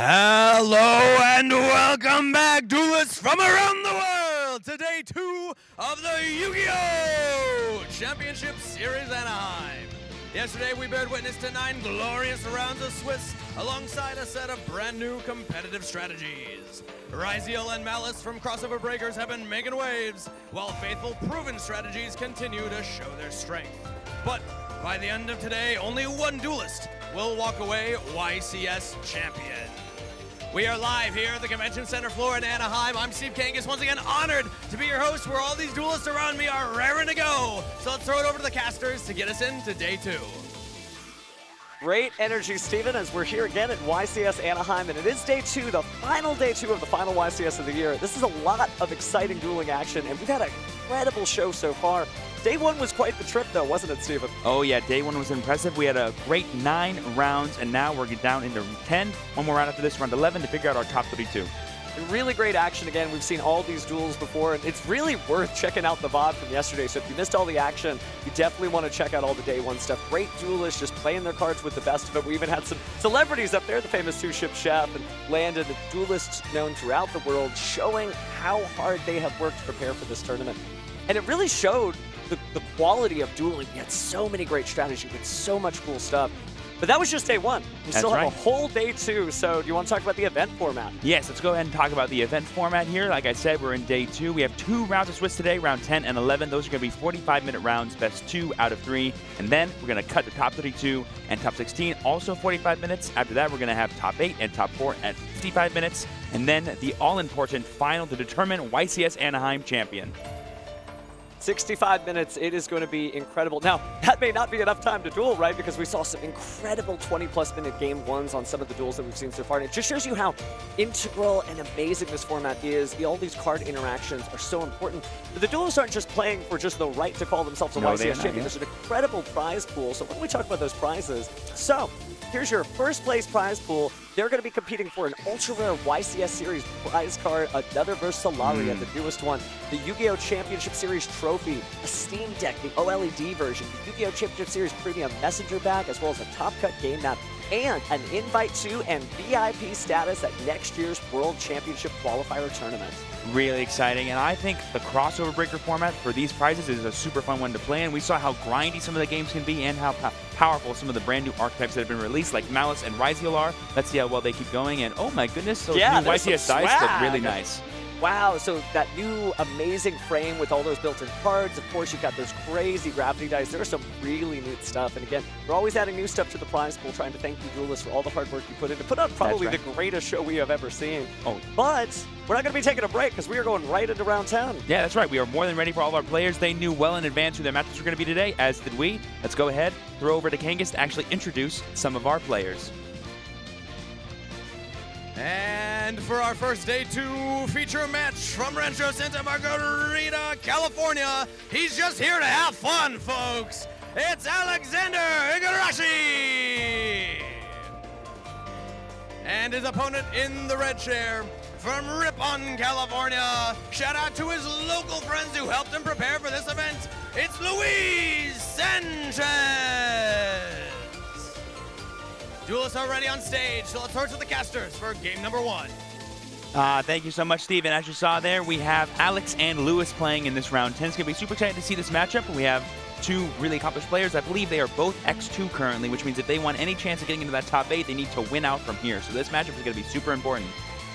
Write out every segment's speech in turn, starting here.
Hello and welcome back, duelists from around the world, to day 2 of the Yu-Gi-Oh! Championship Series Anaheim. Yesterday we bared witness to 9 glorious rounds of Swiss alongside a set of brand new competitive strategies. Reich and Malice from Crossover Breakers have been making waves, while faithful proven strategies continue to show their strength. But by the end of today, only one duelist will walk away YCS Champion. We are live here at the Convention Center floor in Anaheim. I'm Steve Kangas, once again honored to be your host, where all these duelists around me are raring to go. So let's throw it over to the casters to get us into day 2. Great energy, Steven, as we're here again at YCS Anaheim, and it is day 2, the final day 2 of the final YCS of the year. This is a lot of exciting dueling action, and we've had an incredible show so far. Day 1 was quite the trip, though, wasn't it, Steven? Oh, yeah, day 1 was impressive. We had a great 9 rounds, and now we're down into 10. One more round after this, round 11, to figure out our top 32. Really great action again. We've seen all these duels before, and it's really worth checking out the VOD from yesterday. So if you missed all the action, you definitely want to check out all the day 1 stuff. Great duelists just playing their cards with the best of it. We even had some celebrities up there, the famous 2-ship chef and Landon, the duelists known throughout the world, showing how hard they have worked to prepare for this tournament. And it really showed the quality of dueling. We had so many great strategies with so much cool stuff. But that was just day 1. We still have a whole day 2, so do you want to talk about the event format? Yes, let's go ahead and talk about the event format here. Like I said, we're in day 2. We have 2 rounds of Swiss today, round 10 and 11. Those are going to be 45-minute rounds, best 2 out of 3. And then we're going to cut the top 32 and top 16, also 45 minutes. After that, we're going to have top 8 and top 4 at 55 minutes. And then the all-important final to determine YCS Anaheim Champion. 65 minutes, it is going to be incredible. Now, that may not be enough time to duel, right? Because we saw some incredible 20-plus minute game 1s on some of the duels that we've seen so far. And it just shows you how integral and amazing this format is. All these card interactions are so important. But the duelists aren't just playing for just the right to call themselves a YCS champion. There's an incredible prize pool. So why don't we talk about those prizes? So, here's your first place prize pool. They're going to be competing for an ultra-rare YCS Series prize card, another Versalaria, the newest one, the Yu-Gi-Oh! Championship Series trophy, a Steam Deck, the OLED version, the Yu-Gi-Oh! Championship Series Premium Messenger Bag, as well as a Top Cut game map, and an invite to and VIP status at next year's World Championship Qualifier Tournament. Really exciting, and I think the crossover breaker format for these prizes is a super fun one to play, and we saw how grindy some of the games can be and how powerful some of the brand new archetypes that have been released, like Malice and Reich are. Let's see how well they keep going, and oh my goodness, those new YCS dice look really nice. Wow, so that new amazing frame with all those built-in cards. Of course, you've got those crazy gravity dice. There's some really neat stuff. And again, we're always adding new stuff to the prize pool, trying to thank you, duelists, for all the hard work you put in to put on probably the greatest show we have ever seen. Oh, but we're not going to be taking a break because we are going right into round 10. Yeah, that's right. We are more than ready for all of our players. They knew well in advance who their matches were going to be today, as did we. Let's go ahead, throw over to Kangas to actually introduce some of our players. And for our first day 2 feature match from Rancho Santa Margarita, California, he's just here to have fun, folks. It's Alexander Igarashi. And his opponent in the red chair from Ripon, California. Shout out to his local friends who helped him prepare for this event. It's Luis Sanchez. Duelists are ready on stage, so let's start with the casters for game number 1. Thank you so much, Steven. As you saw there, we have Alex and Lewis playing in this round 10. It's going to be super exciting to see this matchup. We have 2 really accomplished players. I believe they are both X2 currently, which means if they want any chance of getting into that top 8, they need to win out from here. So this matchup is going to be super important.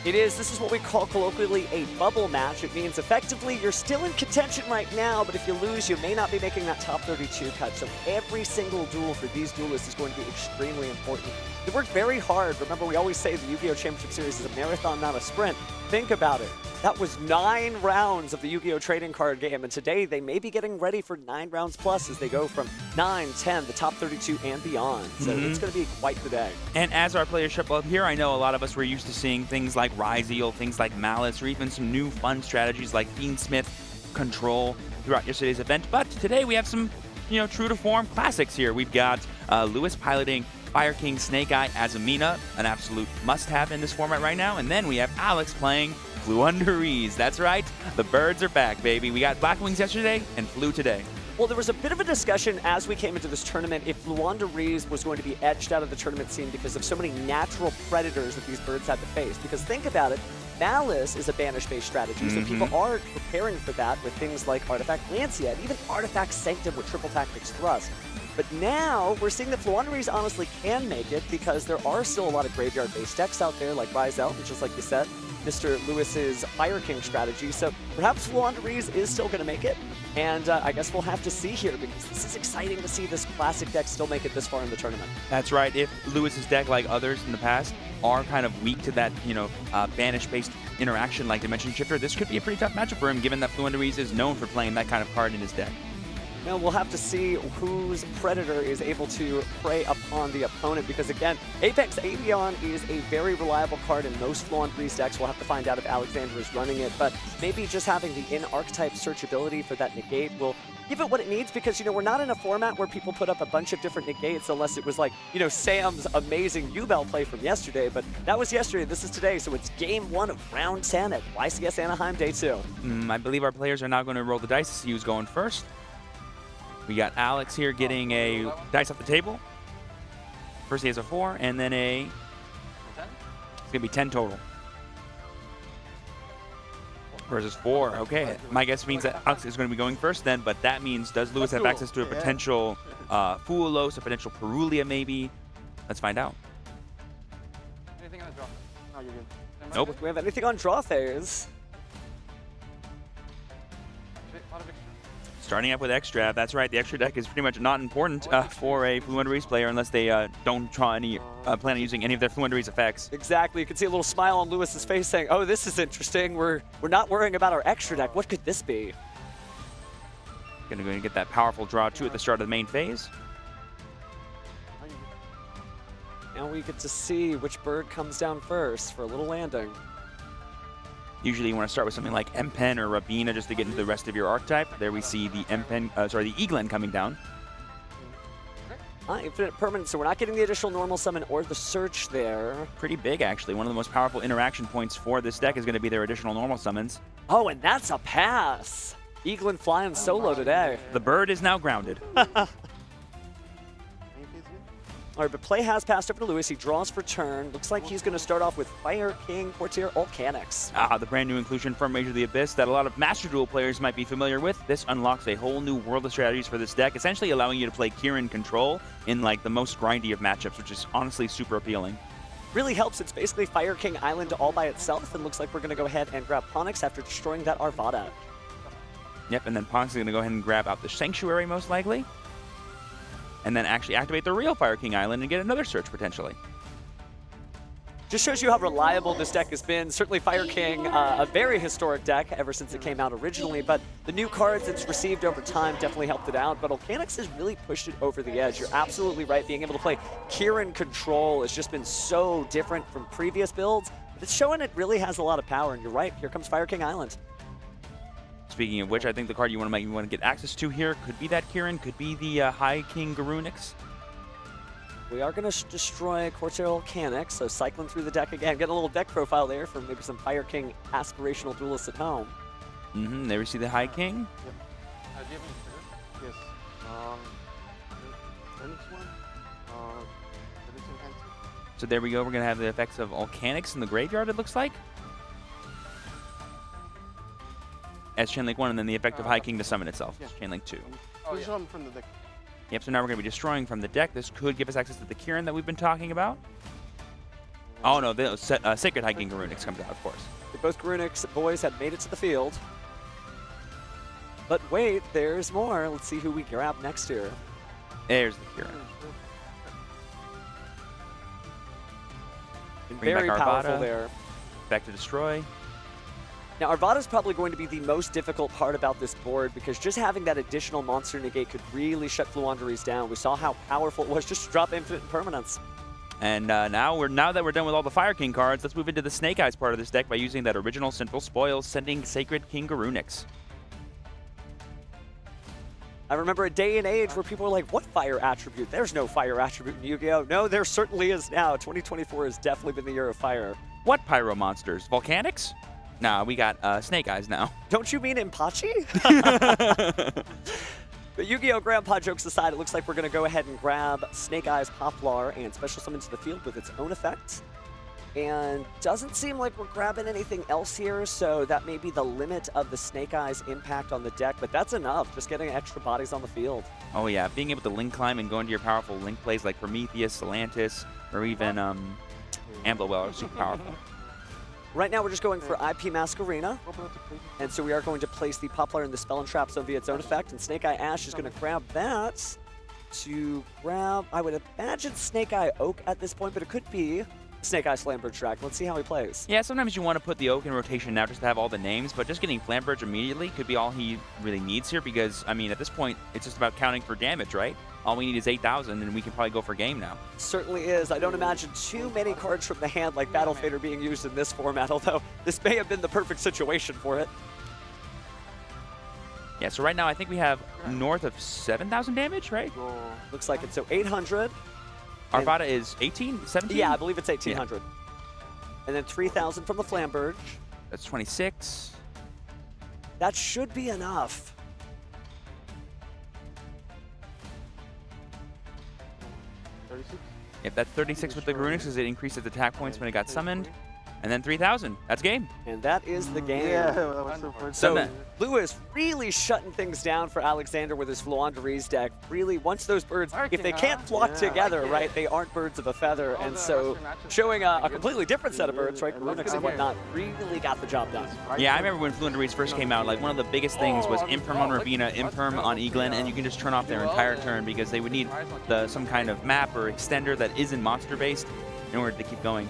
It is. This is what we call colloquially a bubble match. It means effectively you're still in contention right now, but if you lose, you may not be making that top 32 cut. So every single duel for these duelists is going to be extremely important. They worked very hard. Remember, we always say the Yu-Gi-Oh! Championship Series is a marathon, not a sprint. Think about it. That was 9 rounds of the Yu-Gi-Oh! Trading card game, and today they may be getting ready for 9 rounds plus as they go from 9, 10, the top 32, and beyond. So it's going to be quite the day. And as our players shuffle up here, I know a lot of us were used to seeing things like Reich, things like Malice, or even some new fun strategies like Fiendsmith, Control throughout yesterday's event. But today we have some, true to form classics here. We've got Lewis piloting Fire King Snake Eye as Amina, an absolute must-have in this format right now. And then we have Alex playing Flu Underease. That's right, the birds are back, baby. We got Black Wings yesterday and Flu today. Well, there was a bit of a discussion as we came into this tournament if Luandarees was going to be edged out of the tournament scene because of so many natural predators that these birds had to face. Because think about it, Malice is a banish-based strategy, so people are preparing for that with things like Artifact Lancia and even Artifact Sanctum with Triple Tactics Thrust. But now we're seeing that Luandarees honestly can make it because there are still a lot of graveyard-based decks out there like Rise Out, which is, like you said, Mr. Lewis's Fire King strategy. So perhaps Luandarees is still going to make it. And I guess we'll have to see here because this is exciting to see this classic deck still make it this far in the tournament. That's right. If Lewis's deck, like others in the past, are kind of weak to that, banish-based interaction like Dimension Shifter, this could be a pretty tough matchup for him, given that Luandarees is known for playing that kind of card in his deck. Now we'll have to see whose Predator is able to prey upon the opponent because, again, Apex Avion is a very reliable card in most Luandarees decks. We'll have to find out if Alexander is running it, but maybe just having the in-archetype searchability for that negate will give it what it needs because, we're not in a format where people put up a bunch of different negates unless it was like, Sam's amazing U-Bell play from yesterday, but that was yesterday, this is today, so it's game 1 of round 10 at YCS Anaheim Day 2. I believe our players are now going to roll the dice to see who's going first. We got Alex here getting a dice off the table. First he has a 4, and then it's going to be 10 total. Versus 4, okay. My guess means that Alex is going to be going first then, but that means does Lewis have access to a potential Fuelos, a potential Perulia maybe? Let's find out. Anything on the draw? No, you're good. Nope. If we have anything on draw phase. Starting up with extra, that's right. The extra deck is pretty much not important for a Luandarees player unless they don't try any plan on using any of their Luandarees effects. Exactly. You can see a little smile on Lewis's face saying, "Oh, this is interesting. We're not worrying about our extra deck. What could this be?" Going to get that powerful draw 2 at the start of the main phase. Now we get to see which bird comes down first for a little landing. Usually you want to start with something like M-Pen or Rabina just to get into the rest of your archetype. There we see the the Eaglin coming down. Infinite permanence, so we're not getting the additional normal summon or the search there. Pretty big, actually. One of the most powerful interaction points for this deck is going to be their additional normal summons. Oh, and that's a pass. Eaglin flying solo today. The bird is now grounded. All right, but play has passed over to Lewis. He draws for turn. Looks like he's going to start off with Fire King, Courtier, Volcanics. The brand new inclusion from Rage of the Abyss that a lot of Master Duel players might be familiar with. This unlocks a whole new world of strategies for this deck, essentially allowing you to play Kirin Control in like the most grindy of matchups, which is honestly super appealing. Really helps. It's basically Fire King Island all by itself, and looks like we're going to go ahead and grab Ponix after destroying that Arvada. Yep, and then Ponix is going to go ahead and grab out the Sanctuary most likely. And then actually activate the real Fire King Island and get another search potentially. Just shows you how reliable this deck has been. Certainly Fire King, a very historic deck ever since it came out originally, but the new cards it's received over time definitely helped it out. But Volcanics has really pushed it over the edge. You're absolutely right. Being able to play Kirin Control has just been so different from previous builds. It's showing it really has a lot of power, and you're right. Here comes Fire King Island. Speaking of which, I think the card you want to get access to here could be that Kirin, could be the High King Garunix. We are going to destroy Courtier Volcanics, so cycling through the deck again. Get a little deck profile there for maybe some Fire King aspirational duelists at home. There we see the High King. Yep. Do you have any trigger? Yes. The next one. So there we go. We're going to have the effects of Volcanics in the graveyard, it looks like. As Chainlink 1, and then the effect of High King to summon itself. Yeah. Chainlink 2. Oh, yeah. From the deck. Yep, so now we're going to be destroying from the deck. This could give us access to the Kirin that we've been talking about. Oh no, the Sacred High King Garunix comes out, of course. Both Garunix boys had made it to the field. But wait, there's more. Let's see who we grab next here. There's the Kirin. Bring Very back powerful Arvada. there. Back to destroy. Now, Arvada is probably going to be the most difficult part about this board because just having that additional monster negate could really shut Luandarees down. We saw how powerful it was just to drop infinite impermanence. And now that we're done with all the Fire King cards, let's move into the Snake Eyes part of this deck by using that original Central Spoil, sending Sacred King Garunix. I remember a day and age where people were like, what fire attribute? There's no fire attribute in Yu-Gi-Oh! No, there certainly is now. 2024 has definitely been the year of fire. What Pyro monsters? Volcanics? Nah, we got Snake Eyes now. Don't you mean Impachi? But Yu-Gi-Oh! Grandpa jokes aside, it looks like we're going to go ahead and grab Snake Eyes Poplar and special summon to the field with its own effects. And doesn't seem like we're grabbing anything else here, so that may be the limit of the Snake Eyes impact on the deck, but that's enough, just getting extra bodies on the field. Oh yeah, being able to link climb and go into your powerful link plays like Prometheus, Atlantis, or even Amblewell are super powerful. Right now we're just going for IP Masquerena, and so we are going to place the Poplar in the Spell and Trap Zone via its own effect, and Snake Eye Ash is going to grab that to grab, I would imagine Snake Eye Oak at this point, but it could be Snake Eye Slambridge Dragon. Let's see how he plays. Yeah, sometimes you want to put the Oak in rotation now just to have all the names, but just getting Flambridge immediately could be all he really needs here because, I mean, at this point, it's just about counting for damage, right? All we need is 8,000, and we can probably go for game now. Certainly is. I don't imagine too many cards from the hand like Battle Fader being used in this format, although this may have been the perfect situation for it. Yeah, so right now I think we have north of 7,000 damage, right? Looks like it's so 800. Arvada is 18, 17? Yeah, I believe it's 1,800. Yeah. And then 3,000 from the Flambridge. That's 26. That should be enough. If that's 36 with the Runix, because it increases attack points when it got summoned. And then 3,000. That's game. And that is the game. Yeah, that was so first. So Lewis really shutting things down for Alexander with his Fluanderee's deck. Really, once those birds, if they can't flock together, right, they aren't birds of a feather. And so showing a completely different set of birds, right, Runix and whatnot, really got the job done. Yeah, I remember when Fluanderee's first came out, like one of the biggest things was Imperm on Ravina, Imperm on Eaglin, and you can just turn off their entire turn because they would need some kind of map or extender that isn't monster-based in order to keep going.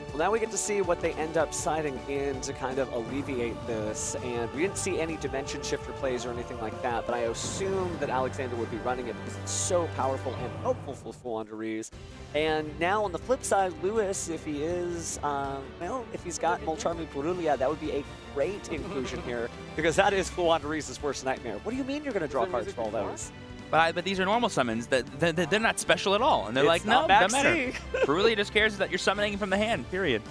Well, now we get to see what they end up siding in to kind of alleviate this, and we didn't see any dimension shifter plays or anything like that, but I assume that Alexander would be running it because it's so powerful and helpful for Fluanderees. And now on the flip side, Lewis, if he is, well, if he's got Molcharmi Purulia, that would be a great inclusion here because that is Fluanderees' worst nightmare. What do you mean you're going to draw cards for all those? But these are normal summons. They're not special at all. And they're like, no, doesn't matter. Purulia just cares that you're summoning from the hand, period.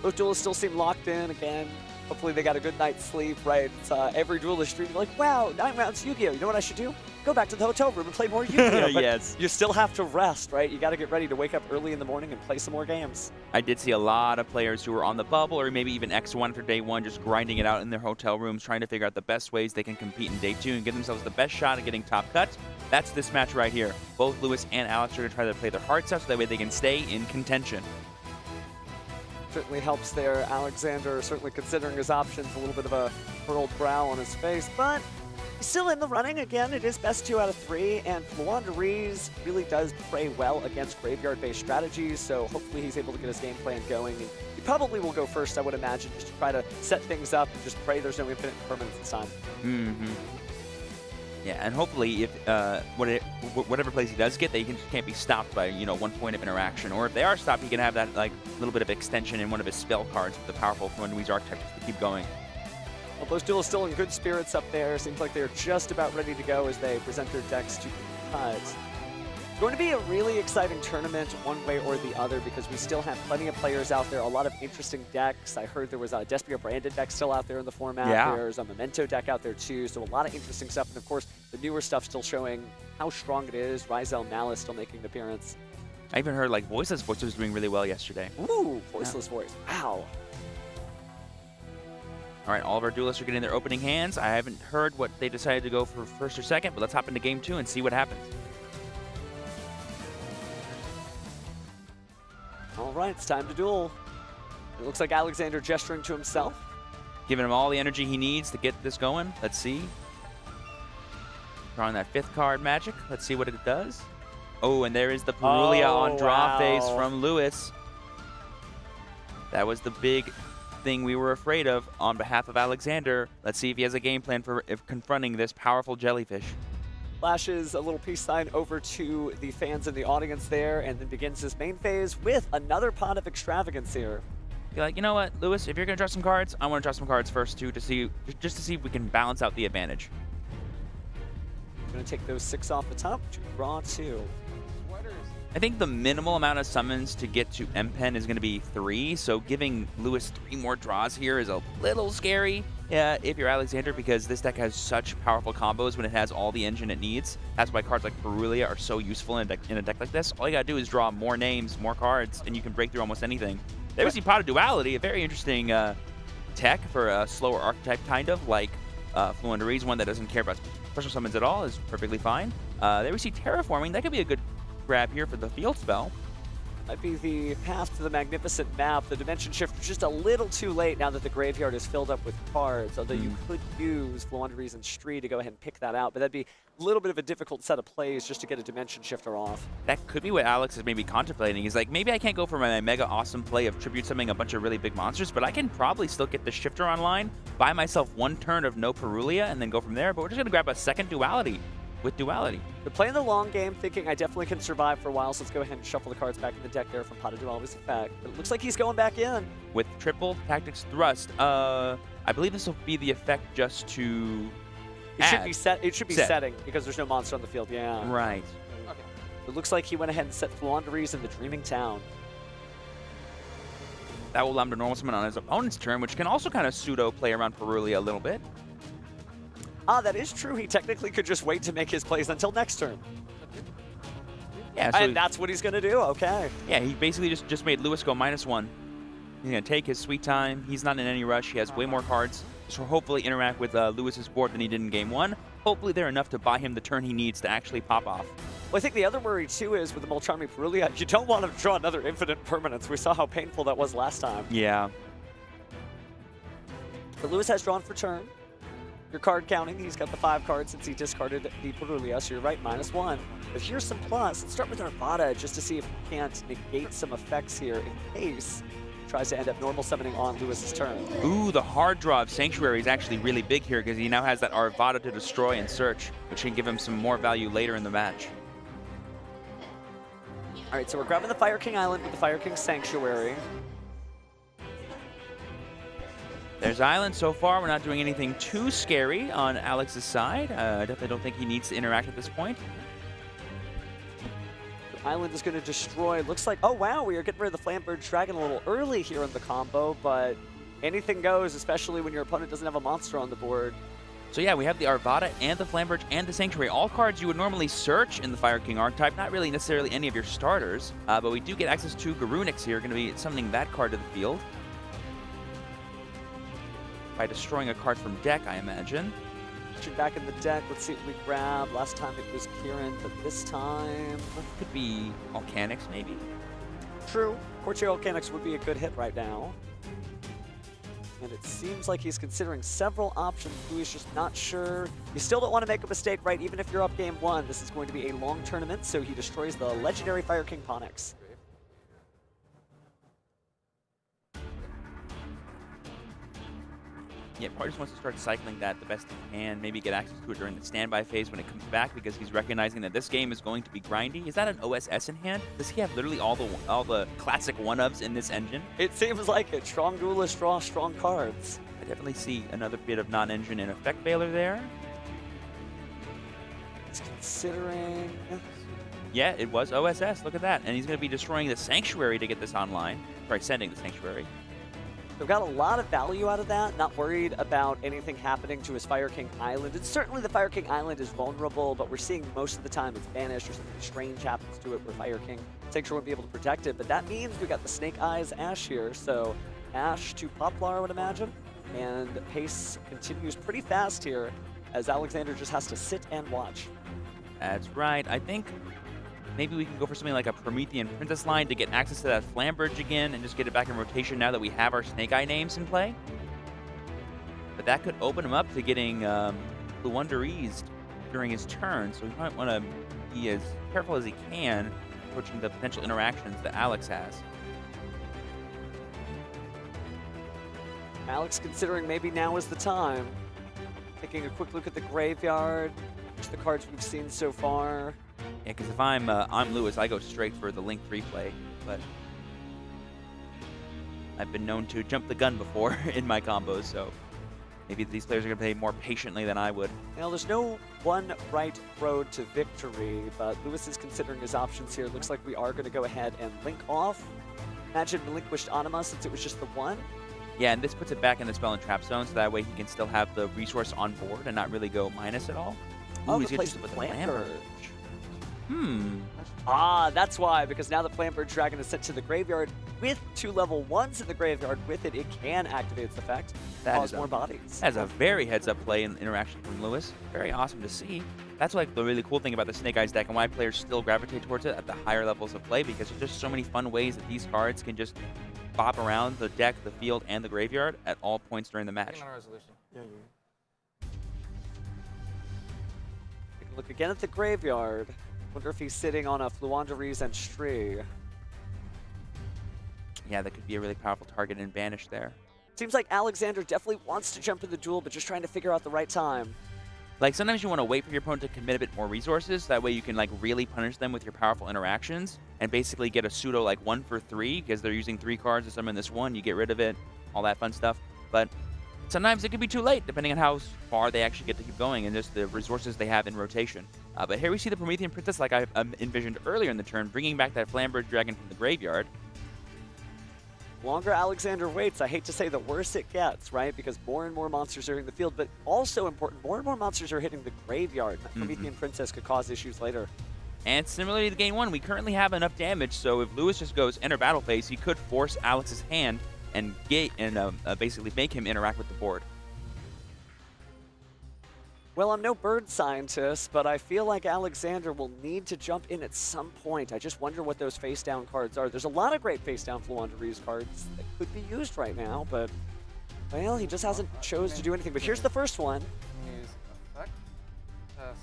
Both duelists still seem locked in again. Hopefully they got a good night's sleep, right? It's, every duelist stream, you're like, wow, 9 rounds Yu-Gi-Oh! You know what I should do? Go back to the hotel room and play more Yu-Gi-Oh! But yes. You still have to rest, right? You got to get ready to wake up early in the morning and play some more games. I did see a lot of players who were on the bubble or maybe even X1 after day 1 just grinding it out in their hotel rooms, trying to figure out the best ways they can compete in day 2 and give themselves the best shot at getting top cuts. That's this match right here. Both Lewis and Alex are going to try to play their hearts out so that way they can stay in contention. Certainly helps there. Alexander certainly considering his options, a little bit of a furrowed brow on his face, but he's still in the running. Again, it is best 2 out of 3, and Fluanderees really does play well against graveyard-based strategies, so hopefully he's able to get his game plan going. And he probably will go first, I would imagine, just to try to set things up and just pray there's no infinite impermanence this time. Yeah, and hopefully if whatever plays he does get, they can't be stopped by 1 point of interaction. Or if they are stopped, he can have that like little bit of extension in one of his spell cards with the powerful Fluanderees archetype to keep going. Well, those duelists still in good spirits up there. Seems like they're just about ready to go as they present their decks to cut. It's going to be a really exciting tournament one way or the other because we still have plenty of players out there, a lot of interesting decks. I heard there was a Despia branded deck still out there in the format. Yeah. There's a Memento deck out there too, so a lot of interesting stuff. And of course, the newer stuff still showing how strong it is. Rizel Malice still making an appearance. I even heard like Voiceless Voice was doing really well yesterday. Ooh, Voiceless Voice. Wow. All right, all of our duelists are getting their opening hands. I haven't heard what they decided to go for first or second, but let's hop into game 2 and see what happens. All right, it's time to duel. It looks like Alexander gesturing to himself. Giving him all the energy he needs to get this going. Let's see. Drawing that 5th card magic. Let's see what it does. Oh, and there is the Purulia on draw phase from Lewis. That was the big thing we were afraid of on behalf of Alexander. Let's see if he has a game plan for confronting this powerful jellyfish. Flashes a little peace sign over to the fans in the audience there, and then begins his main phase with another pot of extravagance here. You're like, you know what, Lewis, if you're going to draw some cards, I want to draw some cards first too, just to see if we can balance out the advantage. Going to take those 6 off the top to draw 2. I think the minimal amount of summons to get to M-Pen is going to be 3, so giving Lewis 3 more draws here is a little scary. Yeah, if you're Alexander, because this deck has such powerful combos when it has all the engine it needs. That's why cards like Perulia are so useful in a deck like this. All you gotta do is draw more names, more cards, and you can break through almost anything. There we see Pot of Duality, a very interesting tech for a slower archetype, kind of, like Fluenderies, one that doesn't care about special summons at all, is perfectly fine. There we see Terraforming. That could be a good grab here for the field spell. Might be the path to the magnificent map. The dimension shift just a little too late now that the graveyard is filled up with cards, although you could use Fluenderies and Stree to go ahead and pick that out, but that'd be a little bit of a difficult set of plays just to get a dimension shifter off. That could be what Alex is maybe contemplating. He's like, maybe I can't go for my mega awesome play of tribute summoning a bunch of really big monsters, but I can probably still get the shifter online, buy myself one turn of no Perulia, and then go from there. But we're just going to grab a second Duality with Duality. They're playing the long game, thinking I definitely can survive for a while, so let's go ahead and shuffle the cards back in the deck there from Pot of Duality's effect. But it looks like he's going back in. With triple Tactics Thrust, I believe this will be the effect just to It should be setting because there's no monster on the field. Yeah. Right. Okay. It looks like he went ahead and set Fluenderies in the Dreaming Town. That will allow him to normal summon on his opponent's turn, which can also kind of pseudo play around Perulia a little bit. Ah, that is true. He technically could just wait to make his plays until next turn. Yeah, so and that's what he's going to do. Okay. Yeah, he basically just made Lewis go -1. He's going to take his sweet time. He's not in any rush. He has way more cards. So hopefully interact with Lewis's board than he did in game 1. Hopefully they're enough to buy him the turn he needs to actually pop off. Well, I think the other worry, too, is with the Molcharmi Perulia, you don't want to draw another infinite permanence. We saw how painful that was last time. Yeah. But Lewis has drawn for turn. Your card counting, he's got the 5 cards since he discarded the Perulia, so you're right, -1. But here's some plus. Let's start with Arvada just to see if we can't negate some effects here in case he tries to end up normal summoning on Lewis's turn. Ooh, the hard draw of Sanctuary is actually really big here because he now has that Arvada to destroy and search, which can give him some more value later in the match. All right, so we're grabbing the Fire King Island with the Fire King Sanctuary. There's Island so far. We're not doing anything too scary on Alex's side. I definitely don't think he needs to interact at this point. The Island is going to destroy. Looks like, oh wow, we are getting rid of the Flambird Dragon a little early here in the combo, but anything goes, especially when your opponent doesn't have a monster on the board. So yeah, we have the Arvada and the Flambird and the Sanctuary. All cards you would normally search in the Fire King archetype, not really necessarily any of your starters, but we do get access to Garunix here, going to be summoning that card to the field. By destroying a card from deck, I imagine. Back in the deck, let's see what we grab. Last time it was Kieran, but this time... Could be Volcanics, maybe? True. Courtier Volcanics would be a good hit right now. And it seems like he's considering several options, but he's just not sure. You still don't want to make a mistake, right? Even if you're up game 1, this is going to be a long tournament, so he destroys the legendary Fire King Ponix. Yeah, probably just wants to start cycling that the best he can, maybe get access to it during the standby phase when it comes back because he's recognizing that this game is going to be grindy. Is that an OSS in hand? Does he have literally all the classic one-ups in this engine? It seems like it. Strong duelists draw strong cards. I definitely see another bit of non-engine and effect Baylor there. He's considering... Yeah, it was OSS. Look at that. And he's going to be destroying the Sanctuary to get this online. Sorry, sending the Sanctuary. We've got a lot of value out of that, not worried about anything happening to his Fire King Island. And certainly the Fire King Island is vulnerable, but we're seeing most of the time it's banished or something strange happens to it where Fire King Sanctuary won't be able to protect it. But that means we got the Snake Eyes Ash here, so Ash to Poplar, I would imagine. And pace continues pretty fast here as Alexander just has to sit and watch. That's right. I think maybe we can go for something like a Promethean Princess line to get access to that Flambird again and just get it back in rotation now that we have our Snake Eye names in play. But that could open him up to getting Fluenderies during his turn, so he might want to be as careful as he can approaching the potential interactions that Alex has. Alex considering maybe now is the time. Taking a quick look at the graveyard, just the cards we've seen so far. Yeah, because if I'm Lewis, I go straight for the Link 3 play, but I've been known to jump the gun before in my combos, so maybe these players are going to play more patiently than I would. Now, there's no one right road to victory, but Lewis is considering his options here. Looks like we are going to go ahead and link off. Imagine Relinquished Anima since it was just the one. Yeah, and this puts it back in the spell and trap zone, so that way he can still have the resource on board and not really go minus at all. Oh, he's replace interested the with Plant Purge. Hmm. Ah, that's why, because now the Flamberge Dragon is sent to the graveyard with 2 level 1s in the graveyard. With it, it can activate its effect, cause more bodies. That's a very heads-up play and interaction from Lewis. Very awesome to see. That's like the really cool thing about the Snake Eyes deck and why players still gravitate towards it at the higher levels of play, because there's just so many fun ways that these cards can just bop around the deck, the field, and the graveyard at all points during the match. Taking on a resolution. Yeah, Take a look again at the graveyard. Wonder if he's sitting on a Fluanderies and Stree. Yeah, that could be a really powerful target and banish there. Seems like Alexander definitely wants to jump in the duel, but just trying to figure out the right time. Like, sometimes you want to wait for your opponent to commit a bit more resources. That way you can, like, really punish them with your powerful interactions and basically get a pseudo, like, 1 for 3 because they're using 3 cards to summon this one. You get rid of it, all that fun stuff. But sometimes it could be too late, depending on how far they actually get to keep going and just the resources they have in rotation. But here we see the Promethean Princess, like I envisioned earlier in the turn, bringing back that Flamberge Dragon from the graveyard. Longer Alexander waits, I hate to say the worse it gets, right? Because more and more monsters are in the field, but also important, more and more monsters are hitting the graveyard. Promethean Princess could cause issues later. And similarly to game 1, we currently have enough damage, so if Lewis just goes enter battle phase, he could force Alex's hand and basically make him interact with the board. Well, I'm no bird scientist, but I feel like Alexander will need to jump in at some point. I just wonder what those face-down cards are. There's a lot of great face-down Fluanderies cards that could be used right now, but, well, he just hasn't chose to do anything. But here's the first one. Use effect.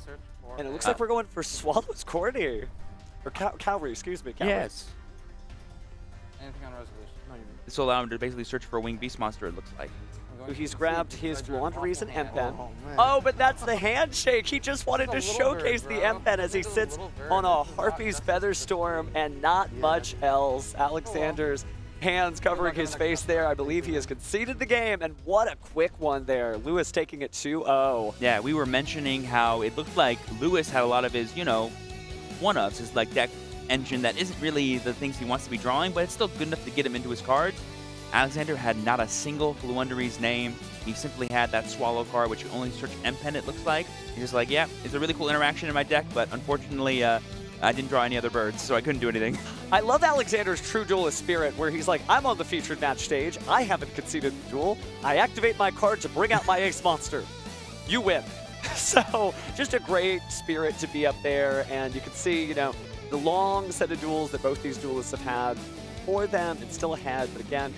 Search for. And it looks like we're going for Swallow's Corny. Or Cowrie, excuse me. Cowrie. Yes. Anything on resolution? No, you mean. This will allow him to basically search for a winged beast monster, it looks like. He's grabbed his Fluanderies and M-Pen. man. Oh, but that's the handshake. He just wanted to showcase the M-Pen as he sits on a Harpy's Featherstorm and not much else. Alexander's hands covering his face there. I believe he has conceded the game, and what a quick one there. Lewis taking it 2-0. Yeah, we were mentioning how it looked like Lewis had a lot of his, you know, one-ups, his like deck engine that isn't really the things he wants to be drawing, but it's still good enough to get him into his cards. Alexander had not a single Fluanderies name. He simply had that Swallow card, which you only search M-Pen, it looks like. He's just like, yeah, it's a really cool interaction in my deck, but unfortunately, I didn't draw any other birds, so I couldn't do anything. I love Alexander's true duelist spirit, where he's like, I'm on the featured match stage. I haven't conceded the duel. I activate my card to bring out my ace monster. You win. So just a great spirit to be up there, and you can see, you know, the long set of duels that both these duelists have had for them. It's still ahead, but again,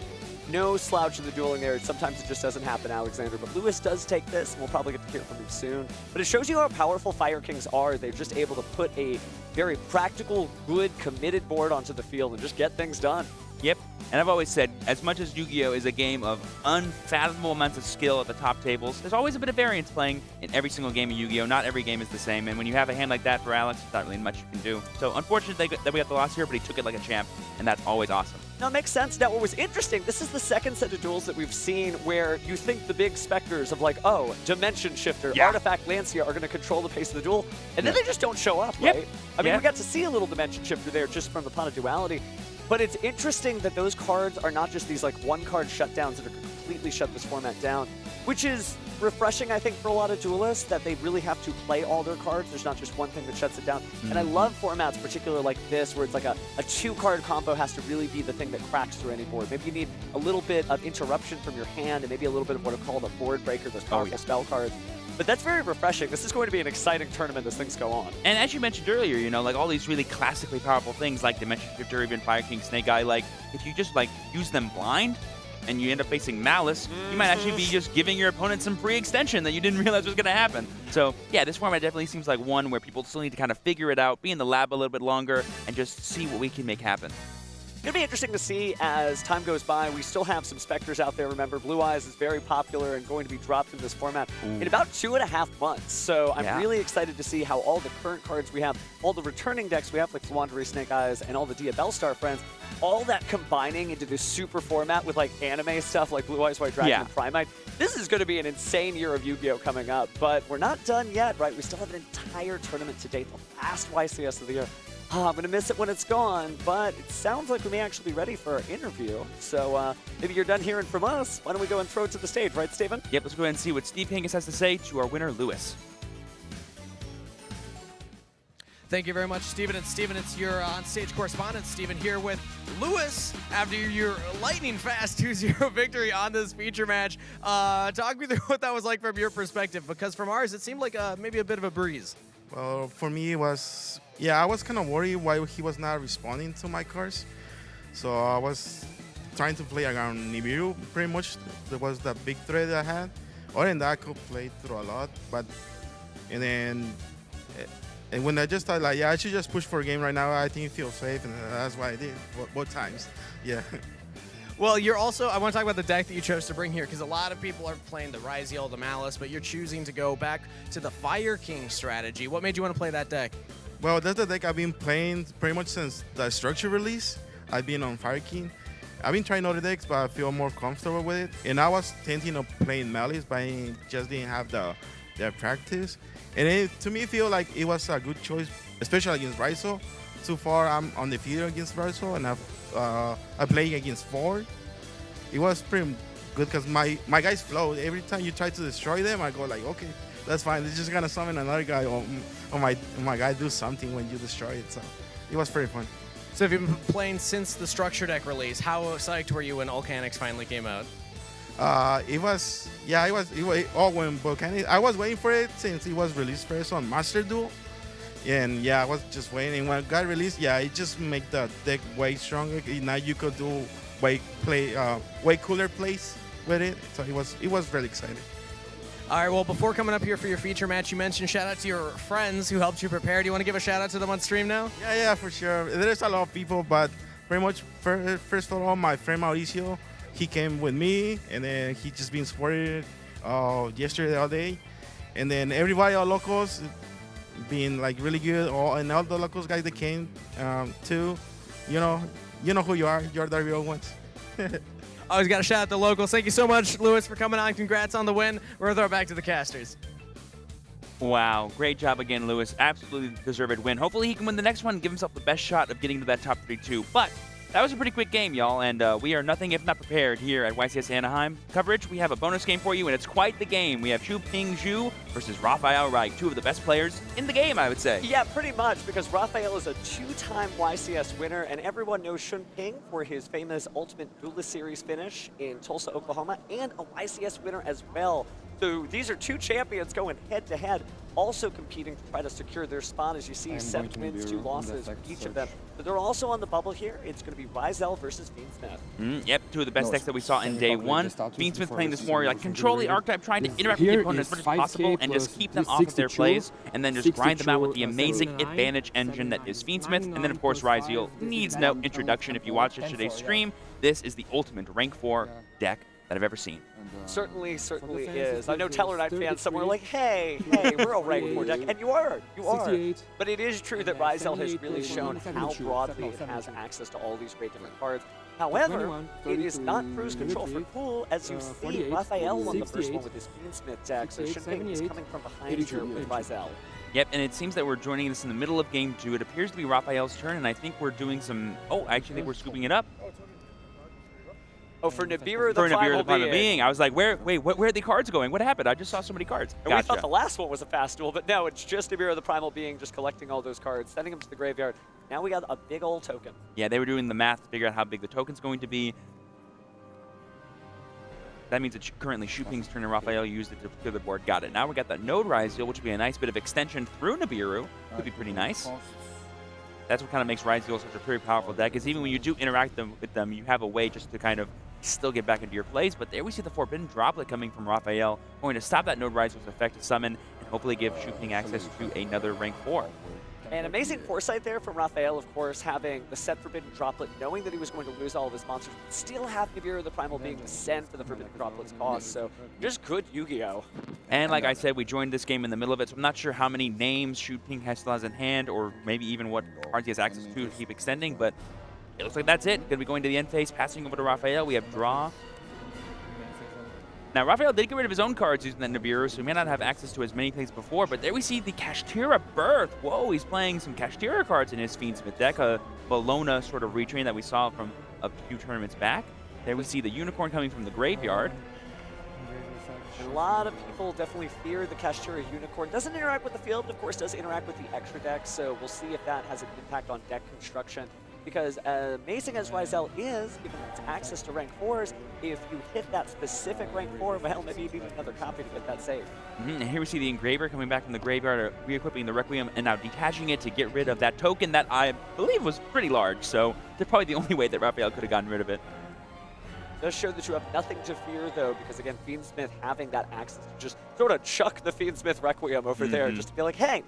no slouch in the dueling there. Sometimes it just doesn't happen, Alexander. But Lewis does take this, and we'll probably get to hear from him soon. But it shows you how powerful Fire Kings are. They're just able to put a very practical, good, committed board onto the field and just get things done. Yep, and I've always said, as much as Yu-Gi-Oh! Is a game of unfathomable amounts of skill at the top tables, there's always a bit of variance playing in every single game of Yu-Gi-Oh! Not every game is the same, and when you have a hand like that for Alex, there's not really much you can do. So unfortunate that we got the loss here, but he took it like a champ, and that's always awesome. Now, it makes sense. Now, what was interesting, this is the second set of duels that we've seen where you think the big specters of like, oh, Dimension Shifter, Artifact Lancia are going to control the pace of the duel, and then they just don't show up, right? I mean, we got to see a little Dimension Shifter there just from the Pot of Duality, but it's interesting that those cards are not just these like one-card shutdowns that are completely shut this format down, which is refreshing, I think, for a lot of duelists, that they really have to play all their cards. There's not just one thing that shuts it down. And I love formats, particularly like this, where it's like a 2-card combo has to really be the thing that cracks through any board. Maybe you need a little bit of interruption from your hand and maybe a little bit of what are called a board breaker, those powerful spell cards. But that's very refreshing. This is going to be an exciting tournament as things go on. And as you mentioned earlier, you know, like all these really classically powerful things like Dimension Shifter, even Fire King, Snake Eye, like if you just like use them blind and you end up facing Malice, you might actually be just giving your opponent some free extension that you didn't realize was going to happen. So yeah, this format definitely seems like one where people still need to kind of figure it out, be in the lab a little bit longer, and just see what we can make happen. It's going to be interesting to see as time goes by. We still have some Spectres out there. Remember, Blue Eyes is very popular and going to be dropped in this format in about 2.5 months. So I'm really excited to see how all the current cards we have, all the returning decks we have, like Fluanderies, Snake Eyes, and all the Dia Bellstar friends, all that combining into this super format with like anime stuff like Blue Eyes White Dragon and Primite. This is going to be an insane year of Yu-Gi-Oh! Coming up, but we're not done yet, right? We still have an entire tournament to date, the last YCS of the year. I'm going to miss it when it's gone, but it sounds like we may actually be ready for our interview. So maybe you're done hearing from us. Why don't we go and throw it to the stage, right, Steven? Yep, let's go ahead and see what Steve Hingus has to say to our winner, Lewis. Thank you very much, Steven. And Steven, it's your on-stage correspondent, Steven, here with Lewis after your lightning-fast 2-0 victory on this feature match. Talk me through what that was like from your perspective, because from ours, it seemed like maybe a bit of a breeze. Well, for me, it was, I was kind of worried why he was not responding to my cards. So I was trying to play around Nibiru, pretty much. That was the big threat I had. Other than that, I could play through a lot. And when I just thought, like, I should just push for a game right now, I think it feels safe, and that's why I did both times. Yeah. Well, you're also, I want to talk about the deck that you chose to bring here, because a lot of people are playing the Ryziel, the Malice, but you're choosing to go back to the Fire King strategy. What made you want to play that deck? Well, that's the deck I've been playing pretty much since the structure release. I've been on Fire King. I've been trying other decks, but I feel more comfortable with it. And I was thinking of playing Malice, but I just didn't have the practice. And to me, feel like it was a good choice, especially against Ryziel. So far, I'm undefeated against Ryziel, and I play against 4. It was pretty good because my guys flow. Every time you try to destroy them, I go like, okay, that's fine. They're just gonna summon another guy, or my guy do something when you destroy it. So it was pretty fun. So if you've been playing since the structure deck release, how psyched were you when Volcanics finally came out? It was all when Volcanic. I was waiting for it since it was released first on Master Duel, and I was just waiting. When it got released, it just make the deck way stronger. Now you could do way cooler plays with it. So it was really exciting. All right, well, before coming up here for your feature match, you mentioned shout out to your friends who helped you prepare. Do you want to give a shout out to them on stream now? Yeah, for sure. There's a lot of people, but pretty much first of all, my friend Mauricio. He came with me, and then he just been supported yesterday all day. And then everybody, all locals, being like really good. And all the locals guys that came too. You know who you are. You're the real ones. Always got to shout out the locals. Thank you so much, Lewis, for coming on. Congrats on the win. We're going to throw it back to the casters. Wow, great job again, Lewis. Absolutely deserved win. Hopefully he can win the next one and give himself the best shot of getting to that top 32. But that was a pretty quick game, y'all, and we are nothing if not prepared here at YCS Anaheim. Coverage, we have a bonus game for you, and it's quite the game. We have Shunping versus Raphael Reich, 2 of the best players in the game, I would say. Yeah, pretty much, because Raphael is a 2-time YCS winner, and everyone knows Shunping for his famous Ultimate Duelist Series finish in Tulsa, Oklahoma, and a YCS winner as well. So these are 2 champions going head-to-head, also competing to try to secure their spot. As you see, 7 wins, 2 losses for each of them. But they're also on the bubble here. It's going to be Ryziel versus Fiendsmith. Yep, 2 of the best decks that we saw in day 1. Fiendsmith playing this more like control the archetype, trying to interact with the opponent as much as possible and just keep them off of their plays, and then just grind them out with the amazing advantage engine that is Fiendsmith. And then, of course, Ryziel needs no introduction. If you watched yesterday's stream, this is the ultimate rank 4 deck that I've ever seen. Certainly is. I know Teller Knight fans somewhere are like, hey, we're a rank 4 deck, and you are. But it is true that Ryziel has really shown how broadly it has access to all these great different cards. However, it is not cruise control for cool, as you see, Raphael won the first one with his Fiendsmith deck, so Shunping is coming from behind here with Ryziel. Yep, and it seems that we're joining this in the middle of game 2. It appears to be Raphael's turn, and I think we're doing some... Oh, I actually think we're scooping it up. Oh, for Nibiru the Primal Being. I was like, where are the cards going? What happened? I just saw so many cards. And we thought the last one was a fast duel, but no, it's just Nibiru the Primal Being just collecting all those cards, sending them to the graveyard. Now we got a big old token. Yeah, they were doing the math to figure out how big the token's going to be. That means it's currently Shunping's turn, and Raphael used it to clear the board. Got it. Now we got that Node Ryziel, which would be a nice bit of extension through Nibiru. Could be pretty nice. That's what kind of makes Ryziel such a very powerful deck, is even when you do interact with them, you have a way just to kind of still get back into your plays. But there we see the Forbidden Droplet coming from Raphael, going to stop that Node Ryziel's effective summon and hopefully give Shunping access to another rank 4. And amazing foresight there from Raphael, of course, having the set Forbidden Droplet, knowing that he was going to lose all of his monsters, but still have Nibiru the Primal Being to send for the Forbidden Droplet's cost. So just good Yu-Gi-Oh! And like I said, we joined this game in the middle of it, so I'm not sure how many names Shunping still has in hand, or maybe even what cards he has access to keep extending, but it looks like that's it. Going to be going to the end phase, passing over to Raphael. We have draw. Now, Raphael did get rid of his own cards using that Nibiru, so he may not have access to as many things before, but there we see the Kashtira Birth. Whoa, he's playing some Kashtira cards in his Fiendsmith deck, a Bologna sort of retrain that we saw from a few tournaments back. There we see the Unicorn coming from the graveyard. A lot of people definitely fear the Kashtira Unicorn. Doesn't interact with the field, but of course does interact with the extra deck, so we'll see if that has an impact on deck construction. Because amazing as Ryzel is, given its access to rank 4s, if you hit that specific rank 4, well, maybe you need another copy to get that save. And here we see the Engraver coming back from the graveyard, re-equipping the Requiem, and now detaching it to get rid of that token that I believe was pretty large, so they're probably the only way that Raphael could have gotten rid of it. Does show that you have nothing to fear, though, because again, Fiendsmith having that access to just sort of chuck the Fiendsmith Requiem over there, just to be like, hey,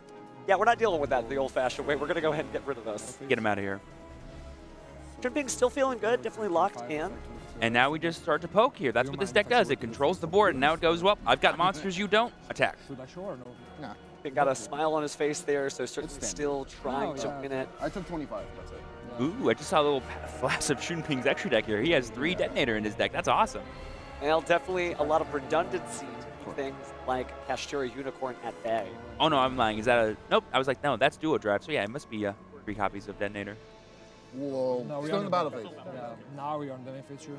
yeah, we're not dealing with that the old-fashioned way. We're going to go ahead and get rid of this. Get him out of here. Shunping still feeling good, definitely locked in. And now we just start to poke here. That's what this deck does. It controls the board, and now it goes, well, I've got monsters you don't. Attack. He got a smile on his face there, so certainly still trying to win it. I took 25, that's it. Ooh, I just saw a little flash of Shunping's extra deck here. He has 3 Detonator in his deck. That's awesome. Well, definitely a lot of redundancy to things like Kashtira Unicorn at bay. Oh, no, I'm lying. Is that a... Nope. I was like, no, that's Duo Drive. So, yeah, it must be 3 copies of Detonator. Whoa, no, still in the battlefield. Yeah, now we are on the main feature.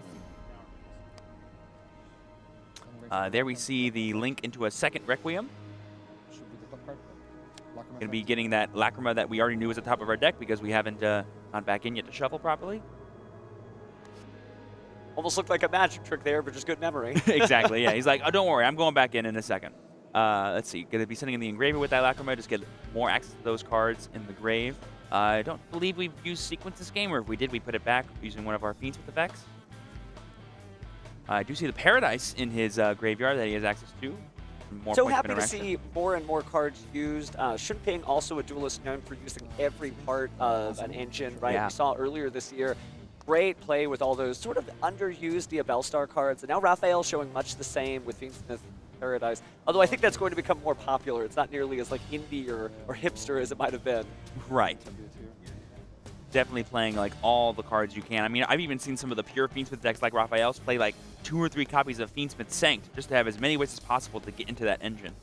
There we see the link into a second Requiem. Should be the top card. Going to be getting that Lacrima that we already knew was at the top of our deck because we haven't gone back in yet to shuffle properly. Almost looked like a magic trick there, but just good memory. Exactly, yeah. He's like, oh, don't worry, I'm going back in a second. Let's see, going to be sending in the Engraver with that Lacrima, just get more access to those cards in the grave. I don't believe we've used Sequence this game, or if we did, we put it back using one of our Fiendsmith effects. I do see the Paradise in his graveyard that he has access to. More so happy to see more and more cards used. Shunping, also a duelist known for using every part of an engine, right? Yeah. We saw earlier this year, great play with all those sort of underused Diabellstar cards. And now Raphael showing much the same with Fiendsmith Paradise. Although I think that's going to become more popular. It's not nearly as like indie or hipster as it might have been. Right. Definitely playing like all the cards you can. I mean, I've even seen some of the pure Fiendsmith decks like Raphael's play like 2 or 3 copies of Fiendsmith Sanct just to have as many ways as possible to get into that engine.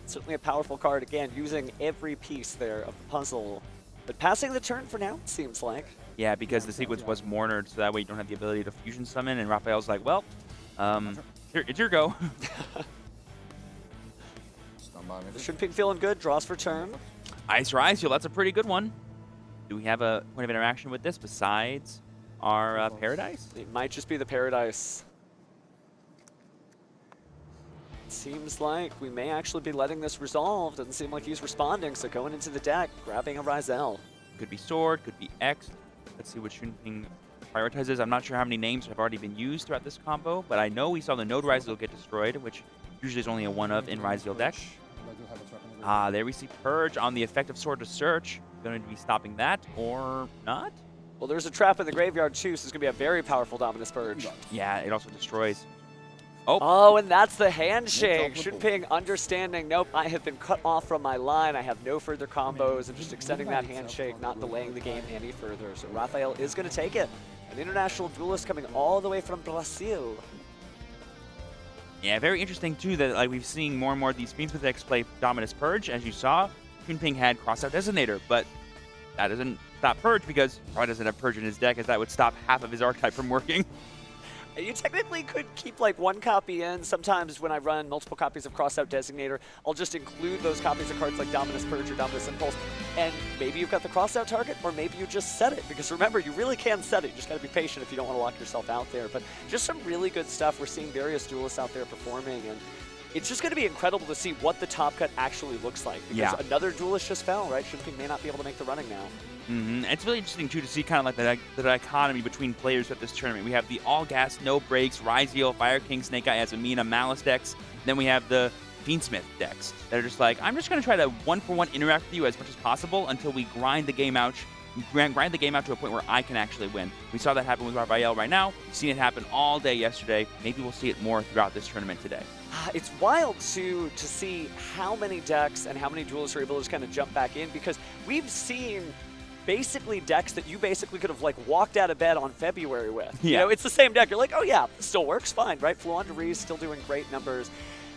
Certainly a powerful card, again, using every piece there of the puzzle. But passing the turn for now, it seems like. Yeah, because the sequence was Mournered, so that way you don't have the ability to fusion summon, and Raphael's like, well, it's your go. Shunping feeling good, draws for turn. Ice Rise Heal, that's a pretty good one. Do we have a point of interaction with this besides our Paradise? It might just be the Paradise. Seems like we may actually be letting this resolve. Doesn't seem like he's responding, so going into the deck, grabbing a Ryzel. Could be Sword, could be X. Let's see what Shunping prioritizes. I'm not sure how many names have already been used throughout this combo, but I know we saw the Node Ryzel get destroyed, which usually is only a one of in Ryzel deck. There we see Purge on the effect of Sword to Search. Going to be stopping that or not? Well, there's a trap in the graveyard too, so it's going to be a very powerful Dominus Purge. Yeah, it also destroys. Oh, and that's the handshake. Shunping understanding, nope, I have been cut off from my line. I have no further combos. I'm just extending that handshake, not delaying the game any further. So Raphael is going to take it. An international duelist coming all the way from Brazil. Yeah, very interesting too that like we've seen more and more of these Fiendsmith decks play Dominus Purge. As you saw, Shunping had Crossout Designator, but that doesn't stop Purge because he probably doesn't have Purge in his deck, as that would stop half of his archetype from working. You technically could keep like one copy in. Sometimes when I run multiple copies of Crossout Designator, I'll just include those copies of cards like Dominus Purge or Dominus Impulse, and maybe you've got the Crossout target, or maybe you just set it, because remember, you really can set it. You just got to be patient if you don't want to lock yourself out there. But just some really good stuff. We're seeing various duelists out there performing, and it's just going to be incredible to see what the top cut actually looks like, because another duelist just fell, right? Shunping may not be able to make the running now. It's really interesting, too, to see kind of like the dichotomy between players at this tournament. We have the all-gas, no-breaks, Ryzeal, Fire King, Snake Eye, Azamina, Malice decks. Then we have the Fiendsmith decks that are just like, I'm just going to try to one-for-one interact with you as much as possible until we grind the game out. Grind the game out to a point where I can actually win. We saw that happen with Raphael right now. We've seen it happen all day yesterday. Maybe we'll see it more throughout this tournament today. It's wild to see how many decks and how many duelists are able to just kind of jump back in, because we've seen basically decks that you basically could have like walked out of bed on February with. Yeah. You know, it's the same deck. You're like, oh yeah, this still works fine, right? Fluanderee's still doing great numbers.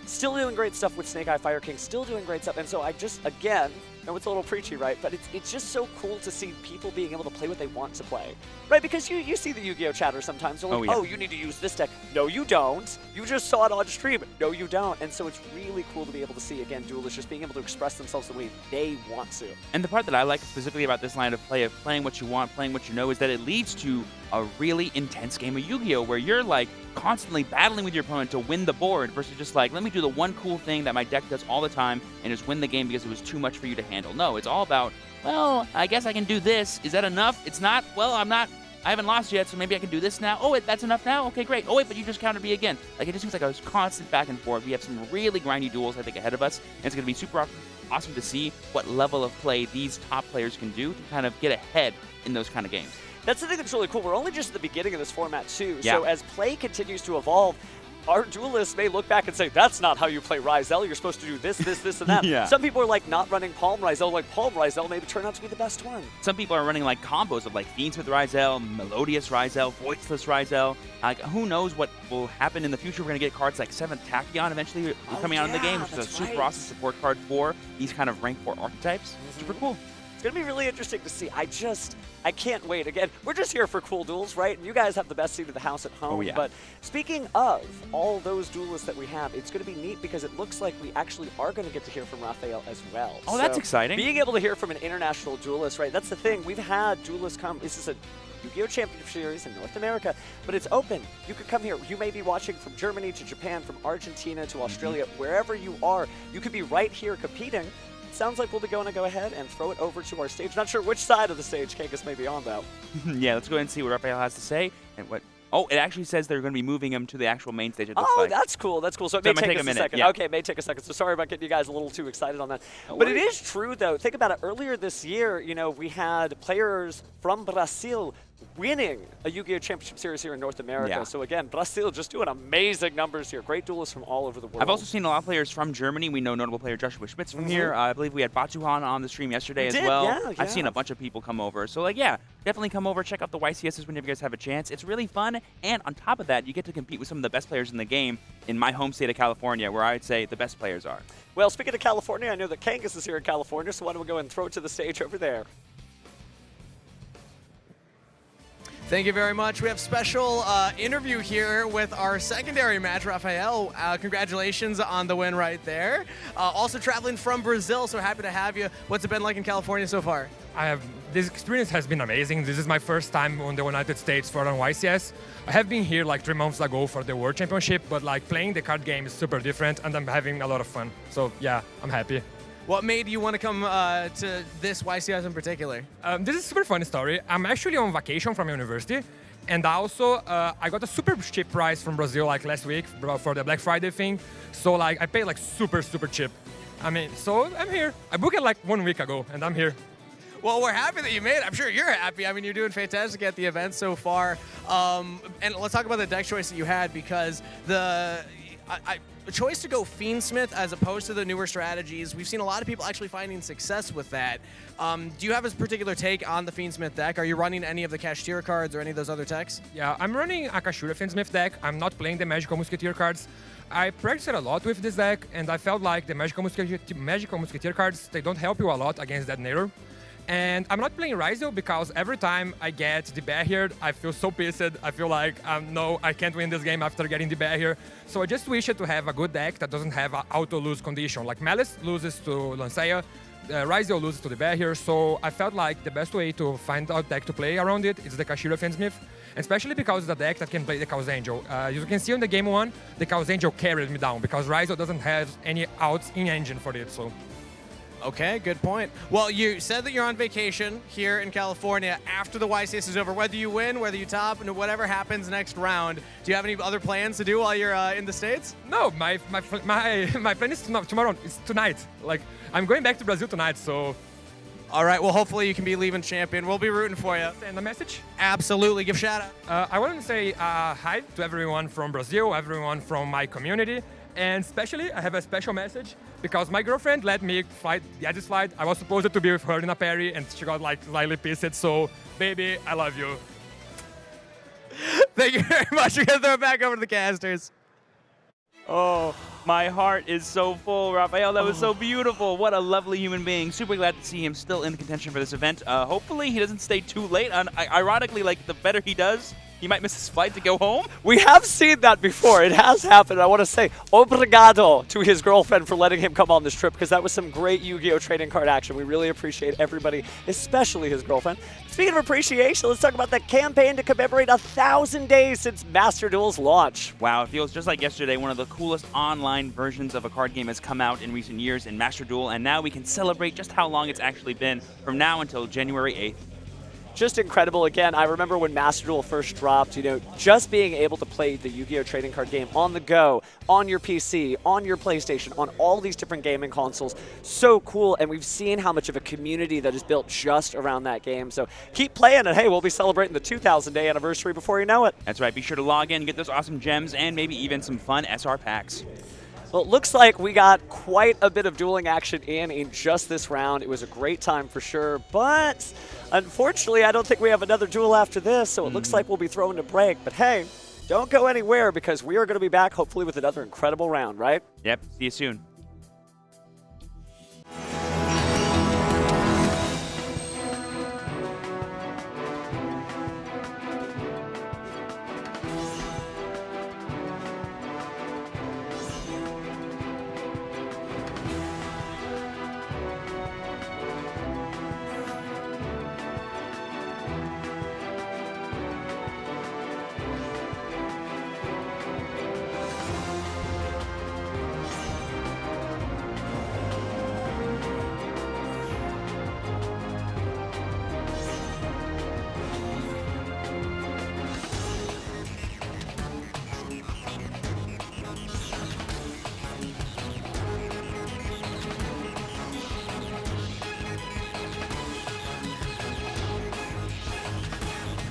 Still doing great stuff with Snake Eye Fire King, still doing great stuff. And so I just, again, I know it's a little preachy, right? But it's just so cool to see people being able to play what they want to play, right? Because you see the Yu-Gi-Oh! Chatter sometimes. They're like, Oh, yeah. oh, you need to use this deck. No, you don't. You just saw it on stream. No, you don't. And so it's really cool to be able to see, again, duelists just being able to express themselves the way they want to. And the part that I like specifically about this line of play of playing what you want, playing what you know, is that it leads to a really intense game of Yu-Gi-Oh! Where you're like constantly battling with your opponent to win the board versus just like, let me do the one cool thing that my deck does all the time and just win the game because it was too much for you to handle. No, it's all about, well, I guess I can do this. Is that enough? It's not. Well, I haven't lost yet, so maybe I can do this now. Oh, wait, that's enough now? Okay, great. Oh, wait, but you just countered me again. Like, it just seems like a constant back and forth. We have some really grindy duels, I think, ahead of us, and it's going to be super awesome to see what level of play these top players can do to kind of get ahead in those kind of games. That's the thing that's really cool. We're only just at the beginning of this format, too. Yeah. So as play continues to evolve, our duelists may look back and say, that's not how you play Ryzel. You're supposed to do this, this, this, and that. Yeah. Some people are like not running Palm Ryzel. Like Palm Ryzel maybe turn out to be the best one. Some people are running like combos of like Fiends with Ryzel, Melodious Ryzel, Voiceless Ryzel. Like, who knows what will happen in the future? We're going to get cards like 7th Tachyon eventually coming out in the game, which is a super awesome support card for these kind of rank 4 archetypes. Super cool. It's going to be really interesting to see. I can't wait. Again, we're just here for cool duels, right? And you guys have the best seat of the house at home. Oh, yeah. But speaking of all those duelists that we have, it's going to be neat because it looks like we actually are going to get to hear from Raphael as well. Oh, that's exciting. Being able to hear from an international duelist, right? That's the thing. We've had duelists come. This is a Yu-Gi-Oh! Championship Series in North America, but it's open. You could come here. You may be watching from Germany to Japan, from Argentina to Australia, wherever you are. You could be right here competing. Sounds like we'll be going to go ahead and throw it over to our stage. Not sure which side of the stage Kangas may be on, though. Yeah, let's go ahead and see what Raphael has to say. And what? Oh, it actually says they're going to be moving him to the actual main stage. It looks like. That's cool. That's cool. So it So may take us a minute. second. Yeah. Okay, it may take a second. So sorry about getting you guys a little too excited on that. No But it worries. is true, though. Think about it. Earlier this year, you know, we had players from Brazil winning a Yu-Gi-Oh! Championship Series here in North America. Yeah. So again, Brazil just doing amazing numbers here. Great duelists from all over the world. I've also seen a lot of players from Germany. We know notable player Joshua Schmitz from here. I believe we had Batuhan on the stream yesterday as did, well. yeah, I've seen yeah. a bunch of people come over. So, like, yeah, definitely come over, check out the YCSs whenever you guys have a chance. It's really fun. And on top of that, you get to compete with some of the best players in the game in my home state of California, where I'd say the best players are. Well, speaking of California, I know that Kangas is here in California, so why don't we go ahead and throw it to the stage over there. Thank you very much. We have special interview here with our secondary match, Raphael. Congratulations on the win right there. Also traveling from Brazil, so happy to have you. What's it been like in California so far? This experience has been amazing. This is my first time on the United States for an YCS. I have been here like 3 months ago for the World Championship, but like playing the card game is super different and I'm having a lot of fun. So yeah, I'm happy. What made you want to come to this YCS in particular? This is a super funny story. I'm actually on vacation from university, and also I got a super cheap price from Brazil like last week for the Black Friday thing. So like I paid like super cheap. I mean, so I'm here. I booked it like 1 week ago, and I'm here. Well, we're happy that you made it. I'm sure you're happy. I mean, you're doing fantastic at the event so far. And let's talk about the deck choice that you had, because the choice to go Fiendsmith as opposed to the newer strategies, we've seen a lot of people actually finding success with that. Do you have a particular take on the Fiendsmith deck? Are you running any of the Cashier cards or any of those other techs? Yeah, I'm running a Kashura Fiendsmith deck. I'm not playing the Magical Musketeer cards. I practiced a lot with this deck, and I felt like the Magical Musketeer cards, they don't help you a lot against that Nader. And I'm not playing Ryzel because every time I get the barrier, I feel so pissed. I feel like, no, I can't win this game after getting the barrier. So I just wish to have a good deck that doesn't have an auto-lose condition. Like Malice loses to Lancea, Ryzel loses to the barrier. So I felt like the best way to find out deck to play around it is the Kashira Fiendsmith. Especially because it's a deck that can play the Chaos Angel. As you can see on the game 1, the Chaos Angel carried me down because Ryzel doesn't have any outs in engine for it. So. Okay, good point. Well, you said that you're on vacation here in California after the YCS is over. Whether you win, whether you top, and whatever happens next round, do you have any other plans to do while you're in the States? No, my plan is tomorrow. It's tonight. Like, I'm going back to Brazil tonight, so. All right, well, hopefully you can be leaving champion. We'll be rooting for you. Send a message? Absolutely. Give a shout out. I want to say hi to everyone from Brazil, everyone from my community, and especially I have a special message because my girlfriend let me fight the Edis fight. I was supposed to be with her in a parry, and she got like slightly pissed. So, baby, I love you. Thank you very much. We're going to throw it back over to the casters. Oh, my heart is so full, Rafael. That was so beautiful. What a lovely human being. Super glad to see him still in contention for this event. Hopefully he doesn't stay too late. Ironically, like, the better he does, he might miss his flight to go home. We have seen that before. It has happened. I want to say obrigado to his girlfriend for letting him come on this trip, because that was some great Yu-Gi-Oh! Trading card action. We really appreciate everybody, especially his girlfriend. Speaking of appreciation, let's talk about the campaign to commemorate 1,000 days since Master Duel's launch. Wow, it feels just like yesterday. One of the coolest online versions of a card game has come out in recent years in Master Duel, and now we can celebrate just how long it's actually been from now until January 8th. Just incredible. Again, I remember when Master Duel first dropped, you know, just being able to play the Yu-Gi-Oh! Trading card game on the go, on your PC, on your PlayStation, on all these different gaming consoles. So cool, and we've seen how much of a community that is built just around that game. So keep playing, and hey, we'll be celebrating the 2,000-day anniversary before you know it. That's right. Be sure to log in, get those awesome gems, and maybe even some fun SR packs. Well, it looks like we got quite a bit of dueling action in just this round. It was a great time for sure, but unfortunately, I don't think we have another duel after this, so it looks like we'll be throwing a break. But hey, don't go anywhere, because we are going to be back hopefully with another incredible round, right? Yep. See you soon.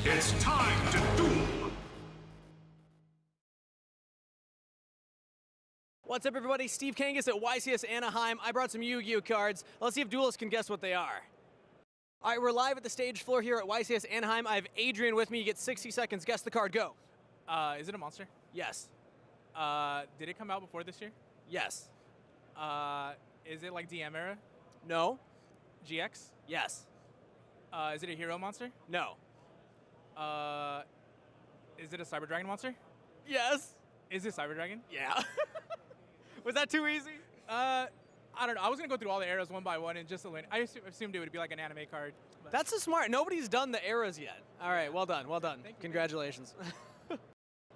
It's time to duel! What's up, everybody? Steve Kangas at YCS Anaheim. I brought some Yu-Gi-Oh! Cards. Let's see if duelists can guess what they are. All right, we're live at the stage floor here at YCS Anaheim. I have Adrian with me. You get 60 seconds. Guess the card. Go. Is it a monster? Yes. Did it come out before this year? Yes. Is it like DM era? No. GX? Yes. Is it a hero monster? No. Is it a Cyber Dragon monster? Yes. Is it Cyber Dragon? Yeah. Was that too easy? I don't know. I was gonna go through all the eras one by one and just I assumed it would be like an anime card. But That's a smart. Nobody's done the eras yet. All right, well done, well done. Congratulations. All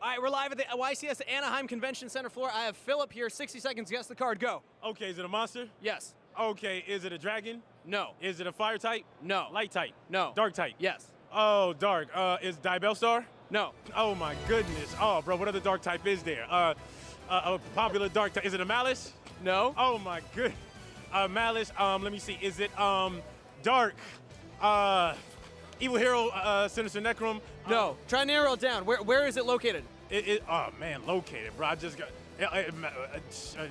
right, we're live at the YCS Anaheim Convention Center floor. I have Philip here. 60 seconds. Guess the card. Go. Okay, is it a monster? Yes. Okay, is it a dragon? No. Is it a fire type? No. Light type? No. Dark type? Yes. Oh, dark. Is Diabell Star? No. Oh my goodness. Oh, bro, what other dark type is there? A popular dark type. Is it a Malice? No. Oh my good. Malice. Let me see. Is it dark? Evil Hero, Sinister Necrom? No. Try and narrow it down. Where is it located? Oh man, located, bro. I just got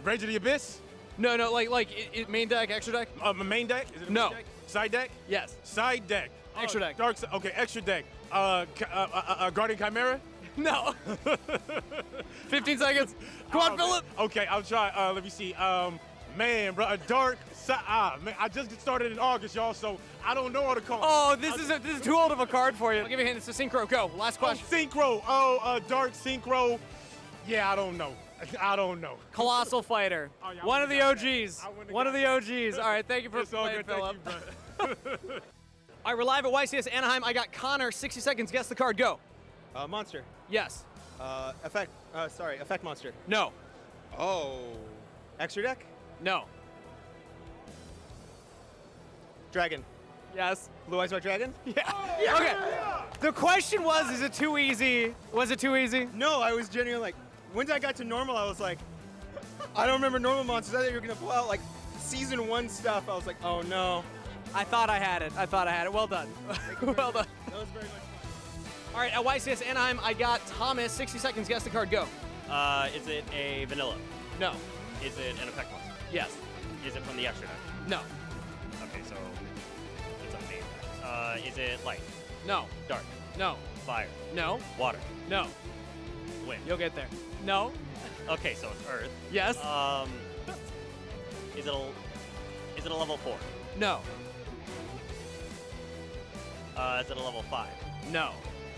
Rage of the Abyss. No, like main deck, extra deck? Main deck? Is it a No. main deck? Side deck? Yes. Side deck. Extra deck. Dark. Okay, extra deck. Guardian Chimera. No. 15 seconds. Come on, Oh, Philip. man. Okay, I'll try. Let me see. Man, bro, a dark. Man, I just get started in August, y'all, so I don't know all the cards. Oh, this is too old of a card for you. I'll give you a hint. It's a synchro. Go. Last Oh, question. Synchro. Oh, dark synchro. Yeah, I don't know. I don't know. Colossal Fighter. Oh, yeah, I One of the would've got that. OGs. I would've One of the got OGs. All right, thank you for It's all playing, good. Philip. Thank you, bro. All right, we're live at YCS Anaheim. I got Connor. 60 seconds. Guess the card. Go. Monster. Yes. Effect monster. No. Oh. Extra deck? No. Dragon. Yes. Blue Eyes White Dragon? Yeah. Okay. The question was, is it too easy? Was it too easy? No, I was genuinely like, once I got to normal, I was like, I don't remember normal monsters. I thought you were going to pull out like season 1 stuff. I was like, oh no. I thought I had it. Well done. Well done. That was very much fun. All right, at YCS Anaheim, I got Thomas. 60 seconds. Guess the card. Go. Is it a vanilla? No. Is it an effect monster? Yes. Is it from the extra deck? No. Okay, so it's a main deck. Is it light? No. Dark? No. Fire? No. Water? No. Wind? You'll get there. No. Okay, so it's Earth. Yes. Is it a level 4? No. Is it a level 5? No.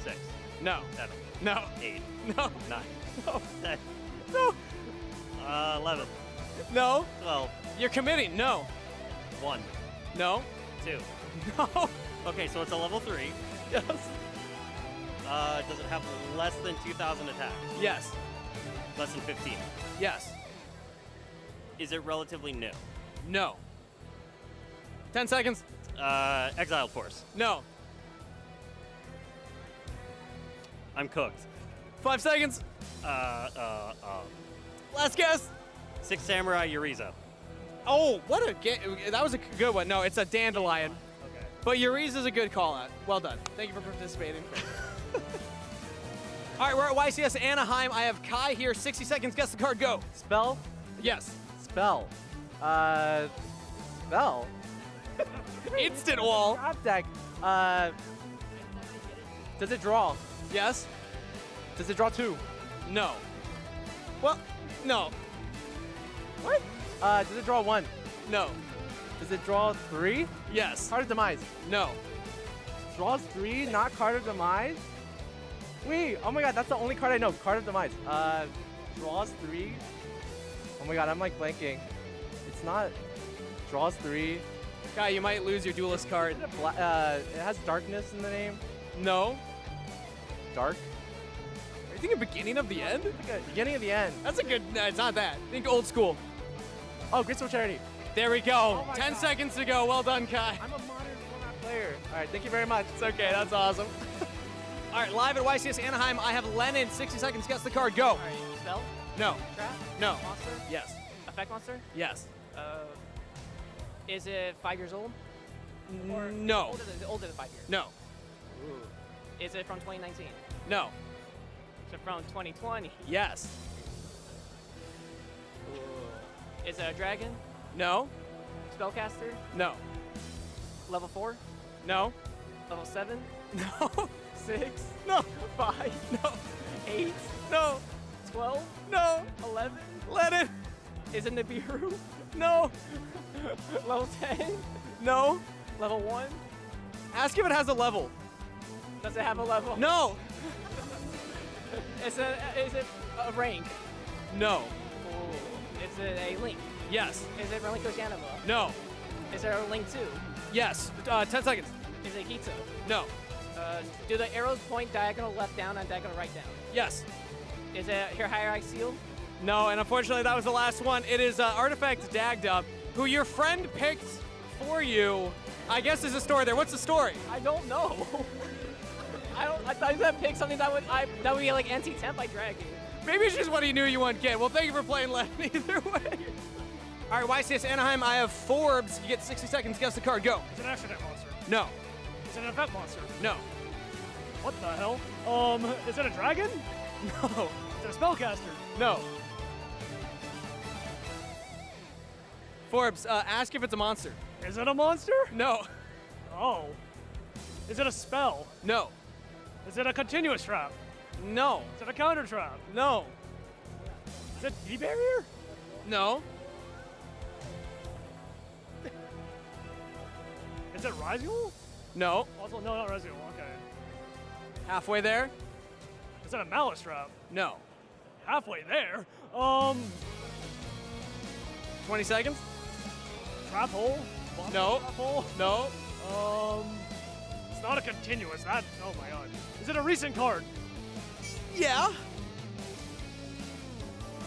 6? No. 7? No. 8? No. 9? No. 10? No. 11? No. 12? You're committing. No. 1? No. 2? No. Okay, so it's a level 3. Yes. Does it have less than 2,000 attack? Yes. Less than 15? Yes. Is it relatively new? No. 10 seconds. Exiled Force. No. I'm cooked. 5 seconds. Last guess. Six Samurai Uriza. Oh, what a game. That was a good one. No, it's a Dandelion. Okay. But Uriza's a good call out. Well done. Thank you for participating. All right, we're at YCS Anaheim. I have Kai here. 60 seconds. Guess the card. Go. Spell? Yes. Spell. Spell? Instant wall. Trap deck. Does it draw? Yes. Does it draw 2? No. Well, no. What? Does it draw 1? No. Does it draw 3? Yes. Card of Demise. No. Draws 3, not Card of Demise? Wait, oh my god, that's the only card I know. Card of Demise. Draws 3. Oh my god, I'm like blanking. It's not. Draws 3. Kai, you might lose your Duelist card. It has darkness in the name. No. Dark? Are you thinking beginning of the end? Beginning of the end. That's a good. No, it's not that. Think old school. Oh, Graceful Charity. There we go. Oh 10 seconds to go. Well done, Kai. I'm a modern format player. All right, thank you very much. It's okay. That's awesome. All right, live at YCS Anaheim, I have Lennon. 60 seconds. Guess the card. Go. All right, spell? No. Trap? No. Monster? Yes. Effect monster? Yes. Is it 5 years old? Or No. Older than 5 years? No. Ooh. Is it from 2019? No. Is it from 2020? Yes. Ooh. Is it a dragon? No. Spellcaster? No. Level 4? No. Level 7? No. 6? No. 5? No. 8? No. 12? No. 11? Lennon. Is it Nibiru? No. Level 10? No. Level 1? Ask if it has a level. Does it have a level? No. Is it a rank? No. Ooh. Is it a link? Yes. Is it Relinquish Anima? No. Is there a link 2? Yes. 10 seconds. Is it Hito? No. Do the arrows point diagonal left down and diagonal right down? Yes. Is it your Hierarch Seal? No, and unfortunately that was the last one. It is Artifact Dagda, who your friend picked for you. I guess there's a story there. What's the story? I don't know. I thought that picked something that would be like anti-temp by dragon. Maybe it's just what he knew you wouldn't get. Well, thank you for playing, Len, either way. All right, YCS Anaheim, I have Forbes. You get 60 seconds. Guess the card. Go. Is it an extra deck monster? No. Is it an event monster? No. What the hell? Is it a dragon? No. Is it a spellcaster? No. Forbes, ask if it's a monster. Is it a monster? No. Oh. Is it a spell? No. Is it a continuous trap? No. Is it a counter trap? No. Is it D-barrier? No. Is it Rizul? No. Also, no, not Rizul. Okay. Halfway there? Is it a Malice trap? No. Halfway there? 20 seconds? Trap hole? No. Trap hole? No. It's not a continuous. That. Oh my god. Is it a recent card? Yeah.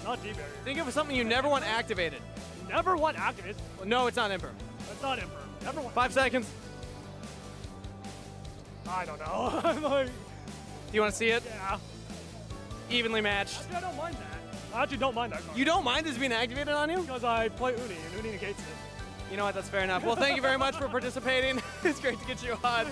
Not D-barrier. Think of something you never want activated. Never want activated? No, it's not Imperm. That's not Emperor. Never want. 5 seconds. I don't know. I'm like. Do you want to see it? Yeah. Evenly matched. Actually, I don't mind that. I actually don't mind that card. You don't mind this being activated on you? Because I play Uni, and Uni negates it. You know what? That's fair enough. Well, thank you very much for participating. It's great to get you on.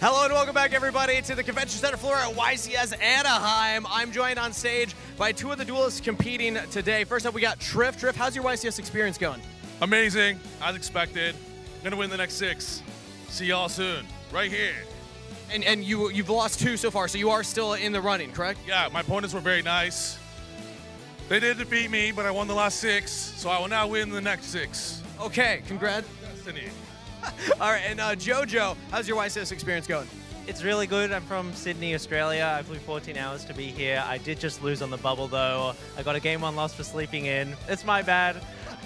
Hello and welcome back, everybody, to the Convention Center floor at YCS Anaheim. I'm joined on stage by two of the duelists competing today. First up, we got Triff. Triff, how's your YCS experience going? Amazing, as expected. Gonna win the next 6. See y'all soon, right here. And you've lost 2 so far, so you are still in the running, correct? Yeah, my opponents were very nice. They did defeat me, but I won the last 6, so I will now win the next 6. Okay, congrats. Destiny. All right, and Jojo, how's your YCS experience going? It's really good. I'm from Sydney, Australia. I flew 14 hours to be here. I did just lose on the bubble, though. I got a game 1 loss for sleeping in. It's my bad.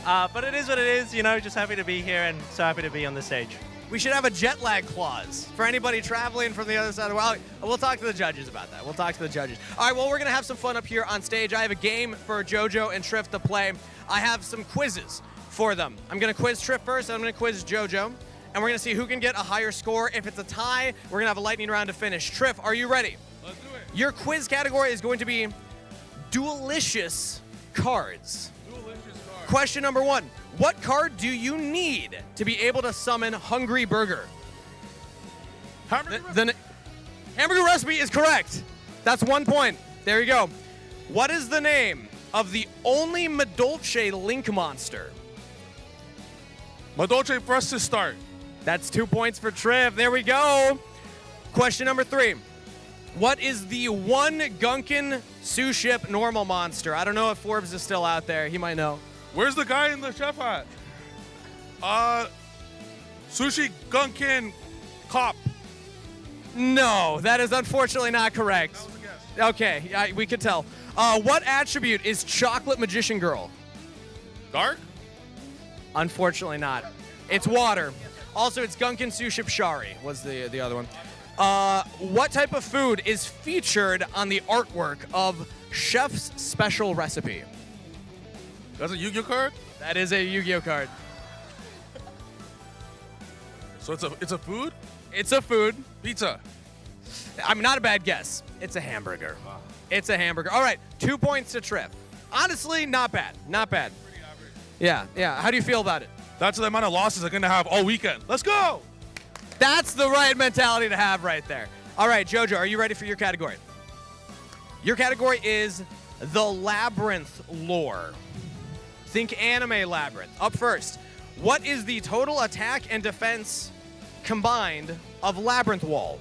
But it is what it is, you know, just happy to be here and so happy to be on the stage. We should have a jet lag clause for anybody traveling from the other side of the world. We'll talk to the judges about that. We'll talk to the judges. All right, well, we're going to have some fun up here on stage. I have a game for Jojo and Triff to play. I have some quizzes for them. I'm going to quiz Triff first, and I'm going to quiz Jojo. And we're going to see who can get a higher score. If it's a tie, we're going to have a lightning round to finish. Triff, are you ready? Let's do it. Your quiz category is going to be Duelicious cards. Question number 1. What card do you need to be able to summon Hungry Burger? The Hamburger Recipe is correct. That's 1 point. There you go. What is the name of the only Madolche Link monster? Madolche press to start. That's 2 points for Triff. There we go. Question number 3. What is the one Gunkin Suship normal monster? I don't know if Forbes is still out there. He might know. Where's the guy in the chef hat? Sushi Gunkin Cop. No, that is unfortunately not correct. That was a guess. Okay, we could tell. What attribute is Chocolate Magician Girl? Dark? Unfortunately not. It's water. Also, it's Gunkin Suship Shari was the other one. What type of food is featured on the artwork of Chef's Special Recipe? That's a Yu-Gi-Oh card? That is a Yu-Gi-Oh card. So it's a food? It's a food. Pizza. I mean, not a bad guess. It's a hamburger. It's a hamburger. All right, 2 points to Triff. Honestly, not bad. Not bad. Yeah. How do you feel about it? That's the amount of losses I'm going to have all weekend. Let's go! That's the right mentality to have right there. All right, Jojo, are you ready for your category? Your category is the Labyrinth lore. Think anime Labyrinth. Up first, what is the total attack and defense combined of Labyrinth Wall?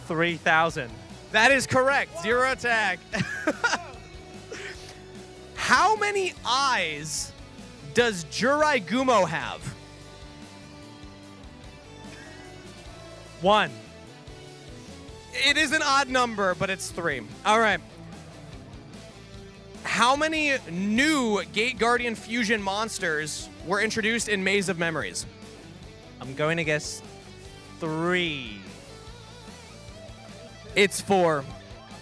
3,000. That is correct. 0 attack. How many eyes does Jurai Gumo have? 1. It is an odd number, but it's 3. All right. How many new Gate Guardian Fusion monsters were introduced in Maze of Memories? I'm going to guess 3. It's 4.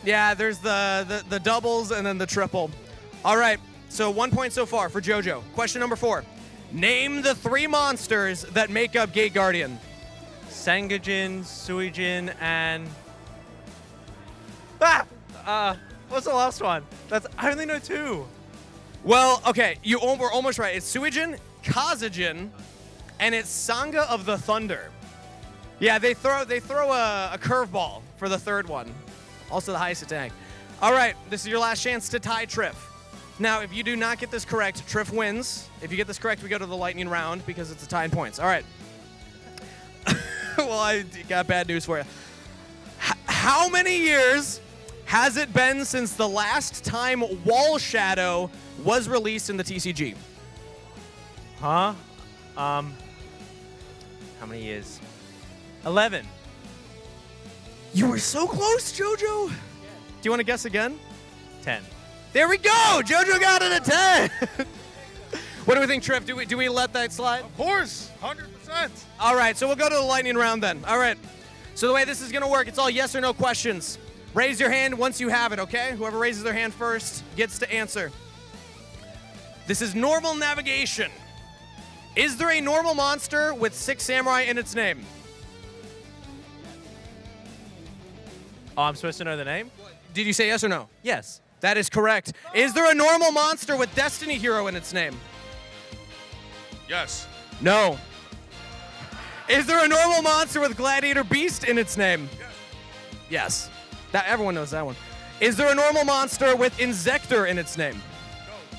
Yeah, there's the doubles and then the triple. All right, so 1 point so far for Jojo. Question number 4. Name the 3 monsters that make up Gate Guardian. Sangajin, Suijin, and... what's the last one? I only know 2. Well, okay, we're almost right. It's Suijin, Kazajin, and it's Sangha of the Thunder. Yeah, they throw a curveball for the 3rd one. Also the highest attack. All right, this is your last chance to tie Triff. Now, if you do not get this correct, Triff wins. If you get this correct, we go to the lightning round because it's a tie in points. All right. Well, I got bad news for you. How many years has it been since the last time Wall Shadow was released in the TCG? Huh? How many years? 11. You were so close, Jojo. Do you want to guess again? 10. There we go. Jojo got it at 10. What do we think, Triff? Do we let that slide? Of course, 100%. All right, so we'll go to the lightning round then. All right. So the way this is going to work, it's all yes or no questions. Raise your hand once you have it, okay? Whoever raises their hand first gets to answer. This is normal navigation. Is there a normal monster with 6 samurai in its name? Oh, I'm supposed to know the name? Did you say yes or no? Yes. That is correct. Is there a normal monster with Destiny Hero in its name? Yes. No. Is there a normal monster with Gladiator Beast in its name? Yes. That everyone knows that one. Is there a normal monster with Insector in its name? No.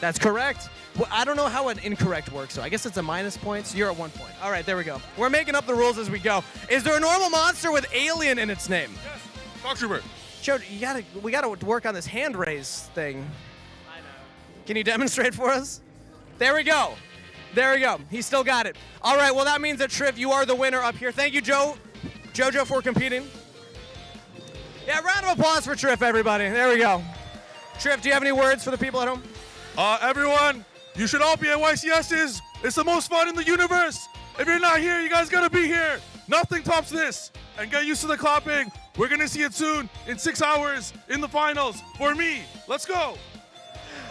That's correct. Well, I don't know how an incorrect works, so I guess it's a minus point, so you're at 1 point. All right, there we go. We're making up the rules as we go. Is there a normal monster with Alien in its name? Yes. Shocktrooper. Joe, we gotta work on this hand raise thing. I know. Can you demonstrate for us? There we go. There we go. He still got it. All right, well, that means that Triff, you are the winner up here. Thank you, Jojo, for competing. Yeah, round of applause for Triff, everybody. There we go. Triff, do you have any words for the people at home? Everyone, you should all be at YCS's. It's the most fun in the universe. If you're not here, you guys gotta be here. Nothing tops this. And get used to the clapping. We're gonna see it soon, in 6 hours, in the finals. For me, let's go.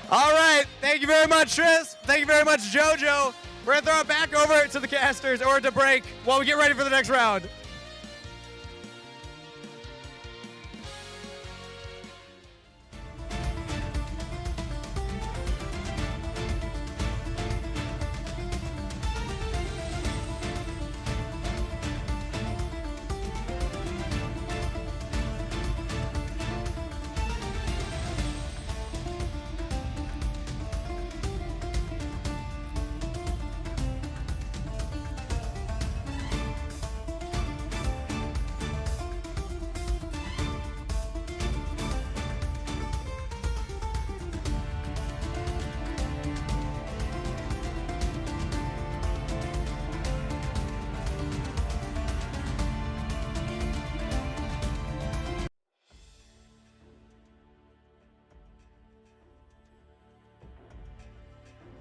All right, thank you very much, Triff. Thank you very much, Jojo. We're gonna throw it back over to the casters or to break while we get ready for the next round.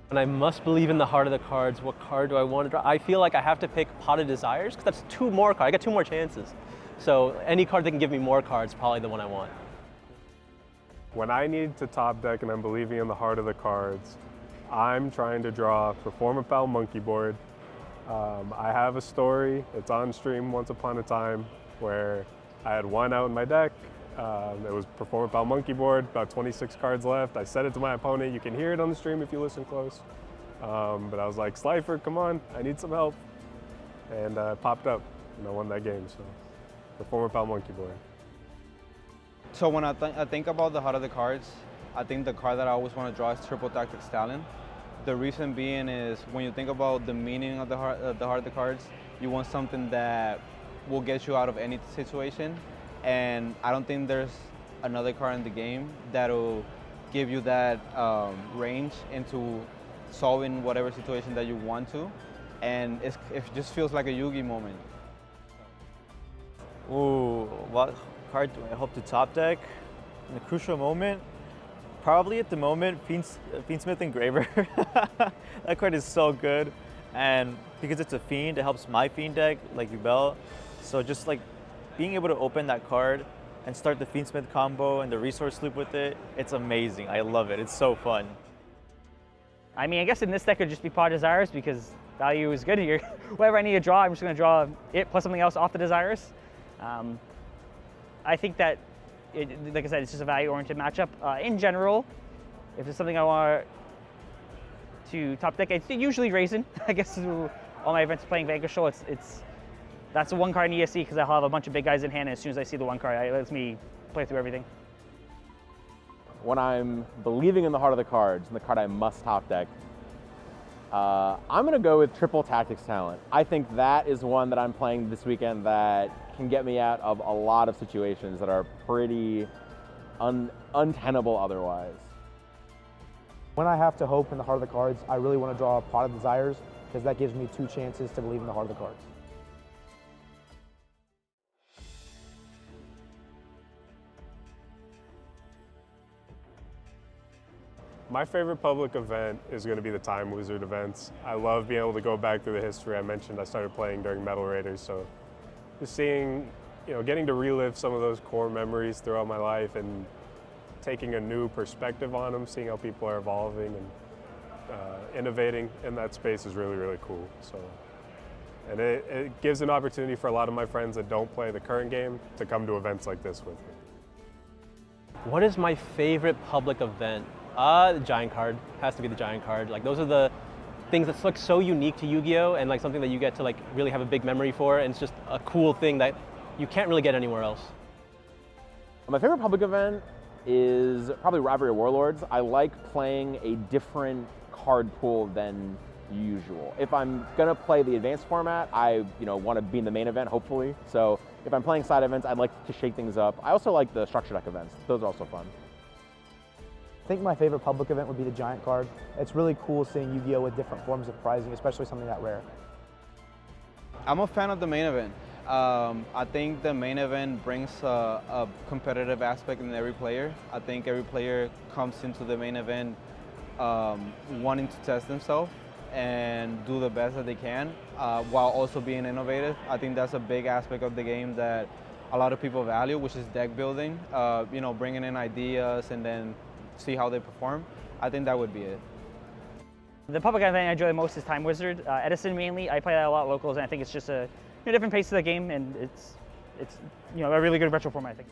And I must believe in the heart of the cards. What card do I want to draw? I feel like I have to pick Pot of Desires, because that's 2 more cards. I got 2 more chances. So any card that can give me more cards, probably the one I want. When I need to top deck and I'm believing in the heart of the cards, I'm trying to draw Performapal Monkey Board. I have a story, it's on stream once upon a time, where I had 1 out in my deck. It was Performapal Monkey Board, about 26 cards left. I said it to my opponent. You can hear it on the stream if you listen close. But I was like, Slifer, come on, I need some help. And it popped up, and I won that game. So, Performapal Monkey Board. So when I think about the heart of the cards, I think the card that I always want to draw is Triple Tactics Talent. The reason being is when you think about the meaning of the heart of the cards, you want something that will get you out of any situation. And I don't think there's another card in the game that'll give you that range into solving whatever situation that you want to. And it just feels like a Yugi moment. Ooh, what card do I hope to top deck in a crucial moment? Probably at the moment, Fiendsmith Engraver. That card is so good. And because it's a Fiend, it helps my Fiend deck, like Yubel. So just like being able to open that card and start the Fiendsmith combo and the resource loop with it, it's amazing. I love it. It's so fun. I mean, I guess in this deck it would just be Pot of Desires because value is good here. Whatever I need to draw, I'm just going to draw it plus something else off the Desires. I think that, like I said, it's just a value-oriented matchup. In general, if there's something I want to top deck, it's usually Raisin. I guess all my events playing Vanquish, that's the one card I need to see because I'll have a bunch of big guys in hand, and as soon as I see the one card, it lets me play through everything. When I'm believing in the heart of the cards and the card I must top deck, I'm going to go with Triple Tactics Talent. I think that is one that I'm playing this weekend that can get me out of a lot of situations that are pretty untenable otherwise. When I have to hope in the heart of the cards, I really want to draw a Pot of Desires because that gives me 2 chances to believe in the heart of the cards. My favorite public event is going to be the Time Wizard events. I love being able to go back through the history. I mentioned I started playing during Metal Raiders, so just seeing, getting to relive some of those core memories throughout my life and taking a new perspective on them, seeing how people are evolving and innovating in that space is really, really cool. So, and it gives an opportunity for a lot of my friends that don't play the current game to come to events like this with me. What is my favorite public event? The Giant card. Has to be the Giant card. Like those are the things that's like so unique to Yu-Gi-Oh! And like something that you get to like really have a big memory for, and it's just a cool thing that you can't really get anywhere else. My favorite public event is probably Rivalry of Warlords. I like playing a different card pool than usual. If I'm gonna play the advanced format, I want to be in the main event, hopefully. So if I'm playing side events, I'd like to shake things up. I also like the structure deck events. Those are also fun. I think my favorite public event would be the Giant card. It's really cool seeing Yu-Gi-Oh! With different forms of prizing, especially something that rare. I'm a fan of the main event. I think the main event brings a competitive aspect in every player. I think every player comes into the main event wanting to test themselves and do the best that they can while also being innovative. I think that's a big aspect of the game that a lot of people value, which is deck building, bringing in ideas and then see how they perform. I think that would be it. The public event I enjoy the most is Time Wizard. Edison mainly. I play that a lot locals, and I think it's just a different pace to the game, and it's a really good retro format, I think.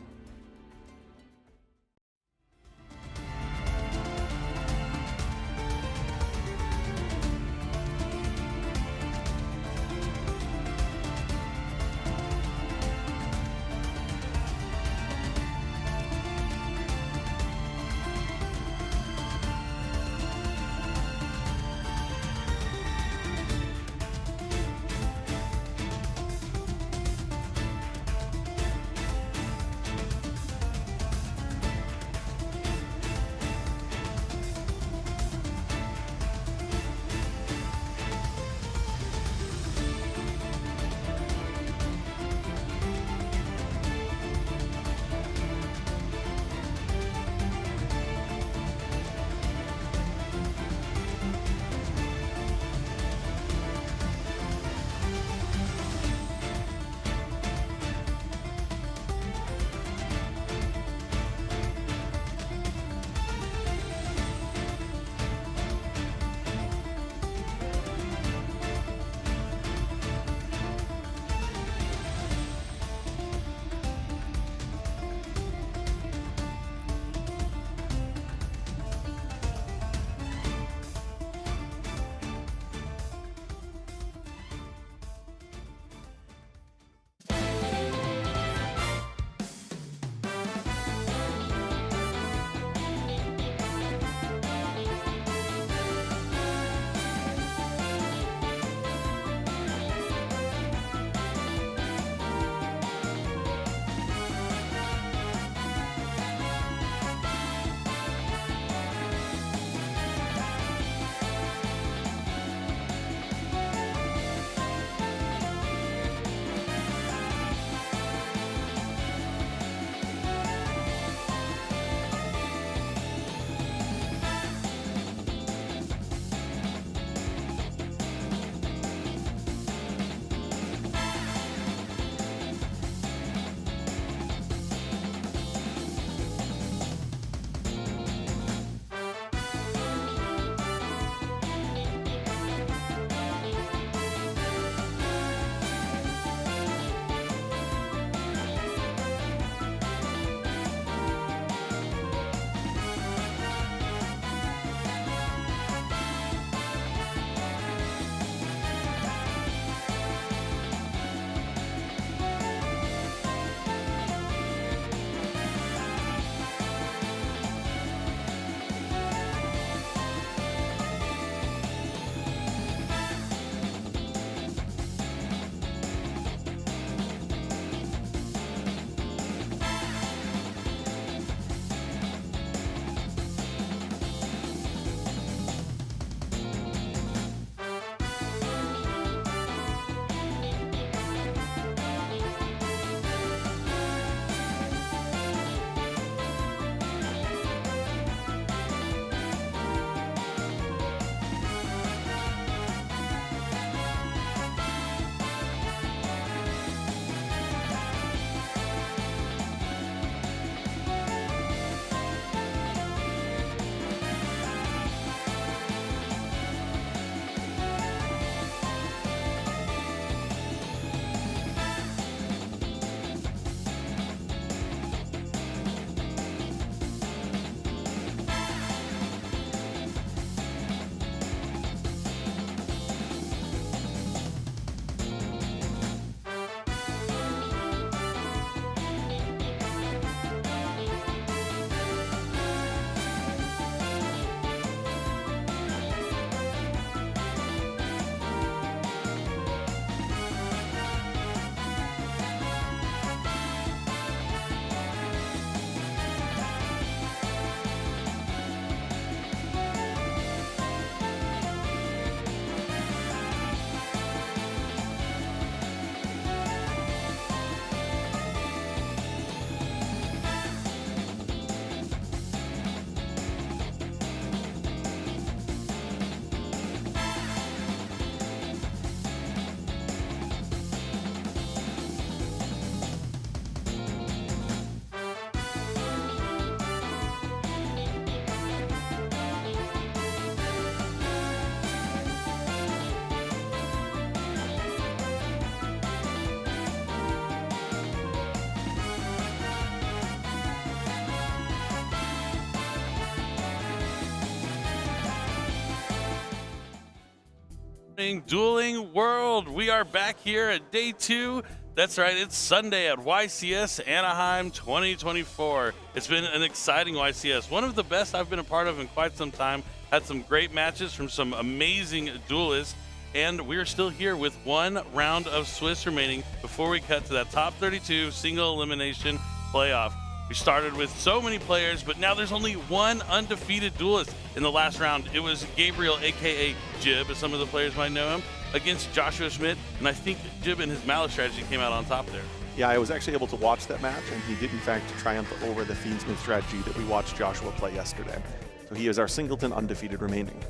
Dueling World. We are back here at day 2. That's right, it's Sunday at YCS Anaheim 2024. It's been an exciting YCS, one of the best I've been a part of in quite some time. Had some great matches from some amazing duelists, and we're still here with one round of Swiss remaining before we cut to that top 32 single elimination playoff. We started with so many players, but now there's only one undefeated duelist in the last round. It was Gabriel, aka Jib, as some of the players might know him, against Joshua Schmidt, and I think Jib and his Mallet strategy came out on top there. Yeah, I was actually able to watch that match, and he did in fact triumph over the Fiendsmith strategy that we watched Joshua play yesterday. So he is our singleton undefeated remaining.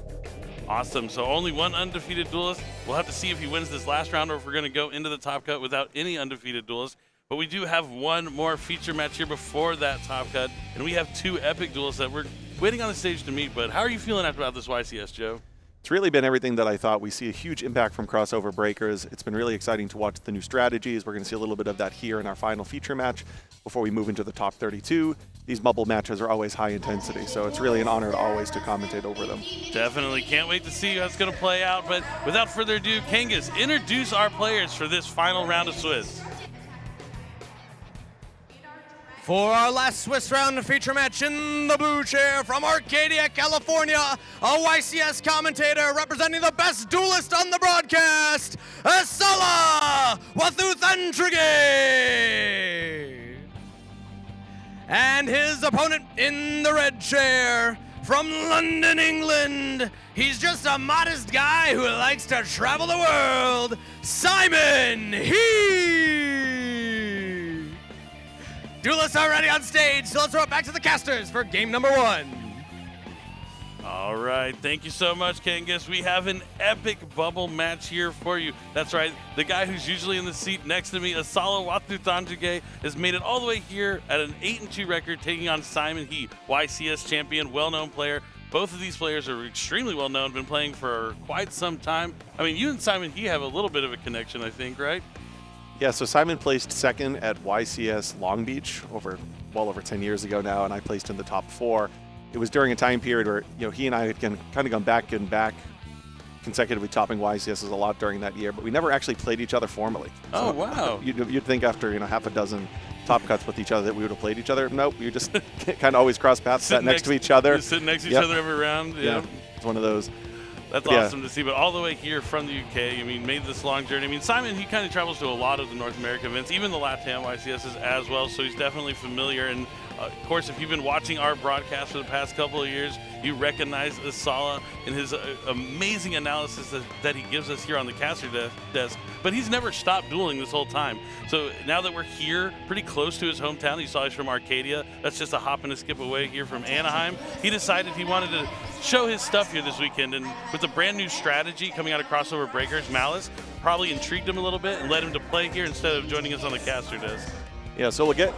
Awesome, so only one undefeated duelist. We'll have to see if he wins this last round or if we're gonna go into the top cut without any undefeated duelists. But we do have one more feature match here before that top cut, and we have 2 epic duelists that we're waiting on the stage to meet. But how are you feeling about this YCS, Joe? It's really been everything that I thought. We see a huge impact from crossover breakers. It's been really exciting to watch the new strategies. We're going to see a little bit of that here in our final feature match before we move into the top 32. These bubble matches are always high intensity, so it's really an honor to always to commentate over them. Definitely can't wait to see how it's going to play out. But without further ado, Kangas, introduce our players for this final round of Swiss. For our last Swiss round feature match in the blue chair from Arcadia, California, a YCS commentator representing the best duelist on the broadcast, Asala Wathuthantrige. And his opponent in the red chair from London, England, he's just a modest guy who likes to travel the world, Simon He. Duelists are ready on stage, so let's throw it back to the casters for game number 1. All right, thank you so much, Kangas. We have an epic bubble match here for you. That's right, the guy who's usually in the seat next to me, Asala Wathuthantrige, has made it all the way here at an 8-2 record, taking on Simon He, YCS champion, well-known player. Both of these players are extremely well-known, been playing for quite some time. I mean, you and Simon He have a little bit of a connection, I think, right? Yeah, so Simon placed second at YCS Long Beach well over 10 years ago now, and I placed in the top 4. It was during a time period where he and I had kind of gone back and back, consecutively topping YCSs a lot during that year, but we never actually played each other formally. Oh, so wow. You'd think after half a dozen top cuts with each other that we would have played each other. Nope, we just kind of always cross paths, sat next to each other. Just sitting next to each other every round. Yeah, it's one of those. That's awesome to see, but all the way here from the UK, I mean, made this long journey. I mean, Simon, he kind of travels to a lot of the North American events, even the LATAM YCSs as well, so he's definitely familiar. And of course, if you've been watching our broadcast for the past couple of years, you recognize Asala in his amazing analysis that he gives us here on the caster desk. But he's never stopped dueling this whole time. So now that we're here, pretty close to his hometown, you saw he's from Arcadia. That's just a hop and a skip away here from Anaheim. He decided he wanted to show his stuff here this weekend, and with a brand new strategy coming out of Crossover Breakers, Malice probably intrigued him a little bit and led him to play here instead of joining us on the caster desk. Yeah, so we'll get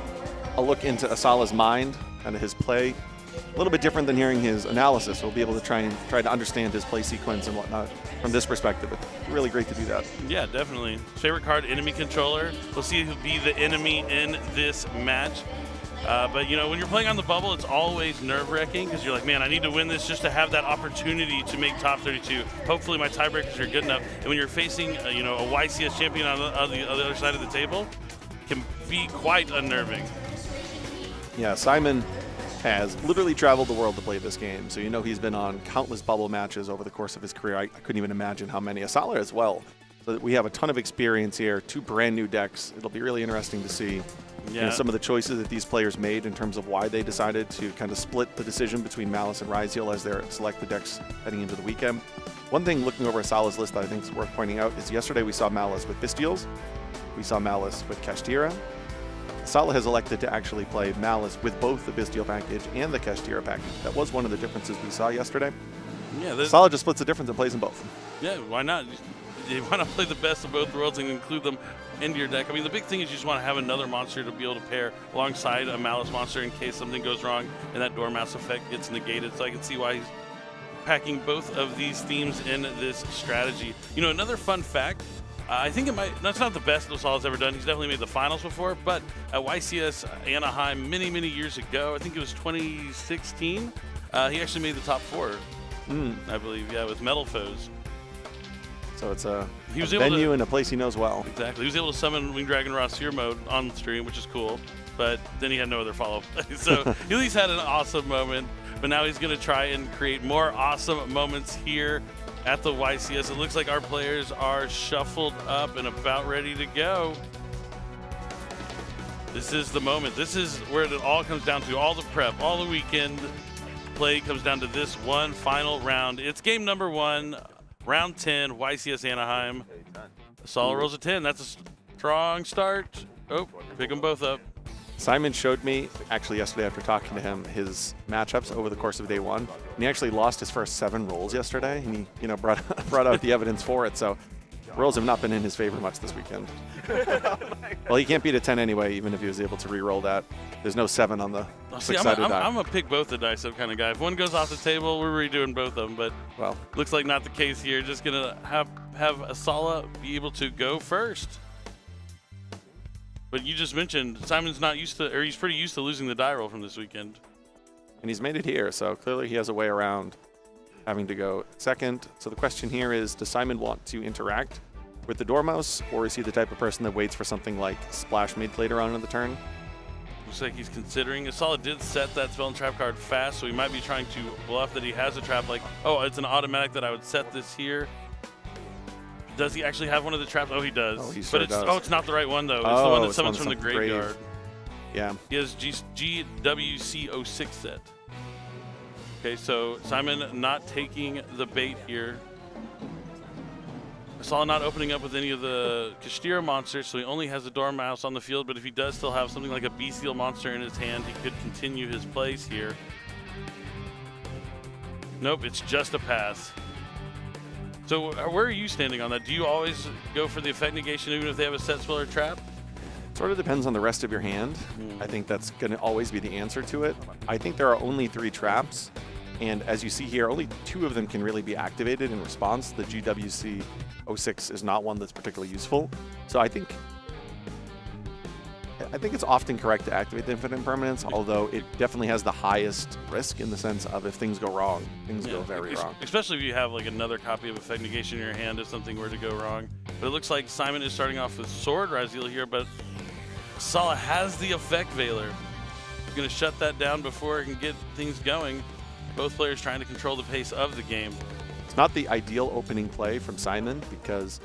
a look into Asala's mind, kind of his play. A little bit different than hearing his analysis. We'll be able to try to understand his play sequence and whatnot from this perspective. It's really great to do that. Yeah, definitely. Favorite card, enemy controller. We'll see who'll be the enemy in this match. But when you're playing on the bubble, it's always nerve-wracking because you're like, man, I need to win this just to have that opportunity to make top 32. Hopefully my tiebreakers are good enough. And when you're facing, a YCS champion on the other side of the table, it can be quite unnerving. Yeah, Simon has literally traveled the world to play this game. So he's been on countless bubble matches over the course of his career. I couldn't even imagine how many. Asala as well. So we have a ton of experience here, 2 brand new decks. It'll be really interesting to see some of the choices that these players made in terms of why they decided to kind of split the decision between Malice and Ryzeal as they select the decks heading into the weekend. One thing looking over Asala's list that I think is worth pointing out is yesterday we saw Malice with Bystials. We saw Malice with Kashtira. Asala has elected to actually play Malice with both the Bystial package and the Kashtira package. That was one of the differences we saw yesterday. Yeah, Asala just splits the difference and plays them both. Yeah, why not? You want to play the best of both worlds and include them into your deck. I mean, the big thing is you just want to have another monster to be able to pair alongside a Malice monster in case something goes wrong and that Dormouse effect gets negated. So I can see why he's packing both of these themes in this strategy. Another fun fact, I think that's not the best Asala's ever done. He's definitely made the finals before, but at YCS Anaheim many, many years ago, I think it was 2016, he actually made the top 4, I believe, with Metal Foes. So it's a was able venue to, and a place he knows well. Exactly. He was able to summon Wing Dragon Rossier mode on stream, which is cool. But then he had no other follow-up. So he at least had an awesome moment. But now he's going to try and create more awesome moments here at the YCS. It looks like our players are shuffled up and about ready to go. This is the moment. This is where it all comes down to. All the prep, all the weekend play comes down to this one final round. It's game number 1, round 10, YCS Anaheim. Solid rolls a 10. That's a strong start. Oh, pick them both up. Simon showed me, actually yesterday after talking to him, his matchups over the course of day 1. And he actually lost his first 7 rolls yesterday, and he brought out the evidence for it. So rolls have not been in his favor much this weekend. Well, he can't beat a 10 anyway, even if he was able to re-roll that. There's no 7 on the six-sided die. I'm a pick both the dice up kind of guy. If one goes off the table, we're redoing both of them. But well, looks like not the case here. Just gonna have Asala be able to go first. But you just mentioned Simon's not used to, or he's pretty used to losing the die roll from this weekend. And he's made it here, so clearly he has a way around having to go second. So the question here is, does Simon want to interact with the Dormouse, or is he the type of person that waits for something like Splash Mid later on in the turn? Looks like he's considering. Asala did set that spell and trap card fast, so he might be trying to bluff that he has a trap like, oh, it's an automatic that I would set this here. Does he actually have one of the traps? Oh, he does. Oh, he but it's does. Oh, it's not the right one though. It's the one that summons from the grave. graveyard. Yeah. He has GWC06 set. Okay, so Simon not taking the bait here. Asala not opening up with any of the Kastira monsters, so he only has a Dormouse on the field, but if he does still have something like a Bestial monster in his hand, he could continue his plays here. Nope, it's just a pass. So where are you standing on that? Do you always go for the effect negation even if they have a set spell or trap? Sort of depends on the rest of your hand. I think that's going to always be the answer to it. I think there are only 3 traps, and as you see here, only 2 of them can really be activated in response. The GWC06 is not one that's particularly useful. So I think it's often correct to activate the infinite impermanence, although it definitely has the highest risk in the sense of if things go wrong, things go very wrong. Especially if you have like another copy of effect negation in your hand if something were to go wrong. But it looks like Simon is starting off with Sword Raziel here, but Asala has the effect Veiler. He's going to shut that down before it can get things going. Both players trying to control the pace of the game. It's not the ideal opening play from Simon because,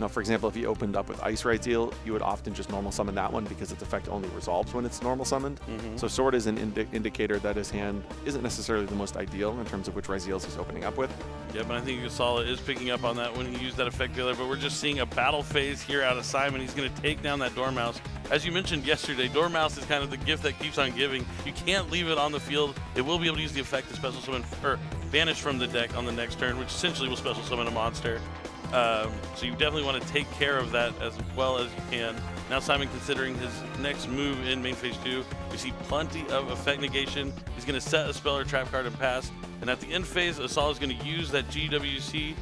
for example, if he opened up with Ice Raziel, you would often just normal summon that one because its effect only resolves when it's normal summoned. So Sword is an indicator that his hand isn't necessarily the most ideal in terms of which Raziels he's opening up with. Yeah, but I think Asala is picking up on that when he used that effect Veiler, but we're just seeing a battle phase here out of Simon. He's going to take down that Dormouse. As you mentioned yesterday, Dormouse is kind of the gift that keeps on giving. You can't leave it on the field. It will be able to use the effect to special summon or banish from the deck on the next turn, which essentially will special summon a monster. So you definitely want to take care of that as well as you can. Now Simon considering his next move in main phase 2. We see plenty of effect negation. He's going to set a spell or trap card and pass. And at the end phase, Asala is going to use that GWC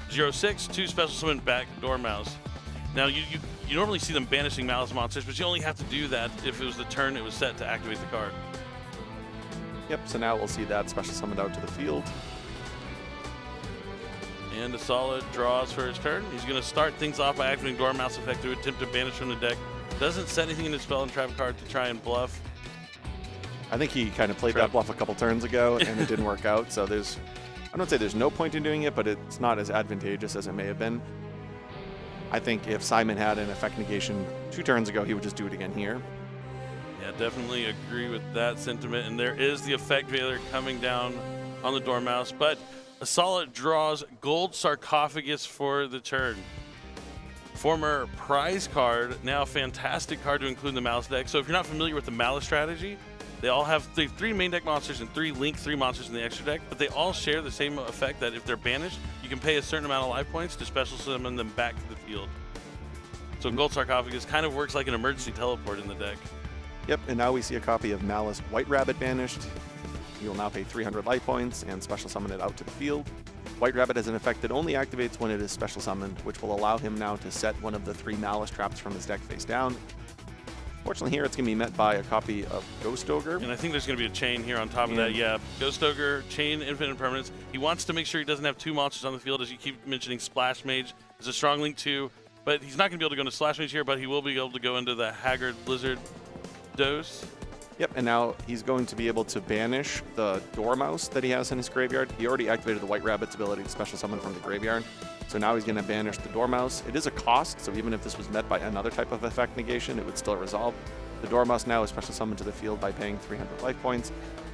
06 to special summon back Dormouse. Now you normally see them banishing Malice monsters, but you only have to do that if it was the turn it was set to activate the card. Yep, so now we'll see that special summoned out to the field. And Asala draws for his turn. He's going to start things off by activating Dormouse effect to attempt to banish from the deck. Doesn't set anything in his spell and trap card to try and bluff. I think he kind of played that bluff a couple turns ago and it didn't work out. So I don't say there's no point in doing it, but it's not as advantageous as it may have been. I think if Simon had an effect negation 2 turns ago, he would just do it again here. Yeah, definitely agree with that sentiment. And there is the effect Veiler coming down on the Dormouse, but Asala draws Gold Sarcophagus for the turn. Former prize card, now a fantastic card to include in the Malice deck. So if you're not familiar with the Malice strategy, they all have 3 main deck monsters and 3 Link 3 monsters in the extra deck, but they all share the same effect that if they're banished, you can pay a certain amount of life points to special summon them back to the field. So Gold Sarcophagus kind of works like an emergency teleport in the deck. Yep, and now we see a copy of Malice White Rabbit banished. You'll now pay 300 life points and special summon it out to the field. White Rabbit has an effect that only activates when it is special summoned, which will allow him now to set one of the 3 Malice traps from his deck face down. Fortunately here, it's going to be met by a copy of Ghost Ogre. And I think there's going to be a chain here on top of that. Yeah, Ghost Ogre, chain, infinite permanence. He wants to make sure he doesn't have two monsters on the field, as you keep mentioning. Splash Mage is a strong link too, but he's not going to be able to go into Slash Mage here, but he will be able to go into the Haggard Lizard dose. Yep, and now he's going to be able to banish the Dormouse that he has in his graveyard. He already activated the White Rabbit's ability to special summon from the graveyard. So now he's going to banish the Dormouse. It is a cost, so even if this was met by another type of effect negation, it would still resolve. The Dormouse now is special summoned to the field by paying 300 life points.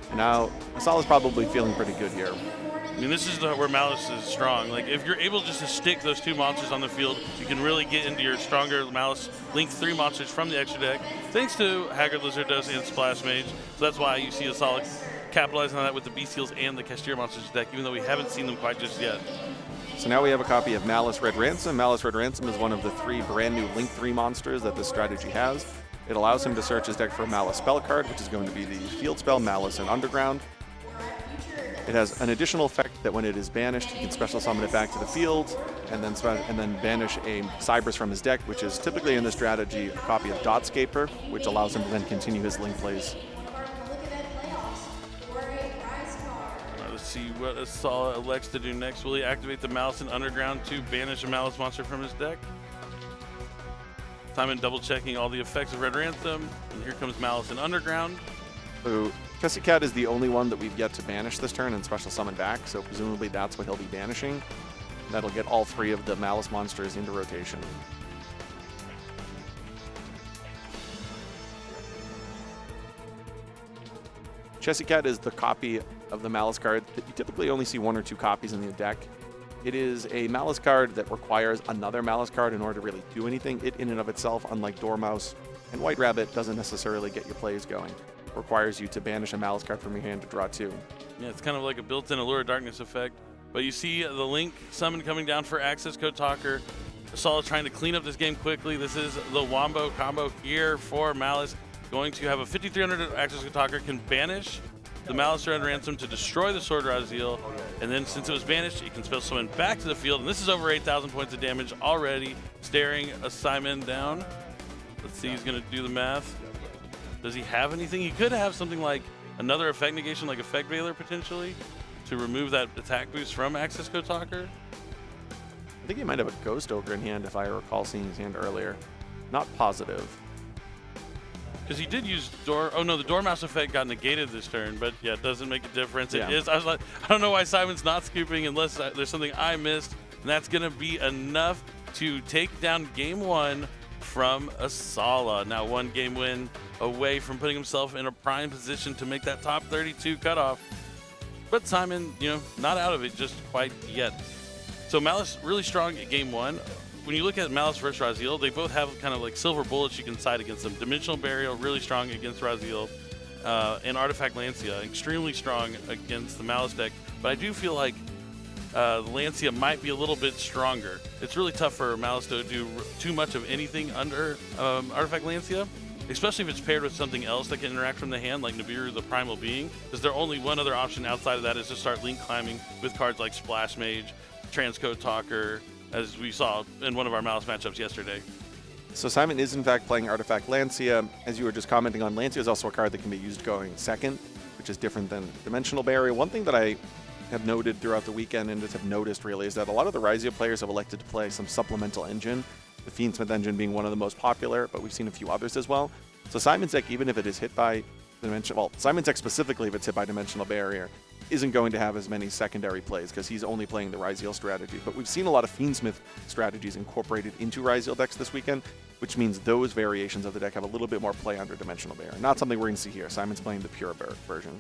And now Asala's probably feeling pretty good here. I mean, this is where Malice is strong. Like, if you're able just to stick those two monsters on the field, you can really get into your stronger Malice Link 3 monsters from the extra deck, thanks to Haggard Lizard Dose and Splash Mage. So that's why you see Asala capitalizing on that with the Bestials and the Cashier monsters deck, even though we haven't seen them quite just yet. So now we have a copy of Malice Red Ransom. Malice Red Ransom is one of the 3 brand new Link 3 monsters that this strategy has. It allows him to search his deck for a Malice spell card, which is going to be the field spell Malice and Underground. It has an additional effect that when it is banished, he can special summon it back to the field, and then banish a Cyberus from his deck, which is typically in this strategy a copy of Dotscaper, which allows him to then continue his Link plays. Let's see what Asala elects to do next. Will he activate the Malice and Underground to banish a Malice monster from his deck? Simon double checking all the effects of Red Ransom, and here comes Malice and Underground. So Chessy Cat is the only one that we've yet to banish this turn and special summon back, so presumably that's what he'll be banishing. That'll get all 3 of the Malice monsters into rotation. Chessy Cat is the copy of the Malice card that you typically only see 1 or 2 copies in the deck. It is a Malice card that requires another Malice card in order to really do anything. It in and of itself, unlike Dormouse and White Rabbit, doesn't necessarily get your plays going. It requires you to banish a Malice card from your hand to draw 2. Yeah, it's kind of like a built-in Allure of Darkness effect. But you see the Link summon coming down for Access Code Talker. Asala trying to clean up this game quickly. This is the Wombo combo here for Malice. Going to have a 5300 Access Code Talker, can banish the Malice Red Ransom to destroy the Sword Raziel, and then since it was banished, it can special summon back to the field, and this is over 8,000 points of damage already, staring a Simon down. Let's see, he's going to do the math. Does he have anything? He could have something like another effect negation, like Effect Veiler potentially, to remove that attack boost from Access Code Talker. I think he might have a Ghost Ogre in hand if I recall seeing his hand earlier. Not positive. Because he did use the Dormouse effect got negated this turn, but yeah, it doesn't make a difference. Yeah. It is. I was like, I don't know why Simon's not scooping unless there's something I missed, and that's gonna be enough to take down game 1 from Asala. Now 1 game win away from putting himself in a prime position to make that top 32 cutoff. But Simon, not out of it just quite yet. So Malice really strong at game 1. When you look at Malice versus Raziel, they both have kind of like silver bullets you can side against them. Dimensional Burial, really strong against Raziel. And Artifact Lancia, extremely strong against the Malice deck. But I do feel like Lancia might be a little bit stronger. It's really tough for Malice to do too much of anything under Artifact Lancia, especially if it's paired with something else that can interact from the hand, like Nibiru, the Primal Being. Because their only one other option outside of that is to start link climbing with cards like Splash Mage, Transcode Talker, as we saw in one of our Malice matchups yesterday. So Simon is in fact playing Artifact Lancia. As you were just commenting on, Lancia is also a card that can be used going second, which is different than Dimensional Barrier. One thing that I have noted throughout the weekend and just have noticed really is that a lot of the Raziel players have elected to play some supplemental engine, the Fiendsmith engine being one of the most popular, but we've seen a few others as well. So Simon's deck, even if it is hit by Simon's deck specifically, if it's hit by Dimensional Barrier, isn't going to have as many secondary plays because he's only playing the Raziel strategy. But we've seen a lot of Fiendsmith strategies incorporated into Raziel decks this weekend, which means those variations of the deck have a little bit more play under Dimensional Barrier. Not something we're going to see here. Simon's playing the pure version.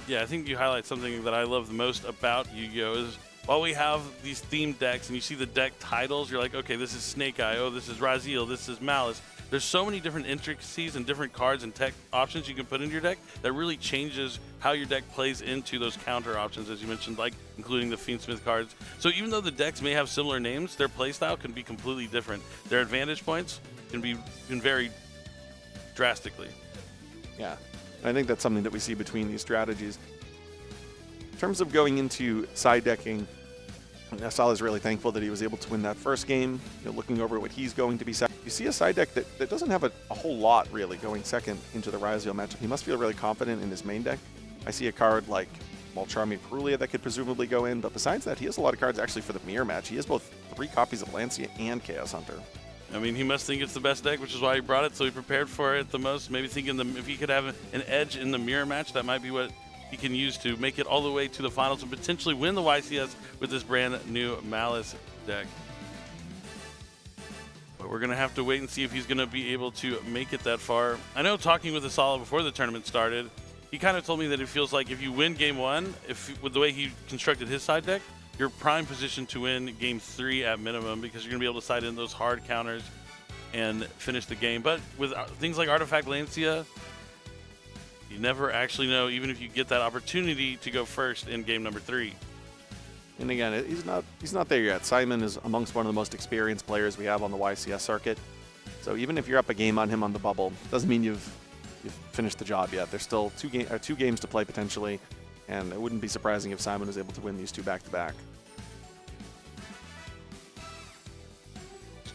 Yeah, I think you highlight something that I love the most about Yu-Gi-Oh! Is while we have these themed decks and you see the deck titles, you're like, okay, this is Snake Eye, oh, this is Raziel, this is Malice. There's so many different intricacies and different cards and tech options you can put into your deck that really changes how your deck plays into those counter options, as you mentioned, like including the Fiendsmith cards. So even though the decks may have similar names, their playstyle can be completely different. Their advantage points can vary drastically. Yeah, I think that's something that we see between these strategies. In terms of going into side decking, Asala is really thankful that he was able to win that first game. Looking over what he's going to be you see a side deck that doesn't have a whole lot really going second into the Raziel matchup. He must feel really confident in his main deck. I see a card like Mulcharmy Perulia that could presumably go in, but besides that, he has a lot of cards actually for the mirror match. He has both 3 copies of Lancia and Chaos Hunter. I mean, he must think it's the best deck, which is why he brought it, so he prepared for it the most. Maybe thinking if he could have an edge in the mirror match, that might be what he can use to make it all the way to the finals and potentially win the YCS with this brand new Malice deck. But we're going to have to wait and see if he's going to be able to make it that far. I know talking with Asala before the tournament started, he kind of told me that it feels like if you win game 1, with the way he constructed his side deck, you're prime position to win game 3 at minimum because you're going to be able to side in those hard counters and finish the game. But with things like Artifact Lancia, you never actually know, even if you get that opportunity to go first in game number 3. And again, he's not there yet. Simon is amongst one of the most experienced players we have on the YCS circuit. So even if you're up a game on him on the bubble, doesn't mean you've finished the job yet. There's still two games to play potentially, and it wouldn't be surprising if Simon was able to win these 2 back-to-back.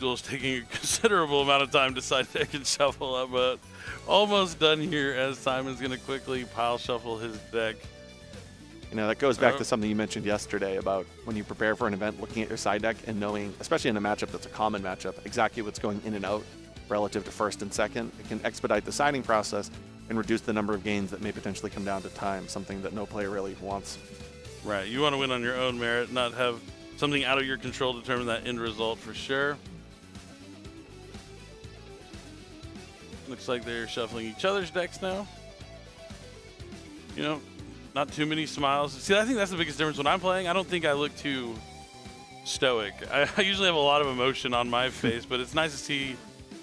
Duel's taking a considerable amount of time to side deck and shuffle up, but almost done here as Simon's going to quickly pile shuffle his deck. You know, that goes back to something you mentioned yesterday about when you prepare for an event, looking at your side deck and knowing, especially in a matchup that's a common matchup, exactly what's going in and out relative to first and second. It can expedite the siding process and reduce the number of games that may potentially come down to time, something that no player really wants. Right, you want to win on your own merit, not have something out of your control determine that end result for sure. Looks like they're shuffling each other's decks now. You know, not too many smiles. See, I think that's the biggest difference when I'm playing. I don't think I look too stoic. I usually have a lot of emotion on my face, but it's nice to see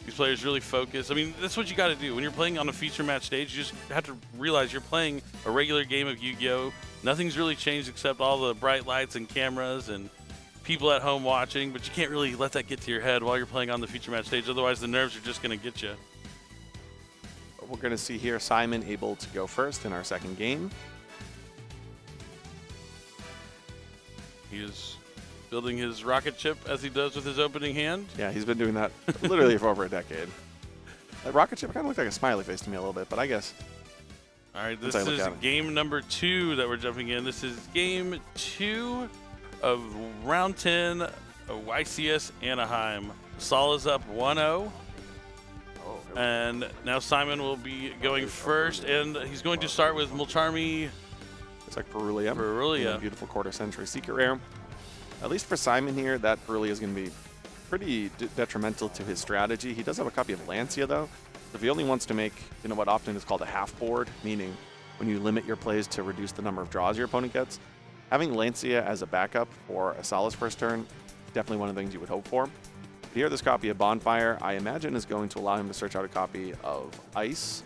these players really focus. I mean, that's what you got to do. When you're playing on a feature match stage, you just have to realize you're playing a regular game of Yu-Gi-Oh! Nothing's really changed except all the bright lights and cameras and people at home watching, but you can't really let that get to your head while you're playing on the feature match stage. Otherwise, the nerves are just going to get you. We're going to see here Simon able to go first in our second game. He is building his rocket ship as he does with his opening hand. Yeah, he's been doing that literally for over a decade. That rocket ship kind of looked like a smiley face to me a little bit, but I guess. All right, this is game number 2 that we're jumping in. This is game 2 of round 10 of YCS Anaheim. Saul is up 1-0. And now Simon will be going first, and he's going to start with Mulcharmy. It's like Perulia. Perulia. Beautiful quarter-century secret rare. At least for Simon here, that Perulia is going to be pretty detrimental to his strategy. He does have a copy of Lancia, though. If he only wants to make, you know, what often is called a half board, meaning when you limit your plays to reduce the number of draws your opponent gets, having Lancia as a backup for Asala's first turn, definitely one of the things you would hope for. Here, this copy of Bonfire, I imagine, is going to allow him to search out a copy of Ice.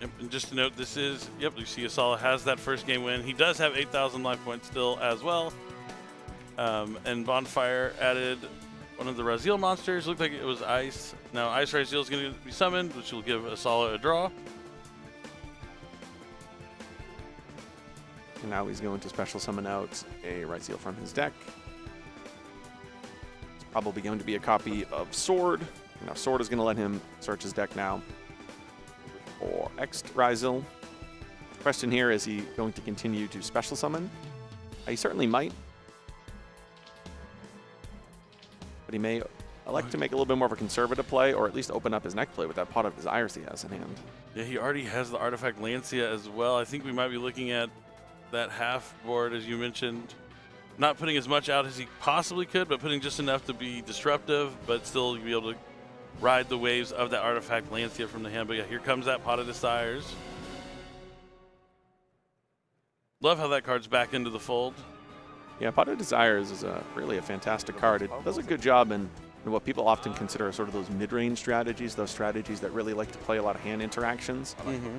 Yep, and just to note, this is, you see Asala has that first game win. He does have 8,000 life points still as well. And Bonfire added one of the Raziel monsters. Looked like it was Ice. Now, Ice Raziel is going to be summoned, which will give Asala a draw. And now he's going to special summon out a Raziel from his deck. Probably going to be a copy of Sword. Now, Sword is going to let him search his deck now for X Raziel. The question here, is he going to continue to special summon? He certainly might. But he may elect to make a little bit more of a conservative play, or at least open up his next play with that Pot of Desires he has in hand. Yeah, he already has the Artifact Lancia as well. I think we might be looking at that half board, as you mentioned. Not putting as much out as he possibly could, but putting just enough to be disruptive, but still be able to ride the waves of that Artifact Lancia from the hand. But yeah, here comes that Pot of Desires. Love how that card's back into the fold. Yeah, Pot of Desires is really a fantastic card. It does a good job in what people often consider sort of those mid-range strategies, those strategies that really like to play a lot of hand interactions,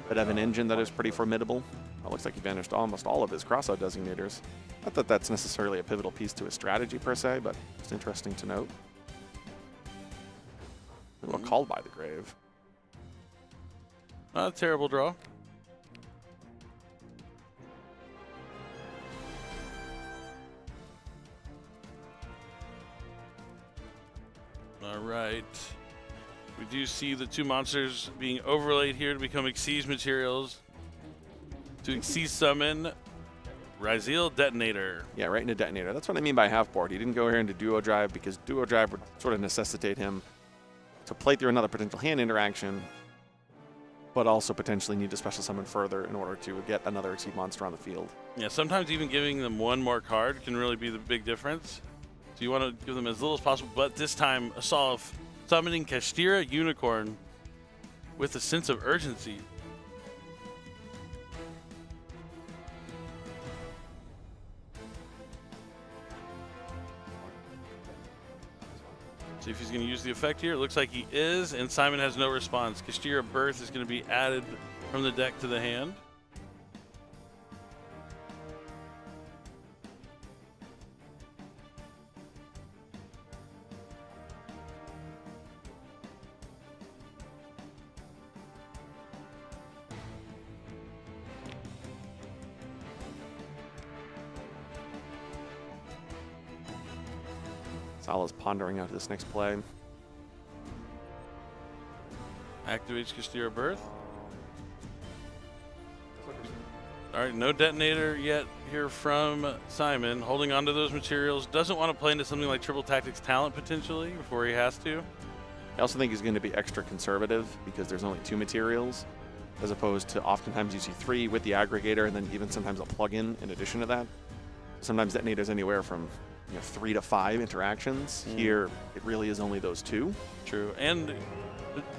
that have an engine that is pretty formidable. It looks like he banished almost all of his crossout designators. Not that that's necessarily a pivotal piece to his strategy per se, but it's interesting to note. Well, Called by the Grave. Not a terrible draw. All right. We do see the 2 monsters being overlaid here to become Xyz materials. To Xyz summon Ryzeal Detonator. Yeah, right into Detonator. That's what I mean by half board. He didn't go here into Duo Drive because Duo Drive would sort of necessitate him to play through another potential hand interaction, but also potentially need to special summon further in order to get another Xyz monster on the field. Yeah, sometimes even giving them 1 more card can really be the big difference. So you want to give them as little as possible, but this time Assault summoning Kashtira Unicorn with a sense of urgency. See if he's going to use the effect here. It looks like he is, and Simon has no response. Kashtira Birth is going to be added from the deck to the hand. Sala's pondering out this next play. Activates Kashtira Birth. All right, no detonator yet here from Simon. Holding on to those materials. Doesn't want to play into something like Triple Tactics Talent potentially before he has to. I also think he's going to be extra conservative because there's only 2 materials, as opposed to oftentimes you see 3 with the aggregator and then even sometimes a plug-in in addition to that. Sometimes detonators anywhere from 3 to 5 interactions. Here, it really is only those 2. True, and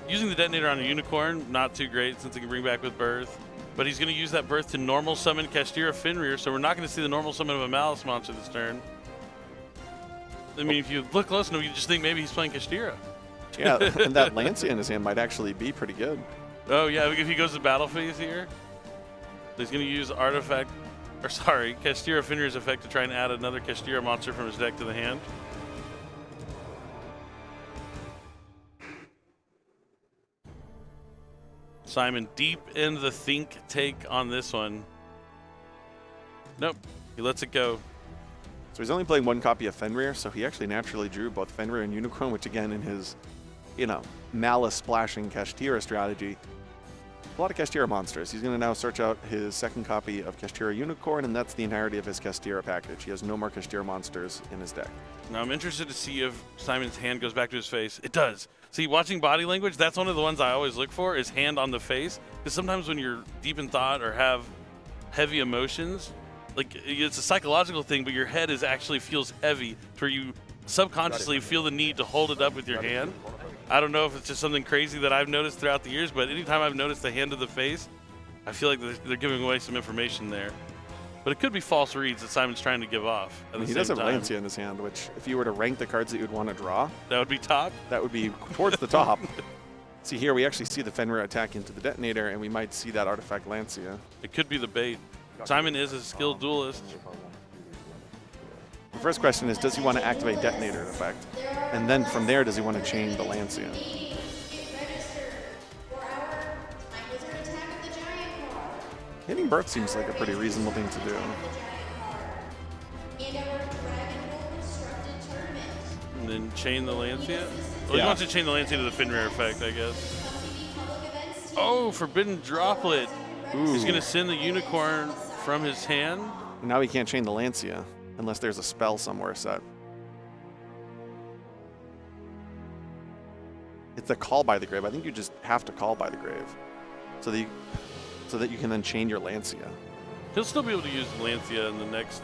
using the detonator on a unicorn, not too great since it can bring back with Birth. But he's going to use that Birth to normal summon Kashtira Fenrir, so we're not going to see the normal summon of a Malice monster this turn. I mean, if you look close enough, you just think maybe he's playing Kashtira. Yeah, and that Lancia in his hand might actually be pretty good. Oh yeah, if he goes to battle phase here, he's going to use Artifact, or sorry, Kashtira Fenrir's effect to try and add another Kashtira monster from his deck to the hand. Simon deep in the think take on this one. Nope, he lets it go. So he's only playing 1 copy of Fenrir, so he actually naturally drew both Fenrir and Unicorn, which again in his, Malice splashing Kashtira strategy, a lot of Kashtira monsters. He's going to now search out his 2nd copy of Kashtira Unicorn, and that's the entirety of his Kashtira package. He has no more Kashtira monsters in his deck. Now I'm interested to see if Simon's hand goes back to his face. It does. See, watching body language, that's one of the ones I always look for, is hand on the face. Because sometimes when you're deep in thought or have heavy emotions, like it's a psychological thing, but your head actually feels heavy, where you subconsciously feel the need to hold it up with your hand. I don't know if it's just something crazy that I've noticed throughout the years, but anytime I've noticed the hand to the face, I feel like they're giving away some information there. But it could be false reads that Simon's trying to give off. He does have Lancia in his hand, which if you were to rank the cards that you would want to draw, that would be top. That would be towards the top. See here, we actually see the Fenrir attack into the detonator, and we might see that artifact Lancia. It could be the bait. Simon is a skilled duelist. The first question is, does he want to activate detonator effect? And then from there, does he want to chain the Lancia? Hitting Birth seems like a pretty reasonable thing to do. And then chain the Lancia? Well, he wants to chain the Lancia to the Fenrir effect, I guess. Oh, Forbidden Droplet. Ooh. He's going to send the Unicorn from his hand. Now he can't chain the Lancia unless there's a spell somewhere set. It's a call by the grave. I think you just have to call by the grave so that you can then chain your Lancia. He'll still be able to use Lancia in the next,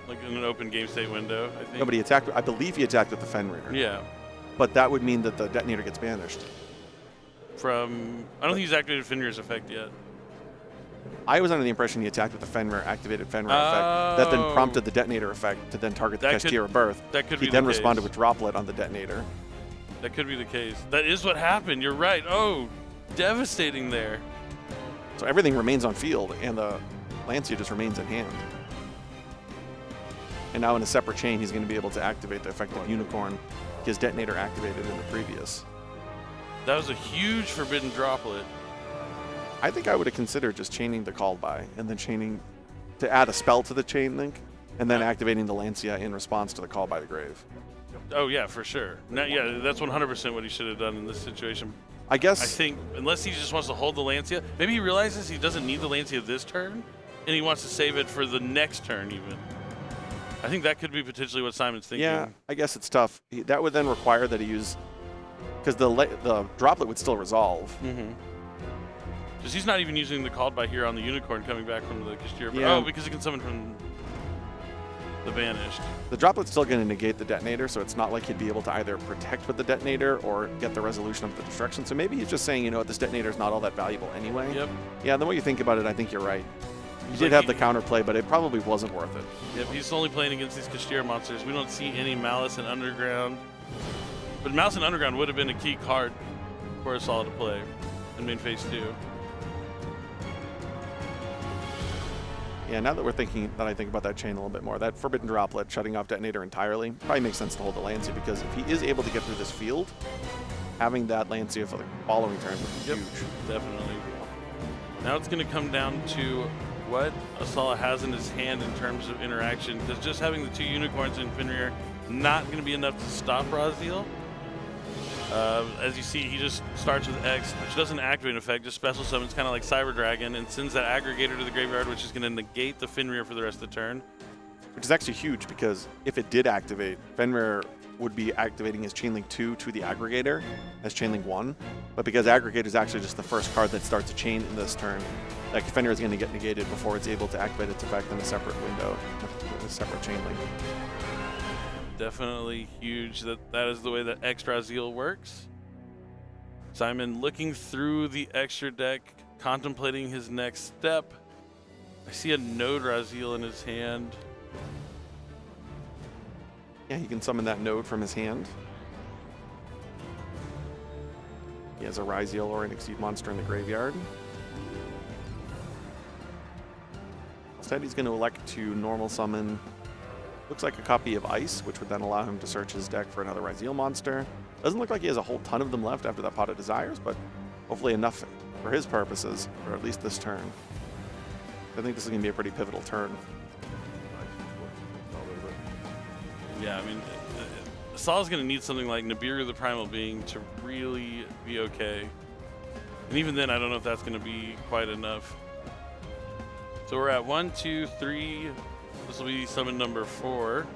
like in an open game state window, I think. No, but he attacked. I believe he attacked with the Fenrir. Yeah. But that would mean that the detonator gets banished. I don't think he's activated Fenrir's effect yet. I was under the impression he attacked with the Fenrir, activated Fenrir effect, that then prompted the detonator effect to then target the Kashtira Birth. That could he be then the responded case. with Droplet on the detonator. That could be the case. That is what happened. You're right. Oh, devastating there. So everything remains on field, and the Lancia just remains in hand. And now in a separate chain, he's going to be able to activate the effective Unicorn, his detonator activated in the previous. That was a huge Forbidden Droplet. I think I would have considered just chaining the called by, and then chaining to add a spell to the chain link, and then activating the Lancia in response to the call by the grave. Oh, yeah, for sure. Yeah, that's 100% what he should have done in this situation. I guess. I think, unless he just wants to hold the Lancia, maybe he realizes he doesn't need the Lancia this turn, and he wants to save it for the next turn even. I think that could be potentially what Simon's thinking. Yeah, I guess it's tough. That would then require that he use, because the droplet would still resolve. Because he's not even using the called by here on the Unicorn coming back from the Cashier. Yeah. Oh, because he can summon from the Banished. The droplet's still going to negate the detonator, so it's not like he'd be able to either protect with the detonator or get the resolution of the destruction. So maybe he's just saying, you know what, this detonator is not all that valuable anyway. Yep. Yeah, the way you think about it, I think you're right. He He's did like have the counterplay, but it probably wasn't worth it. Yep, he's only playing against these Cashier monsters. We don't see any Malice and Underground. But Malice and Underground would have been a key card for us all to play in main phase 2. Yeah, now that I think about that chain a little bit more, that Forbidden Droplet shutting off detonator entirely probably makes sense to hold the Lancia, because if he is able to get through this field, having that Lancia for the following turn would be huge. Definitely. Now it's going to come down to what Asala has in his hand in terms of interaction, because just having the 2 Unicorns in Fenrir not going to be enough to stop Raziel. As you see, he just starts with X, which doesn't activate an effect, just special summons, kind of like Cyber Dragon, and sends that aggregator to the graveyard, which is going to negate the Fenrir for the rest of the turn. Which is actually huge, because if it did activate, Fenrir would be activating his Chainlink 2 to the aggregator as Chainlink 1. But because aggregator is actually just the first card that starts a chain in this turn, like Fenrir is going to get negated before it's able to activate its effect in a separate window, a separate Chainlink. Definitely huge that is the way that extra Raziel works. Simon looking through the extra deck, contemplating his next step. I see a Node Raziel in his hand. Yeah, he can summon that node from his hand. He has a Raziel or an Exceed monster in the graveyard. Instead, he's going to elect to normal summon, looks like a copy of Ice, which would then allow him to search his deck for another Raziel monster. Doesn't look like he has a whole ton of them left after that Pot of Desires, but hopefully enough for his purposes, or at least this turn. I think this is going to be a pretty pivotal turn. Yeah, I mean, Asala's going to need something like Nibiru the Primal Being to really be okay. And even then, I don't know if that's going to be quite enough. So we're at 1, 2, 3. This will be summon number 4.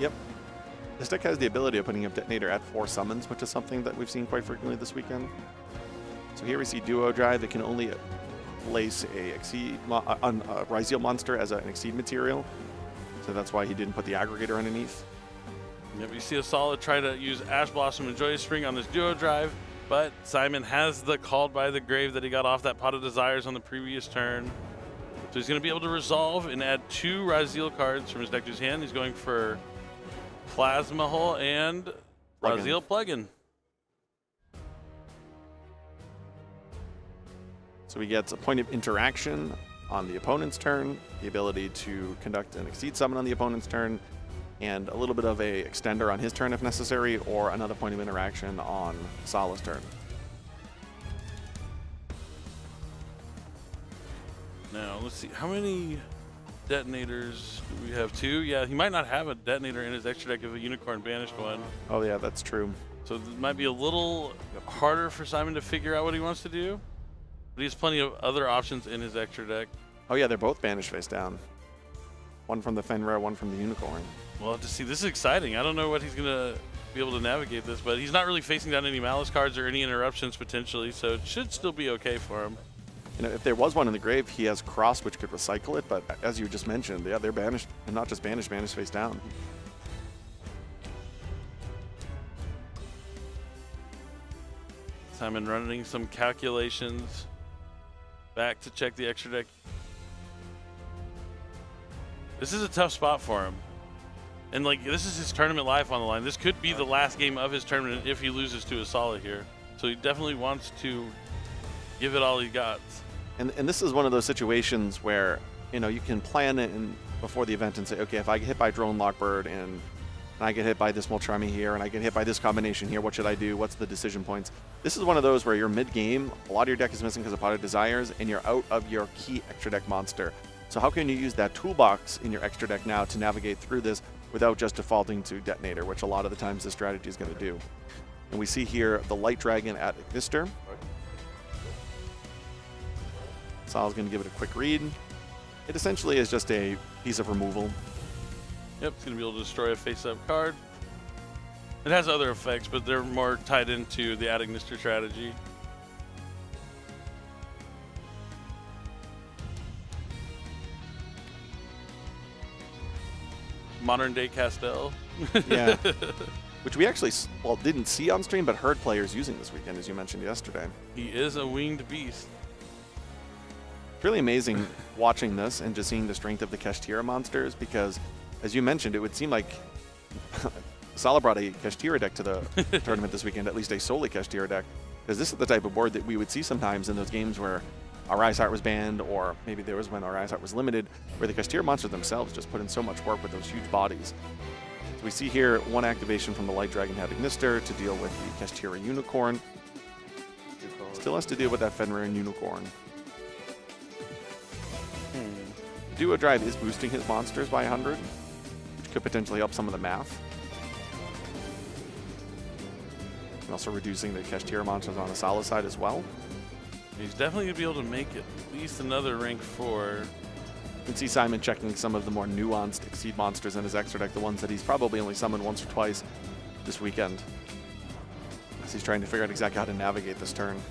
Yep. This deck has the ability of putting up Detonator at 4 summons, which is something that we've seen quite frequently this weekend. So here we see Duo Drive. It can only place a Raziel monster as an Exceed material. So that's why he didn't put the aggregator underneath. Yep, you see Asala try to use Ash Blossom and Joyous Spring on this Duo Drive, but Simon has the Called by the Grave that he got off that Pot of Desires on the previous turn. So he's going to be able to resolve and add 2 Raziel cards from his deck to his hand. He's going for Plasma Hole and Raziel Plugin. So he gets a point of interaction on the opponent's turn, the ability to conduct an Exceed summon on the opponent's turn, and a little bit of a extender on his turn if necessary, or another point of interaction on Asala's turn. Now, let's see. How many detonators do we have? 2? Yeah, he might not have a detonator in his extra deck if a Unicorn banished one. Oh, yeah, that's true. So it might be a little harder for Simon to figure out what he wants to do. But he has plenty of other options in his extra deck. Oh, yeah, they're both banished face down. One from the Fenrir, one from the Unicorn. We'll have to see. This is exciting. I don't know what he's going to be able to navigate this, but he's not really facing down any Malice cards or any interruptions potentially, so it should still be okay for him. You know, if there was one in the grave, he has Cross, which could recycle it, but as you just mentioned, yeah, they're banished, and not just banished face down. Simon running some calculations back to check the extra deck. This is a tough spot for him. And like, this is his tournament life on the line. This could be the last game of his tournament if he loses to Asala here. So he definitely wants to give it all he got. And this is one of those situations where, you know, you can plan it before the event and say, okay, if I get hit by Drone Lockbird and I get hit by this Moltrami here and I get hit by this combination here, what should I do? What's the decision points? This is one of those where you're mid-game, a lot of your deck is missing because of Pot of Desires, and you're out of your key extra deck monster. So how can you use that toolbox in your extra deck now to navigate through this without just defaulting to Detonator, which a lot of the times this strategy is going to do. And we see here the Light Dragon at Ignister. Sal's going to give it a quick read. It essentially is just a piece of removal. Yep, it's going to be able to destroy a face-up card. It has other effects, but they're more tied into the Ad Ignister strategy. Modern day Castell. Yeah. Which we actually, well, didn't see on stream, but heard players using this weekend, as you mentioned yesterday. He is a winged beast. It's really amazing watching this and just seeing the strength of the Kashtira monsters, because, as you mentioned, it would seem like Sala brought a Kashtira deck to the tournament this weekend, at least a solely Kashtira deck, because this is the type of board that we would see sometimes in those games where our Iceheart was banned, or maybe there was when our Iceheart was limited, where the Kashtira monsters themselves just put in so much work with those huge bodies. So we see here one activation from the Light Dragon Ad Ignister to deal with the Kashtira Unicorn. Still has to deal with that Fenrir Unicorn. Duo Drive is boosting his monsters by 100, which could potentially help some of the math. And also reducing the Kashtira monsters on the Sala side as well. He's definitely going to be able to make at least another rank 4. You can see Simon checking some of the more nuanced Exceed monsters in his extra deck, the ones that he's probably only summoned once or twice this weekend. As he's trying to figure out exactly how to navigate this turn.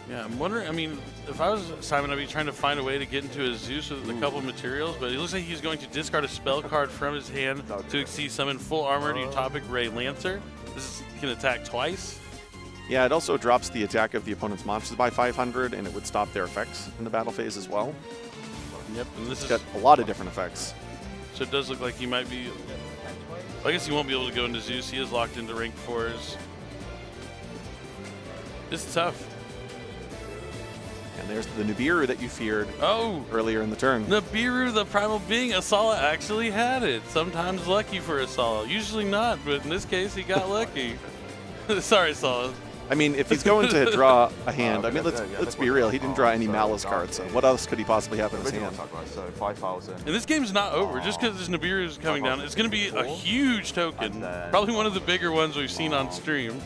Yeah, I'm wondering, I mean, if I was Simon, I'd be trying to find a way to get into his Zeus with a couple materials, but it looks like he's going to discard a spell card from his hand to Exceed summon full armored Utopic Ray Lancer. This can attack twice. Yeah, it also drops the attack of the opponent's monsters by 500, and it would stop their effects in the battle phase as well. Yep, and this it's got a lot of different effects. So it does look like he might be... I guess he won't be able to go into Zeus. He is locked into rank 4s. It's tough. And there's the Nibiru that you feared earlier in the turn. Nibiru, the primal being, Asala actually had it. Sometimes lucky for Asala. Usually not, but in this case, he got lucky. Sorry, Asala. I mean, if he's going to draw a hand, I mean, let's be real. He didn't draw any Malice cards, so what else could he possibly have in his hand? So 5,000. And this game's not over. Just because this Nibiru is coming down, it's going to be a huge token. Probably one of the bigger ones we've seen on stream.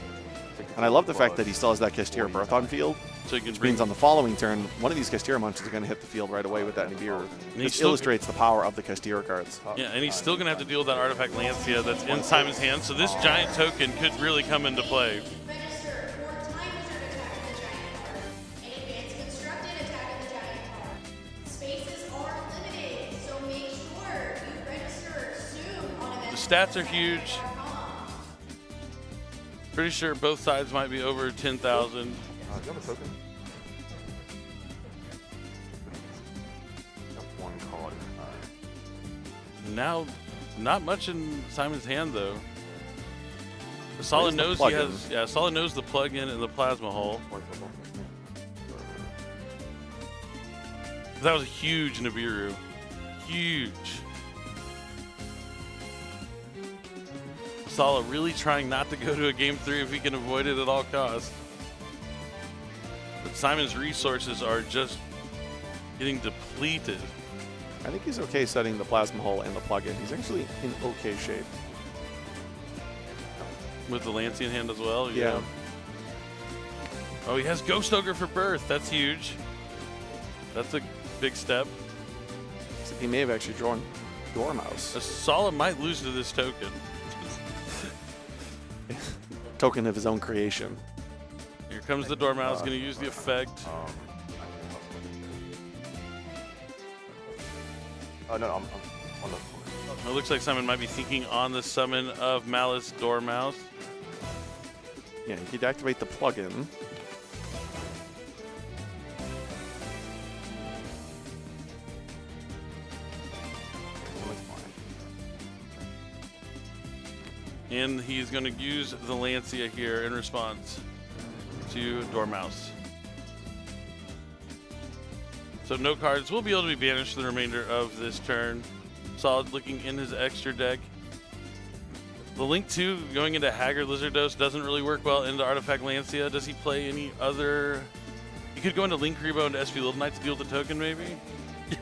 And I love the fact that he still has that Kashtira Birth on field. So he can which means on the following turn, one of these Kashtira monsters are going to hit the field right away with that Nibiru. This illustrates the power of the Kashtira cards. Yeah, and he's still going to have to deal with that Artifact Lancia that's in Simon's hand, so this giant token could really come into play. The stats are huge. Pretty sure both sides might be over 10,000. Do you have a token? One card. Now, not much in Simon's hand though. Solid knows he has, yeah. Solid knows the plug-in and the plasma hull. That was a huge Nibiru, huge. Sala really trying not to go to a game 3 if he can avoid it at all costs. But Simon's resources are just getting depleted. I think he's okay setting the Plasma Hull and the plug-in. He's actually in okay shape. With the Lancia in hand as well? Yeah. Oh, he has Ghost Ogre for Birth. That's huge. That's a big step. So he may have actually drawn Dormouse. Sala might lose to this token. Token of his own creation. Here comes the Dormouse, going to use the effect. No, I'm on the... It looks like Simon might be thinking on the summon of Malice Dormouse. Yeah, he could activate the plugin. And he's going to use the Lancia here in response to Dormouse. So no cards will be able to be banished for the remainder of this turn. Solid looking in his extra deck. The Link 2 going into Haggard Lizardos doesn't really work well into Artifact Lancia. Does he play any other? He could go into Link Rebo into SP Little Knight to deal with the token maybe?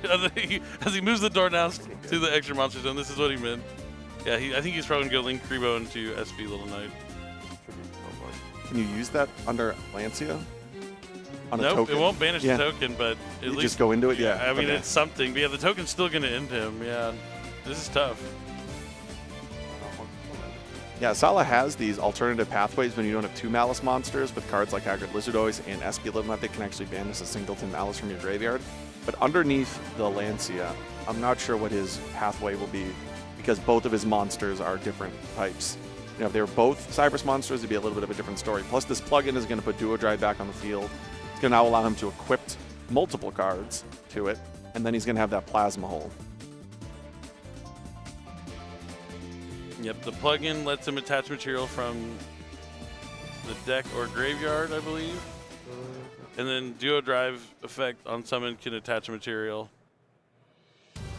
As he moves the door now to the extra monster zone, this is what he meant. Yeah, I think he's probably going to go Link Kribo into SP Little Knight. Can you use that under Lancia? On a Nope, token? it won't banish Yeah. the token, but at You least just go into it? Yeah. I mean, Okay. it's something. But yeah, the token's still going to end him. Yeah, this is tough. Yeah, Sala has these alternative pathways when you don't have two Malice monsters with cards like Haggard Lizardoise and SP Little Knight that can actually banish a singleton Malice from your graveyard. But underneath the Lancia, I'm not sure what his pathway will be because both of his monsters are different types. You know, if they were both Cypress monsters, it'd be a little bit of a different story. Plus, this plugin is going to put Duo Drive back on the field. It's going to now allow him to equip multiple cards to it, and then he's going to have that Plasma Hole. Yep, the plugin lets him attach material from the deck or graveyard, I believe. And then Duo Drive effect on summon can attach a material.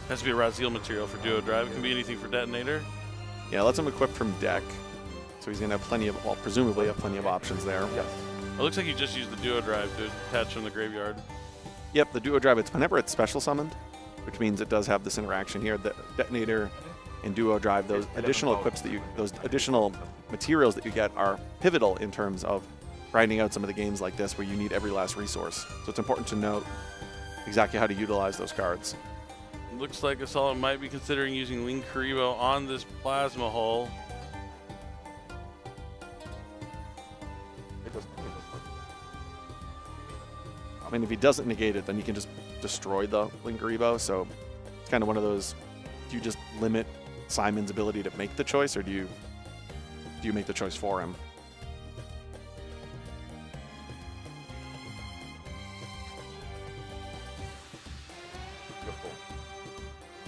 Has to be a Raziel material for Duo Drive. It can be anything for Detonator. Yeah, it lets him equip from deck. So he's going to have plenty of, well, presumably have plenty of options there. Yes. It looks like you just used the Duo Drive to attach from the graveyard. Yep, the Duo Drive, it's whenever it's special summoned, which means it does have this interaction here. The Detonator and Duo Drive, those additional equips that you, those additional materials that you get are pivotal in terms of grinding out some of the games like this where you need every last resource. So it's important to note exactly how to utilize those cards. Looks like Asala might be considering using Link Karibo on this Plasma Hole. I mean, if he doesn't negate it, then he can just destroy the Link Karibo. So it's kind of one of those, do you just limit Simon's ability to make the choice, or do you make the choice for him?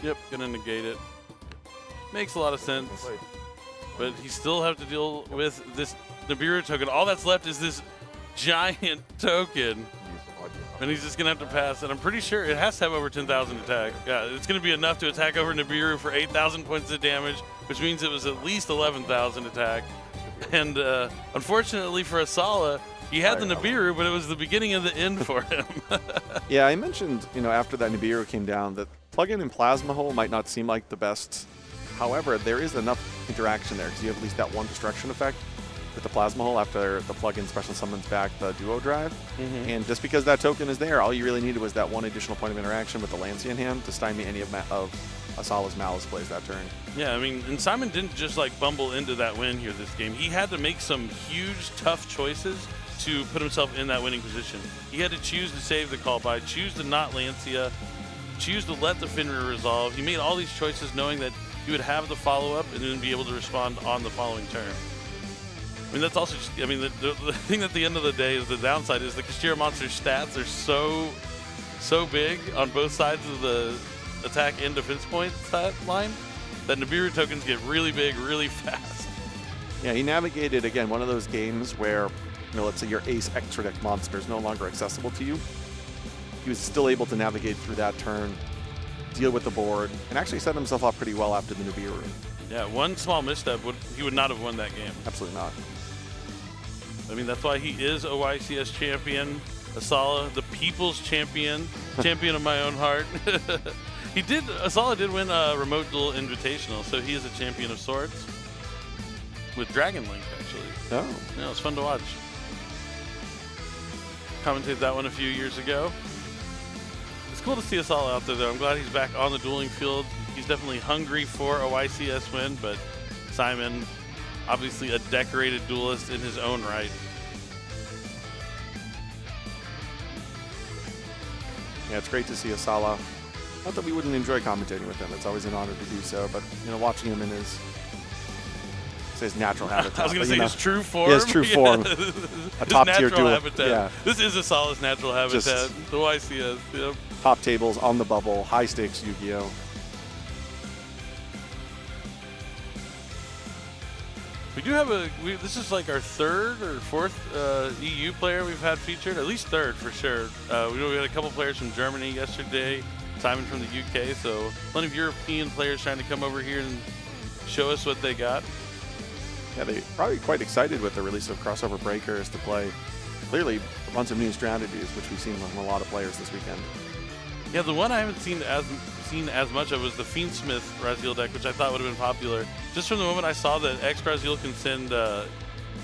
Yep, gonna negate it. Makes a lot of sense. But he still have to deal with this Nibiru token. All that's left is this giant token. And he's just gonna have to pass. And I'm pretty sure it has to have over 10,000 attack. Yeah, it's gonna be enough to attack over Nibiru for 8,000 points of damage, which means it was at least 11,000 attack. And unfortunately for Asala, he had the Nibiru, but it was the beginning of the end for him. Yeah, I mentioned, you know, after that Nibiru came down that plug-in and Plasma Hole might not seem like the best. However, there is enough interaction there because you have at least that one destruction effect with the Plasma Hole after the plug-in special summons back the Duo Drive. And just because that token is there, all you really needed was that one additional point of interaction with the Lancia in hand to stymie any of Asala's Malice plays that turn. Yeah, I mean, and Simon didn't just like bumble into that win here this game. He had to make some huge, tough choices to put himself in that winning position. He had to choose to save the call by, choose to not Lancia, choose to let the Fenrir resolve. He made all these choices knowing that he would have the follow-up and then be able to respond on the following turn. I mean, that's also just, I mean, the thing at the end of the day is the downside is the Kashira monster's stats are so big on both sides of the attack and defense point stat line that Nibiru tokens get really big really fast. Yeah, he navigated, again, one of those games where, you know, let's say your ace extra deck monster is no longer accessible to you. He was still able to navigate through that turn, deal with the board, and actually set himself up pretty well after the Nibiru. Yeah, one small misstep, he would not have won that game. Absolutely not. I mean, that's why he is a YCS champion. Asala, the people's champion, champion of my own heart. Asala did win a remote duel invitational, so he is a champion of sorts. With Dragon Link, actually. Oh. Yeah, it was fun to watch. Commentated that one a few years ago. It's cool to see Asala out there, though. I'm glad he's back on the dueling field. He's definitely hungry for a YCS win, but Simon, obviously a decorated duelist in his own right. Yeah, it's great to see Asala. Not that we wouldn't enjoy commentating with him. It's always an honor to do so, but, you know, watching him in his natural habitat. I was going to say his true form. Yeah, his true form. A top-tier natural duel. habitat. Yeah. This is Asala's natural habitat. The YCS. Yep. Top tables, on the bubble, high-stakes Yu-Gi-Oh! We do have this is like our third or fourth EU player we've had featured, at least third for sure. We had a couple players from Germany yesterday, Simon from the UK, so plenty of European players trying to come over here and show us what they got. Yeah, they're probably quite excited with the release of Crossover Breakers to play, clearly, a bunch of new strategies, which we've seen from a lot of players this weekend. Yeah, the one I haven't seen as much of was the Fiendsmith Raziel deck, which I thought would have been popular. Just from the moment I saw that X Raziel can send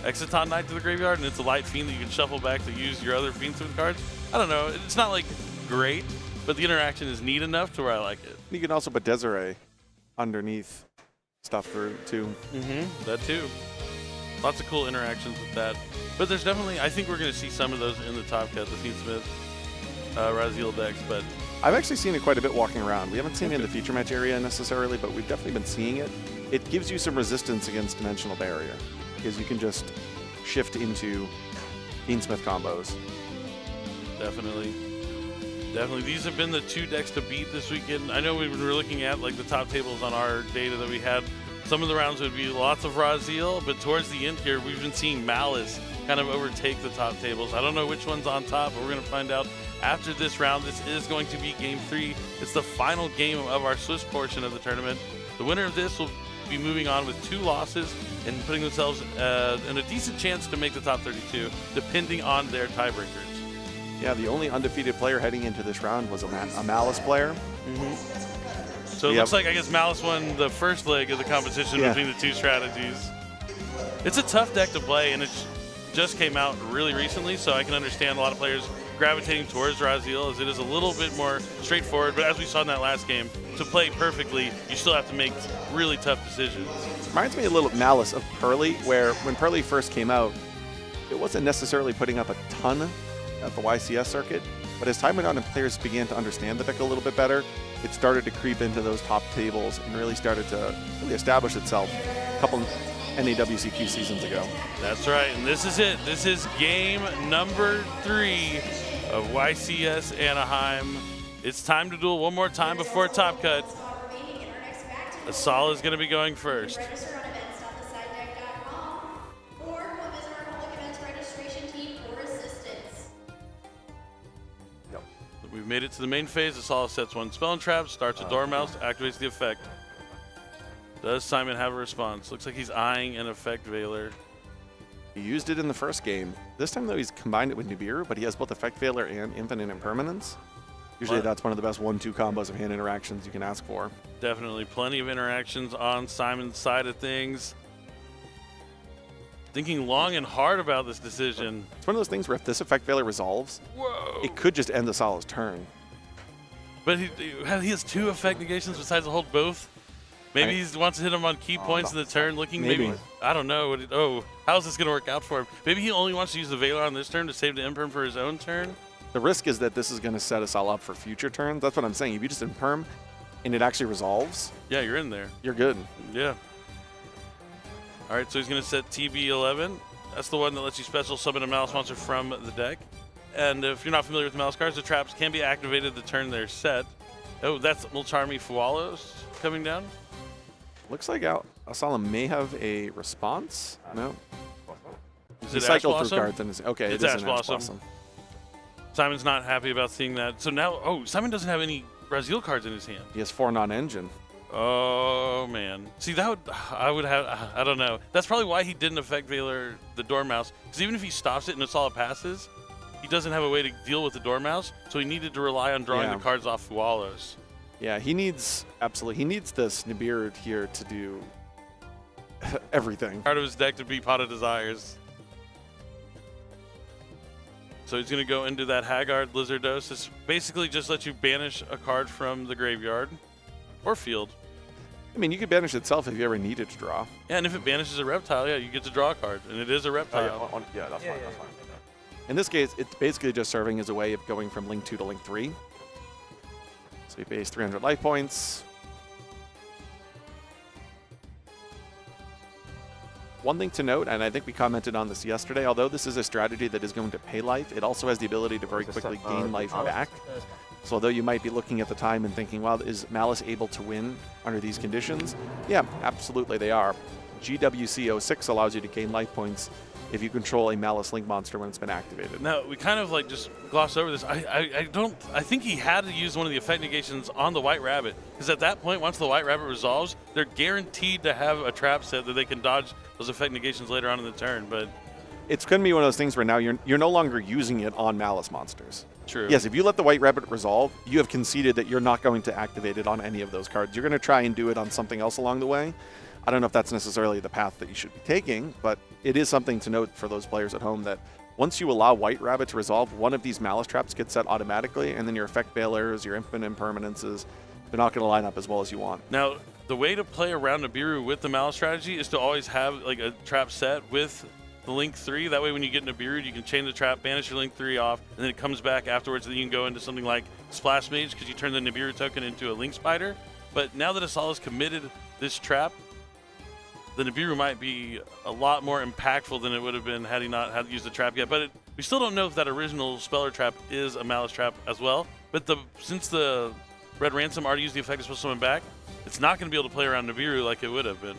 Exiton Knight to the graveyard, and it's a light fiend that you can shuffle back to use your other Fiendsmith cards. I don't know. It's not like great, but the interaction is neat enough to where I like it. You can also put Desiree underneath stuff through too. That too. Lots of cool interactions with that. But there's definitely, I think we're going to see some of those in the top cut, the Fiendsmith Raziel decks, but I've actually seen it quite a bit walking around. We haven't seen it in the feature match area necessarily, but we've definitely been seeing it. It gives you some resistance against Dimensional Barrier, because you can just shift into Fiendsmith combos. Definitely. These have been the 2 decks to beat this weekend. I know we were looking at like the top tables on our data that we had. Some of the rounds would be lots of Raziel, but towards the end here, we've been seeing Malice kind of overtake the top tables. I don't know which one's on top, but we're going to find out after this round. This is going to be game 3. It's the final game of our Swiss portion of the tournament. The winner of this will be moving on with 2 losses and putting themselves in a decent chance to make the top 32, depending on their tiebreakers. Yeah, the only undefeated player heading into this round was a Malice player. So it looks like, I guess, Malice won the first leg of the competition between the 2 strategies. It's a tough deck to play, and it just came out really recently, so I can understand a lot of players gravitating towards Raziel, as it is a little bit more straightforward. But as we saw in that last game, to play perfectly, you still have to make really tough decisions. Reminds me a little Malice of Pearly, where when Pearly first came out, it wasn't necessarily putting up a ton at the YCS circuit, but as time went on and players began to understand the deck a little bit better, it started to creep into those top tables and really started to establish itself a couple NAWCQ seasons ago. That's right, and this is it. This is game number 3 of YCS Anaheim. It's time to duel one more time before top cut. Asala is going to be going first. We've made it to the main phase. Asala sets 1 spell and trap, starts a Dormouse, activates the effect. Does Simon have a response? Looks like he's eyeing an effect Veiler. He used it in the first game. This time, though, he's combined it with Nibiru, but he has both effect Veiler and Infinite Impermanence. Usually that's one of the best 1-2 combos of hand interactions you can ask for. Definitely plenty of interactions on Simon's side of things. Thinking long and hard about this decision. It's one of those things where if this effect Veiler resolves, it could just end Asala's turn. But he has 2 effect negations besides to hold both. Maybe he wants to hit him on key points in the turn, looking maybe I don't know. How's this going to work out for him? Maybe he only wants to use the Veiler on this turn to save the Imperm for his own turn? The risk is that this is going to set Asala up for future turns. That's what I'm saying. If you just Imperm and it actually resolves, yeah, you're in there. You're good. Yeah. All right, so he's going to set TB11. That's the one that lets you special summon a Malice monster from the deck. And if you're not familiar with the Malice cards, the traps can be activated the turn they're set. Oh, that's Mulcharmy Fualos coming down. Looks like Asala may have a response. No. Is it cycled Ash through Blossom? cards and okay, It's it is Ash an Ash Blossom. Blossom. Simon's not happy about seeing that. So now, Simon doesn't have any Raziel cards in his hand. He has 4 non-engine. Oh, man. See, I don't know. That's probably why he didn't affect Veiler the Dormouse. Because even if he stops it and Asala passes, he doesn't have a way to deal with the Dormouse, so he needed to rely on drawing the cards off Fualos. Yeah, he needs this Nibiru here to do everything. Part of his deck to be Pot of Desires. So he's going to go into that Haggard Lizardos. This basically just lets you banish a card from the graveyard or field. I mean, you could banish itself if you ever needed to draw. Yeah, and if it banishes a reptile, yeah, you get to draw a card, and it is a reptile. Yeah, that's fine. That's fine. In this case, it's basically just serving as a way of going from Link 2 to Link 3. So you base 300 life points. One thing to note, and I think we commented on this yesterday, although this is a strategy that is going to pay life, it also has the ability to very quickly gain life back. So although you might be looking at the time and thinking, well, is Malice able to win under these conditions? Yeah, absolutely they are. GWC 06 allows you to gain life points if you control a Malice Link monster when it's been activated. Now, we kind of like just glossed over this. I think he had to use one of the effect negations on the White Rabbit, because at that point, once the White Rabbit resolves, they're guaranteed to have a trap set that they can dodge those effect negations later on in the turn. But it's going to be one of those things where now you're no longer using it on Malice monsters. True. Yes, if you let the White Rabbit resolve, you have conceded that you're not going to activate it on any of those cards. You're going to try and do it on something else along the way. I don't know if that's necessarily the path that you should be taking, but it is something to note for those players at home that once you allow White Rabbit to resolve, one of these Malice traps gets set automatically, and then your Effect Veilers, your Infinite Impermanences, they're not going to line up as well as you want. Now, the way to play around Nibiru with the Malice strategy is to always have like a trap set with the Link 3. That way when you get Nibiru, you can chain the trap, banish your Link 3 off, and then it comes back afterwards, and then you can go into something like Splash Mage because you turn the Nibiru token into a Link Spider. But now that Asala's committed this trap, the Nibiru might be a lot more impactful than it would have been had he not had used the trap yet. But we still don't know if that original Speller trap is a Malice trap as well. But since the Red Ransom already used the effect to pull someone back, it's not going to be able to play around Nibiru like it would have been.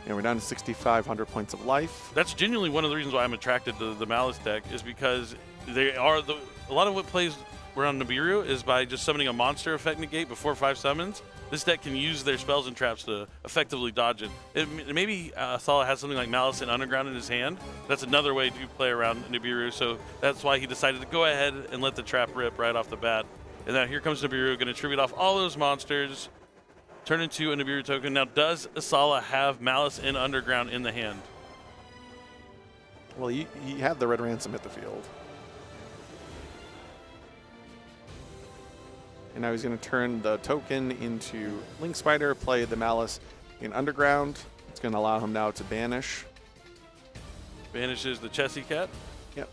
Yeah, we're down to 6,500 points of life. That's genuinely one of the reasons why I'm attracted to the Malice deck, is because they are a lot of what plays around Nibiru is by just summoning a monster effect negate before 5 summons. This deck can use their spells and traps to effectively dodge it. Maybe Asala has something like Malice and Underground in his hand. That's another way to play around Nibiru, so that's why he decided to go ahead and let the trap rip right off the bat. And now here comes Nibiru, going to tribute off all those monsters, turn into a Nibiru token. Now, does Asala have Malice and Underground in the hand? Well, he had the Red Ransom hit the field. And now he's going to turn the token into Link Spider, play the Malice in Underground. It's going to allow him now to banish. Banishes the Chessy Cat. Yep.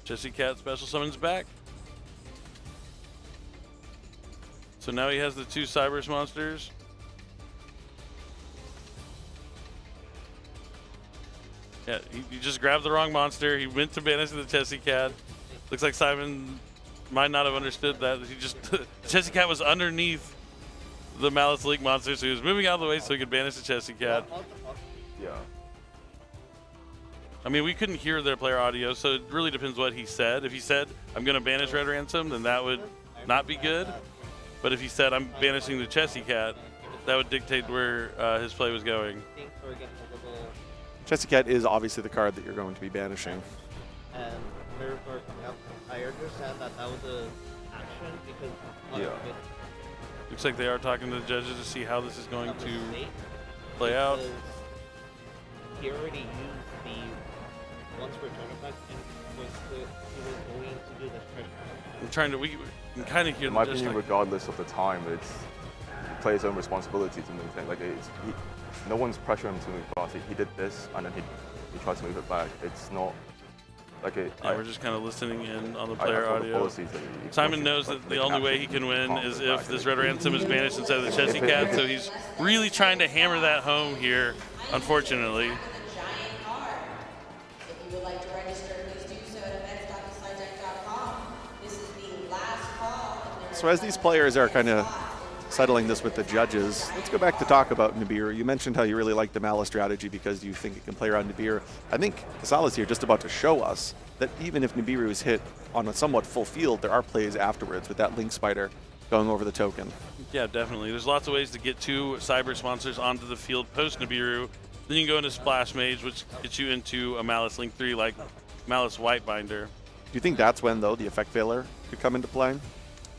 Chessy Cat special summons back. So now he has the 2 Cybers monsters. Yeah, he just grabbed the wrong monster. He went to banish the Chessy Cat. Looks like Simon might not have understood that. He just the Chessy Cat was underneath the Malice Link monster, so he was moving out of the way so he could banish the Chessy Cat. Yeah. I mean, we couldn't hear their player audio, so it really depends what he said. If he said, I'm going to banish Red Ransom, then that would not be good. But if he said, I'm banishing the Chessy Cat, that would dictate where his play was going. Chessy Cat is obviously the card that you're going to be banishing. And I understand that was an action because Yeah. Looks like they are talking to the judges to see how this is going to play out. He already used the once return effect and he was going to do the treasure. I'm trying to, we can kind of hear In my just opinion, like, regardless of the time, it's the player's own responsibility to move things. Like no one's pressuring him to move fast. He did this, and then he tried to move it back. It's not like it. Yeah, we're just kind of listening in on the player I audio. Simon knows that the only way he can win is if this Red Ransom is banished instead of the Chessy Cat, so he's really trying to hammer that home here, unfortunately. So as these players are kind of settling this with the judges, let's go back to talk about Nibiru. You mentioned how you really like the Malice strategy because you think it can play around Nibiru. I think Asala's here just about to show us that even if Nibiru is hit on a somewhat full field, there are plays afterwards with that Link Spider going over the token. Yeah, definitely. There's lots of ways to get 2 Cyber sponsors onto the field post Nibiru. Then you can go into Splash Mage, which gets you into a Malice Link 3 like Malice Whitebinder. Do you think that's when, though, the Effect Veiler could come into play?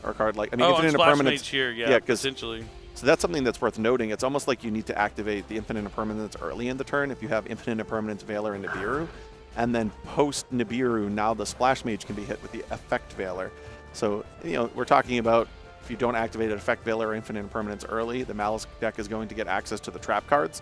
Or a card like, I mean, on Infinite Splash Impermanence. Mage here, yeah, essentially. So that's something that's worth noting. It's almost like you need to activate the Infinite Impermanence early in the turn if you have Infinite Impermanence Veiler and Nibiru. And then post Nibiru, now the Splash Mage can be hit with the Effect Veiler. So, you know, we're talking about if you don't activate an Effect Veiler or Infinite Impermanence early, the Malice deck is going to get access to the trap cards.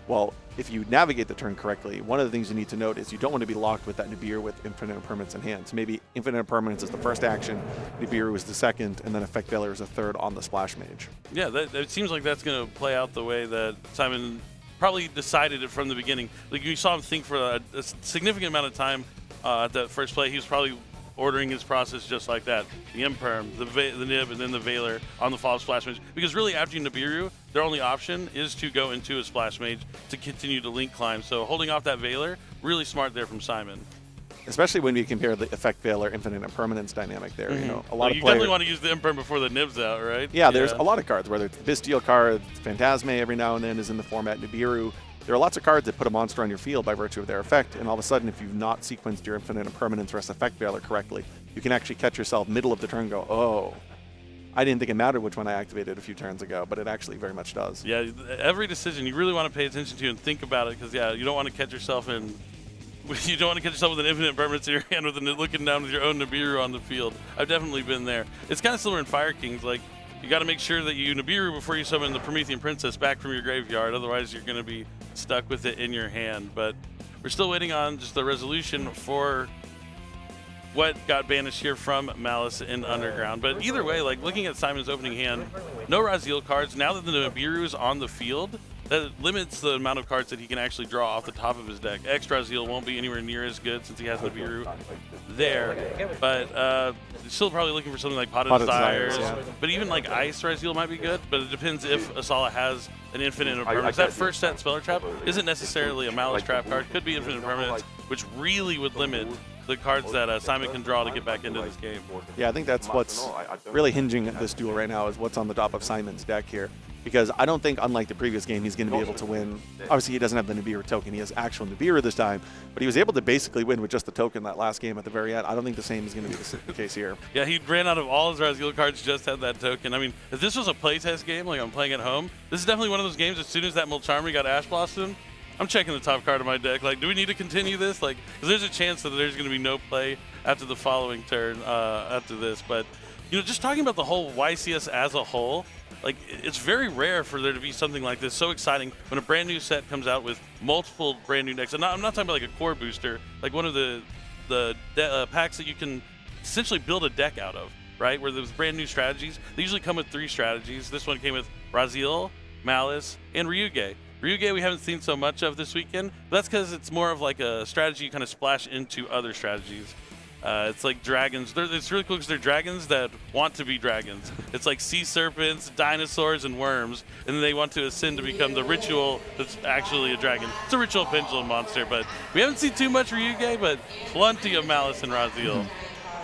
Well, if you navigate the turn correctly, one of the things you need to note is you don't want to be locked with that Nibiru with Infinite Impermanence in hand. So maybe Infinite Impermanence is the first action, Nibiru is the second, and then Effect Veiler is the third on the Splash Mage. Yeah, it seems like that's going to play out the way that Simon probably decided it from the beginning. Like you saw him think for a significant amount of time at that first play. He was probably ordering his process just like that. The Imperm, the Nib, and then the Veiler on the follow Splash Mage. Because really, after Nibiru, their only option is to go into a Splash Mage to continue to link climb. So holding off that Veiler, really smart there from Simon. especially when we compare the effect veil or infinite impermanence dynamic there. You know, a lot Well, of you players definitely want to use the imperm before the nib's out, right? Yeah, there's a lot of cards, whether it's Bestial cards, Phantasme every now and then is in the format, Nibiru. There are lots of cards that put a monster on your field by virtue of their effect, and all of a sudden, if you've not sequenced your infinite impermanence versus effect veiler correctly, you can actually catch yourself middle of the turn and go, oh, I didn't think it mattered which one I activated a few turns ago, but it actually very much does. Yeah, every decision you really want to pay attention to and think about it, because yeah, you don't want to catch yourself with an infinite impermanence in your hand with looking down with your own Nibiru on the field. I've definitely been there. It's kind of similar in Fire Kings. Like, you got to make sure that you Nibiru before you summon the Promethean Princess back from your graveyard. Otherwise, you're going to be stuck with it in your hand. But we're still waiting on just the resolution for what got banished here from Malice in Underground. But either way, like looking at Simon's opening hand, no Raziel cards. Now that the Nibiru is on the field, that limits the amount of cards that he can actually draw off the top of his deck. Extra Raziel won't be anywhere near as good since he has Nibiru there. But still probably looking for something like Pot of Desires. But even like Ice Raziel might be good, but it depends if Asala has an infinite impermanence. That first set Speller Trap isn't necessarily a Malice Trap card. Could be infinite impermanence, which really would limit the cards that Simon can draw to get back into this game. Yeah, I think that's what's really hinging this duel right now is what's on the top of Simon's deck here. Because I don't think, unlike the previous game, he's going to be able to win. Obviously, he doesn't have the Nibiru token. He has actual Nibiru this time, but he was able to basically win with just the token that last game at the very end. I don't think the same is going to be the case here. Yeah, he ran out of all his Raziel cards, just had that token. I mean, if this was a playtest game, like I'm playing at home, this is definitely one of those games, as soon as that Mulcharmy got Ash Blossom, I'm checking the top card of my deck. Like, do we need to continue this? Like, because there's a chance that there's going to be no play after the following turn after this. But, you know, just talking about the whole YCS as a whole, like, it's very rare for there to be something like this. So exciting when a brand new set comes out with multiple brand new decks. And I'm not talking about like a core booster, like one of the packs that you can essentially build a deck out of, right? Where there's brand new strategies. They usually come with 3 strategies. This one came with Raziel, Malice, and Ryuge. Ryuge we haven't seen so much of this weekend, but that's because it's more of like a strategy you kind of splash into other strategies. It's like dragons. It's really cool because they're dragons that want to be dragons. It's like sea serpents, dinosaurs, and worms, and then they want to ascend to become the ritual that's actually a dragon. It's a ritual pendulum monster, but we haven't seen too much Ryuge, but plenty of Malice and Raziel.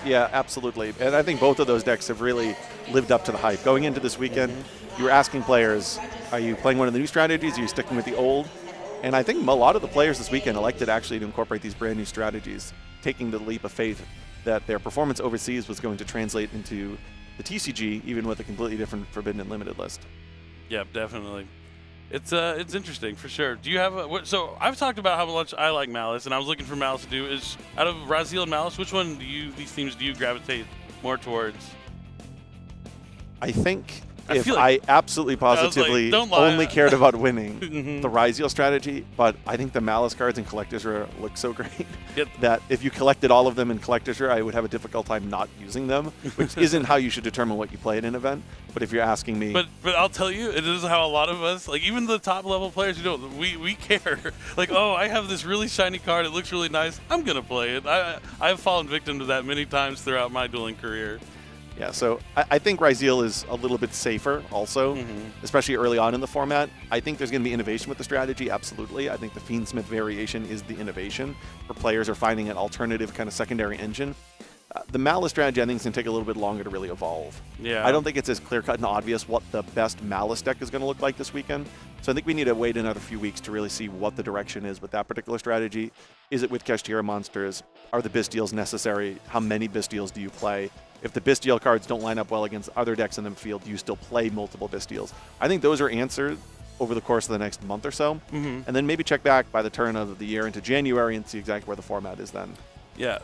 Yeah, absolutely. And I think both of those decks have really lived up to the hype. Going into this weekend, you were asking players, are you playing one of the new strategies? Are you sticking with the old? And I think a lot of the players this weekend elected actually to incorporate these brand new strategies, taking the leap of faith that their performance overseas was going to translate into the TCG, even with a completely different Forbidden and Limited list. Yeah, definitely. It's interesting for sure. Do you have so I've talked about how much I like Malice, and I was looking for Malice to do. Is out of Raziel and Malice, which one these themes do you gravitate more towards? I think if I absolutely positively only cared about winning the Raziel strategy, but I think the Malice cards in Collector's Rare look so great that if you collected all of them in Collector's Rare, I would have a difficult time not using them, which isn't how you should determine what you play at an event. But if you're asking me... But I'll tell you, it is how a lot of us, like even the top level players, we care. Like, oh, I have this really shiny card, it looks really nice, I'm going to play it. I've fallen victim to that many times throughout my dueling career. Yeah, so I think Raziel is a little bit safer also, especially early on in the format. I think there's going to be innovation with the strategy, absolutely. I think the Fiendsmith variation is the innovation, where players are finding an alternative kind of secondary engine. The Malice strategy, I think, is going to take a little bit longer to really evolve. Yeah. I don't think it's as clear-cut and obvious what the best Malice deck is going to look like this weekend. So I think we need to wait another few weeks to really see what the direction is with that particular strategy. Is it with Kashtira monsters? Are the Bystials necessary? How many Bystials do you play? If the Bystial cards don't line up well against other decks in the field, do you still play multiple Bystials? I think those are answered over the course of the next month or so. And then maybe check back by the turn of the year into January and see exactly where the format is then. Yeah,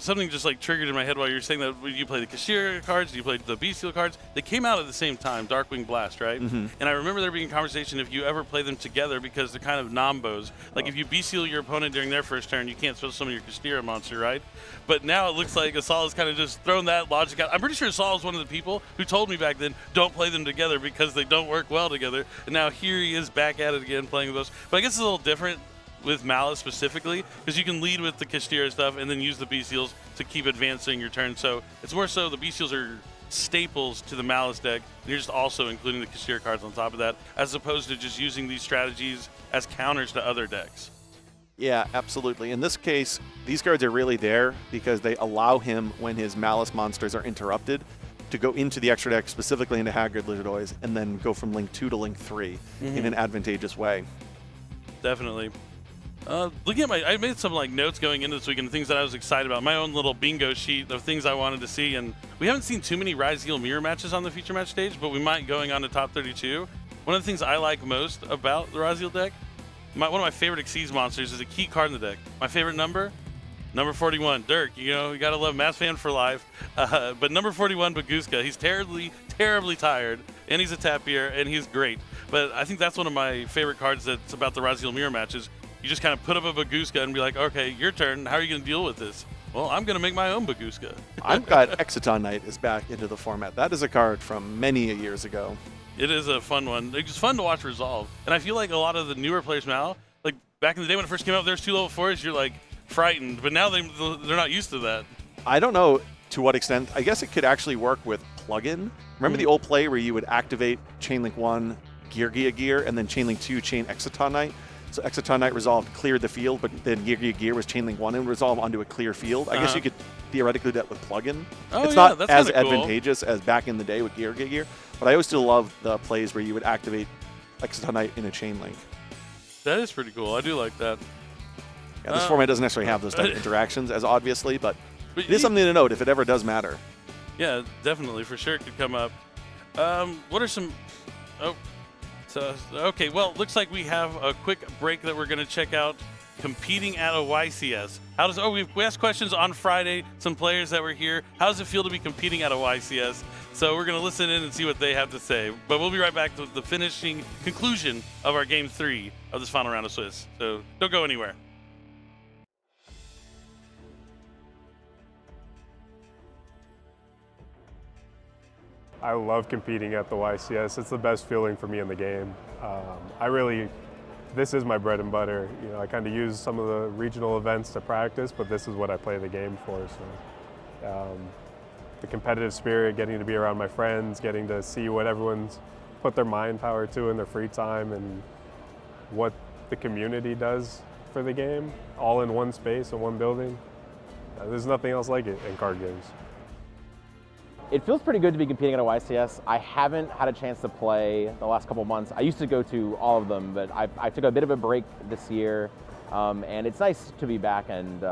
something just like triggered in my head while you were saying that. You play the Kashtira cards, you played the Bestial cards. They came out at the same time, Darkwing Blast, right? And I remember there being a conversation if you ever play them together because they're kind of nombos. Like if you Bestial your opponent during their first turn, you can't special summon your Kashtira monster, right? But now it looks like Asala's kind of just thrown that logic out. I'm pretty sure Asala was one of the people who told me back then, don't play them together because they don't work well together. And now here he is back at it again playing with those. But I guess it's a little different with Malice specifically, because you can lead with the Kashtira stuff and then use the Bestials to keep advancing your turn. So it's more so the Bestials are staples to the Malice deck, and you're just also including the Kashtira cards on top of that, as opposed to just using these strategies as counters to other decks. Yeah, absolutely. In this case, these cards are really there because they allow him, when his Malice monsters are interrupted, to go into the extra deck, specifically into Haggard Lizardoids, and then go from Link 2 to Link 3 in an advantageous way. Definitely. Looking at I made some notes going into this weekend, things that I was excited about. My own little bingo sheet of things I wanted to see, and we haven't seen too many Rise Heal Mirror matches on the feature match stage, but we might going on to top 32. One of the things I like most about the Rise Heal deck, one of my favorite Xyz monsters is a key card in the deck. My favorite number 41, Dirk. You gotta love Mass Fan for life. But number 41, Baguska, he's terribly tired, and he's a tapier, and he's great. But I think that's one of my favorite cards that's about the Rise Heal Mirror matches. You just kind of put up a Baguska and be like, okay, your turn. How are you going to deal with this? Well, I'm going to make my own Baguska. I'm glad Exciton Knight is back into the format. That is a card from many years ago. It is a fun one. It's fun to watch resolve. And I feel like a lot of the newer players now, like back in the day when it first came out, there's 2 level 4s, you're frightened. But now they're not used to that. I don't know to what extent. I guess it could actually work with plugin. Remember the old play where you would activate Chainlink 1, Gear, and then Chainlink 2, Chain Exciton Knight? So Exciton Knight resolved cleared the field, but then Gear was Chainlink 1 and resolve onto a clear field. I guess you could theoretically do that with plugin. It's not as advantageous as back in the day with Gear, but I always still love the plays where you would activate Exciton Knight in a Chainlink. That is pretty cool. I do like that. Yeah, this format doesn't necessarily have those type of interactions as obviously, but it is something to note if it ever does matter. Yeah, definitely. For sure it could come up. What are some... Okay, well, looks like we have a quick break that we're going to check out. Competing at a YCS. We asked questions on Friday, some players that were here. How does it feel to be competing at a YCS? So we're going to listen in and see what they have to say. But we'll be right back to the finishing conclusion of our Game 3 of this final round of Swiss. So don't go anywhere. I love competing at the YCS. It's the best feeling for me in the game. This is my bread and butter. I kind of use some of the regional events to practice, but this is what I play the game for. So the competitive spirit, getting to be around my friends, getting to see what everyone's put their mind power to in their free time and what the community does for the game, all in one space, in one building. There's nothing else like it in card games. It feels pretty good to be competing at a YCS. I haven't had a chance to play the last couple months. I used to go to all of them, but I took a bit of a break this year, and it's nice to be back and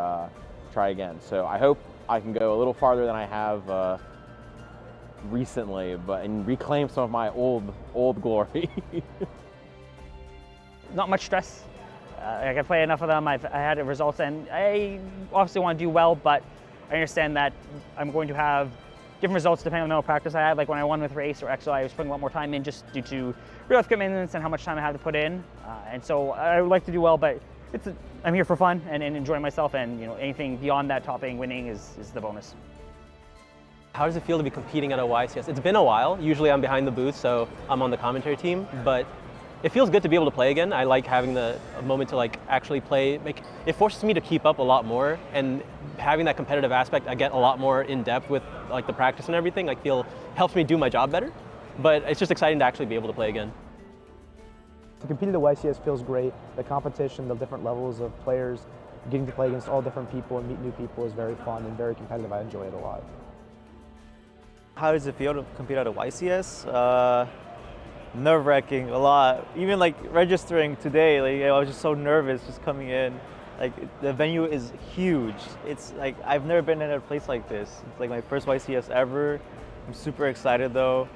try again. So I hope I can go a little farther than I have recently, and reclaim some of my old glory. Not much stress. I can play enough of them. I had the results, and I obviously want to do well, but I understand that I'm going to have different results depending on the amount of practice I had. Like when I won with Race or XO, I was putting a lot more time in just due to real life commitments and how much time I had to put in. And so I would like to do well, but I'm here for fun and enjoying myself, and anything beyond that topping winning is the bonus. How does it feel to be competing at a YCS? It's been a while. Usually I'm behind the booth, so I'm on the commentary team, but it feels good to be able to play again. I like having a moment to actually play. It forces me to keep up a lot more, and having that competitive aspect, I get a lot more in depth with the practice and everything. Helps me do my job better. But it's just exciting to actually be able to play again. To compete at the YCS feels great. The competition, the different levels of players, getting to play against all different people and meet new people is very fun and very competitive. I enjoy it a lot. How does it feel to compete at a YCS? Nerve-wracking a lot. Even registering today, I was just so nervous just coming in. The venue is huge. It's I've never been in a place like this. It's my first YCS ever. I'm super excited though.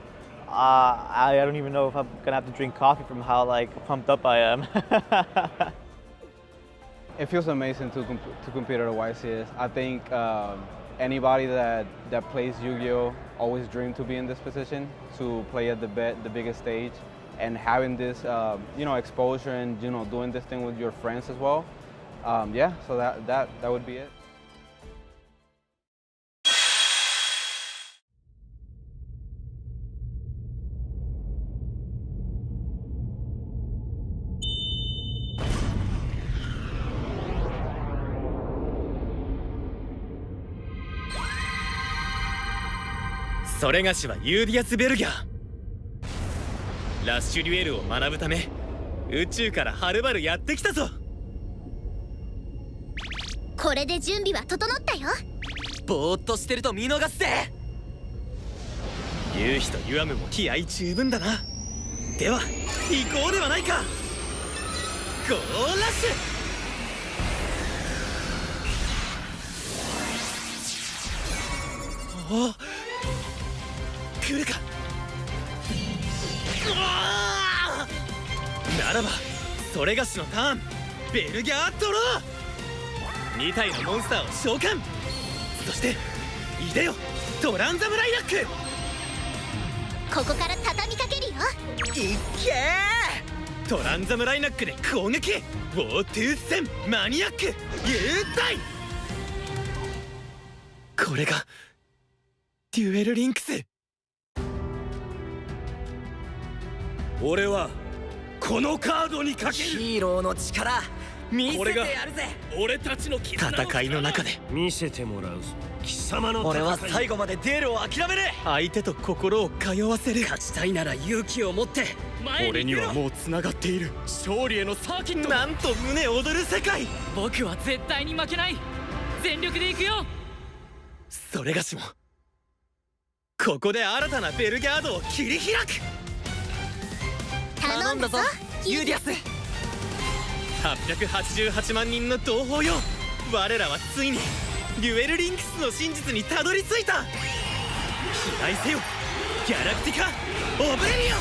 I don't even know if I'm gonna have to drink coffee from how pumped up I am. It feels amazing to compete at a YCS. I think anybody that plays Yu-Gi-Oh! Always dream to be in this position, to play at the biggest stage, and having this exposure and doing this thing with your friends as well. Yeah, so that would be it.それがしはユーディアス・ベルギャー。ラッシュデュエルを学ぶため宇宙からはるばるやってきたぞ。これで準備は整ったよ。ぼーっとしてると見逃すぜ。ユウヒとユアムも気合十分だな。では行こうではないか。ゴーラッシュ。おお、来るか。ならばそれがしのターン、ベルギャードロー。2体のモンスターを召喚。そしていでよトランザムライラック。ここから畳みかけるよ。いっけー。トランザムライナックで攻撃。ウォートゥー戦マニアック優待。これがデュエルリンクス。俺はこのカードにかける。ヒーローの力見せてやるぜ。俺たちの戦いの中で見せてもらうぞ。貴様の俺は最後までデュエルを諦める。相手と心を通わせる。勝ちたいなら勇気を持って。俺にはもうつながっている勝利へのサーキット。なんと胸躍る世界。僕は絶対に負けない。全力で行くよ。それがしもここで新たなベルギャードを切り開く。頼んだぞユーディアス。888万人の同胞よ。我らはついにデュエルリンクスの真実にたどり着いた。飛来せよギャラクティカ・オブレリオン。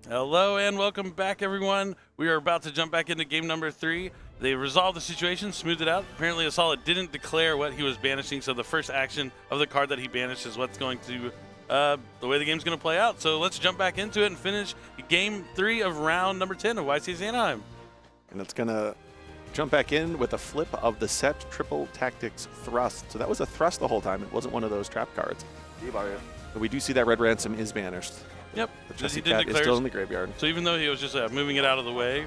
Hello and welcome back, everyone. We are about to jump back into game number 3. They resolved the situation, smoothed it out. Apparently Asala didn't declare what he was banishing, so the first action of the card that he banished is what's going to, the way the game's going to play out. So let's jump back into it and finish game 3 of round number 10 of YCS Anaheim. And it's going to jump back in with a flip of the set triple tactics thrust. So that was a thrust the whole time. It wasn't one of those trap cards. But we do see that red ransom is banished. Yep. The Chessie Cat is still in the graveyard. So even though he was just moving it out of the way,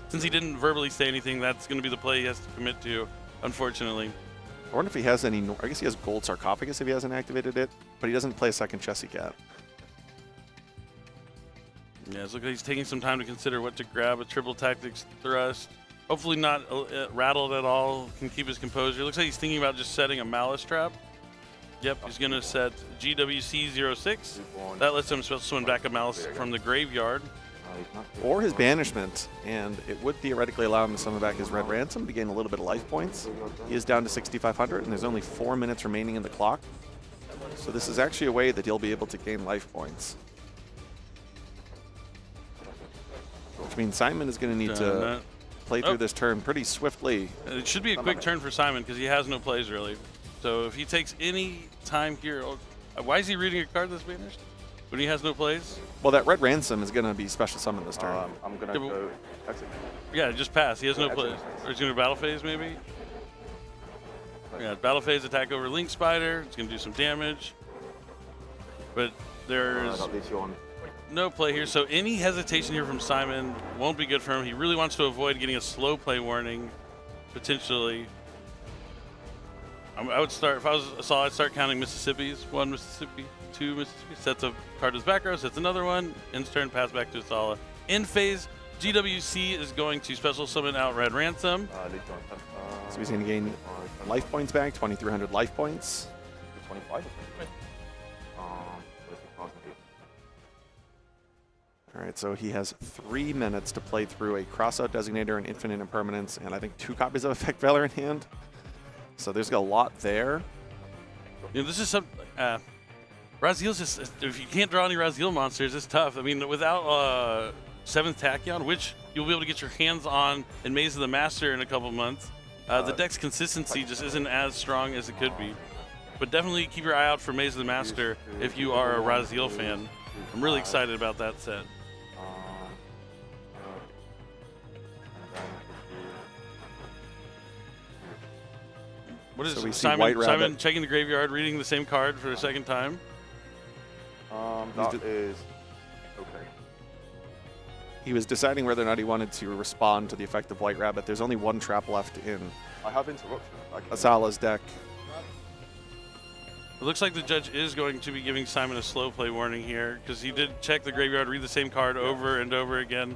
since he didn't verbally say anything, that's going to be the play he has to commit to, unfortunately. I wonder if he has any, I guess he has Gold Sarcophagus if he hasn't activated it, but he doesn't play a second Chessie Cat. Yeah, it looks like he's taking some time to consider what to grab. A triple tactics thrust. Hopefully not rattled at all, can keep his composure. Looks like he's thinking about just setting a Malice Trap. Yep, he's going to set GWC06. That lets him summon back a Malice from the graveyard. Or his banishment, and it would theoretically allow him to summon back his red ransom to gain a little bit of life points. He is down to 6,500, and there's only 4 minutes remaining in the clock. So this is actually a way that he'll be able to gain life points. Which means Simon is going to need to play through this turn pretty swiftly. It should be a quick turn for Simon because he has no plays really. So if he takes any time here, why is he reading a card that's banished when he has no plays? Well, that red ransom is going to be special summon this turn. I'm going to go exit. Yeah, just pass. He has no plays. Or he's going to battle phase maybe? Yeah, battle phase attack over Link Spider. It's going to do some damage. But there's no play here. So any hesitation here from Simon won't be good for him. He really wants to avoid getting a slow play warning, potentially. I would start, if I was Asala, I'd start counting Mississippis. 1 Mississippi, 2 Mississippi, sets a card to his back row, sets another one, ends turn, pass back to Asala. In phase, GWC is going to special summon out Red Ransom. So he's going to gain life points back, 2,300 life points. 25? All right, so he has 3 minutes to play through a Crossout Designator, an Infinite Impermanence, and I think 2 copies of Effect Valor in hand. So there's a lot there. You know, this is some Raziel's just, if you can't draw any Raziel monsters, it's tough. I mean, without 7th Tachyon, which you'll be able to get your hands on in Maze of the Master in a couple months, the deck's consistency just isn't as strong as it could be. But definitely keep your eye out for Maze of the Master if you are a Raziel fan. I'm really excited about that set. What is so Simon checking the graveyard, reading the same card for the second time? That is okay. He was deciding whether or not he wanted to respond to the effect of White Rabbit. There's only one trap left in I have interruption. Asala's deck. It looks like the judge is going to be giving Simon a slow play warning here because he did check the graveyard, read the same card over and over again.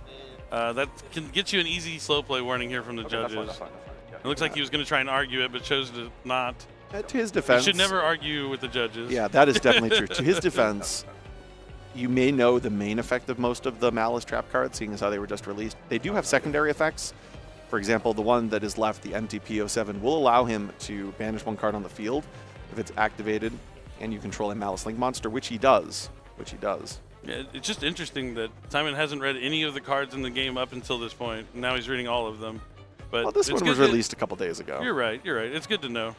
That can get you an easy slow play warning here from the judges. That's fine. Yeah. It looks like he was going to try and argue it, but chose to not. To his defense, You should never argue with the judges. Yeah, that is definitely true. To his defense, you may know the main effect of most of the Malice trap cards, seeing as how they were just released. They do have secondary effects. For example, the one that is left, the MTP07, will allow him to banish one card on the field if it's activated and you control a Malice Link monster, which he does. Yeah, it's just interesting that Simon hasn't read any of the cards in the game up until this point. Now he's reading all of them. But Well, this one was released a couple days ago. You're right. It's good to know.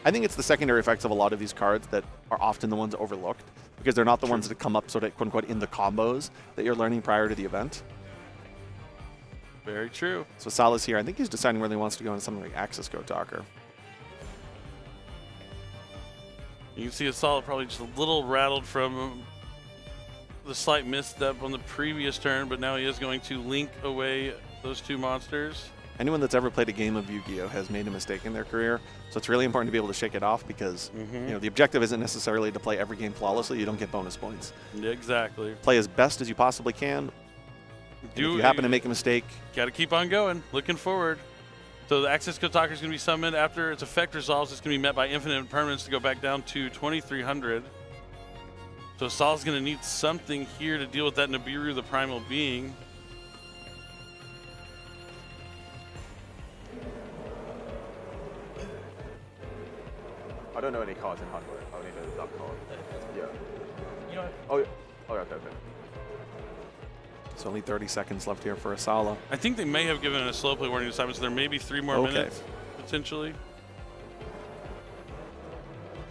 I think it's the secondary effects of a lot of these cards that are often the ones overlooked because they're not the ones that come up sort of quote unquote in the combos that you're learning prior to the event. Very true. So Sala's here. I think he's deciding whether he wants to go into something like Access Go Talker. You can see Asala probably just a little rattled from the slight misstep on the previous turn, but now he is going to link away those two monsters. Anyone that's ever played a game of Yu-Gi-Oh! Has made a mistake in their career, so it's really important to be able to shake it off because you know the objective isn't necessarily to play every game flawlessly. You don't get bonus points. Yeah, exactly. Play as best as you possibly can. If you happen to make a mistake, got to keep on going, looking forward. So the Access Go Talker is going to be summoned. After its effect resolves, it's going to be met by infinite permanence to go back down to 2,300. So Saul's going to need something here to deal with that Nibiru, the primal being. I don't know any cards in hand, right? I only know that card. Yeah. You know. Oh, yeah. Oh, yeah, okay. it's only 30 seconds left here for Asala. I think they may have given a slow play warning to Simon, so there may be 3 more minutes, potentially.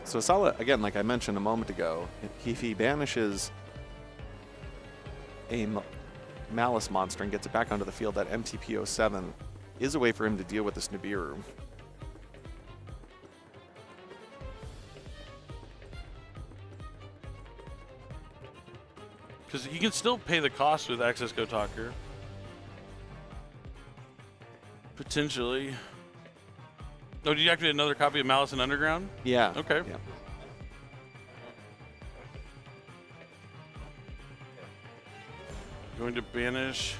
So Asala, again, like I mentioned a moment ago, if he banishes a Malice monster and gets it back onto the field, that MTP07 is a way for him to deal with this Nibiru. Because he can still pay the cost with Access Go Talker. Potentially. Oh, did you activate another copy of Malice in Underground? Yeah. Okay. Yeah. Going to banish.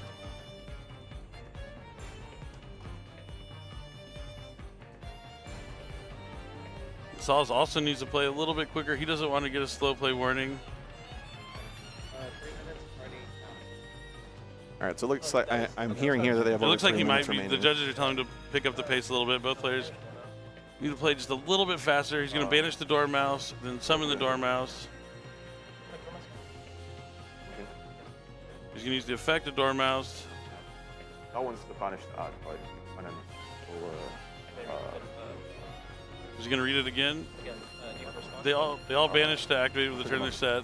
Saul's also needs to play a little bit quicker. He doesn't want to get a slow play warning. 3 minutes already. All right, so it looks like I'm hearing here that they have. It only looks like 3 he might minutes be. remaining. The judges are telling him to pick up the pace a little bit. Both players need to play just a little bit faster. He's going to banish the Dormouse, then summon the Dormouse. He's going to use the effect of Dormouse. That one's the banished ad, right? And then Is he going to read it again? They all banish to activate with the turn they're set.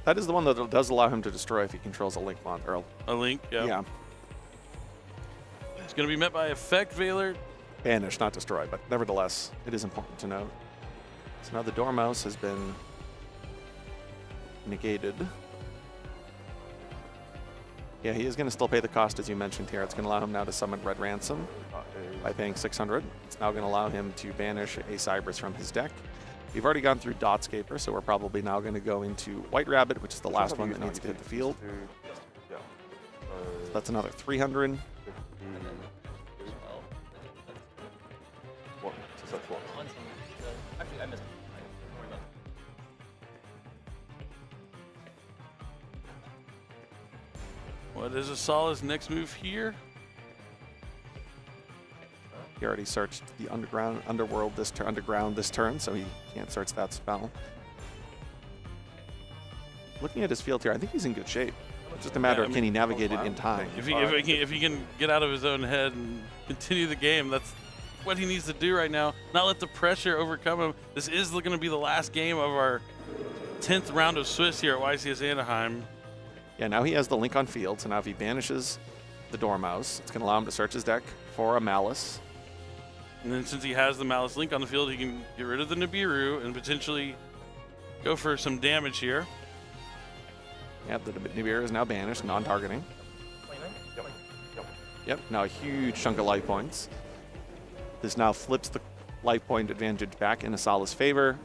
That is the one that does allow him to destroy if he controls a Link or a Link, yeah. Yeah. It's going to be met by Effect Veiler. Banish, not destroy, but nevertheless, it is important to note. So now the Dormouse has been negated. Yeah, he is going to still pay the cost, as you mentioned here. It's going to allow him now to summon Red Ransom by paying 600. It's now going to allow him to banish a Cyberus from his deck. We've already gone through Dotscaper, so we're probably now going to go into White Rabbit, which is the last one that needs to hit the field. Yeah. So that's another 300. What? So that's what? Actually, I missed it. What is Asala's next move here? He already searched the underworld underground this turn, so he can't search that spell. Looking at his field here, I think he's in good shape. It's just a matter of can he navigate it in time. If he can get out of his own head and continue the game, that's what he needs to do right now. Not let the pressure overcome him. This is going to be the last game of our 10th round of Swiss here at YCS Anaheim. Yeah, now he has the Link on field, so now if he banishes the Dormouse, it's going to allow him to search his deck for a Malice. And then since he has the Malice Link on the field, he can get rid of the Nibiru and potentially go for some damage here. Yeah, the Nibiru is now banished, non-targeting. Yep, now a huge chunk of life points. This now flips the life point advantage back in Asala's favor.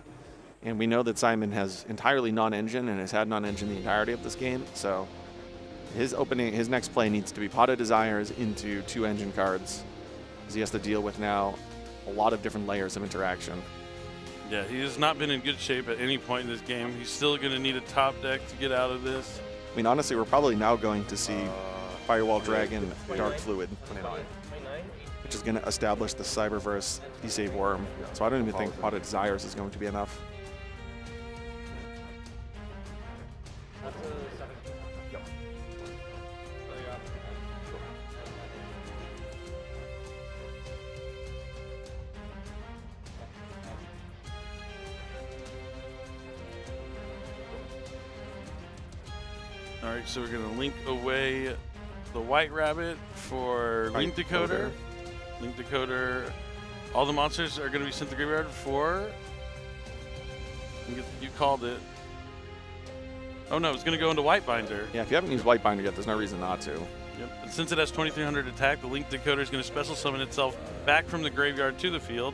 And we know that Simon has entirely non-engine and has had non-engine the entirety of this game. So his next play needs to be Pot of Desires into 2 engine cards, because he has to deal with now a lot of different layers of interaction. Yeah, he has not been in good shape at any point in this game. He's still going to need a top deck to get out of this. I mean, honestly, we're probably now going to see Firewall Dragon, Dark Fluid, which is going to establish the Cyberverse P-Save Worm. So I don't even think Pot of Desires is going to be enough. All right, so we're going to link away the White Rabbit for Link Decoder. Link Decoder. All the monsters are going to be sent to the graveyard for... You called it. Oh no, it's going to go into White Binder. Yeah, if you haven't used White Binder yet, there's no reason not to. Yep. And since it has 2300 attack, the Link Decoder is going to special summon itself back from the graveyard to the field.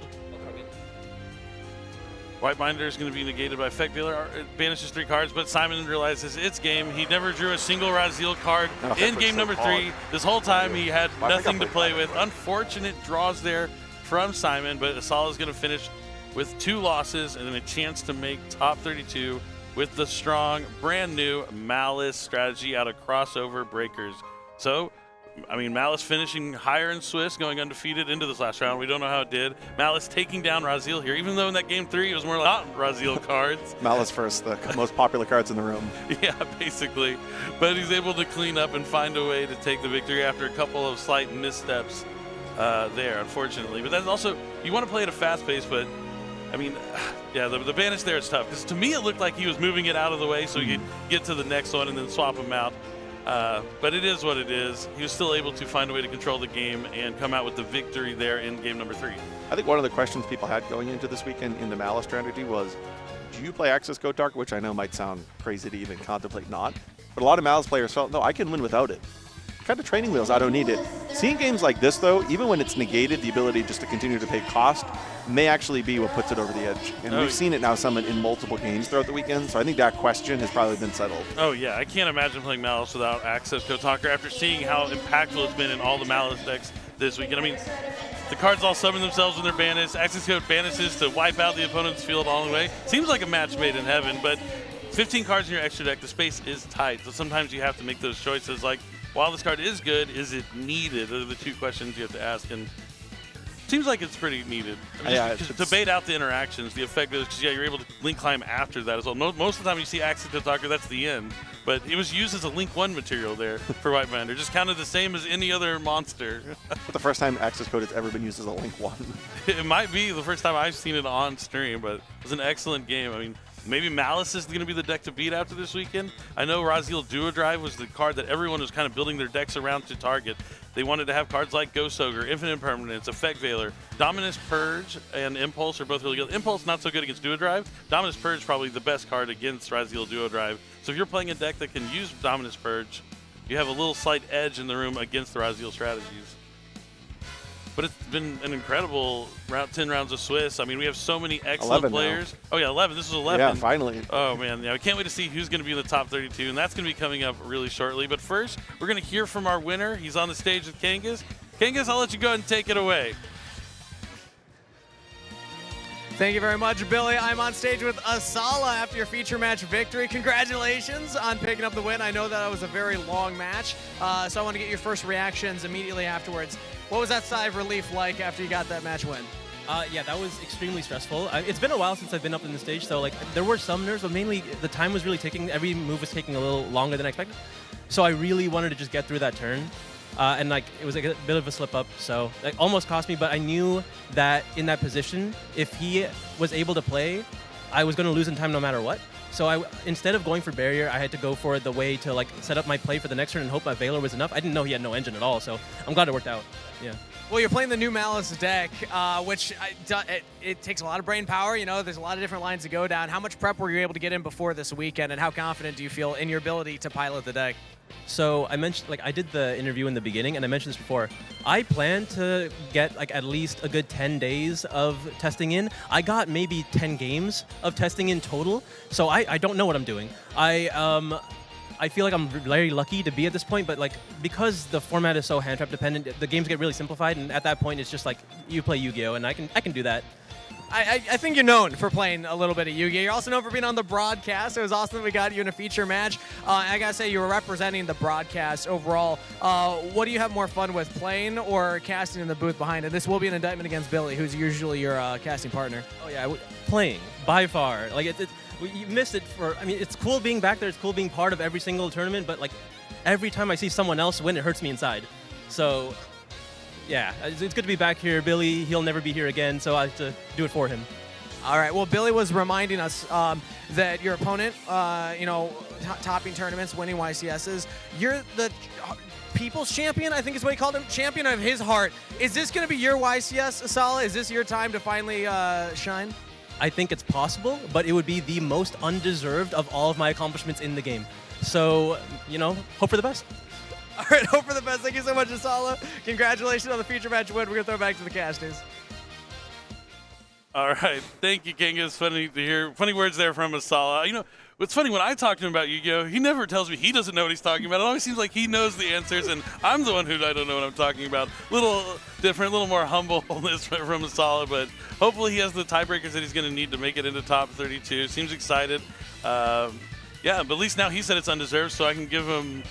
White Binder is going to be negated by Effect Veiler. It banishes 3 cards, but Simon realizes it's game. He never drew a single Raziel card in game number 3. This whole time he had nothing to play with. Unfortunate draws there from Simon, but Asala is going to finish with 2 losses and then a chance to make top 32 with the strong, brand new Malice strategy out of Crossover Breakers. So, I mean, Malice finishing higher in Swiss, going undefeated into this last round. We don't know how it did. Malice taking down Raziel here, even though in that game 3 it was more like not Raziel cards. Malice first, the most popular cards in the room. Yeah, basically. But he's able to clean up and find a way to take the victory after a couple of slight missteps there, unfortunately. But that's also, you want to play at a fast pace, but I mean, yeah, the banish there is tough. Because to me, it looked like he was moving it out of the way so he could get to the next one and then swap him out. But it is what it is. He was still able to find a way to control the game and come out with the victory there in game number 3. I think one of the questions people had going into this weekend in the Malice strategy was, do you play Access Code Dark? Which I know might sound crazy to even contemplate not. But a lot of Malice players felt, no, I can win without it. Kind of training wheels, I don't need it. Seeing games like this, though, even when it's negated, the ability just to continue to pay cost may actually be what puts it over the edge. And we've seen it now summon in multiple games throughout the weekend, so I think that question has probably been settled. Oh, yeah. I can't imagine playing Malice without Access Code Talker after seeing how impactful it's been in all the Malice decks this weekend. I mean, the cards all summon themselves when they're banished. Access Code banishes to wipe out the opponent's field all the way. Seems like a match made in heaven, but 15 cards in your extra deck, the space is tight. So sometimes you have to make those choices like, while this card is good, is it needed? Those are the 2 questions you have to ask. And seems like it's pretty needed. I mean, yeah, to bait out the interactions, the effect is, because yeah, you're able to link climb after that as well. Most of the time you see Access Code Talker, that's the end. But it was used as a Link 1 material there for White Binder. Just counted the same as any other monster. But the first time Access Code has ever been used as a Link 1. It might be the first time I've seen it on stream, but it was an excellent game. I mean, maybe Malice is going to be the deck to beat after this weekend. I know Raziel Duodrive was the card that everyone was kind of building their decks around to target. They wanted to have cards like Ghost Ogre, Infinite Impermanence, Effect Veiler, Dominus Purge, and Impulse are both really good. Impulse not so good against Duodrive. Dominus Purge probably the best card against Raziel Duodrive. So if you're playing a deck that can use Dominus Purge, you have a little slight edge in the room against the Raziel strategies. But it's been an incredible 10 rounds of Swiss. I mean, we have so many excellent players. Now. Oh, yeah, 11. This is 11. Yeah, finally. Oh, man. Yeah, we can't wait to see who's going to be in the top 32, and that's going to be coming up really shortly. But first, we're going to hear from our winner. He's on the stage with Kangas. Kangas, I'll let you go ahead and take it away. Thank you very much, Billy. I'm on stage with Asala after your feature match victory. Congratulations on picking up the win. I know that was a very long match, so I want to get your first reactions immediately afterwards. What was that sigh of relief like after you got that match win? Yeah, that was extremely stressful. It's been a while since I've been up in the stage, so like there were some nerves, but mainly the time was really ticking. Every move was taking a little longer than I expected. So I really wanted to just get through that turn. And like it was like a bit of a slip up, so it almost cost me, but I knew that in that position, if he was able to play, I was going to lose in time no matter what. So instead of going for barrier, I had to go for the way to like set up my play for the next turn and hope my Veiler was enough. I didn't know he had no engine at all, so I'm glad it worked out. Yeah. Well, you're playing the new Malice deck, which it takes a lot of brain power. You know, there's a lot of different lines to go down. How much prep were you able to get in before this weekend, and how confident do you feel in your ability to pilot the deck? So I mentioned, like, I did the interview in the beginning, and I mentioned this before. I plan to get like at least a good 10 days of testing in. I got maybe 10 games of testing in total, so I don't know what I'm doing. I feel like I'm very lucky to be at this point, but like because the format is so hand trap dependent, the games get really simplified, and at that point it's just like you play Yu-Gi-Oh, and I can do that. I think you're known for playing a little bit of Yu-Gi-Oh. You're also known for being on the broadcast. It was awesome that we got you in a feature match. I gotta say, you were representing the broadcast overall. What do you have more fun with, playing or casting in the booth behind it? This will be an indictment against Billy, who's usually your casting partner. Oh yeah, playing by far. Like you missed it for. I mean, it's cool being back there. It's cool being part of every single tournament. But like every time I see someone else win, it hurts me inside. So. Yeah, it's good to be back here. Billy, he'll never be here again, so I have to do it for him. All right, well, Billy was reminding us that your opponent, topping tournaments, winning YCSs, you're the People's Champion, I think is what he called him, champion of his heart. Is this going to be your YCS, Asala? Is this your time to finally shine? I think it's possible, but it would be the most undeserved of all of my accomplishments in the game. So, hope for the best. All right, hope for the best. Thank you so much, Asala. Congratulations on the feature match win. We're going to throw it back to the casters. All right. Thank you, King. It's funny to hear funny words there from Asala. What's funny, when I talk to him about Yu-Gi-Oh, he never tells me he doesn't know what he's talking about. It always seems like he knows the answers, and I'm the one who I don't know what I'm talking about. A little different, a little more humbleness from Asala, but hopefully he has the tiebreakers that he's going to need to make it into top 32. Seems excited. But at least now he said it's undeserved, so I can give him...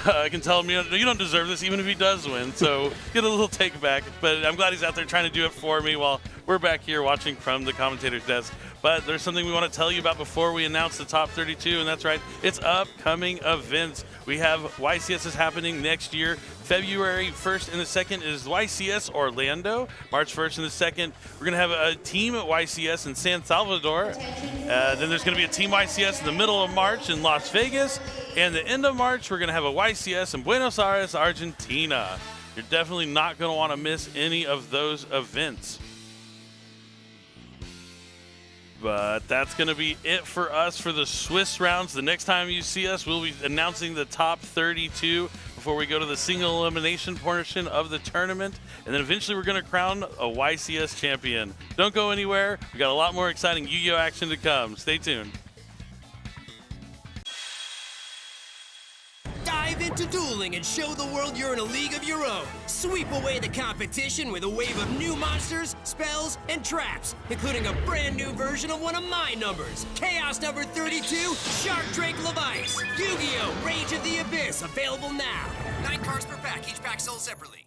I can tell him, you don't deserve this, even if he does win. So get a little take back. But I'm glad he's out there trying to do it for me while we're back here watching from the commentator's desk. But there's something we want to tell you about before we announce the top 32, and that's right, it's upcoming events. We have YCS happening next year. February 1st and the 2nd is YCS Orlando. March 1st and the 2nd, we're going to have a team at YCS in San Salvador. Then there's going to be a team YCS in the middle of March in Las Vegas. And the end of March, we're going to have a YCS in Buenos Aires, Argentina. You're definitely not going to want to miss any of those events. But that's going to be it for us for the Swiss rounds. The next time you see us, we'll be announcing the top 32 before we go to the single elimination portion of the tournament. And then eventually we're going to crown a YCS champion. Don't go anywhere. We got a lot more exciting Yu-Gi-Oh action to come. Stay tuned. Dive into dueling and show the world you're in a league of your own. Sweep away the competition with a wave of new monsters, spells, and traps, including a brand new version of one of my numbers, Chaos number 32, Shark Drake Levice. Yu-Gi-Oh! Rage of the Abyss, available now. 9 cards per pack, each pack sold separately.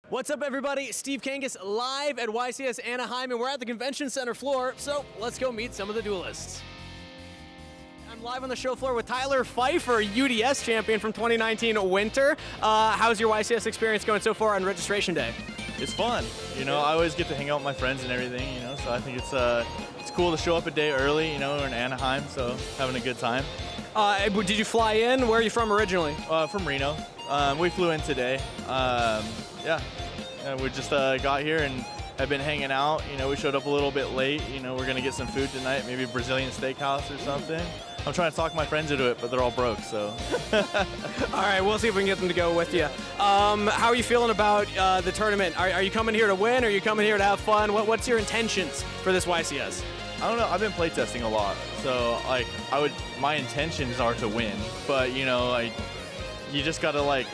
What's up, everybody? Steve Kangas live at YCS Anaheim, and we're at the convention center floor, so let's go meet some of the duelists. I'm live on the show floor with Tyler Pfeiffer, UDS champion from 2019 Winter. How's your YCS experience going so far on registration day? It's fun. I always get to hang out with my friends and everything, so I think it's cool to show up a day early, we're in Anaheim, so having a good time. Did you fly in? Where are you from originally? From Reno. We flew in today. We just got here and have been hanging out. We showed up a little bit late. We're going to get some food tonight, maybe a Brazilian steakhouse or something. I'm trying to talk my friends into it, but they're all broke, so. All right, we'll see if we can get them to go with you. How are you feeling about the tournament? Are you coming here to win? Or are you coming here to have fun? What's your intentions for this YCS? I don't know. I've been playtesting a lot, so my intentions are to win, but you just gotta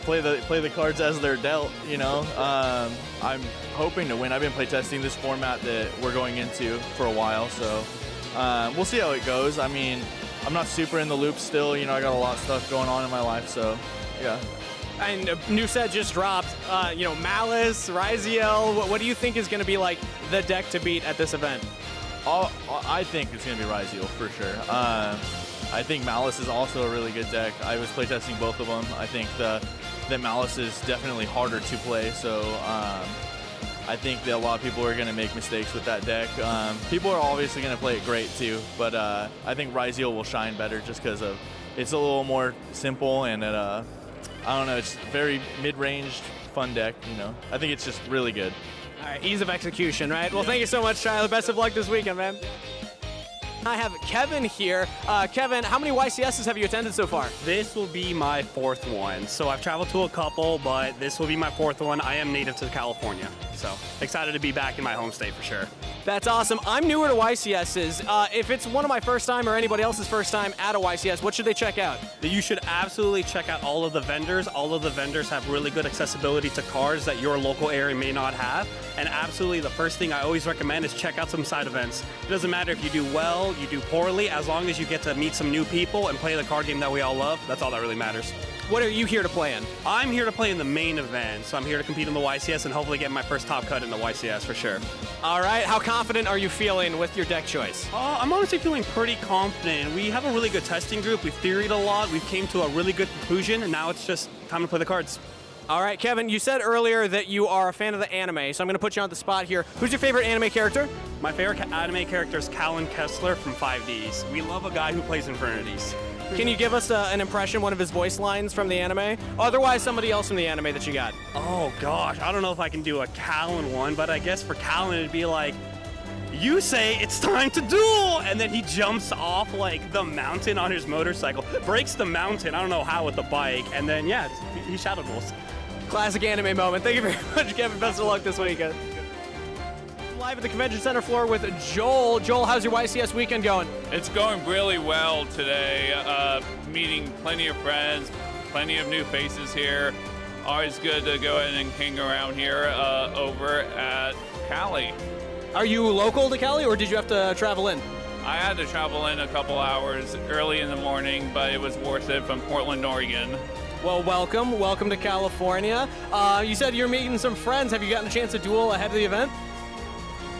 play the cards as they're dealt. I'm hoping to win. I've been playtesting this format that we're going into for a while, so we'll see how it goes. I mean, I'm not super in the loop still. I got a lot of stuff going on in my life, so yeah. And a new set just dropped. Malice, Riziel. What do you think is going to be the deck to beat at this event? I think it's going to be Riziel for sure. I think Malice is also a really good deck. I was playtesting both of them. I think that Malice is definitely harder to play, so I think that a lot of people are going to make mistakes with that deck. People are obviously going to play it great too, but I think Riziel will shine better just because it's a little more simple and I don't know, it's very mid-ranged, fun deck. I think it's just really good. All right, ease of execution, right? Well, thank you so much, Tyler. Best of luck this weekend, man. I have Kevin here. Kevin, how many YCSs have you attended so far? This will be my 4th one. So I've traveled to a couple, but this will be my 4th one. I am native to California, so excited to be back in my home state for sure. That's awesome. I'm newer to YCSs. If it's one of my first time or anybody else's first time at a YCS, what should they check out? You should absolutely check out all of the vendors. All of the vendors have really good accessibility to cards that your local area may not have. And absolutely the first thing I always recommend is check out some side events. It doesn't matter if you do well, you do poorly, as long as you get to meet some new people and play the card game that we all love, that's all that really matters. What are you here to play in? I'm here to play in the main event, so I'm here to compete in the YCS and hopefully get my first top cut in the YCS for sure. All right, how confident are you feeling with your deck choice? I'm honestly feeling pretty confident. We have a really good testing group. We've theoried a lot. We've came to a really good conclusion, and now it's just time to play the cards. All right, Kevin, you said earlier that you are a fan of the anime, so I'm going to put you on the spot here. Who's your favorite anime character? My favorite anime character is Callan Kessler from 5Ds. We love a guy who plays Infernities. Can you give us an impression, one of his voice lines from the anime? Otherwise, somebody else from the anime that you got. Oh, gosh, I don't know if I can do a Callan one, but I guess for Callan it'd be like, you say it's time to duel! And then he jumps off like the mountain on his motorcycle, breaks the mountain, I don't know how, with the bike, and then, yeah, he shadow duels. Classic anime moment. Thank you very much, Kevin. Best of luck this weekend. Live at the Convention Center floor with Joel. Joel, how's your YCS weekend going? It's going really well today. Meeting plenty of friends, plenty of new faces here. Always good to go ahead and hang around here over at Cali. Are you local to Cali, or did you have to travel in? I had to travel in a couple hours early in the morning, but it was worth it from Portland, Oregon. Well, welcome to California. You said you're meeting some friends. Have you gotten a chance to duel ahead of the event?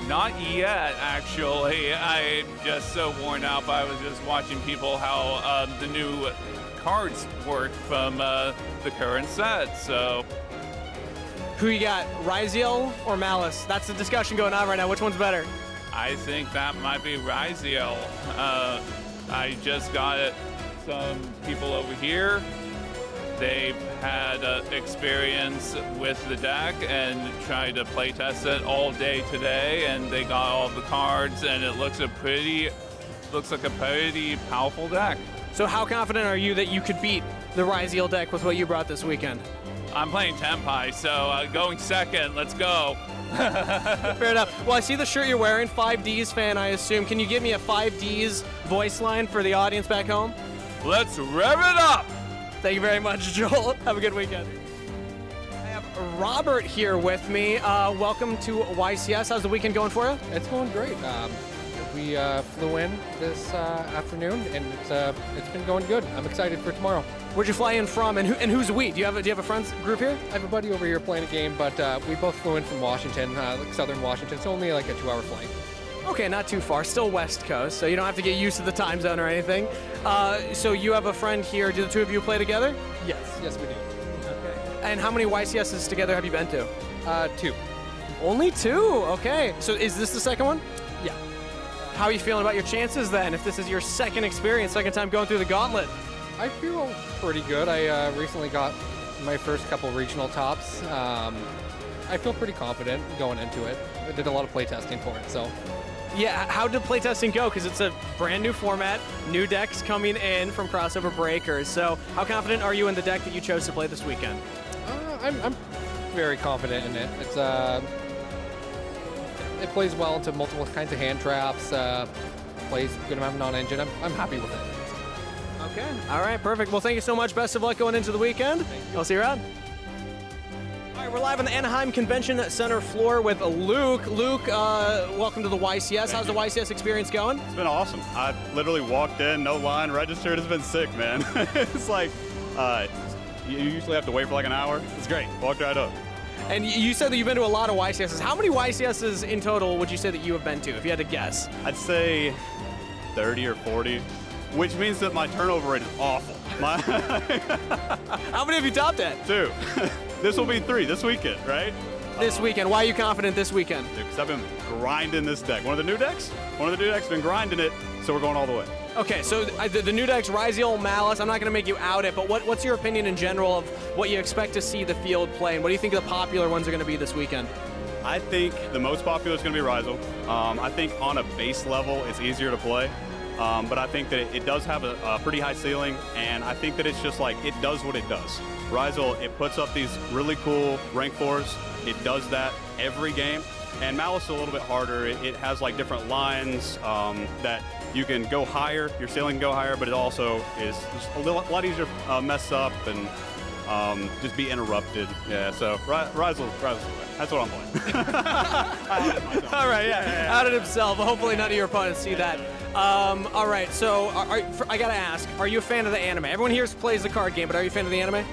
Not yet, actually. I'm just so worn out. I was just watching people how the new cards work from the current set, so. Who you got, Riziel or Malice? That's the discussion going on right now. Which one's better? I think that might be Riziel. I just got some people over here. They've had experience with the deck and tried to play test it all day today, and they got all the cards, and it looks like a pretty powerful deck. So how confident are you that you could beat the Riziel deck with what you brought this weekend? I'm playing Tenpai, so going second. Let's go. Fair enough. Well, I see the shirt you're wearing, 5Ds fan, I assume. Can you give me a 5Ds voice line for the audience back home? Let's rev it up. Thank you very much, Joel. Have a good weekend. I have Robert here with me. Welcome to YCS. How's the weekend going for you? It's going great. We flew in this afternoon, and it's been going good. I'm excited for tomorrow. Where'd you fly in from, and who's we? Do you have a friends group here? I have a buddy over here playing a game, but we both flew in from Washington, like southern Washington. It's only like a 2-hour flight. Okay, not too far. Still West Coast, so you don't have to get used to the time zone or anything. So you have a friend here. Do the two of you play together? Yes, we do. Okay. And how many YCSs together have you been to? 2. Only 2? Okay. So is this the second one? Yeah. How are you feeling about your chances then, if this is your second experience, second time going through the gauntlet? I feel pretty good. I recently got my first couple regional tops. I feel pretty confident going into it. I did a lot of playtesting for it, so. Yeah, how did playtesting go? Because it's a brand new format, new decks coming in from Crossover Breakers. So how confident are you in the deck that you chose to play this weekend? I'm very confident in it. It's it plays well into multiple kinds of hand traps, plays good amount of non-engine. I'm happy with it. Okay, all right, perfect. Well, thank you so much. Best of luck going into the weekend. I'll see you around. All right, we're live on the Anaheim Convention Center floor with Luke. Luke, welcome to the YCS. How's the YCS experience going? It's been awesome. I literally walked in, no line, registered. It's been sick, man. It's like, you usually have to wait for like an hour. It's great. Walked right up. And you said that you've been to a lot of YCSs. How many YCSs in total would you say that you have been to, if you had to guess? I'd say 30 or 40, which means that my turnover rate is awful. How many have you topped at? 2. This will be 3 this weekend, right? This weekend. Why are you confident this weekend? Because I've been grinding this deck. One of the new decks been grinding it, so we're going all the way. Okay, so the new decks, Riziel, Malice, I'm not going to make you out it, but what's your opinion in general of what you expect to see the field play, and what do you think the popular ones are going to be this weekend? I think the most popular is going to be Riziel. I think on a base level, it's easier to play. but I think that it does have a pretty high ceiling, and I think that it's just like, it does what it does. Ryzel, it puts up these really cool rank 4s. It does that every game. And Malice is a little bit harder. It has like different lines that you can go higher, your ceiling can go higher, but it also is just a lot easier to mess up and just be interrupted. Yeah, so Ryzel, that's what I'm playing. All right, yeah. Outed himself. Hopefully none of your opponents see that. All right, so I gotta ask, are you a fan of the anime? Everyone here plays the card game, but are you a fan of the anime?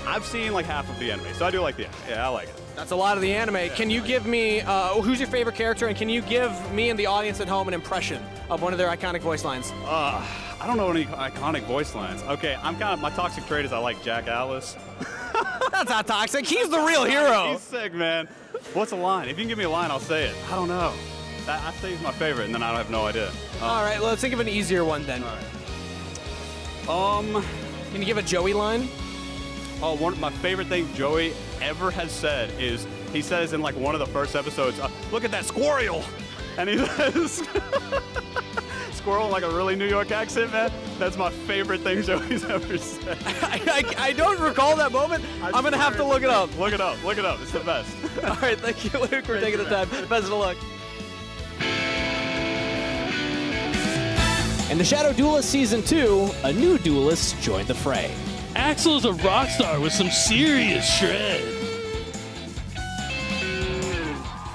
I've seen like half of the anime, so I do like the anime. Yeah, I like it. That's a lot of the anime. Yeah, can you give me, who's your favorite character, and can you give me and the audience at home an impression of one of their iconic voice lines? I don't know any iconic voice lines. Okay, my toxic trait is I like Jack Alice. That's not toxic. He's the real hero. He's sick, man. What's a line? If you can give me a line, I'll say it. I don't know. I say he's my favorite, and then I have no idea. All right, let's think of an easier one then. All right. Can you give a Joey line? Oh, one of my favorite things Joey ever has said is, he says in like one of the first episodes, look at that squirrel! And he says, squirrel in like a really New York accent, man. That's my favorite thing Joey's ever said. I don't recall that moment. I'm going to have to look it up. Look it up. Look it up. It's the best. All right, thank you, Luke, for taking the time. Best of luck. In the Shadow Duelist Season 2, a new duelist joined the fray. Axel's a rock star with some serious shred.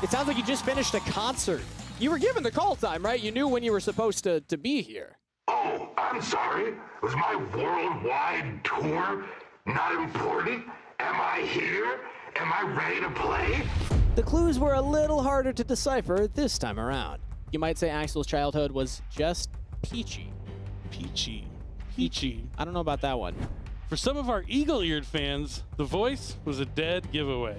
It sounds like you just finished a concert. You were given the call time, right? You knew when you were supposed to be here. Oh, I'm sorry. Was my worldwide tour not important? Am I here? Am I ready to play? The clues were a little harder to decipher this time around. You might say Axel's childhood was just peachy. Peachy. I don't know about that one. For some of our eagle-eared fans, the voice was a dead giveaway.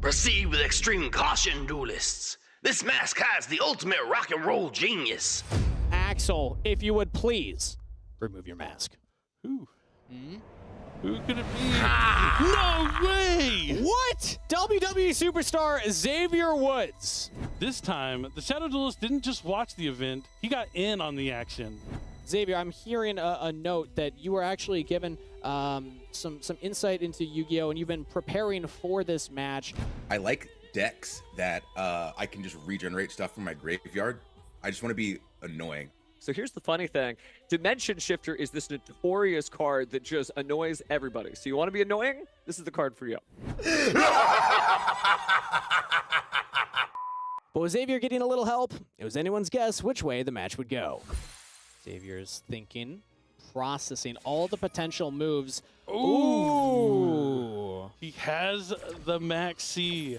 Proceed with extreme caution, duelists. This mask has the ultimate rock and roll genius. Axel, if you would please, remove your mask. Who? Who could it be? No way! What? WWE superstar Xavier Woods. This time, the Shadow Duelist didn't just watch the event, he got in on the action. Xavier, I'm hearing a note that you were actually given some insight into Yu-Gi-Oh! And you've been preparing for this match. I like decks that I can just regenerate stuff from my graveyard. I just want to be annoying. So here's the funny thing. Dimension Shifter is this notorious card that just annoys everybody. So you want to be annoying? This is the card for you. But with Xavier getting a little help, it was anyone's guess which way the match would go. Xavier's thinking, processing all the potential moves. Ooh! He has the Max C.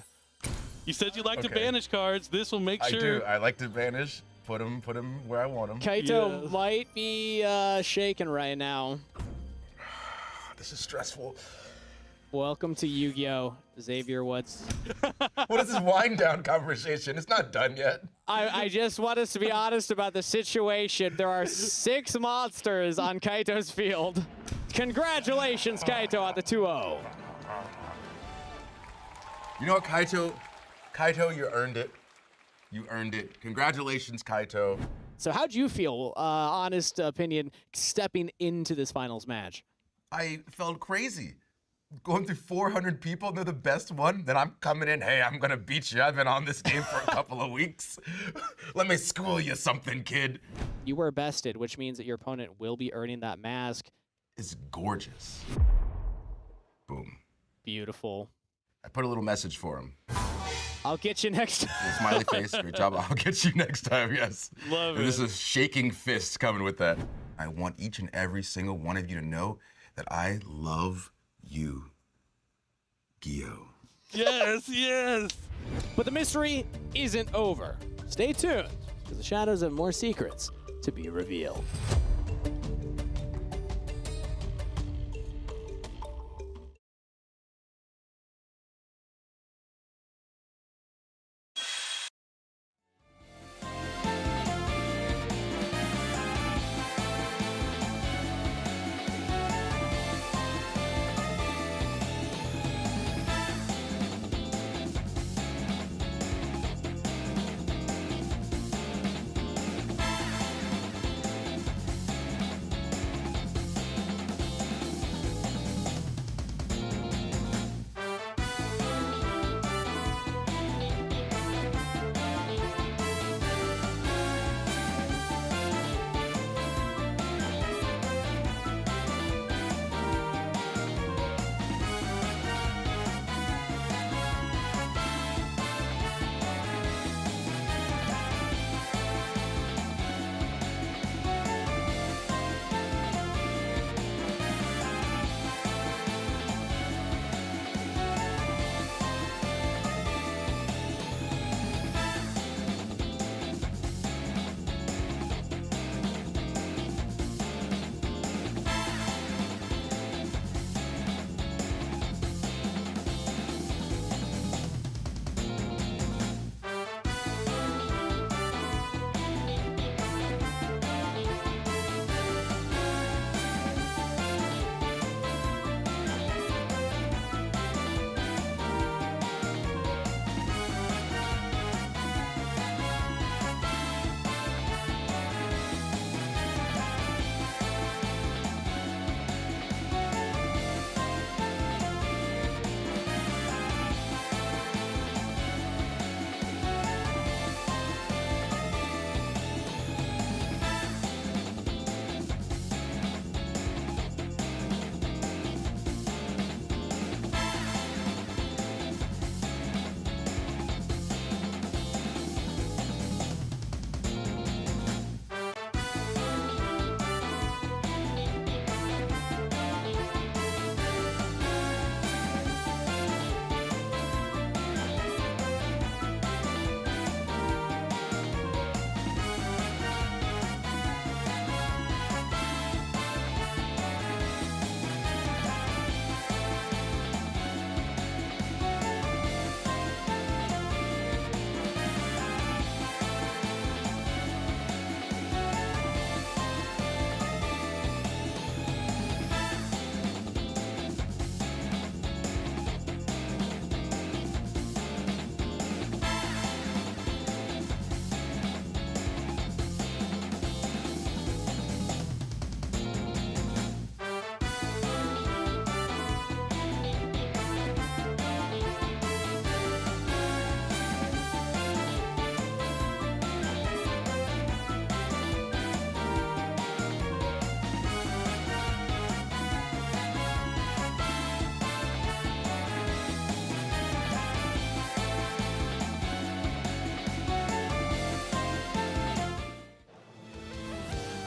You said you like to banish cards. This will make sure. I do. I like to banish. Put him where I want him. Kaito might be shaking right now. This is stressful. Welcome to Yu-Gi-Oh! Xavier Woods. What is this wind down conversation? It's not done yet. I just want us to be honest about the situation. There are 6 monsters on Kaito's field. Congratulations, Kaito, on the 2-0. You know what, Kaito? Kaito, you earned it. You earned it. Congratulations, Kaito. So how'd you feel, honest opinion, stepping into this finals match? I felt crazy. Going through 400 people, and they're the best one. Then I'm coming in, hey, I'm going to beat you. I've been on this game for a couple of weeks. Let me school you something, kid. You were bested, which means that your opponent will be earning that mask. It's gorgeous. Boom. Beautiful. I put a little message for him. I'll get you next time. Smiley face, great job. I'll get you next time, yes. Love it. And this is shaking fists coming with that. I want each and every single one of you to know that I love you, Gio. Yes, yes. But the mystery isn't over. Stay tuned, because the shadows have more secrets to be revealed.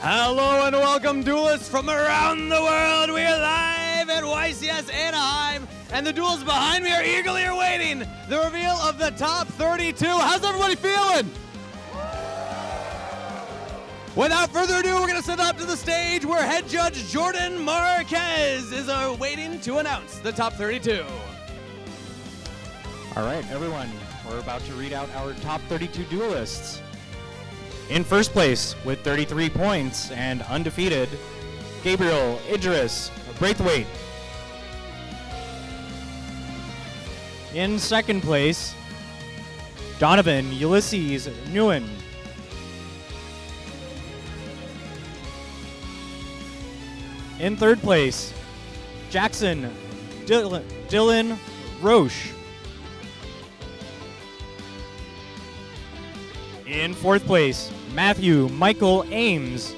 Hello and welcome, duelists from around the world. We are live at YCS Anaheim, and the duels behind me are eagerly awaiting the reveal of the top 32. How's everybody feeling? Without further ado, we're going to send up to the stage where head judge Jordan Marquez is waiting to announce the top 32. All right, everyone, we're about to read out our top 32 duelists. In first place with 33 points and undefeated, Gabriel Idris Braithwaite. In second place, Donovan Ulysses Nguyen. In third place, Jackson Dylan Roche. In fourth place, Matthew Michael Ames.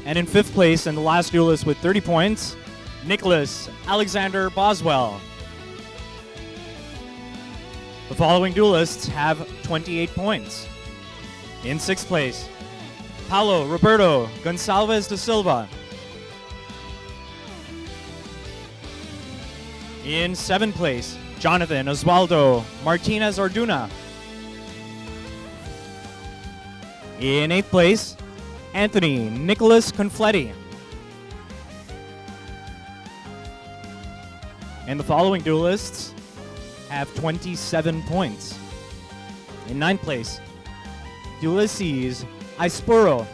And in fifth place, and the last duelist with 30 points, Nicholas Alexander Boswell. The following duelists have 28 points. In sixth place, Paulo Roberto Gonçalves da Silva. In seventh place, Jonathan Osvaldo Martinez Orduna. In eighth place, Anthony Nicholas Confletti. And the following duelists have 27 points. In ninth place, Ulysses Ispuro.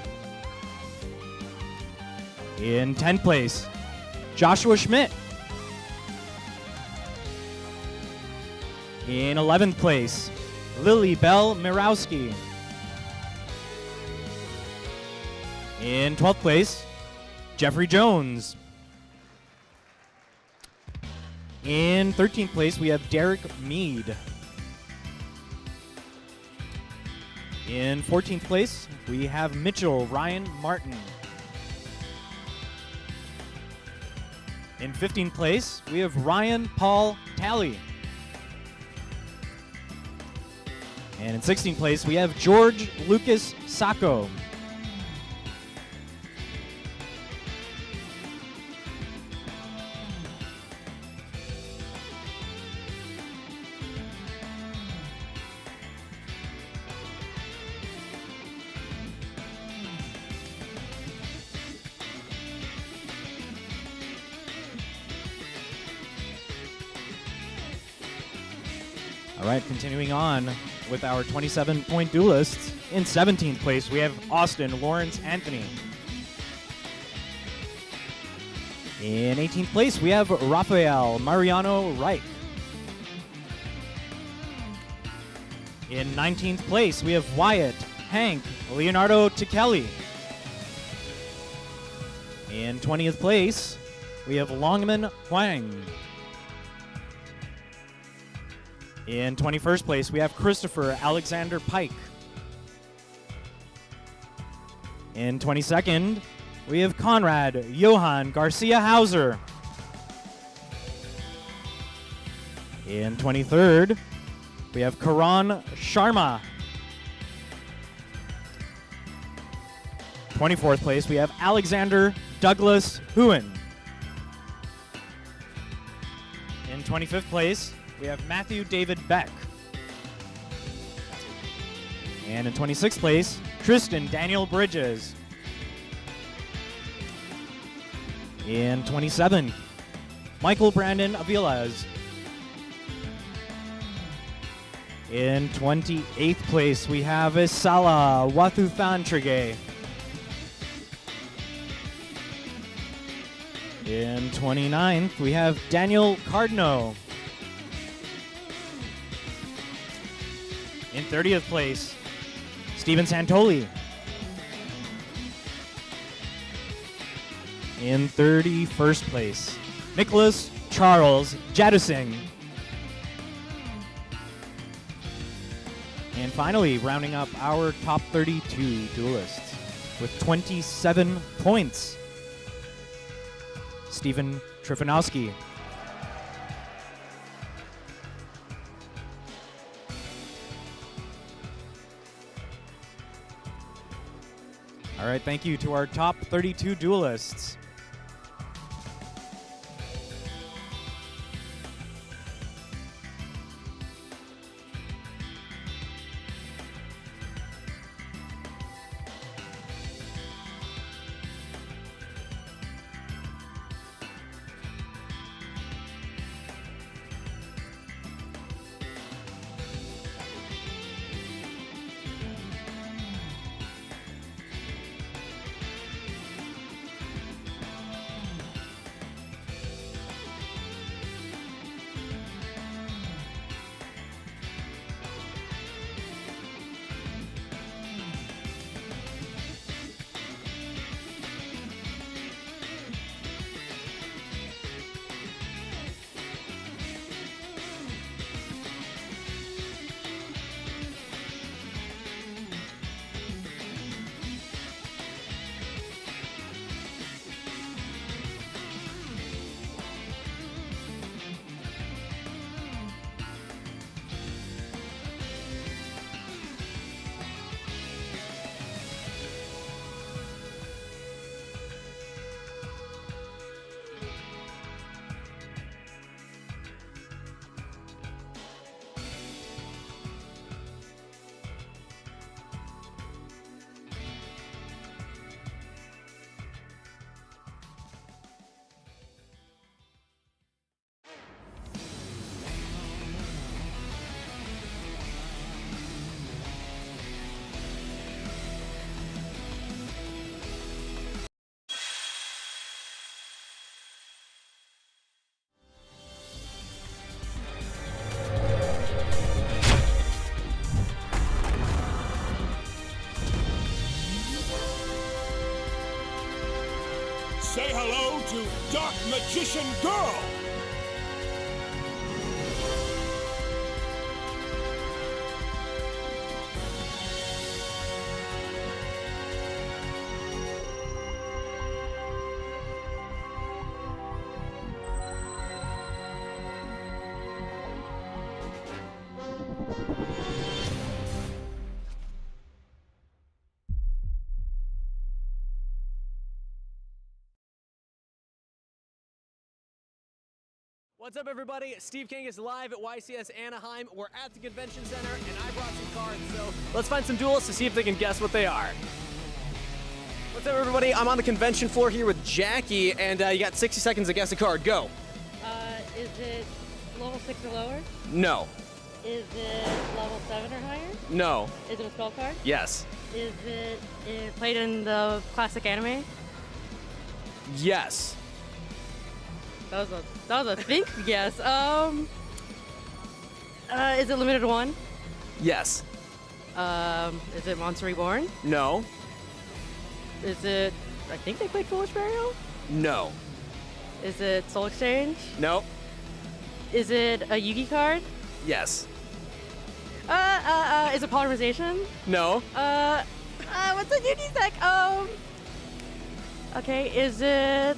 In 10th place, Joshua Schmidt. In 11th place, Lily Bell Mirowski. In 12th place, Jeffrey Jones. In 13th place, we have Derek Mead. In 14th place, we have Mitchell Ryan Martin. In 15th place, we have Ryan Paul Talley. And in 16th place, we have George Lucas Sacco. All right, continuing on with our 27-point duelists. In 17th place, we have Austin Lawrence Anthony. In 18th place, we have Rafael Mariano Reich. In 19th place, we have Wyatt Hank Leonardo Tikeli. In 20th place, we have Longman Huang. In 21st place, we have Christopher Alexander Pike. In 22nd, we have Conrad Johan Garcia Hauser. In 23rd, we have Karan Sharma. 24th place, we have Alexander Douglas Huen. In 25th place, we have Matthew David Beck. And in 26th place, Tristan Daniel Bridges. In 27th, Michael Brandon Aviles. In 28th place, we have Isala Watuthantrige. In 29th, we have Daniel Cardno. In 30th place, Steven Santoli. In 31st place, Nicholas Charles Jadusing. And finally, rounding up our top 32 duelists with 27 points, Stephen Trifanowski. All right, thank you to our top 32 duelists. Say hello to Dark Magician Girl! What's up, everybody? Steve King is live at YCS Anaheim. We're at the convention center, and I brought some cards, so let's find some duelists to see if they can guess what they are. What's up, everybody? I'm on the convention floor here with Jackie, and you got 60 seconds to guess a card. Go. Is it level 6 or lower? No. Is it level 7 or higher? No. Is it a spell card? Yes. Is it played in the classic anime? Yes. That was a think guess. Is it limited to one? Yes. Is it Monster Reborn? No. Is it? I think they played Foolish Burial. No. Is it Soul Exchange? No. Is it a Yugi card? Yes. Is it Polymerization? No. What's a Yugi deck? Okay, is it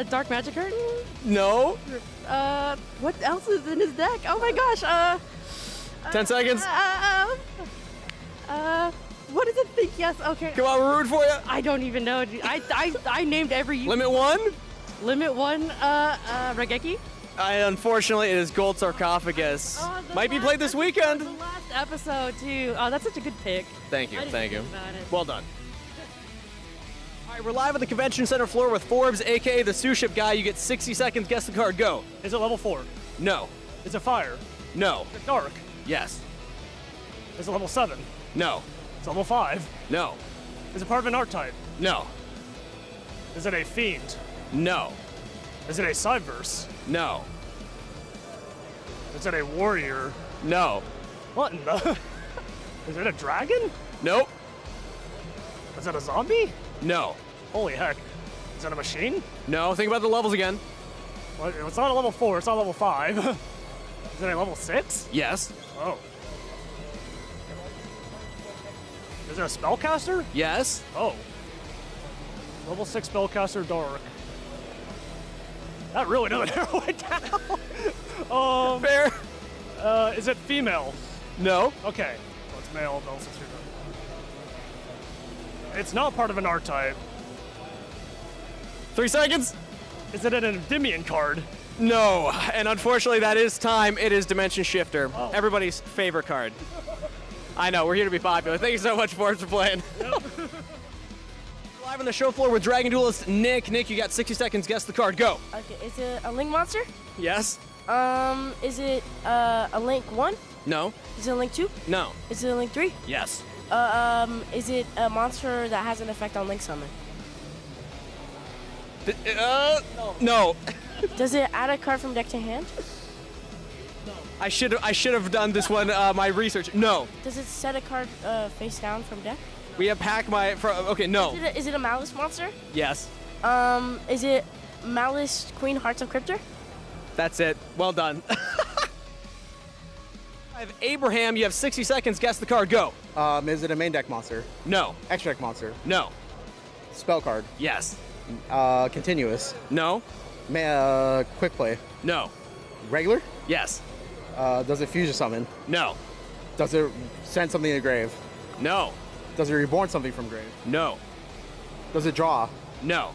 Dark Magic Curtain? No. What else is in his deck? Oh my gosh. 10 seconds. What does it think? Yes. Okay. Come on, we're rooting for you. I don't even know. I named every. Limit 1. Limit 1. Regeki. Unfortunately, it is Gold Sarcophagus. Might be played this weekend. The last episode too. Oh, that's such a good pick. Thank you. I didn't Thank you. think about it. Well done. All right, we're live at the convention center floor with Forbes, aka the Sous Ship guy. You get 60 seconds. Guess the card. Go. Is it level 4? No. Is it fire? No. Is it dark? Yes. Is it level 7? No. Is it level 5? No. Is it part of an archetype? No. Is it a fiend? No. Is it a Cyberse? No. Is it a warrior? No. What in the? Is it a dragon? Nope. Is it a zombie? No. Holy heck. Is it a machine? No. Think about the levels again. Well, it's not a level 4, it's not level 5. Is it a level 6? Yes. Oh. Is it a spellcaster? Yes. Oh. Level 6 spellcaster dark. That really doesn't narrow it down. Fair. Is it female? No. Okay. So it's male, male 6 It's not part of an archetype. 3 seconds. Is it an Endymion card? No, and unfortunately that is time. It is Dimension Shifter, everybody's favorite card. I know, we're here to be popular. Thank you so much, Forrest, for playing. Live on the show floor with Dragon Duelist Nick. Nick, you got 60 seconds. Guess the card. Go. Okay, is it a Link monster? Yes. Is it a Link 1? No. Is it a Link 2? No. Is it a Link 3? Yes. Is it a monster that has an effect on Link Summon? No. Does it add a card from deck to hand? I should have done this one, my research. No. Does it set a card face down from deck? We have okay, no. Is it a Malice monster? Yes. Is it Malice Queen Hearts of Cryptor? That's it. Well done. I have Abraham. You have 60 seconds. Guess the card. Go. Is it a main deck monster? No. Extra deck monster? No. Spell card? Yes. Continuous? No. Quick play? No. Regular? Yes. Does it fusion summon? No. Does it send something to grave? No. Does it reborn something from grave? No. Does it draw? No.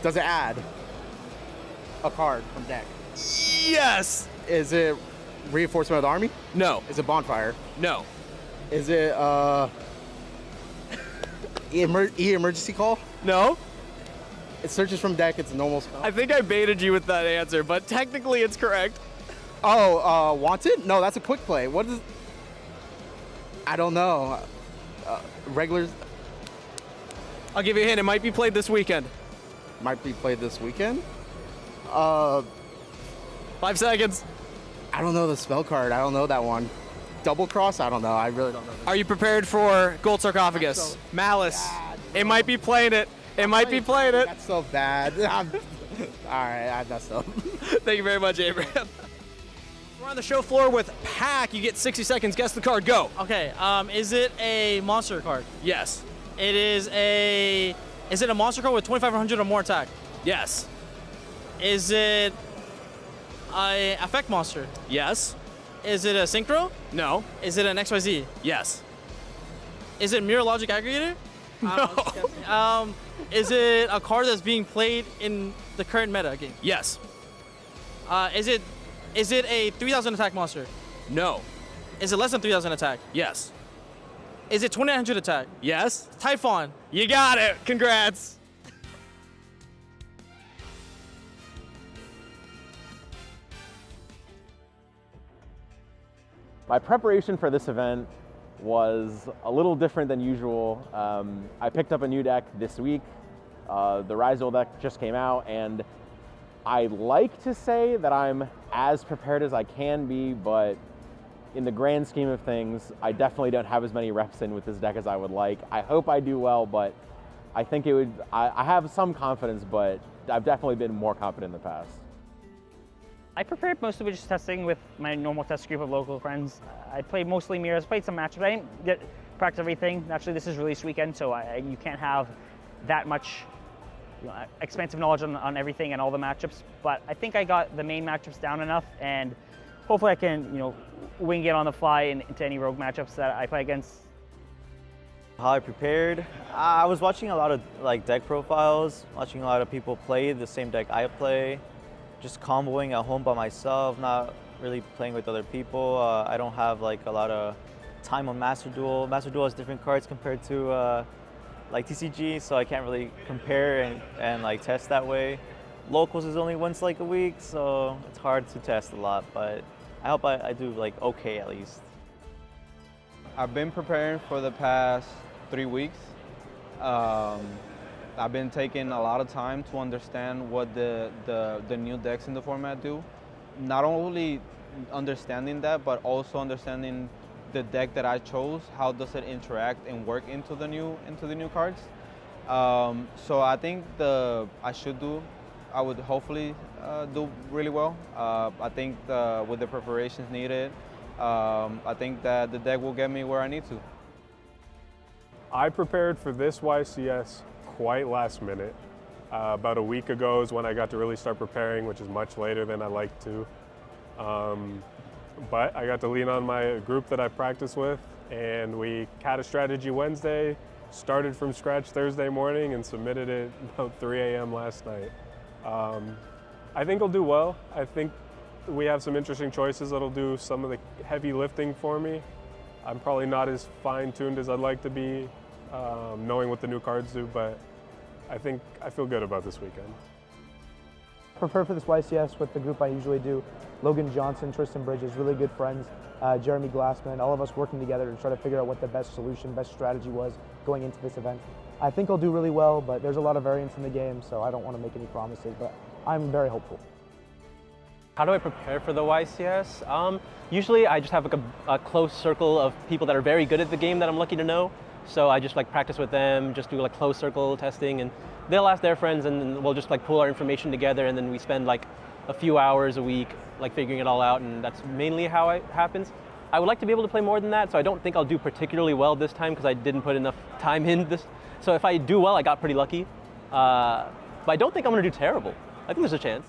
Does it add a card from deck? Yes. Is it reinforcement of the army? No. Is it bonfire? No. Is it emergency call? No. It searches from deck. It's a normal spell. I think I baited you with that answer, but technically it's correct. Oh, wanted? No, that's a quick play. What is? I don't know. Regulars. I'll give you a hint. It might be played this weekend. Might be played this weekend. 5 seconds. I don't know the spell card. I don't know that one. Double cross? I don't know. I really don't know. Are you prepared for Gold Sarcophagus? Malice. It might be playing it. It might be playing it. That's so bad. All right, I messed up. Thank you very much, Abraham. We're on the show floor with Pack. You get 60 seconds. Guess the card. Go. Okay. Is it a monster card? Yes. Is it a monster card with 2,500 or more attack? Yes. Is it a effect monster? Yes. Is it a synchro? No. Is it an XYZ? Yes. Is it Mirror Logic Aggregator? No. Is it a card that's being played in the current meta game? Yes. Is it a 3,000 attack monster? No. Is it less than 3,000 attack? Yes. Is it 2,900 attack? Yes. Typhon. You got it. Congrats. My preparation for this event was a little different than usual. I picked up a new deck this week. The Rizal deck just came out, and I like to say that I'm as prepared as I can be, but in the grand scheme of things, I definitely don't have as many reps in with this deck as I would like. I hope I do well, but I think it would. I have some confidence, but I've definitely been more confident in the past. I prepared mostly with just testing with my normal test group of local friends. I played mostly mirrors, played some matchups. I didn't get practice everything. Naturally, this is release weekend, so you can't have that much expansive knowledge on everything and all the matchups. But I think I got the main matchups down enough, and hopefully I can, wing it on the fly into any rogue matchups that I play against. How I prepared? I was watching a lot of deck profiles, watching a lot of people play the same deck I play. Just comboing at home by myself, not really playing with other people. I don't have a lot of time on Master Duel. Master Duel has different cards compared to TCG, so I can't really compare and test that way. Locals is only once a week, so it's hard to test a lot, but I hope I do okay at least. I've been preparing for the past 3 weeks. I've been taking a lot of time to understand what the new decks in the format do. Not only understanding that, but also understanding the deck that I chose. How does it interact and work into the new cards? So I think I would hopefully do really well. I think with the preparations needed, I think that the deck will get me where I need to. I prepared for this YCS quite last minute. About a week ago is when I got to really start preparing, which is much later than I like to. But I got to lean on my group that I practice with, and we had a strategy Wednesday, started from scratch Thursday morning and submitted it about 3 a.m. last night. I think I'll do well. I think we have some interesting choices that'll do some of the heavy lifting for me. I'm probably not as fine-tuned as I'd like to be, knowing what the new cards do, but I think I feel good about this weekend. Prepare for this YCS with the group I usually do. Logan Johnson, Tristan Bridges, really good friends, Jeremy Glassman, all of us working together to try to figure out what the best solution, best strategy was going into this event. I think I'll do really well, but there's a lot of variance in the game, so I don't want to make any promises, but I'm very hopeful. How do I prepare for the YCS? Usually I just have like a close circle of people that are very good at the game that I'm lucky to know. So I just like practice with them, just do like close circle testing, and they'll ask their friends, and we'll just like pull our information together, and then we spend like a few hours a week like figuring it all out, and that's mainly how it happens. I would like to be able to play more than that, so I don't think I'll do particularly well this time because I didn't put enough time in this. So if I do well, I got pretty lucky. But I don't think I'm gonna do terrible. I think there's a chance.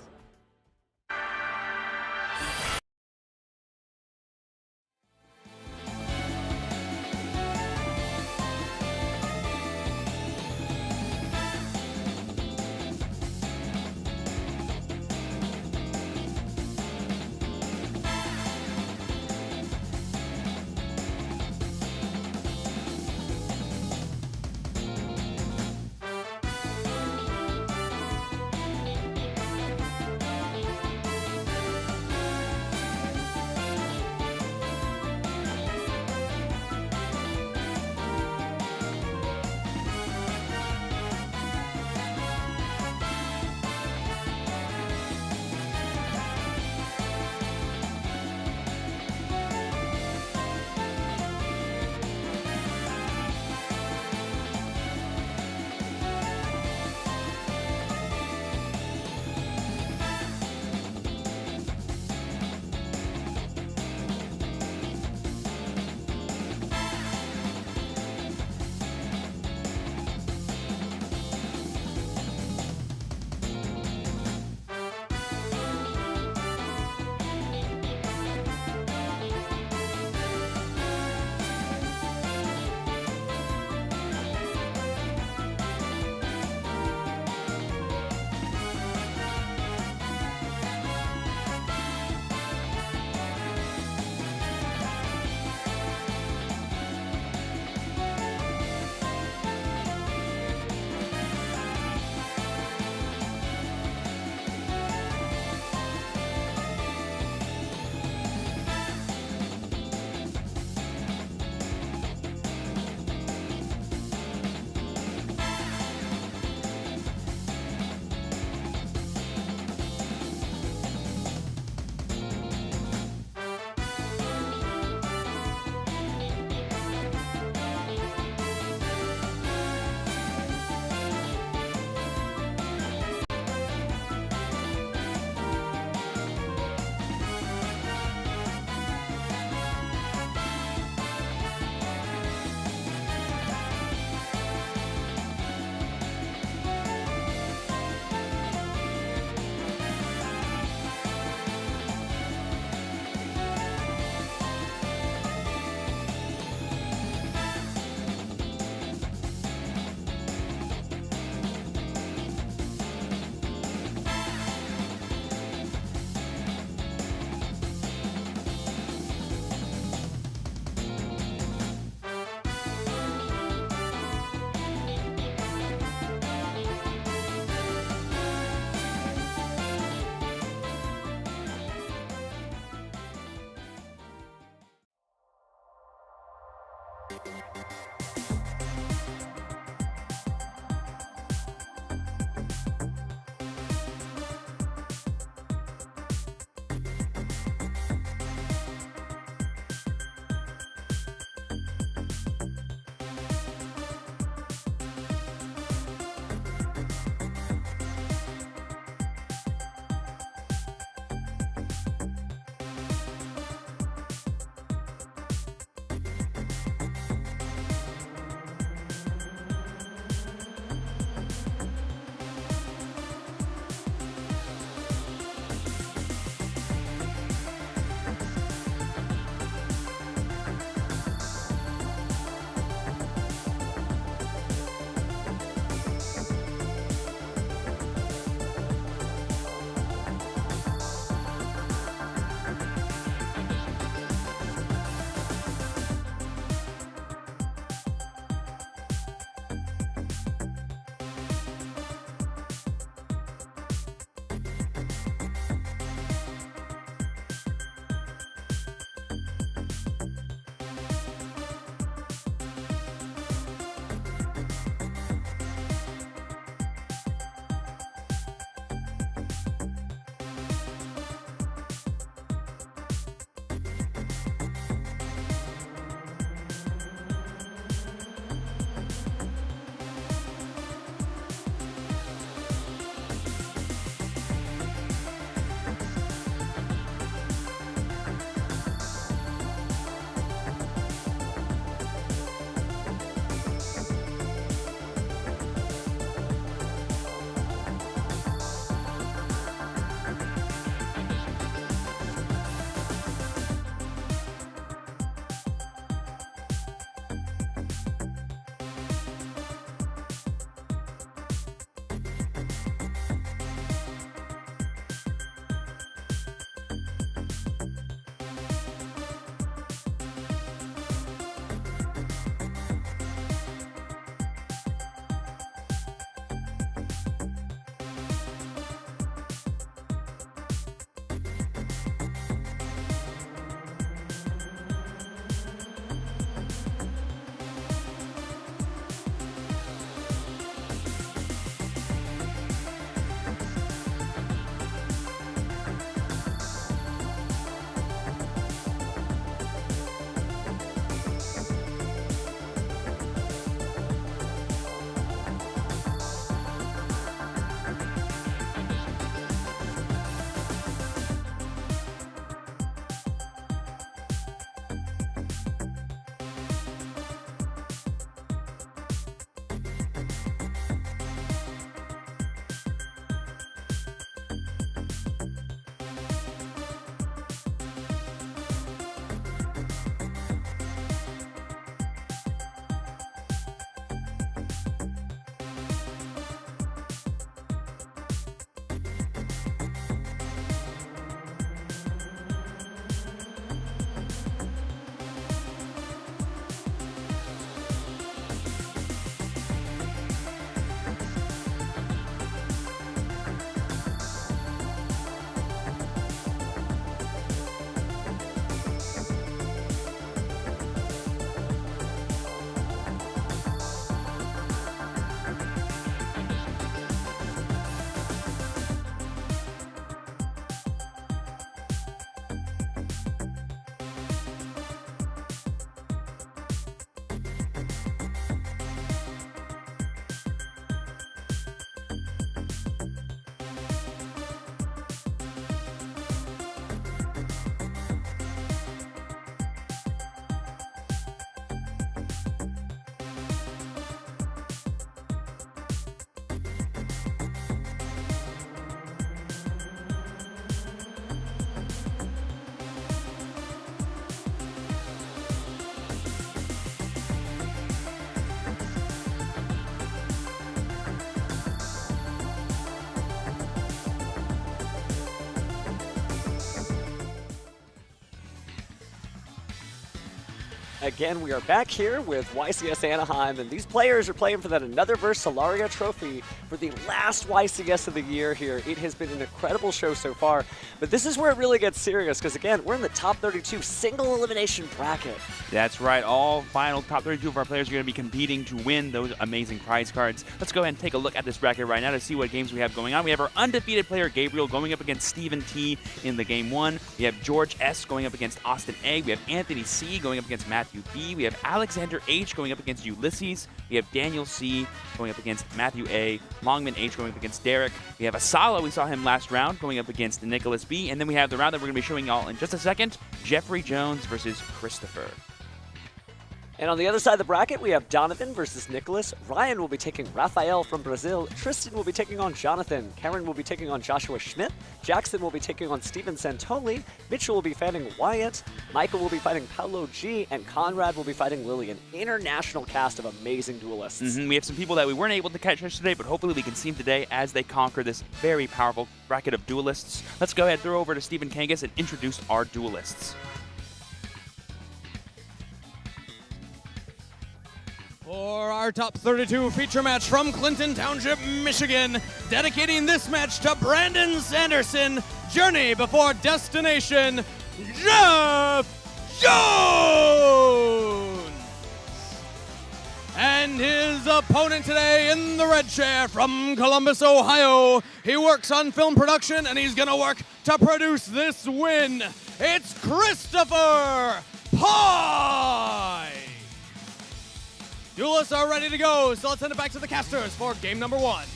Again, we are back here with YCS Anaheim, and these players are playing for that Another Verse Solaria trophy for the last YCS of the year here. It has been an incredible show so far, but this is where it really gets serious, because again, we're in the top 32 single elimination bracket. That's right. All final top 32 of our players are going to be competing to win those amazing prize cards. Let's go ahead and take a look at this bracket right now to see what games we have going on. We have our undefeated player, Gabriel, going up against Stephen T in the game 1. We have George S going up against Austin A. We have Anthony C going up against Matthew B. We have Alexander H going up against Ulysses. We have Daniel C going up against Matthew A. Longman H going up against Derek. We have Asala, we saw him last round, going up against Nicholas B. And then we have the round that we're going to be showing y'all in just a second, Jeffrey Jones versus Christopher. And on the other side of the bracket, we have Donovan versus Nicholas. Ryan will be taking Rafael from Brazil. Tristan will be taking on Jonathan. Karen will be taking on Joshua Schmidt. Jackson will be taking on Steven Santoli. Mitchell will be fighting Wyatt. Michael will be fighting Paolo G. And Conrad will be fighting Lily. An international cast of amazing duelists. We have some people that we weren't able to catch yesterday, but hopefully we can see them today as they conquer this very powerful bracket of duelists. Let's go ahead and throw over to Stephen Kangas and introduce our duelists. For our top 32 feature match from Clinton Township, Michigan, dedicating this match to Brandon Sanderson, Journey Before Destination, Jeff Jones! And his opponent today in the red chair from Columbus, Ohio. He works on film production and he's gonna work to produce this win. It's Christopher Pike! Duelists are ready to go, so let's send it back to the casters for game number 1.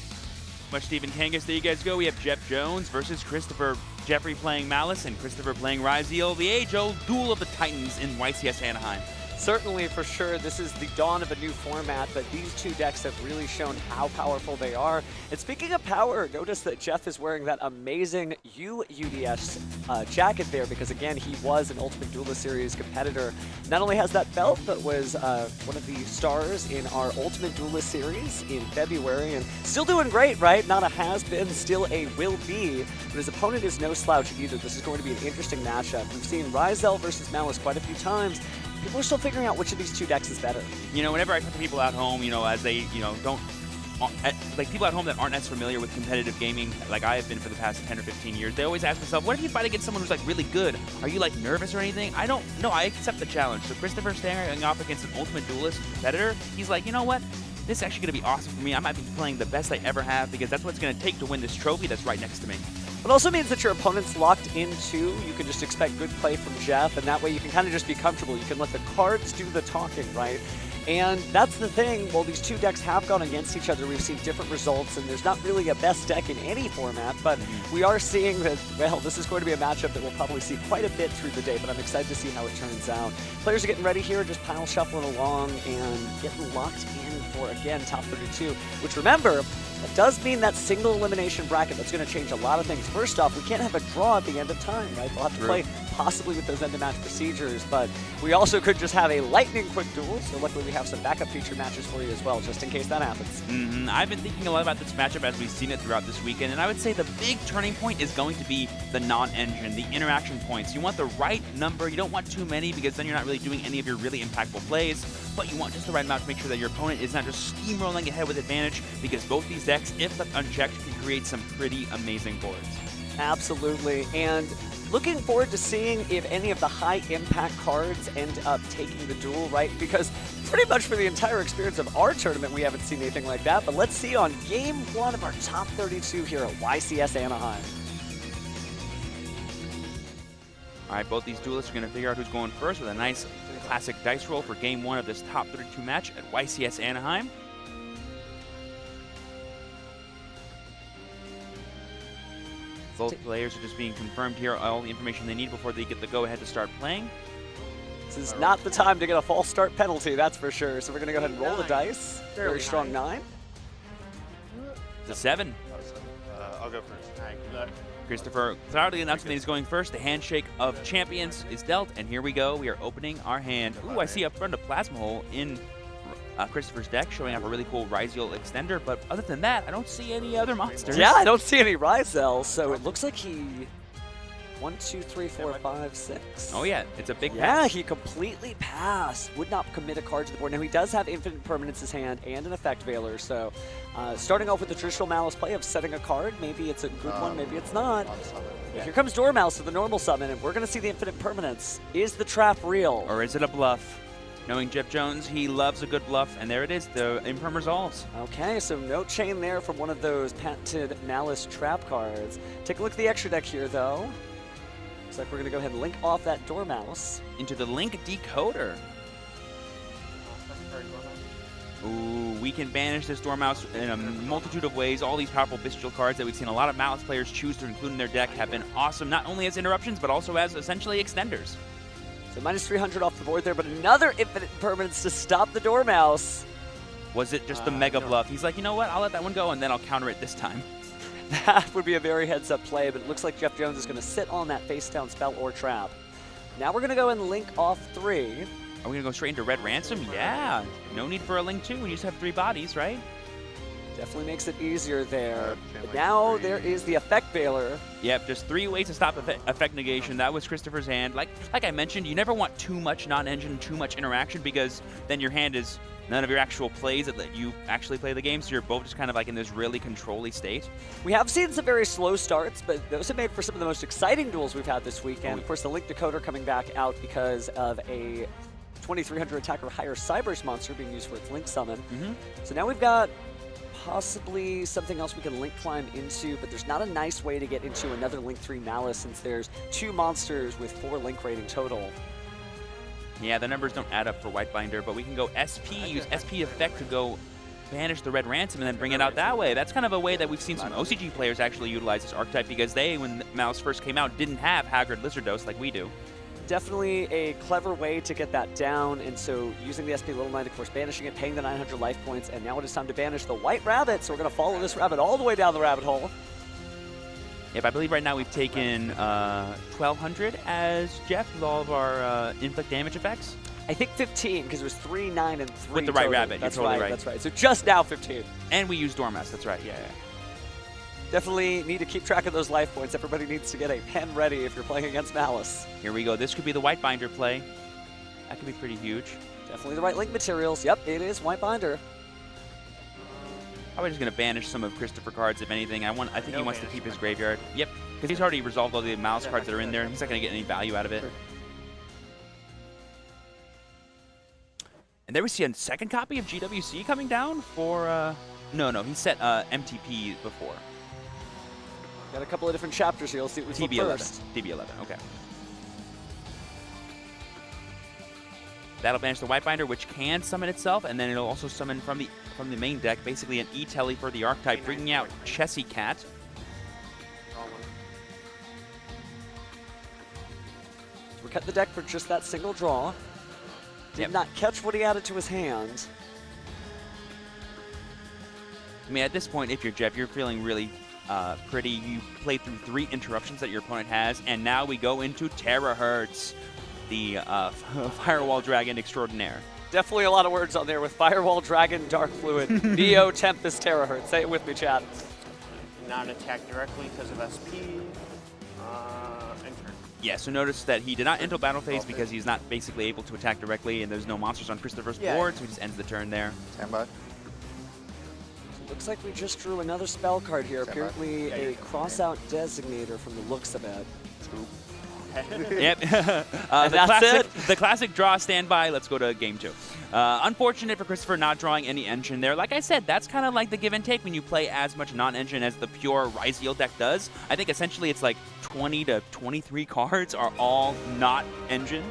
Much Stephen Kangas, there you guys go. We have Jeff Jones versus Christopher. Jeffrey playing Malice and Christopher playing Ryziel, the age-old duel of the Titans in YCS Anaheim. Certainly, for sure, this is the dawn of a new format, but these two decks have really shown how powerful they are. And speaking of power, notice that Jeff is wearing that amazing UDS jacket there because, again, he was an Ultimate Duelist Series competitor. Not only has that belt, but was one of the stars in our Ultimate Duelist Series in February, and still doing great, right? Not a has-been, still a will-be, but his opponent is no slouch either. This is going to be an interesting matchup. We've seen Ryziel versus Malice quite a few times. People are still figuring out which of these two decks is better. You know, whenever I talk to people at home, you know, as they, you know, don't, like people at home that aren't as familiar with competitive gaming, like I have been for the past 10 or 15 years, they always ask themselves, what if you fight against someone who's like really good? Are you like nervous or anything? I don't know. I accept the challenge. So Christopher staring off against an Ultimate Duelist competitor, he's like, you know what? This is actually going to be awesome for me. I might be playing the best I ever have because that's what it's going to take to win this trophy that's right next to me. It also means that your opponent's locked in too. You can just expect good play from Jeff, and that way you can kind of just be comfortable. You can let the cards do the talking, right? And that's the thing, while these two decks have gone against each other, we've seen different results, and there's not really a best deck in any format, but we are seeing that, well, this is going to be a matchup that we'll probably see quite a bit through the day, but I'm excited to see how it turns out. Players are getting ready here, just pile shuffling along and getting locked in for, again, top 32, which remember, that does mean that single elimination bracket. That's going to change a lot of things. First off, we can't have a draw at the end of time, right? We'll have to play possibly with those end-of-match procedures, but we also could just have a lightning-quick duel, so luckily we have some backup feature matches for you as well, just in case that happens. I've been thinking a lot about this matchup as we've seen it throughout this weekend, and I would say the big turning point is going to be the non-engine, the interaction points. You want the right number. You don't want too many because then you're not really doing any of your really impactful plays, but you want just the right amount to make sure that your opponent is not just steamrolling ahead with advantage, because both these decks, if left unchecked, can create some pretty amazing boards. Absolutely, and looking forward to seeing if any of the high-impact cards end up taking the duel, right? Because pretty much for the entire experience of our tournament, we haven't seen anything like that, but let's see on Game 1 of our top 32 here at YCS Anaheim. All right, both these duelists are going to figure out who's going first with a nice classic dice roll for Game 1 of this top 32 match at YCS Anaheim. Both players are just being confirmed here, all the information they need before they get the go-ahead to start playing. This is not the time to get a false start penalty, that's for sure. So we're going to go ahead and roll the dice. Very strong 9. It's a 7. I'll go first. All right, good luck. Christopher proudly announcing that he's going first. The handshake of champions is dealt, and here we go. We are opening our hand. Ooh, I see up front a plasma hole in Christopher's deck, showing off a really cool Ryziel extender, but other than that, I don't see any other monsters. Yeah, I don't see any Ryziel, so it looks like he 1, 2, 3, 4, 5, 6. Oh yeah, it's a big pass. Yeah, he completely passed. Would not commit a card to the board. Now he does have Infinite Permanence in his hand and an Effect Veiler, so starting off with the traditional Malice play of setting a card, maybe it's a good one, maybe it's not. Here comes Dormouse with the normal summon, and we're going to see the Infinite Permanence. Is the trap real? Or is it a bluff? Knowing Jeff Jones, he loves a good bluff, and there it is, the Imperm resolves. Okay, so no chain there from one of those patented Malice trap cards. Take a look at the extra deck here, though. Looks like we're going to go ahead and link off that Dormouse. Into the Link Decoder. Ooh, we can banish this Dormouse in a multitude of ways. All these powerful bestial cards that we've seen a lot of Malice players choose to include in their deck have been awesome, not only as interruptions, but also as essentially extenders. So minus 300 off the board there, but another Infinite Permanence to stop the Dormouse. Was it just the Mega Bluff? He's like, you know what, I'll let that one go, and then I'll counter it this time. That would be a very heads-up play, but it looks like Jeff Jones is going to sit on that face-down spell or trap. Now we're going to go and link off 3. Are we going to go straight into Red Ransom? Yeah. No need for a Link 2 when you just have 3 bodies, right? Definitely makes it easier there. But now there is the Effect Veiler. Yep, just 3 ways to stop effect negation. That was Christopher's hand. Like I mentioned, you never want too much non-engine, too much interaction, because then your hand is none of your actual plays that let you actually play the game, so you're both just kind of like in this really control-y state. We have seen some very slow starts, but those have made for some of the most exciting duels we've had this weekend. Of course, the Link Decoder coming back out because of a 2300 attack or higher Cyberse monster being used for its Link summon. So now we've got possibly something else we can Link climb into, but there's not a nice way to get into another Link 3 Malice since there's 2 monsters with 4 Link rating total. Yeah, the numbers don't add up for Whitebinder, but we can go SP, use SP effect to go banish the Red Ransom and then bring it out that way. That's kind of a way that we've seen some OCG players actually utilize this archetype, because they, when Malice first came out, didn't have Haggard Lizardos like we do. Definitely a clever way to get that down, and so using the SP Little Knight, of course, banishing it, paying the 900 life points, and now it is time to banish the White Rabbit, so we're going to follow this rabbit all the way down the rabbit hole. Yep, I believe right now we've taken 1,200 as Jeff with all of our inflict damage effects. I think 15, because it was 3, 9, and 3 With the right total. rabbit, That's you're totally right. That's right, so just now 15. And we used Dormouse, that's right, yeah. Definitely need to keep track of those life points. Everybody needs to get a pen ready if you're playing against Malice. Here we go. This could be the Whitebinder play. That could be pretty huge. Definitely the right Link materials. Yep, it is Whitebinder. Probably just going to banish some of Christopher cards, if anything. I think he wants to keep his graveyard. Yep, because he's already resolved all the Malice cards that are in there, and he's not going to get any value out of it. And there we see a second copy of GWC coming down for... No, he set MTP before. Got a couple of different chapters here. Let's see what we TB11. first. TB11, okay. That'll banish the Whitebinder, which can summon itself, and then it'll also summon from the main deck, basically an E-Telly for the archetype, bringing out Chessy Cat. We cut the deck for just that single draw. Did not catch what he added to his hand. I mean, at this point, if you're Jeff, you're feeling really pretty. You played through 3 interruptions that your opponent has, and now we go into Terahertz, the Firewall Dragon extraordinaire. Definitely a lot of words on there with Firewall Dragon, Dark Fluid, Neo, Tempest, Terahertz. Say it with me, chat. Not attack directly because of SP. Enter. Yeah, so notice that he did not enter battle phase because he's not basically able to attack directly, and there's no monsters on Christopher's board, so he just ends the turn there. Stand by. Looks like we just drew another spell card here. Apparently a cross-out designator from the looks of it. Yep. The classic draw standby. Let's go to game 2. Unfortunate for Christopher not drawing any engine there. Like I said, that's kind of like the give and take when you play as much non-engine as the pure Ryzeal deck does. I think essentially it's like 20 to 23 cards are all not engine.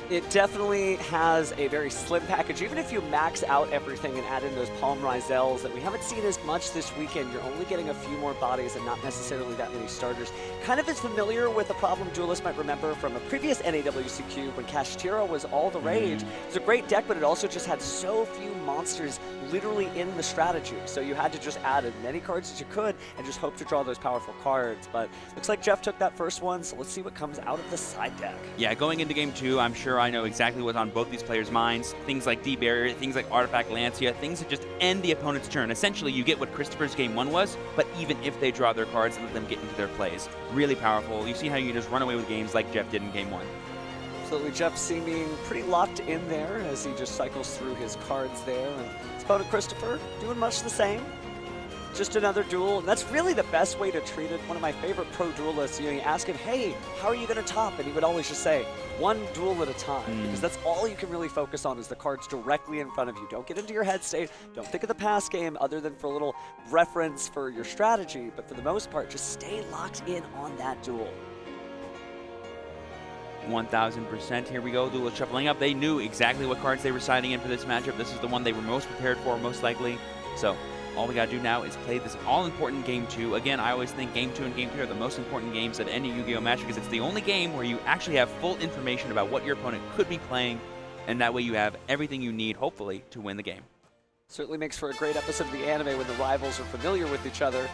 It definitely has a very slim package. Even if you max out everything and add in those Palm Ryzels that we haven't seen as much this weekend, you're only getting a few more bodies and not necessarily that many starters. Kind of is familiar with a problem Duelists might remember from a previous NAWCQ when Kashtira was all the rage. It was a great deck, but it also just had so few monsters literally in the strategy. So you had to just add as many cards as you could and just hope to draw those powerful cards. But looks like Jeff took that first one, so let's see what comes out of the side deck. Yeah, going into game 2, I'm sure I know exactly what's on both these players' minds. Things like D-Barrier, things like Artifact Lancia, things that just end the opponent's turn. Essentially, you get what Christopher's game 1 was, but even if they draw their cards, let them get into their plays. Really powerful. You see how you can just run away with games like Jeff did in game 1. Absolutely, Jeff seeming pretty locked in there as he just cycles through his cards there. And his opponent Christopher doing much the same. Just another duel, and that's really the best way to treat it. One of my favorite pro duelists, you ask him, hey, how are you going to top? And he would always just say, one duel at a time, because that's all you can really focus on is the cards directly in front of you. Don't get into your head state. Don't think of the past game other than for a little reference for your strategy, but for the most part, just stay locked in on that duel. 1000%. Here we go. Duelist shuffling up. They knew exactly what cards they were siding in for this matchup. This is the one they were most prepared for, most likely. So all we got to do now is play this all-important Game 2. Again, I always think Game 2 and Game 3 are the most important games of any Yu-Gi-Oh! Match because it's the only game where you actually have full information about what your opponent could be playing, and that way you have everything you need, hopefully, to win the game. Certainly makes for a great episode of the anime when the rivals are familiar with each other.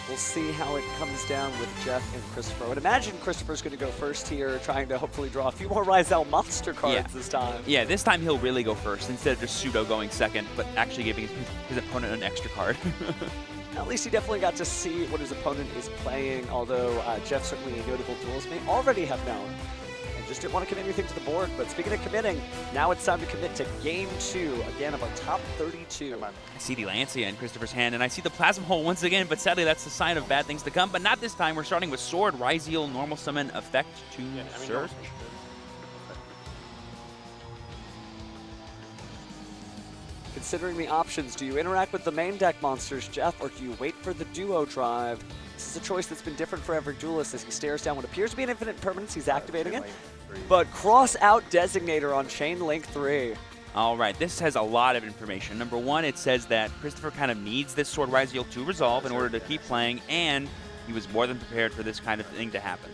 We'll see how it comes down with Jeff and Christopher. I would imagine Christopher's going to go first here, trying to hopefully draw a few more Ryzel monster cards this time. Yeah, this time he'll really go first instead of just pseudo going second, but actually giving his opponent an extra card. At least he definitely got to see what his opponent is playing, although Jeff, certainly a notable duelist, may already have known. And just didn't want to commit anything to the board. But speaking of committing, now it's time to commit to Game 2, again, of our top 32. I see the Lancia in Christopher's hand, and I see the Plasma Hole once again, but sadly that's a sign of bad things to come. But not this time. We're starting with Sword, Ryzeal, Normal Summon, Effect to Surge. Considering the options, do you interact with the main deck monsters, Jeff, or do you wait for the duo drive? This is a choice that's been different for every duelist as he stares down what appears to be an infinite permanence. He's activating it. But cross out Designator on Chain Link 3. All right, this has a lot of information. Number one, it says that Christopher kind of needs this Sword Ryzeal to resolve in order to keep playing, and he was more than prepared for this kind of thing to happen.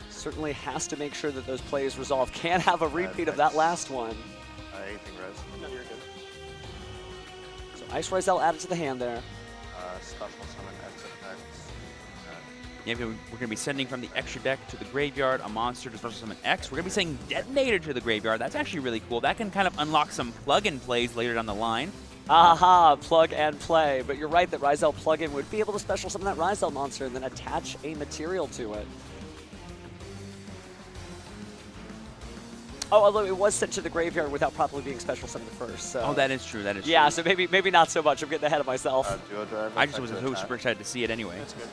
Certainly has to make sure that those plays resolve. Can't have a repeat of that last one. Anything, Rez? No, you're good. So Ice Ryzeal added to the hand there. Special summon X effects. Yeah, we're going to be sending from the extra deck to the graveyard a monster to special summon X. We're going to be sending Detonator to the graveyard. That's actually really cool. That can kind of unlock some plug-in plays later down the line. Aha, plug and play. But you're right that Ryzeal plug-in would be able to special summon that Ryzeal monster and then attach a material to it. Oh, although it was sent to the graveyard without properly being special summoned first. So. Oh, that is true. That is true. Yeah, so maybe not so much. I'm getting ahead of myself. I just was super excited to see it anyway. That's good.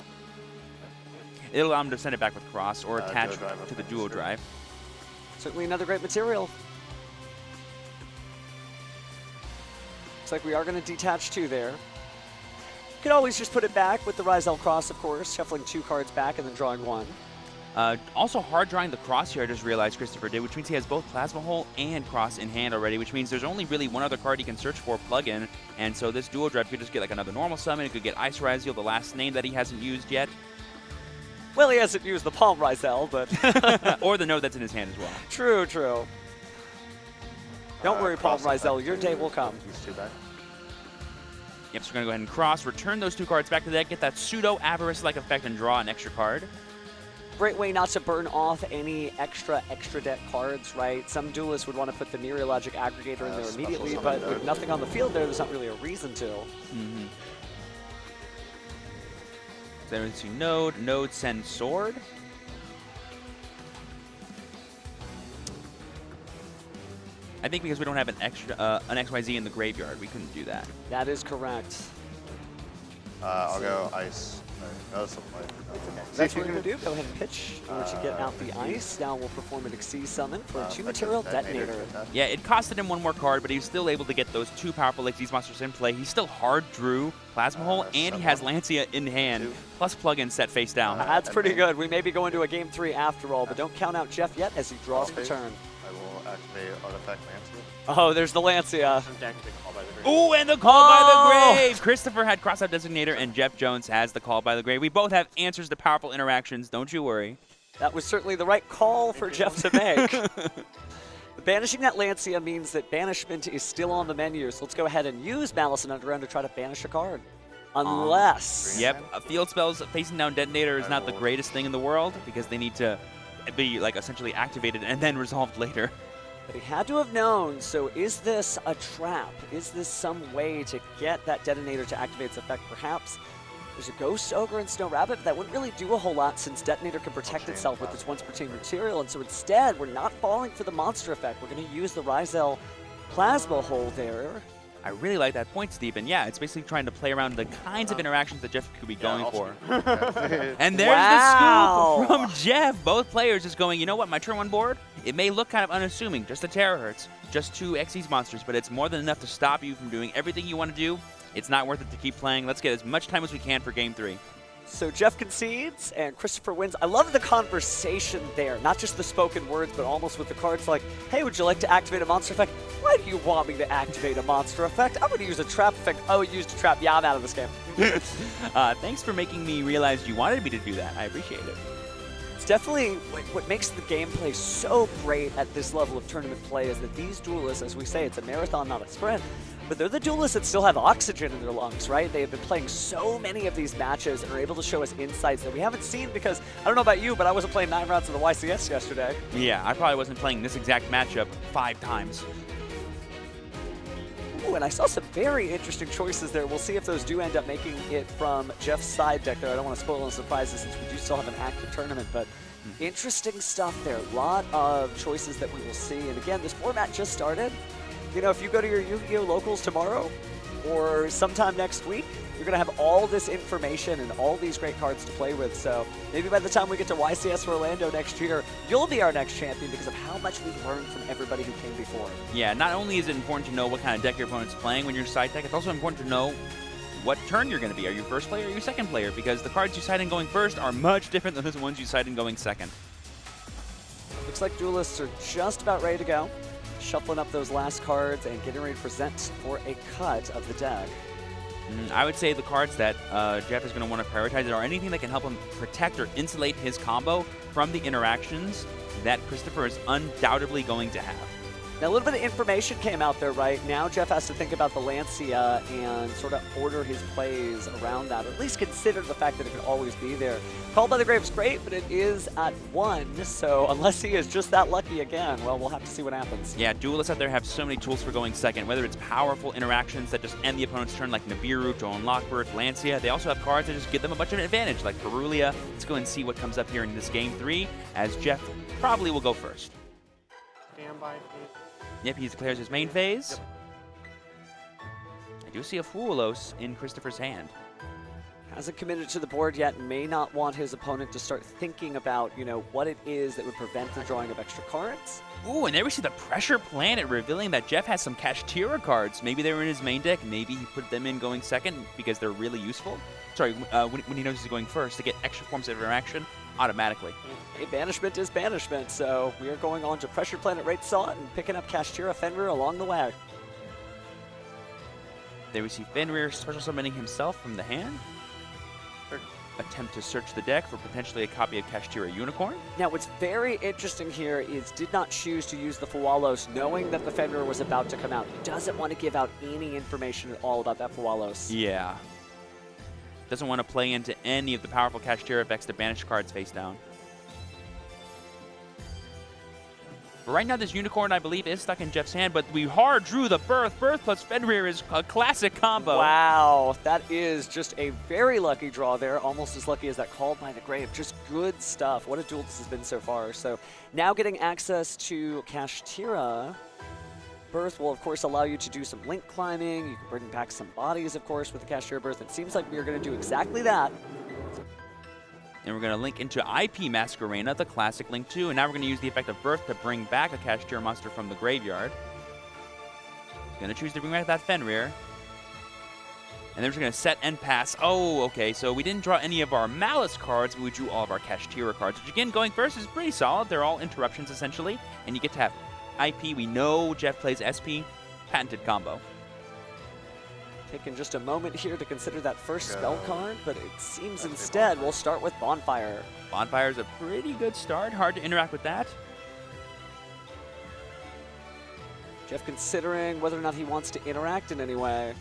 It'll allow him to send it back with Cross or attach to the Duo Drive. Certainly another great material. Looks like we are going to detach 2 there. Could always just put it back with the Ryzeal Cross, of course, shuffling 2 cards back and then drawing 1. Also hard drawing the Cross here, I just realized Christopher did, which means he has both Plasma Hole and Cross in hand already, which means there's only really one other card he can search for plug-in, and so this Duo Drive could just get like another Normal Summon, it could get Ice Ryzeal, the last name that he hasn't used yet. Well, he hasn't used the Palm Ryzeal, but... or the node that's in his hand as well. True, true. Don't worry, Palm Ryzeal, your day will come. Yep, so we're going to go ahead and cross, return those 2 cards back to the deck, get that pseudo Avarice-like effect, and draw an extra card. Great way not to burn off any extra deck cards, right? Some duelists would want to put the Neurologic Aggregator in there immediately, but with nothing on the field there's not really a reason to. Mm-hmm. So let's see, Node send Sword. I think because we don't have an extra an XYZ in the graveyard, we couldn't do that. That is correct. I'll go Ice. No, that's That's what we're going to do. Go ahead and pitch in order to get out the ice. Now we'll perform an Xyz summon for a 2-material Detonator. Yeah, it costed him 1 more card, but he was still able to get those 2 powerful Xyz monsters in play. He still hard drew Plasma Hole, and he has Lancia in hand, plus plug-in set face down. That's pretty good. We may be going to a Game 3 after all, but don't count out Jeff yet as he draws the turn. I will activate Artifact Lancia. Oh, there's the Lancia. Ooh, and the Call by the Grave! Christopher had Cross-Out Designator, and Jeff Jones has the Call by the Grave. We both have answers to powerful interactions, don't you worry. That was certainly the right call for Jeff to make. Banishing that Lancia means that banishment is still on the menu, so let's go ahead and use Malice and Underground to try to banish a card. Unless... Yep, field spells facing down Detonator is not the greatest thing in the world because they need to be like essentially activated and then resolved later. But he had to have known, so is this a trap? Is this some way to get that Detonator to activate its effect? Perhaps there's a Ghost Ogre and Snow Rabbit, but that wouldn't really do a whole lot since Detonator can protect itself with its once per team material, and so instead, we're not falling for the monster effect. We're going to use the Ryzel Plasma Hole there. I really like that point, Stephen. Yeah, it's basically trying to play around the kinds of interactions that Jeff could be going for. And there's the scoop from Jeff. Both players just going, you know what, my turn 1 board, it may look kind of unassuming, just a Terahertz, just 2 Xyz monsters, but it's more than enough to stop you from doing everything you want to do. It's not worth it to keep playing. Let's get as much time as we can for game 3. So Jeff concedes, and Christopher wins. I love the conversation there, not just the spoken words, but almost with the cards like, hey, would you like to activate a monster effect? Why do you want me to activate a monster effect? I'm going to use a trap effect. Oh, you used a trap. Yeah, I'm out of this game. Thanks for making me realize you wanted me to do that. I appreciate it. It's definitely what makes the gameplay so great at this level of tournament play is that these duelists, as we say, it's a marathon, not a sprint. But they're the duelists that still have oxygen in their lungs, right? They have been playing so many of these matches and are able to show us insights that we haven't seen because, I don't know about you, but I wasn't playing 9 rounds of the YCS yesterday. Yeah, I probably wasn't playing this exact matchup 5 times. Ooh, and I saw some very interesting choices there. We'll see if those do end up making it from Jeff's side deck there. I don't want to spoil any surprises since we do still have an active tournament, but interesting stuff there. A lot of choices that we will see. And again, this format just started. You know, if you go to your Yu-Gi-Oh! Locals tomorrow or sometime next week, you're going to have all this information and all these great cards to play with. So maybe by the time we get to YCS Orlando next year, you'll be our next champion because of how much we've learned from everybody who came before. Yeah, not only is it important to know what kind of deck your opponent's playing when you're side deck, it's also important to know what turn you're going to be. Are you first player or are you second player? Because the cards you side in going first are much different than the ones you side in going second. Looks like duelists are just about ready to go. Shuffling up those last cards and getting ready to present for a cut of the deck. I would say the cards that Jeff is going to want to prioritize are anything that can help him protect or insulate his combo from the interactions that Christopher is undoubtedly going to have. Now, a little bit of information came out there, right? Now Jeff has to think about the Lancia and sort of order his plays around that, or at least consider the fact that it could always be there. Called by the Grave is great, but it is at 1, so unless he is just that lucky again, well, we'll have to see what happens. Yeah, duelists out there have so many tools for going second, whether it's powerful interactions that just end the opponent's turn like Nibiru, Joan Lockbird, Lancia. They also have cards that just give them a bunch of advantage like Perulia. Let's go and see what comes up here in this game 3, as Jeff probably will go first. Standby, please. Yep, he declares his main phase. Yep. I do see a Fuelos in Christopher's hand. Hasn't committed to the board yet, may not want his opponent to start thinking about, you know, what it is that would prevent the drawing of extra cards. Ooh, and there we see the Pressure Planet revealing that Jeff has some Kashtira cards. Maybe they were in his main deck. Maybe he put them in going second because they're really useful. Sorry, when he knows he's going first to get extra forms of interaction automatically. Hey, banishment is banishment, so we are going on to Pressure Planet Right Saw and picking up Kashtira Fenrir along the way. There we see Fenrir special summoning himself from the hand. Attempt to search the deck for potentially a copy of Kashtira Unicorn. Now, what's very interesting here is did not choose to use the Fualos knowing that the Fenrir was about to come out. He doesn't want to give out any information at all about that Fualos. Yeah. Doesn't want to play into any of the powerful Kashtira effects to banish cards face down. But right now, this Unicorn, I believe, is stuck in Jeff's hand, but we hard drew the Birth. Birth plus Fenrir is a classic combo. Wow, that is just a very lucky draw there, almost as lucky as that Called by the Grave. Just good stuff. What a duel this has been so far. So now getting access to Kashtira. Birth will, of course, allow you to do some link climbing. You can bring back some bodies, of course, with the Kashtira Birth. It seems like we are going to do exactly that. And we're going to link into IP Masquerena, the classic Link 2, and now we're going to use the effect of Birth to bring back a Kashtira monster from the graveyard. Going to choose to bring back that Fenrir. And then we're just going to set and pass. Oh, okay, so we didn't draw any of our Malice cards, but we drew all of our Kashtira cards, which again, going first is pretty solid. They're all interruptions, essentially, and you get to have IP. We know Jeff plays SP. Patented combo. Taking just a moment here to consider that first spell card, but it seems instead we'll start with Bonfire. Bonfire is a pretty good start. Hard to interact with that. Jeff considering whether or not he wants to interact in any way.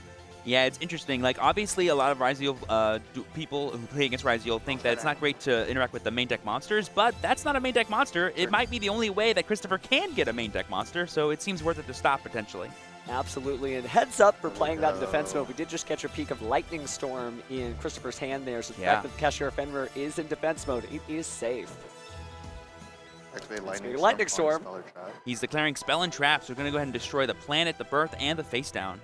Yeah, it's interesting. Like, obviously, a lot of Ryzeal people who play against Ryzeal think that it's not great to interact with the main deck monsters, but that's not a main deck monster. It might be the only way that Christopher can get a main deck monster, so it seems worth it to stop, potentially. Absolutely, and heads up for playing that in defense mode. We did just catch a peek of Lightning Storm in Christopher's hand there, so the fact that the Cashier Fenrir is in defense mode, it is safe. Activate Lightning Storm. He's declaring Spell and Traps. We're going to go ahead and destroy the planet, the Birth, and the Face Down.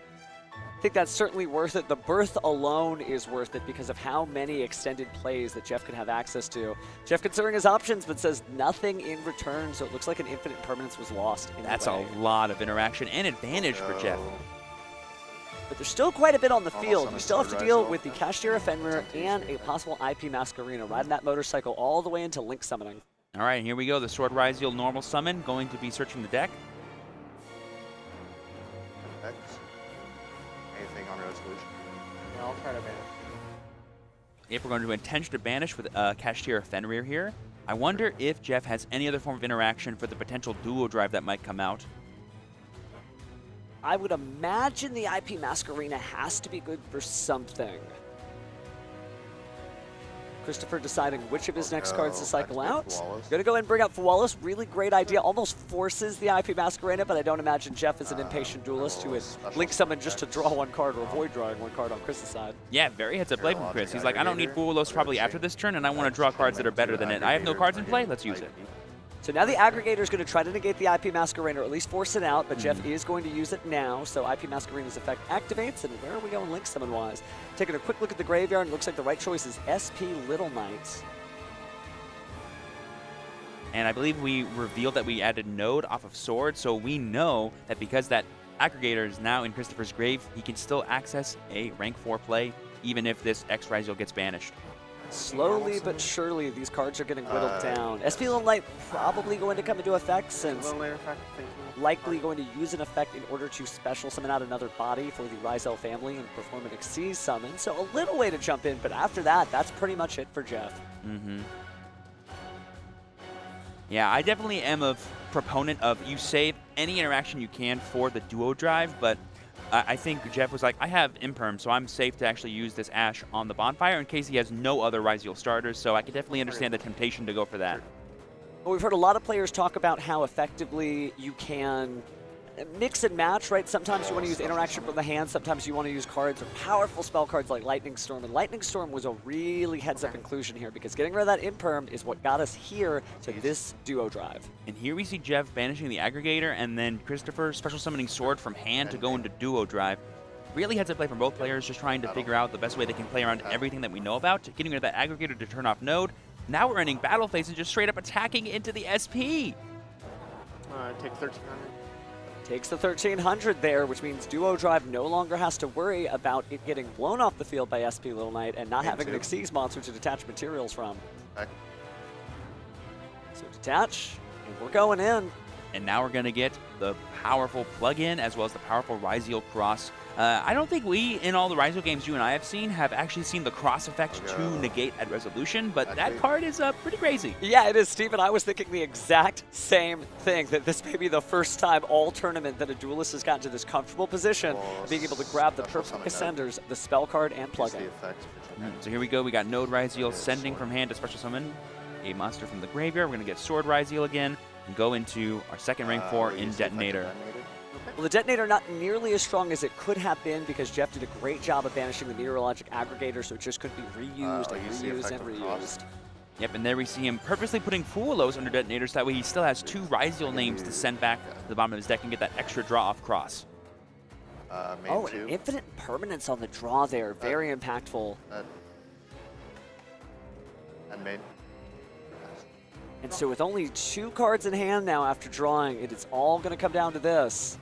I think that's certainly worth it. The Birth alone is worth it because of how many extended plays that Jeff could have access to. Jeff considering his options, but says nothing in return, so it looks like an infinite permanence was lost. That's a lot of interaction and advantage for Jeff. But there's still quite a bit on the field. You still have to deal with the Cashier Fenrir and a possible IP Masquerena, riding that motorcycle all the way into Link Summoning. All right, here we go. The Sword Ryzeal normal summon going to be searching the deck. Anything on resolution? Yeah, I'll try to banish. If we're going to intention to banish with Cashier Fenrir here, I wonder if Jeff has any other form of interaction for the potential duo drive that might come out. I would imagine the IP Masquerena has to be good for something. Christopher deciding which of his next cards to cycle out. Gonna go ahead and bring out Fualis. Really great idea. Almost forces the IP Masquerena, but I don't imagine Jeff is an impatient duelist who would Link Summon just to draw one card or avoid drawing one card on Chris's side. Yeah, very heads up play from Chris. He's like, I don't need Fualis probably after this turn, and I want to draw cards that are better than it. I have no cards in play. Let's use it. So now the Aggregator is going to try to negate the IP Masquerena, or at least force it out, but Jeff is going to use it now, so IP Masquerena's effect activates, and where are we going Link Summon-wise? Taking a quick look at the graveyard, it looks like the right choice is SP Little Knight. And I believe we revealed that we added Node off of Sword, so we know that because that Aggregator is now in Christopher's grave, he can still access a rank 4 play, even if this X Ryzeal gets banished. Slowly but surely, these cards are getting whittled down. SP Little Knight probably going to come into effect since likely going to use an effect in order to special summon out another body for the Ryzeal family and perform an Xyz summon. So a little way to jump in, but after that, that's pretty much it for Jeff. Yeah, I definitely am a proponent of you save any interaction you can for the duo drive, but I think Jeff was like, I have Imperm, so I'm safe to actually use this Ash on the bonfire in case he has no other Ryzeal starters, so I can definitely understand the temptation to go for that. Well, we've heard a lot of players talk about how effectively you can mix and match, right? Sometimes you want to use interaction from the hand, sometimes you want to use cards or powerful spell cards like Lightning Storm, and Lightning Storm was a really heads-up inclusion here because getting rid of that Imperm is what got us here to this duo drive. And here we see Jeff banishing the Aggregator and then Christopher special summoning Sword from hand to go into duo drive. Really heads-up play from both players, just trying to figure out the best way they can play around everything that we know about, getting rid of that Aggregator to turn off Node. Now we're ending battle phase and just straight up attacking into the SP. Take 1300. Takes the 1300 there, which means Duo Drive no longer has to worry about it getting blown off the field by SP Little Knight and not having an Xyz monster to detach materials from. So detach, and we're going in. And now we're going to get the powerful plug-in as well as the powerful Ryzeal cross. I don't think we, in all the Ryzeal games you and I have seen, have actually seen the cross effect to negate at resolution, but that card is pretty crazy. Yeah, it is, Steve, and I was thinking the exact same thing, that this may be the first time all tournament that a duelist has gotten to this comfortable position, being able to grab the purple Cassanders, the spell card, and plug-in. So here we go. We got Node Ryzeal sending from hand to special summon a monster from the graveyard. We're going to get Sword Ryzeal again and go into our second rank 4 in Detonator. Well, the Detonator not nearly as strong as it could have been because Jeff did a great job of banishing the Meteorologic Aggregator, so it just could be reused and reused and reused. Yep, and there we see him purposely putting Fualos under Detonators, so that way he still has 2 Ryzeal names to send back to the bottom of his deck and get that extra draw off cross. Oh, and infinite permanence on the draw there, very impactful. And main. And so with only 2 cards in hand now after drawing, it is all going to come down to this.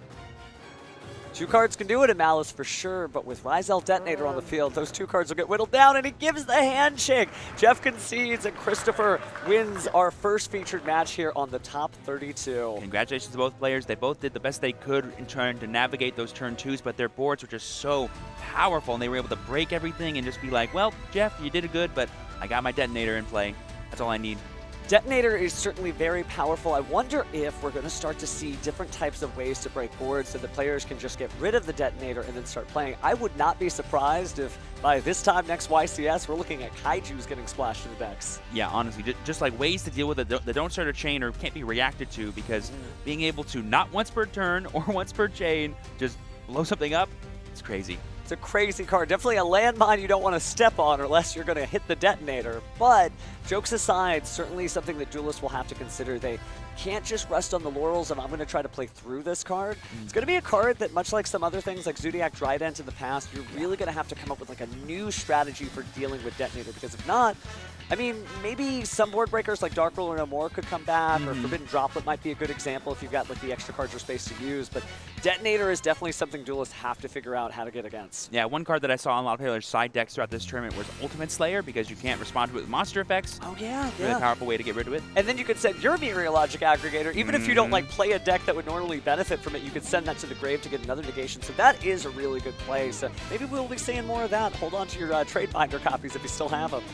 2 cards can do it in Malice for sure, but with Ryzeal Detonator on the field, those 2 cards will get whittled down, and he gives the handshake. Jeff concedes, and Christopher wins our first featured match here on the top 32. Congratulations to both players. They both did the best they could in trying to navigate those turn 2s, but their boards were just so powerful, and they were able to break everything and just be like, well, Jeff, you did it good, but I got my Detonator in play. That's all I need. Detonator is certainly very powerful. I wonder if we're going to start to see different types of ways to break boards so that players can just get rid of the Detonator and then start playing. I would not be surprised if by this time next YCS, we're looking at Kaijus getting splashed in the decks. Yeah, honestly, just like ways to deal with it that don't start a chain or can't be reacted to, because being able to not once per turn or once per chain just blow something up, it's crazy. It's a crazy card. Definitely a landmine you don't want to step on unless you're going to hit the Detonator. But jokes aside, certainly something that Duelists will have to consider. They can't just rest on the laurels of I'm going to try to play through this card. It's going to be a card that, much like some other things like Zodiac Trident in the past, you're really going to have to come up with like a new strategy for dealing with Detonator, because if not, I mean, maybe some board breakers like Dark Ruler No More could come back, or Forbidden Droplet might be a good example if you've got like the extra cards or space to use, but Detonator is definitely something Duelists have to figure out how to get against. Yeah, one card that I saw on a lot of players' side decks throughout this tournament was Ultimate Slayer, because you can't respond to it with monster effects. Oh yeah, Really powerful way to get rid of it. And then you could send your Meteorologic Aggregator, even if you don't like play a deck that would normally benefit from it, you could send that to the grave to get another negation. So that is a really good play. So maybe we'll be seeing more of that. Hold on to your trade binder copies if you still have them.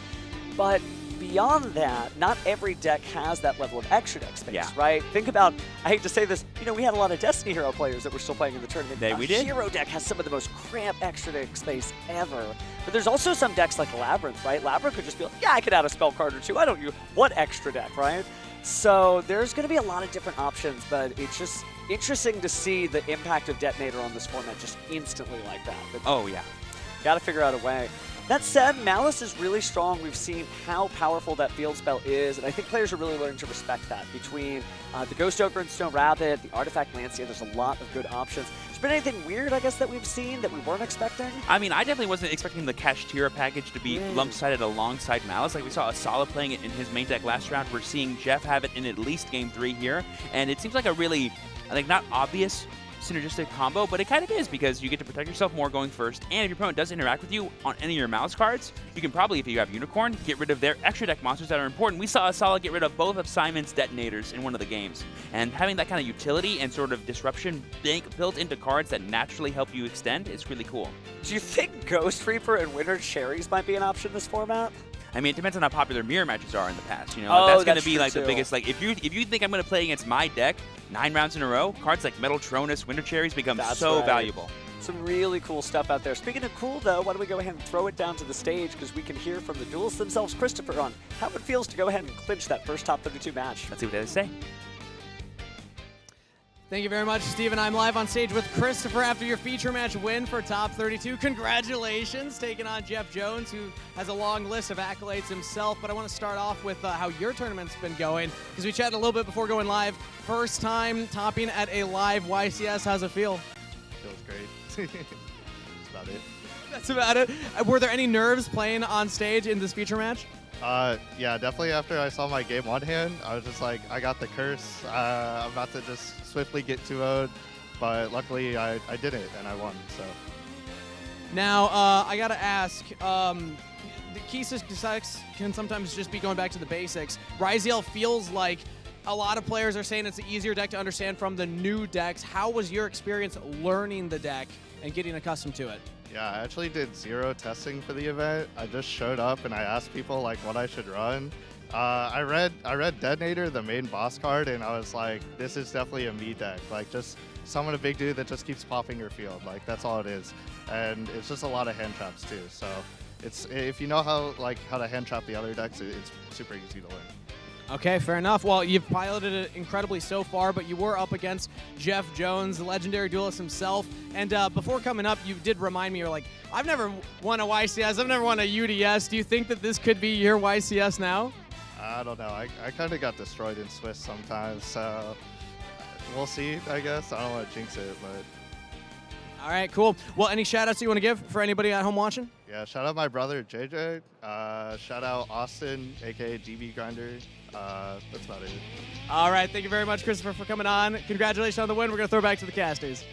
But beyond that, not every deck has that level of extra deck space, right? Think about, I hate to say this, you know, we had a lot of Destiny Hero players that were still playing in the tournament. We did. Hero deck has some of the most cramped extra deck space ever. But there's also some decks like Labyrinth, right? Labyrinth could just be like, yeah, I could add a spell card or two. I don't use what extra deck, right? So there's going to be a lot of different options, but it's just interesting to see the impact of Detonator on this format just instantly like that. But oh yeah. Got to figure out a way. That said, Malice is really strong. We've seen how powerful that field spell is, and I think players are really learning to respect that. Between the Ghost Ogre and Snow Rabbit, the Artifact Lancia, there's a lot of good options. Has there been anything weird, I guess, that we've seen that we weren't expecting? I mean, I definitely wasn't expecting the Kashtira package to be lump-sided alongside Malice. Like, we saw Asala playing it in his main deck last round. We're seeing Jeff have it in at least Game 3 here, and it seems like a really, like, not obvious synergistic combo, but it kind of is, because you get to protect yourself more going first, and if your opponent does interact with you on any of your Malice cards, you can probably, if you have Unicorn, get rid of their extra deck monsters that are important. We saw Asala get rid of both of Simon's Detonators in one of the games, and having that kind of utility and sort of disruption built into cards that naturally help you extend is really cool. Do you think Ghost Reaper and Winter Cherries might be an option in this format? I mean, it depends on how popular mirror matches are in the past. You know, that's going to be like the biggest. Like, if you think I'm going to play against my deck 9 rounds in a row, cards like Metal Tronus, Winter Cherries become so valuable. Some really cool stuff out there. Speaking of cool, though, why don't we go ahead and throw it down to the stage, because we can hear from the Duelists themselves, Christopher, on how it feels to go ahead and clinch that first top 32 match. Let's see what they have to say. Thank you very much, Steven. I'm live on stage with Christopher after your feature match win for Top 32. Congratulations, taking on Jeff Jones, who has a long list of accolades himself. But I want to start off with how your tournament's been going, because we chatted a little bit before going live. First time topping at a live YCS. How's it feel? Feels great. That's about it. That's about it. Were there any nerves playing on stage in this feature match? Yeah, definitely after I saw my game 1 hand, I was just like, I got the curse. I'm about to just swiftly get 2-0'd, but luckily I didn't, and I won, so. Now, I gotta ask, the key success can sometimes just be going back to the basics. Ryziel feels like a lot of players are saying it's an easier deck to understand from the new decks. How was your experience learning the deck and getting accustomed to it? Yeah, I actually did 0 testing for the event. I just showed up and I asked people like what I should run. I read Detonator, the main boss card, and I was like, this is definitely a me deck. Like, just summon a big dude that just keeps popping your field. Like, that's all it is. And it's just a lot of hand traps too. So it's, if you know how to hand trap the other decks, it's super easy to learn. Okay, fair enough. Well, you've piloted it incredibly so far, but you were up against Jeff Jones, the legendary duelist himself. And before coming up, you did remind me, you're like, I've never won a YCS, I've never won a UDS. Do you think that this could be your YCS now? I don't know. I kind of got destroyed in Swiss sometimes, so we'll see, I guess. I don't want to jinx it, but... All right, cool. Well, any shout-outs you want to give for anybody at home watching? Yeah, shout out my brother, JJ. Shout out Austin, a.k.a. DB Grinder. That's about it. All right, thank you very much, Christopher, for coming on. Congratulations on the win. We're going to throw back to the casters.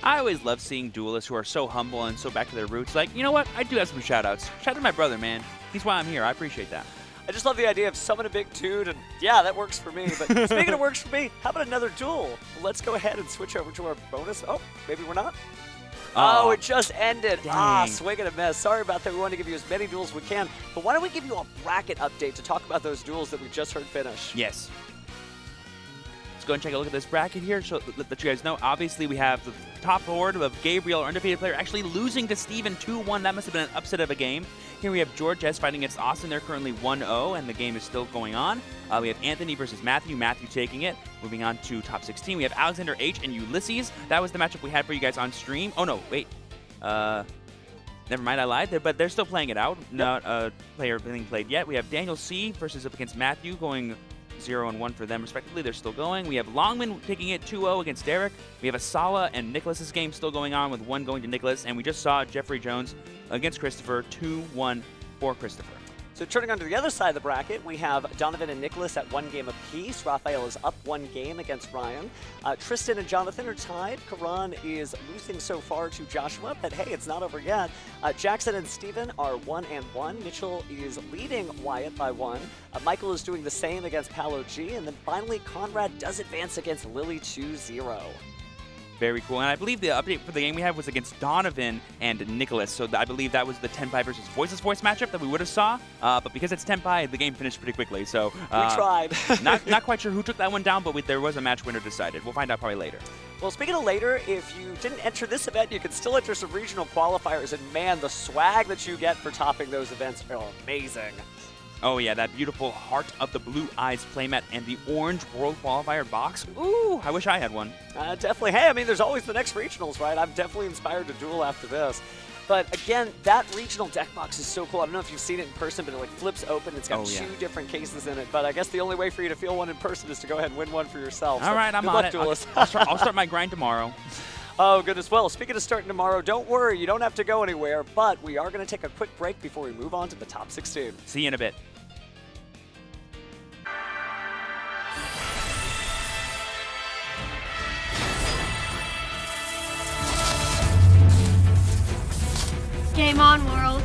I always love seeing duelists who are so humble and so back to their roots. Like, you know what? I do have some shout-outs. Shout out to my brother, man. He's why I'm here. I appreciate that. I just love the idea of summon a big dude, and yeah, that works for me. But speaking of works for me, how about another duel? Let's go ahead and switch over to our bonus. Oh, maybe we're not. Oh, it just ended. Dang. Swing and a miss. Sorry about that. We want to give you as many duels as we can. But why don't we give you a bracket update to talk about those duels that we just heard finish? Yes. Let's go and take a look at this bracket here. So let you guys know, obviously we have the top board of Gabriel, our undefeated player, actually losing to Steven 2-1. That must have been an upset of a game. Here we have George S fighting against Austin. They're currently 1-0, and the game is still going on. We have Anthony versus Matthew. Matthew taking it. Moving on to top 16, we have Alexander H and Ulysses. That was the matchup we had for you guys on stream. Oh, no, wait. Never mind, I lied there, but they're still playing it out. Not a player being played yet. We have Daniel C versus up against Matthew, going 0-1 for them respectively. They're still going. We have Longman taking it 2-0 against Derek. We have Asala and Nicholas's game still going on, with 1 going to Nicholas. And we just saw Jeffrey Jones against Christopher, 2-1 for Christopher. So turning on to the other side of the bracket, we have Donovan and Nicholas at 1 game apiece. Raphael is up 1 game against Ryan. Tristan and Jonathan are tied. Karan is losing so far to Joshua, but hey, it's not over yet. Jackson and Steven are 1-1. Mitchell is leading Wyatt by 1. Michael is doing the same against Paolo G. And then finally, Conrad does advance against Lily 2-0. Very cool. And I believe the update for the game we had was against Donovan and Nicholas. So I believe that was the Tenpai versus Voices Voice matchup that we would have saw. But because it's Tenpai, the game finished pretty quickly. So we tried. not quite sure who took that one down, but there was a match winner decided. We'll find out probably later. Well, speaking of later, if you didn't enter this event, you can still enter some regional qualifiers. And man, the swag that you get for topping those events are amazing. Oh yeah, that beautiful Heart of the Blue Eyes playmat and the orange World Qualifier box. Ooh, I wish I had one. Definitely. Hey, I mean, there's always the next regionals, right? I'm definitely inspired to duel after this. But again, that regional deck box is so cool. I don't know if you've seen it in person, but it like flips open. It's got 2 different cases in it. But I guess the only way for you to feel one in person is to go ahead and win one for yourself. All right, I'm on it. I'll start my grind tomorrow. Oh, goodness. Well, speaking of starting tomorrow, don't worry. You don't have to go anywhere. But we are going to take a quick break before we move on to the top 16. See you in a bit. Game on, world.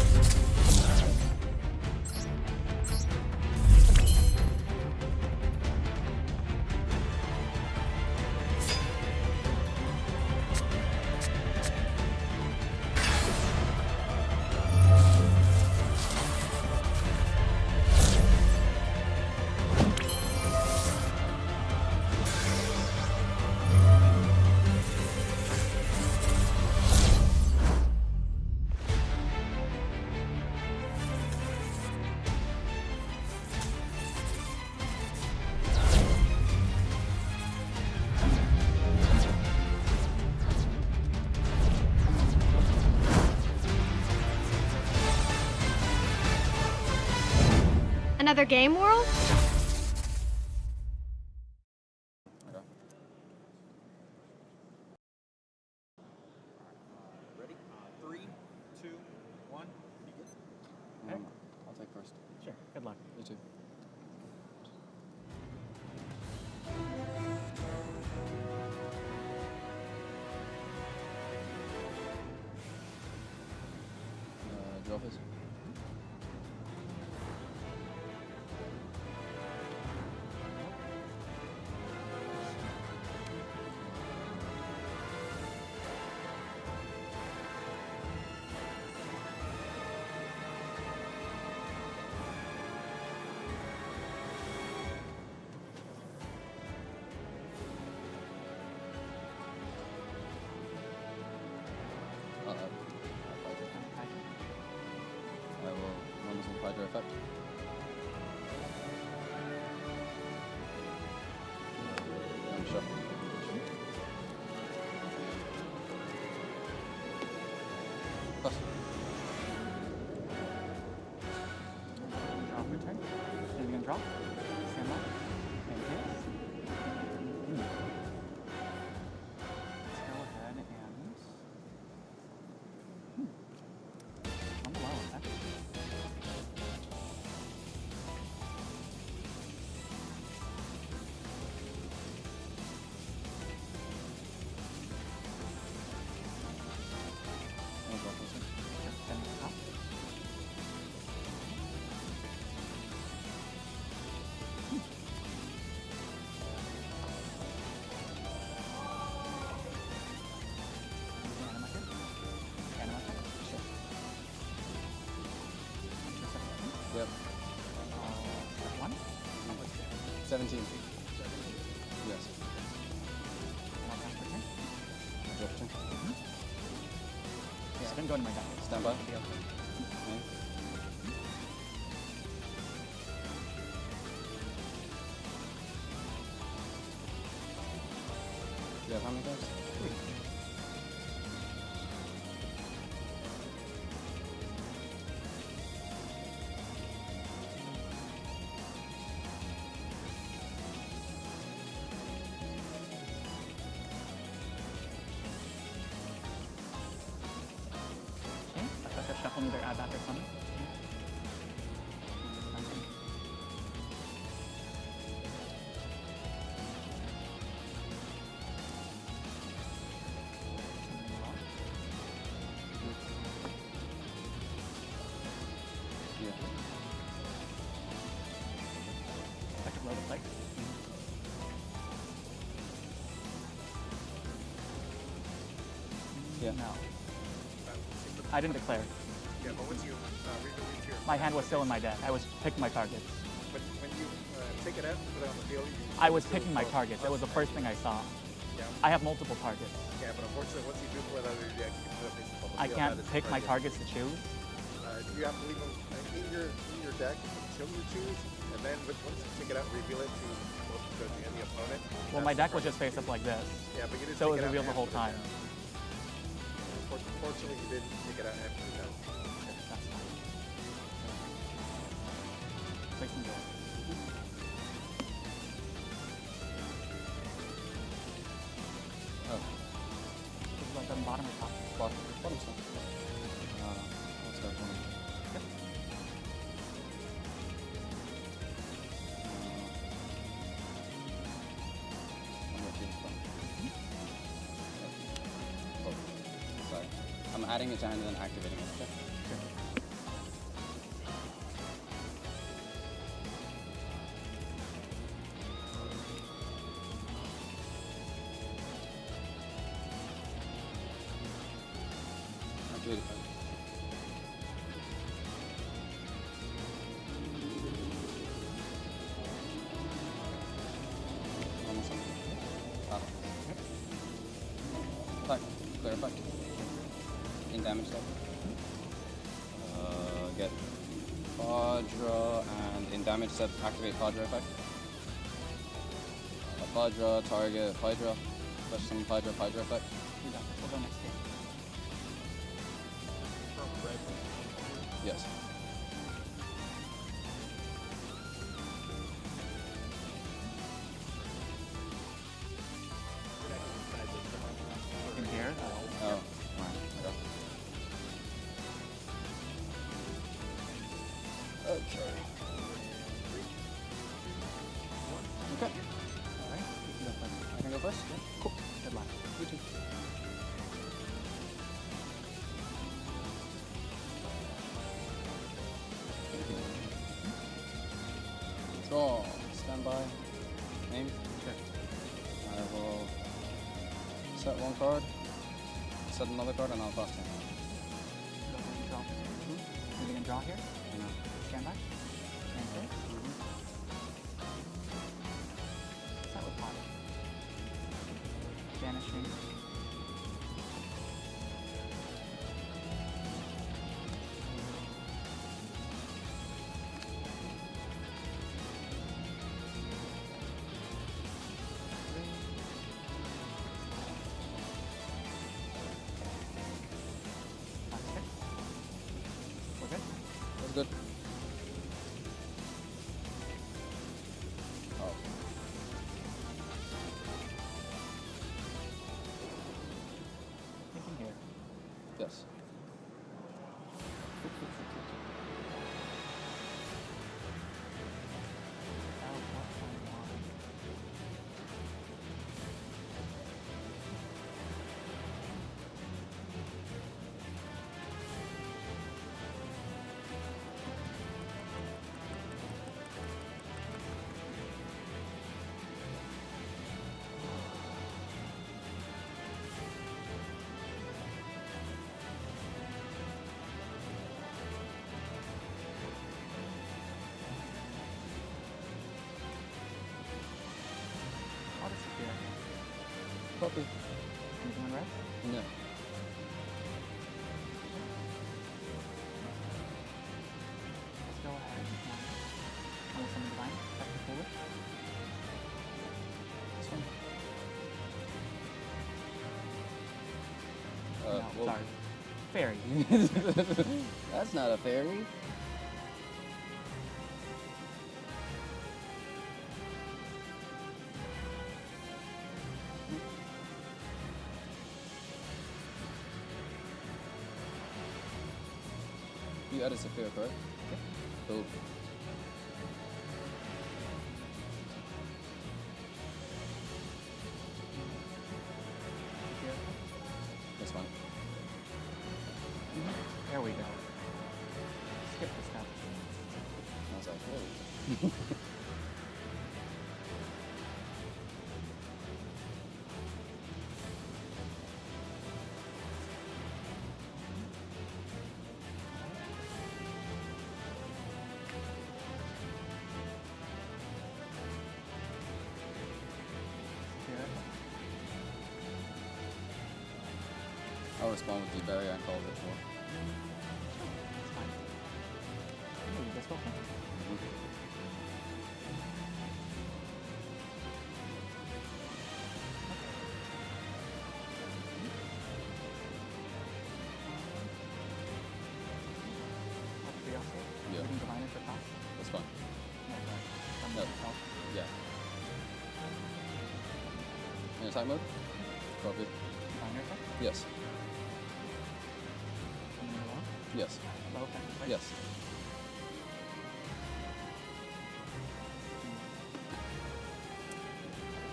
Another game, world? Ready? 3, 2, 1. Okay. I'll take first. Sure. Good luck. You too. Draw this. I will run this one effect. And shuffle. Plus. Draw your turn. Then you're gonna draw. Stand by. And hit. Let's go ahead and I'm allowing that. 17. Yes. Drop turn. Yeah, then go into my deck. Stand by. Okay. Okay. You have how many cards? 3. Okay, I have to shuffle either add back or summon. Yeah. I could load a Pike. Yeah. No. I didn't declare. Yeah, but once you rebuild your... My hand was still in my deck. I was picking my targets. But when you take it out, put it on the field, you... I was picking my targets. That was the first thing I saw. Yeah. I have multiple targets. Yeah, but unfortunately, once you do pull it out of your deck, you put it on the field. I can't pick my targets to choose. You have to leave them in your deck until you choose, and then once you take it out, reveal it to the opponent. Well, my deck was just face up like this. Yeah, but you didn't so take it was it out revealed the whole after time. Unfortunately, you didn't take it out after the down. That's fine. Take some gold. Oh. This is like on bottom or top? Bottom side. Let's start from Yep. I'm gonna choose from. Oh, sorry. I'm adding it to hand and then activating it. Okay. Activated. Almost done. Pike. Clear Pike. In damage step. Get Quadra and in damage step activate Quadra effect. Quadra, target, Hydra. Touch some Hydra effect. You got this. We'll go next game. Yes. In here? Oh, alright. Okay. Okay. Alright. You can go first. I can go first? Yeah. Cool. Good luck. You too. Draw. Stand by. Name. Sure. I will set one card, set another card, and I'll pass turn. Go ahead and draw. Moving and draw here. I know. Stand by. Transfer. Start with pot. Vanishing. That's good. Copy. Anything on rest? No. Let's go ahead and almost summon divine. Back to foolish. This one. No, well, sorry. Fairy. That's not a fairy. You added Saphira, correct? Yep. Cool. That's fine. There we go. Skip the step. I was like, whoa. I'll respond with the barrier and call ritual. It's fine. Oh, you guys go for it? Yeah. You can combine it for toss? That's fine. No. Yeah. In attack mode? Copy. Combine effect? Yes. Yes. Low effect, right? Yes.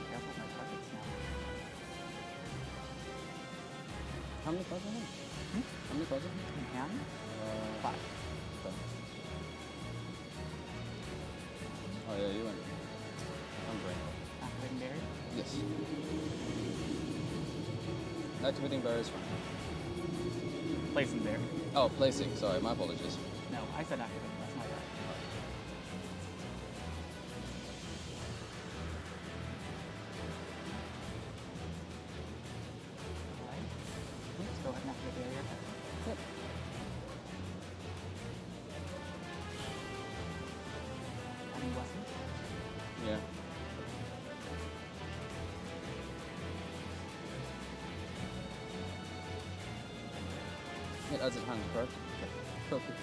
Careful with my targets now. How many cards are there? How many cards are there? In hand? 5. Okay. Oh yeah, you went. I'm brain. Activating barrier? Yes. Activating barrier is fine. Placing barrier. Oh, placing. Sorry, my apologies. No, I said activating. That's my bad. Alright. Let's go ahead and activate barrier. Yep. Adding blessing. Yeah. It adds a hand, correct? Yep. Copy.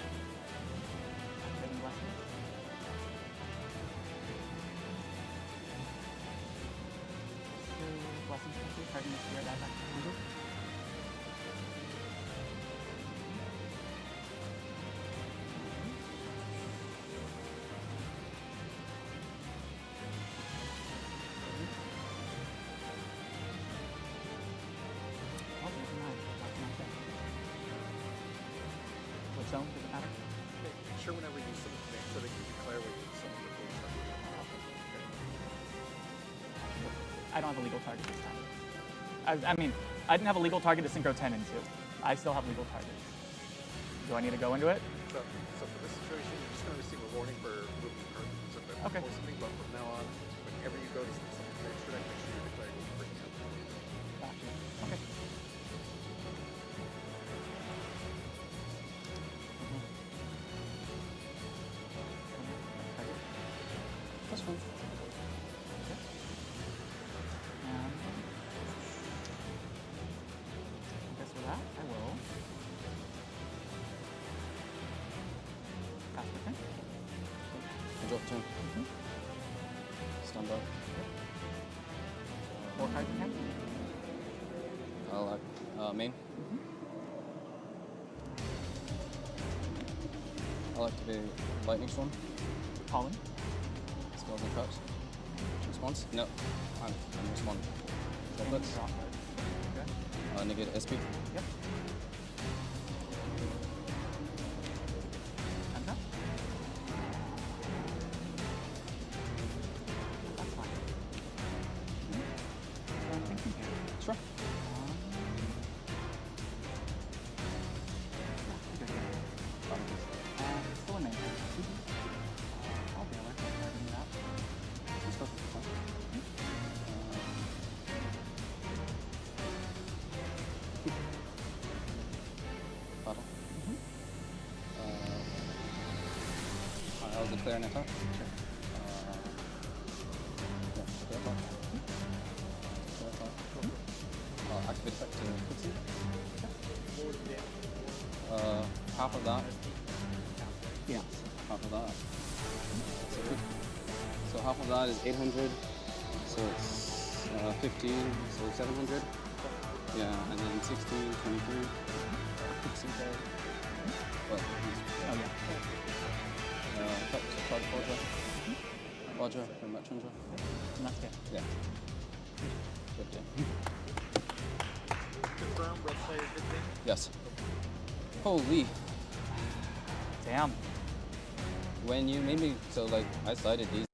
Activating blessing. Blessings, targeting the spirit die back to the handle. Oh, there's a 9. That's not there. What zone does it matter? Make sure whenever you summon command so they can declare what you summon before you start moving. I don't have a legal target this time. I mean, I didn't have a legal target to synchro 10 into. I still have legal targets. Do I need to go into it? So for this situation, you're just going to receive a warning for moving the card. So if that's Okay. or something, but from now on, whenever you go to summon command strike, make sure you're declaring what you're bringing out. Gotcha. Okay. That's fine. I guess for that, I will cast the 10. I drop 10. Stand by. 4 cards in hand. I'll main. I'll activate lightning storm. Colin. Spells and traps. Response? No. I'm responding. Droplets. Okay. Negate SP. Yep. Hands up. That's fine. So I'm thinking here. Sure. Still in main. I'll deal it. Let's go. clarinet top. Activate effect to Footsie. Half of that. Yeah, half of that. So half of that is 800. So it's 15, so 700. Yeah, and then 16, 23. What? Oh, yeah. Charge Roger from Matchandra. Yeah. Good, yeah. Confirm, red player, good thing? Yes. Holy. Damn. When you made me, so like, I cited these.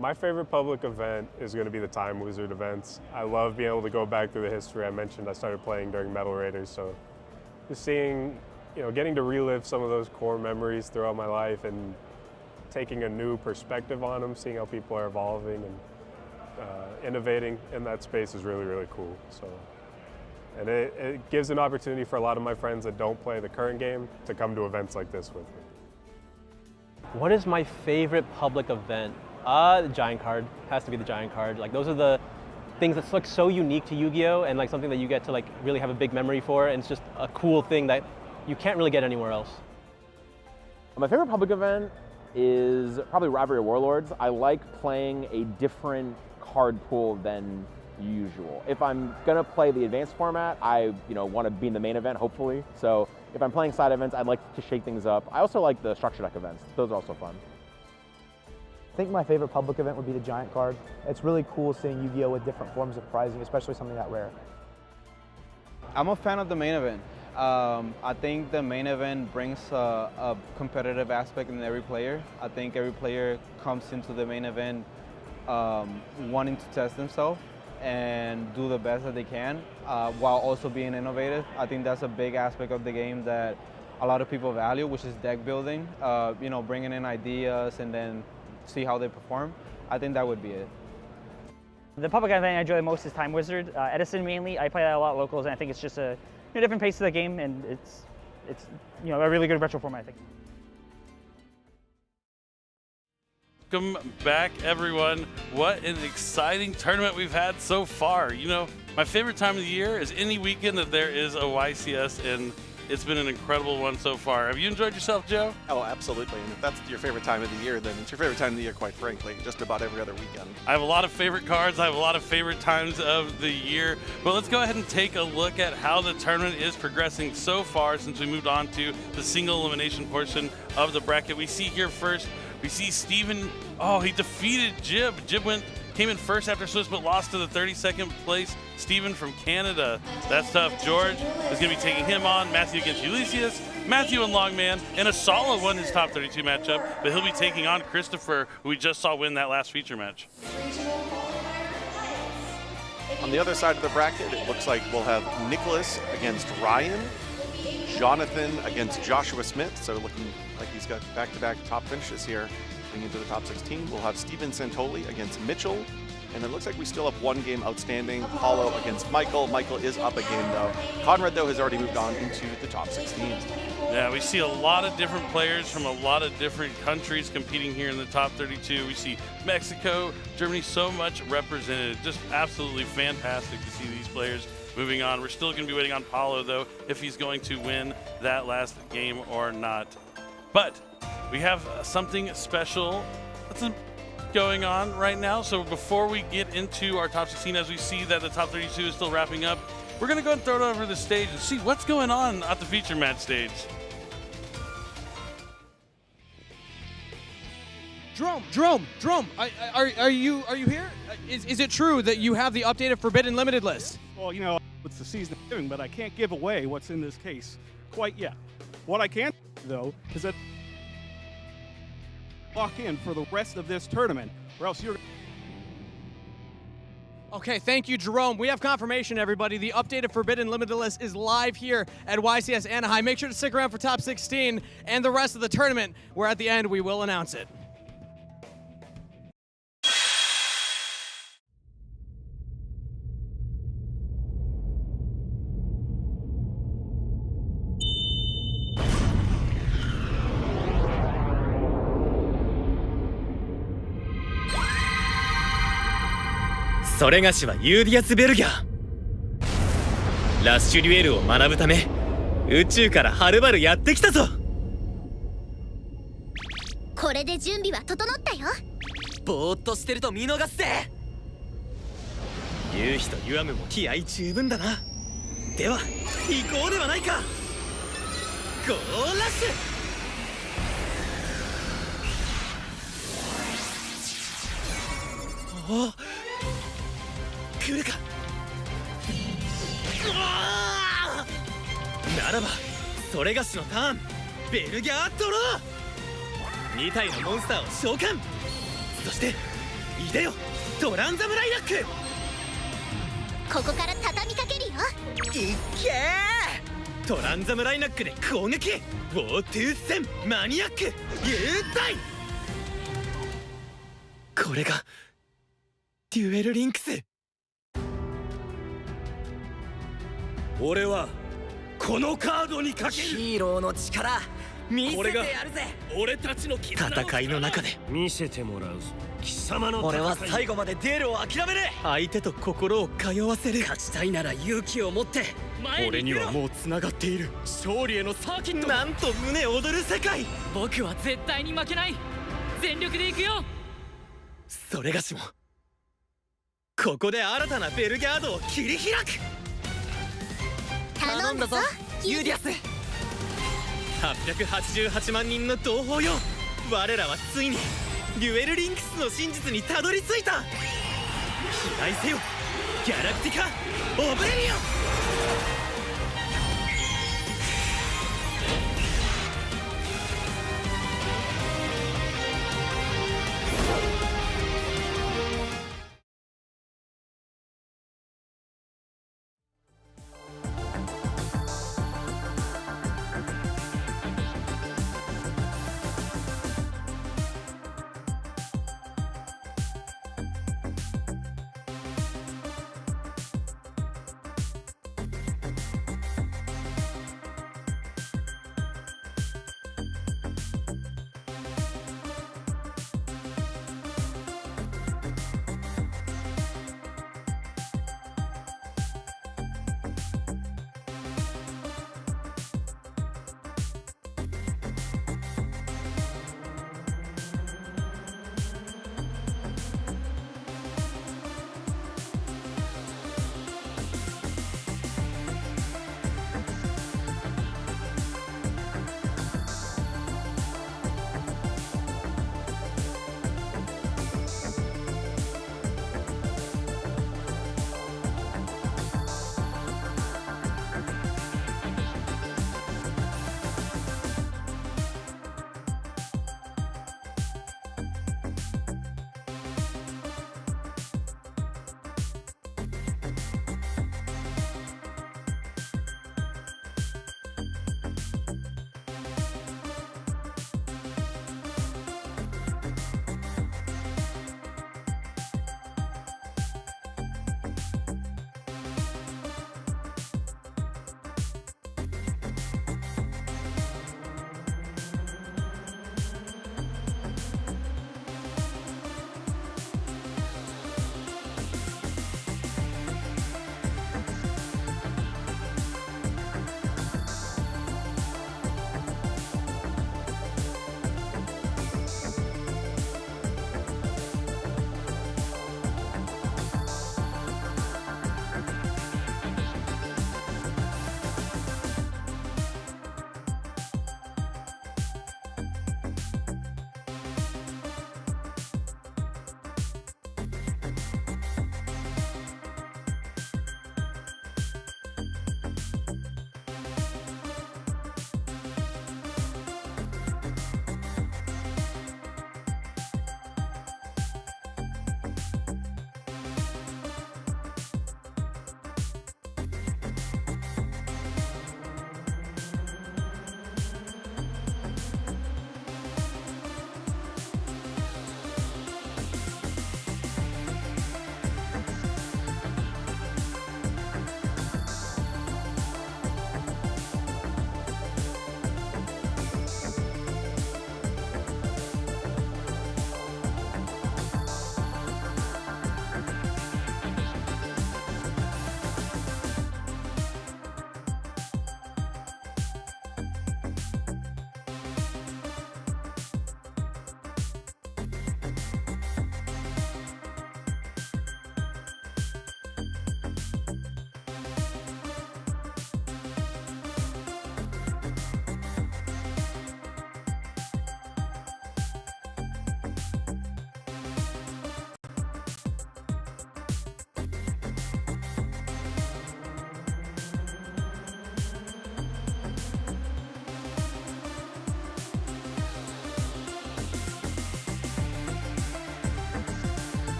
My favorite public event is going to be the Time Wizard events. I love being able to go back through the history. I mentioned I started playing during Metal Raiders, so just seeing, getting to relive some of those core memories throughout my life and taking a new perspective on them, seeing how people are evolving and innovating in that space is really, really cool. So, and it gives an opportunity for a lot of my friends that don't play the current game to come to events like this with me. What is my favorite public event? The Giant card. Has to be the Giant card. Like, those are the things that's like so unique to Yu-Gi-Oh! And like something that you get to like really have a big memory for, and it's just a cool thing that you can't really get anywhere else. My favorite public event is probably Rivalry of Warlords. I like playing a different card pool than usual. If I'm gonna play the advanced format, I want to be in the main event, hopefully. So if I'm playing side events, I'd like to shake things up. I also like the structure deck events. Those are also fun. I think my favorite public event would be the Giant card. It's really cool seeing Yu-Gi-Oh! With different forms of prizing, especially something that rare. I'm a fan of the main event. I think the main event brings a competitive aspect in every player. I think every player comes into the main event wanting to test themselves and do the best that they can while also being innovative. I think that's a big aspect of the game that a lot of people value, which is deck building, bringing in ideas and then see how they perform. I think that would be it. The public event I enjoy the most is Time Wizard. Edison mainly. I play that a lot locals, and I think it's just a different pace to the game, and it's a really good retro format, I think. Welcome back, everyone. What an exciting tournament we've had so far. My favorite time of the year is any weekend that there is a YCS, and it's been an incredible one so far. Have you enjoyed yourself, Joe? Oh, absolutely. And if that's your favorite time of the year, then it's your favorite time of the year, quite frankly, just about every other weekend. I have a lot of favorite cards. I have a lot of favorite times of the year. But let's go ahead and take a look at how the tournament is progressing so far since we moved on to the single elimination portion of the bracket. We see here first, we see Steven. Oh, he defeated Jib. Jib came in first after Swiss, but lost to the 32nd place Steven from Canada. That's tough. George is going to be taking him on. Matthew against Ulysses. Matthew and Longman. And Asala won his top 32 matchup, but he'll be taking on Christopher, who we just saw win that last feature match. On the other side of the bracket, it looks like we'll have Nicholas against Ryan, Jonathan against Joshua Smith, so looking like he's got back-to-back top finishes here into the top 16. We'll have Steven Santoli against Mitchell, and it looks like we still have one game outstanding. Paulo against Michael. Michael is up a game though. Conrad though has already moved on into the top 16. Yeah, we see a lot of different players from a lot of different countries competing here in the top 32. We see Mexico, Germany, so much represented. Just absolutely fantastic to see these players moving on. We're still going to be waiting on Paulo though, if he's going to win that last game or not. But we have something special that's going on right now. So before we get into our top 16, as we see that the top 32 is still wrapping up, we're going to go and throw it over the stage and see what's going on at the feature match stage. Jerome, are you here? Is it true that you have the updated Forbidden Limited list? Well, it's the season of giving, but I can't give away what's in this case quite yet. What I can do, though, is that lock in for the rest of this tournament, or else you're... Okay, thank you, Jerome. We have confirmation, everybody. The updated Forbidden Limited list is live here at YCS Anaheim. Make sure to stick around for top 16 and the rest of the tournament, where at the end we will announce it. それがしはユーディアス・ベルギャー。ラッシュデュエルを学ぶため宇宙からはるばるやってきたぞ。これで準備は整ったよ。ぼーっとしてると見逃すぜ。ユウヒとユアムも気合十分だな。では行こうではないか。ゴーラッシュ。おお、来るか。ならばそれがしのターン、ベルギャードロー。2体のモンスターを召喚。そしていでよトランザムライラック。ここから畳みかけるよ。いっけー。トランザムライナックで攻撃。ウォートゥー戦マニアック優待。これがデュエルリンクス。俺はこのカードにかける。ヒーローの力見せてやるぜ。俺たちの戦いの中で見せてもらうぞ貴様の戦い。俺は最後までデュエルを諦めねえ。相手と心を通わせる。勝ちたいなら勇気を持って俺にはもう繋がっている勝利へのサーキット。なんと胸躍る世界。僕は絶対に負けない。全力で行くよ。それがしもここで新たなベルギャードを切り開く。頼んだぞユーディアス。888万人の同胞よ。我らはついにデュエルリンクスの真実にたどり着いた。飛来せよギャラクティカ・オブレリオン。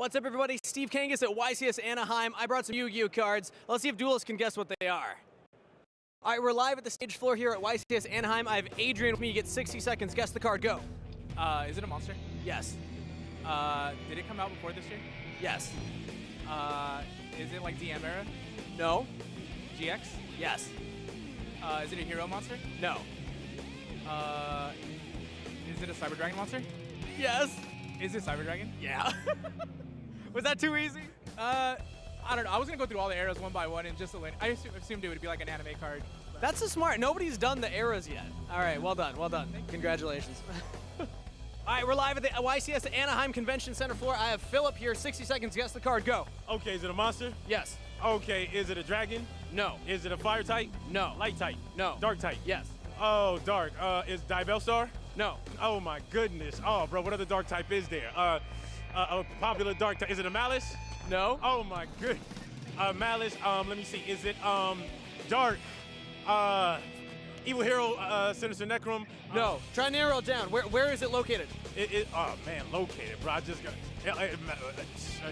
What's up, everybody? Steve Kangas at YCS Anaheim. I brought some Yu-Gi-Oh cards. Let's see if Duelists can guess what they are. All right, we're live at the stage floor here at YCS Anaheim. I have Adrian with me. You get 60 seconds. Guess the card. Go. Is it a monster? Yes. Did it come out before this year? Yes. Is it like DM era? No. GX? Yes. Is it a hero monster? No. Is it a Cyber Dragon monster? Yes. Is it Cyber Dragon? Yeah. Was that too easy? I don't know. I was gonna go through all the eras one by one and just I assumed it would be like an anime card. That's so smart. Nobody's done the eras yet. All right, well done, well done. Congratulations. All right, we're live at the YCS Anaheim Convention Center floor. I have Philip here. 60 seconds. Guess the card. Go. Okay, is it a monster? Yes. Okay, is it a dragon? No. Is it a fire type? No. Light type? No. Dark type? Yes. Oh, dark. Is Diabellstar? No. Oh my goodness. Oh, bro, what other dark type is there? A popular dark type. Is it a Malice? No. Oh my good. Malice. Let me see. Is it dark? Evil Hero, Sinister Necrom? No. Try and narrow it down. Where is it located? Oh man, located, bro. I just got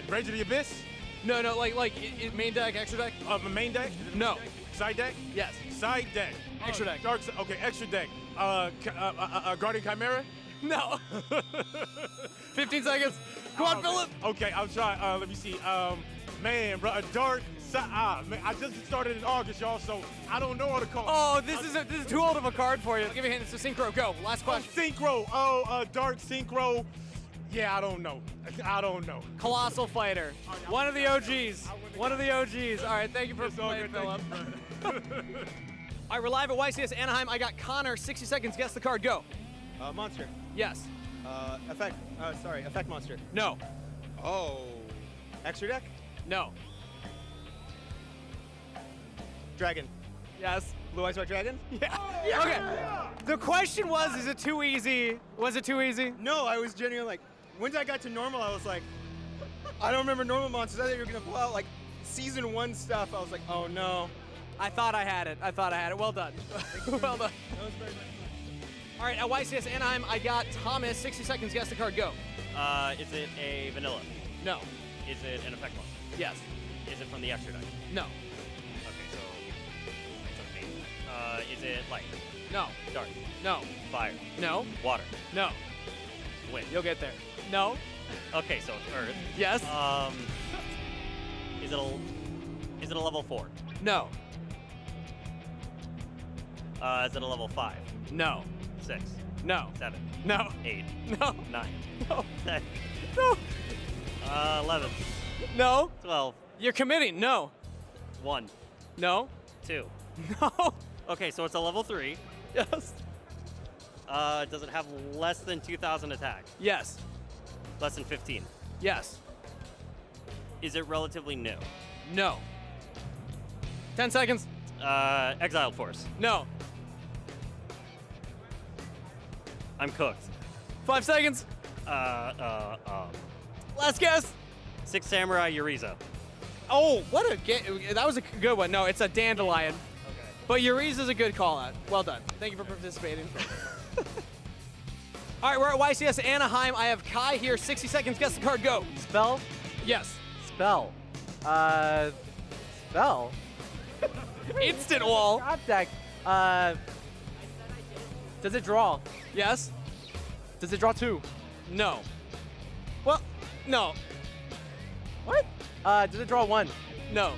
Rage of the Abyss. No, like main deck, extra deck. Main deck? No. Main deck? Side deck? Yes. Side deck. Extra deck. Dark. Okay, extra deck. Guardian Chimera? No. 15 seconds. Come on, Philip. Okay, I'll try. Let me see. Man, bro, a dark. Man, I just started in August, y'all, so I don't know all the cards. Oh, this is too old of a card for you. I'll give you a hint. It's a synchro. Go. Last question. Oh, synchro. Dark synchro. Yeah, I don't know. I don't know. Colossal Fighter. One of the OGs. One of the OGs. All right, thank you for playing, Philip. All right, we're live at YCS Anaheim. I got Connor. 60 seconds. Guess the card. Go. Monster. Yes. Effect monster. No. Oh. Extra deck? No. Dragon. Yes. Blue Eyes White Dragon? Yeah. Okay. The question was, is it too easy? Was it too easy? No, I was genuinely like, once I got to normal, I was like, I don't remember normal monsters. I thought you were going to pull out like season 1 stuff. I was like, oh no. I thought I had it. Well done. Well done. That was very nice. All right, at YCS Anaheim, I got Thomas. 60 seconds. Guess the card. Go. Is it a vanilla? No. Is it an effect monster? Yes. Is it from the extra deck? No. Okay, so it's okay. Is it light? No. Dark? No. Fire? No. Water? No. Wind? You'll get there. No. Okay, so it's Earth. Yes. Is it a level 4? No. Is it a level 5? No. 6? No. 7? No. 8? No. 9? No. 10? No. 11? No. 12? You're committing. No. 1? No. 2? No. Okay, so it's a level 3. Yes. Does it have less than 2,000 attack? Yes. Less than 15? Yes. Is it relatively new? No. 10 seconds. Exiled Force? No. I'm cooked. 5 seconds. Last guess. 6 Samurai Uriza. Oh, what a game. That was a good one. No, it's a Dandelion. Okay. But Uriza's a good call out. Well done. Thank you for participating. All right, we're at YCS Anaheim. I have Kai here. 60 seconds. Guess the card. Go. Spell? Yes. Spell. Spell? Instant wall. Drop deck. Does it draw? Yes. Does it draw 2? No. Well, no. What? Does it draw 1? No.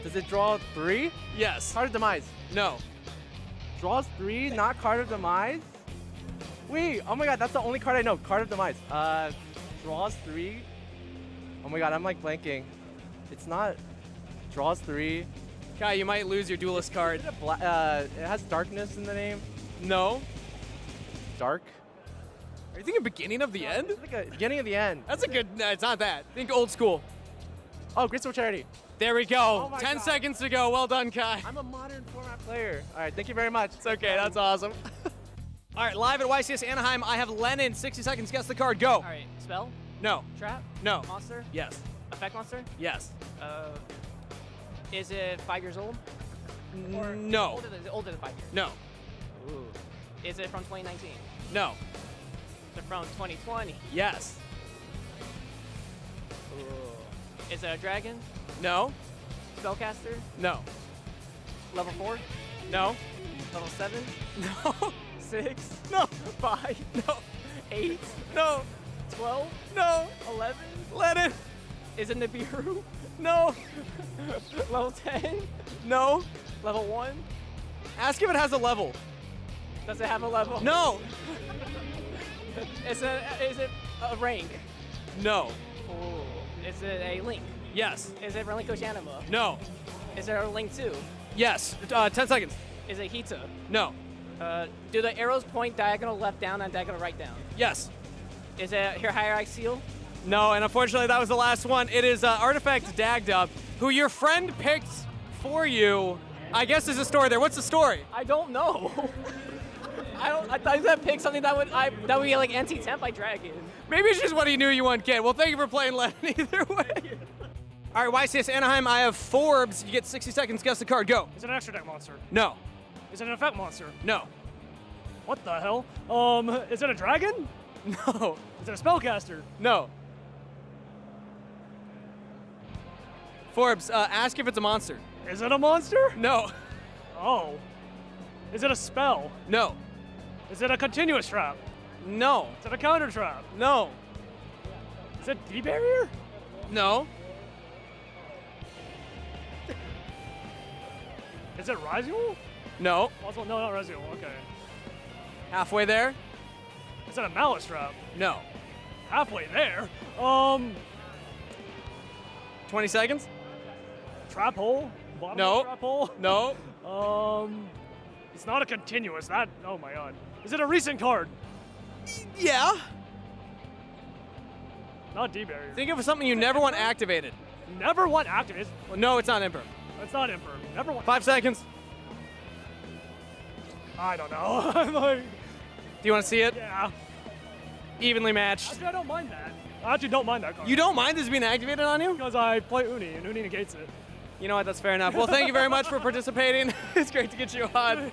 Does it draw 3? Yes. Card of Demise? No. Draws 3, not Card of Demise? Wait, oh my god, that's the only card I know. Card of Demise. Draws 3. Oh my god, I'm like blanking. It's not. Draws 3. Kai, you might lose your Duelist card. It has darkness in the name. No. Dark? Are you thinking beginning of the end? It's like a beginning of the end. That's a good. No, it's not that. Think old school. Oh, Graceful Charity. There we go. Oh 10 God. seconds to go. Well done, Kai. I'm a modern format player. All right, thank you very much. It's okay. That's awesome. All right, live at YCS Anaheim, I have Lennon. 60 seconds. Guess the card. Go. All right, spell? No. Trap? No. Monster? Yes. Effect monster? Yes. Is it 5 years old? Or No. Older than 5 years? No. Ooh. Is it from 2019? No. Is it from 2020? Yes. Is it a dragon? No. Spellcaster? No. Level 4? No. Level 7? No. 6? No. 5? No. 8? No. 12? No. 11? Let it. Is it Nibiru? No. Level 10? No. Level 1? Ask if it has a level. Does it have a level? No. Is it a rank? No. Ooh. Is it a link? Yes. Is it Relinquish Anima? No. Is there a link 2? Yes. 10 seconds. Is it Hita? No. Do the arrows point diagonal left down and diagonal right down? Yes. Is it your Hierarch Seal? No, and unfortunately that was the last one. It is Artifact Dagdub, who your friend picked for you. I guess there's a story there. What's the story? I don't know. I thought he was gonna pick something that would be like anti-temp by Dragon. Maybe it's just what he knew you wouldn't get. Well, thank you for playing, Len, either way. All right, YCS Anaheim, I have Forbes. You get 60 seconds, guess the card, go. Is it an extra deck monster? No. Is it an effect monster? No. What the hell? Is it a dragon? No. Is it a spellcaster? No. Forbes, ask if it's a monster. Is it a monster? No. Oh. Is it a spell? No. Is it a continuous trap? No. Is it a counter trap? No. Is it D-barrier? No. Is it Raziel? No. Also, no, not Raziel. Okay. Halfway there? Is it a malice trap? No. Halfway there? 20 seconds? Trap hole? Bottom No. of trap hole? No. It's not a continuous. That. Oh my god. Is it a recent card? Yeah. Not D-barrier. Think of something you never want activated. Never want activated. Well, no, it's not Emperor. It's not Emperor. Never want. 5 seconds. I don't know. I'm like. Do you want to see it? Yeah. Evenly matched. Actually, I don't mind that. I actually don't mind that card. You don't mind this being activated on you? Because I play Uni, and Uni negates it. You know what? That's fair enough. Well, thank you very much for participating. It's great to get you on.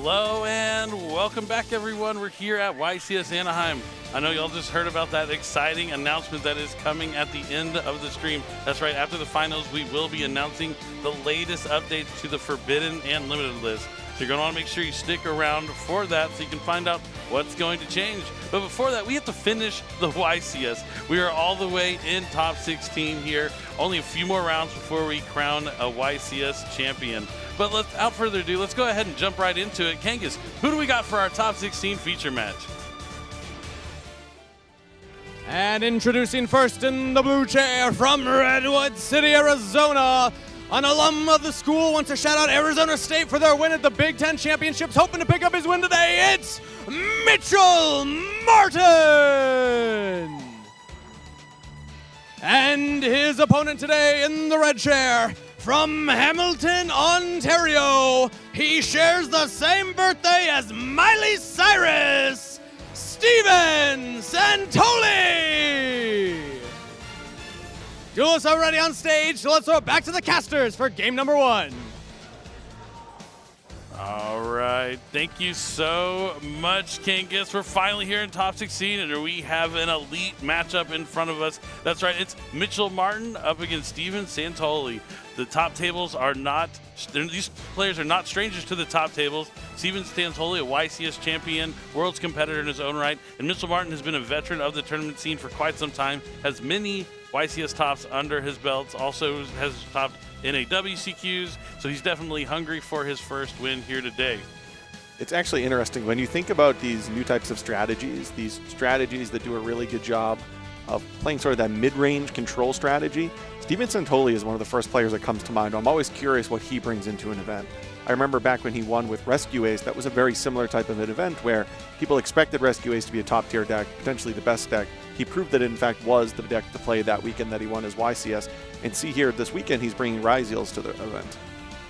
Hello and welcome back, everyone. We're here at YCS Anaheim. I know y'all just heard about that exciting announcement that is coming at the end of the stream. That's right, after the finals, we will be announcing the latest updates to the Forbidden and Limited list. So you're going to want to make sure you stick around for that so you can find out what's going to change. But before that, we have to finish the YCS. We are all the way in top 16 here. Only a few more rounds before we crown a YCS champion. But without further ado, let's go ahead and jump right into it. Kangas, who do we got for our top 16 feature match? And introducing first in the blue chair from Redwood City, Arizona, an alum of the school, wants to shout out Arizona State for their win at the Big Ten Championships, hoping to pick up his win today. It's Mitchell Martin! And his opponent today in the red chair, from Hamilton, Ontario, he shares the same birthday as Miley Cyrus, Steven Santoli! Duelists already on stage, so let's throw it back to the casters for game number 1. All right, thank you so much, Kangas. We're finally here in top 16, and we have an elite matchup in front of us. That's right, it's Mitchell Martin up against Steven Santoli. The top tables are not, these players are not strangers to the top tables. Steven Santoli, a YCS champion, world's competitor in his own right, and Mitchell Martin has been a veteran of the tournament scene for quite some time, has many YCS tops under his belts, also has topped NAWCQs, so he's definitely hungry for his first win here today. It's actually interesting when you think about these new types of strategies, these strategies that do a really good job of playing sort of that mid-range control strategy. Steven Santoli is one of the first players that comes to mind. I'm always curious what he brings into an event. I remember back when he won with Rescue Ace, that was a very similar type of an event where people expected Rescue Ace to be a top-tier deck, potentially the best deck. He proved that it, in fact, was the deck to play that weekend that he won his YCS. And see here, this weekend, he's bringing Ryzeals to the event.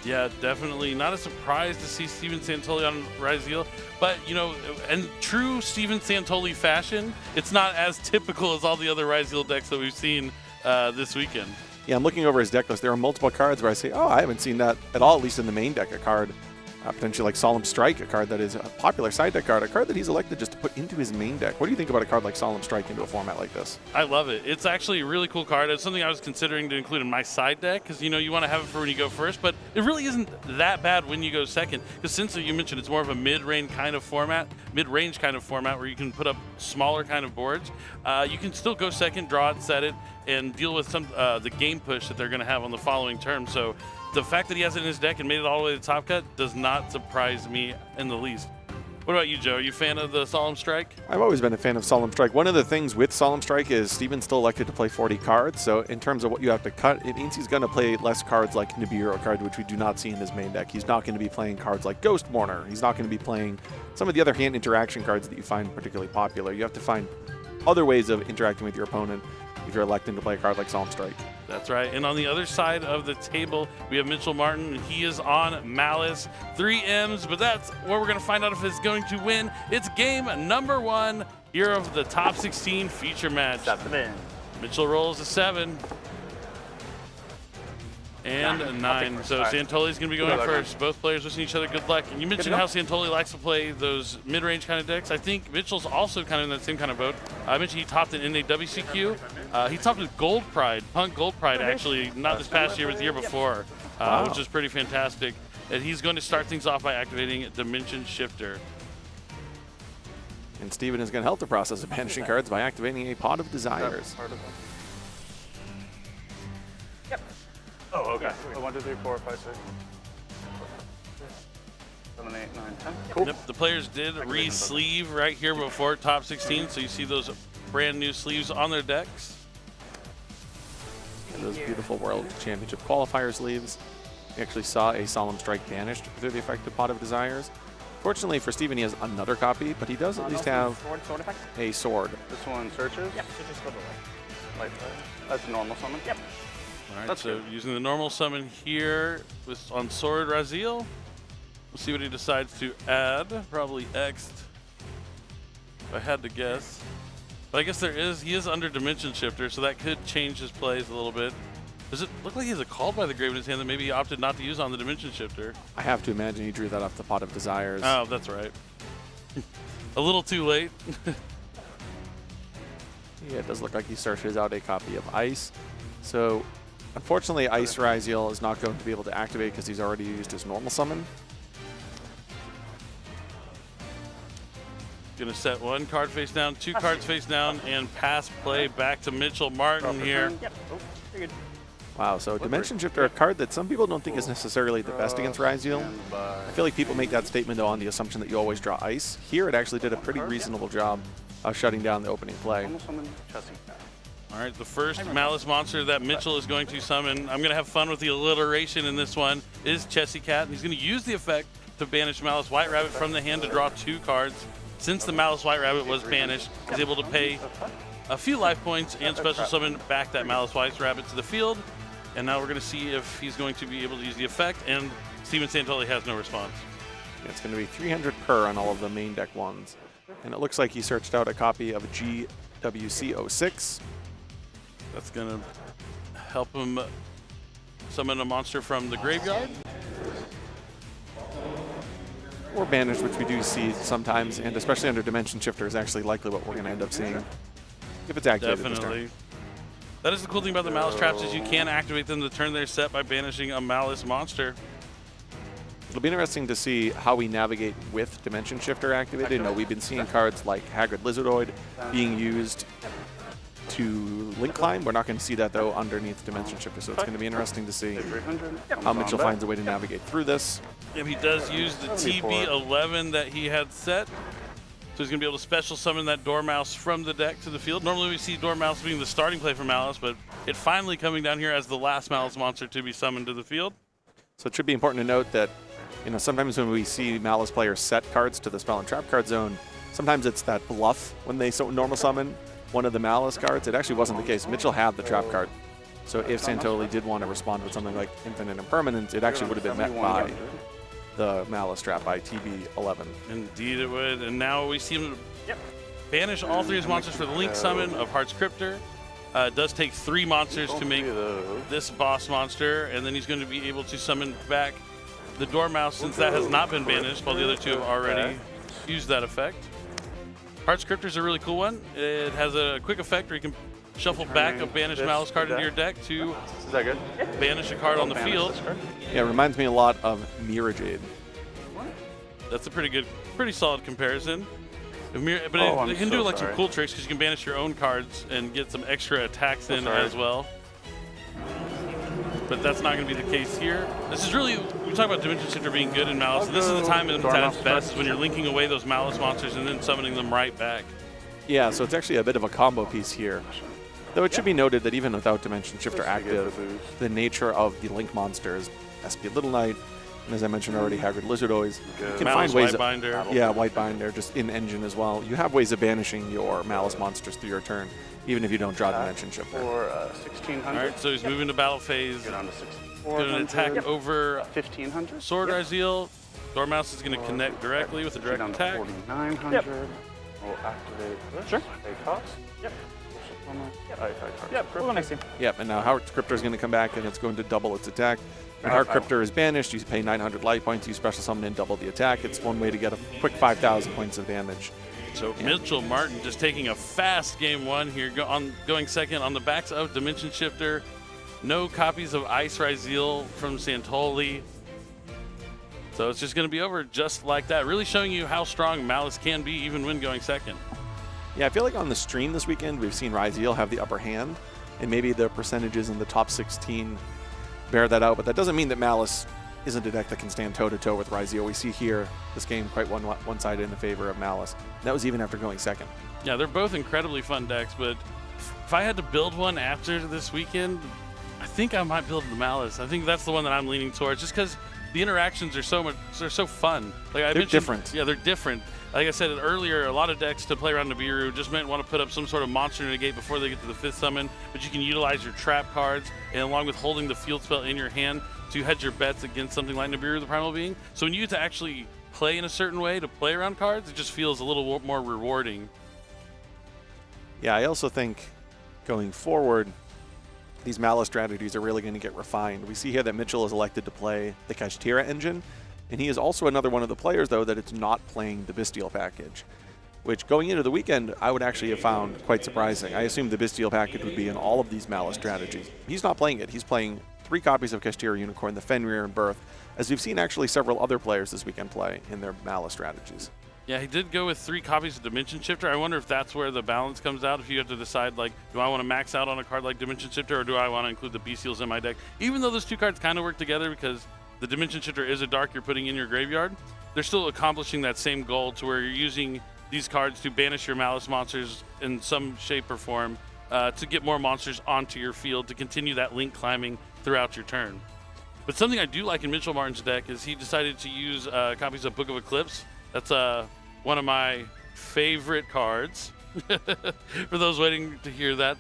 Yeah, definitely not a surprise to see Steven Santoli on Ryzeal, but you know, in true Steven Santoli fashion, it's not as typical as all the other Ryzeal decks that we've seen this weekend. Yeah, I'm looking over his deck list. There are multiple cards where I say, oh, I haven't seen that at all, at least in the main deck. A card, potentially like Solemn Strike, a card that is a popular side deck card, a card that he's elected just to put into his main deck. What do you think about a card like Solemn Strike into a format like this? I love it. It's actually a really cool card. It's something I was considering to include in my side deck because, you know, you want to have it for when you go first, but it really isn't that bad when you go second because since you mentioned it's more of a mid-range kind of format where you can put up smaller kind of boards, you can still go second, draw it, set it, and deal with some the game push that they're going to have on the following turn. So the fact that he has it in his deck and made it all the way to top cut does not surprise me in the least. What about you, Joe? Are you a fan of the Solemn Strike? I've always been a fan of Solemn Strike. One of the things with Solemn Strike is Steven's still elected to play 40 cards, so in terms of what you have to cut, it means he's going to play less cards like Nibiru card, which we do not see in his main deck. He's not going to be playing cards like Ghost Mourner. He's not going to be playing some of the other hand interaction cards that you find particularly popular. You have to find other ways of interacting with your opponent if you're electing to play a card like Solemn Strike. That's right. And on the other side of the table, we have Mitchell Martin. He is on Malice. 3 M's, but that's where we're going to find out if it's going to win. It's game number 1 here of the top 16 feature match. 7. Mitchell rolls a 7. And a 9. So Santoli's going to be going first. Both players wishing each other good luck. And you mentioned how Santoli likes to play those mid-range kind of decks. I think Mitchell's also kind of in that same kind of boat. I mentioned he topped in NAWCQ. He topped with Gold Pride, Punk Gold Pride, actually, not this past year, but the year before, which is pretty fantastic. And he's going to start things off by activating Dimension Shifter. And Steven is going to help the process of banishing cards by activating a Pot of Desires. Oh, okay. So 1, 2, 3, 4, 5, 6, 7, 8, 9, 10. Cool. Yep, the players did re-sleeve right here before top 16, so you see those brand new sleeves on their decks. And those beautiful World Championship qualifier sleeves. We actually saw a Solemn Strike banished through the effect of Pot of Desires. Fortunately for Steven, he has another copy, but he does at least have a sword. This one searches? Yep, searches for the light. That's a normal summon? Yep. All right, That's so good. using the normal summon here on Sword Ryzeal. We'll see what he decides to add. Probably X'd, if I had to guess. But I guess he is under Dimension Shifter, so that could change his plays a little bit. Does it look like he has a Called by the Grave in his hand that maybe he opted not to use on the Dimension Shifter? I have to imagine he drew that off the Pot of Desires. Oh, that's right. A little too late. Yeah, it does look like he searches out a copy of Ice. So, unfortunately, Ice Raziel is not going to be able to activate because he's already used his normal summon. Gonna set one card face down, two cards face down, and pass play back to Mitchell Martin here. Yep. Oh, you're good. Wow, so Dimension Shifter, a card that some people don't think is necessarily the best against Raziel. I feel like people make that statement, though, on the assumption that you always draw Ice. Here, it actually did a pretty reasonable job of shutting down the opening play. All right, the first Malice monster that Mitchell is going to summon, I'm going to have fun with the alliteration in this one, is Chessy Cat. And he's going to use the effect to banish Malice White Rabbit from the hand to draw 2 cards. Since the Malice White Rabbit was banished, he's able to pay a few life points and special summon back that Malice White Rabbit to the field. And now we're going to see if he's going to be able to use the effect, and Steven Santoli has no response. It's going to be 300 per on all of the main deck ones. And it looks like he searched out a copy of GWC06. That's going to help him summon a monster from the graveyard. Or banished, which we do see sometimes, and especially under Dimension Shifter is actually likely what we're going to end up seeing if it's activated this turn. Definitely. That is the cool thing about the Malice traps is you can activate them the turn they're set by banishing a Malice monster. It'll be interesting to see how we navigate with Dimension Shifter activated. You know, we've been seeing cards like Haggard Lizardoid being used to link climb. We're not going to see that, though, underneath Dimension Shifter, so it's going to be interesting to see how Mitchell finds a way to navigate through this. And he does use the TB11 that he had set. So he's going to be able to special summon that Dormouse from the deck to the field. Normally we see Dormouse being the starting play for Malice, but it finally coming down here as the last Malice monster to be summoned to the field. So it should be important to note that, you know, sometimes when we see Malice players set cards to the spell and trap card zone, sometimes it's that bluff when they normal summon one of the Malice cards. It actually wasn't the case. Mitchell had the trap card. So if Santoli did want to respond with something like Infinite Impermanence, it actually would have been met by the Malice trap by TB11. Indeed it would. And now we see him banish all 3 of his monsters for the link summon of Heart's Cryptor. It does take 3 monsters to make this boss monster, and then he's going to be able to summon back the Dormouse since that has not been banished, while the other 2 have already used that effect. Heart's Cryptor is a really cool one. It has a quick effect where you can shuffle back a banished Malice card into your deck to banish a card on the field. Yeah, it reminds me a lot of Mirajade. That's a pretty solid comparison. But it can do like some cool tricks because you can banish your own cards and get some extra attacks in as well. But that's not going to be the case here. This is really, we talk about Dimension Shifter being good in Malice. This is the time it's at its best when you're linking away those Malice monsters and then summoning them right back. Yeah, so it's actually a bit of a combo piece here. Though it should be noted that even without Dimension Shifter active, the nature of the Link monsters, SP Little Knight, and as I mentioned already, Haggard Lizardoids, you can find ways of, Whitebinder, just in engine as well. You have ways of banishing your Malice monsters through your turn, even if you don't draw Dimension Shifter. For 1600. All right, so he's moving to battle phase. Get on to 6400. Going to attack over 1500. Sword Raziel. Dormouse is going to connect directly with a direct attack. 4900. We'll activate this. Sure. Pay cost. Yep. Yep, we'll go next team. Yep, and now Heart's Cryptor is going to come back and it's going to double its attack. When Heart Cryptor is banished, you pay 900 life points, you special summon and double the attack. It's one way to get a quick 5,000 points of damage. So Mitchell Martin just taking a fast game 1 here, going second on the backs of Dimension Shifter. No copies of Ice Raziel from Santoli. So it's just going to be over just like that. Really showing you how strong Malice can be even when going second. Yeah, I feel like on the stream this weekend, we've seen Raziel have the upper hand, and maybe the percentages in the top 16 bear that out, but that doesn't mean that Malice isn't a deck that can stand toe-to-toe with Raziel. We see here this game quite one-sided in the favor of Malice. And that was even after going second. Yeah, they're both incredibly fun decks, but if I had to build one after this weekend, I think I might build the Malice. I think that's the one that I'm leaning towards, just because the interactions are so fun. Like they're different. Yeah, they're different. Like I said earlier, a lot of decks to play around Nibiru just might want to put up some sort of monster negate before they get to the 5th summon, but you can utilize your trap cards, and along with holding the field spell in your hand to hedge your bets against something like Nibiru, the Primal Being. So when you get to actually play in a certain way to play around cards, it just feels a little more rewarding. Yeah, I also think going forward, these Malice strategies are really going to get refined. We see here that Mitchell is elected to play the Kashtira engine, and he is also another one of the players, though, that it's not playing the Bestial package, which going into the weekend, I would actually have found quite surprising. I assumed the Bestial package would be in all of these Malice strategies. He's not playing it. He's playing 3 copies of Kashtira Unicorn, the Fenrir, and Birth, as we've seen actually several other players this weekend play in their Malice strategies. Yeah, he did go with 3 copies of Dimension Shifter. I wonder if that's where the balance comes out, if you have to decide, like, do I want to max out on a card like Dimension Shifter, or do I want to include the Bestials in my deck? Even though those 2 cards kind of work together because the Dimension Shifter is a dark you're putting in your graveyard, they're still accomplishing that same goal to where you're using these cards to banish your Malice monsters in some shape or form to get more monsters onto your field to continue that link climbing throughout your turn. But something I do like in Mitchell Martin's deck is he decided to use copies of Book of Eclipse. That's one of my favorite cards for those waiting to hear that.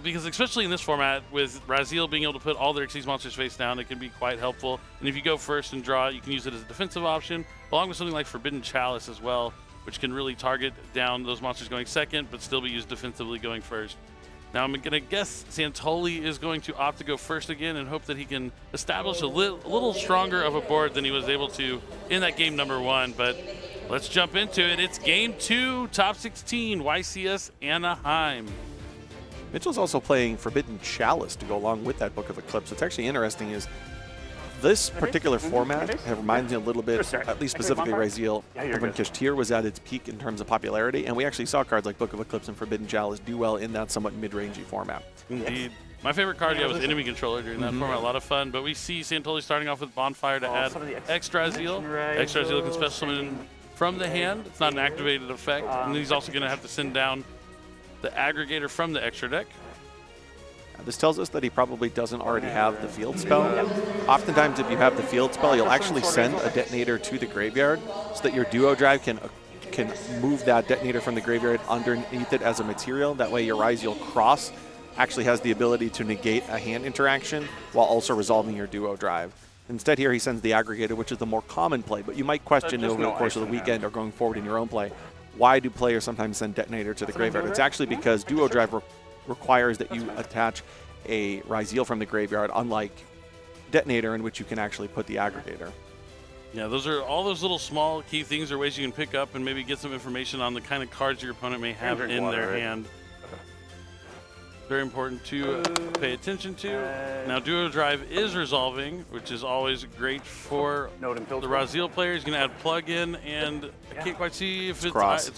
Because especially in this format, with Raziel being able to put all their Xyz monsters face down, it can be quite helpful. And if you go first and draw, you can use it as a defensive option, along with something like Forbidden Chalice as well, which can really target down those monsters going second, but still be used defensively going first. Now I'm going to guess Santoli is going to opt to go first again and hope that he can establish a little stronger of a board than he was able to in that game number 1. But let's jump into it. It's game 2, top 16, YCS Anaheim. Mitchell's also playing Forbidden Chalice to go along with that Book of Eclipse. What's actually interesting is this particular format reminds me a little bit, at least specifically Raziel, of when Kashtira was at its peak in terms of popularity, and we actually saw cards like Book of Eclipse and Forbidden Chalice do well in that somewhat mid-rangey format. Indeed. My favorite card was Enemy Controller during that format, a lot of fun, but we see Santoli starting off with Bonfire to add extra Raziel. Extra Raziel can special summon from the hand. It's not an activated effect, and then he's also going to have to send down the aggregator from the extra deck. This tells us that he probably doesn't already have the field spell. Oftentimes, if you have the field spell, you'll actually send a detonator to the graveyard so that your duo drive can move that detonator from the graveyard underneath it as a material. That way, your Raziel Cross actually has the ability to negate a hand interaction while also resolving your duo drive. Instead, here he sends the aggregator, which is the more common play, but you might question over the course of the weekend or going forward in your own play, why do players sometimes send detonator to the graveyard? It's actually because duo drive requires that you attach a Raziel from the graveyard, unlike detonator, in which you can actually put the aggregator. Yeah, those are all those little small key things or ways you can pick up and maybe get some information on the kind of cards your opponent may have in their hand. Very important to pay attention to. Now, duo drive is resolving, which is always great for the Raziel player. He's going to add plug-in, and I can't quite see if it's Cross.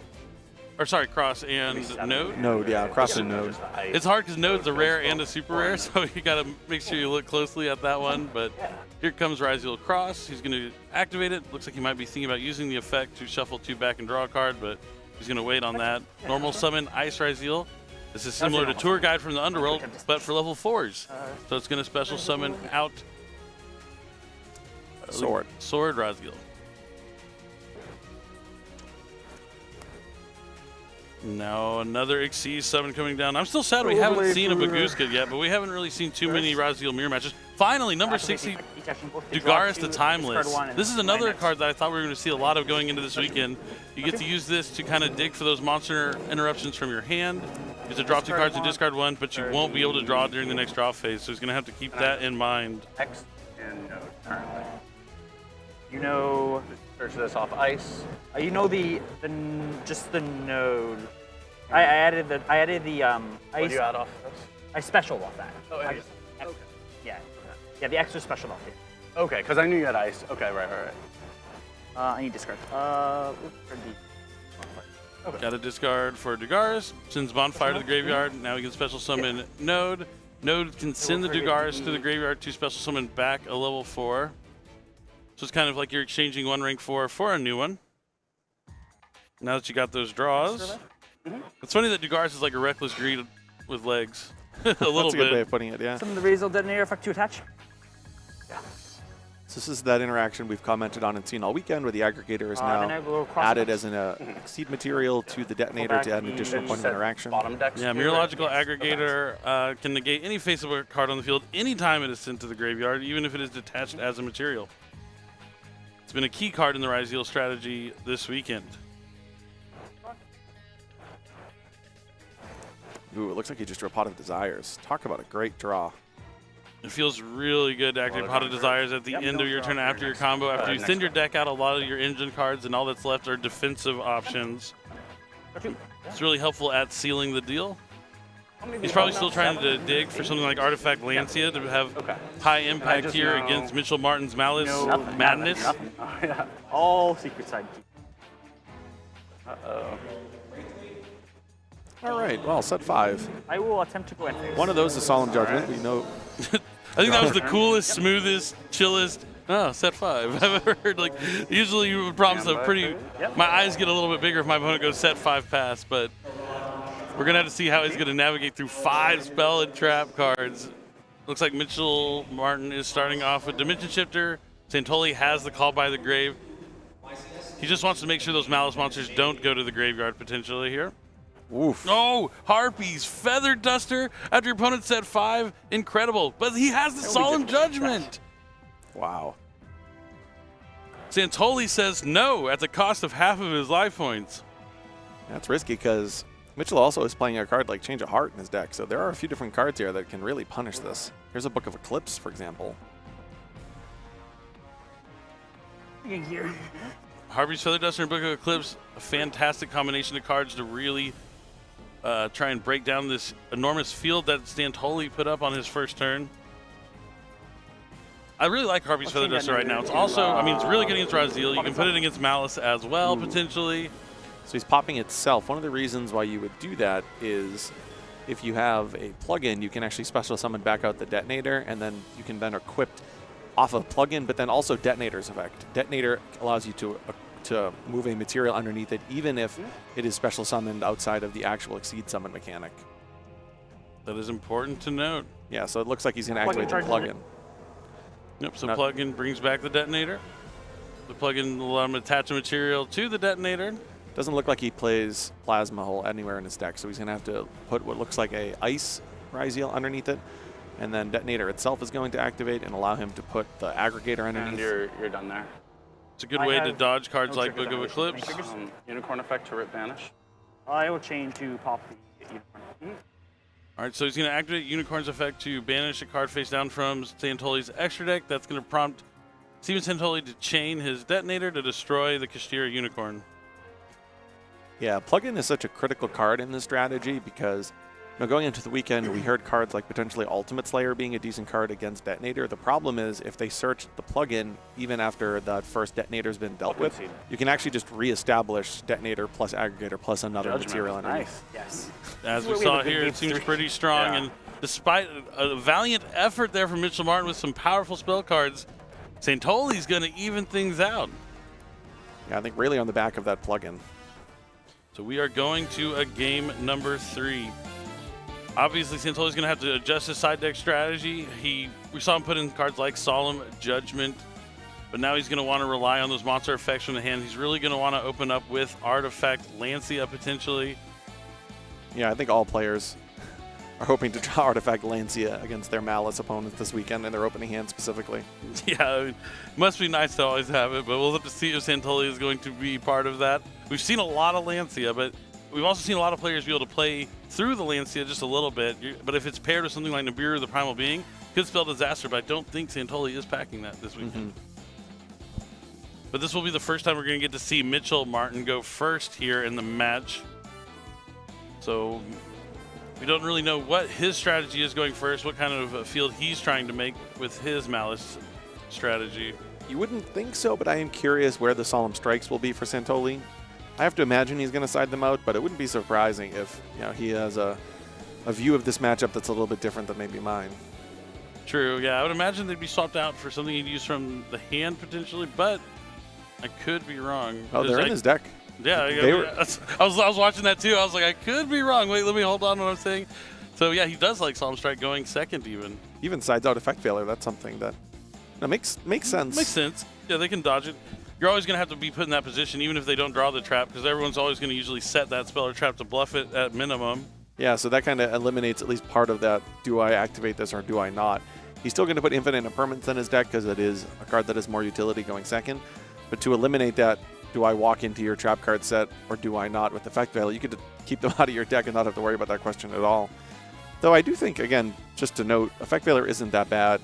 Cross and Node. Node, yeah, Cross and Node. It's hard because Node's a rare and a super rare, so you got to make sure you look closely at that one. But here comes Raziel Cross. He's going to activate it. Looks like he might be thinking about using the effect to shuffle 2 back and draw a card, but he's going to wait on that. Normal summon Ice Raziel. This is similar to Tour Guide from the Underworld, but for level 4s. So it's going to special summon out Sword Raziel. Now another Xyz summon coming down. I'm still sad we haven't seen a Baguska yet, but we haven't really seen too many Raziel mirror matches. Finally, number 60, Dugaris the Timeless. This is another card that I thought we were going to see a lot of going into this weekend. You get to use this to kind of dig for those monster interruptions from your hand. You have to draw 2 cards and discard 1, but you won't be able to draw during the next draw phase, so he's going to have to keep that in mind. X and Node currently. You know, search this off ice. You know just the Node. I added the ice. What do you add off this? I special off that. Oh, yeah. Yeah, the extra special off here. Okay, because I knew you had ice. Okay, right. I need discard. Got a discard for Dugaris. Sends Bonfire to the graveyard. Now he can special summon Node. Node can send the Dugaris to the graveyard to special summon back a level 4. So it's kind of like you're exchanging 1 rank 4 for a new one. Now that you got those draws. It's funny that Dugaris is like a reckless greed with legs. a little That's a bit. good way of putting it, yeah. Some of the Raziel detonator effect to attach. So this is that interaction we've commented on and seen all weekend, where the aggregator is now added as an seed material to the detonator to add an additional point of interaction. Yeah, Mirological Aggregator can negate any faceable card on the field anytime it is sent to the graveyard, even if it is detached as a material. It's been a key card in the Raziel strategy this weekend. Ooh, it looks like he just drew a Pot of Desires. Talk about a great draw. It feels really good to activate Pot of Desires at the end of your turn after your combo. After you thin your deck out, a lot of your engine cards and all that's left are defensive options. It's really helpful at sealing the deal. He's probably still trying to dig for something like Artifact Lancia to have high impact here against Mitchell Martin's Malice Madness. All secret side. Uh-oh. All right, well, set 5. I will attempt to go in. One of those is Solemn Judgment. We know. I think that was the coolest, smoothest, chillest. Oh, set 5. I've ever heard. Like, usually you would promise a pretty. My eyes get a little bit bigger if my opponent goes set 5 pass, but we're gonna have to see how he's gonna navigate through 5 spell and trap cards. Looks like Mitchell Martin is starting off with Dimension Shifter. Santoli has the Call by the Grave. He just wants to make sure those Malice monsters don't go to the graveyard potentially here. Oof. Oh, Harpies, Feather Duster after your opponent set 5. Incredible. But he has the Solemn Judgment. Wow. Santoli says no at the cost of half of his life points. That's risky because Mitchell also is playing a card like Change of Heart in his deck, so there are a few different cards here that can really punish this. Here's a Book of Eclipse, for example. Harvey's Feather Duster and Book of Eclipse, a fantastic combination of cards to really try and break down this enormous field that Santoli put up on his first turn. I really like Harvey's Feather Duster right now. It's also, I mean, it's really good against Raziel. You can put it against Malice as well, potentially. So he's popping itself. One of the reasons why you would do that is if you have a plugin, you can actually special summon back out the Detonator, and then you can then equip off of plugin, but then also Detonator's effect. Detonator allows you to move a material underneath it, even if it is special summoned outside of the actual Exceed summon mechanic. That is important to note. Yeah, so it looks like he's going to activate the plugin. Yep, so plugin brings back the Detonator. The plugin will allow him to attach a material to the Detonator. Doesn't look like he plays Plasma Hole anywhere in his deck, so he's going to have to put what looks like a Ice Raziel underneath it, and then Detonator itself is going to activate and allow him to put the Aggregator underneath. And you're done there. It's a good way to dodge cards like Book of Eclipse. Unicorn effect to Rip Banish. I will chain to pop the Unicorn. All right, so he's going to activate Unicorn's effect to banish a card face down from Santoli's extra deck. That's going to prompt Steven Santoli to chain his Detonator to destroy the Kashtira Unicorn. Yeah, plugin is such a critical card in this strategy because going into the weekend, we heard cards like potentially Ultimate Slayer being a decent card against Detonator. The problem is if they search the plugin, even after that first Detonator's been dealt with, you can actually just reestablish Detonator plus Aggregator plus another material underneath. Yes. As we saw here, it seems pretty strong, and despite a valiant effort there from Mitchell Martin with some powerful spell cards, Santoli's going to even things out. Yeah, I think really on the back of that plugin. So we are going to a game number 3. Obviously, Santoli's going to have to adjust his side deck strategy. We saw him put in cards like Solemn Judgment, but now he's going to want to rely on those monster effects from the hand. He's really going to want to open up with Artifact Lancia potentially. Yeah, I think all players are hoping to draw Artifact Lancia against their Malice opponents this weekend in their opening hand specifically. Yeah, I mean, it must be nice to always have it, but we'll have to see if Santoli is going to be part of that. We've seen a lot of Lancia, but we've also seen a lot of players be able to play through the Lancia just a little bit. But if it's paired with something like Nibiru, the Primal Being, could spell disaster, but I don't think Santoli is packing that this weekend. But this will be the first time we're going to get to see Mitchell Martin go first here in the match. So we don't really know what his strategy is going first, what kind of field he's trying to make with his Malice strategy. You wouldn't think so, but I am curious where the Solemn Strikes will be for Santoli. I have to imagine he's going to side them out, but it wouldn't be surprising if he has a view of this matchup that's a little bit different than maybe mine. True, yeah. I would imagine they'd be swapped out for something he'd use from the hand potentially, but I could be wrong. Oh, they're in his deck. Yeah, I was watching that too. I was like, I could be wrong. Wait, let me hold on to what I'm saying. So yeah, he does like Solemn Strike going second even. Even sides out Effect Failure, that's something that makes sense. Makes sense. Yeah, they can dodge it. You're always going to have to be put in that position, even if they don't draw the trap, because everyone's always going to usually set that spell or trap to bluff it at minimum. Yeah, so that kind of eliminates at least part of that, do I activate this or do I not? He's still going to put Infinite Impermanence in his deck because it is a card that has more utility going second. But to eliminate that, do I walk into your trap card set or do I not with Effect Veil? You could keep them out of your deck and not have to worry about that question at all. Though I do think, again, just to note, Effect Veiler isn't that bad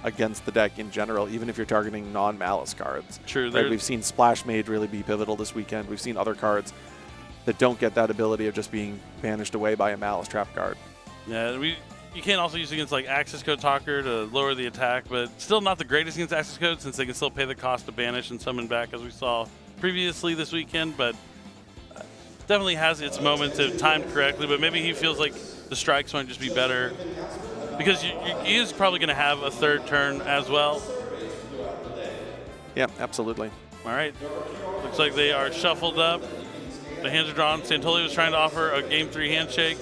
against the deck in general, even if you're targeting non-Malice cards. True. Right? We've seen Splash Mage really be pivotal this weekend. We've seen other cards that don't get that ability of just being banished away by a Malice trap card. Yeah, you can't also use against like Access Code Talker to lower the attack, but still not the greatest against Access Code since they can still pay the cost to banish and summon back as we saw previously this weekend, but definitely has its moments if timed correctly, but maybe he feels like the strikes might just be better because he is probably going to have a third turn as well. Yeah, absolutely. All right, looks like they are shuffled up. The hands are drawn. Santoli was trying to offer a Game 3 handshake.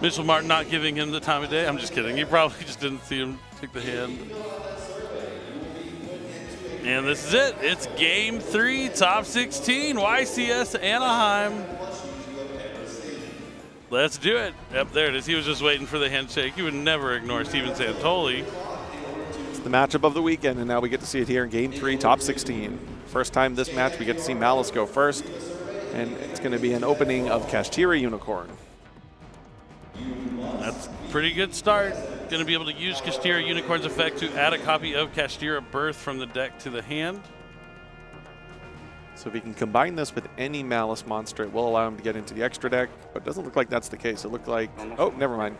Mitchell Martin not giving him the time of day. I'm just kidding. He probably just didn't see him take the hand. And this is it. It's Game 3, Top 16, YCS Anaheim. Let's do it. Yep, there it is. He was just waiting for the handshake. He would never ignore Steven Santoli. It's the matchup of the weekend, and now we get to see it here in Game 3, Top 16. First time this match, we get to see Malice go first, and it's going to be an opening of Kashtira Unicorn. That's a pretty good start. Going to be able to use Kashtira Unicorn's effect to add a copy of Kashtira Birth from the deck to the hand. So if he can combine this with any Malice monster, it will allow him to get into the extra deck, but it doesn't look like that's the case. It looked like, oh, never mind.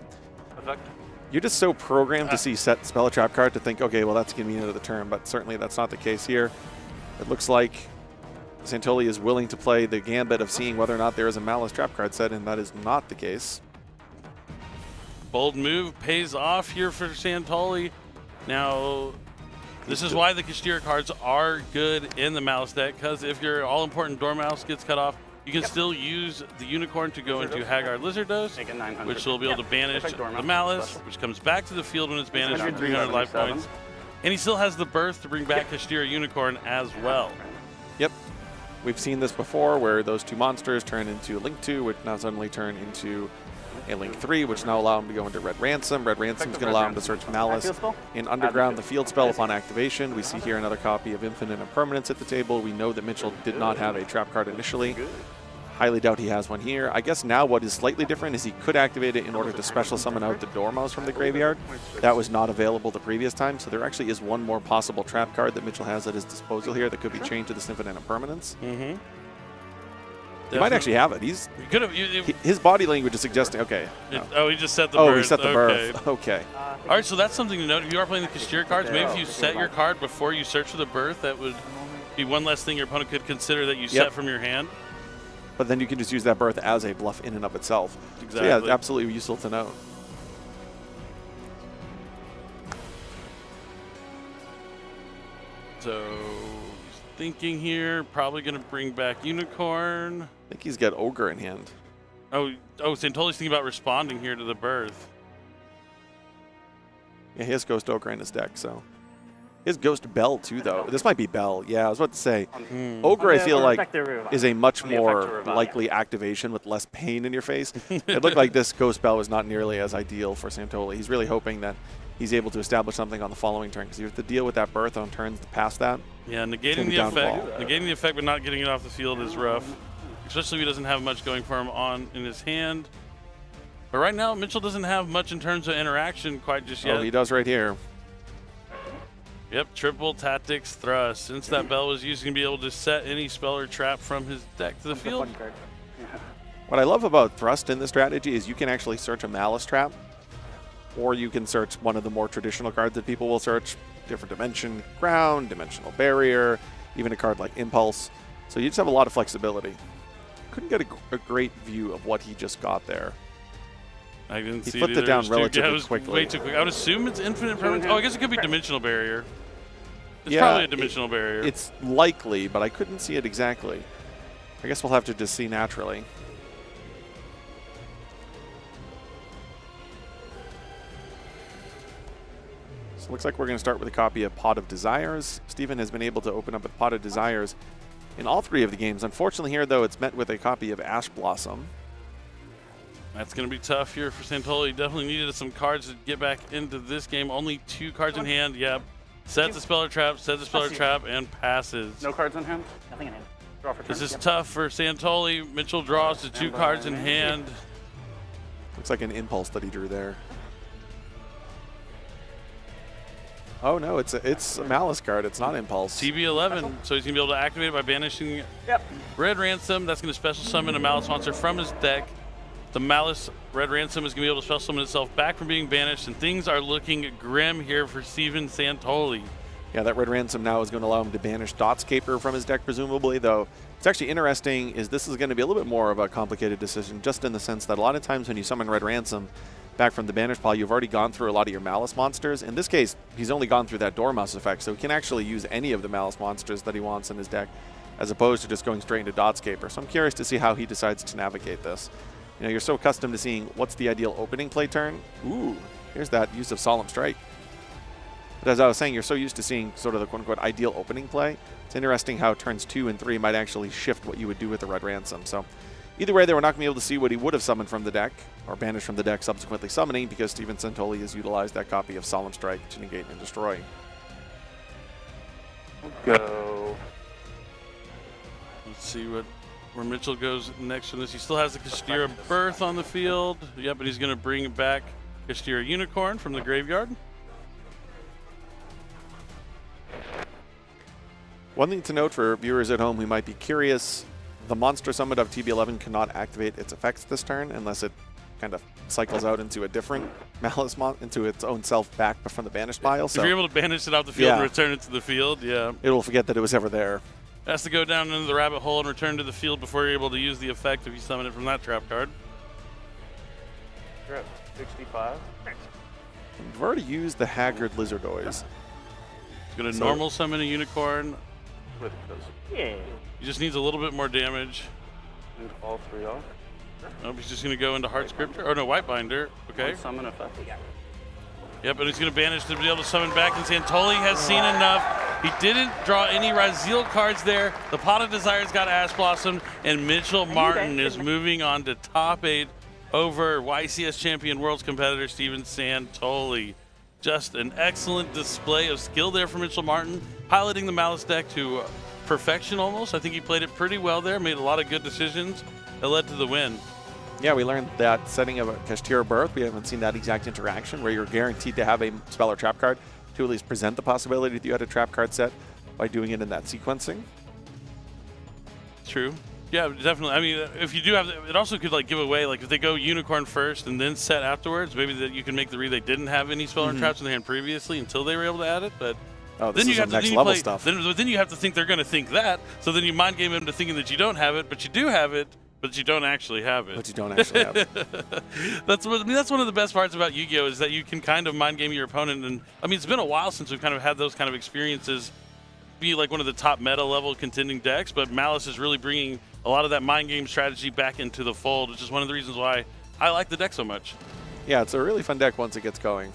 You're just so programmed to see set spell a trap card to think, okay, well, that's getting me into the turn, but certainly that's not the case here. It looks like Santoli is willing to play the gambit of seeing whether or not there is a Malice trap card set, and that is not the case. Bold move pays off here for Santoli. Now, this is why the Kashtira cards are good in the Malice deck, because if your all-important Dormouse gets cut off, you can still use the Unicorn to go into Haggard Lizardos, which will be able to banish the Malice, which comes back to the field when it's banished for 300 life points. And he still has the Birth to bring back Kashtira Unicorn as well. Yep. We've seen this before where those two monsters turn into Link 2, which now suddenly turn into a Link 3, which now allow him to go into Red Ransom. Red Ransom is going to allow him to search Malice in Underground, the field spell upon activation. We see here another copy of Infinite Impermanence at the table. We know that Mitchell did not have a trap card initially. Highly doubt he has one here. I guess now what is slightly different is he could activate it in order to special summon out the Dormouse from the graveyard. That was not available the previous time, so there actually is one more possible trap card that Mitchell has at his disposal here that could be chained to this Infinite Impermanence. He might actually have it. His body language is suggesting, okay. Oh, he just set the birth. Oh, he set the birth. Okay. All right, so that's something to note. If you are playing the Kashtira cards, maybe if you set your card before you search for the birth, that would be one less thing your opponent could consider that you set from your hand. But then you can just use that birth as a bluff in and of itself. Exactly. So yeah, absolutely useful to know. So he's thinking here, probably going to bring back Unicorn. I think he's got Ogre in hand. Oh, Santoli's thinking about responding here to the birth. Yeah, he has Ghost Ogre in his deck, so. He has Ghost Bell too, though. This might be Bell. Yeah, I was about to say. Ogre, I feel like, is a much more likely activation with less pain in your face. It looked like this Ghost Bell was not nearly as ideal for Santoli. He's really hoping that he's able to establish something on the following turn, because you have to deal with that birth on turns past that. Yeah, negating the effect but not getting it off the field is rough, especially if he doesn't have much going for him in his hand. But right now, Mitchell doesn't have much in terms of interaction quite just yet. Oh, he does right here. Yep, triple tactics thrust. Since that Bell was used, he can be able to set any spell or trap from his deck to the field. What I love about thrust in this strategy is you can actually search a Malice trap, or you can search one of the more traditional cards that people will search. Different dimension, ground, dimensional barrier, even a card like Impulse. So you just have a lot of flexibility. Couldn't get a great view of what he just got there. I didn't see it. He flipped it down relatively quickly. Way too quick. I would assume it's infinite permanence. Oh, I guess it could be dimensional barrier. It's probably a dimensional barrier. It's likely, but I couldn't see it exactly. I guess we'll have to just see naturally. So it looks like we're going to start with a copy of Pot of Desires. Steven has been able to open up with Pot of Desires in all three of the games. Unfortunately here, though, it's met with a copy of Ash Blossom. That's going to be tough here for Santoli. Definitely needed some cards to get back into this game. Only 2 cards in hand. Yep. Sets the Speller Trap, sets the Speller Trap, and passes. No cards in hand? Nothing in hand. Draw for turn. This is tough for Santoli. Mitchell draws the 2 cards in hand. Looks like an impulse that he drew there. Oh no, it's a Malice card. It's not impulse. TB11, so he's gonna be able to activate it by banishing Red Ransom. That's gonna special summon a Malice monster from his deck. The Malice Red Ransom is gonna be able to special summon itself back from being banished, and things are looking grim here for Steven Santoli. Yeah, that Red Ransom now is going to allow him to banish Dotscaper from his deck, presumably, though it's actually interesting is this is going to be a little bit more of a complicated decision, just in the sense that a lot of times when you summon Red Ransom back from the banish pile, you've already gone through a lot of your Malice monsters. In this case, he's only gone through that Dormouse effect, so he can actually use any of the Malice monsters that he wants in his deck, as opposed to just going straight into Dotscaper. So I'm curious to see how he decides to navigate this. You know, you're so accustomed to seeing what's the ideal opening play turn. Ooh, here's that use of Solemn Strike. But as I was saying, you're so used to seeing sort of the quote-unquote ideal opening play. It's interesting how turns 2 and 3 might actually shift what you would do with the Red Ransom. So either way, they were not going to be able to see what he would have summoned from the deck, or banished from the deck, subsequently summoning, because Steven Santoli has utilized that copy of Solemn Strike to negate and destroy. Go. Let's see where Mitchell goes next on this. He still has the Kastira Birth on the field. Yep, but he's going to bring back Kastira Unicorn from the graveyard. One thing to note for viewers at home who might be curious, the monster summoned of TB11 cannot activate its effects this turn unless it kind of cycles out into a different Malice into its own self back from the banished pile. So if you're able to banish it off the field and return it to the field, it will forget that it was ever there. It has to go down into the rabbit hole and return to the field before you're able to use the effect if you summon it from that trap card. You're at 65. We've already used the Haggard Lizardoids. It's going to normal summon a Unicorn. With those. Yeah. He just needs a little bit more damage. Move all 3 off. Nope, he's just going to go into Heart Scripture. Oh no, Whitebinder. Okay. One summon effect. Yep, and he's going to banish to be able to summon back, and Santoli has seen enough. He didn't draw any Raziel cards there. The Pot of Desires got Ash Blossom, and Mitchell Martin is moving on to top 8 over YCS Champion Worlds competitor Steven Santoli. Just an excellent display of skill there for Mitchell Martin, piloting the Malice deck to perfection almost. I think he played it pretty well there, made a lot of good decisions that led to the win. Yeah, we learned that setting of a Kastira Birth, we haven't seen that exact interaction where you're guaranteed to have a spell or trap card to at least present the possibility that you had a trap card set by doing it in that sequencing. True. Yeah, definitely. I mean, if you do have, it also could like give away, like if they go Unicorn first and then set afterwards, maybe that you can make the read they didn't have any spell or traps in the hand previously until they were able to add it. But this then is you have some next to level stuff. Then you have to think they're going to think that. So then you mind game them to thinking that you don't have it, but you do have it, but you don't actually have it. But you don't actually have it. That's one of the best parts about Yu-Gi-Oh! Is that you can kind of mind game your opponent. And I mean, it's been a while since we've kind of had those kind of experiences be like one of the top meta level contending decks, but Malice is really bringing a lot of that mind game strategy back into the fold, which is one of the reasons why I like the deck so much. Yeah, it's a really fun deck once it gets going.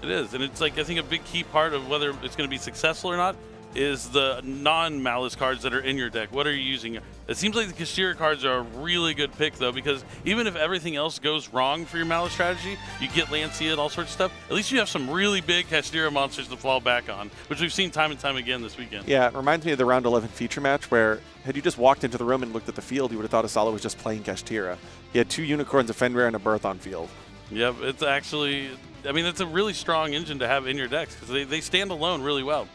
It is, and it's like I think a big key part of whether it's going to be successful or not is the non-Malice cards that are in your deck. What are you using? It seems like the Kastira cards are a really good pick, though, because even if everything else goes wrong for your Malice strategy, you get Lancia and all sorts of stuff, at least you have some really big Kastira monsters to fall back on, which we've seen time and time again this weekend. Yeah, it reminds me of the Round 11 feature match where had you just walked into the room and looked at the field, you would have thought Asala was just playing Kastira. He had 2 Unicorns, a Fenrir, and a Birth on field. Yep, it's actually, I mean, it's a really strong engine to have in your decks because they stand alone really well.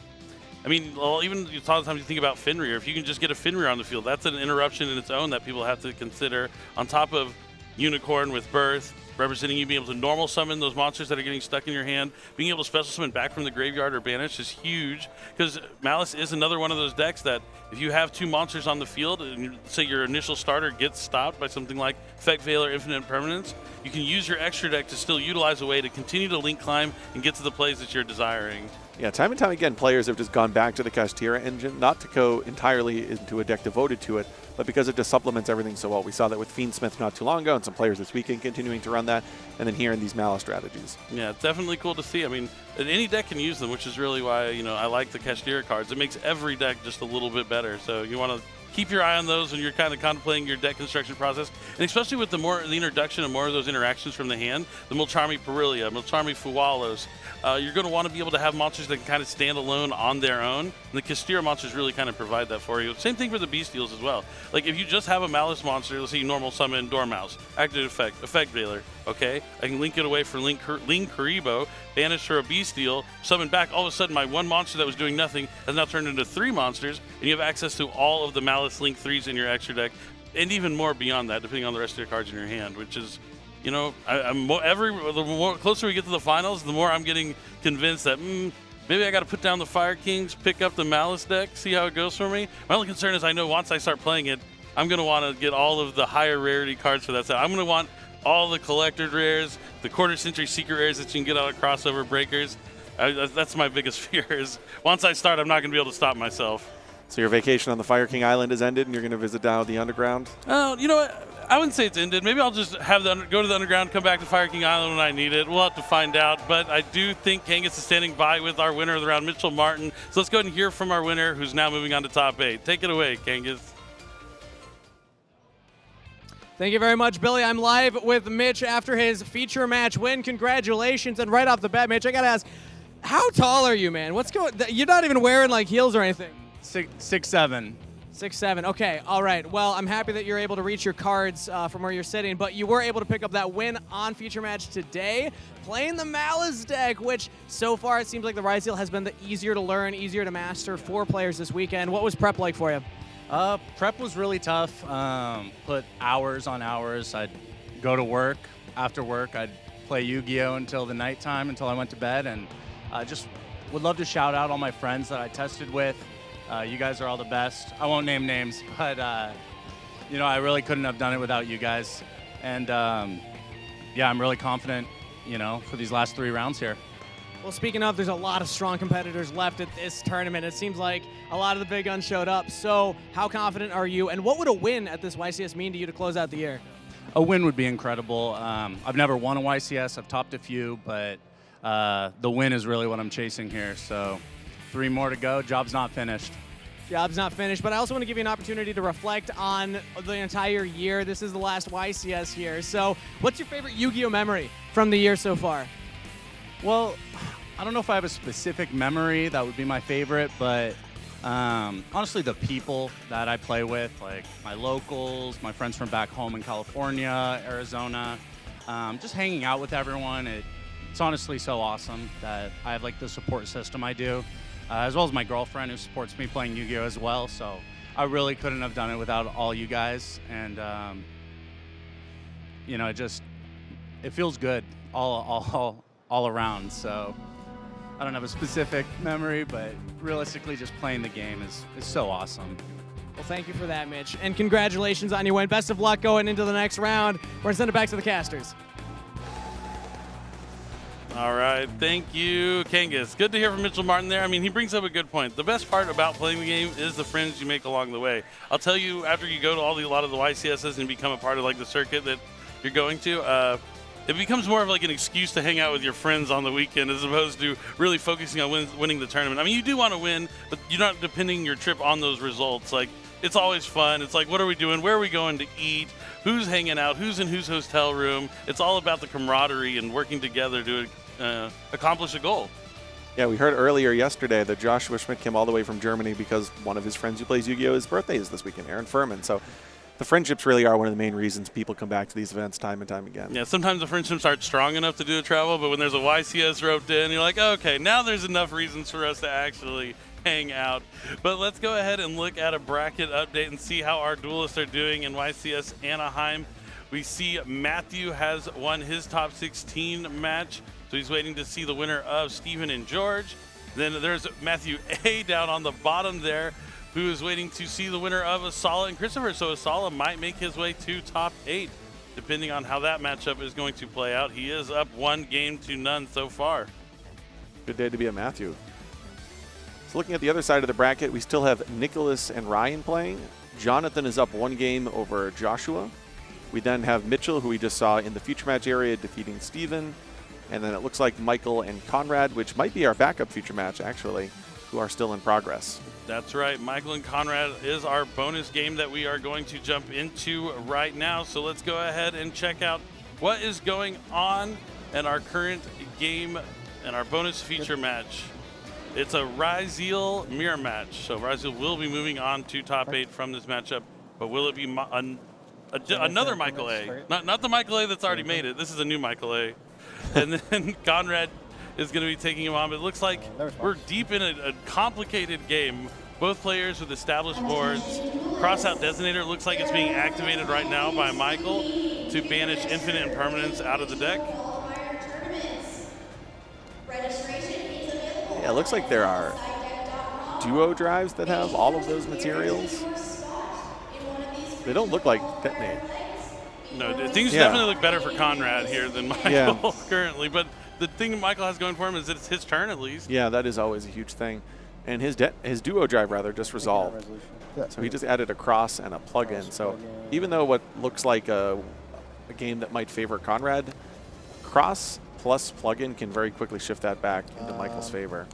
I mean, well, even a lot of times you think about Fenrir, if you can just get a Fenrir on the field, that's an interruption in its own that people have to consider, on top of Unicorn with Birth, representing you being able to normal summon those monsters that are getting stuck in your hand. Being able to special summon back from the graveyard or banish is huge, because Malice is another one of those decks that if you have 2 monsters on the field, and say your initial starter gets stopped by something like Effect Veil or Infinite Permanence, you can use your extra deck to still utilize a way to continue to link climb and get to the plays that you're desiring. Yeah, time and time again, players have just gone back to the Kastira engine, not to go entirely into a deck devoted to it, but because it just supplements everything so well. We saw that with Fiendsmith not too long ago, and some players this weekend continuing to run that, and then here in these Malice strategies. Yeah, it's definitely cool to see. I mean, any deck can use them, which is really why, you know, I like the Kastira cards. It makes every deck just a little bit better. So you want to keep your eye on those when you're kind of contemplating your deck construction process, and especially with the introduction of more of those interactions from the hand, the Mulcharmi Perilia, Mulcharmi Fuwalos, you're going to want to be able to have monsters that can kind of stand alone on their own, and the Kastira monsters really kind of provide that for you. Same thing for the Bestials as well. Like if you just have a Malice monster, let's see, normal summon Dormouse, active effect Veiler, okay? I can link it away for Ling Karibo, banish for a Bestial, summon back, all of a sudden my one monster that was doing nothing has now turned into 3 monsters, and you have access to all of the Malice Link 3s in your extra deck, and even more beyond that, depending on the rest of your cards in your hand, which is, you know, the more closer we get to the finals, the more I'm getting convinced that maybe I got to put down the Fire Kings, pick up the Malice deck, see how it goes for me. My only concern is I know once I start playing it, I'm going to want to get all of the higher rarity cards for that set. I'm going to want all the collected rares, the quarter-century secret rares that you can get out of crossover breakers. That's my biggest fear is once I start, I'm not going to be able to stop myself. So your vacation on the Fire King Island has ended, and you're going to visit down the underground? Oh, you know what? I wouldn't say it's ended. Maybe I'll just have go to the underground, come back to Fire King Island when I need it. We'll have to find out. But I do think Kangas is standing by with our winner of the round, Mitchell Martin. So let's go ahead and hear from our winner, who's now moving on to top 8. Take it away, Kangas. Thank you very much, Billy. I'm live with Mitch after his feature match win. Congratulations. And right off the bat, Mitch, I got to ask, how tall are you, man? What's going? You're not even wearing like heels or anything. 6'7". 6'7". Okay, all right. Well, I'm happy that you're able to reach your cards from where you're sitting, but you were able to pick up that win on feature match today, playing the Malice deck, which so far it seems like the Rise Seal has been the easier to learn, easier to master for players this weekend. What was prep like for you? Prep was really tough. Put hours on hours. I'd go to work. After work, I'd play Yu-Gi-Oh! Until the nighttime, until I went to bed, and just would love to shout out all my friends that I tested with. You guys are all the best. I won't name names, but you know, I really couldn't have done it without you guys. And yeah, I'm really confident, you know, for these last 3 rounds here. Well, speaking of, there's a lot of strong competitors left at this tournament. It seems like a lot of the big guns showed up. So how confident are you? And what would a win at this YCS mean to you to close out the year? A win would be incredible. I've never won a YCS. I've topped a few, but the win is really what I'm chasing here. So 3 more to go. Job's not finished. Job's not finished, but I also want to give you an opportunity to reflect on the entire year. This is the last YCS here. So what's your favorite Yu-Gi-Oh! Memory from the year so far? Well, I don't know if I have a specific memory that would be my favorite, but honestly, the people that I play with, like my locals, my friends from back home in California, Arizona, just hanging out with everyone. It's honestly so awesome that I have like the support system I do, as well as my girlfriend who supports me playing Yu-Gi-Oh! As well. So I really couldn't have done it without all you guys. And you know, it feels good all around. So I don't have a specific memory, but realistically, just playing the game is so awesome. Well, thank you for that, Mitch. And congratulations on your win. Best of luck going into the next round. We're going to send it back to the casters. All right, thank you, Kangas. Good to hear from Mitchell Martin there. I mean, he brings up a good point. The best part about playing the game is the friends you make along the way. I'll tell you, after you go to a lot of the YCSs and become a part of like the circuit that you're going to, it becomes more of like an excuse to hang out with your friends on the weekend as opposed to really focusing on winning the tournament. I mean, you do want to win, but you're not depending your trip on those results. Like, it's always fun. It's like, what are we doing? Where are we going to eat? Who's hanging out? Who's in whose hotel room? It's all about the camaraderie and working together to accomplish a goal. Yeah, we heard earlier yesterday that Joshua Schmidt came all the way from Germany because one of his friends who plays Yu-Gi-Oh! His birthday is this weekend, Aaron Furman. So the friendships really are one of the main reasons people come back to these events time and time again. Yeah, sometimes the friendships aren't strong enough to do the travel, but when there's a YCS roped in, you're like, okay, now there's enough reasons for us to actually hang out. But let's go ahead and look at a bracket update and see how our duelists are doing in YCS Anaheim. We see Matthew has won his top 16 match, so he's waiting to see the winner of Steven and George. Then there's Matthew A down on the bottom there, who is waiting to see the winner of Asala and Christopher. So Asala might make his way to top 8, depending on how that matchup is going to play out. He is up 1-0 so far. Good day to be a Matthew. So looking at the other side of the bracket, we still have Nicholas and Ryan playing. Jonathan is up 1 game over Joshua. We then have Mitchell, who we just saw in the future match area, defeating Steven. And then it looks like Michael and Conrad, which might be our backup future match, actually, who are still in progress. That's right. Michael and Conrad is our bonus game that we are going to jump into right now. So let's go ahead and check out what is going on in our current game and our bonus feature match. It's a Raziel mirror match. So Raziel will be moving on to top 8 from this matchup, but will it be another Michael A? Not the Michael A that's already made it. This is a new Michael A. And then Conrad is going to be taking him on. But it looks like we're deep in a complicated game. Both players with established boards. Crossout Designator looks like it's being activated right now by Michael to banish Infinite Impermanence out of the deck. Yeah, it looks like there are duo drives that have all of those materials. They don't look like Detonate. No, things definitely look better for Conrad here than Michael currently. But the thing Michael has going for him is that it's his turn at least. Yeah, that is always a huge thing. And his duo drive rather just resolved. So he just added a cross and a plug-in. So even though what looks like a game that might favor Conrad, cross plus plug-in can very quickly shift that back into Michael's favor.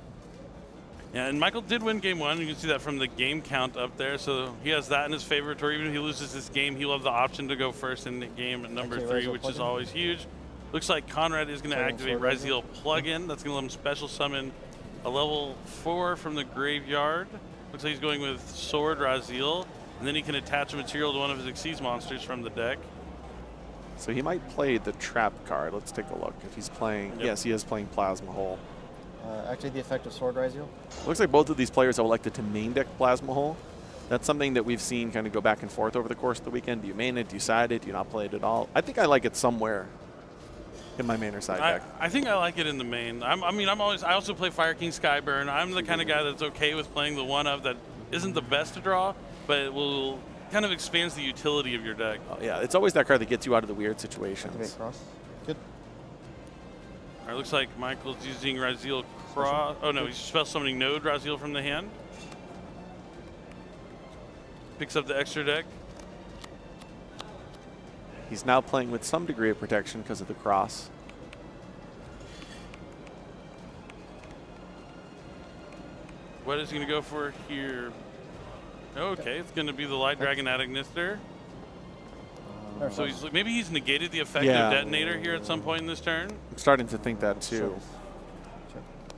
Yeah, and Michael did win game 1. You can see that from the game count up there. So he has that in his favor. Or even if he loses this game, he'll have the option to go first in game number 3, which is always huge. Looks like Conrad is going to activate Raziel plug-in. That's going to let him special summon a level 4 from the graveyard. Looks like he's going with Sword Raziel. And then he can attach a material to one of his Xyz monsters from the deck. So he might play the trap card. Let's take a look. If he's playing, yes, he is playing Plasma Hole. Actually, the effect of Sword Raziel. Looks like both of these players have elected to main deck Plasma Hole. That's something that we've seen kind of go back and forth over the course of the weekend. Do you main it? Do you side it? Do you not play it at all? I think I like it somewhere in my main or side deck. I think I like it in the main. I also play Fire King Skyburn. I'm the kind of guy that's okay with playing the one of that isn't the best to draw, but it will kind of expands the utility of your deck. Oh, yeah, it's always that card that gets you out of the weird situations. Cross. Good. All right, looks like Michael's using Raziel Cross. Oh no, he's spell summoning Node Raziel from the hand. Picks up the extra deck. He's now playing with some degree of protection because of the cross. What is he going to go for here? Okay, it's going to be the Light Dragon Adagnister. So maybe he's negated the effect of Detonator here at some point in this turn. I'm starting to think that too.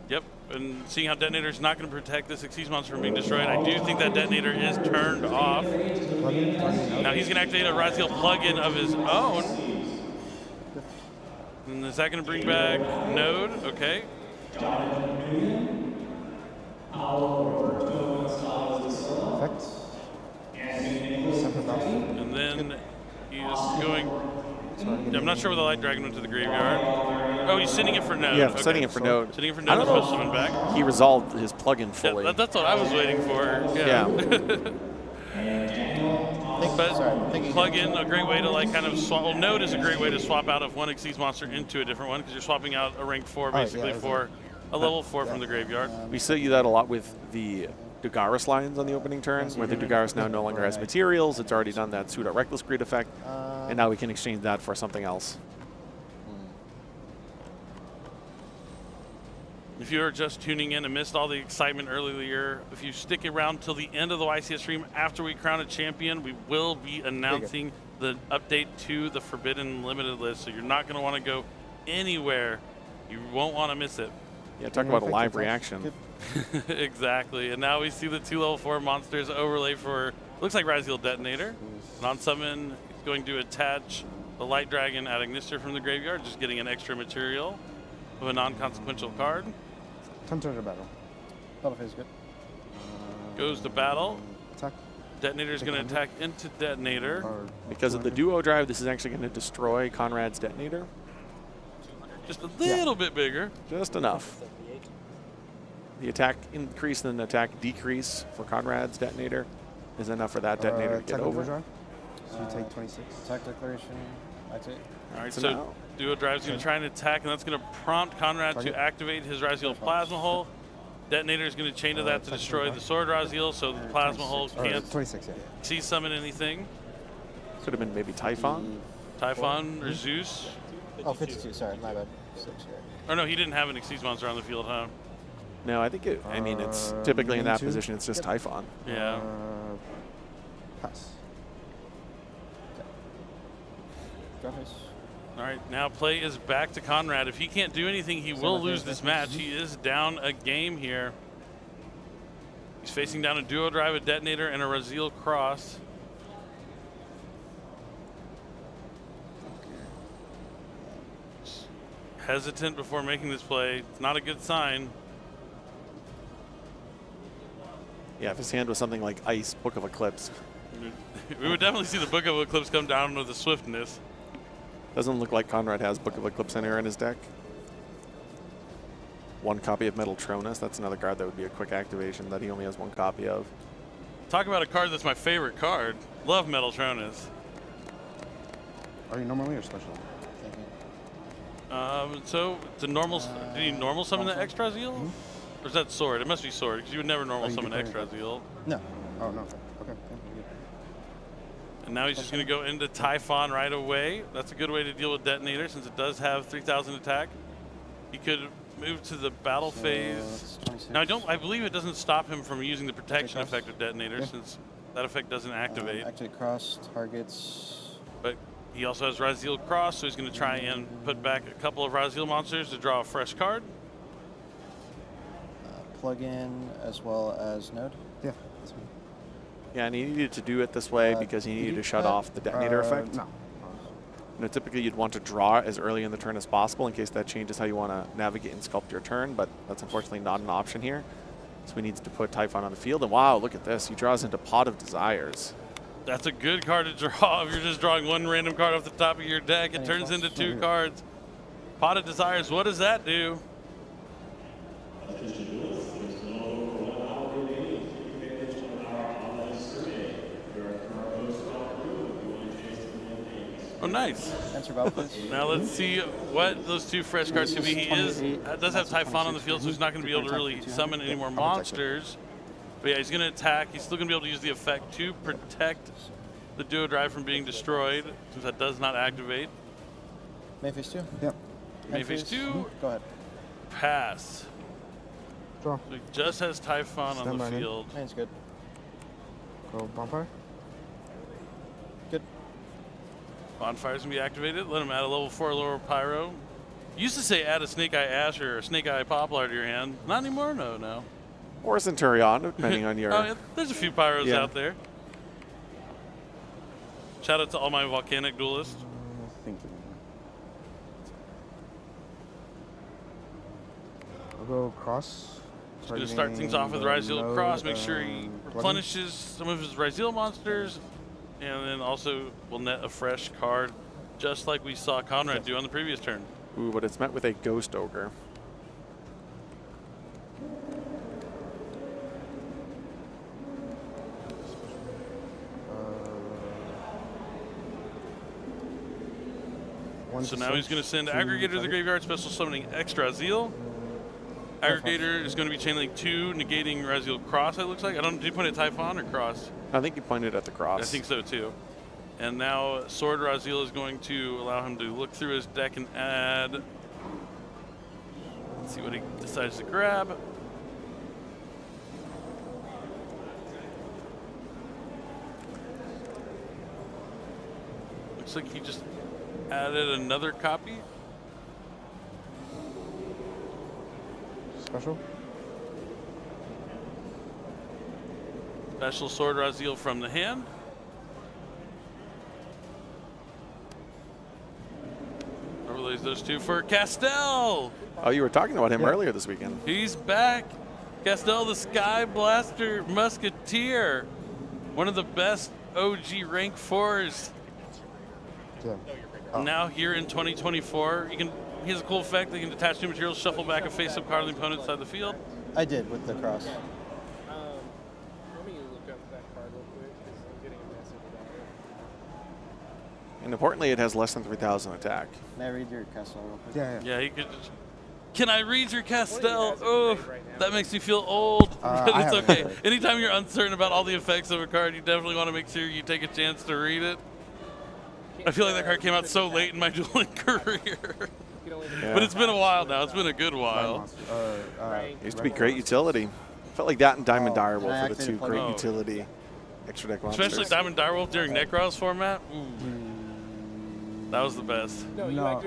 Yep, and seeing how Detonator's not going to protect this Xyz monster from being destroyed, I do think that Detonator is turned off. Now he's going to activate a Raziel plug-in of his own. And is that going to bring back Node? Okay. And then he is going. I'm not sure where the Light Dragon went to the graveyard. Oh, he's sending it for Node. Yeah, sending it for Node. Sending it for Node to special summon back. He resolved his plug-in fully. Yeah, that's what I was waiting for. Yeah. But plug-in, a great way to like kind of swap. Well, Node is a great way to swap out of one Xyz monster into a different one because you're swapping out a rank 4 basically for a level 4 from the graveyard. We see that a lot with the Dugaris lines on the opening turn, where the Dugaris now no longer has materials. It's already done that Pseudo Reckless Greed effect, and now we can exchange that for something else. If you're just tuning in and missed all the excitement earlier, if you stick around till the end of the YCS stream after we crown a champion, we will be announcing the update to the Forbidden Limited list, so you're not going to want to go anywhere. You won't want to miss it. Yeah, talk about a live reaction. Exactly, and now we see the 2 level 4 monsters overlay for, looks like Raziel Detonator. And on summon, he's going to attach the Light Dragon Adagnister from the graveyard, just getting an extra material of a non-consequential card. Turn to battle. Battle phase good. Goes to battle. Attack. Detonator is going to attack into Detonator. Because of the duo drive, this is actually going to destroy Conrad's Detonator. Just a little bit bigger. Just enough. The attack increase and the attack decrease for Conrad's Detonator is enough for that Detonator to get over. So you take 26. Attack declaration. I take. All right, so Duo Drive's going to try and attack, and that's going to prompt Conrad to activate his Raziel Plasma Hole. Detonator is going to chain to that to destroy the Sword Raziel, so the Plasma Hole can't see summon anything. Could have been maybe Typhon. Typhon or Zeus. Oh, 52, sorry, my bad. 6 here. Or no, he didn't have an Xyz monster on the field, huh? No, I think it. I mean, it's typically in that position. It's just Typhon. Yeah. Pass. All right, now play is back to Conrad. If he can't do anything, he will lose this match. He is down a game here. He's facing down a duo drive, a detonator, and a Razil cross. Hesitant before making this play. It's not a good sign. Yeah, if his hand was something like Ice, Book of Eclipse. We would definitely see the Book of Eclipse come down with the swiftness. Doesn't look like Conrad has Book of Eclipse anywhere in his deck. One copy of Metal Tronus. That's another card that would be a quick activation that he only has one copy of. Talk about a card that's my favorite card. Love Metal Tronus. Are you normally or special? So it's a normal. Do you normal summon the extra Zeal? Or is that sword? It must be sword because you would never normal summon extra Zeal. No. Oh no. Okay. And now he's just going to go into Typhon right away. That's a good way to deal with Detonator since it does have 3,000 attack. He could move to the battle phase. Now I believe it doesn't stop him from using the protection effect of Detonator since that effect doesn't activate. Activate cross targets. But he also has Razil cross, so he's going to try and put back a couple of Razil monsters to draw a fresh card. Plug in as well as node. Yeah. Yeah, and he needed to do it this way because he needed to shut off the detonator effect. No. You know, typically you'd want to draw as early in the turn as possible in case that changes how you want to navigate and sculpt your turn, but that's unfortunately not an option here. So he needs to put Typhon on the field, and wow, look at this. He draws into Pot of Desires. That's a good card to draw. If you're just drawing one random card off the top of your deck, it turns into 2 cards. Pot of Desires, what does that do? Oh, nice. Answer battle, please. Now let's see what those 2 fresh cards could be. He does have Typhon on the field, so he's not going to be able to really summon any more monsters. But yeah, he's going to attack. He's still going to be able to use the effect to protect the duo drive from being destroyed, since that does not activate. Mayface 2? Yeah. Mayface 2. Go ahead. Pass. Draw. So he just has Typhon on the field. That's good. Go bonfire. Good. Bonfire's gonna be activated. Let him add a level 4 lower pyro. Used to say add a Snake Eye Ash or a Snake Eye Poplar to your hand. Not anymore, no. Or a Centurion, depending on your... Oh, yeah, there's a few pyros out there. Shout out to all my volcanic duelists. Thank you. I'll go cross. He's going to start things off with Razil cross. Make sure he replenishes some of his Razil monsters. And then also will net a fresh card, just like we saw Conrad do on the previous turn. Ooh, but it's met with a Ghost Ogre. So now he's going to send Aggregator to the graveyard, special summoning extra Zeal. Aggregator is going to be channeling 2, negating Razil cross, it looks like. I don't know, did you point at Typhon or cross? I think you pointed at the cross. I think so too. And now Sword Razil is going to allow him to look through his deck and add. Let's see what he decides to grab. Looks like he just added another copy. Special. Special Sword Razil from the hand. Overlays those 2 for Castell. Oh, you were talking about him earlier this weekend. He's back. Castell, the Sky Blaster Musketeer. One of the best OG rank 4s. Yeah. Now here in 2024, he has a cool effect. They can detach 2 materials, shuffle back a face-up card on the opponent's side of the field. I did with the cross. Let me look up that card real quick because I'm getting a message about it. And importantly, it has less than 3,000 attack. May I read your Castell real quick? Yeah, he could just... Can I read your Castell? Oh, that makes me feel old. But it's okay. Anytime you're uncertain about all the effects of a card, you definitely want to make sure you take a chance to read it. I feel like that card came out so late in my dueling career. But it's been a while now. It's been a good while. Used to be great utility. Felt like that and Diamond Direwolf were the two great utility extra deck monsters. Especially Diamond Direwolf during Necros format. That was the best. No,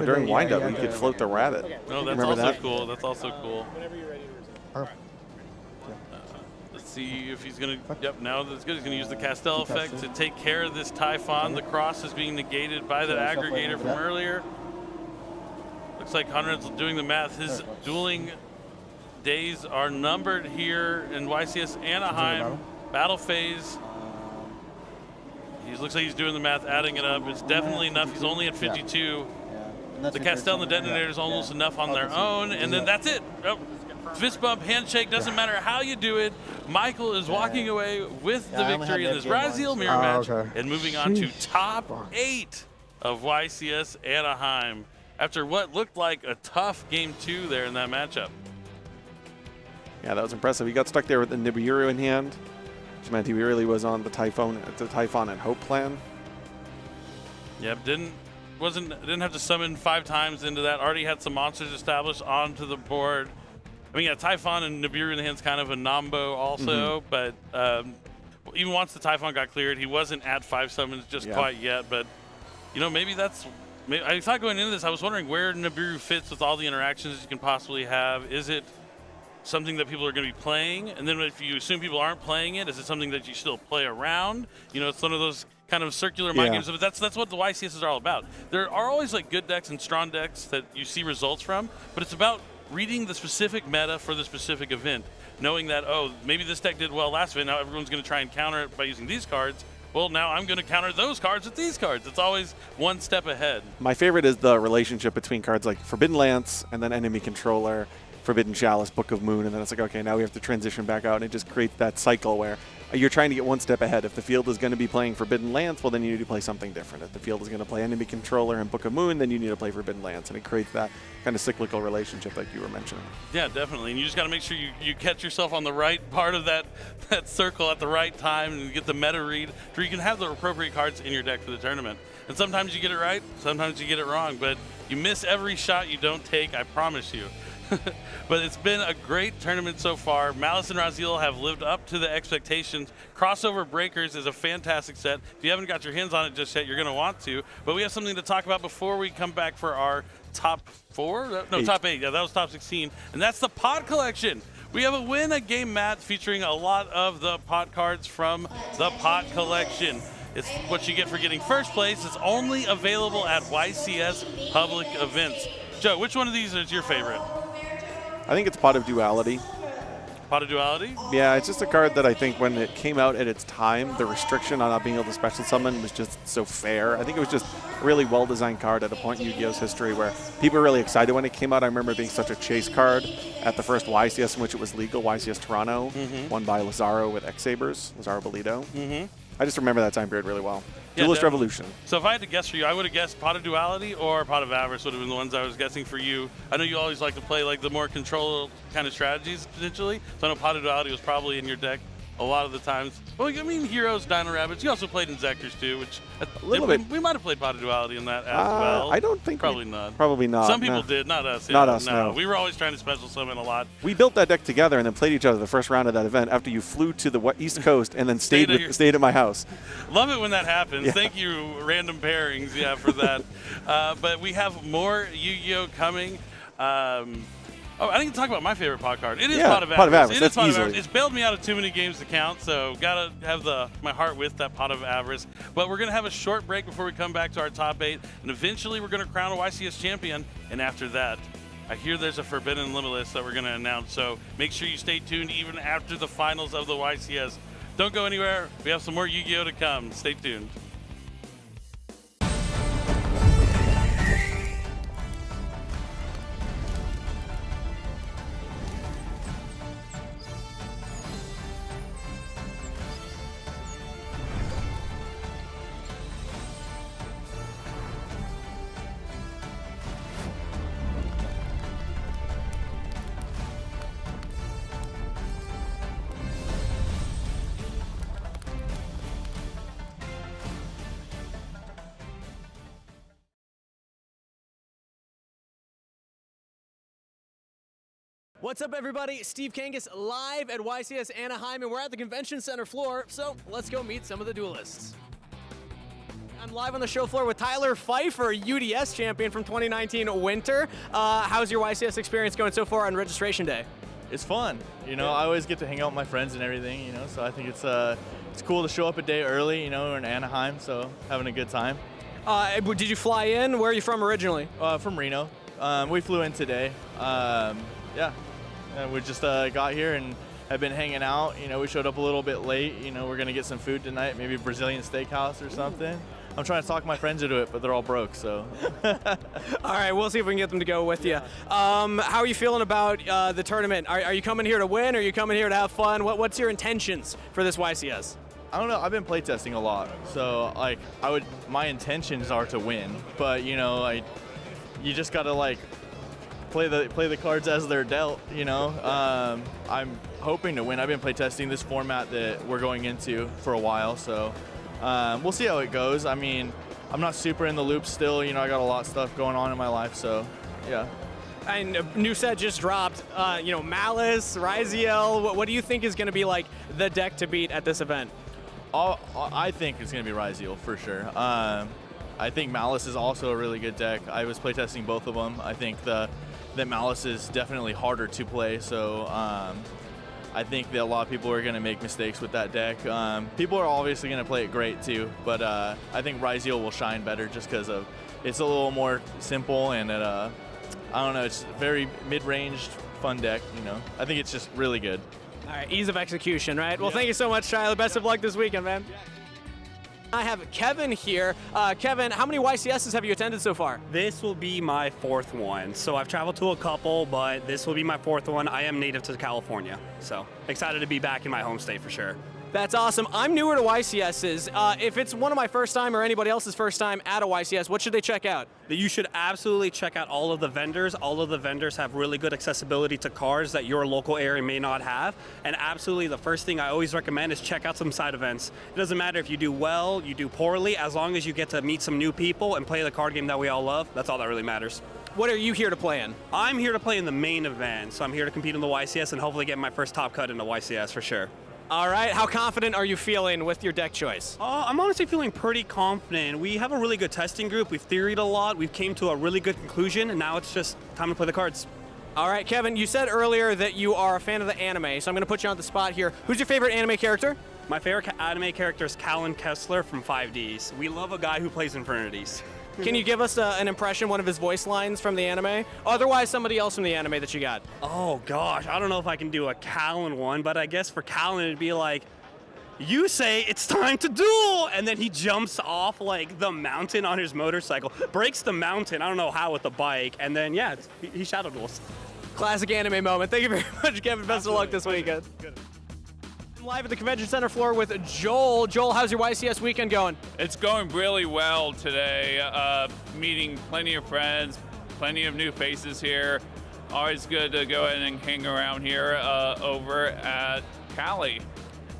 during windup, you could float the rabbit. No, that's Remember also that? cool. That's also cool. Whenever you're ready to resume. Let's see if he's going to, yep, now that's good. He's going to use the Castell effect to take care of this Typhon. The cross is being negated by that aggregator from earlier. Looks like Conrad's doing the math. His dueling days are numbered here in YCS Anaheim. Battle phase. He looks like he's doing the math, adding it up. It's definitely enough. He's only at 52. The Castell and the detonator is almost enough on their own, and then that's it. Oh. Fist bump, handshake, doesn't matter how you do it. Michael is walking away with the victory in this Raziel mirror match and moving on to top 8 of YCS Anaheim after what looked like a tough game 2 there in that matchup. Yeah, that was impressive. He got stuck there with the Nibiru in hand, which meant he really was on the Typhon and Hope plan. Yep, didn't have to summon 5 times into that. Already had some monsters established onto the board. I mean, yeah, Typhon and Nibiru in the hand's kind of a nombo also, but even once the Typhon got cleared, he wasn't at 5 summons just quite yet. But, you know, maybe that's – I thought going into this, I was wondering where Nibiru fits with all the interactions you can possibly have. Is it something that people are going to be playing? And then if you assume people aren't playing it, is it something that you still play around? You know, it's one of those kind of circular mind games, but that's what the YCS are all about. There are always, like, good decks and strong decks that you see results from, but it's about – reading the specific meta for the specific event, knowing that, oh, maybe this deck did well last event, now everyone's going to try and counter it by using these cards. Well, now I'm going to counter those cards with these cards. It's always one step ahead. My favorite is the relationship between cards like Forbidden Lance and then Enemy Controller, Forbidden Chalice, Book of Moon, and then it's like, okay, now we have to transition back out, and it just creates that cycle where you're trying to get one step ahead. If the field is going to be playing Forbidden Lance, well, then you need to play something different. If the field is going to play Enemy Controller and Book of Moon, then you need to play Forbidden Lance, and it creates that kind of cyclical relationship like you were mentioning. Yeah, definitely. And you just got to make sure you catch yourself on the right part of that circle at the right time and get the meta read so you can have the appropriate cards in your deck for the tournament. And sometimes you get it right, sometimes you get it wrong, but you miss every shot you don't take, I promise you. But it's been a great tournament so far. Malice and Raziel have lived up to the expectations. Crossover Breakers is a fantastic set. If you haven't got your hands on it just yet, you're going to want to. But we have something to talk about before we come back for our top 4? No, top 8. Yeah, that was top 16. And that's the Pod Collection. We have a win a game mat featuring a lot of the pot cards from the Pod Collection. It's what you get for getting first place. It's only available at YCS public events. Joe, which one of these is your favorite? I think it's Pot of Duality. Pot of Duality? Yeah, it's just a card that I think when it came out at its time, the restriction on not being able to special summon was just so fair. I think it was just a really well-designed card at a point in Yu-Gi-Oh's history where people were really excited when it came out. I remember it being such a chase card at the first YCS in which it was legal, YCS Toronto, won by Lazaro with X-Sabers, Lazaro Bolito. I just remember that time period really well. Yeah, Duelist definitely. Revolution. So if I had to guess for you, I would have guessed Pot of Duality or Pot of Avarice would have been the ones I was guessing for you. I know you always like to play like the more control kind of strategies potentially. So I know Pot of Duality was probably in your deck a lot of the times. Well, I mean, Heroes, Dino Rabbits. You also played in Zekers too, which a little bit. We might have played Pot of Duality in that as well. I don't think probably not. Probably not. Some people did, not us. Not us, no. We were always trying to special summon a lot. We built that deck together and then played each other the first round of that event after you flew to the East Coast and then stayed at my house. Love it when that happens. Yeah. Thank you, Random Pairings, for that. But we have more Yu-Gi-Oh coming. I didn't talk about my favorite pot card. It is Pot of Avarice. It is Pot of Avarice. It's bailed me out of too many games to count, so gotta have my heart with that Pot of Avarice. But we're gonna have a short break before we come back to our top 8, and eventually we're gonna crown a YCS champion. And after that, I hear there's a Forbidden Limitless that we're gonna announce. So make sure you stay tuned even after the finals of the YCS. Don't go anywhere. We have some more Yu-Gi-Oh to come. Stay tuned. What's up, everybody? Steve Kangas live at YCS Anaheim, and we're at the convention center floor, so let's go meet some of the duelists. I'm live on the show floor with Tyler Pfeiffer, UDS champion from 2019 Winter. How's your YCS experience going so far on registration day? It's fun. You know, I always get to hang out with my friends and everything, you know, so I think it's cool to show up a day early, you know, we're in Anaheim, so having a good time. Did you fly in? Where are you from originally? From Reno. We flew in today. Yeah. And we just got here and have been hanging out. You know, we showed up a little bit late. You know, we're going to get some food tonight, maybe a Brazilian steakhouse or something. I'm trying to talk my friends into it, but they're all broke, so. All right, we'll see if we can get them to go with you. How are you feeling about the tournament? Are you coming here to win? Or are you coming here to have fun? What's your intentions for this YCS? I don't know. I've been playtesting a lot, so like my intentions are to win, but you know, you just gotta like play the cards as they're dealt. You know, I'm hoping to win. I've been playtesting this format that we're going into for a while, so we'll see how it goes. I mean, I'm not super in the loop still. You know, I got a lot of stuff going on in my life, so yeah. And a new set just dropped. You know, Malice, Ryziel. What do you think is going to be like the deck to beat at this event? I think it's going to be Ryziel for sure. I think Malice is also a really good deck. I was playtesting both of them. I think that Malice is definitely harder to play, so I think that a lot of people are going to make mistakes with that deck. People are obviously going to play it great too, but I think Ryziel will shine better just because of it's a little more simple and I don't know, it's a very mid-ranged, fun deck. You know, I think it's just really good. All right, ease of execution, right? Well, thank you so much, Tyler. Best of luck this weekend, man. I have Kevin here. Kevin, how many YCSs have you attended so far? This will be my fourth one. So I've traveled to a couple, but this will be my fourth one. I am native to California, so excited to be back in my home state for sure. That's awesome. I'm newer to YCSs. If it's one of my first time or anybody else's first time at a YCS, what should they check out? You should absolutely check out all of the vendors. All of the vendors have really good accessibility to cards that your local area may not have. And absolutely the first thing I always recommend is check out some side events. It doesn't matter if you do well, you do poorly, as long as you get to meet some new people and play the card game that we all love, that's all that really matters. What are you here to play in? I'm here to play in the main event. So I'm here to compete in the YCS and hopefully get my first top cut in the YCS for sure. All right, how confident are you feeling with your deck choice? I'm honestly feeling pretty confident. We have a really good testing group. We've theoried a lot. We've came to a really good conclusion, and now it's just time to play the cards. All right, Kevin, you said earlier that you are a fan of the anime, so I'm going to put you on the spot here. Who's your favorite anime character? My favorite anime character is Callan Kessler from 5Ds. We love a guy who plays Infernities. Can you give us an impression, one of his voice lines from the anime? Otherwise, somebody else from the anime that you got. Oh, gosh. I don't know if I can do a Callan one, but I guess for Callan, it'd be like, you say it's time to duel! And then he jumps off, like, the mountain on his motorcycle, breaks the mountain, I don't know how, with the bike, and then, yeah, he shadow duels. Classic anime moment. Thank you very much, Kevin. Best of luck this weekend. Good. I'm live at the convention center floor with Joel. Joel, how's your YCS weekend going? It's going really well today. Meeting plenty of friends, plenty of new faces here. Always good to go ahead and hang around here over at Cali.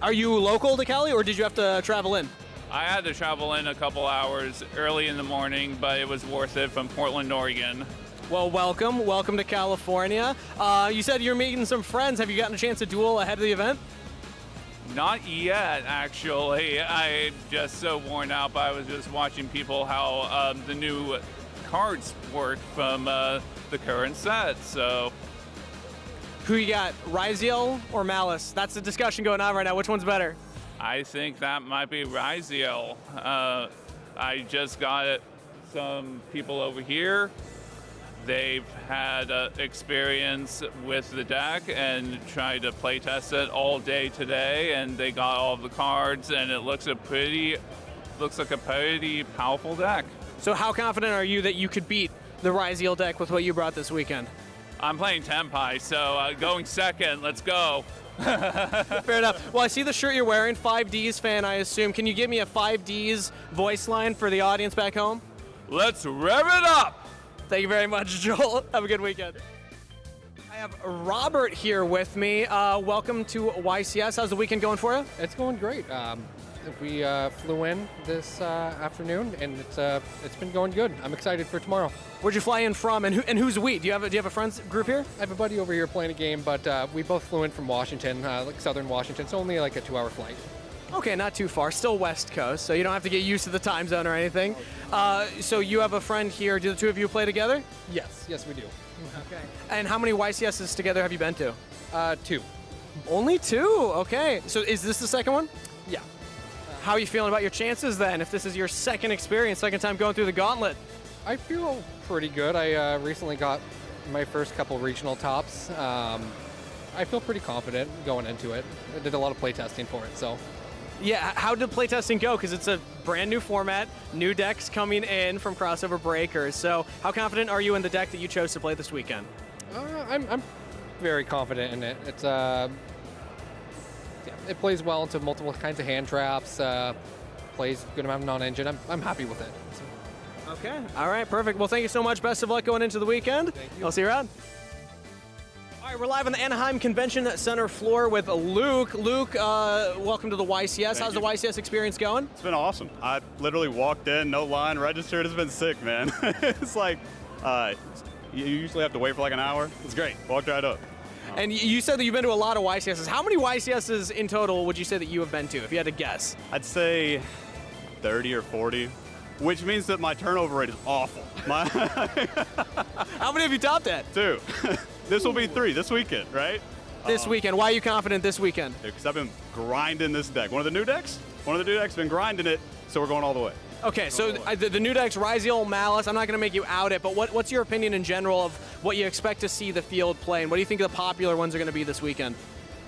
Are you local to Cali, or did you have to travel in? I had to travel in a couple hours early in the morning, but it was worth it from Portland, Oregon. Well, welcome to California. You said you're meeting some friends. Have you gotten a chance to duel ahead of the event? Not yet, actually. I'm just so worn out, but I was just watching people how the new cards work from the current set, so. Who you got, Ryziel or Malice? That's the discussion going on right now. Which one's better? I think that might be Ryziel. I just got some people over here. They've had experience with the deck and tried to play test it all day today, and they got all of the cards, and it looks like a pretty powerful deck. So how confident are you that you could beat the Ryziel deck with what you brought this weekend? I'm playing Tenpai, so going second. Let's go. Fair enough. Well, I see the shirt you're wearing. 5Ds fan, I assume. Can you give me a 5Ds voice line for the audience back home? Let's rev it up. Thank you very much, Joel. Have a good weekend. I have Robert here with me. Welcome to YCS. How's the weekend going for you? It's going great. We flew in this afternoon, and it's been going good. I'm excited for tomorrow. Where'd you fly in from, and who's we? Do you have a friends group here? I have a buddy over here playing a game, but we both flew in from Washington, like southern Washington. It's only like a 2-hour flight. Okay, not too far. Still West Coast, so you don't have to get used to the time zone or anything. So you have a friend here. Do the two of you play together? Yes, we do. Okay. And how many YCSs together have you been to? 2. Only 2? Okay. So is this the second one? Yeah. How are you feeling about your chances then, if this is your second experience, second time going through the gauntlet? I feel pretty good. I recently got my first couple regional tops. I feel pretty confident going into it. I did a lot of playtesting for it, so. Yeah, how did playtesting go? Because it's a brand new format, new decks coming in from Crossover Breakers. So how confident are you in the deck that you chose to play this weekend? I'm very confident in it. It's it plays well into multiple kinds of hand traps. Plays good amount of non-engine. I'm happy with it. So. Okay. All right. Perfect. Well, thank you so much. Best of luck going into the weekend. Thank you. I'll see you around. All right, we're live on the Anaheim Convention Center floor with Luke. Luke, welcome to the YCS. How's the YCS experience going? It's been awesome. I literally walked in, no line, registered. It's been sick, man. It's like, you usually have to wait for like an hour. It's great. Walked right up. And you said that you've been to a lot of YCSs. How many YCSs in total would you say that you have been to, if you had to guess? I'd say 30 or 40, which means that my turnover rate is awful. How many have you topped at? 2. This will be 3 this weekend, right? This weekend. Why are you confident this weekend? Because I've been grinding this deck. One of the new decks been grinding it, so we're going all the way. Okay, so the new decks, Ryziel, Malice, I'm not going to make you out it, but what's your opinion in general of what you expect to see the field play, and what do you think the popular ones are going to be this weekend?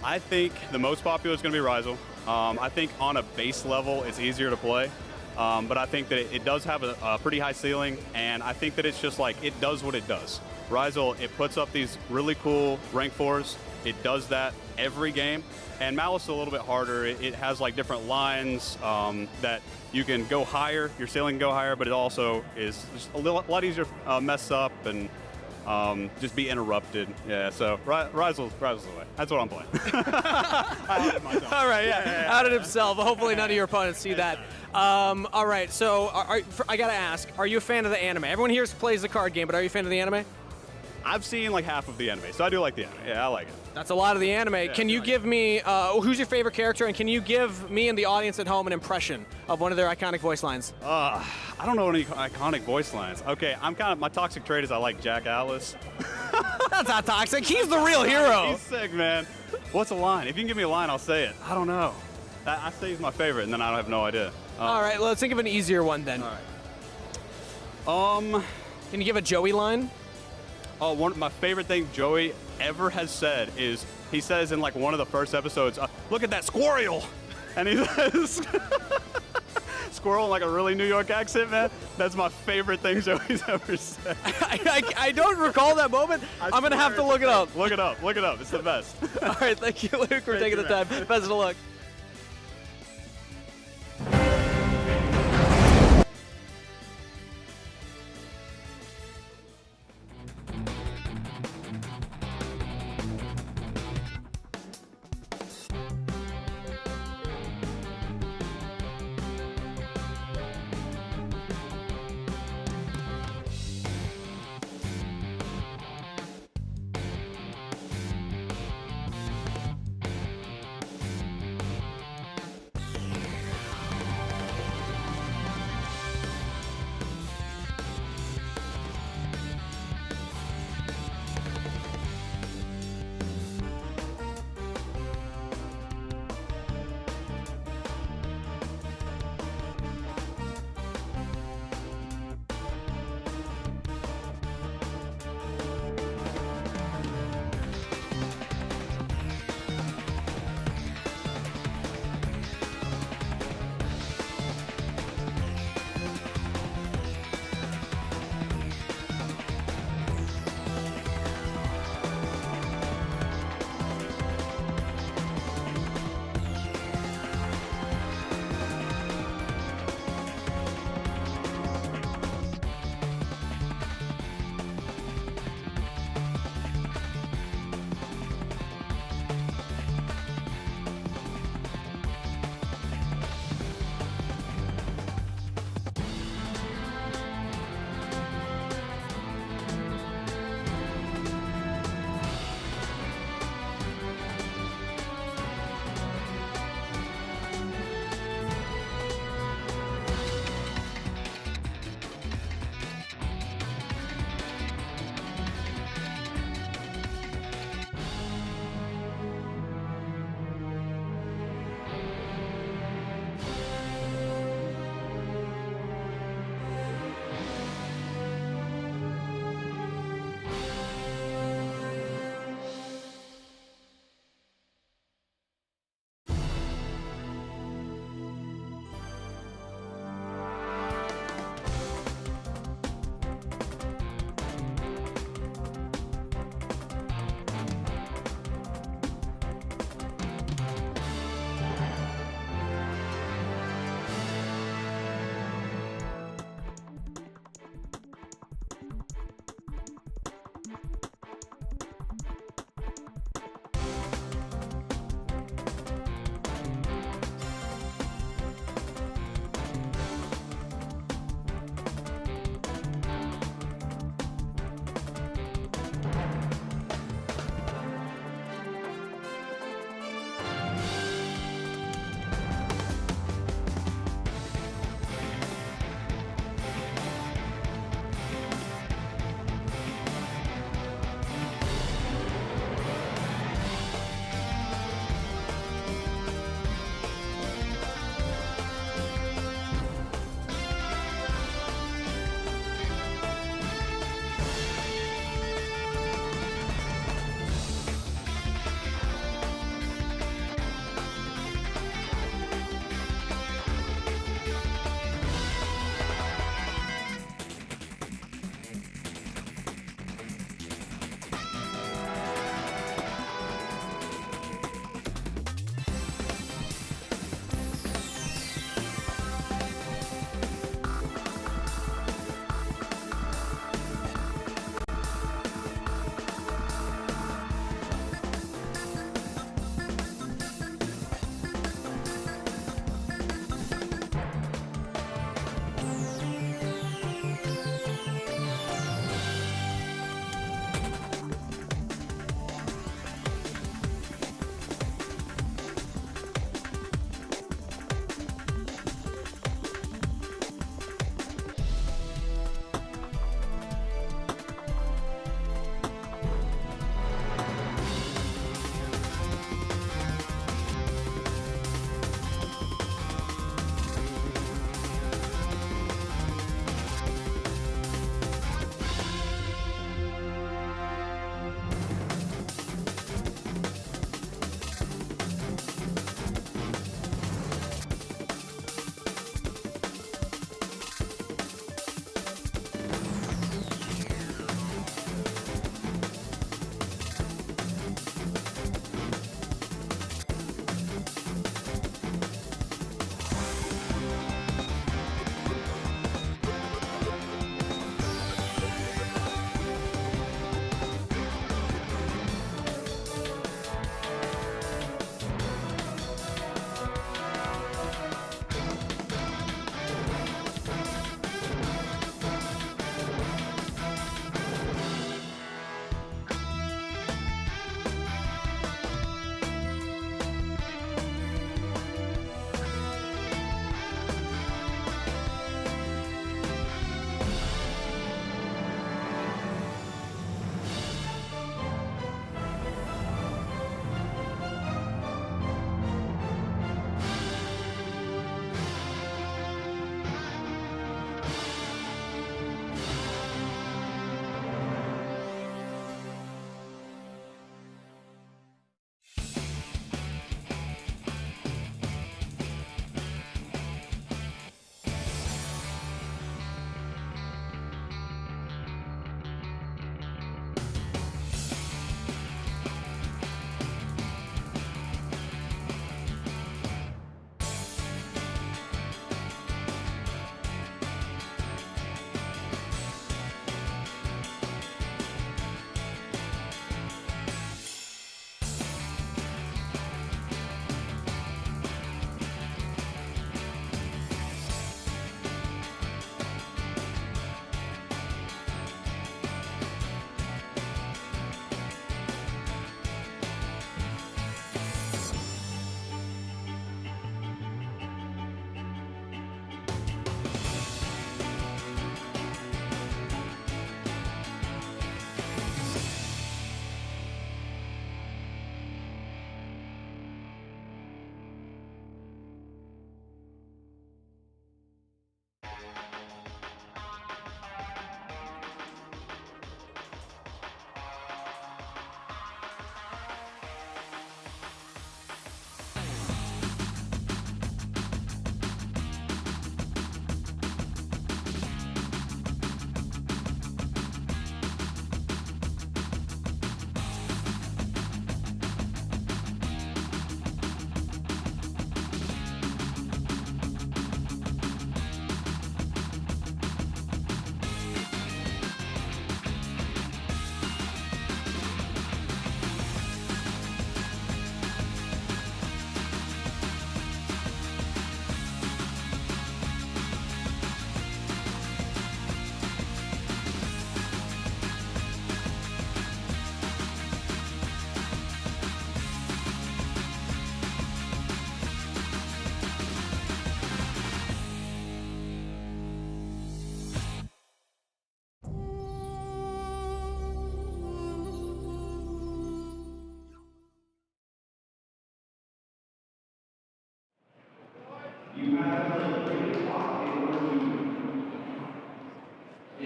I think the most popular is going to be Ryziel. I think on a base level, it's easier to play. But I think that it does have a pretty high ceiling, and I think that it's just like, it does what it does. Ryziel, it puts up these really cool rank 4s. It does that every game. And Malice is a little bit harder. It has like different lines that you can go higher, your ceiling can go higher, but it also is just a lot easier to mess up and just be interrupted. Yeah, so Ryziel's the way. That's what I'm playing. I outed myself. All right, yeah. Outed himself. Hopefully none of your opponents see that. All right, so I got to ask, are you a fan of the anime? Everyone here plays the card game, but are you a fan of the anime? I've seen like half of the anime, so I do like the anime. Yeah, I like it. That's a lot of the anime. Yeah, can you give me, who's your favorite character, and can you give me and the audience at home an impression of one of their iconic voice lines? I don't know any iconic voice lines. Okay, my toxic trait is I like Jack Alice. That's not toxic. He's the real hero. He's sick, man. What's a line? If you can give me a line, I'll say it. I don't know. I say he's my favorite, and then I have no idea. All right, let's think of an easier one then. All right. Can you give a Joey line? Oh, one of my favorite thing Joey ever has said is, he says in like one of the first episodes, look at that squirrel! And he says, squirrel in like a really New York accent, man. That's my favorite thing Joey's ever said. I don't recall that moment. I'm going to have to look it up. Look it up. Look it up. It's the best. All right, thank you, Luke, for taking the time. Best of luck.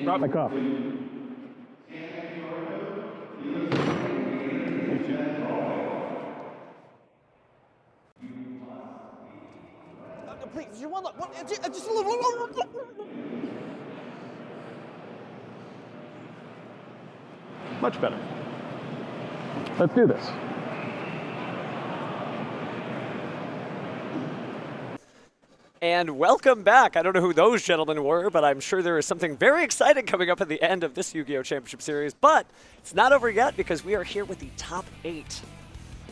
Drop my cup. Please, you want just a little. Much better. Let's do this. And welcome back. I don't know who those gentlemen were, but I'm sure there is something very exciting coming up at the end of this Yu-Gi-Oh! Championship Series. But it's not over yet because we are here with the top 8.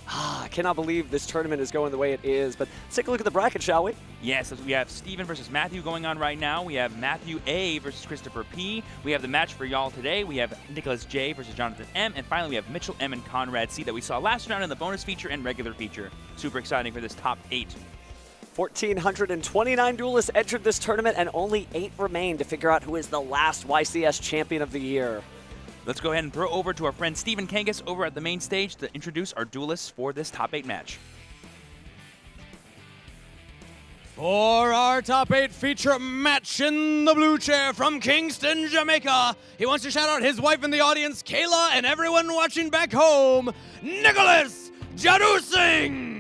I cannot believe this tournament is going the way it is, but let's take a look at the bracket, shall we? Yes, we have Steven versus Matthew going on right now. We have Matthew A versus Christopher P. We have the match for y'all today. We have Nicholas J versus Jonathan M. And finally, we have Mitchell M and Conrad C that we saw last round in the bonus feature and regular feature. Super exciting for this top 8. 1,429 duelists entered this tournament, and only 8 remain to figure out who is the last YCS champion of the year. Let's go ahead and throw over to our friend Steven Kangas over at the main stage to introduce our duelists for this top 8 match. For our top 8 feature match in the blue chair from Kingston, Jamaica, he wants to shout out his wife in the audience, Kayla, and everyone watching back home, Nicholas Jadusing!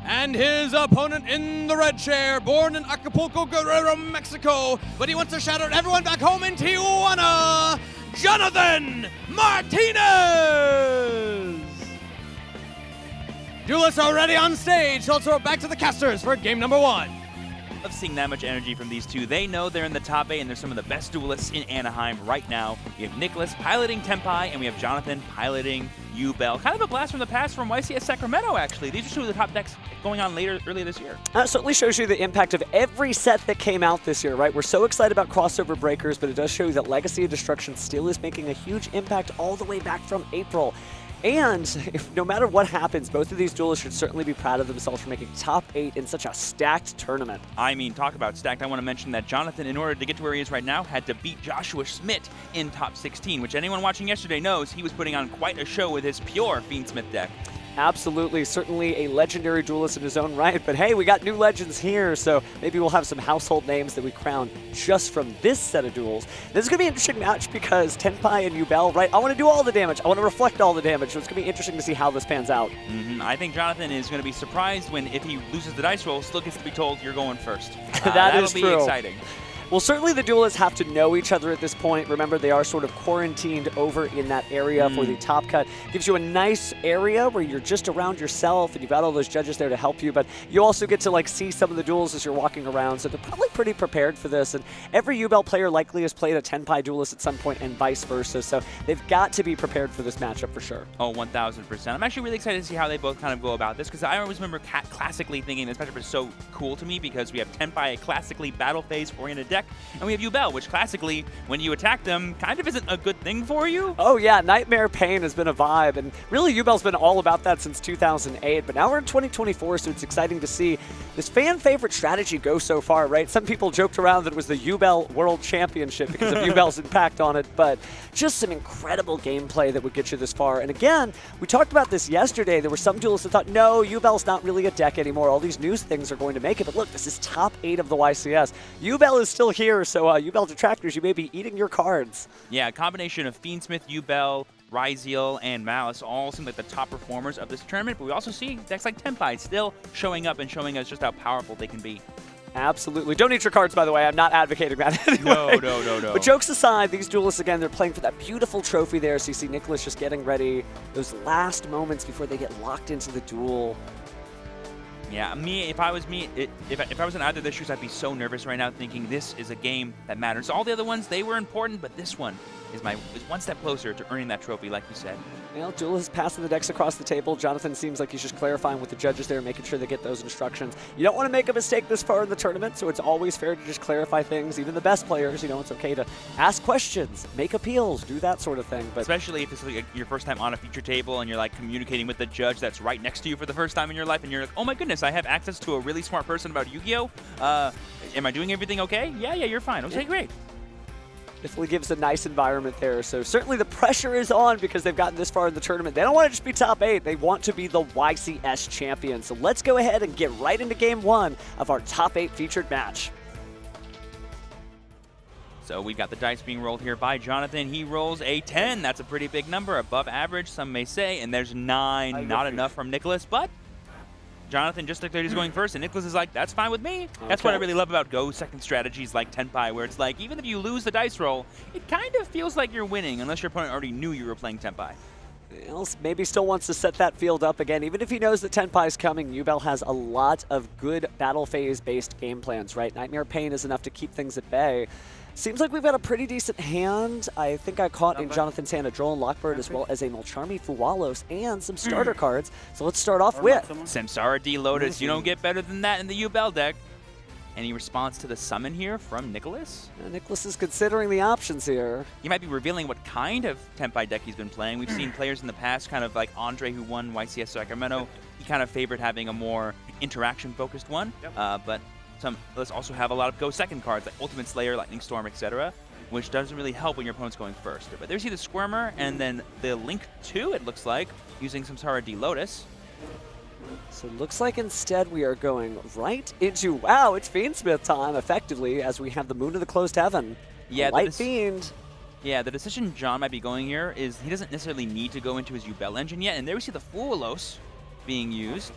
And his opponent in the red chair, born in Acapulco, Guerrero, Mexico, but he wants to shout out everyone back home in Tijuana, Jonathan Martinez! Duelists are already on stage, so let's throw it back to the casters for game number 1. Love seeing that much energy from these two. They know they're in the top 8, and they're some of the best duelists in Anaheim right now. We have Nicholas piloting Tenpai, and we have Jonathan piloting U-Bell. Kind of a blast from the past from YCS Sacramento, actually. These are two of the top decks going on earlier this year. That certainly shows you the impact of every set that came out this year, right? We're so excited about crossover breakers, but it does show you that Legacy of Destruction still is making a huge impact all the way back from April. And no matter what happens, both of these duelists should certainly be proud of themselves for making top 8 in such a stacked tournament. I mean, talk about stacked. I want to mention that Jonathan, in order to get to where he is right now, had to beat Joshua Schmidt in top 16, which anyone watching yesterday knows he was putting on quite a show with his pure Fiendsmith deck. Absolutely, certainly a legendary duelist in his own right, but hey, we got new legends here, so maybe we'll have some household names that we crown just from this set of duels. This is going to be an interesting match because Tenpai and U-Bell, right, I want to do all the damage, I want to reflect all the damage, so it's going to be interesting to see how this pans out. I think Jonathan is going to be surprised when, if he loses the dice roll, still gets to be told you're going first. That'll be exciting. Well, certainly the duelists have to know each other at this point. Remember, they are sort of quarantined over in that area for the top cut. Gives you a nice area where you're just around yourself and you've got all those judges there to help you, but you also get to see some of the duels as you're walking around, so they're probably pretty prepared for this. And every U-Bell player likely has played a Tenpai duelist at some point and vice versa, so they've got to be prepared for this matchup for sure. Oh, 1,000%. I'm actually really excited to see how they both kind of go about this, because I always remember classically thinking this matchup is so cool to me because we have Tenpai, a classically battle phase oriented deck, and we have U-Bell, which classically, when you attack them, kind of isn't a good thing for you. Oh yeah, Nightmare Pain has been a vibe, and really U-Bell's been all about that since 2008, but now we're in 2024, so it's exciting to see this fan favorite strategy go so far, right? Some people joked around that it was the U-Bell World Championship because of U-Bell's impact on it, but just some incredible gameplay that would get you this far. And again, we talked about this yesterday. There were some duelists that thought, no, U-Bell's not really a deck anymore. All these new things are going to make it, but look, this is top 8 of the YCS. U-Bell is still here, so U-Bell detractors, you may be eating your cards. Yeah, a combination of Fiendsmith, U-Bell, Ryziel, and Malice all seem like the top performers of this tournament, but we also see decks like Tenpai still showing up and showing us just how powerful they can be. Absolutely. Don't eat your cards, by the way. I'm not advocating that anyway. No. But jokes aside, these duelists, again, they're playing for that beautiful trophy there. So you see Nicholas just getting ready those last moments before they get locked into the duel. Yeah, if I was in either of their shoes, I'd be so nervous right now thinking this is a game that matters. All the other ones, they were important, but this one is one step closer to earning that trophy, like you said. Well, duelists passing the decks across the table. Jonathan seems like he's just clarifying with the judges there, making sure they get those instructions. You don't want to make a mistake this far in the tournament, so it's always fair to just clarify things. Even the best players, it's okay to ask questions, make appeals, do that sort of thing. But especially if it's your first time on a feature table and you're communicating with the judge that's right next to you for the first time in your life, and you're like, oh my goodness, I have access to a really smart person about Yu-Gi-Oh! Am I doing everything okay? Yeah, you're fine. Okay, great. Definitely gives a nice environment there. So certainly the pressure is on because they've gotten this far in the tournament. They don't want to just be top 8. They want to be the YCS champion. So let's go ahead and get right into game 1 of our top 8 featured match. So we've got the dice being rolled here by Jonathan. He rolls a 10. That's a pretty big number, above average, some may say. And there's 9, not enough from Nicholas, but Jonathan just declared he's going first, and Nicholas is like, that's fine with me. That's what I really love about go second strategies like Tenpai, where it's like, even if you lose the dice roll, it kind of feels like you're winning, unless your opponent already knew you were playing Tenpai. Maybe still wants to set that field up again. Even if he knows that Tenpai is coming, U-Bell has a lot of good battle phase-based game plans, right? Nightmare Pain is enough to keep things at bay. Seems like we've got a pretty decent hand. I think I caught in Jonathan's hand a Dueling Lockbird as well as a Molcharmi Fuwalos and some starter cards. So let's start off with Samsara D Lotus. You don't get better than that in the Yubel deck. Any response to the summon here from Nicholas? Nicholas is considering the options here. He might be revealing what kind of Tenpai deck he's been playing. We've seen players in the past, kind of like Andre, who won YCS Sacramento. He kind of favored having a more interaction-focused one. But some let's also have a lot of go second cards like Ultimate Slayer, Lightning Storm, etc., which doesn't really help when your opponent's going first. But there's the Squirmer and then the Link 2, it looks like, using Samsara D Lotus. So it looks like instead we are going right into, wow, it's Fiendsmith time, effectively, as we have the Moon of the Closed Heaven. Yeah, Light Fiend. Yeah, the decision John might be going here is he doesn't necessarily need to go into his Yubel engine yet, and there we see the Fuwalos being used.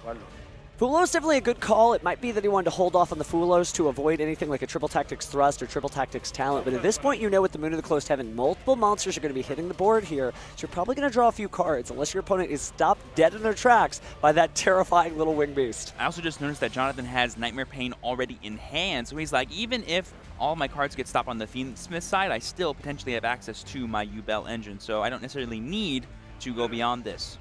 Fuwalos definitely a good call. It might be that he wanted to hold off on the Fuwalos to avoid anything like a Triple Tactics Thrust or Triple Tactics Talent, but at this point you know with the Moon of the Closed Heaven, multiple monsters are going to be hitting the board here, so you're probably going to draw a few cards unless your opponent is stopped dead in their tracks by that terrifying little wing beast. I also just noticed that Jonathan has Nightmare Pain already in hand, so he's like, even if all my cards get stopped on the Fiendsmith side, I still potentially have access to my Yubel engine, so I don't necessarily need to go beyond this.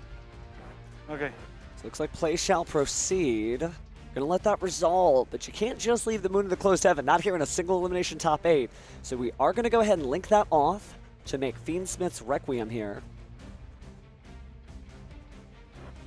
Okay. So looks like play shall proceed. Gonna let that resolve, but you can't just leave the Moon of the Closed Heaven, not here in a single elimination top 8. So we are gonna go ahead and link that off to make Fiendsmith's Requiem here.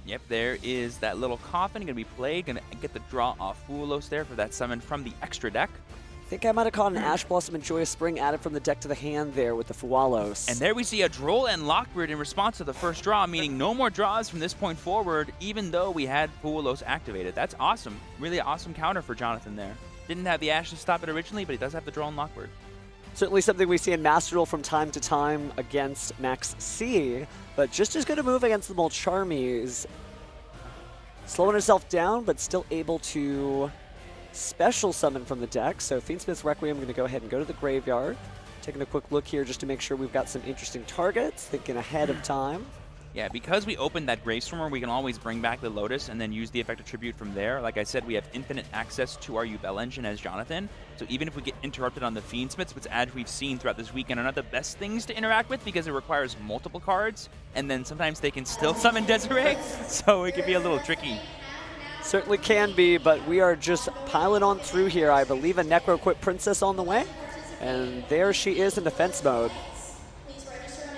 Yep, there is that little coffin gonna be played. Gonna get the draw off Fuwalos there for that summon from the extra deck. I think I might have caught an Ash Blossom and Joyous Spring added from the deck to the hand there with the Fuwalos. And there we see a Droll and Lockbird in response to the first draw, meaning no more draws from this point forward, even though we had Fuwalos activated. That's awesome. Really awesome counter for Jonathan there. Didn't have the Ash to stop it originally, but he does have the Droll and Lockbird. Certainly something we see in Master Duel from time to time against Max C, but just as good a move against the Molcharmis. Slowing herself down, but still able to special summon from the deck. So Fiendsmith's Requiem, I'm going to go ahead and go to the graveyard. Taking a quick look here just to make sure we've got some interesting targets, thinking ahead of time. Yeah, because we opened that Gravestormer, we can always bring back the Lotus and then use the effective tribute from there. Like I said, we have infinite access to our Yubel engine as Jonathan. So even if we get interrupted on the Fiendsmiths, which as we've seen throughout this weekend are not the best things to interact with because it requires multiple cards, and then sometimes they can still summon Desiree, so it can be a little tricky. Certainly can be, but we are just piling on through here. I believe a Necroquip Princess on the way, and there she is in defense mode.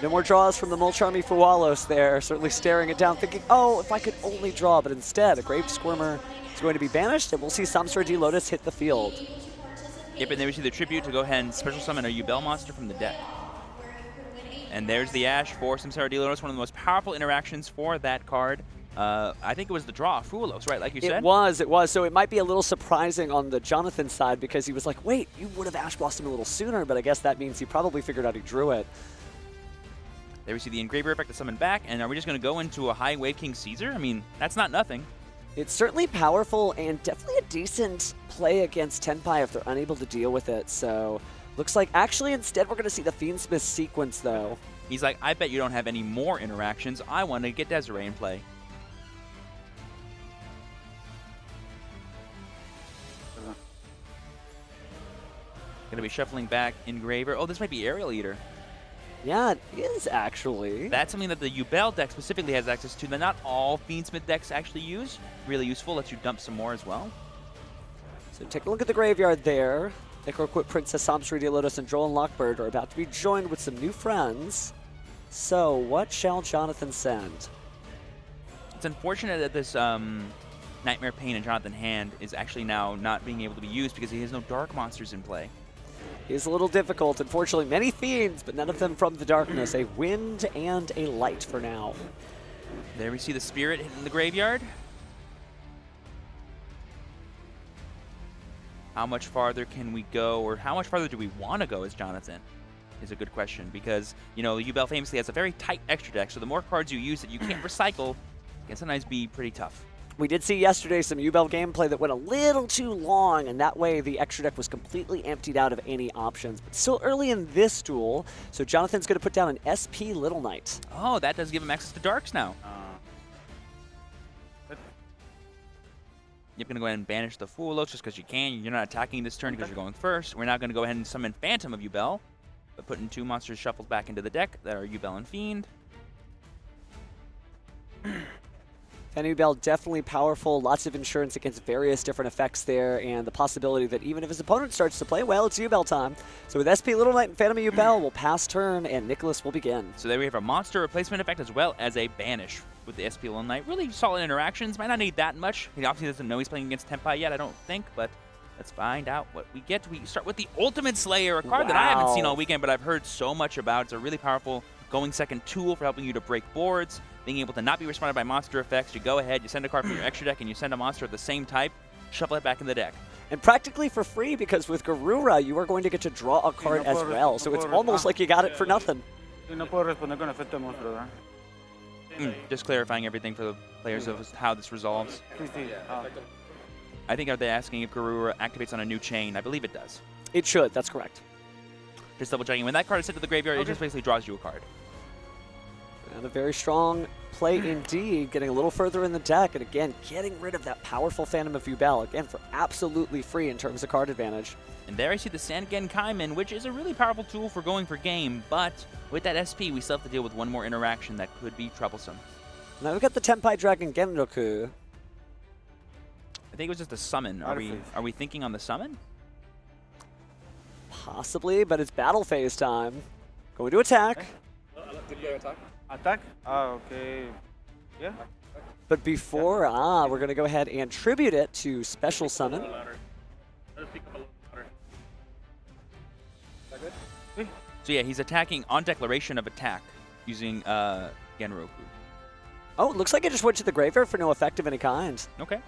No more draws from the Molcharmi Fuwalos there, certainly staring it down, thinking, oh, if I could only draw, but instead a Grave Squirmer is going to be banished, and we'll see Samsara D Lotus hit the field. Yep, and then we see the tribute to go ahead and special summon a Yubel monster from the deck. And there's the Ash for Samsara D Lotus, one of the most powerful interactions for that card. I think it was the draw, Fuwalos, right, like you said? It was. So it might be a little surprising on the Jonathan side because he was like, wait, you would have Ash Blossomed a little sooner, but I guess that means he probably figured out he drew it. There we see the Engraver effect to summon back, and are we just going to go into a high Wave King Caesar? I mean, that's not nothing. It's certainly powerful and definitely a decent play against Tenpai if they're unable to deal with it. So looks like actually instead we're going to see the Fiendsmith sequence though. He's like, I bet you don't have any more interactions. I want to get Desiree in play. Going to be shuffling back Engraver. Oh, this might be Aerial Eater. Yeah, it is actually. That's something that the Yubel deck specifically has access to that not all Fiendsmith decks actually use. Really useful, lets you dump some more as well. So take a look at the graveyard there. Necroquip Princess, Samsara D Lotus, and Droll and Lockbird are about to be joined with some new friends. So what shall Jonathan send? It's unfortunate that this Nightmare Pain in Jonathan's hand is actually now not being able to be used because he has no dark monsters in play. Is a little difficult. Unfortunately, many fiends, but none of them from the darkness. A wind and a light for now. There we see the Spirit hitting the graveyard. How much farther can we go, or how much farther do we want to go as Jonathan? Is a good question, because, you know, Yubel famously has a very tight extra deck, so the more cards you use that you can't recycle can sometimes be pretty tough. We did see yesterday some Yubel gameplay that went a little too long, and that way the extra deck was completely emptied out of any options. But still early in this duel, so Jonathan's going to put down an SP Little Knight. Oh, that does give him access to darks now. You're going to go ahead and banish the Fulos just because you can. You're not attacking this turn because you're going first. We're now going to go ahead and summon Phantom of Yubel, but putting 2 monsters shuffled back into the deck that are Yubel and Fiend. Phantom Yubel definitely powerful, lots of insurance against various different effects there, and the possibility that even if his opponent starts to play, well, it's Yubel time. So with SP Little Knight and Phantom Yubel, we'll pass turn, and Nicholas will begin. So there we have a monster replacement effect as well as a banish with the SP Little Knight. Really solid interactions. Might not need that much. He obviously doesn't know he's playing against Tenpai yet, I don't think, but let's find out what we get. We start with the Ultimate Slayer, a card that I haven't seen all weekend, but I've heard so much about. It's a really powerful going second tool for helping you to break boards, being able to not be responded by monster effects. You go ahead, you send a card from your extra deck, and you send a monster of the same type, shuffle it back in the deck. And practically for free, because with Garura, you are going to get to draw a card as well. So it's almost like you got it for nothing. Just clarifying everything for the players of how this resolves. I think, are they asking if Garura activates on a new chain? I believe it does. It should, that's correct. Just double checking. When that card is sent to the graveyard, it just basically draws you a card. And a very strong play indeed, getting a little further in the deck, and again, getting rid of that powerful Phantom of Yubel, again, for absolutely free in terms of card advantage. And there I see the Sangen Kaiman, which is a really powerful tool for going for game, but with that SP, we still have to deal with one more interaction that could be troublesome. Now we've got the Tenpai Dragon Genroku. I think it was just a summon. Are we thinking on the summon? Possibly, but it's battle phase time. Going to attack. Attack? Okay. Yeah. But before, we're going to go ahead and tribute it to special summon. So yeah, he's attacking on declaration of attack using Genroku. Oh, it looks like it just went to the graveyard for no effect of any kind. Okay.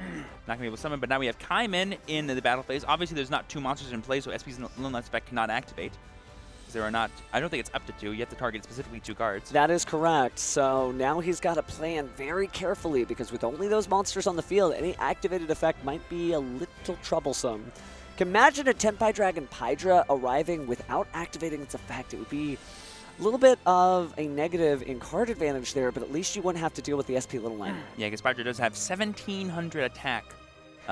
Not going to be able to summon, but now we have Kaiman in the battle phase. Obviously, there's not 2 monsters in play, so SP's Little Knight's effect cannot activate. There are not, I don't think it's up to 2. You have to target specifically 2 cards. That is correct. So now he's got to plan very carefully, because with only those monsters on the field, any activated effect might be a little troublesome. Can imagine a Tenpai Dragon Pydra arriving without activating its effect. It would be a little bit of a negative in card advantage there, but at least you wouldn't have to deal with the SP Little Knight. Yeah, because Pydra does have 1,700 attack,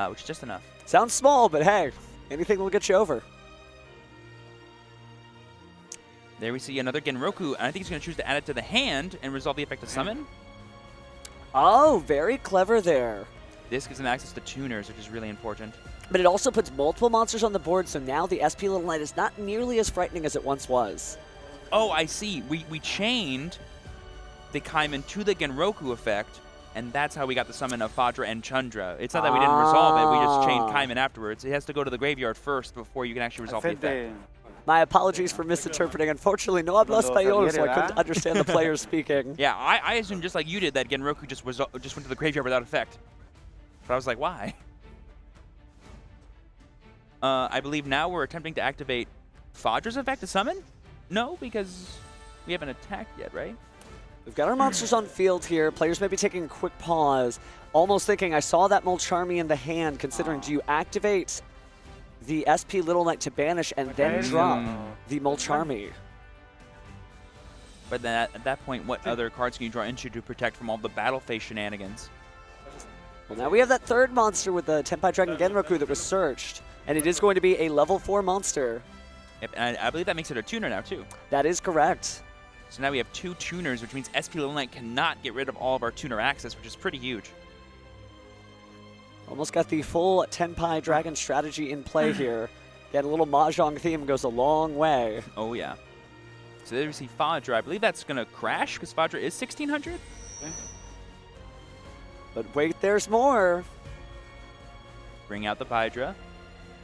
which is just enough. Sounds small, but hey, anything will get you over. There we see another Genroku, and I think he's going to choose to add it to the hand and resolve the effect of summon. Oh, very clever there. This gives him access to tuners, which is really important. But it also puts multiple monsters on the board, so now the SP Little Knight is not nearly as frightening as it once was. Oh, I see. We chained the Kaiman to the Genroku effect, and that's how we got the summon of Fadra and Chandra. It's not that we didn't resolve it, we just chained Kaiman afterwards. It has to go to the graveyard first before you can actually resolve the effect. My apologies for misinterpreting. Unfortunately, no hablo español, so I couldn't understand the players speaking. Yeah, I assumed just like you did that Genroku just went to the graveyard without effect. But I was like, why? I believe now we're attempting to activate Fadra's effect to summon? No, because we haven't attacked yet, right? We've got our monsters on field here. Players may be taking a quick pause, almost thinking, I saw that Mulcharmy in the hand, considering do you activate the SP Little Knight to banish and then drop the Mulcharmy? But then at that point, what other cards can you draw into to protect from all the battle phase shenanigans? Well, now we have that third monster with the Tenpai Dragon Genroku that was searched, and it is going to be a level 4 monster. Yep, and I believe that makes it a tuner now, too. That is correct. So now we have 2 tuners, which means SP Little Knight cannot get rid of all of our tuner access, which is pretty huge. Almost got the full Tenpai Dragon strategy in play here. Get a little Mahjong theme goes a long way. Oh, yeah. So there we see Fadra. I believe that's going to crash because Fadra is 1,600. Okay. But wait, there's more. Bring out the Pydra.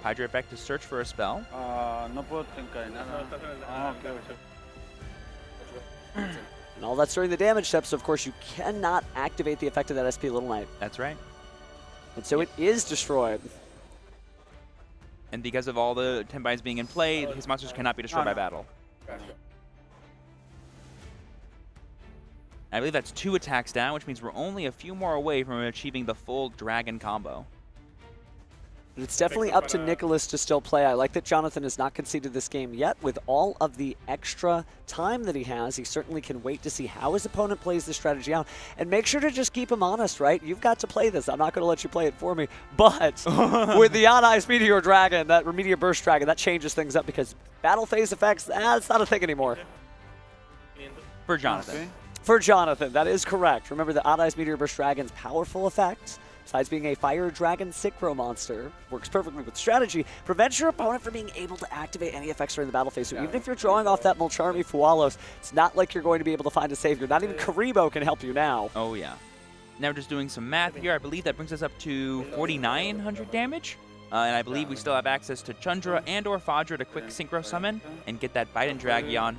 Pydra effect to search for a spell. No puedo trincar nada. And all that's during the damage step, so of course you cannot activate the effect of that SP Little Knight. That's right. And so it is destroyed. And because of all the Tenpais being in play, his monsters cannot be destroyed by battle. I believe that's 2 attacks down, which means we're only a few more away from achieving the full dragon combo. But it's definitely up to Nicholas to still play. I like that Jonathan has not conceded this game yet. With all of the extra time that he has, he certainly can wait to see how his opponent plays this strategy out. And make sure to just keep him honest, right? You've got to play this. I'm not going to let you play it for me. But with the Odd Eyes Meteor Dragon, that Meteor Burst Dragon, that changes things up because battle phase effects, it's not a thing anymore. For Jonathan. For Jonathan, that is correct. Remember the Odd Eyes Meteor Burst Dragon's powerful effect, besides being a Fire Dragon Synchro monster, works perfectly with strategy, prevents your opponent from being able to activate any effects during the battle phase. So even if you're drawing off that Mulcharmy Fualos, it's not like you're going to be able to find a savior. Not even Karibo can help you now. Oh, yeah. Now we're just doing some math here. I believe that brings us up to 4,900 damage. And I believe we still have access to Chundra and or Fadra to quick Synchro Summon and get that Biden Dragion.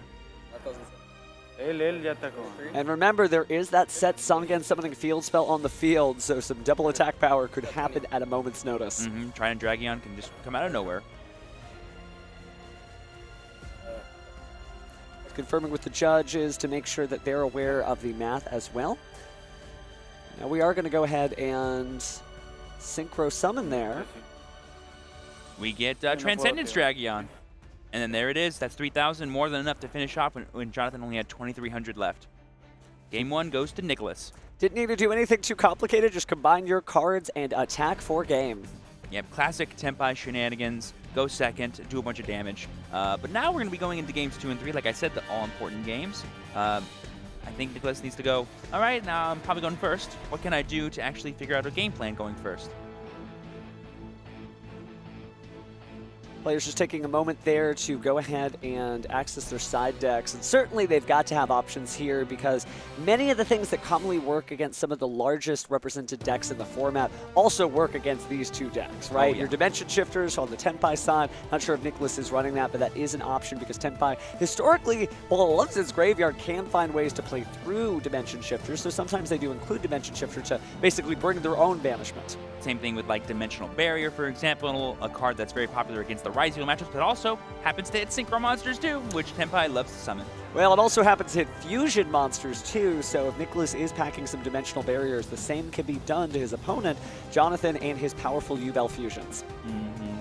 And remember, there is that set Sangen Summoning Field spell on the field, so some double attack power could happen at a moment's notice. Trident Dragion can just come out of nowhere. Confirming with the judges to make sure that they're aware of the math as well. Now we are going to go ahead and Synchro Summon there. We get Transcendence Dragion. And then there it is. That's 3,000, more than enough to finish off when Jonathan only had 2,300 left. Game 1 goes to Nicholas. Didn't need to do anything too complicated. Just combine your cards and attack for game. Yep, classic Tenpai shenanigans. Go second, do a bunch of damage. But now we're going to be going into games 2 and 3. Like I said, the all-important games. I think Nicholas needs to go, all right, now I'm probably going first. What can I do to actually figure out a game plan going first? Players just taking a moment there to go ahead and access their side decks. And certainly they've got to have options here because many of the things that commonly work against some of the largest represented decks in the format also work against these two decks, right? Your Dimension Shifters on the Tenpai side. Not sure if Nicholas is running that, but that is an option because Tenpai historically, while it loves its graveyard, can find ways to play through Dimension Shifters. So sometimes they do include Dimension Shifter to basically bring their own banishment. Same thing with like Dimensional Barrier, for example, a card that's very popular against the Ryzeal matchups, but also happens to hit Synchro monsters too, which Tenpai loves to summon. Well, it also happens to hit Fusion monsters too, so if Nicholas is packing some Dimensional Barriers, the same can be done to his opponent, Jonathan, and his powerful Yubel Fusions.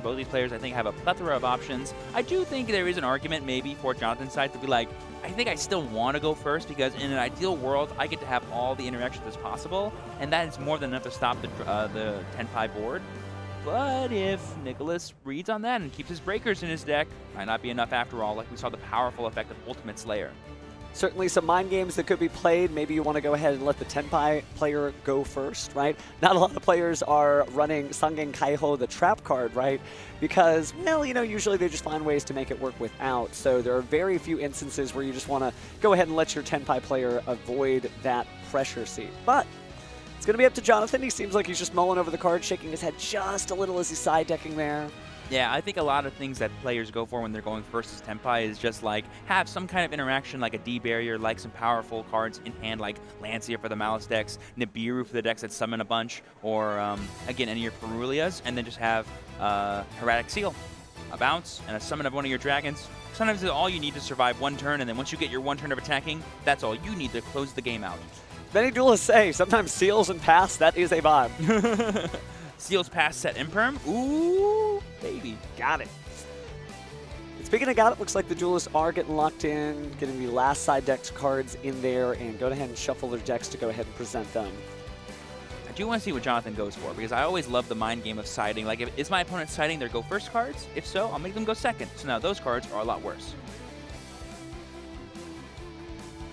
Both these players, I think, have a plethora of options. I do think there is an argument maybe for Jonathan's side to be like, I think I still want to go first because in an ideal world, I get to have all the interactions as possible, and that is more than enough to stop the Tenpai board. But if Nicholas reads on that and keeps his breakers in his deck, might not be enough after all, like we saw the powerful effect of Ultimate Slayer. Certainly some mind games that could be played. Maybe you want to go ahead and let the Tenpai player go first, right? Not a lot of players are running Sangen Kaiho, the trap card, right? Because, well, you know, usually they just find ways to make it work without. So there are very few instances where you just want to go ahead and let your Tenpai player avoid that pressure seat. But it's going to be up to Jonathan. He seems like he's just mulling over the card, shaking his head just a little as he's side decking there. Yeah, I think a lot of things that players go for when they're going first as Tenpai is just like have some kind of interaction like a D-barrier, like some powerful cards in hand like Lancia for the Malice decks, Nibiru for the decks that summon a bunch, or again, any of your Perulias, and then just have Hermetic Seal, a bounce, and a summon of one of your dragons. Sometimes it's all you need to survive one turn, and then once you get your one turn of attacking, that's all you need to close the game out. Many duelists say sometimes seals and pass, that is a vibe. Seals pass set Imperm. Ooh, baby. Got it. And speaking of got it, looks like the duelists are getting locked in, getting the last side decked cards in there, and go ahead and shuffle their decks to go ahead and present them. I do want to see what Jonathan goes for, because I always love the mind game of siding. Like, is my opponent siding their go first cards? If so, I'll make them go second. So now those cards are a lot worse.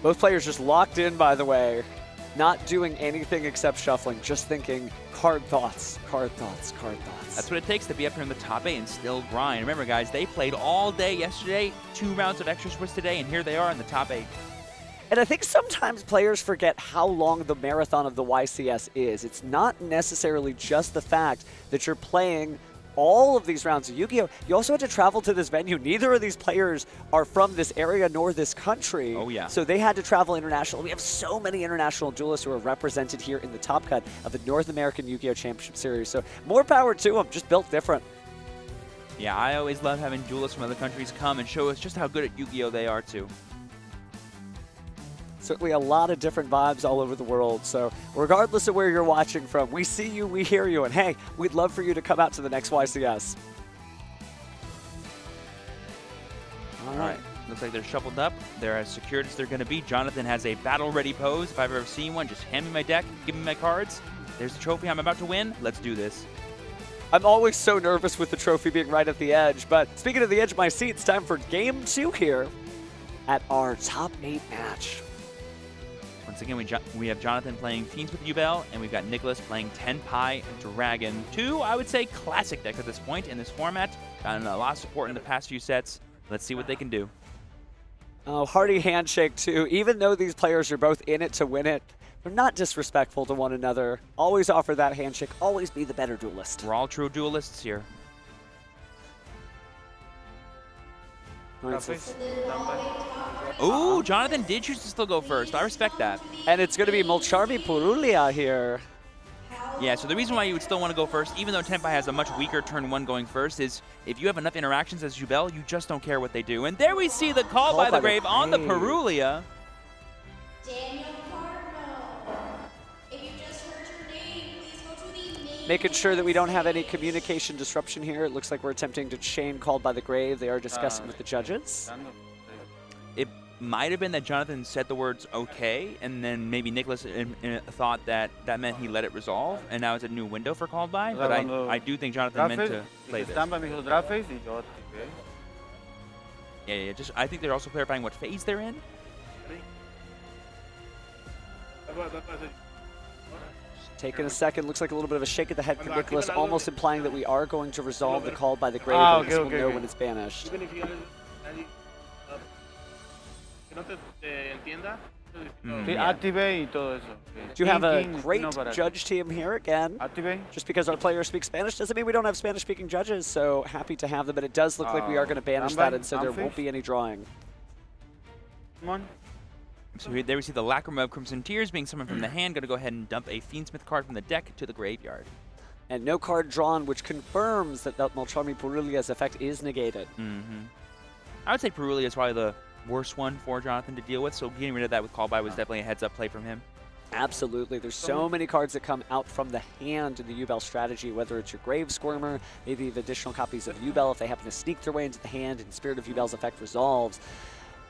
Both players just locked in, by the way. Not doing anything except shuffling, just thinking card thoughts, card thoughts, card thoughts. That's what it takes to be up here in the top 8 and still grind. Remember, guys, they played all day yesterday, 2 rounds of extra splits today, and here they are in the top 8. And I think sometimes players forget how long the marathon of the YCS is. It's not necessarily just the fact that you're playing all of these rounds of Yu-Gi-Oh! You also had to travel to this venue. Neither of these players are from this area nor this country. Oh, yeah. So they had to travel international. We have so many international duelists who are represented here in the top cut of the North American Yu-Gi-Oh! Championship Series. So more power to them, just built different. Yeah, I always love having duelists from other countries come and show us just how good at Yu-Gi-Oh! They are, too. Certainly a lot of different vibes all over the world. So regardless of where you're watching from, we see you, we hear you, and hey, we'd love for you to come out to the next YCS. All right. Looks like they're shuffled up. They're as secured as they're going to be. Jonathan has a battle-ready pose. If I've ever seen one, just hand me my deck, give me my cards. There's the trophy I'm about to win. Let's do this. I'm always so nervous with the trophy being right at the edge, but speaking of the edge of my seat, it's time for Game 2 here at our top 8 match. Once again, we have Jonathan playing Fiends with Yubel, and we've got Nicholas playing Tenpai Dragon. 2, I would say, classic decks at this point in this format. Gotten a lot of support in the past few sets. Let's see what they can do. Oh, hearty handshake, too. Even though these players are both in it to win it, they're not disrespectful to one another. Always offer that handshake. Always be the better duelist. We're all true duelists here. Ooh, Jonathan did choose to still go first. I respect that. And it's going to be Molcharmi Purulia here. Yeah, so the reason why you would still want to go first, even though Tenpai has a much weaker turn 1 going first, is if you have enough interactions as Yubel, you just don't care what they do. And there we see the call by the grave on the Purulia. Making sure that we don't have any communication disruption here. It looks like we're attempting to chain called by the grave. They are discussing with the judges. It might have been that Jonathan said the words okay, and then maybe Nicholas thought that meant he let it resolve, and now it's a new window for called by. But I do think Jonathan meant to play this. Yeah, just I think they're also clarifying what phase they're in. Taking a second, looks like a little bit of a shake of the head for Nicholas, almost implying that we are going to resolve the call by the grave, and we'll know when it's banished. Do you have a great judge team here again? Just because our players speak Spanish doesn't mean we don't have Spanish-speaking judges, so happy to have them, but it does look like we are going to banish that, and so there won't be any drawing. So there we see the Lacrima of Crimson Tears being summoned from the hand. Going to go ahead and dump a Fiendsmith card from the deck to the graveyard. And no card drawn, which confirms that Molcharmi Purulia's effect is negated. I would say Purulia is probably the worst one for Jonathan to deal with, so getting rid of that with call by was definitely a heads-up play from him. Absolutely. There's so many cards that come out from the hand in the Yubel strategy, whether it's your Grave Squirmer, maybe the additional copies of Yubel if they happen to sneak their way into the hand and Spirit of Yubel's effect resolves.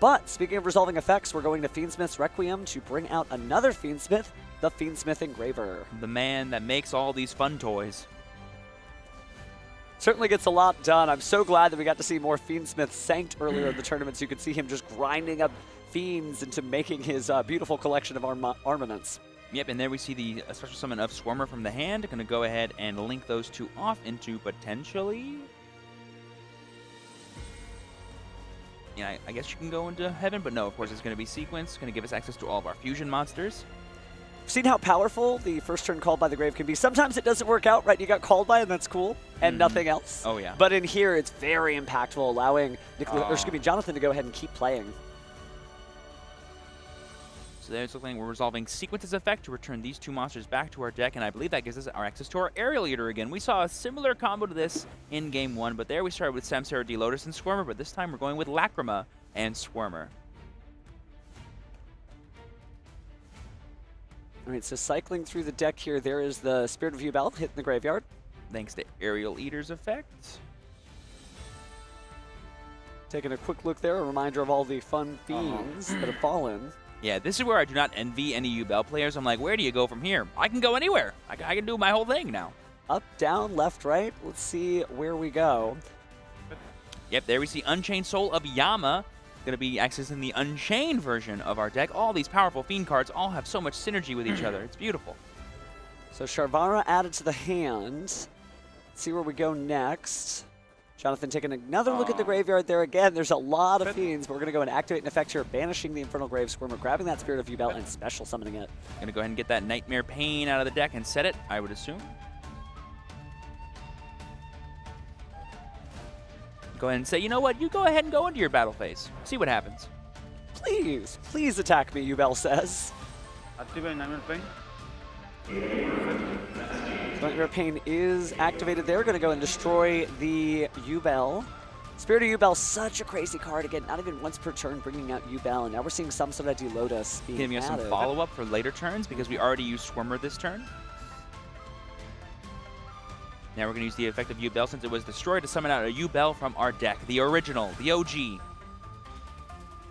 But speaking of resolving effects, we're going to Fiendsmith's Requiem to bring out another Fiendsmith, the Fiendsmith Engraver. The man that makes all these fun toys. Certainly gets a lot done. I'm so glad that we got to see more Fiendsmith Sanct earlier in the tournament, so you could see him just grinding up fiends into making his beautiful collection of armaments. Yep, and there we see the special summon of Swarmer from the hand. Going to go ahead and link those two off into potentially... Yeah, I guess you can go into heaven, but no, of course it's going to be sequence. Going to give us access to all of our fusion monsters. Seen how powerful the first turn called by the grave can be. Sometimes it doesn't work out, right? You got called by, and that's cool, and nothing else. Oh, yeah. But in here, it's very impactful, allowing Jonathan to go ahead and keep playing. So there's looking like we're resolving Sequence's effect to return these two monsters back to our deck, and I believe that gives us our access to our Aerial Eater again. We saw a similar combo to this in Game 1, but there we started with Samsara, D-Lotus, and Swarmer, but this time we're going with Lacrima and Swarmer. All right, so cycling through the deck here, there is the Spirit of Yubel hitting the graveyard. Thanks to Aerial Eater's effect. Taking a quick look there, a reminder of all the fun fiends that have fallen. Yeah, this is where I do not envy any Yubel players. I'm like, where do you go from here? I can go anywhere. I can do my whole thing now. Up, down, left, right. Let's see where we go. Yep, there we see Unchained Soul of Yama. Going to be accessing the Unchained version of our deck. All these powerful fiend cards all have so much synergy with each other. It's beautiful. So Sharvara added to the hand. Let's see where we go next. Jonathan taking another look at the graveyard there again. There's a lot of fiends, but we're going to go and activate an effect here, banishing the Infernal Grave Squirmer, grabbing that Spirit of Yubel, and special summoning it. Going to go ahead and get that Nightmare Pain out of the deck and set it, I would assume. Go ahead and say, you know what, you go ahead and go into your battle phase. See what happens. Please, please attack me, Yubel says. Activate Nightmare Pain. Nightmare Pain is activated there. Going to go and destroy the Yubel. Spirit of Yubel, such a crazy card. Again, not even once per turn bringing out Yubel, and now we're seeing some sort of Duelotus being Giving us some added. follow-up for later turns because we already used Swimmer this turn. Now we're going to use the effect of Yubel since it was destroyed to summon out a Yubel from our deck. The original, the OG.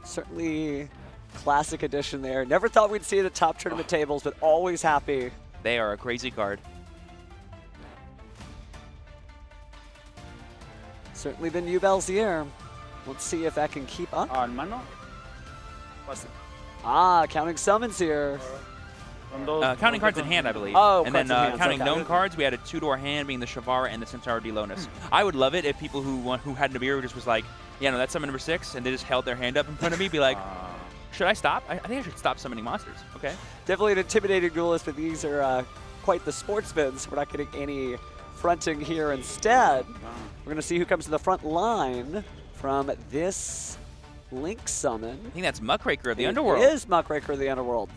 Certainly classic edition there. Never thought we'd see it at top tournament tables, but always happy. They are a crazy card. Certainly been Yubel's year. Let's see if that can keep up. Counting summons here. Counting cards in hand, I believe. Oh, and then cards in hands, counting okay. known cards, we had a 2-door hand being the Shavara and the Centaur Delonis. I would love it if people who had Nibiru just was like, yeah, no, that's summon number 6, and they just held their hand up in front of me, be like, should I stop? I think I should stop summoning monsters, okay? Definitely an intimidating duelist, but these are quite the sportsmen, so we're not getting any fronting here. Instead, we're going to see who comes to the front line from this Link summon. I think that's Muckraker of the Underworld. It is Muckraker of the Underworld.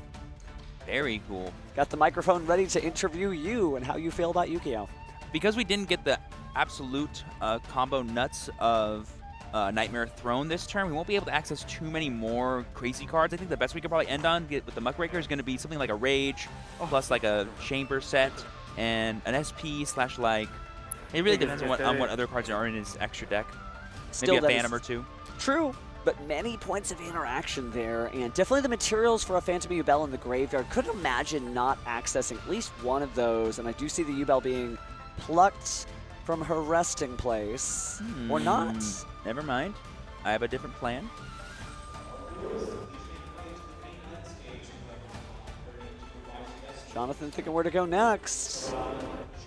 Very cool. Got the microphone ready to interview you and how you feel about Yu-Gi-Oh! Because we didn't get the absolute combo nuts of Nightmare Throne this turn, we won't be able to access too many more crazy cards. I think the best we could probably end on with the Muckraker is going to be something like a Rage, plus like a Chamber set, and an SP / like... It really depends on what other cards are in his extra deck. Maybe a Phantom or two. True, but many points of interaction there, and definitely the materials for a Phantom Yubel in the graveyard. Couldn't imagine not accessing at least one of those, and I do see the Yubel being plucked from her resting place, or not. Never mind. I have a different plan. Jonathan thinking where to go next.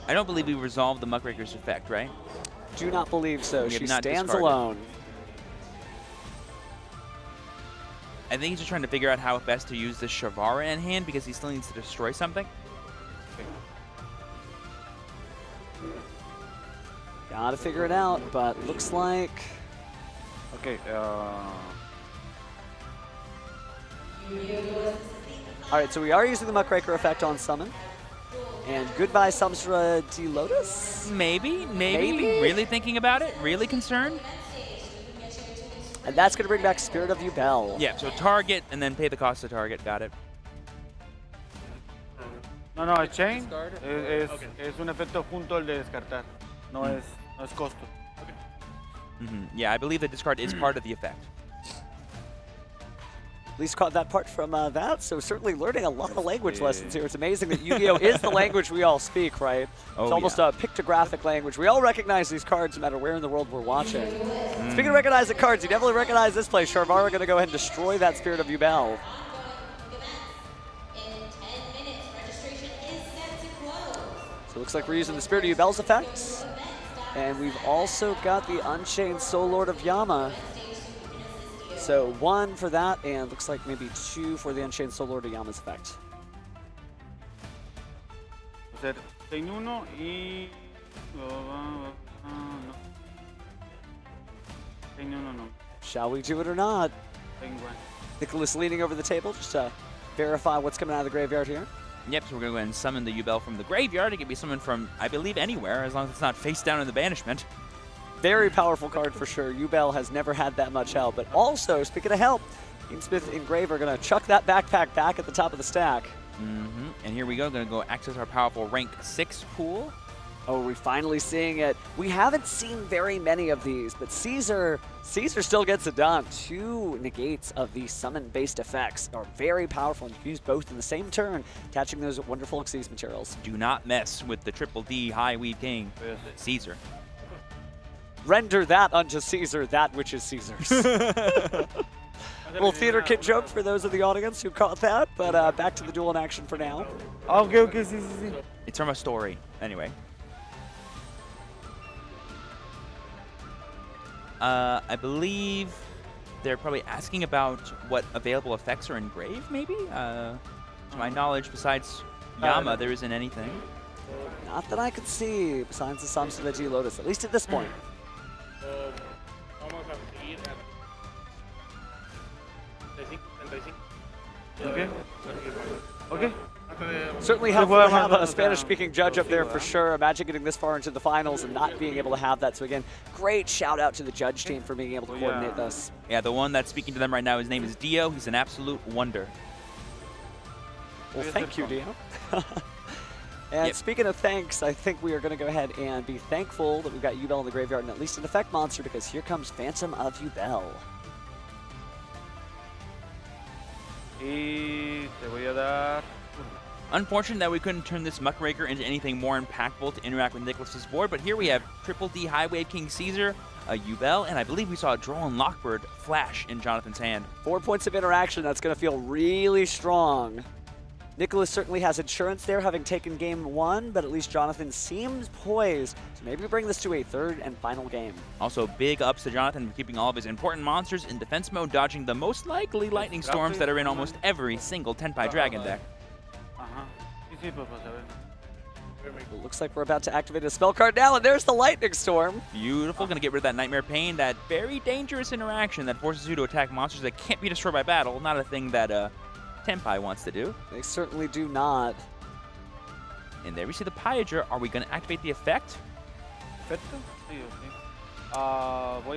I don't believe we resolved the Muckraker's effect, right? Do not believe so. We have She not stands discarded. alone. I think he's just trying to figure out how best to use this Shavara in hand because he still needs to destroy something. Gotta figure it out, but looks like... Okay, Alright, so we are using the Muckraker effect on summon. And goodbye Samsara Delotus? Maybe. Really thinking about it? Really concerned? And that's going to bring back Spirit of Yubel. Yeah, so target and then pay the cost to target. Got it. No, el chain es un efecto junto al de descartar. No es costo. Yeah, I believe the discard is part of the effect. At least caught that part from that, so certainly learning a lot of language lessons here. It's amazing that Yu-Gi-Oh! Is the language we all speak, right? It's almost a pictographic language. We all recognize these cards no matter where in the world we're watching. Speaking of recognizing cards, you definitely recognize this play. Sharvara going to go ahead and destroy that Spirit of Yubel. So it looks like we're using the Spirit of Yubel's effects. And we've also got the Unchained Soul Lord of Yama. So 1 for that, and looks like maybe 2 for the Unchained Soul Lord of Yama's effect. Chain 1 y... Chain 1 no. Shall we do it or not? Nicholas leaning over the table just to verify what's coming out of the graveyard here. Yep, so we're going to go ahead and summon the Yubel from the graveyard. It can be summoned from, I believe, anywhere, as long as it's not face down in the banishment. Very powerful card for sure. Yubel has never had that much help. But also, speaking of help, Smith Engraver are going to chuck that backpack back at the top of the stack. And here we go. Going to go access our powerful rank 6 pool. Oh, we're finally seeing it. We haven't seen very many of these, but Caesar still gets it done. 2 negates of the summon-based effects are very powerful, and you can use both in the same turn, attaching those wonderful Xyz materials. Do not mess with the Triple D High Weave King, Caesar. Render that unto Caesar that which is Caesar's. Little theater kid joke for those of the audience who caught that, but back to the duel in action for now. Okay, sí. It's from a story, anyway. I believe they're probably asking about what available effects are engraved, maybe? To my knowledge, besides Yama, there isn't anything. Not that I could see, besides the Samsara Delotus, at least at this point. Okay. Certainly helpful to have a Spanish-speaking judge up there for sure. Imagine getting this far into the finals and not being able to have that. So again, great shout out to the judge team for being able to coordinate this. Yeah, the one that's speaking to them right now, his name is Dio. He's an absolute wonder. Well, thank you, Dio. And speaking of thanks, I think we are going to go ahead and be thankful that we've got Yubel in the graveyard and at least an effect monster, because here comes Phantom of Yubel. Y te voy a dar. Unfortunate that we couldn't turn this Muckraker into anything more impactful to interact with Nicholas's board, but here we have Triple D High Wave King Caesar, a Yubel, and I believe we saw a Droll and Lockbird flash in Jonathan's hand. 4 points of interaction. That's going to feel really strong. Nicholas certainly has insurance there, having taken game 1, but at least Jonathan seems poised to maybe bring this to a third and final game. Also, big ups to Jonathan for keeping all of his important monsters in defense mode, dodging the most likely lightning storms that are in almost every single Tenpai Dragon deck. It looks like we're about to activate a spell card now, and there's the lightning storm. Beautiful. Going to get rid of that Nightmare Pain, that very dangerous interaction that forces you to attack monsters that can't be destroyed by battle. Not a thing that Tenpai wants to do. They certainly do not. And there we see the Pyadra. Are we going to activate the effect? Voy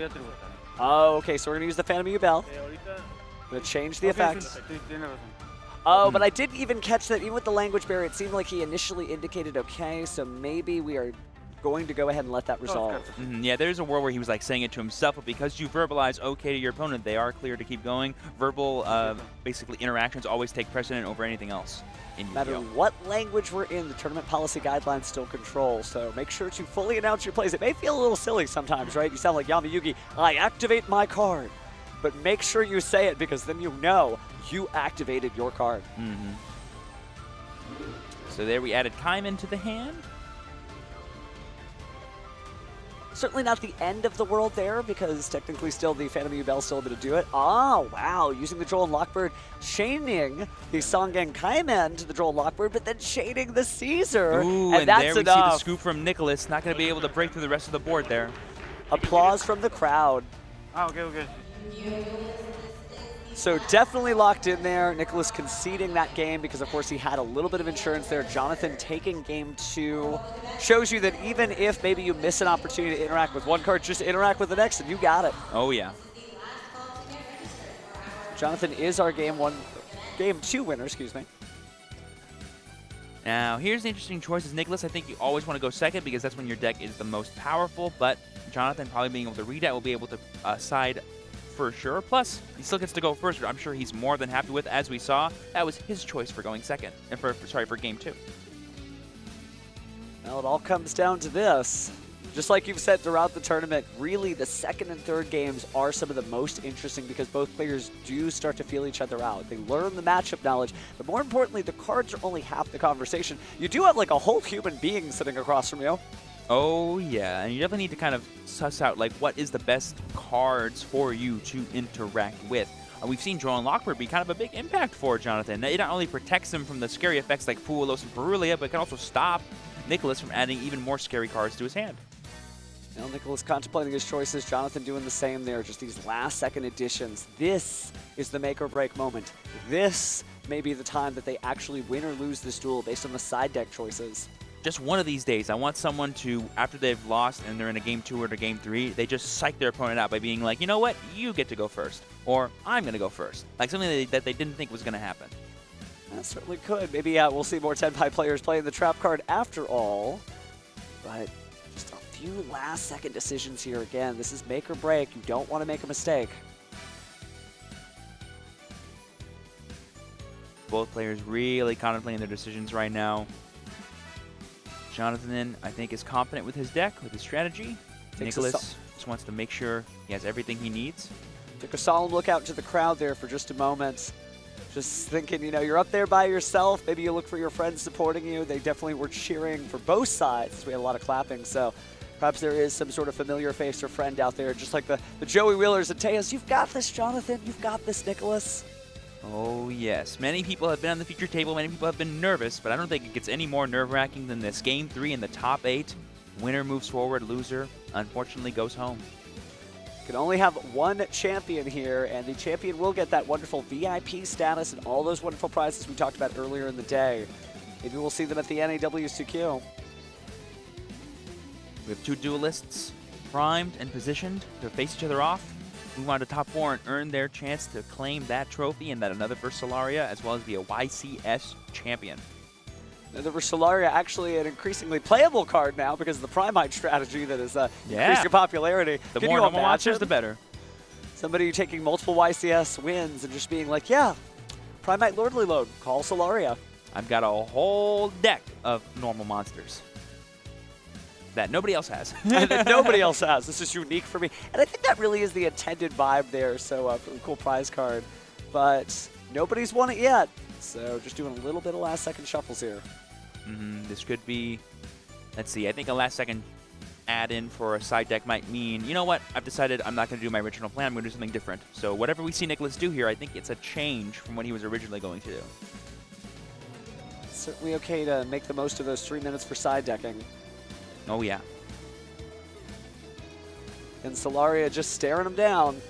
a tributar. Oh, okay, so we're going to use the Phantom Yubel. Going to change the effect. Oh, but I didn't even catch that. Even with the language barrier, it seemed like he initially indicated okay, so maybe we are going to go ahead and let that resolve. Yeah, there's a world where he was like saying it to himself, but because you verbalize okay to your opponent, they are clear to keep going. Verbal, basically, interactions always take precedent over anything else. No matter what language we're in, the tournament policy guidelines still control, so make sure to fully announce your plays. It may feel a little silly sometimes, right? You sound like Yamayugi, I activate my card. But make sure you say it, because then you know you activated your card. So there we added Kaiman to the hand. Certainly not the end of the world there, because technically still the Phantom Yubel still able to do it. Oh, wow. Using the Droll and Lockbird, chaining the Songang Kaiman to the Droll and Lockbird, but then chaining the Caesar. Ooh, and that's there we enough. see the scoop from Nicholas. Not going to be able to break through the rest of the board there. Applause from the crowd. Okay. So definitely locked in there. Nicholas conceding that game because, of course, he had a little bit of insurance there. Jonathan taking game 2 shows you that even if maybe you miss an opportunity to interact with one card, just interact with the next and you got it. Oh, yeah. Jonathan is our game 2 winner, excuse me. Now, here's the interesting choices. Nicholas, I think you always want to go second because that's when your deck is the most powerful, but Jonathan probably being able to read that will be able to side for sure. Plus, he still gets to go first, which I'm sure he's more than happy with. As we saw, that was his choice for going second, and for game 2. Well, it all comes down to this. Just like you've said throughout the tournament, really the second and third games are some of the most interesting because both players do start to feel each other out. They learn the matchup knowledge, but more importantly, the cards are only half the conversation. You do have like a whole human being sitting across from you. Oh, yeah, and you definitely need to kind of suss out, like, what is the best cards for you to interact with. We've seen Droll and Lockbird be kind of a big impact for Jonathan. It not only protects him from the scary effects like Fuelos and Perulia, but it can also stop Nicholas from adding even more scary cards to his hand. Now Nicholas contemplating his choices, Jonathan doing the same there, just these last-second additions. This is the make-or-break moment. This may be the time that they actually win or lose this duel based on the side deck choices. Just one of these days, I want someone to, after they've lost and they're in a game 2 or a game 3, they just psych their opponent out by being like, you know what, you get to go first, or I'm going to go first. Like something that they didn't think was going to happen. That certainly could. Maybe we'll see more Tenpai players playing the trap card after all, but just a few last-second decisions here again. This is make or break. You don't want to make a mistake. Both players really contemplating their decisions right now. Jonathan, I think, is confident with his deck, with his strategy. Nicholas just wants to make sure he has everything he needs. Took a solemn look out into the crowd there for just a moment. Just thinking, you know, you're up there by yourself. Maybe you look for your friends supporting you. They definitely were cheering for both sides. We had a lot of clapping, so perhaps there is some sort of familiar face or friend out there, just like the Joey Wheelers and Tejas. You've got this, Jonathan. You've got this, Nicholas. Oh, yes. Many people have been on the feature table. Many people have been nervous, but I don't think it gets any more nerve-wracking than this. Game 3 in the top 8. Winner moves forward. Loser, unfortunately, goes home. can only have one champion here, and the champion will get that wonderful VIP status and all those wonderful prizes we talked about earlier in the day. Maybe we'll see them at the NAWCQ. We have two duelists primed and positioned to face each other off. Move on to top 4 and earn their chance to claim that trophy and that another versus Solaria, as well as be a YCS champion. The Versalaria actually an increasingly playable card now because of the Primite strategy that has increased your popularity. The Can more you normal monsters, imagine the better. Somebody taking multiple YCS wins and just being like, yeah, Primite Lordly Load, call Solaria. I've got a whole deck of normal monsters that nobody else has. That nobody else has. This is unique for me. And I think that really is the intended vibe there. So really cool prize card. But nobody's won it yet. So just doing a little bit of last second shuffles here. This could be, let's see, I think a last second add-in for a side deck might mean, you know what, I've decided I'm not going to do my original plan, I'm going to do something different. So whatever we see Nicholas do here, I think it's a change from what he was originally going to do. Certainly okay to make the most of those 3 minutes for side decking. Oh yeah. And Solaria just staring him down.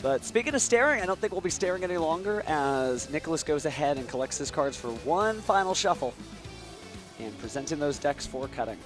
But speaking of staring, I don't think we'll be staring any longer as Nicholas goes ahead and collects his cards for one final shuffle and presenting those decks for cutting.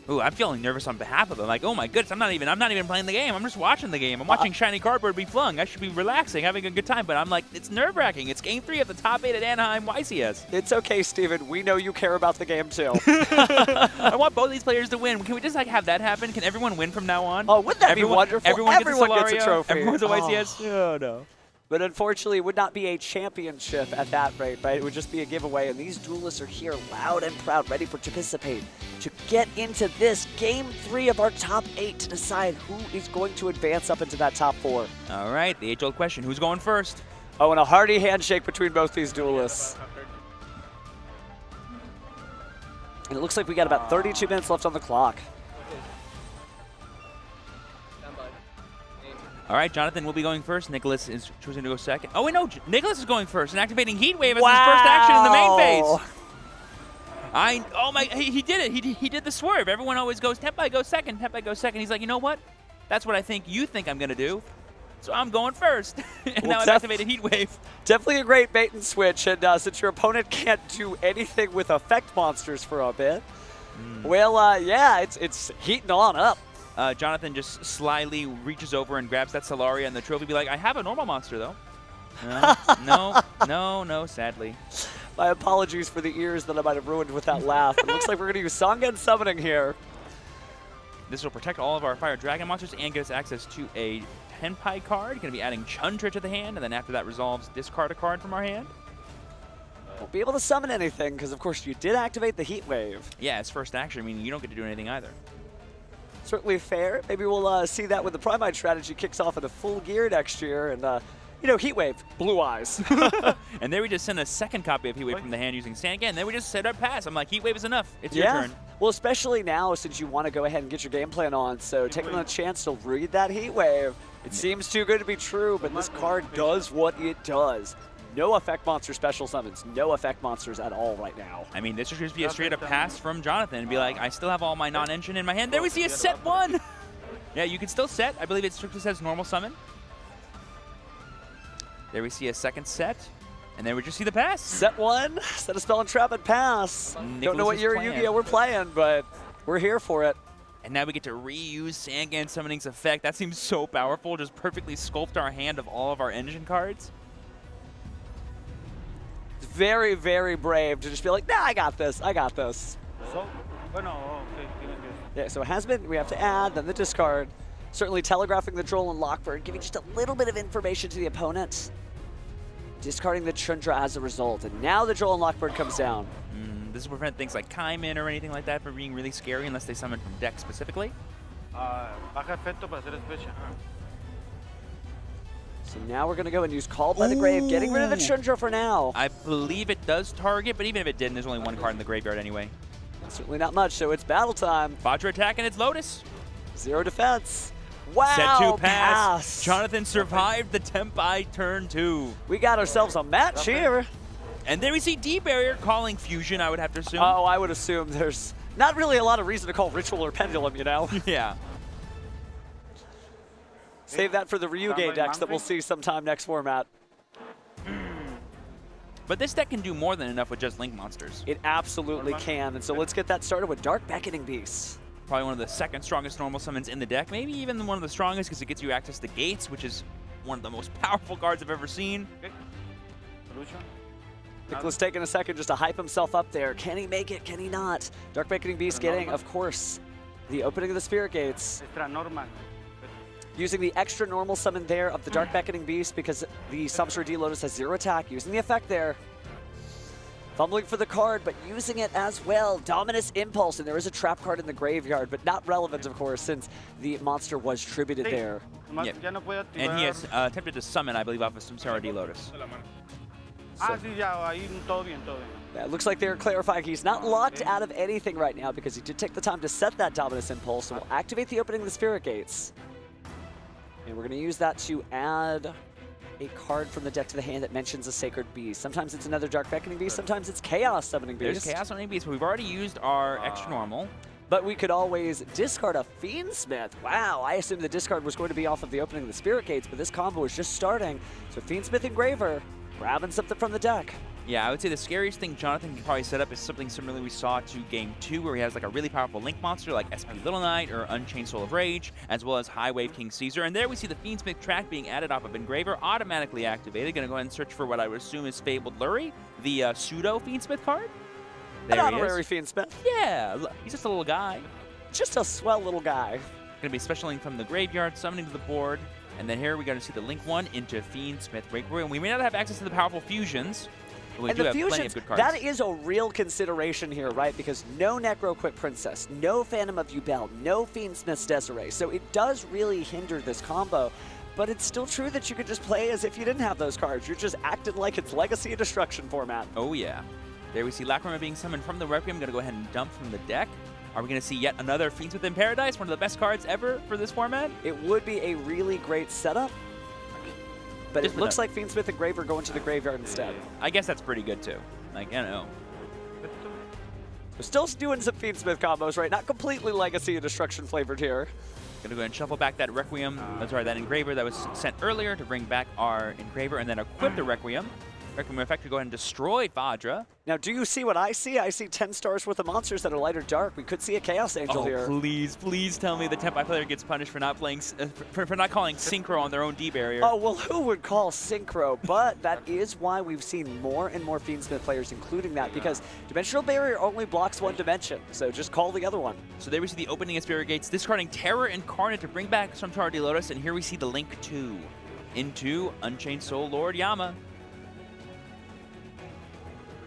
Ooh, I'm feeling nervous on behalf of them. Like, oh my goodness, I'm not even playing the game. I'm just watching the game. I'm watching shiny cardboard be flung. I should be relaxing, having a good time. But I'm like, it's nerve-wracking. It's Game 3 of the top 8 at Anaheim YCS. It's okay, Steven. We know you care about the game too. I want both these players to win. Can we just like have that happen? Can everyone win from now on? Oh, wouldn't that be wonderful? Everyone gets a trophy. Everyone's a YCS. Oh, no. But unfortunately, it would not be a championship at that rate, right? It would just be a giveaway, and these duelists are here loud and proud, ready to participate, to get into this Game 3 of our top 8 to decide who is going to advance up into that top 4. All right, the age-old question, who's going first? Oh, and a hearty handshake between both these duelists. And it looks like we got about 32 minutes left on the clock. All right, Jonathan will be going first. Nicholas is choosing to go second. Oh, wait, no. Nicholas is going first and activating Heat Wave as his first action in the main phase. He did it. He did the swerve. Everyone always goes, Tenpai goes second, Tenpai goes second. He's like, you know what? That's what I think you think I'm going to do. So I'm going first. And now I've activated Heat Wave. Definitely a great bait and switch. And since your opponent can't do anything with effect monsters for a bit, well, yeah, it's heating on up. Jonathan just slyly reaches over and grabs that Solaria and the trophy. Be like, I have a normal monster, though. No, sadly. My apologies for the ears that I might have ruined with that laugh. It looks like we're going to use Sangen Summoning here. This will protect all of our Fire Dragon monsters and get us access to a Tenpai card. Going to be adding Chundra to the hand, and then after that resolves, discard a card from our hand. Won't be able to summon anything, because of course you did activate the Heat Wave. Yeah, it's first action, meaning you don't get to do anything either. Certainly fair. Maybe we'll see that when the Primite strategy kicks off in a full gear next year. And, you know, Heat Wave, blue eyes. And there we just send a second copy of Heat Wave from the hand using Stand again. Then we just set our pass. I'm like, Heat Wave is enough. It's your turn. Well, especially now since you want to go ahead and get your game plan on. So taking a chance to read that Heat Wave. It seems too good to be true, but this card does what it does. No effect monster special summons. No effect monsters at all right now. I mean, this should just be a straight up pass from Jonathan and be like, I still have all my non-engine in my hand. There we see a set 1. Yeah, you can still set. I believe it strictly says normal summon. There we see a second set. And then we just see the pass. Set 1, set a spell and trap and pass. Don't know what year Yu-Gi-Oh we're playing, but we're here for it. And now we get to reuse Sangan Summoning's effect. That seems so powerful. Just perfectly sculpt our hand of all of our engine cards. Very, very brave to just be like, nah, I got this. Yeah, so it has been, we have to add, then the discard. Certainly telegraphing the Droll and Lockbird, giving just a little bit of information to the opponent. Discarding the Chundra as a result, and now the Droll and Lockbird comes down. This will prevent things like Kaimin or anything like that from being really scary unless they summon from deck specifically. So now we're going to go and use Called by the Grave, getting rid of the Chundra for now. I believe it does target, but even if it didn't, there's only one card in the graveyard anyway. Certainly not much, so it's battle time. Vajra attack and it's Lotus. 0 defense. Wow, Set 2 pass. Jonathan survived the Tenpai turn 2. We got ourselves a match here. And there we see D-Barrier calling Fusion, I would have to assume. Oh, I would assume there's not really a lot of reason to call Ritual or Pendulum, you know? Yeah. Save that for the Ryuge decks that we'll see sometime next format. But this deck can do more than enough with just Link monsters. It absolutely can, and so let's get that started with Dark Beckoning Beast. Probably one of the second strongest normal summons in the deck, maybe even one of the strongest because it gets you access to Gates, which is one of the most powerful cards I've ever seen. Nicholas taking a second just to hype himself up there. Can he make it? Can he not? Dark Beckoning Beast getting, of course, the opening of the Spirit Gates. Using the extra normal summon there of the Dark Beckoning Beast because the Summoner D Lotus has 0 attack, using the effect there. Fumbling for the card, but using it as well. Dominus Impulse, and there is a trap card in the graveyard, but not relevant, of course, since the monster was tributed there. Yep. And he has attempted to summon, I believe, off of Samsara D Lotus. It looks like they're clarifying he's not locked out of anything right now because he did take the time to set that Dominus Impulse, so we'll activate the opening of the Spirit Gates. And we're going to use that to add a card from the deck to the hand that mentions a Sacred Beast. Sometimes it's another Dark Beckoning Beast, sometimes it's Chaos Summoning Beast. There's Chaos Summoning Beast, but we've already used our extra normal. But we could always discard a Fiendsmith. Wow, I assumed the discard was going to be off of the opening of the Spirit Gates, but this combo is just starting. So Fiendsmith Engraver, grabbing something from the deck. Yeah, I would say the scariest thing Jonathan can probably set up is something similar we saw to Game 2, where he has like a really powerful Link monster like SP Little Knight or Unchained Soul of Rage, as well as High Wave King Caesar. And there we see the Fiendsmith track being added off of Engraver, automatically activated. Gonna go ahead and search for what I would assume is Fabled Lurie, the pseudo Fiendsmith card. There An honorary Fiendsmith. Yeah, he's just a little guy. Just a swell little guy. Gonna be specialing from the graveyard, summoning to the board. And then here we're going to see the Link 1 into Fiendsmith Breakaway. And we may not have access to the powerful fusions, but we do have plenty of good cards. That is a real consideration here, right? Because no Necro Quick Princess, no Phantom of Yubel, no Fiendsmith's Desiree. So it does really hinder this combo. But it's still true that you could just play as if you didn't have those cards. You're just acting like it's Legacy of Destruction format. Oh, yeah. There we see Lacrima being summoned from the Requiem. Going to go ahead and dump from the deck. Are we going to see yet another Fiends Within Paradise, one of the best cards ever for this format? It would be a really great setup, but it looks like Fiendsmith Engraver going to the graveyard instead. I guess that's pretty good too. Like, I don't know. We're still doing some Fiendsmith combos, right? Not completely Legacy of Destruction flavored here. Going to go ahead and shuffle back that Requiem, that Engraver that was sent earlier to bring back our Engraver and then equip the Requiem. Requiem effect to go ahead and destroy Vajra. Now, do you see what I see? I see 10 stars worth of monsters that are light or dark. We could see a Chaos Angel here. Please tell me the Tempai player gets punished for not playing, for not calling Synchro on their own D barrier. Oh, well, who would call Synchro? But that is why we've seen more and more Fiendsmith players including that, because Dimensional Barrier only blocks one dimension, so just call the other one. So there we see the opening of Spirit Gates, discarding Terror Incarnate to bring back Samsara D Lotus, and here we see the Link 2 into Unchained Soul Lord Yama.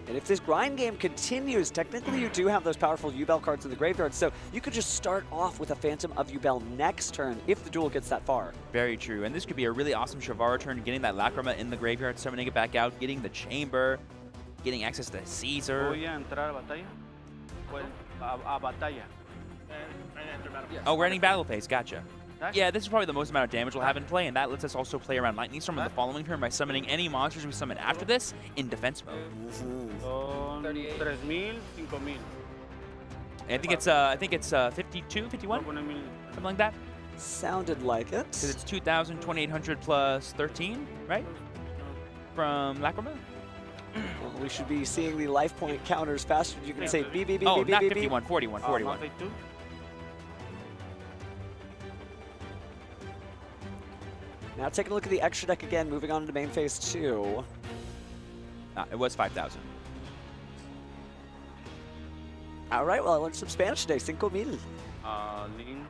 And if this grind game continues, technically you do have those powerful Yubel cards in the graveyard, so you could just start off with a Phantom of Yubel next turn if the duel gets that far. Very true, and this could be a really awesome Shavara turn, getting that Lacrima in the graveyard, summoning it back out, getting the Chamber, getting access to Caesar. Oh, we're ending battle phase, gotcha. Yeah, this is probably the most amount of damage we'll have in play, and that lets us also play around Lightning Storm in the following turn by summoning any monsters we summon after this in defense mode. 3,000, 5,000. I think it's 52, 51, something like that. Sounded like it. Because it's 2,000, 2,800 plus 13, right? From Lacrima. Well, we should be seeing the life point counters faster. You can say beep, beep, beep, oh, beep, not beep, 51, beep. 41, 41. Now taking a look at the extra deck again, moving on to main phase 2. It was 5,000. All right, well, I learned some Spanish today. 5,000. Link.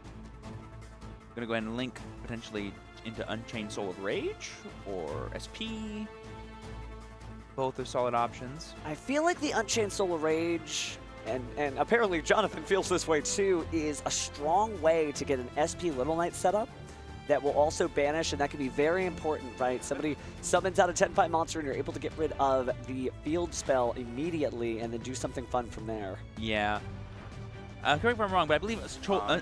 Gonna go ahead and link potentially into Unchained Soul of Rage or SP. Both are solid options. I feel like the Unchained Soul of Rage, and apparently Jonathan feels this way too, is a strong way to get an SP Little Knight setup that will also banish, and that can be very important, right? Somebody summons out a 10-5 monster and you're able to get rid of the field spell immediately and then do something fun from there. Yeah. Correct me if I'm wrong, but I believe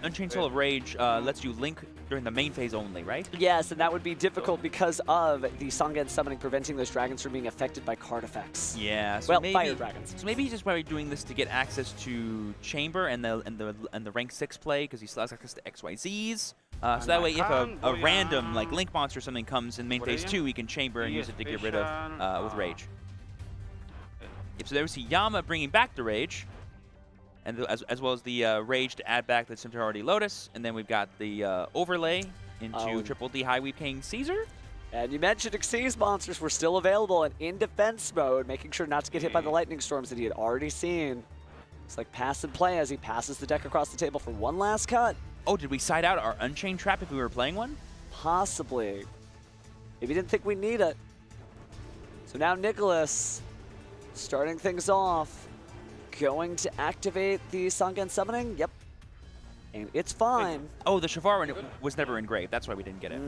Unchained Soul of Rage lets you link during the main phase only, right? Yes, and that would be difficult because of the Sangen summoning preventing those dragons from being affected by card effects. Yeah. So well, maybe, fire dragons. So maybe he's just probably doing this to get access to Chamber and the rank 6 play because he still has access to XYZs. So that way, if a random like Link monster or something comes in main phase 2, he can Chamber and use it to get rid of with Rage. Yep, so there we see Yama bringing back the Rage, and as well as the Rage to add back the Centauri Lotus, and then we've got the overlay into Triple D High Weave King Caesar. And you mentioned Xyz monsters were still available and in defense mode, making sure not to get hit by the lightning storms that he had already seen. It's like pass and play as he passes the deck across the table for one last cut. Oh, did we side out our Unchained Trap if we were playing one? Possibly. If you didn't think we need it. So now Nicholas, starting things off, going to activate the Sangen summoning. Yep. And it's fine. Oh, the Shavar was never engraved. That's why we didn't get it.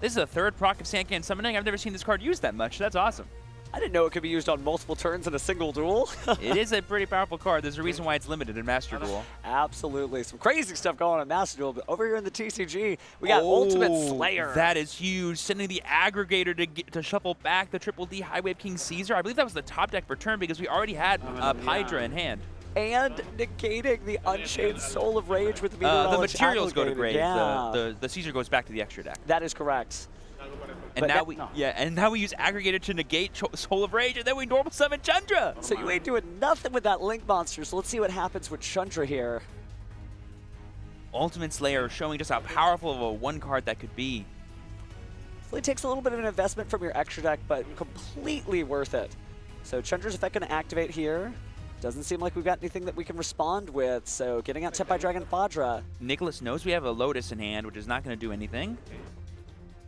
This is the third proc of Sangen summoning. I've never seen this card used that much. That's awesome. I didn't know it could be used on multiple turns in a single duel. It is a pretty powerful card. There's a reason why it's limited in Master Duel. Absolutely. Some crazy stuff going on in Master Duel. But over here in the TCG, we got Ultimate Slayer. That is huge. Sending the Aggregator to shuffle back the Triple D High Wave King Caesar. I believe that was the top deck for turn because we already had Hydra in hand. And negating the Unchained Soul of Rage with the the materials go to grave. Yeah. The Caesar goes back to the extra deck. That is correct. And now we use Aggregator to negate Soul of Rage, and then we normal summon Chandra. So you ain't doing nothing with that Link monster. So let's see what happens with Chandra here. Ultimate Slayer showing just how powerful of a one card that could be. It takes a little bit of an investment from your extra deck, but completely worth it. So Chandra's effect going to activate here. Doesn't seem like we've got anything that we can respond with. So getting out Tepai Dragon Fadra. Nicholas knows we have a Lotus in hand, which is not going to do anything.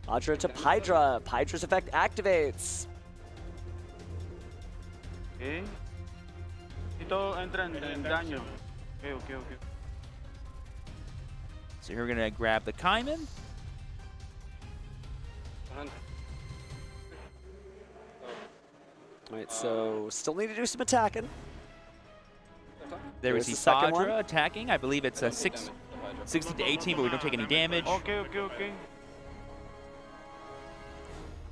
Fadra to Pydra. Pydra's effect activates. Okay. Ito entra en daño. Okay. So here we're going to grab the Kaiman. All right, so still need to do some attacking. There we see Fadra attacking. I believe it's a 16 to 18, but we don't take any damage. Okay.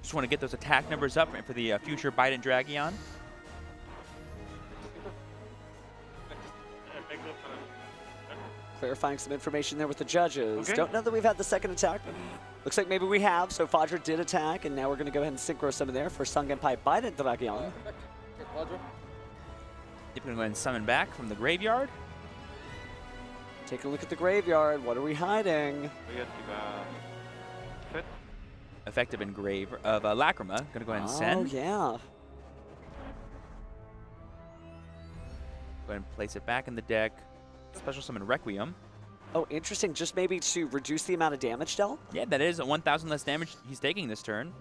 Just want to get those attack numbers up for the future Biden Dragion. Clarifying some information there with the judges. Okay. Don't know that we've had the second attack. Looks like maybe we have. So Fadra did attack, and now we're going to go ahead and synchro summon there for Sangenpai Biden Dragion. We're going to go ahead and summon back from the graveyard. Take a look at the graveyard. What are we hiding? Effective engraver of Lacrima. Going to go ahead and send. Oh, yeah. Go ahead and place it back in the deck. Special summon Requiem. Oh, interesting. Just maybe to reduce the amount of damage dealt? Yeah, that is 1,000 less damage he's taking this turn.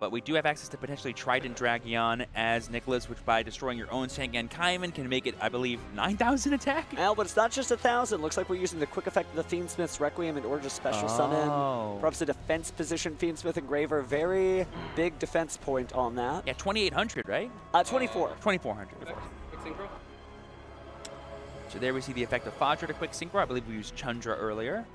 But we do have access to potentially Trident Dragion as Nicholas, which by destroying your own Sangen Kaiman can make it, I believe, 9,000 attack. Well, but it's not just 1,000. Looks like we're using the quick effect of the Fiendsmith's Requiem in order to special summon. Perhaps a defense position Fiendsmith Engraver. Very big defense point on that. Yeah, 2,800, right? 24. 2,400. So there we see the effect of Fadra to quick synchro. I believe we used Chandra earlier.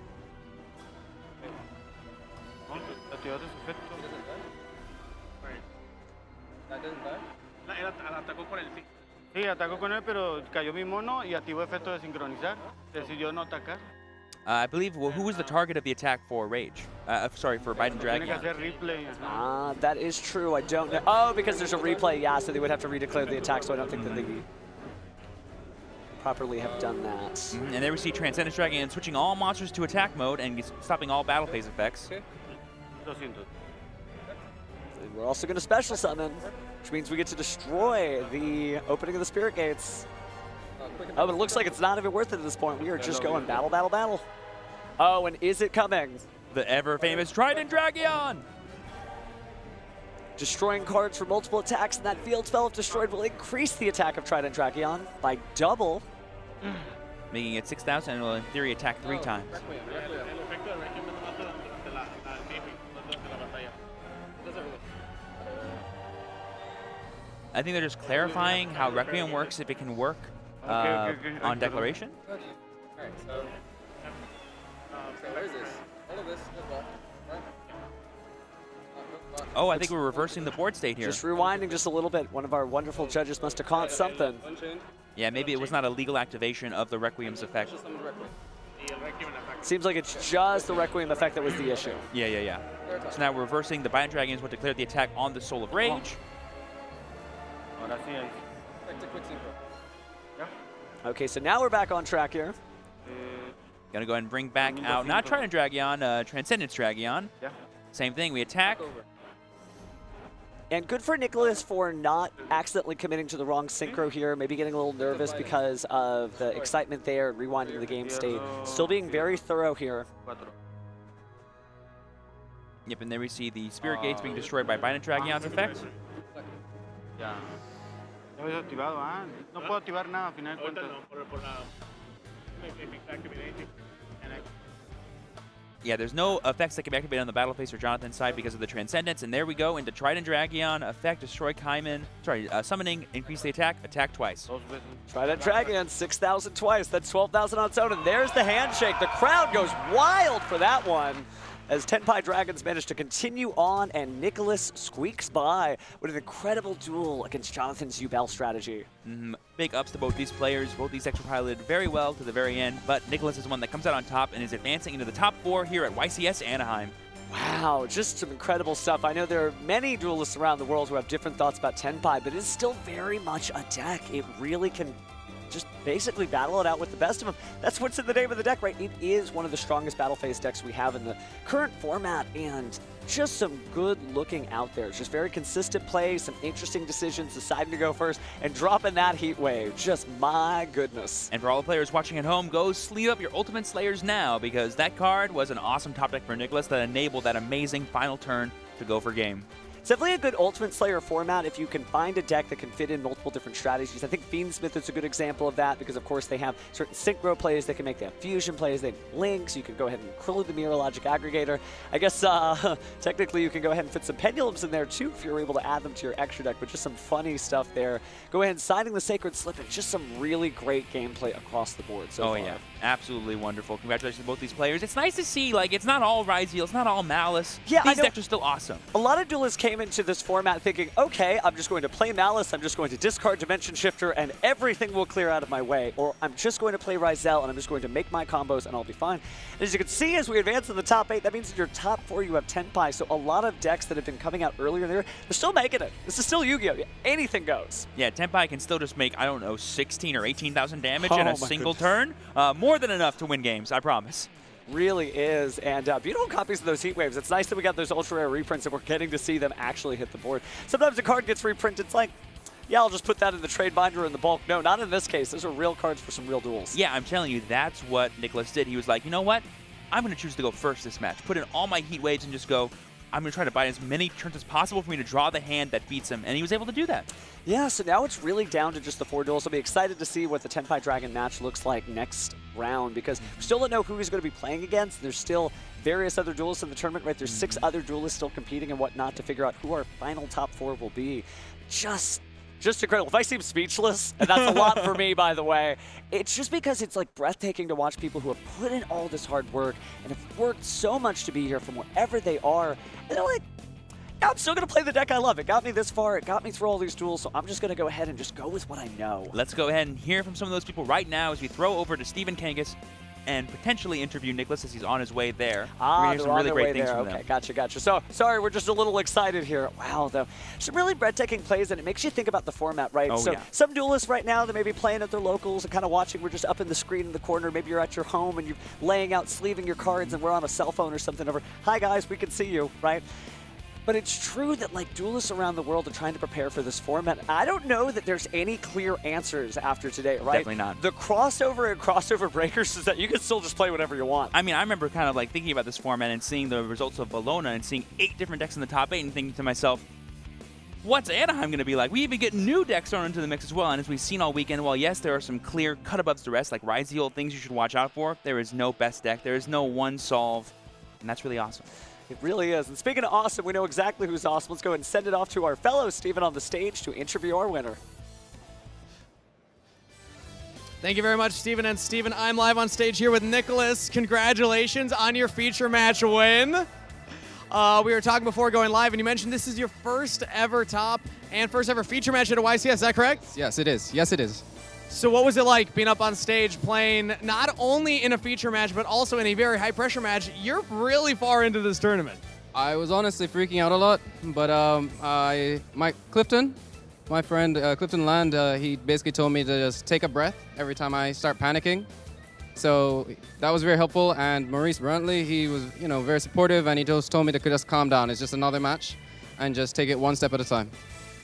Sí, atacó con él, pero cayó mi mono y activó efecto de sincronizar. Decidió no atacar. I believe, well, who was the target of the attack for Rage? Sorry, for Biden Dragion. That is true. I don't know. Oh, because there's a replay. Yeah, so they would have to redeclare the attack, so I don't think that they properly have done that. And there we see Transcendence Dragon switching all monsters to attack mode and stopping all battle phase effects. We're also going to special summon, which means we get to destroy the opening of the Spirit Gates. Oh, but it looks like it's not even worth it at this point. We are just going battle, battle, battle. Oh, and is it coming? The ever-famous Trident Dragion! Destroying cards for multiple attacks, and that field spell if destroyed will increase the attack of Trident Dragion by double. Making it 6,000 and will in theory attack 3 times. I think they're just clarifying how Requiem works if it can work on Declaration. Oh, I think we're reversing the board state here. Just rewinding just a little bit. One of our wonderful judges must have caught something. Yeah, maybe it was not a legal activation of the Requiem's effect. Seems like it's just the Requiem effect that was the issue. Yeah. So now we're reversing. The Binding Dragons will declare the attack on the Soul of Rage. Okay, so now we're back on track here. Gonna go ahead and bring back out, not Trident Dragion, Transcendence Dragion. Yeah. Same thing, we attack. And good for Nicholas for not accidentally committing to the wrong synchro here, maybe getting a little nervous because of the excitement there and rewinding the game state. Still being very thorough here. Yep, and there we see the Spirit Gates being destroyed by Binding Dragion's effect. Ya. Ya habías activado, ah. No puedo activar nada, al final de cuentas. Yeah, there's no effects that can be activated on the battle phase for Jonathan's side because of the Transcendence. And there we go into Trident Dragion, effect, destroy Kaiman. Sorry, summoning, increase the attack twice. Trident Dragion, 6,000 twice. That's 12,000 on its own. And there's the handshake. The crowd goes wild for that one, as Tenpai Dragons manage to continue on, and Nicholas squeaks by with an incredible duel against Jonathan's Yubel strategy. Big ups to both these players. Both these extra piloted very well to the very end, but Nicholas is one that comes out on top and is advancing into the top 4 here at YCS Anaheim. Wow, just some incredible stuff. I know there are many duelists around the world who have different thoughts about Tenpai, but it's still very much a deck. It really can just basically battle it out with the best of them. That's what's in the name of the deck, right? It is one of the strongest battle phase decks we have in the current format, and just some good looking out there. It's just very consistent play, some interesting decisions, deciding to go first and dropping that heat wave. Just my goodness. And for all the players watching at home, go sleeve up your Ultimate Slayers now, because that card was an awesome top deck for Nicholas that enabled that amazing final turn to go for game. It's definitely a good Ultimate Slayer format if you can find a deck that can fit in multiple different strategies. I think Fiendsmith is a good example of that because, of course, they have certain synchro plays they can make. They have fusion plays. They have links. You can go ahead and include the Mirror Logic Aggregator. I guess technically you can go ahead and fit some Pendulums in there, too, if you're able to add them to your extra deck, but just some funny stuff there. Go ahead and signing the Sacred Slip, and just some really great gameplay across the board so far. Yeah. Absolutely wonderful. Congratulations to both these players. It's nice to see, like, it's not all Ryzeal, it's not all Malice. Yeah, these decks are still awesome. A lot of duelists came into this format thinking, okay, I'm just going to play Malice, I'm just going to discard Dimension Shifter, and everything will clear out of my way. Or I'm just going to play Ryzeal, and I'm just going to make my combos, and I'll be fine. And as you can see, as we advance in the top 8, that means in your top 4, you have Tenpai. So a lot of decks that have been coming out earlier there, they're still making it. This is still Yu-Gi-Oh! Anything goes. Yeah, Tenpai can still just make, I don't know, 16 or 18,000 damage in a single turn. More than enough to win games, I promise. Really is, and beautiful copies of those heat waves. It's nice that we got those ultra rare reprints and we're getting to see them actually hit the board. Sometimes a card gets reprinted, it's like, yeah, I'll just put that in the trade binder or in the bulk. No, not in this case. Those are real cards for some real duels. Yeah, I'm telling you, that's what Nicholas did. He was like, you know what? I'm going to choose to go first this match. Put in all my heat waves and just go, I'm going to try to buy as many turns as possible for me to draw the hand that beats him, and he was able to do that. Yeah, so now it's really down to just the 4 duels. I'll be excited to see what the Tenpai Dragon match looks like next round, because we still don't know who he's going to be playing against. There's still various other duelists in the tournament, right? There's 6 other duelists still competing and whatnot to figure out who our final top 4 will be. Just incredible. If I seem speechless, and that's a lot for me, by the way, it's just because it's like breathtaking to watch people who have put in all this hard work and have worked so much to be here from wherever they are. And they're like, yeah, I'm still going to play the deck I love. It got me this far. It got me through all these duels, so I'm just going to go ahead and just go with what I know. Let's go ahead and hear from some of those people right now as we throw over to Stephen Kangas and potentially interview Nicholas as he's on his way there. Ah, we're hear some really great things from them. Okay, gotcha. So, sorry, we're just a little excited here. Wow, though. Some really breathtaking plays, and it makes you think about the format, right? Oh, yeah. Some duelists right now, they may be playing at their locals and kind of watching. We're just up in the screen in the corner. Maybe you're at your home and you're laying out, sleeving your cards, and we're on a cell phone or something over. Hi, guys, we can see you, right? But it's true that, like, duelists around the world are trying to prepare for this format. I don't know that there's any clear answers after today, right? Definitely not. The crossover and crossover breakers is that you can still just play whatever you want. I mean, I remember kind of like thinking about this format and seeing the results of Bologna and seeing 8 different decks in the top 8 and thinking to myself, what's Anaheim going to be like? We even get new decks thrown into the mix as well. And as we've seen all weekend, while yes, there are some clear cut above the rest, like Ryzeal, things you should watch out for, there is no best deck. There is no one solve, and that's really awesome. It really is. And speaking of awesome, we know exactly who's awesome. Let's go ahead and send it off to our fellow Steven on the stage to interview our winner. Thank you very much, Steven. And Steven, I'm live on stage here with Nicholas. Congratulations on your feature match win. We were talking before going live, and you mentioned this is your first ever top and first ever feature match at a YCS. Is that correct? Yes, it is. Yes, it is. So what was it like being up on stage playing not only in a feature match, but also in a very high pressure match? You're really far into this tournament. I was honestly freaking out a lot, but Clifton, my friend Clifton Land, he basically told me to just take a breath every time I start panicking. So that was very helpful. And Maurice Brantley, he was, very supportive, and he just told me to just calm down. It's just another match, and just take it one step at a time.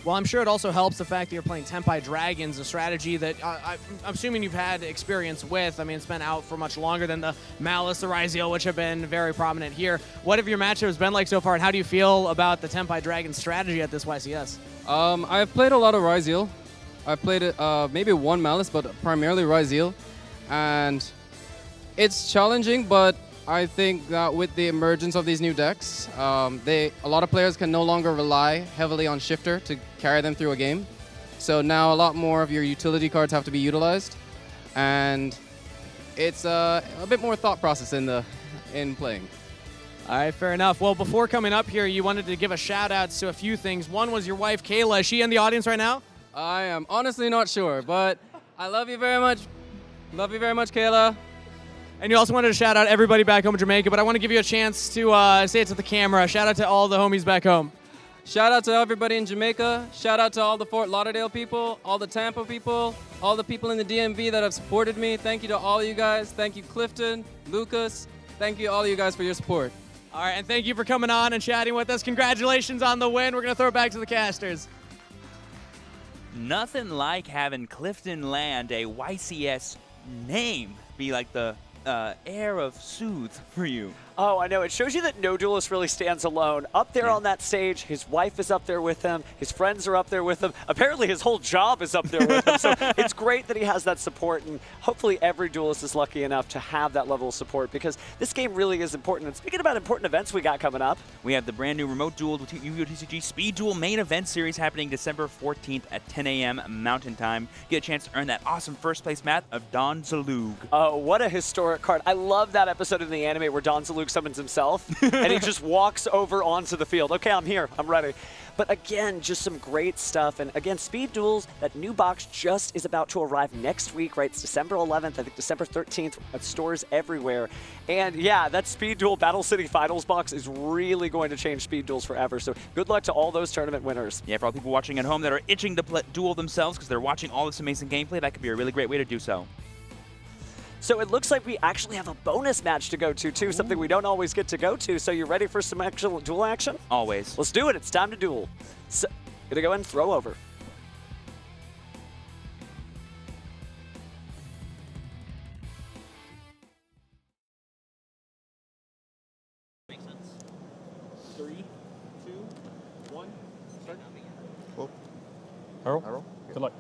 Well, I'm sure it also helps the fact that you're playing Tenpai Dragons, a strategy that I'm assuming you've had experience with. I mean, it's been out for much longer than the Malice, the Raziel, which have been very prominent here. What have your matchups been like so far, and how do you feel about the Tenpai Dragon strategy at this YCS? I've played a lot of Raziel. I've played maybe one Malice, but primarily Raziel. And it's challenging, but I think that with the emergence of these new decks, a lot of players can no longer rely heavily on Shifter to carry them through a game. So now a lot more of your utility cards have to be utilized, and it's a bit more thought process in playing. All right, fair enough. Well, before coming up here, you wanted to give a shout-out to a few things. One was your wife, Kayla. Is she in the audience right now? I am honestly not sure, but I love you very much. Love you very much, Kayla. And you also wanted to shout out everybody back home in Jamaica, but I want to give you a chance to say it to the camera. Shout out to all the homies back home. Shout out to everybody in Jamaica. Shout out to all the Fort Lauderdale people, all the Tampa people, all the people in the DMV that have supported me. Thank you to all of you guys. Thank you, Clifton, Lucas. Thank you all of you guys for your support. All right, and thank you for coming on and chatting with us. Congratulations on the win. We're going to throw it back to the casters. Nothing like having Clifton Land, a YCS name, be like the air of soothe for you. Oh, I know. It shows you that no duelist really stands alone. Up there on that stage, his wife is up there with him. His friends are up there with him. Apparently, his whole job is up there with him. So it's great that he has that support, and hopefully every duelist is lucky enough to have that level of support, because this game really is important. And speaking about important events we got coming up, we have the brand new Remote Duel with Yu-Gi-Oh! TCG Speed Duel main event series happening December 14th at 10 a.m. Mountain Time. Get a chance to earn that awesome first place mat of Don Zalug. Oh, what a historic card. I love that episode in the anime where Don Zalug summons himself and he just walks over onto the field. Okay, I'm here. I'm ready. But again, just some great stuff. And again, Speed Duels, that new box just is about to arrive next week, right? It's December 11th, I think December 13th at stores everywhere. And yeah, that Speed Duel Battle City Finals box is really going to change Speed Duels forever. So good luck to all those tournament winners. Yeah, for all people watching at home that are itching to duel themselves because they're watching all this amazing gameplay, that could be a really great way to do so. So it looks like we actually have a bonus match to go to, too, something we don't always get to go to. So you ready for some actual duel action? Always. Let's do it. It's time to duel. So, gonna go ahead and throw over. Makes sense. 3, 2, 1, start. Cool. Arrow. Good luck.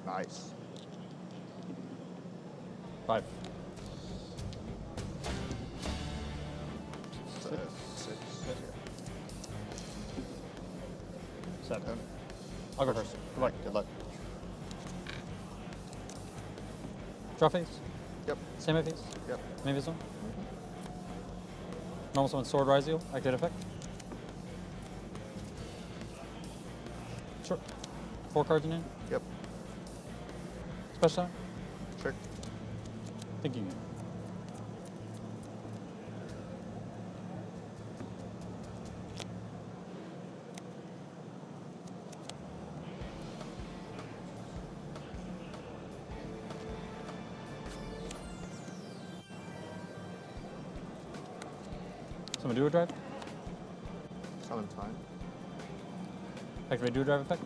Nice. 5. 6. 7. I'll go first. Good luck. Good luck. Draw phase? Yep. Same phase? Yep. Main phase one? Normal summon Sword Raziel, activate effect. Sure. 4 cards in hand? Yep. Special time? Sure. Thinking. Summon Duo Drive? Summon time. Activate Duo Drive effect?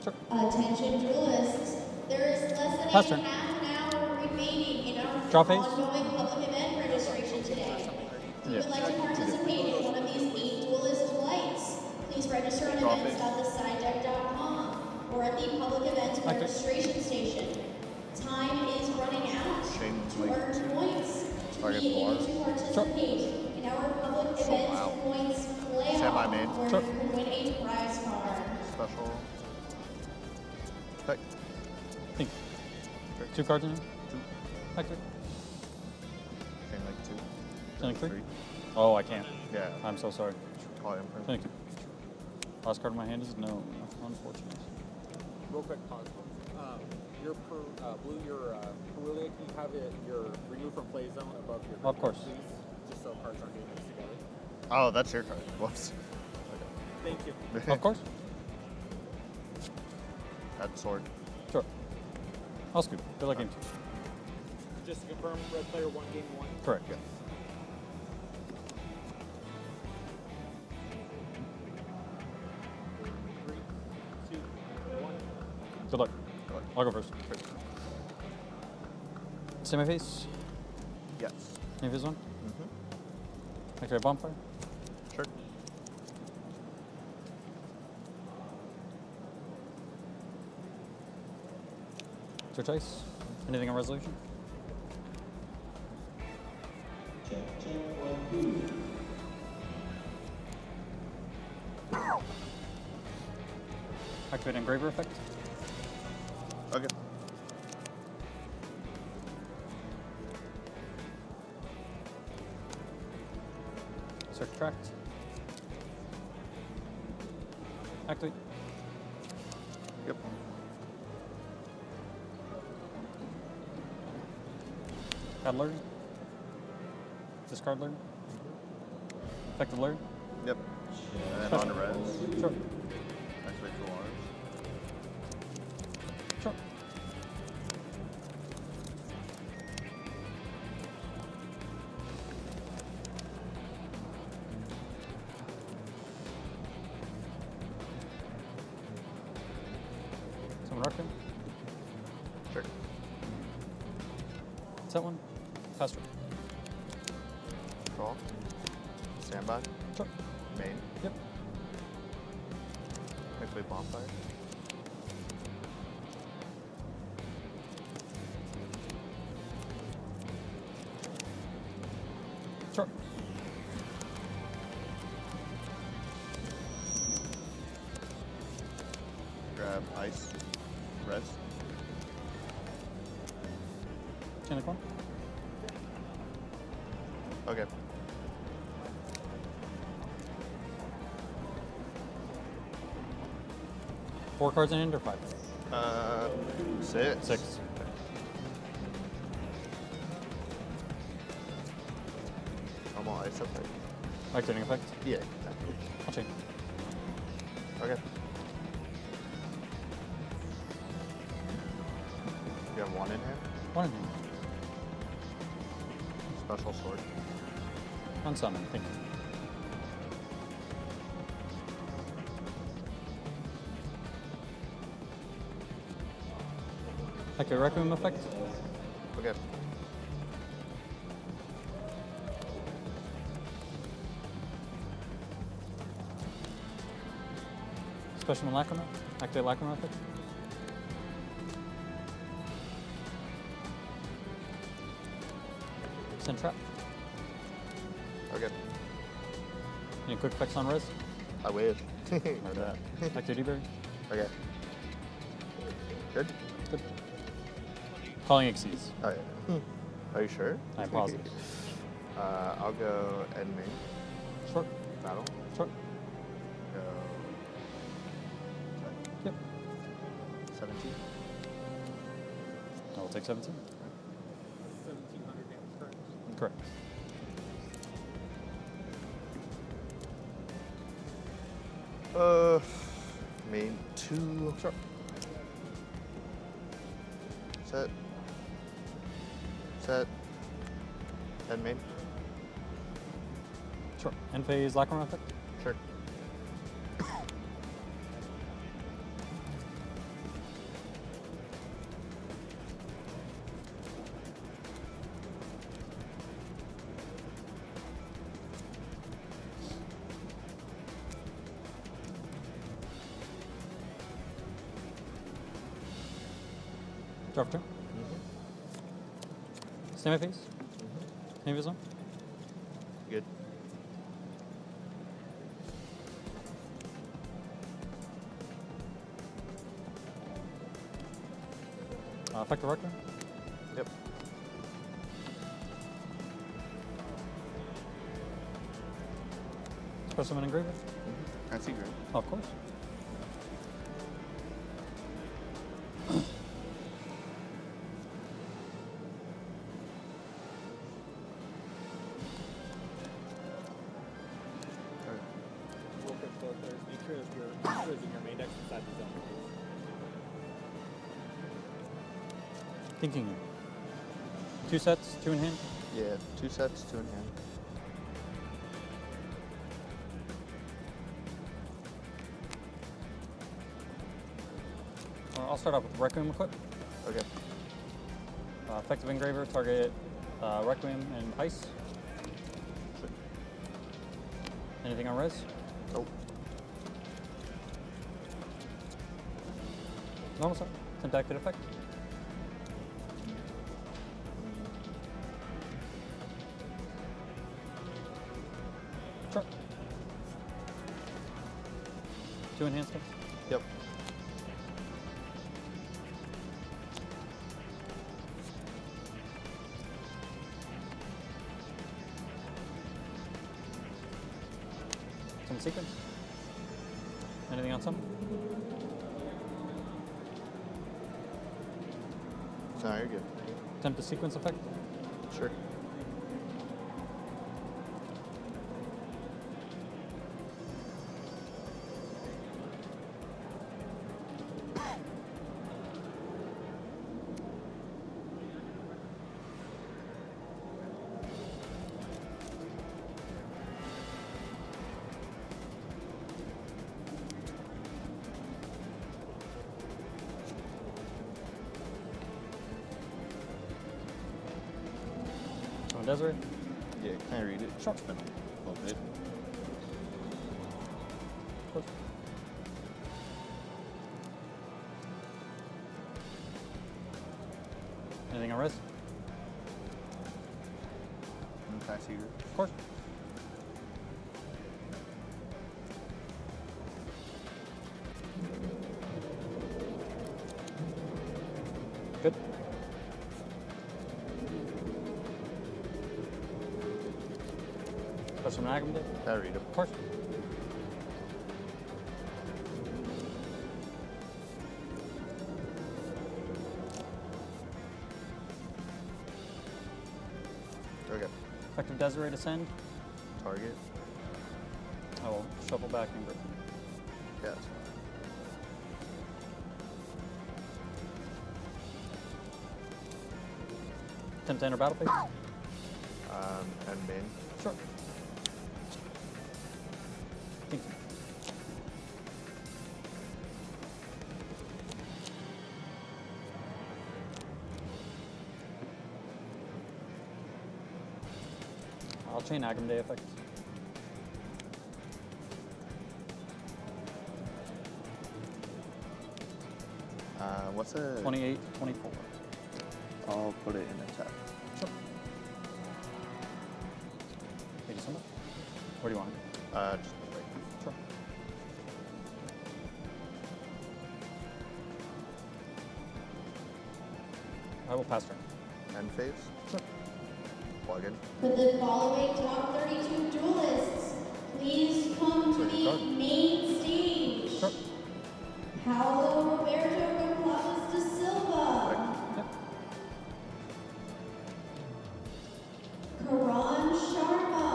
Sure. Attention duelists, there is less than Pass turn. half an hour remaining in our Draw phase? ongoing public event registration today. If you would like to participate in one of these 8 duelist flights, please register on events.thesidedeck.com or at the public events registration station. Time is running out. To earn points to be able to participate in our public event points playoff, where you can win a prize card. Special. Pick. Think. 2 cards in hand? Activate. Thank you. Oh, I can't. Yeah. I'm so sorry. Call imprint. Thank you. Last card in my hand is no. Unfortunate. Real quick pause. Your blue, your Perulia, can you have it your remove from play zone above your Of course. please, just so cards aren't getting mixed together. Oh, that's your card. Whoops. Thank you. Of course. That sword. Sure. I'll scoop. Feel like game 2. Just to confirm, red player 1, game 1. Correct. Yeah. Good luck. I'll go first. Semi-face? Yes. Semi-face one? Mm-hmm. Activate bonfire? Sure. Search ice? Anything on resolution? Activate engraver effect? Okay. Search tract. Activate. Yep. Add learn. Discard learn. Effective learn. Yep. And then on to res. Sure. Activate full ours. Sure. Someone rock him? Sure. Set one. Faster. Call. Standby. Sure. Main. Yep. Activate bonfire. Sure. Grab ice. Res. Chain of one. Okay. Four cards in hand or 5? 6. 6. Normal ice effect. Activating effect? Yeah. I'll change. Okay. You have 1 in hand? 1 in hand. Special sword. Unsummon, thank you. Activate Requiem effect. Okay. Special Lacrima. Activate Lacrima effect. Send trap. Okay. Any quick effects on res? I wish. Or that. Activate Eberry. Okay. Good? Good. Calling Exceeds. Oh, yeah. Are you sure? I'm positive. I'll go end main. Sure. Battle. Sure. Go. Yep. 17. I will take 17. 1700 damage correct? Correct. Main 2. Sure. Set. Set. End main. Sure. End phase Lacrima effect. Sure. Drop turn. Stand my face. Any vis on? Good. Effective Requiem. Yep. Put some in engraver. I see green. Of course. Real quick for players, make sure that your extras in your main deck inside the zone. Thinking. 2 sets, 2 in hand. Yeah, 2 sets, 2 in hand. I'll start off with Requiem equip. Okay. Effective engraver, target Requiem and ice. Anything on res? Nope. Normal set. Attempt active effect. Sure. 2 enhancements. Yep. Some sequence. Anything on some? No, you're good. Attempt a sequence effect. Sure. Desiree? Yeah, can I read it? Sure. It's been a little bit. Close. Anything on res? Can I see your? Of course. Good. Press from Agam Day? Can I read it? Of course. Okay. Effective Desiree to send. Target. I will shuffle back and grip. Yeah, that's fine. Attempt to enter battle phase. And main. Sure. Thank you. I'll chain Agam Day effect. What's a 28, 24. I'll put it in attack. Sure. Thank you so much. Where do you want it? Just wait. Sure. I will pass turn. End phase. Sure. Plug in. For the following top 32 duelists, please come to the main stage. Sure. Paulo Roberto Gonçalves da Silva. Karan Sharma.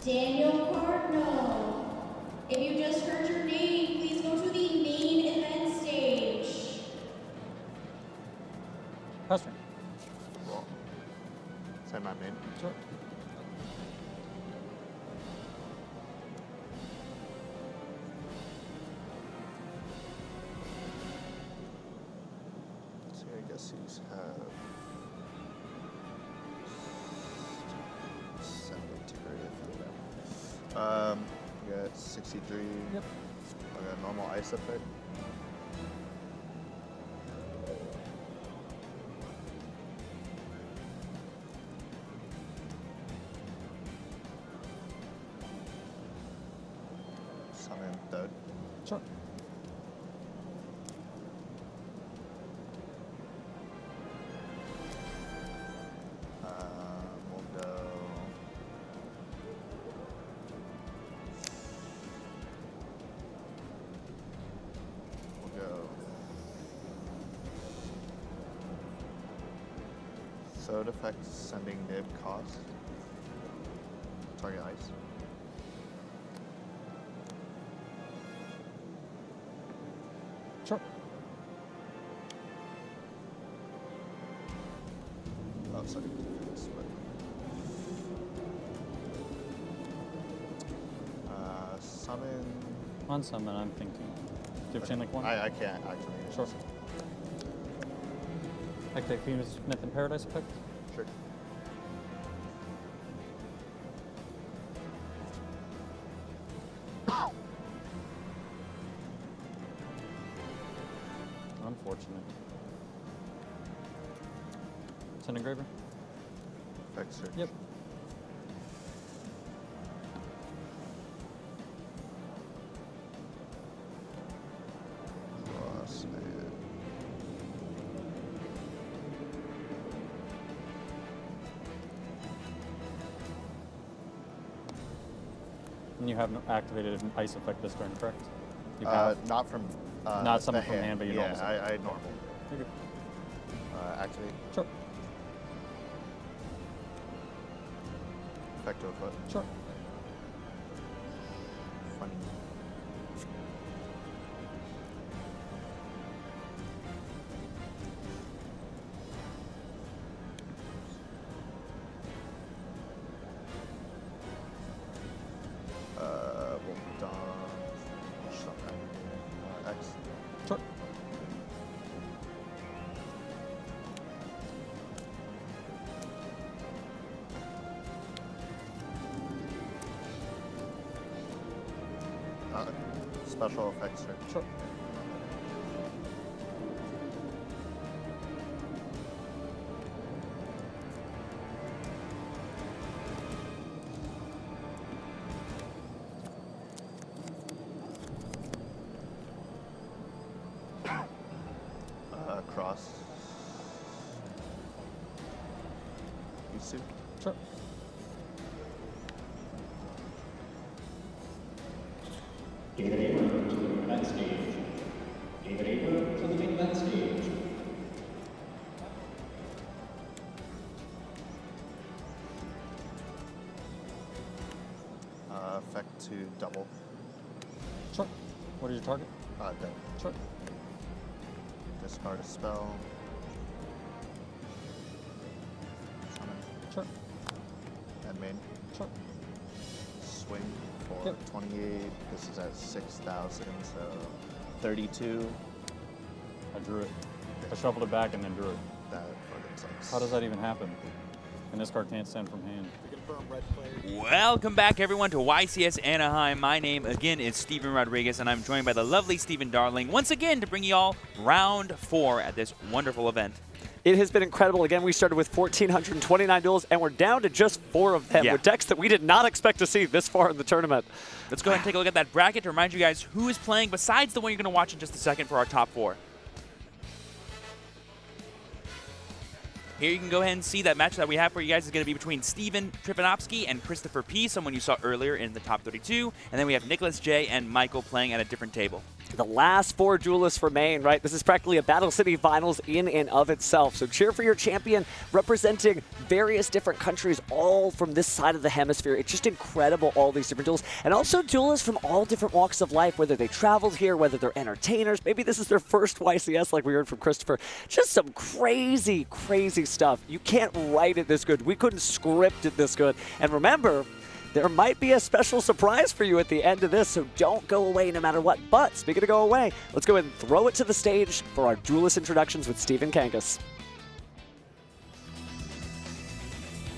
Daniel Cardinal. If you just heard your name, please go to the main event stage. Pass turn. Roll. Send my main. Sure. See, I guess these have 72, right? We got 63. Yep. I got normal ice effect. Summon third. Sure. We'll go So it affects sending nib cost. Target ice. Sure. Oh, sorry. Summon. On summon, I'm thinking. Do you have chain link 1? I can't actually. Sure. Activate Phoenix Myth and Paradise effect? Sure. Unfortunate. Send engraver? Effect search. Yep. And you have activated an ice effect this turn, correct? You have? Not from. Not something from hand, but you yeah, normal. I normal. You're good. Activate. Sure. Effect to a foot. Sure. Funny. X. Sure. Special effects search. Sure. Cross. Yusu. Sure. David Abram to the main event stage. David Abram to the main event stage. Effect to double. Sure. What is your target? Dead. Sure. Discard a spell. Summon. Sure. And main. Sure. Swing for Yep. 28. This is at 6,000, so 32. I drew it. I shuffled it back and then drew it. That fucking sucks. How does that even happen? And this card can't send from hand. Welcome back, everyone, to YCS Anaheim. My name, again, is Steven Rodriguez, and I'm joined by the lovely Stephen Darling once again to bring you all round 4 at this wonderful event. It has been incredible. Again, we started with 1,429 duels, and we're down to just 4 of them with decks that we did not expect to see this far in the tournament. Let's go ahead and take a look at that bracket to remind you guys who is playing besides the one you're going to watch in just a second for our top 4. Here you can go ahead and see that match that we have for you guys is going to be between Steven Trifanowski and Christopher P., someone you saw earlier in the top 32. And then we have Nicholas J. and Michael playing at a different table. The last 4 duelists remain, right? This is practically a Battle City Finals in and of itself. So cheer for your champion representing various different countries all from this side of the hemisphere. It's just incredible, all these different duels. And also duelists from all different walks of life, whether they traveled here, whether they're entertainers. Maybe this is their first YCS like we heard from Christopher. Just some crazy, crazy stuff. You can't write it this good. We couldn't script it this good. And remember, there might be a special surprise for you at the end of this, so don't go away no matter what. But speaking of go away, let's go ahead and throw it to the stage for our duelist introductions with Stephen Kangas.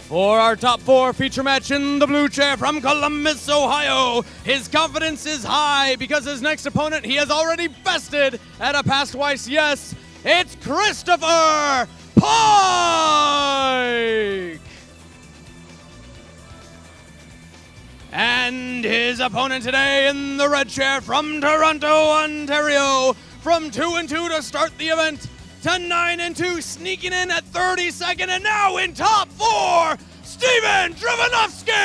For our top 4 feature match in the blue chair from Columbus, Ohio, his confidence is high because his next opponent he has already bested at a past YCS. It's Christopher Pike! And his opponent today in the red chair from Toronto, Ontario, from 2-2 to start the event, to 9-2, sneaking in at 32nd, and now in top 4, Steven Trifanowski!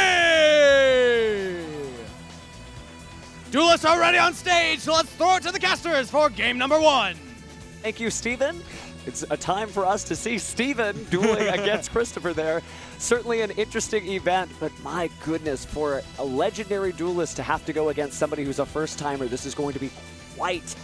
Duelists are ready on stage, so let's throw it to the casters for game number 1. Thank you, Steven. it's a time for us to see Steven dueling against Christopher there. Certainly an interesting event, but my goodness, for a legendary duelist to have to go against somebody who's a first-timer, this is going to be quite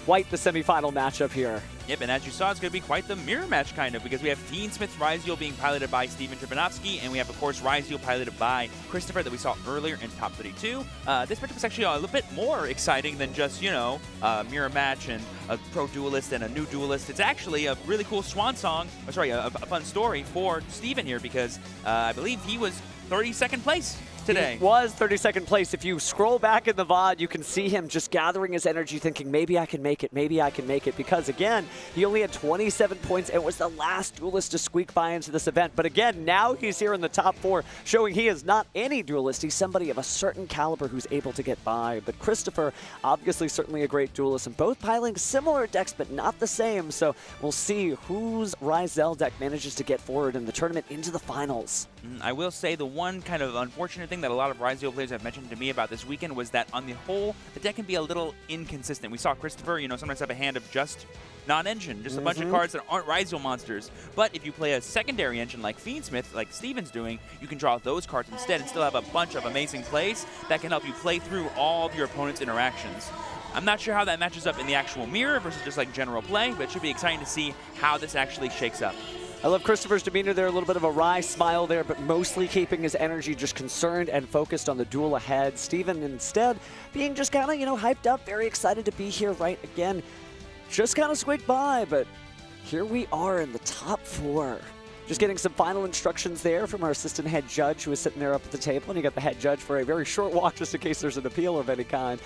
the semifinal matchup here. Yep, and as you saw, it's going to be quite the mirror match, kind of, because we have Fiendsmith's Ryzeal being piloted by Steven Tripanovsky, and we have, of course, Ryzeal piloted by Christopher that we saw earlier in Top 32. This matchup is actually a little bit more exciting than just, you know, a mirror match and a pro duelist and a new duelist. It's actually a really cool swan song, or sorry, a fun story for Steven here, because I believe he was 32nd place today. He was 32nd place. If you scroll back in the VOD, you can see him just gathering his energy, thinking, maybe I can make it, maybe I can make it. Because again, he only had 27 points and was the last duelist to squeak by into this event. But again, now he's here in the top 4, showing he is not any duelist. He's somebody of a certain caliber who's able to get by. But Christopher, obviously certainly a great duelist, and both piloting similar decks, but not the same. So we'll see whose Ryzeal deck manages to get forward in the tournament into the finals. I will say the one kind of unfortunate thing that a lot of Ryzeal players have mentioned to me about this weekend was that on the whole, the deck can be a little inconsistent. We saw Christopher, you know, sometimes have a hand of just non-engine, just a bunch of cards that aren't Ryzeal monsters. But if you play a secondary engine like Fiendsmith, like Steven's doing, you can draw those cards instead and still have a bunch of amazing plays that can help you play through all of your opponent's interactions. I'm not sure how that matches up in the actual mirror versus just like general play, but it should be exciting to see how this actually shakes up. I love Christopher's demeanor there, a little bit of a wry smile there, but mostly keeping his energy just concerned and focused on the duel ahead. Steven instead being just kind of, you know, hyped up, very excited to be here right again. Just kind of squeaked by, but here we are in the top 4. Just getting some final instructions there from our assistant head judge who was sitting there up at the table, and you got the head judge for a very short walk just in case there's an appeal of any kind.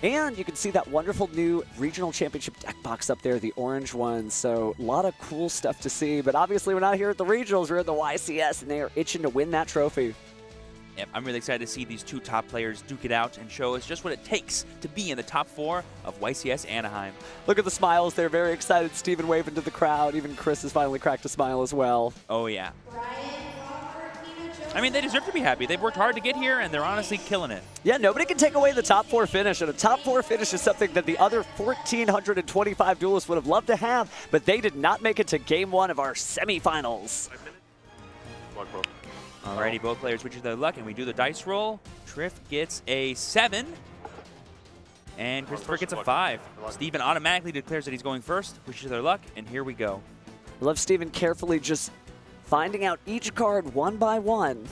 And you can see that wonderful new regional championship deck box up there, the orange one. So a lot of cool stuff to see. But obviously we're not here at the regionals, we're at the YCS, and they are itching to win that trophy. Yep, I'm really excited to see these two top players duke it out and show us just what it takes to be in the top 4 of YCS Anaheim. Look at the smiles. They're very excited. Steven waving to the crowd. Even Chris has finally cracked a smile as well. Oh, yeah. I mean, they deserve to be happy. They've worked hard to get here, and they're honestly killing it. Yeah, nobody can take away the top 4 finish, and a top 4 finish is something that the other 1,425 duelists would have loved to have, but they did not make it to Game 1 of our semifinals. Alrighty, both players switch their luck, and we do the dice roll. Triff gets a 7, and Christopher gets a 5. Steven automatically declares that he's going first, wishes their luck, and here we go. I love Steven carefully just finding out each card one by one.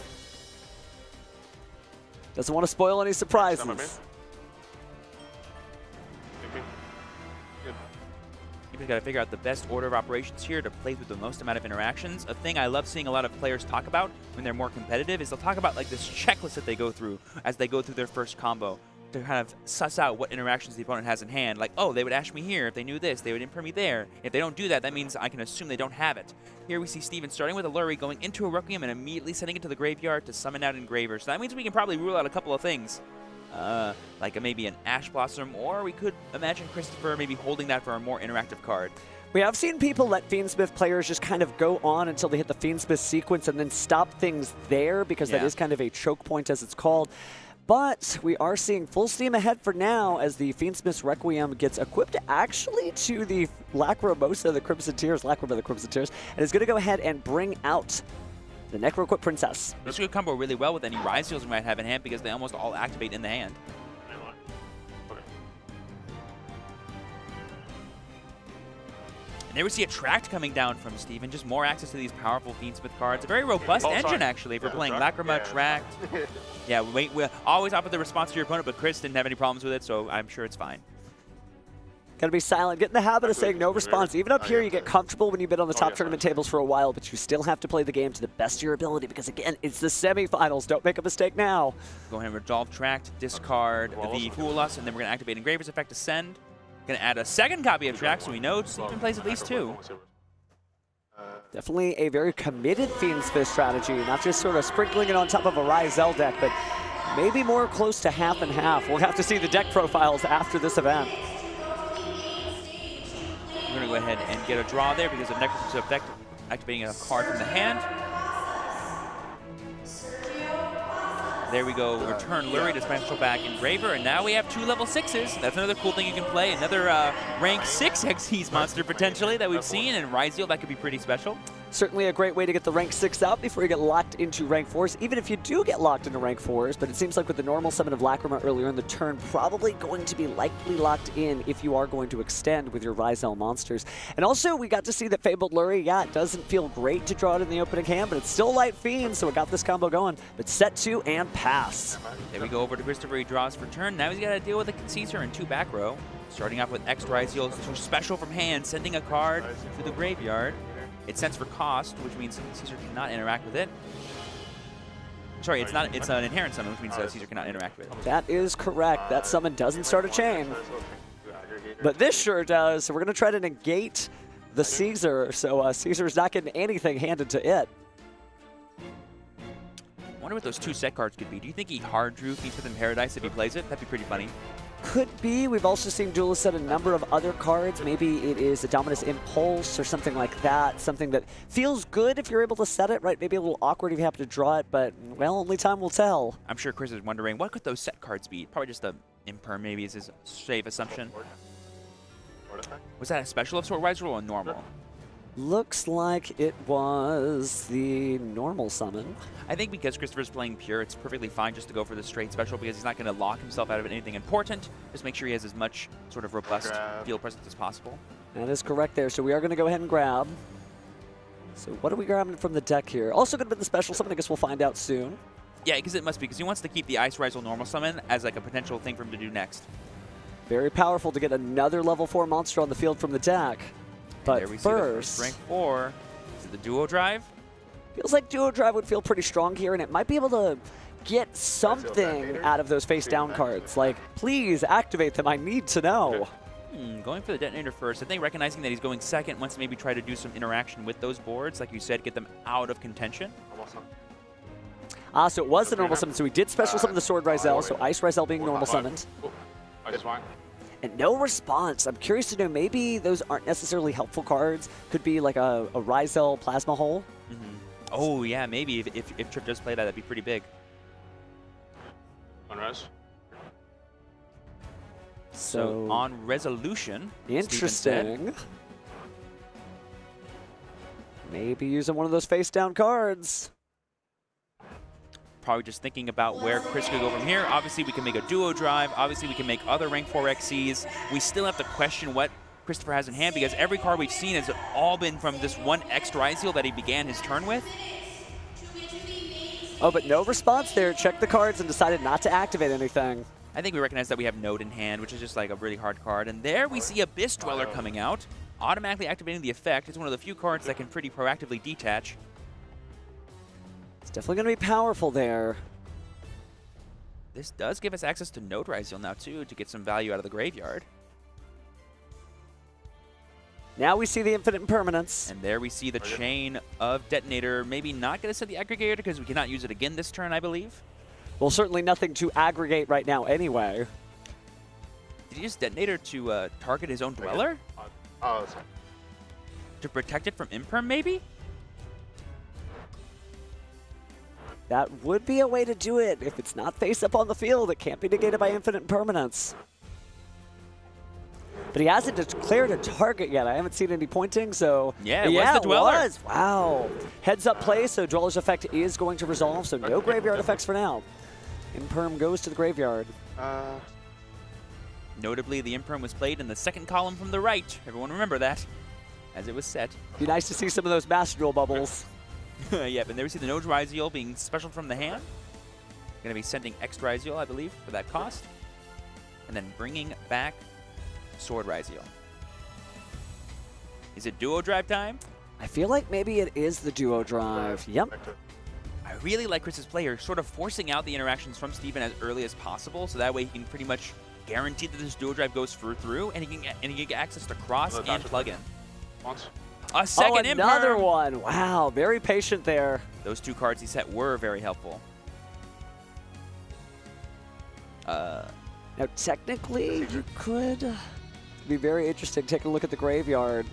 Doesn't want to spoil any surprises. You've got to figure out the best order of operations here to play through the most amount of interactions. A thing I love seeing a lot of players talk about when they're more competitive is they'll talk about like this checklist that they go through as they go through their first combo to kind of suss out what interactions the opponent has in hand. Like, oh, they would ash me here. If they knew this, they would imprint me there. If they don't do that, that means I can assume they don't have it. Here we see Steven starting with a Lurry, going into a Requiem, and immediately sending it to the graveyard to summon out Engraver. So that means we can probably rule out a couple of things. Like maybe an Ash Blossom, or we could imagine Christopher maybe holding that for a more interactive card. We have seen people let Fiendsmith players just kind of go on until they hit the Fiendsmith sequence and then stop things there, because that is kind of a choke point, as it's called. But we are seeing full steam ahead for now as the Fiendsmith's Requiem gets equipped actually to the Lacrimosa, the Crimson Tears, Lacrima, the Crimson Tears, and is going to go ahead and bring out the Necro-equipped Princess. This could combo really well with any Ryzeals we might have in hand because they almost all activate in the hand. And there we see a Tract coming down from Steven, just more access to these powerful Fiendsmith cards. A very robust engine, actually, if you're playing Lacrima, Tract. Yeah, we always offer the response to your opponent, but Chris didn't have any problems with it, so I'm sure it's fine. Gotta be silent. Get in the habit of saying no response. Even up here, you get comfortable when you've been on the top tournament tables for a while, but you still have to play the game to the best of your ability because, again, it's the semifinals. Don't make a mistake now. Go ahead and resolve Tract, discard the Fool Us, and then we're going to activate Engraver's Effect to send. Going to add a second copy of Tract, so we know Steven plays at least 2. Definitely a very committed Fiendsmith strategy, not just sort of sprinkling it on top of a Ryzeal deck, but maybe more close to half and half. We'll have to see the deck profiles after this event. We're going to go ahead and get a draw there because of Necro's Effect activating a card from the hand. There we go. Return Lurie to special back Engraver, and now we have 2 level 6s. That's another cool thing you can play. Another rank 6 Xyz monster potentially that we've seen, and Ryzeal, that could be pretty special. Certainly a great way to get the rank 6 out before you get locked into rank 4s, even if you do get locked into rank 4s, but it seems like with the normal summon of Lacrima earlier in the turn, probably going to be likely locked in if you are going to extend with your Ryzeal monsters. And also, we got to see that Fabled Lurie, yeah, it doesn't feel great to draw it in the opening hand, but it's still Light Fiend, so it got this combo going. But set 2 and pass. There we go over to Christopher, he draws for turn. Now he's got to deal with a Caesar and 2 back row. Starting off with X Ryzeal, so special from hand, sending a card to the graveyard. It's sent for cost, which means Caesar cannot interact with it. Sorry, it's not. It's an inherent summon, which means Caesar cannot interact with it. That is correct. That summon doesn't start a chain. But this sure does. So we're going to try to negate the Caesar. So Caesar's not getting anything handed to it. I wonder what those 2 set cards could be. Do you think he hard drew Feast Within Paradise if he plays it? That'd be pretty funny. Could be. We've also seen Duelist set a number of other cards. Maybe it is a Dominus Impulse or something like that. Something that feels good if you're able to set it, right? Maybe a little awkward if you happen to draw it, but, well, only time will tell. I'm sure Chris is wondering, what could those set cards be? Probably just a Imperm, maybe, is his safe assumption. Was that a special of Sword Ryzeal or a normal? Looks like it was the normal summon. I think because Christopher's playing pure, it's perfectly fine just to go for the straight special because he's not going to lock himself out of anything important. Just make sure he has as much sort of robust field presence as possible. That is correct there. So we are going to go ahead and grab. So what are we grabbing from the deck here? Also going to be the special summon. I guess we'll find out soon. Yeah, because it must be, because he wants to keep the Ice Ryzeal normal summon as like a potential thing for him to do next. Very powerful to get another level 4 monster on the field from the deck. But there we first, see rank 4. Is it the Duo Drive? Feels like Duo Drive would feel pretty strong here, and it might be able to get something out of those face-down cards. Like, please activate them. I need to know. Going for the detonator first. I think recognizing that he's going second wants to maybe try to do some interaction with those boards. Like you said, get them out of contention. So it was the normal summon. So we did special summon the Sword Ryzeal, so Ice Ryzeal being normal summoned. And no response. I'm curious to know, maybe those aren't necessarily helpful cards. Could be like a Ryzeal Plasma Hole. Oh, yeah, maybe. If Triff does play that, that'd be pretty big. So on resolution. Interesting. Maybe using one of those face-down cards. Probably just thinking about where Chris could go from here. Obviously, we can make a Duo Drive. Obviously, we can make other rank 4 XCs. We still have to question what Christopher has in hand because every card we've seen has all been from this one X Ryzeal that he began his turn with. Oh, but no response there. Checked the cards and decided not to activate anything. I think we recognize that we have Node in hand, which is just like a really hard card. And there we see Abyss Dweller coming out, automatically activating the effect. It's one of the few cards that can pretty proactively detach. It's definitely going to be powerful there. This does give us access to Node Ryzeal now, too, to get some value out of the graveyard. Now we see the Infinite Impermanence. And there we see the chain of Detonator. Maybe not going to set the Aggregator because we cannot use it again this turn, I believe. Well, certainly nothing to aggregate right now anyway. Did he use Detonator to target his own Dweller? To protect it from Imperm, maybe? That would be a way to do it. If it's not face up on the field, it can't be negated by Infinite Impermanence. But he hasn't declared a target yet. I haven't seen any pointing, so... Yeah, it was the Dweller. It was. Wow. Heads up play, so Dweller's effect is going to resolve, so no graveyard effects for now. Imperm goes to the graveyard. Notably, the Imperm was played in the second column from the right. Everyone remember that, as it was set. Be nice to see some of those Master Duel bubbles. Yeah, and there we see the Node Ryzeal being special from the hand. Going to be sending X Ryzeal, I believe, for that cost. And then bringing back Sword Ryzeal. Is it Duo Drive time? I feel like maybe it is the Duo Drive. Yep. I really like Chris's play here, sort of forcing out the interactions from Steven as early as possible, so that way he can pretty much guarantee that this Duo Drive goes through, and he can get access to cross and plug in. A second Imperm! Another one. Wow, very patient there. Those two cards he set were very helpful. Now, technically, you could be very interesting. Take a look at the graveyard.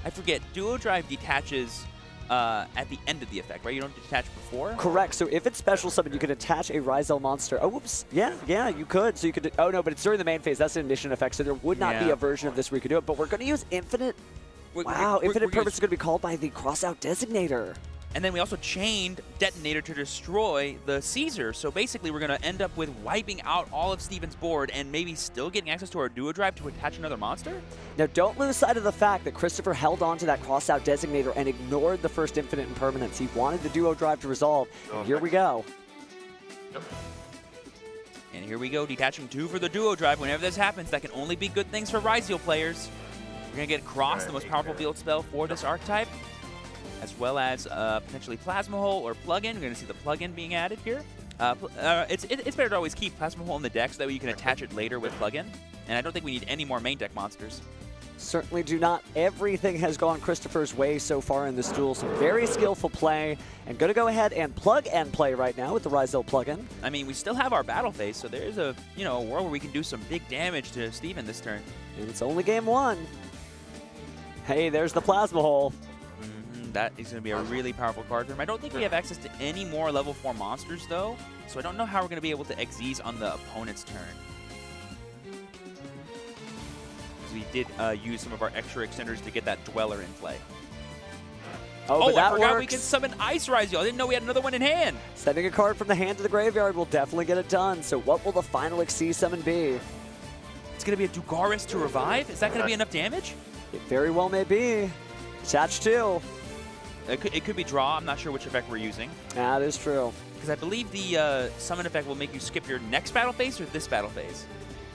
I forget, Duo Drive detaches at the end of the effect, right? You don't detach before? Correct. So if it's special summon, you can attach a Ryzel monster. Oh, whoops. Yeah, you could. So you could. Oh, no, but it's during the main phase. That's an ignition effect. So there would not be a version of this where you could do it. But we're going to use Infinite. Infinite Purpose is going to be called by the Crossout Designator. And then we also chained Detonator to destroy the Caesar. So basically, we're going to end up with wiping out all of Steven's board and maybe still getting access to our Duo Drive to attach another monster? Now, don't lose sight of the fact that Christopher held on to that Crossout Designator and ignored the first Infinite Impermanence. He wanted the Duo Drive to resolve. And here we go. And here we go, detaching 2 for the Duo Drive. Whenever this happens, that can only be good things for Ryzeal players. We're going to get Cross, the most powerful field spell for this archetype, as well as potentially Plasma Hole or Plug-in. We're going to see the Plug-in being added here. It's better to always keep Plasma Hole in the deck so that way you can attach it later with Plug-in. And I don't think we need any more main deck monsters. Certainly do not. Everything has gone Christopher's way so far in this duel. Some very skillful play. And going to go ahead and plug and play right now with the Ryzel plugin. I mean, we still have our battle phase, so there is a world where we can do some big damage to Steven this turn. And it's only game 1. Hey, there's the Plasma Hole. That is going to be a really powerful card for him. I don't think we have access to any more level 4 monsters, though, so I don't know how we're going to be able to Xyz on the opponent's turn. We did use some of our extra extenders to get that Dweller in play. Oh, but that I forgot works. We can summon Ice Ryzeal. I didn't know we had another one in hand. Sending a card from the hand to the graveyard will definitely get it done. So what will the final Xyz summon be? It's going to be a Dugaris to revive? Is that going to be enough damage? It very well may be. Attach 2. It could be draw. I'm not sure which effect we're using. That is true. Because I believe the summon effect will make you skip your next battle phase or this battle phase.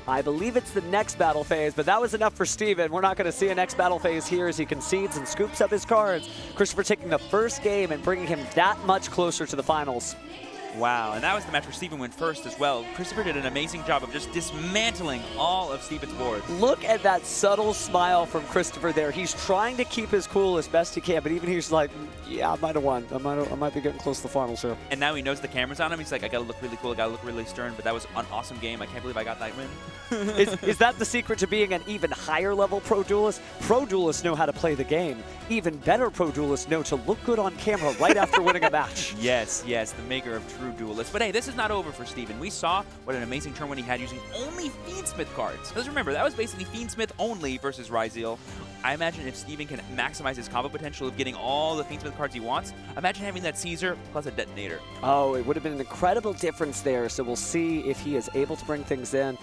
I believe it's the next battle phase, but that was enough for Steven. We're not going to see a next battle phase here as he concedes and scoops up his cards. Christopher taking the first game and bringing him that much closer to the finals. Wow, and that was the match where Steven went first as well. Christopher did an amazing job of just dismantling all of Steven's boards. Look at that subtle smile from Christopher there. He's trying to keep his cool as best he can, but even he's like, yeah, I might have won. I might be getting close to the finals here. And now he knows the camera's on him. He's like, I got to look really cool. I got to look really stern, but that was an awesome game. I can't believe I got that win. Is that the secret to being an even higher level Pro Duelist? Pro Duelists know how to play the game. Even better Pro Duelists know to look good on camera right after winning a match. Yes, the maker of true duelists. But hey, this is not over for Steven. We saw what an amazing turn when he had using only Fiendsmith cards. Because remember, that was basically Fiendsmith only versus Ryzeal. I imagine if Steven can maximize his combo potential of getting all the Fiendsmith cards he wants, imagine having that Caesar plus a Detonator. Oh, it would have been an incredible difference there. So we'll see if he is able to bring things in.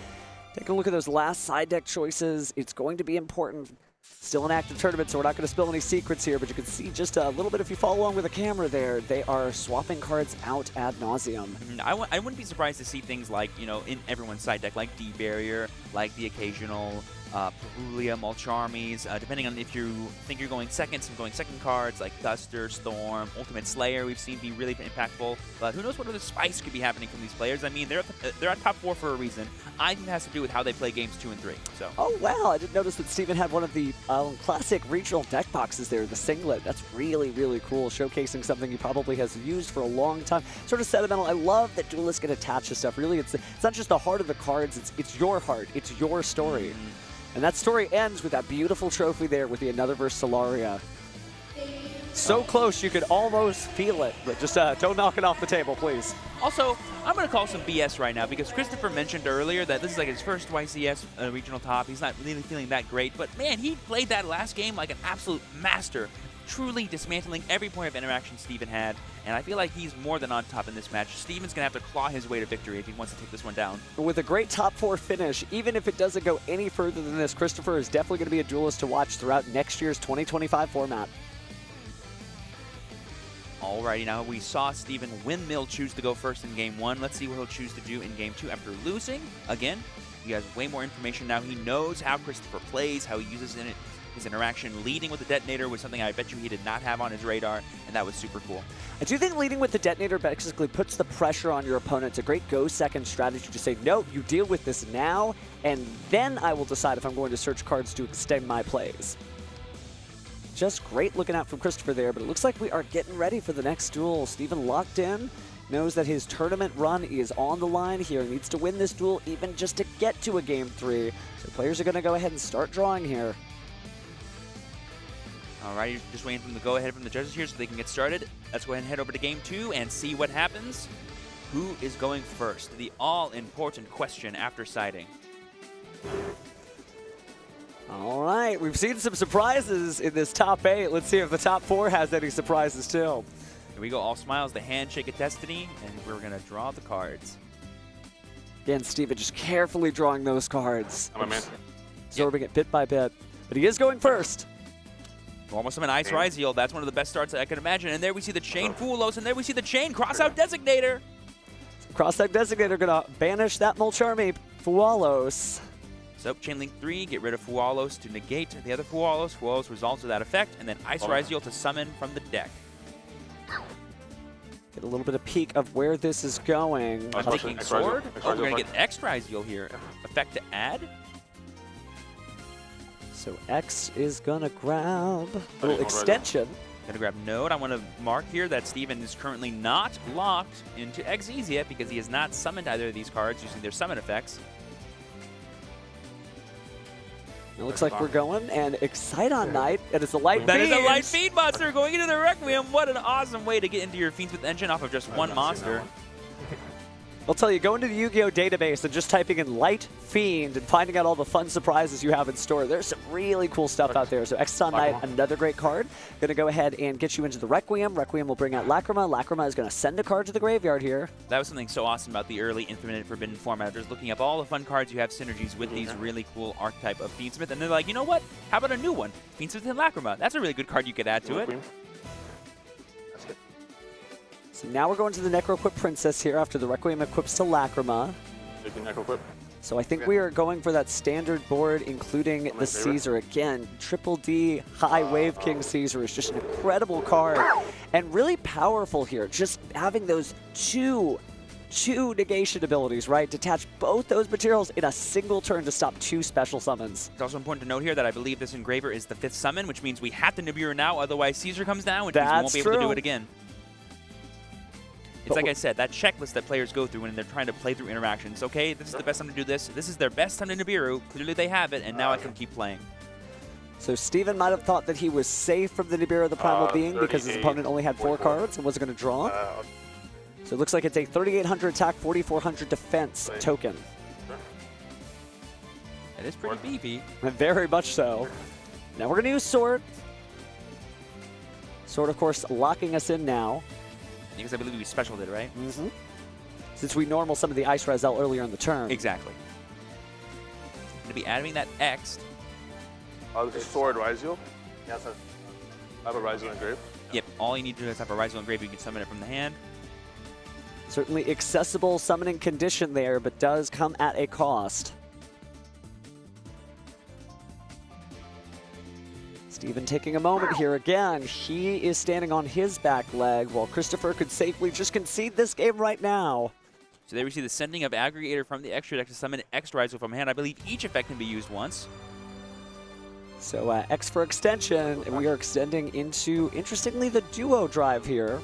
Take a look at those last side deck choices. It's going to be important. Still an active tournament, so we're not going to spill any secrets here, but you can see just a little bit if you follow along with the camera there. They are swapping cards out ad nauseum. I wouldn't be surprised to see things like, in everyone's side deck, like D-Barrier, like the occasional Perulia, Mulcharmies, depending on if you think you're going second, some going second cards like Thuster, Storm, Ultimate Slayer we've seen be really impactful, but who knows what other spice could be happening from these players. I mean, they're at top 4 for a reason. I think it has to do with how they play games 2 and 3. So. Oh, wow, I didn't notice that Steven had one of the classic regional deck boxes there, the singlet. That's really, really cool, showcasing something he probably has used for a long time. Sort of sentimental. I love that Duelists get attached to stuff. Really, it's not just the heart of the cards, it's your heart, it's your story. And that story ends with that beautiful trophy there with the Another Verse Solaria. So close you could almost feel it, but just don't knock it off the table, please. Also, I'm going to call some BS right now because Christopher mentioned earlier that this is like his first YCS regional top. He's not really feeling that great, but man, he played that last game like an absolute master, truly dismantling every point of interaction Steven had, and I feel like he's more than on top in this match. Steven's going to have to claw his way to victory if he wants to take this one down. With a great top 4 finish, even if it doesn't go any further than this, Christopher is definitely going to be a duelist to watch throughout next year's 2025 format. Alrighty, now we saw Steven Windmill choose to go first in Game 1. Let's see what he'll choose to do in Game 2 after losing. Again, he has way more information now. He knows how Christopher plays, how he uses his interaction. Leading with the Detonator was something I bet you he did not have on his radar, and that was super cool. I do think leading with the Detonator basically puts the pressure on your opponent. It's a great go-second strategy to say, no, you deal with this now, and then I will decide if I'm going to search cards to extend my plays. Just great looking out from Christopher there, but it looks like we are getting ready for the next duel. Steven locked in, knows that his tournament run is on the line here. He needs to win this duel even just to get to a Game 3. So players are going to go ahead and start drawing here. All right, just waiting for them to go ahead from the judges here so they can get started. Let's go ahead and head over to game 2 and see what happens. Who is going first? The all-important question after siding. All right, we've seen some surprises in this top 8. Let's see if the top 4 has any surprises too. Here we go, all smiles, the handshake of destiny, and we're gonna draw the cards. Again, Steven just carefully drawing those cards. I'm a man. Absorbing it bit by bit. But he is going first. Almost an Ice Ryziel. That's one of the best starts I can imagine. And there we see the Chain Fulos, and there we see the Chain Crossout Designator. Crossout Designator gonna banish that Mulcharmy Fualos. So, Chain Link 3, get rid of Fualos to negate the other Fualos. Fualos resolves to that effect, and then Ice Ryziel to summon from the deck. Get a little bit of peek of where this is going. I'm thinking Sword. Oh, we're going to get X Ryziel here. Effect to add. So X is gonna grab a little extension. Gonna grab Node. I want to mark here that Steven is currently not locked into Xyz yet because he has not summoned either of these cards using their summon effects. It looks like we're going, and Exciton Knight, and it's a Light That is Fiend. a Light Fiend monster going into the Requiem. What an awesome way to get into your Fiendsmith engine off of just one monster. I'll tell you, go into the Yu-Gi-Oh! Database and just typing in Light Fiend and finding out all the fun surprises you have in store. There's some really cool stuff out there. So Exciton Knight, another great card. Going to go ahead and get you into the Requiem. Requiem will bring out Lacrima. Lacrima is going to send a card to the graveyard here. That was something so awesome about the early Infinite and Forbidden format. Just looking up all the fun cards you have synergies with these really cool archetype of Fiendsmith. And they're like, you know what? How about a new one? Fiendsmith and Lacrima. That's a really good card you could add to it. So now we're going to the Necro-Equip Princess here after the Requiem equips to Lacrima. So I think we are going for that standard board, including the Caesar. Again, Triple D High Wave King Caesar is just an incredible card and really powerful here. Just having those two negation abilities, right? Detach both those materials in a single turn to stop 2 special summons. It's also important to note here that I believe this Engraver is the 5th summon, which means we have to Nibiru now, otherwise Caesar comes down, which means we won't be able to do it again. It's like I said, that checklist that players go through when they're trying to play through interactions. Okay, this is the best time to do this. This is their best time to Nibiru. Clearly they have it, and now I can keep playing. So Steven might have thought that he was safe from the Nibiru of the Primal Being because his opponent only had 4 cards and wasn't going to draw. So it looks like it's a 3,800 attack, 4,400 defense token. It is pretty beefy. Very much so. Now we're going to use Sword. Sword, of course, locking us in now. Because I believe we specialed it, right? Mm-hmm. Since we normal some of the Ice Ryziel earlier in the turn. Exactly. Going to be adding that X. This is Sword Ryziel. Yes, I have a Ryziel engraved. Yep, all you need to do is have a Ryziel engraved. You can summon it from the hand. Certainly accessible summoning condition there, but does come at a cost. Steven taking a moment here again. He is standing on his back leg while Christopher could safely just concede this game right now. So there we see the sending of Aggregator from the extra deck to summon X Ryziel from hand. I believe each effect can be used once. So X for extension, and we are extending into, interestingly, the duo drive here.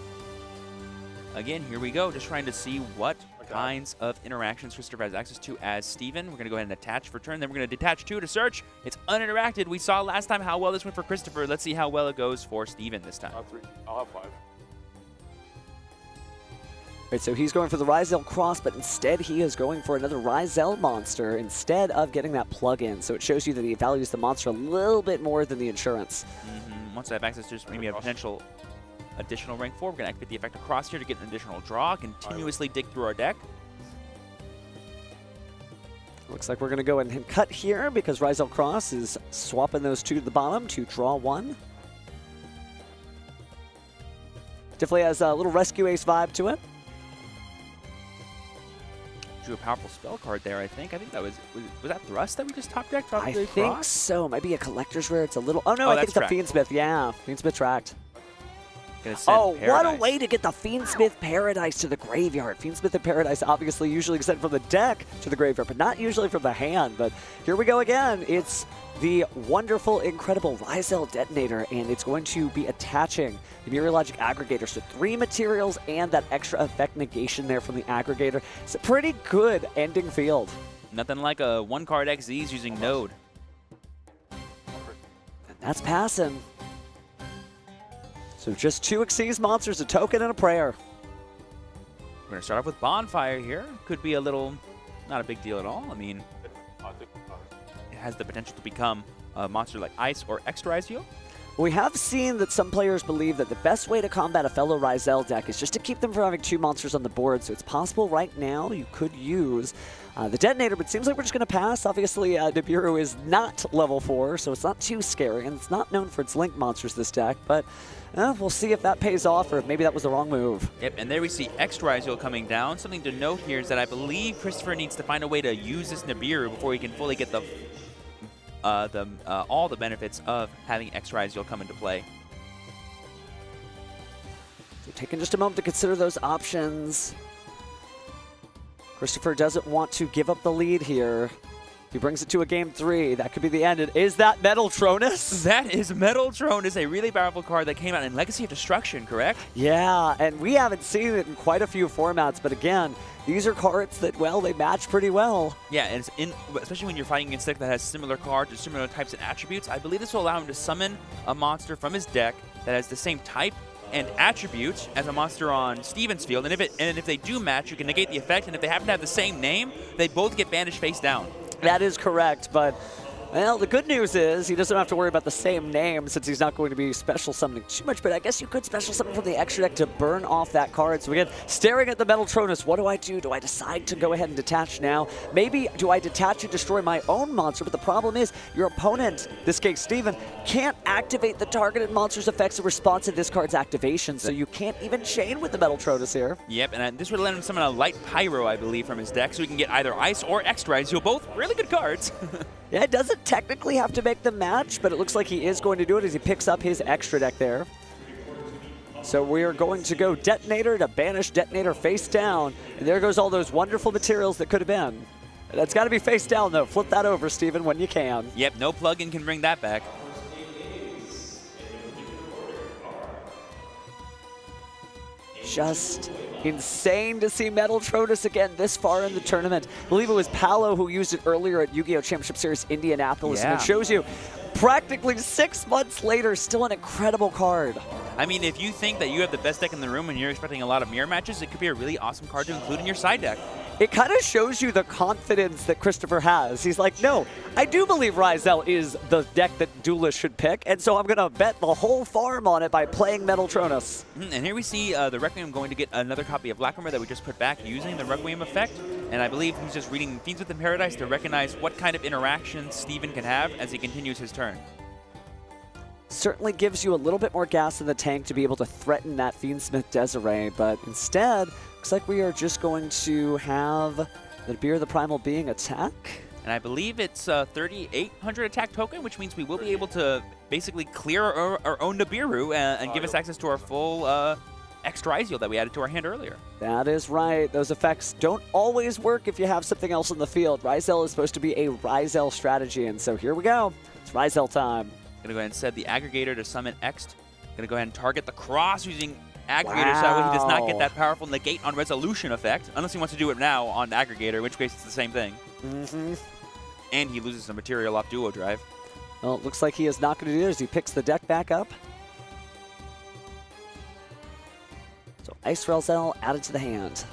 Again, here we go, just trying to see what kinds of interactions Christopher has access to as Steven. We're going to go ahead and attach for turn, then we're going to detach 2 to search. It's uninteracted. We saw last time how well this went for Christopher. Let's see how well it goes for Steven this time. I'll have 5. Right, so he's going for the Ryziel Cross, but instead he is going for another Ryziel monster instead of getting that plug-in. So it shows you that he values the monster a little bit more than the insurance. Once I have access to just maybe a potential additional rank 4, we're going to activate the effect across here to get an additional draw, continuously dig through our deck. Looks like we're going to go ahead and cut here because Ryziel Cross is swapping those 2 to the bottom to draw 1. Definitely has a little Rescue Ace vibe to it. Drew a powerful spell card there, I think. I think that was that Thrust that we just top decked? I think so. Might be a collector's rare. It's a little... Oh, no, I think it's a Fiendsmith. Yeah, Fiendsmith Tract. Oh, what a way to get the Fiendsmith Paradise to the graveyard. Fiendsmith and Paradise obviously usually sent from the deck to the graveyard, but not usually from the hand. But here we go again. It's the wonderful, incredible Ryziel Detonator, and it's going to be attaching the Meteorologic Aggregator. So 3 materials and that extra effect negation there from the Aggregator. It's a pretty good ending field. Nothing like a 1-card XZs using Node. And that's passing. So just 2 Xyz monsters, a token, and a prayer. We're going to start off with Bonfire here. Could be a little, not a big deal at all. I mean, it has the potential to become a monster like Ice or Extra Ezreal. We have seen that some players believe that the best way to combat a fellow Ryzel deck is just to keep them from having 2 monsters on the board. So it's possible right now you could use the Detonator, but it seems like we're just going to pass. Obviously, Nibiru is not level 4, so it's not too scary, and it's not known for its Link monsters, this deck, but we'll see if that pays off or if maybe that was the wrong move. Yep, and there we see Extra Ezreal coming down. Something to note here is that I believe Christopher needs to find a way to use this Nibiru before he can fully get all the benefits of having Extra Ezreal come into play. So taking just a moment to consider those options. Christopher doesn't want to give up the lead here. He brings it to a game 3. That could be the end. And is that Mettle Tronus? That is Mettle Tronus, a really powerful card that came out in Legacy of Destruction, correct? Yeah, and we haven't seen it in quite a few formats, but again, these are cards that, well, they match pretty well. Yeah, and especially when you're fighting against a deck that has similar cards or similar types and attributes, I believe this will allow him to summon a monster from his deck that has the same type and attribute as a monster on Steven's field, and if they do match, you can negate the effect, and if they happen to have the same name, they both get banished face down. That is correct, but well, the good news is he doesn't have to worry about the same name since he's not going to be special summoning too much, but I guess you could special summon from the extra deck to burn off that card. So again, staring at the Mettle Tronus, what do I do? Do I decide to go ahead and detach now? Maybe do I detach and destroy my own monster? But the problem is your opponent, this case Steven, can't activate the targeted monster's effects in response to this card's activation, so you can't even chain with the Mettle Tronus here. Yep, and this would let him summon a Light Pyro, I believe, from his deck, so he can get either Ice or Extra Ezreal, both really good cards. Yeah, it doesn't technically have to make the match, but it looks like he is going to do it as he picks up his extra deck there. So we are going to go Detonator to banish Detonator face down, and there goes all those wonderful materials that could have been. That's got to be face down, though. Flip that over, Steven, when you can. Yep, no plugin can bring that back. Just insane to see Mettle Tronus again this far in the tournament. I believe it was Paolo who used it earlier at Yu-Gi-Oh! Championship Series Indianapolis, and it shows you practically 6 months later, still an incredible card. I mean, if you think that you have the best deck in the room and you're expecting a lot of mirror matches, it could be a really awesome card to include in your side deck. It kind of shows you the confidence that Christopher has. He's like, no, I do believe Ryzel is the deck that Duelist should pick, and so I'm going to bet the whole farm on it by playing Mettle Tronus. And here we see the Requiem going to get another copy of Black Armor that we just put back using the Requiem effect, and I believe he's just reading Fiends Within Paradise to recognize what kind of interactions Steven can have as he continues his turn. Certainly gives you a little bit more gas in the tank to be able to threaten that Fiendsmith Desiree, but instead, looks like we are just going to have the Beer the Primal Being attack. And I believe it's 3,800 attack token, which means we will be able to basically clear our own Nibiru and give us access to our full Extra Ezreal that we added to our hand earlier. That is right. Those effects don't always work if you have something else in the field. Ryzel is supposed to be a Ryzel strategy, and so here we go. It's Ryzel time. Gonna go ahead and set the Aggregator to summon Ext. Gonna go ahead and target the Cross using Aggregator so that way he does not get that powerful negate on resolution effect, unless he wants to do it now on Aggregator, in which case it's the same thing. And he loses some material off Duo Drive. Well, it looks like he is not going to do it as he picks the deck back up. So Ice Ryzel added to the hand.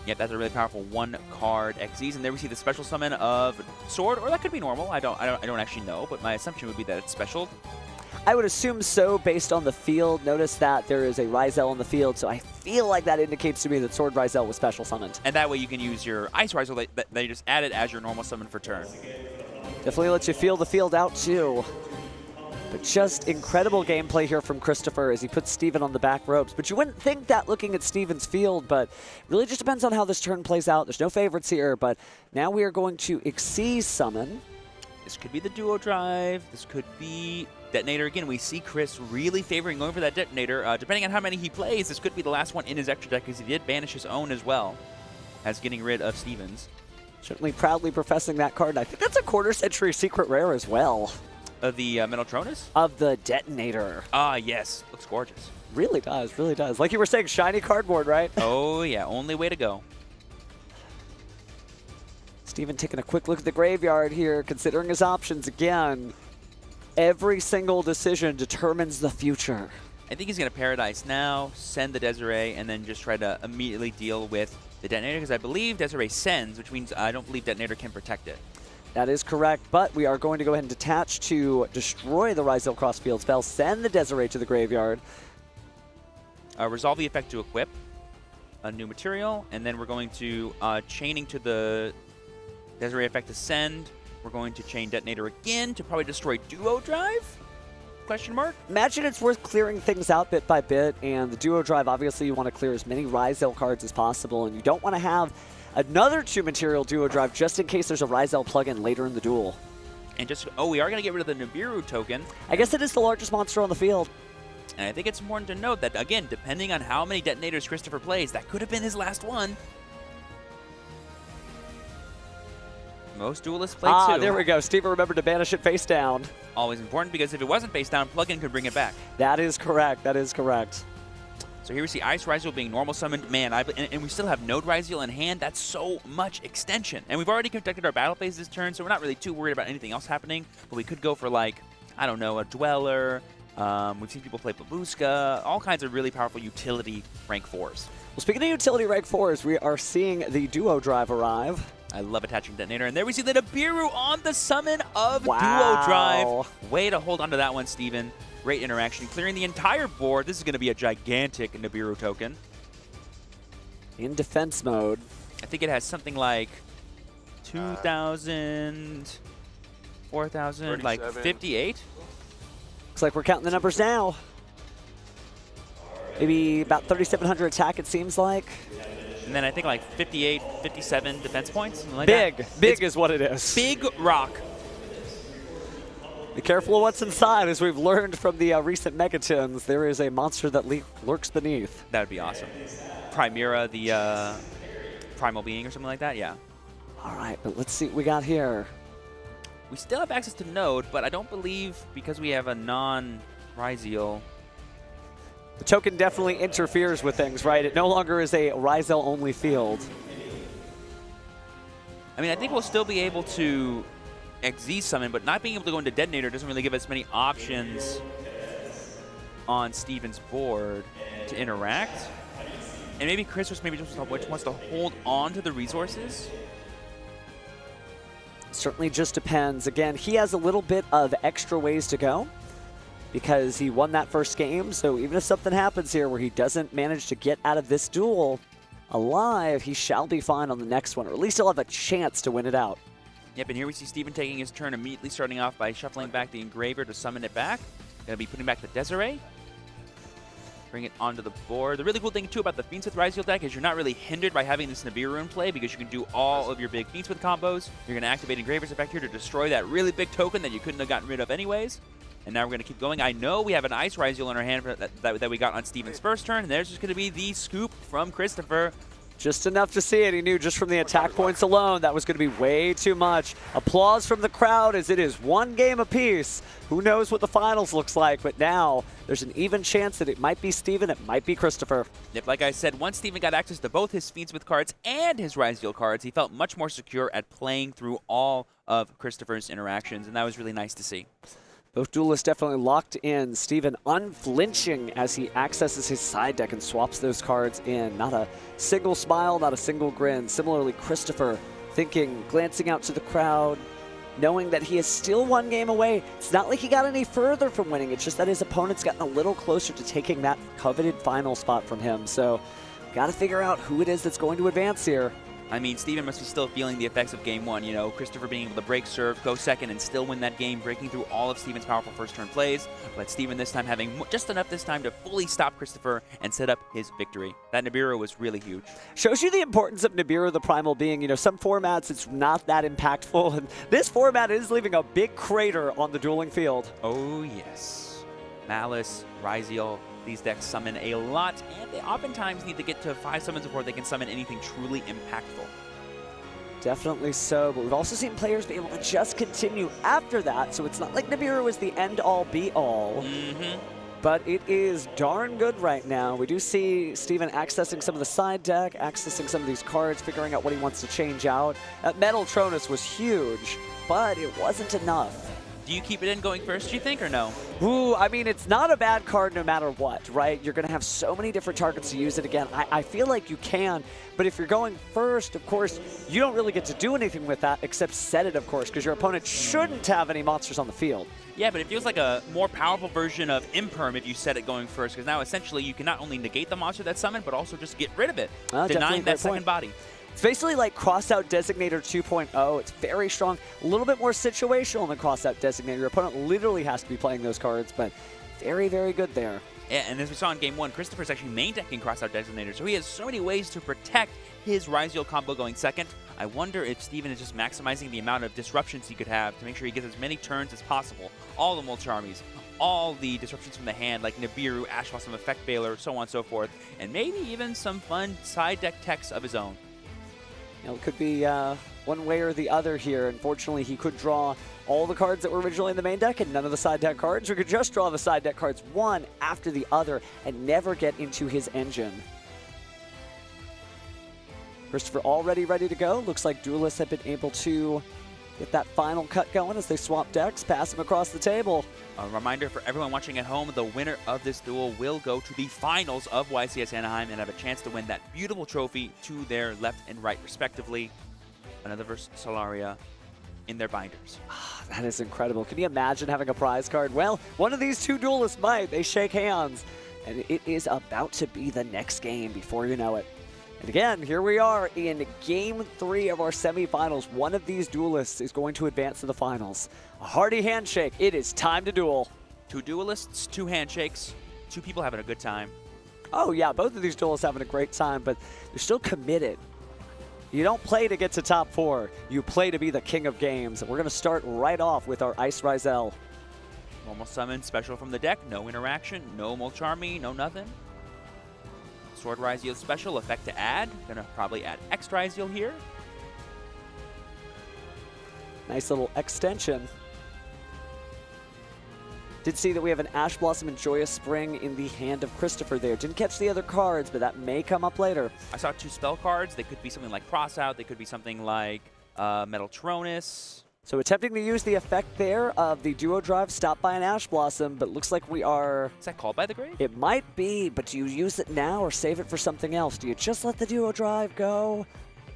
Yep, that's a really powerful one-card Xyz, and there we see the special summon of Sword, or that could be normal. I don't actually know, but my assumption would be that it's special. I would assume so based on the field. Notice that there is a Ryzel in the field, so I feel like that indicates to me that Sword Ryzel was special summoned. And that way you can use your Ice Ryzel that you just added as your normal summon for turn. Definitely lets you feel the field out too. But just incredible gameplay here from Christopher as he puts Steven on the back ropes. But you wouldn't think that looking at Steven's field, but really just depends on how this turn plays out. There's no favorites here, but now we are going to Xyz summon. This could be the Duo Drive. This could be Detonator. Again, we see Chris really favoring going for that Detonator. Depending on how many he plays, this could be the last one in his extra deck because he did banish his own as well as getting rid of Steven's. Certainly proudly professing that card. I think that's a quarter-century secret rare as well. Of the Mettle Tronus? Of the Detonator. Ah, yes. Looks gorgeous. Really does, really does. Like you were saying, shiny cardboard, right? Oh, yeah. Only way to go. Steven taking a quick look at the graveyard here, considering his options again. Every single decision determines the future. I think he's going to Paradise now, send the Desiree, and then just try to immediately deal with the Detonator, because I believe Desiree sends, which means I don't believe Detonator can protect it. That is correct, but we are going to go ahead and detach to destroy the Ryzel Crossfield spell, send the Desiree to the graveyard. Resolve the effect to equip a new material, and then we're going to chaining to the Desiree effect to send. We're going to chain Detonator again to probably destroy Duo Drive? Question mark? Imagine it's worth clearing things out bit by bit, and the Duo Drive, obviously you want to clear as many Ryzel cards as possible, and you don't want to have another 2-material Duo Drive just in case there's a Ryzel plugin later in the duel. And just, oh, we are going to get rid of the Nibiru token. I guess it is the largest monster on the field. And I think it's important to note that, again, depending on how many Detonators Christopher plays, that could have been his last one. Most Duelists play 2. There we go. Steven remembered to banish it face down. Always important, because if it wasn't face down, plugin could bring it back. That is correct. That is correct. So here we see Ice Ryzel being normal summoned. Man, and we still have Node Ryzel in hand. That's so much extension. And we've already conducted our battle phase this turn, so we're not really too worried about anything else happening. But we could go for, like, I don't know, a Dweller. We've seen people play Babushka. All kinds of really powerful utility rank 4s. Well, speaking of utility rank 4s, we are seeing the Duo Drive arrive. I love attaching Detonator. And there we see the Nibiru on the summon of Wow. Duo Drive. Way to hold on to that one, Steven. Great interaction. Clearing the entire board. This is going to be a gigantic Nibiru token. In defense mode. I think it has something like 2,000, 4,000, like 58. Looks like we're counting the numbers now. Maybe about 3,700 attack, it seems like. And then I think like 58, 57 defense points. Like big it's is what it is. Big rock. Be careful of what's inside. As we've learned from the recent Megatons, there is a monster that lurks beneath. That would be awesome. Primera, the primal being or something like that, yeah. All right, but let's see what we got here. We still have access to Node, but I don't believe because we have a non-Ryzel. The token definitely interferes with things, right? It no longer is a Ryzel-only field. I mean, I think we'll still be able to XZ summon, but not being able to go into Detonator doesn't really give us many options on Steven's board to interact. And maybe Chris just wants to hold on to the resources. Certainly just depends. Again, he has a little bit of extra ways to go because he won that first game. So even if something happens here where he doesn't manage to get out of this duel alive, he shall be fine on the next one, or at least he'll have a chance to win it out. Yep, and here we see Steven taking his turn, immediately starting off by shuffling back the Engraver to summon it back. Going to be putting back the Desiree. Bring it onto the board. The really cool thing, too, about the Fiends with Ryzel deck is you're not really hindered by having this Nibiru in play because you can do all of your big Fiends with combos. You're going to activate Engraver's effect here to destroy that really big token that you couldn't have gotten rid of anyways. And now we're going to keep going. I know we have an Ice Ryzel in our hand that we got on Steven's first turn, and there's just going to be the scoop from Christopher. Just enough to see it. He knew just from the attack points alone that was going to be way too much. Applause from the crowd as it is one game apiece. Who knows what the finals looks like, but now there's an even chance that it might be Steven, it might be Christopher. Yep, like I said, once Steven got access to both his Fiendsmith cards and his Ryzel cards, he felt much more secure at playing through all of Christopher's interactions, and that was really nice to see. Both duelists definitely locked in. Steven unflinching as he accesses his side deck and swaps those cards in. Not a single smile, not a single grin. Similarly, Christopher thinking, glancing out to the crowd, knowing that he is still one game away. It's not like he got any further from winning. It's just that his opponent's gotten a little closer to taking that coveted final spot from him. So, got to figure out who it is that's going to advance here. I mean, Steven must be still feeling the effects of game one. You know, Christopher being able to break serve, go second, and still win that game, breaking through all of Steven's powerful first-turn plays. But Steven this time having just enough this time to fully stop Christopher and set up his victory. That Nibiru was really huge. Shows you the importance of Nibiru, the primal being. You know, some formats, it's not that impactful. And this format is leaving a big crater on the dueling field. Oh, yes. Malice, Ryzel. These decks summon a lot, and they oftentimes need to get to 5 summons before they can summon anything truly impactful. Definitely so, but we've also seen players be able to just continue after that, so it's not like Nibiru is the end-all, be-all. But it is darn good right now. We do see Steven accessing some of the side deck, accessing some of these cards, figuring out what he wants to change out. That Mettle Tronus was huge, but it wasn't enough. Do you keep it in going first, do you think, or no? Ooh, I mean, it's not a bad card no matter what, right? You're going to have so many different targets to use it again. I feel like you can, but if you're going first, of course, you don't really get to do anything with that except set it, of course, because your opponent shouldn't have any monsters on the field. Yeah, but it feels like a more powerful version of Imperm if you set it going first, because now essentially you can not only negate the monster that's summoned, but also just get rid of it, denying that second body. It's basically like Crossout Designator 2.0. It's very strong, a little bit more situational than Crossout Designator. Your opponent literally has to be playing those cards, but very, very good there. Yeah, and as we saw in Game 1, Christopher's actually main decking Crossout Designator, so he has so many ways to protect his Ryziel combo going second. I wonder if Steven is just maximizing the amount of disruptions he could have to make sure he gets as many turns as possible. All the Mulcharmies, all the disruptions from the hand, like Nibiru, Ash Blossom, Effect Veiler, so on and so forth, and maybe even some fun side deck techs of his own. You know, it could be one way or the other here. Unfortunately, he could draw all the cards that were originally in the main deck and none of the side deck cards, or could just draw the side deck cards one after the other and never get into his engine. Christopher already ready to go. Looks like Duelists have been able to get that final cut going as they swap decks, pass him across the table. A reminder for everyone watching at home, the winner of this duel will go to the finals of YCS Anaheim and have a chance to win that beautiful trophy to their left and right, respectively. Another versus Solaria in their binders. That is incredible. Can you imagine having a prize card? Well, one of these two duelists might. They shake hands, and it is about to be the next game before you know it. And again, here we are in Game 3 of our semifinals. One of these duelists is going to advance to the finals. A hearty handshake. It is time to duel. 2 duelists, 2 handshakes, 2 people having a good time. Oh yeah, both of these duelists having a great time, but they're still committed. You don't play to get to top 4. You play to be the king of games. And we're going to start right off with our Ice Ryzel. Normal summon, special from the deck, no interaction, no Mulcharmy, no nothing. Sword Ryziel special, effect to add. Gonna probably add X Ryziel here. Nice little extension. Did see that we have an Ash Blossom and Joyous Spring in the hand of Christopher there. Didn't catch the other cards, but that may come up later. I saw 2 spell cards. They could be something like Crossout. They could be something like Metal Tronus. So attempting to use the effect there of the Duo Drive stopped by an Ash Blossom, but looks like we are... Is that called by the grave? It might be, but do you use it now or save it for something else? Do you just let the Duo Drive go?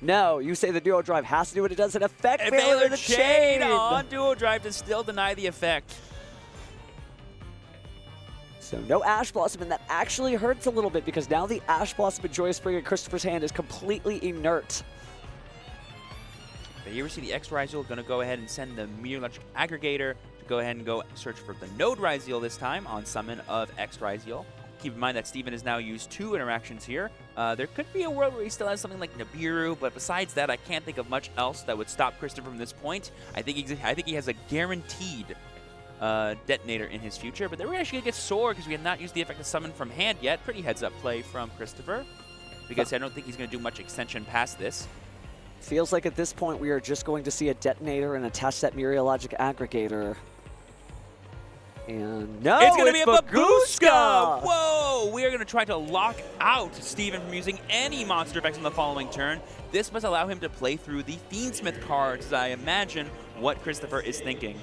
No, you say the Duo Drive has to do what it does. An effect Veiler the Chain on Duo Drive to still deny the effect. So no Ash Blossom, and that actually hurts a little bit because now the Ash Blossom and Joyous Spring in Christopher's hand is completely inert. But here we see the X Ryziel going to go ahead and send the Meteorologic Aggregator to go ahead and go search for the Node Ryziel this time on summon of X Ryziel. Keep in mind that Steven has now used 2 interactions here. There could be a world where he still has something like Nibiru, but besides that, I can't think of much else that would stop Christopher from this point. I think he has a guaranteed detonator in his future, but then we're actually going to get Sword because we have not used the effect of summon from hand yet. Pretty heads-up play from Christopher because I don't think he's going to do much extension past this. Feels like at this point we are just going to see a detonator and attach that Meteorologic Aggregator. And no, it's going to be a Babushka! Whoa! We are going to try to lock out Steven from using any monster effects on the following turn. This must allow him to play through the Fiendsmith cards, as I imagine what Christopher is thinking.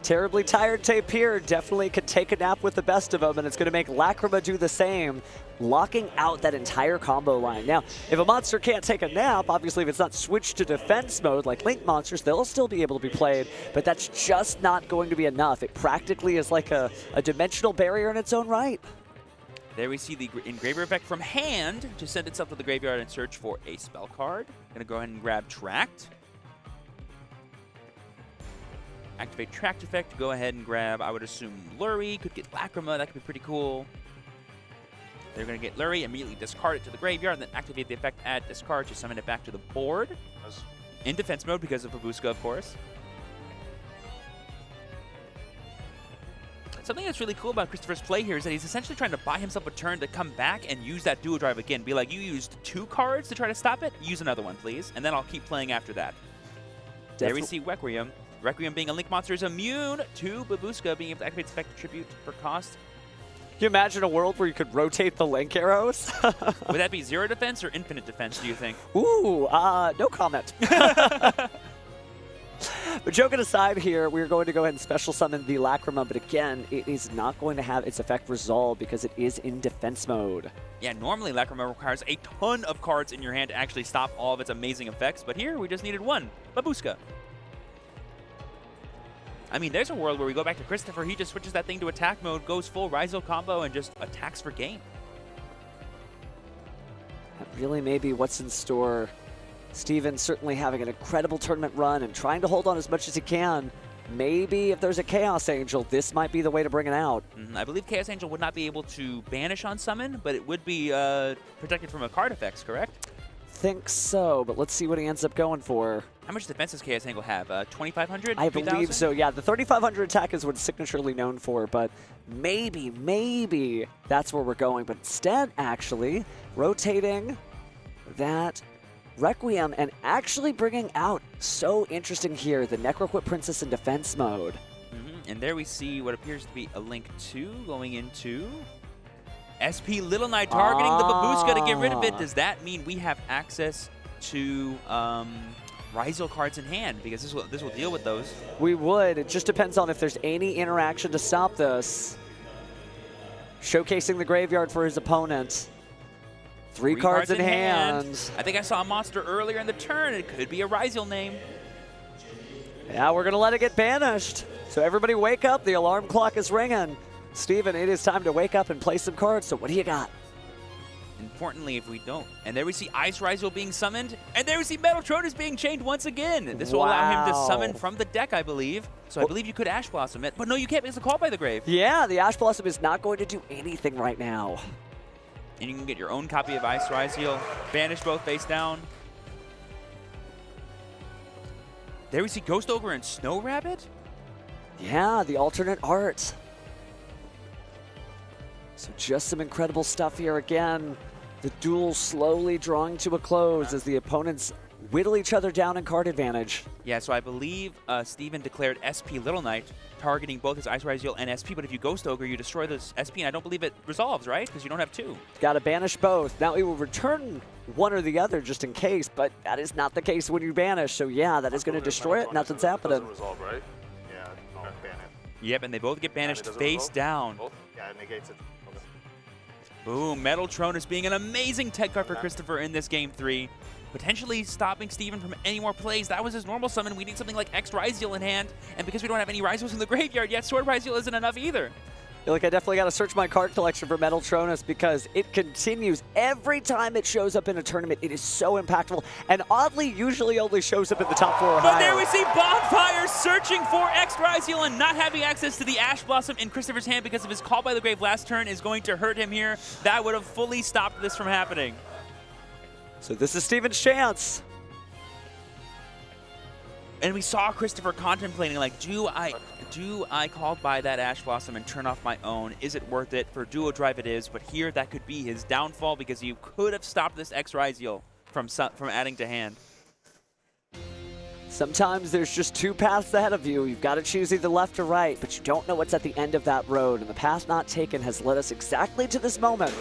Terribly tired tape here. Definitely could take a nap with the best of them, and it's going to make Lacrima do the same, locking out that entire combo line. Now, if a monster can't take a nap, obviously if it's not switched to defense mode like Link monsters, they'll still be able to be played, but that's just not going to be enough. It practically is like a dimensional barrier in its own right. There we see the Engraver effect from hand to send itself to the graveyard and search for a spell card. Going to go ahead and grab Tract. Activate Tract effect to go ahead and grab, I would assume, Lurie. Could get Lacrima, that could be pretty cool. They're going to get Lurie, immediately discard it to the graveyard, and then activate the effect, add discard to summon it back to the board. In defense mode because of Babushka, of course. Something that's really cool about Christopher's play here is that he's essentially trying to buy himself a turn to come back and use that Duo Drive again. Be like, you used 2 cards to try to stop it, use another one, please, and then I'll keep playing after that. There we see Requiem. Requiem being a Link monster is immune to Babushka being able to activate effect tribute for cost. Can you imagine a world where you could rotate the Link arrows? Would that be 0 defense or infinite defense, do you think? Ooh, no comment. But joking aside here, we're going to go ahead and special summon the Lacrima, but again, it is not going to have its effect resolved because it is in defense mode. Yeah, normally Lacrima requires a ton of cards in your hand to actually stop all of its amazing effects, but here we just needed one, Babushka. I mean, there's a world where we go back to Christopher, he just switches that thing to attack mode, goes full Ryzel combo, and just attacks for game. That really may be what's in store. Steven certainly having an incredible tournament run and trying to hold on as much as he can. Maybe if there's a Chaos Angel, this might be the way to bring it out. I believe Chaos Angel would not be able to banish on summon, but it would be protected from a card effects, correct? Think so, but let's see what he ends up going for. How much defense does Chaos Angel have? 2,500? I believe so, yeah. The 3,500 attack is what it's signaturely known for, but maybe that's where we're going. But instead, actually, rotating that Requiem and actually bringing out, so interesting here, the Necroquip Princess in defense mode. And there we see what appears to be a Link 2 going into SP Little Knight targeting the Babushka to get rid of it. Does that mean we have access to Ryzel cards in hand? Because this will deal with those. We would. It just depends on if there's any interaction to stop this. Showcasing the graveyard for his opponent. Three cards in hand. I think I saw a monster earlier in the turn. It could be a Ryzel name. Yeah, we're going to let it get banished. So everybody wake up. The alarm clock is ringing. Steven, it is time to wake up and play some cards. So what do you got? Importantly, if we don't. And there we see Ice Ryzel being summoned. And there we see Metal Tronus being chained once again. This will allow him to summon from the deck, I believe. So I believe you could Ash Blossom it. But no, you can't because it's a call by the grave. Yeah, the Ash Blossom is not going to do anything right now. And you can get your own copy of Ice Ryzel. Banish both face down. There we see Ghost Ogre and Snow Rabbit. Yeah, the alternate art. So just some incredible stuff here again. The duel slowly drawing to a close as the opponents whittle each other down in card advantage. Yeah, so I believe Steven declared SP Little Knight, targeting both his Ice Ryzel and SP, but if you Ghost Ogre, you destroy this SP, and I don't believe it resolves, right? Because you don't have two. Got to banish both. Now he will return one or the other just in case, but that is not the case when you banish. So yeah, that is going to destroy it. Nothing's happening. Doesn't resolve, right? Yeah, I'll ban it. Yep, and they both get banished face down. Yeah, it negates it. Okay. Boom, Metal Tronus being an amazing tech card for Christopher in this game 3. Potentially stopping Steven from any more plays. That was his normal summon. We need something like X Ryzel in hand. And because we don't have any Ryzels in the graveyard yet, Sword Ryzel isn't enough either. I feel like I definitely got to search my card collection for Metal Tronus because it continues. Every time it shows up in a tournament, it is so impactful. And oddly, usually only shows up in the top 4 or But higher. there we see Bonfire searching for X Ryzel and not having access to the Ash Blossom in Christopher's hand because of his Call by the Grave last turn is going to hurt him here. That would have fully stopped this from happening. So this is Steven's chance. And we saw Christopher contemplating, like, do I call by that Ash Blossom and turn off my own? Is it worth it? For Duo Drive it is, but here that could be his downfall because you could have stopped this X Ryzel from adding to hand. Sometimes there's just 2 paths ahead of you. You've got to choose either left or right, but you don't know what's at the end of that road. And the path not taken has led us exactly to this moment.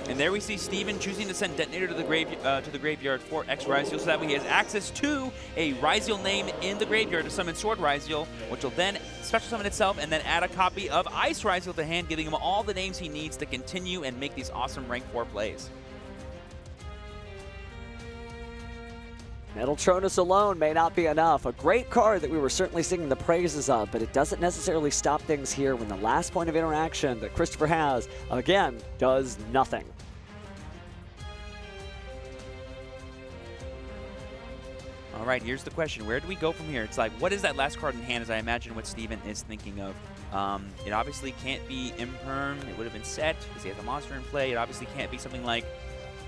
And there we see Steven choosing to send Detonator to the graveyard for X Ryzel so that way he has access to a Ryzel name in the graveyard to summon Sword Ryzel, which will then special summon itself and then add a copy of Ice Ryzel to hand, giving him all the names he needs to continue and make these awesome rank 4 plays. Metal Tronus alone may not be enough. A great card that we were certainly singing the praises of, but it doesn't necessarily stop things here when the last point of interaction that Christopher has, again, does nothing. All right, here's the question. Where do we go from here? It's like, what is that last card in hand, as I imagine what Steven is thinking of? It obviously can't be Imperm. It would have been set because he has a monster in play. It obviously can't be something like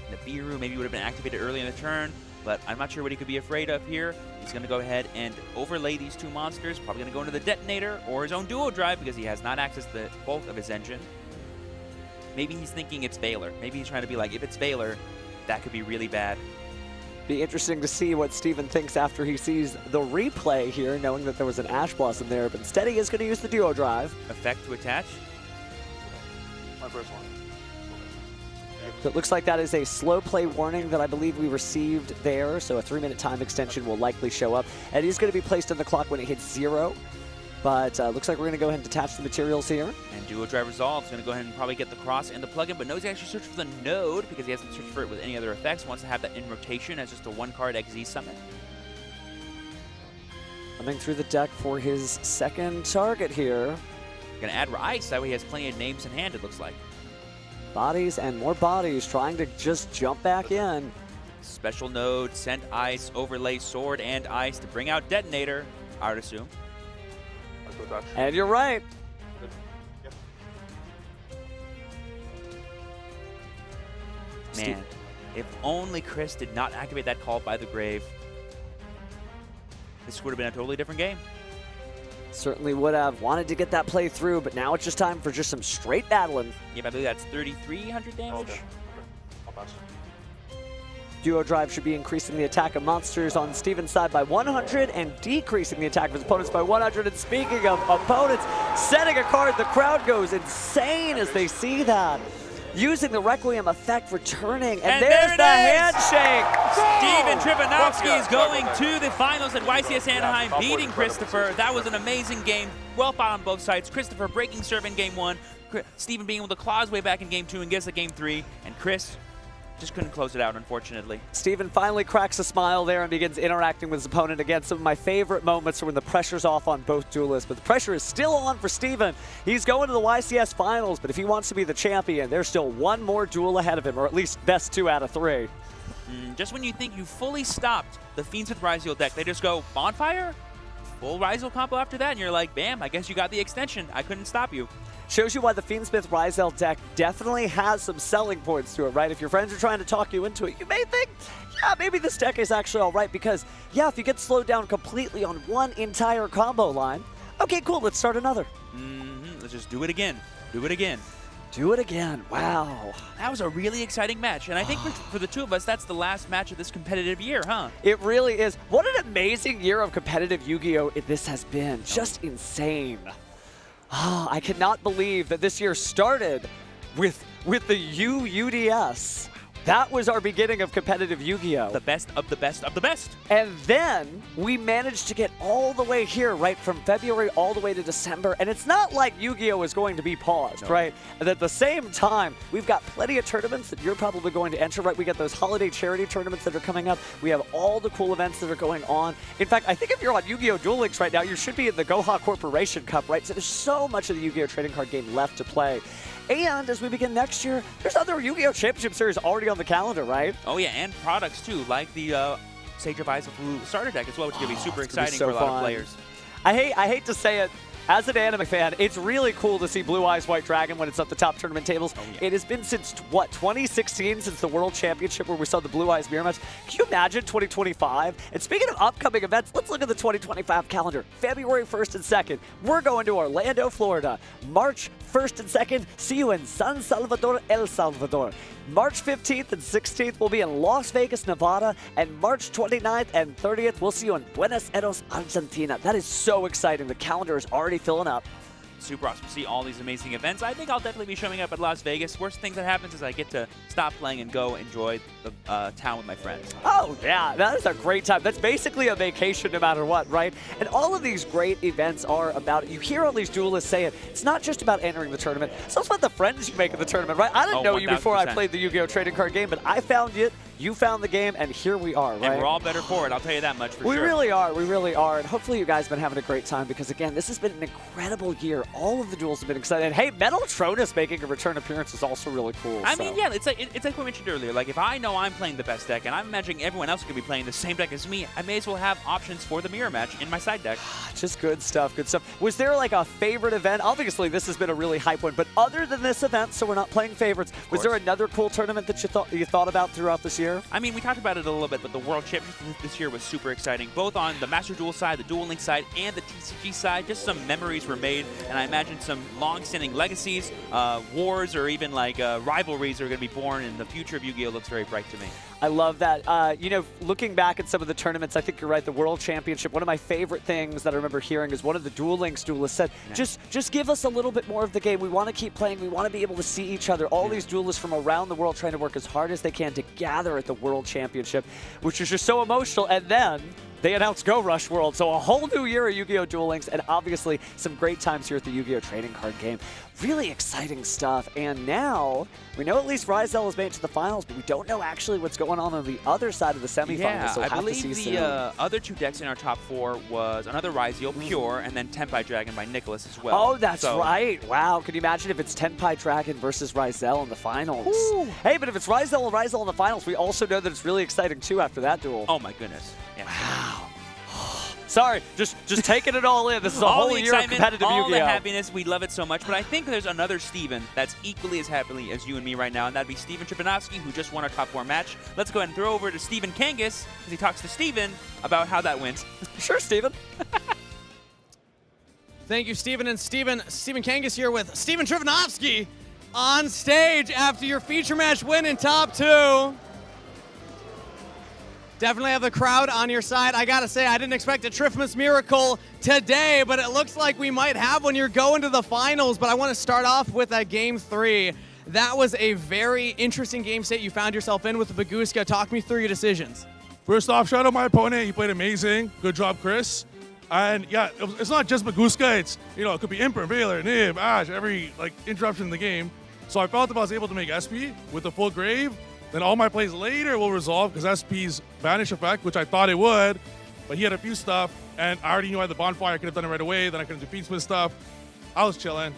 Nibiru. Maybe it would have been activated early in the turn, but I'm not sure what he could be afraid of here. He's going to go ahead and overlay these 2 monsters. Probably going to go into the Detonator or his own Duo Drive because he has not access to both of his engine. Maybe he's thinking it's Valor. Maybe he's trying to be like, if it's Valor, that could be really bad. Be interesting to see what Steven thinks after he sees the replay here, knowing that there was an Ash Blossom there, but instead he is going to use the Duo Drive. Effect to attach. My first one. So it looks like that is a slow play warning that I believe we received there. So a 3-minute time extension will likely show up. And it is going to be placed on the clock when it hits 0. But looks like we're going to go ahead and detach the materials here. And Duo Drive Resolve is going to go ahead and probably get the cross and the plugin, but knows he actually searched for the node because he hasn't searched for it with any other effects. Wants to have that in rotation as just a 1-card XZ summon. Coming through the deck for his second target here. Going to add Ice, that way he has plenty of names in hand, it looks like. Bodies and more bodies trying to just jump back in. Special node, sent Ice, overlay Sword and Ice to bring out Detonator, I would assume. And you're right. Man, if only Chris did not activate that Call by the Grave, this would have been a totally different game. Certainly would have wanted to get that play through, but now it's just time for just some straight battling. Yeah, I believe that's 3,300 damage. Okay. I'll pass. Duo Drive should be increasing the attack of monsters on Steven's side by 100 and decreasing the attack of his opponents by 100. And speaking of opponents setting a card, the crowd goes insane as they see that. Using the Requiem effect, returning, and there's the handshake. Steven Trivanovsky is going to the finals at YCS Anaheim, beating Christopher. That was an amazing game. Well fought on both sides. Christopher breaking serve in game 1. Steven being able to claw his way back in game 2 and gets a game 3. And Chris just couldn't close it out, unfortunately. Steven finally cracks a smile there and begins interacting with his opponent. Again, some of my favorite moments are when the pressure's off on both duelists, but the pressure is still on for Steven. He's going to the YCS finals, but if he wants to be the champion, there's still one more duel ahead of him, or at least best 2 out of 3. Just when you think you fully stopped the Fiends with Ryzeal deck, they just go Bonfire, full Ryzeal combo after that, and you're like, bam, I guess you got the extension. I couldn't stop you. Shows you why the Fiendsmith Ryzeal deck definitely has some selling points to it, right? If your friends are trying to talk you into it, you may think, yeah, maybe this deck is actually all right because, yeah, if you get slowed down completely on one entire combo line, okay, cool, let's start another. Let's just do it again. Do it again. Do it again. Wow. That was a really exciting match, and I think for the two of us, that's the last match of this competitive year, huh? It really is. What an amazing year of competitive Yu-Gi-Oh! This has been. Just insane. I cannot believe that this year started with the UDS. That was our beginning of competitive Yu-Gi-Oh! The best of the best of the best. And then we managed to get all the way here, right, from February all the way to December. And it's not like Yu-Gi-Oh! Is going to be paused, right? And at the same time, we've got plenty of tournaments that you're probably going to enter, right? We got those holiday charity tournaments that are coming up. We have all the cool events that are going on. In fact, I think if you're on Yu-Gi-Oh! Duel Links right now, you should be in the Goha Corporation Cup, right? So there's so much of the Yu-Gi-Oh! Trading card game left to play. And as we begin next year, there's other Yu-Gi-Oh! Championship Series already on the calendar, right? Oh yeah, and products too, like the Sage of Eyes of Blue starter deck as well, which is going to be super exciting for a lot of players. I hate to say it, as an anime fan, it's really cool to see Blue Eyes White Dragon when it's up the top tournament tables. Oh, yeah. It has been since, what, 2016 since the World Championship where we saw the Blue Eyes mirror match. Can you imagine 2025? And speaking of upcoming events, let's look at the 2025 calendar. February 1st and 2nd, we're going to Orlando, Florida. March 1st and 2nd, see you in San Salvador, El Salvador. March 15th and 16th, we'll be in Las Vegas, Nevada. And March 29th and 30th, we'll see you in Buenos Aires, Argentina. That is so exciting. The calendar is already filling up. Super awesome to see all these amazing events. I think I'll definitely be showing up at Las Vegas. Worst thing that happens is I get to stop playing and go enjoy the town with my friends. Oh, yeah, that is a great time. That's basically a vacation no matter what, right? And all of these great events are about, you hear all these duelists say it, it's not just about entering the tournament, it's also about the friends you make in the tournament, right? I didn't know 1,000%. you before I played the Yu-Gi-Oh! Trading card game, but I found you, you found the game, and here we are, right? And we're all better for it, I'll tell you that much for sure. We really are, we really are. And hopefully you guys have been having a great time because, again, this has been an incredible year. All of the duels have been exciting. And hey, Metal Tronus making a return appearance is also really cool. I mean, yeah, it's like we mentioned earlier. Like, if I know I'm playing the best deck and I'm imagining everyone else could be playing the same deck as me, I may as well have options for the mirror match in my side deck. Just good stuff, good stuff. Was there like a favorite event? Obviously, this has been a really hype one, but other than this event, so we're not playing favorites, was there another cool tournament that you thought about throughout this year? here? I mean, we talked about it a little bit, but the World Championship this year was super exciting, both on the Master Duel side, the Dueling side, and the TCG side. Just some memories were made, and I imagine some long-standing legacies, wars, or even like rivalries are going to be born, and the future of Yu-Gi-Oh! Looks very bright to me. I love that. You know, looking back at some of the tournaments, I think you're right. The World Championship, one of my favorite things that I remember hearing is one of the Duelists said, just give us a little bit more of the game. We want to keep playing. We want to be able to see each other. All these duelists from around the world trying to work as hard as they can to gather at the World Championship, which is just so emotional. And then they announced Go Rush World, so a whole new year of Yu-Gi-Oh! Duel Links, and obviously some great times here at the Yu-Gi-Oh! Trading Card Game. Really exciting stuff, and now we know at least Rizel has made it to the finals, but we don't know actually what's going on the other side of the semifinals. Yeah, so we'll I have to see believe soon. the other two decks in our top 4 was another Rizel, Pure, and then Tenpai Dragon by Nicholas as well. Oh, that's right. Wow. Can you imagine if it's Tenpai Dragon versus Rizel in the finals? Ooh. Hey, but if it's Rizel in the finals, we also know that it's really exciting too after that duel. Oh my goodness. Yeah. Wow. Sorry, just taking it all in. This is a all whole the year of excitement, competitive Yu-Gi-Oh! All the happiness, we love it so much. But I think there's another Steven that's equally as happy as you and me right now, and that'd be Steven Tripanovsky, who just won our top 4 match. Let's go ahead and throw over to Steven Kangas as he talks to Steven about how that went. Sure, Steven. Thank you, Steven. And Steven Kangas here with Steven Tripanovsky on stage after your feature match win in top 2. Definitely have the crowd on your side. I gotta say, I didn't expect a Triffmas miracle today, but it looks like we might have when you're going to the finals. But I want to start off with a Game 3. That was a very interesting game state you found yourself in with the Baguska. Talk me through your decisions. First off, shout out my opponent. He played amazing. Good job, Chris. And yeah, it's not just Baguska. It's, you know, it could be Imper, Baylor, Nib, Ash, every like interruption in the game. So I felt if I was able to make SP with the full grave, then all my plays later will resolve because SP's Banish effect, which I thought it would, but he had a few stuff, and I already knew I had the bonfire. I could have done it right away. Then I could have defeat Smith stuff. I was chilling.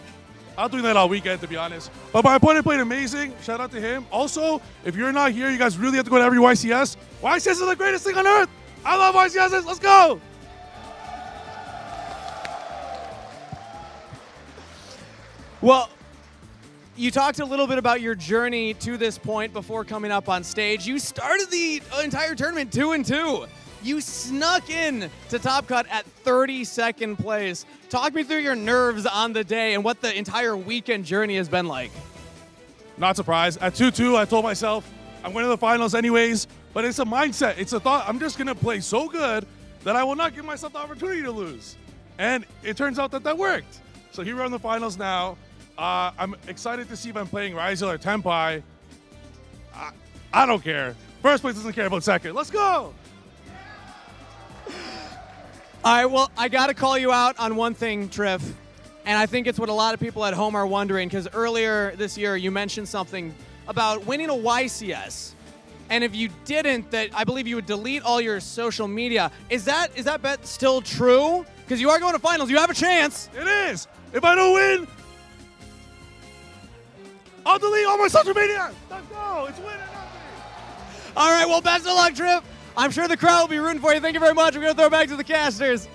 I was doing that all weekend, to be honest. But my opponent played amazing. Shout out to him. Also, if you're not here, you guys really have to go to every YCS. YCS is the greatest thing on earth. I love YCSs. Let's go. Well, you talked a little bit about your journey to this point before coming up on stage. You started the entire tournament 2-2. You snuck in to Top Cut at 32nd place. Talk me through your nerves on the day and what the entire weekend journey has been like. Not surprised. At 2-2, I told myself, I'm going to the finals anyways, but it's a mindset. It's a thought. I'm just going to play so good that I will not give myself the opportunity to lose. And it turns out that worked. So here we're in the finals now. I'm excited to see if I'm playing Rizel or Tenpai. I don't care. First place doesn't care about second. Let's go! All right, well, I got to call you out on one thing, Triff. And I think it's what a lot of people at home are wondering, because earlier this year you mentioned something about winning a YCS. And if you didn't, that I believe you would delete all your social media. Is that bet still true? Because you are going to finals. You have a chance. It is. If I don't win, I'll delete all my social media. Let's go. It's winning. All right, well, best of luck, Triff. I'm sure the crowd will be rooting for you. Thank you very much. We're going to throw it back to the casters.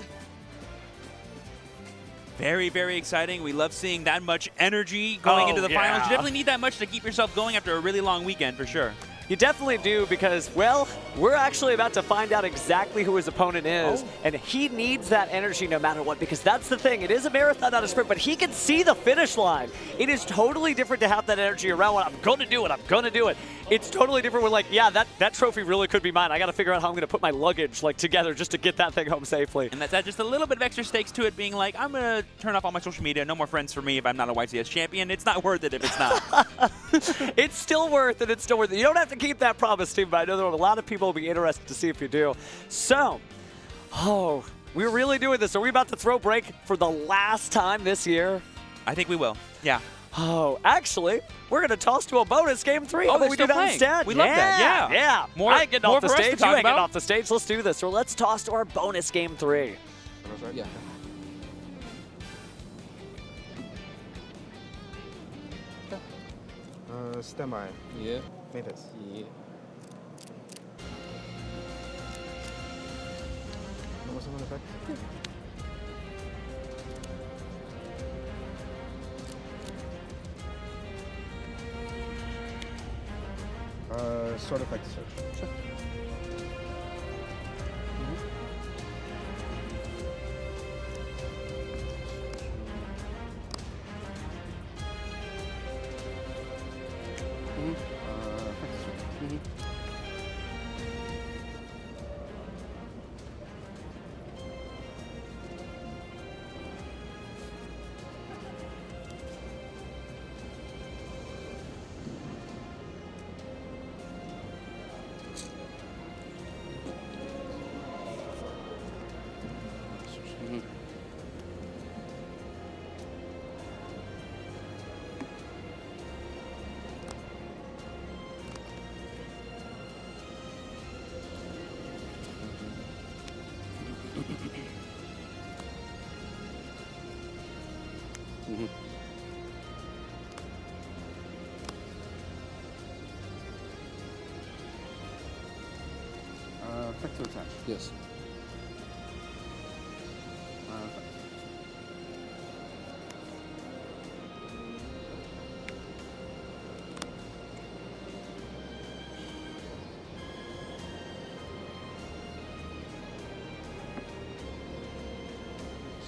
Very, very exciting. We love seeing that much energy going into the finals. You definitely need that much to keep yourself going after a really long weekend, for sure. You definitely do because, well, we're actually about to find out exactly who his opponent is, and he needs that energy no matter what, because that's the thing. It is a marathon, not a sprint, but he can see the finish line. It is totally different to have that energy around when I'm going to do it, I'm going to do it. It's totally different when, like, yeah, that trophy really could be mine. I got to figure out how I'm going to put my luggage, like, together just to get that thing home safely. And that's just a little bit of extra stakes to it, being like, I'm going to turn off all my social media. No more friends for me if I'm not a YCS champion. It's not worth it if it's not. It's still worth it. It's still worth it. You don't have to keep that promise, Steve, but I know there are a lot of people who will be interested to see if you do. So, we're really doing this. Are we about to throw break for the last time this year? I think we will. Yeah. Oh, actually, we're going to toss to a bonus game 3. How about we do that instead? We love that. Yeah. More, I ain't getting off the stage. You ain't getting off the stage. Let's do this. So let's toss to our bonus game 3. Yeah. Standby. Yeah. Mavis. Yeah. No sound effect? Sword effect search. Sure. Effect to attach. Yes.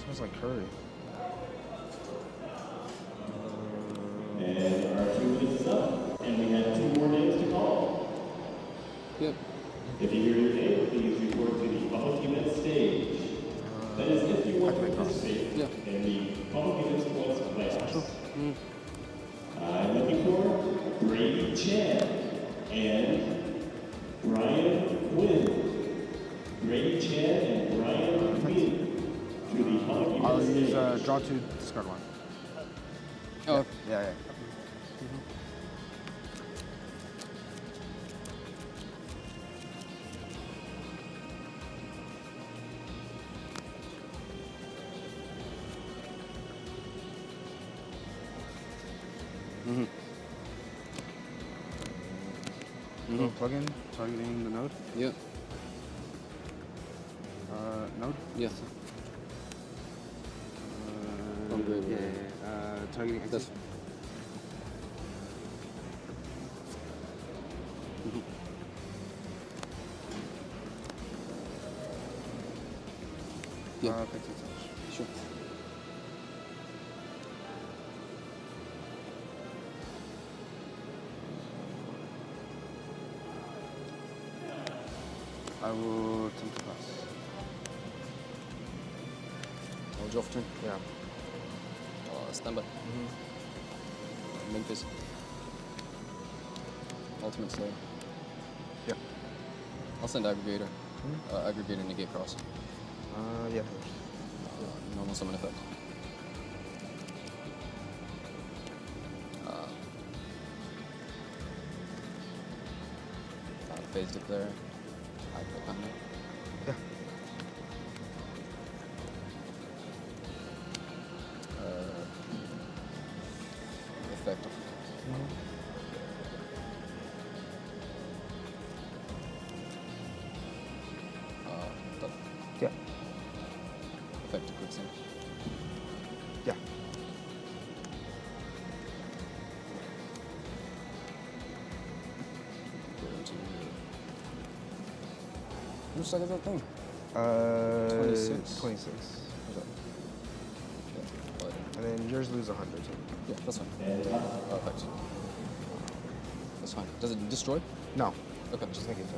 Smells like curry. And our 2 minutes is up, and we have 2 more names to call. Yep. If you hear your name, please report to the public event stage. That is if you want to participate in the public events points playoffs. I'm looking for Brady Chan and Brian Wynn. Brady Chan and Brian Wynn to the public event I'll stage. use draw 2, discard 1. Oh. Yeah. Plug-in, targeting the node. Yep. Node? Yes. Targeting X. Yeah. Sure. I will attempt to pass. I'll draw for turn. Yeah. Stand by. Main phase. Ultimate slow. Yeah. I'll send aggregator. Aggregator negate cross. Yeah. Normal summon effect. Phase declare. I click on it. Yeah. Effect. Done. Yeah. Effect to quick sync. Yeah. Which side is that thing? 26. 26. Okay. And then yours lose 100 too. Yeah, that's fine. Perfect. That's fine. Does it destroy? No. Okay. Just make it so.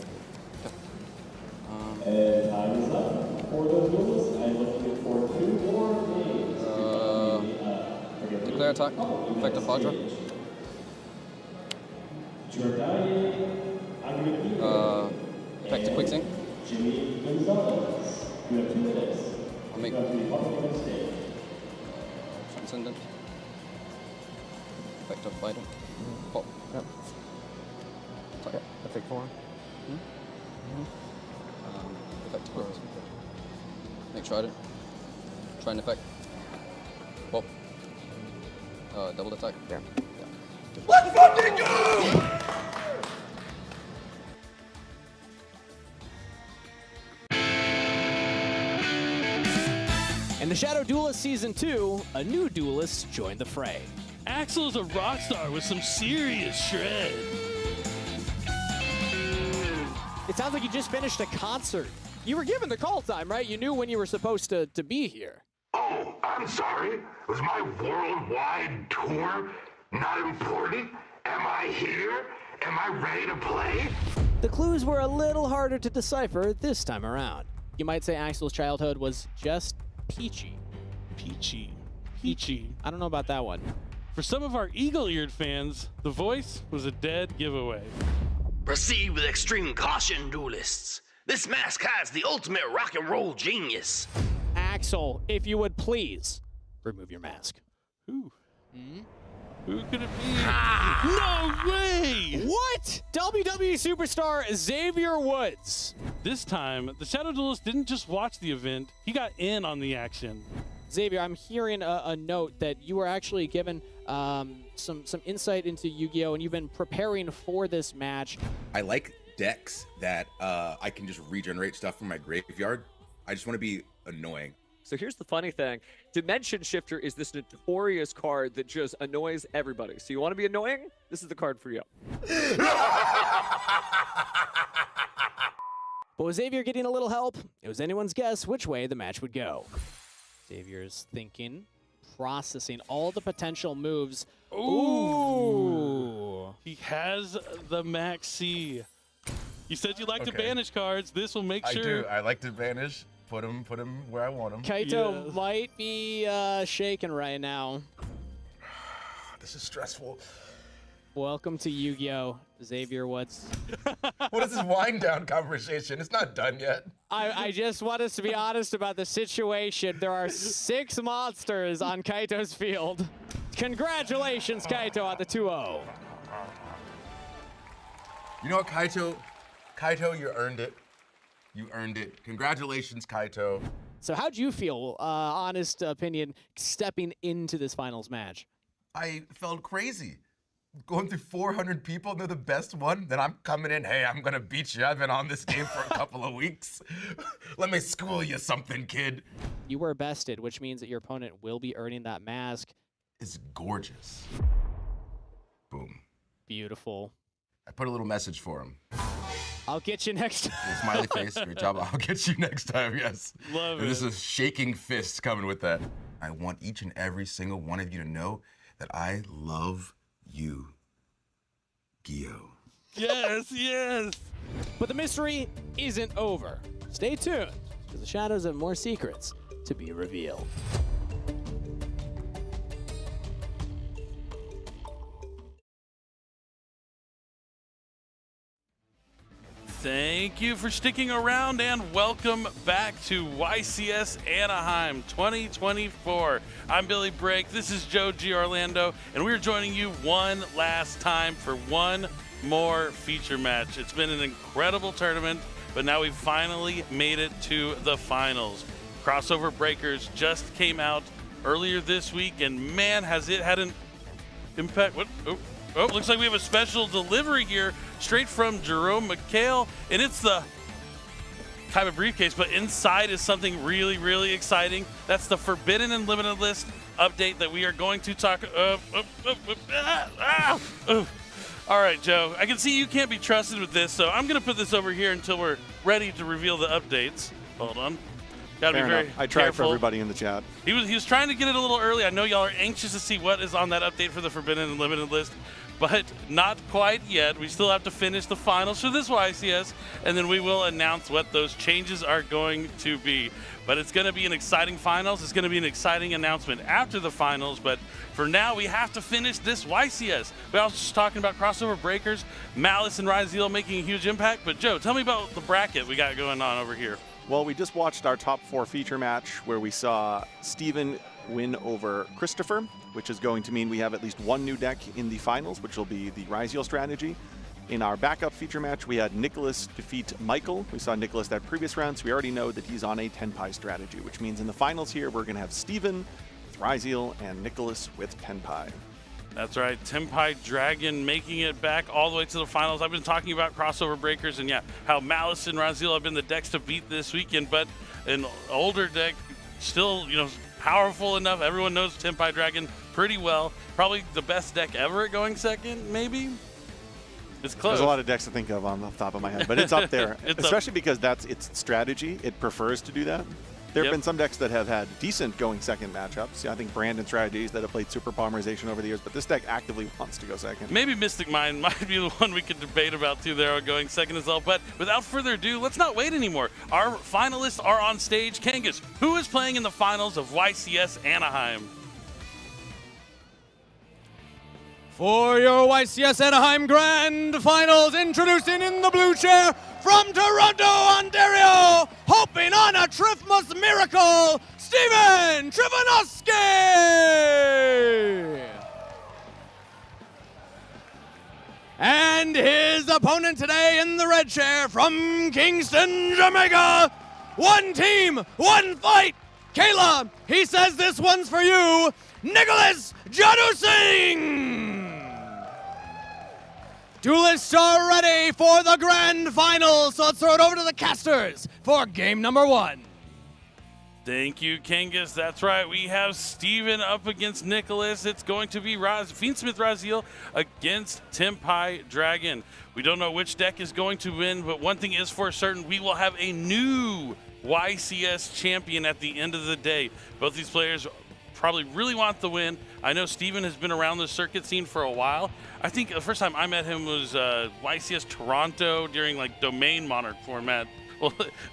And time is up for the duelists. I'm looking for 2 more names. Declare attack. Effect of Fadra. Effect to quick sync. Jimmy Gonzalez. You have 2 minutes. I'll make Transcendent. Effect of Vital. Pop. Yep. Okay. I take 4. Effect to quick. Make trident. Try an effect. Pop. Double attack. Yeah. Let's fucking go! In the Shadow Duelist Season 2, a new duelist joined the fray. Axel is a rock star with some serious shred. It sounds like you just finished a concert. You were given the call time, right? You knew when you were supposed to be here. Oh, I'm sorry. Was my worldwide tour not important? Am I here? Am I ready to play? The clues were a little harder to decipher this time around. You might say Axel's childhood was just peachy. Peachy. I don't know about that one. For some of our eagle-eared fans, the voice was a dead giveaway. Proceed with extreme caution, duelists. This mask has the ultimate rock and roll genius. Axel, if you would please remove your mask. Who could it be? No way! What? WWE superstar Xavier Woods. This time, the Shadow Duelist didn't just watch the event, he got in on the action. Xavier, I'm hearing a note that you were actually given some insight into Yu-Gi-Oh! And you've been preparing for this match. I like decks that I can just regenerate stuff from my graveyard. I just want to be annoying. So here's the funny thing. Dimension Shifter is this notorious card that just annoys everybody. So you want to be annoying? This is the card for you. But with Xavier getting a little help, it was anyone's guess which way the match would go. Xavier's thinking, processing all the potential moves. Ooh. He has the Maxi. You said you like to Okay. banish cards. This will make sure. I do. I like to banish. Put him where I want him. Kaito might be shaking right now. This is stressful. Welcome to Yu-Gi-Oh! Xavier Woods. What is this wind down conversation? It's not done yet. I just want us to be honest about the situation. There are 6 monsters on Kaito's field. Congratulations, Kaito, at the 2-0. You know what, Kaito? Kaito, you earned it. You earned it. Congratulations, Kaito. So how'd you feel, honest opinion, stepping into this finals match? I felt crazy. Going through 400 people, and they're the best one. Then I'm coming in, hey, I'm going to beat you. I've been on this game for a couple of weeks. Let me school you something, kid. You were bested, which means that your opponent will be earning that mask. It's gorgeous. Boom. Beautiful. I put a little message for him. I'll get you next time. Smiley face, great job. I'll get you next time, yes. Love and it. This is shaking fists coming with that. I want each and every single one of you to know that I love you, Gio. Yes, yes. But the mystery isn't over. Stay tuned, because the shadows have more secrets to be revealed. Thank you for sticking around and welcome back to YCS Anaheim 2024. I'm Billy Brake, this is Jojo Orlando, and we're joining you one last time for one more feature match. It's been an incredible tournament, but now we've finally made it to the finals. Crossover Breakers just came out earlier this week, and man, has it had an impact. What? Oh, looks like we have a special delivery here straight from Jerome McHale, and it's the kind of briefcase, but inside is something really, really exciting. That's the Forbidden and Limited List update that we are going to talk. All right, Joe, I can see you can't be trusted with this, so I'm going to put this over here until we're ready to reveal the updates. Hold on. Gotta Fair be very enough. I tried careful. for everybody in the chat. He was trying to get it a little early. I know y'all are anxious to see what is on that update for the Forbidden and Limited List, but not quite yet. We still have to finish the finals for this YCS, and then we will announce what those changes are going to be. But it's going to be an exciting finals. It's going to be an exciting announcement after the finals, but for now, we have to finish this YCS. We also just talking about crossover breakers, Malice and Ryzeal making a huge impact. But Joe, tell me about the bracket we got going on over here. Well, we just watched our top 4 feature match where we saw Steven win over Christopher, which is going to mean we have at least one new deck in the finals, which will be the Ryzeal strategy. In our backup feature match, we had Nicholas defeat Michael. We saw Nicholas that previous round, so we already know that he's on a Tenpai strategy, which means in the finals here, we're going to have Steven with Ryzeal and Nicholas with Tenpai. That's right, Tenpai Dragon making it back all the way to the finals. I've been talking about crossover breakers and how Malice and Ryzeal have been the decks to beat this weekend, but an older deck still, powerful enough. Everyone knows Tenpai Dragon pretty well. Probably the best deck ever at going second, maybe? It's close. There's a lot of decks to think of on the top of my head, but it's up there, It's especially because that's its strategy. It prefers to do that. There have been some decks that have had decent going second matchups. Yeah, I think Brandon strategies that have played Super Polymerization over the years, but this deck actively wants to go second. Maybe Mystic Mind might be the one we could debate about too there going second as well. But without further ado, let's not wait anymore. Our finalists are on stage. Kangas, who is playing in the finals of YCS Anaheim? For your YCS Anaheim Grand Finals, introducing in the blue chair from Toronto, Ontario, hoping on a Triffmas miracle, Steven Trivanowski! And his opponent today in the red chair from Kingston, Jamaica, one team, one fight. Kayla, he says this one's for you, Nicholas Jadusing! Duelists are ready for the grand final, so let's throw it over to the casters for game number 1. Thank you, Kangas. That's right. We have Steven up against Nicholas. It's going to be Fiendsmith Raziel against Tempai Dragon. We don't know which deck is going to win, but one thing is for certain, we will have a new YCS champion at the end of the day. Both these players probably really want the win. I know Steven has been around the circuit scene for a while. I think the first time I met him was YCS Toronto during like Domain Monarch format,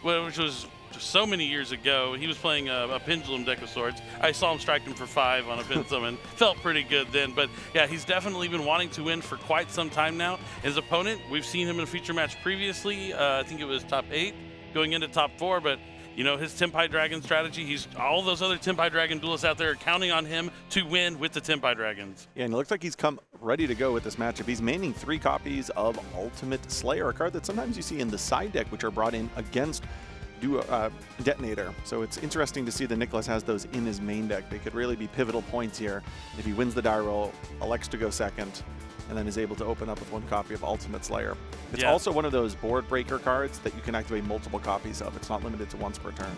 which was so many years ago. He was playing a Pendulum deck of sorts. I saw him strike him for 5 on a Pensum and felt pretty good then. But yeah, he's definitely been wanting to win for quite some time now. His opponent, we've seen him in a feature match previously. I think it was top 8 going into top 4, but you know, his Tempai Dragon strategy, all those other Tempai Dragon duelists out there are counting on him to win with the Tempai Dragons. Yeah, and it looks like he's come ready to go with this matchup. He's maining 3 copies of Ultimate Slayer, a card that sometimes you see in the side deck, which are brought in against Detonator. So it's interesting to see that Nicholas has those in his main deck. They could really be pivotal points here if he wins the die roll, elects to go second, and then is able to open up with 1 copy of Ultimate Slayer. It's also one of those board breaker cards that you can activate multiple copies of. It's not limited to once per turn.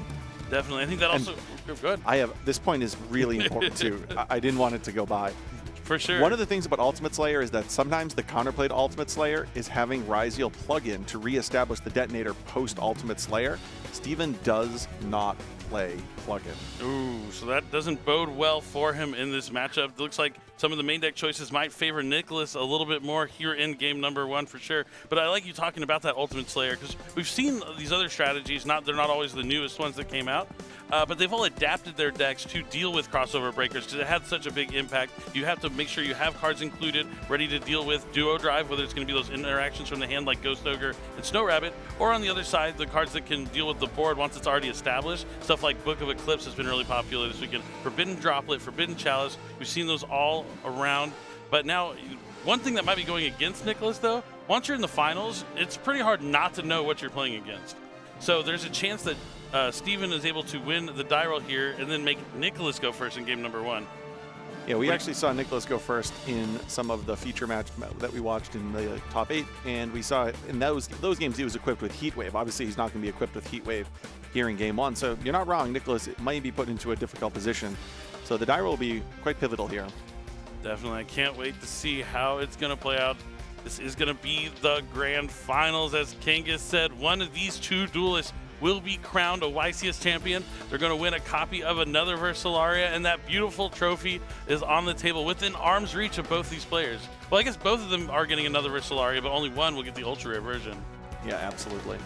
Definitely. I think that also good. This point is really important too. I didn't want it to go by. For sure. One of the things about Ultimate Slayer is that sometimes the counterplay to Ultimate Slayer is having Raziel plug in to reestablish the Detonator post Ultimate Slayer. Steven does not play plug-in. Ooh, so that doesn't bode well for him in this matchup. It looks like some of the main deck choices might favor Nicholas a little bit more here in game number 1 for sure. But I like you talking about that Ultimate Slayer because we've seen these other strategies. They're not always the newest ones that came out, but they've all adapted their decks to deal with crossover breakers because it had such a big impact. You have to make sure you have cards included ready to deal with Duo Drive, whether it's going to be those interactions from the hand like Ghost Ogre and Snow Rabbit, or on the other side, the cards that can deal with the board once it's already established. Stuff like Book of Eclipse has been really popular this weekend. Forbidden Droplet, Forbidden Chalice, we've seen those all around. But now, one thing that might be going against Nicholas, though, once you're in the finals, it's pretty hard not to know what you're playing against. So there's a chance that Steven is able to win the die roll here and then make Nicholas go first in game number 1. Yeah, we actually saw Nicholas go first in some of the feature match that we watched in the top 8, and we saw in those games he was equipped with Heat Wave. Obviously, he's not going to be equipped with Heat Wave here in game 1, so you're not wrong. Nicholas might be put into a difficult position, so the die roll will be quite pivotal here. Definitely. I can't wait to see how it's going to play out. This is going to be the grand finals. As Kangas said, one of these 2 duelists will be crowned a YCS champion. They're going to win a copy of another Versalaria, and that beautiful trophy is on the table within arm's reach of both these players. Well, I guess both of them are getting another Versalaria, but only one will get the ultra rare version. Yeah, absolutely.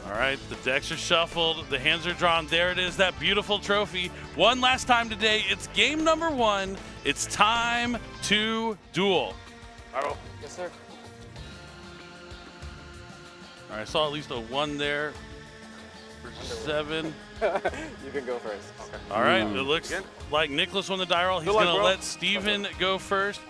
All right, the decks are shuffled, the hands are drawn. There it is, that beautiful trophy. One last time today, it's game number 1. It's time to duel. Yes, sir. All right, I saw at least a 1 there. 7. You can go first. Okay. All right, it looks like Nicholas won the die roll. He's going to let Steven go first.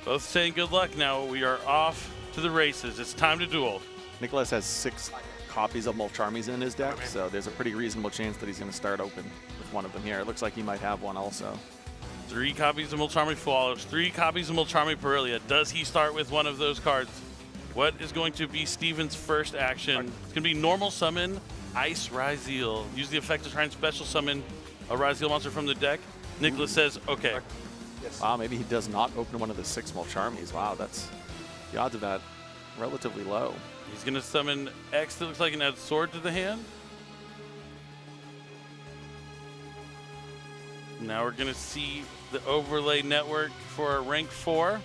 Both saying good luck now. We are off to the races. It's time to duel. Nicholas has 6 copies of Mulcharmies in his deck, so there's a pretty reasonable chance that he's going to start open with one of them here. It looks like he might have one also. 3 copies of Mulcharmy Fallows, 3 copies of Mulcharmy Perilia. Does he start with one of those cards? What is going to be Steven's first action? It's going to be normal summon Ice Raziel. Use the effect to try and special summon a Raziel monster from the deck. Nicholas says, okay. Yes. Wow, maybe he does not open one of the 6 Mulcharmies. Wow, that's The odds of that relatively low. He's going to summon X that looks like an add sword to the hand. Now we're going to see the overlay network for a rank 4.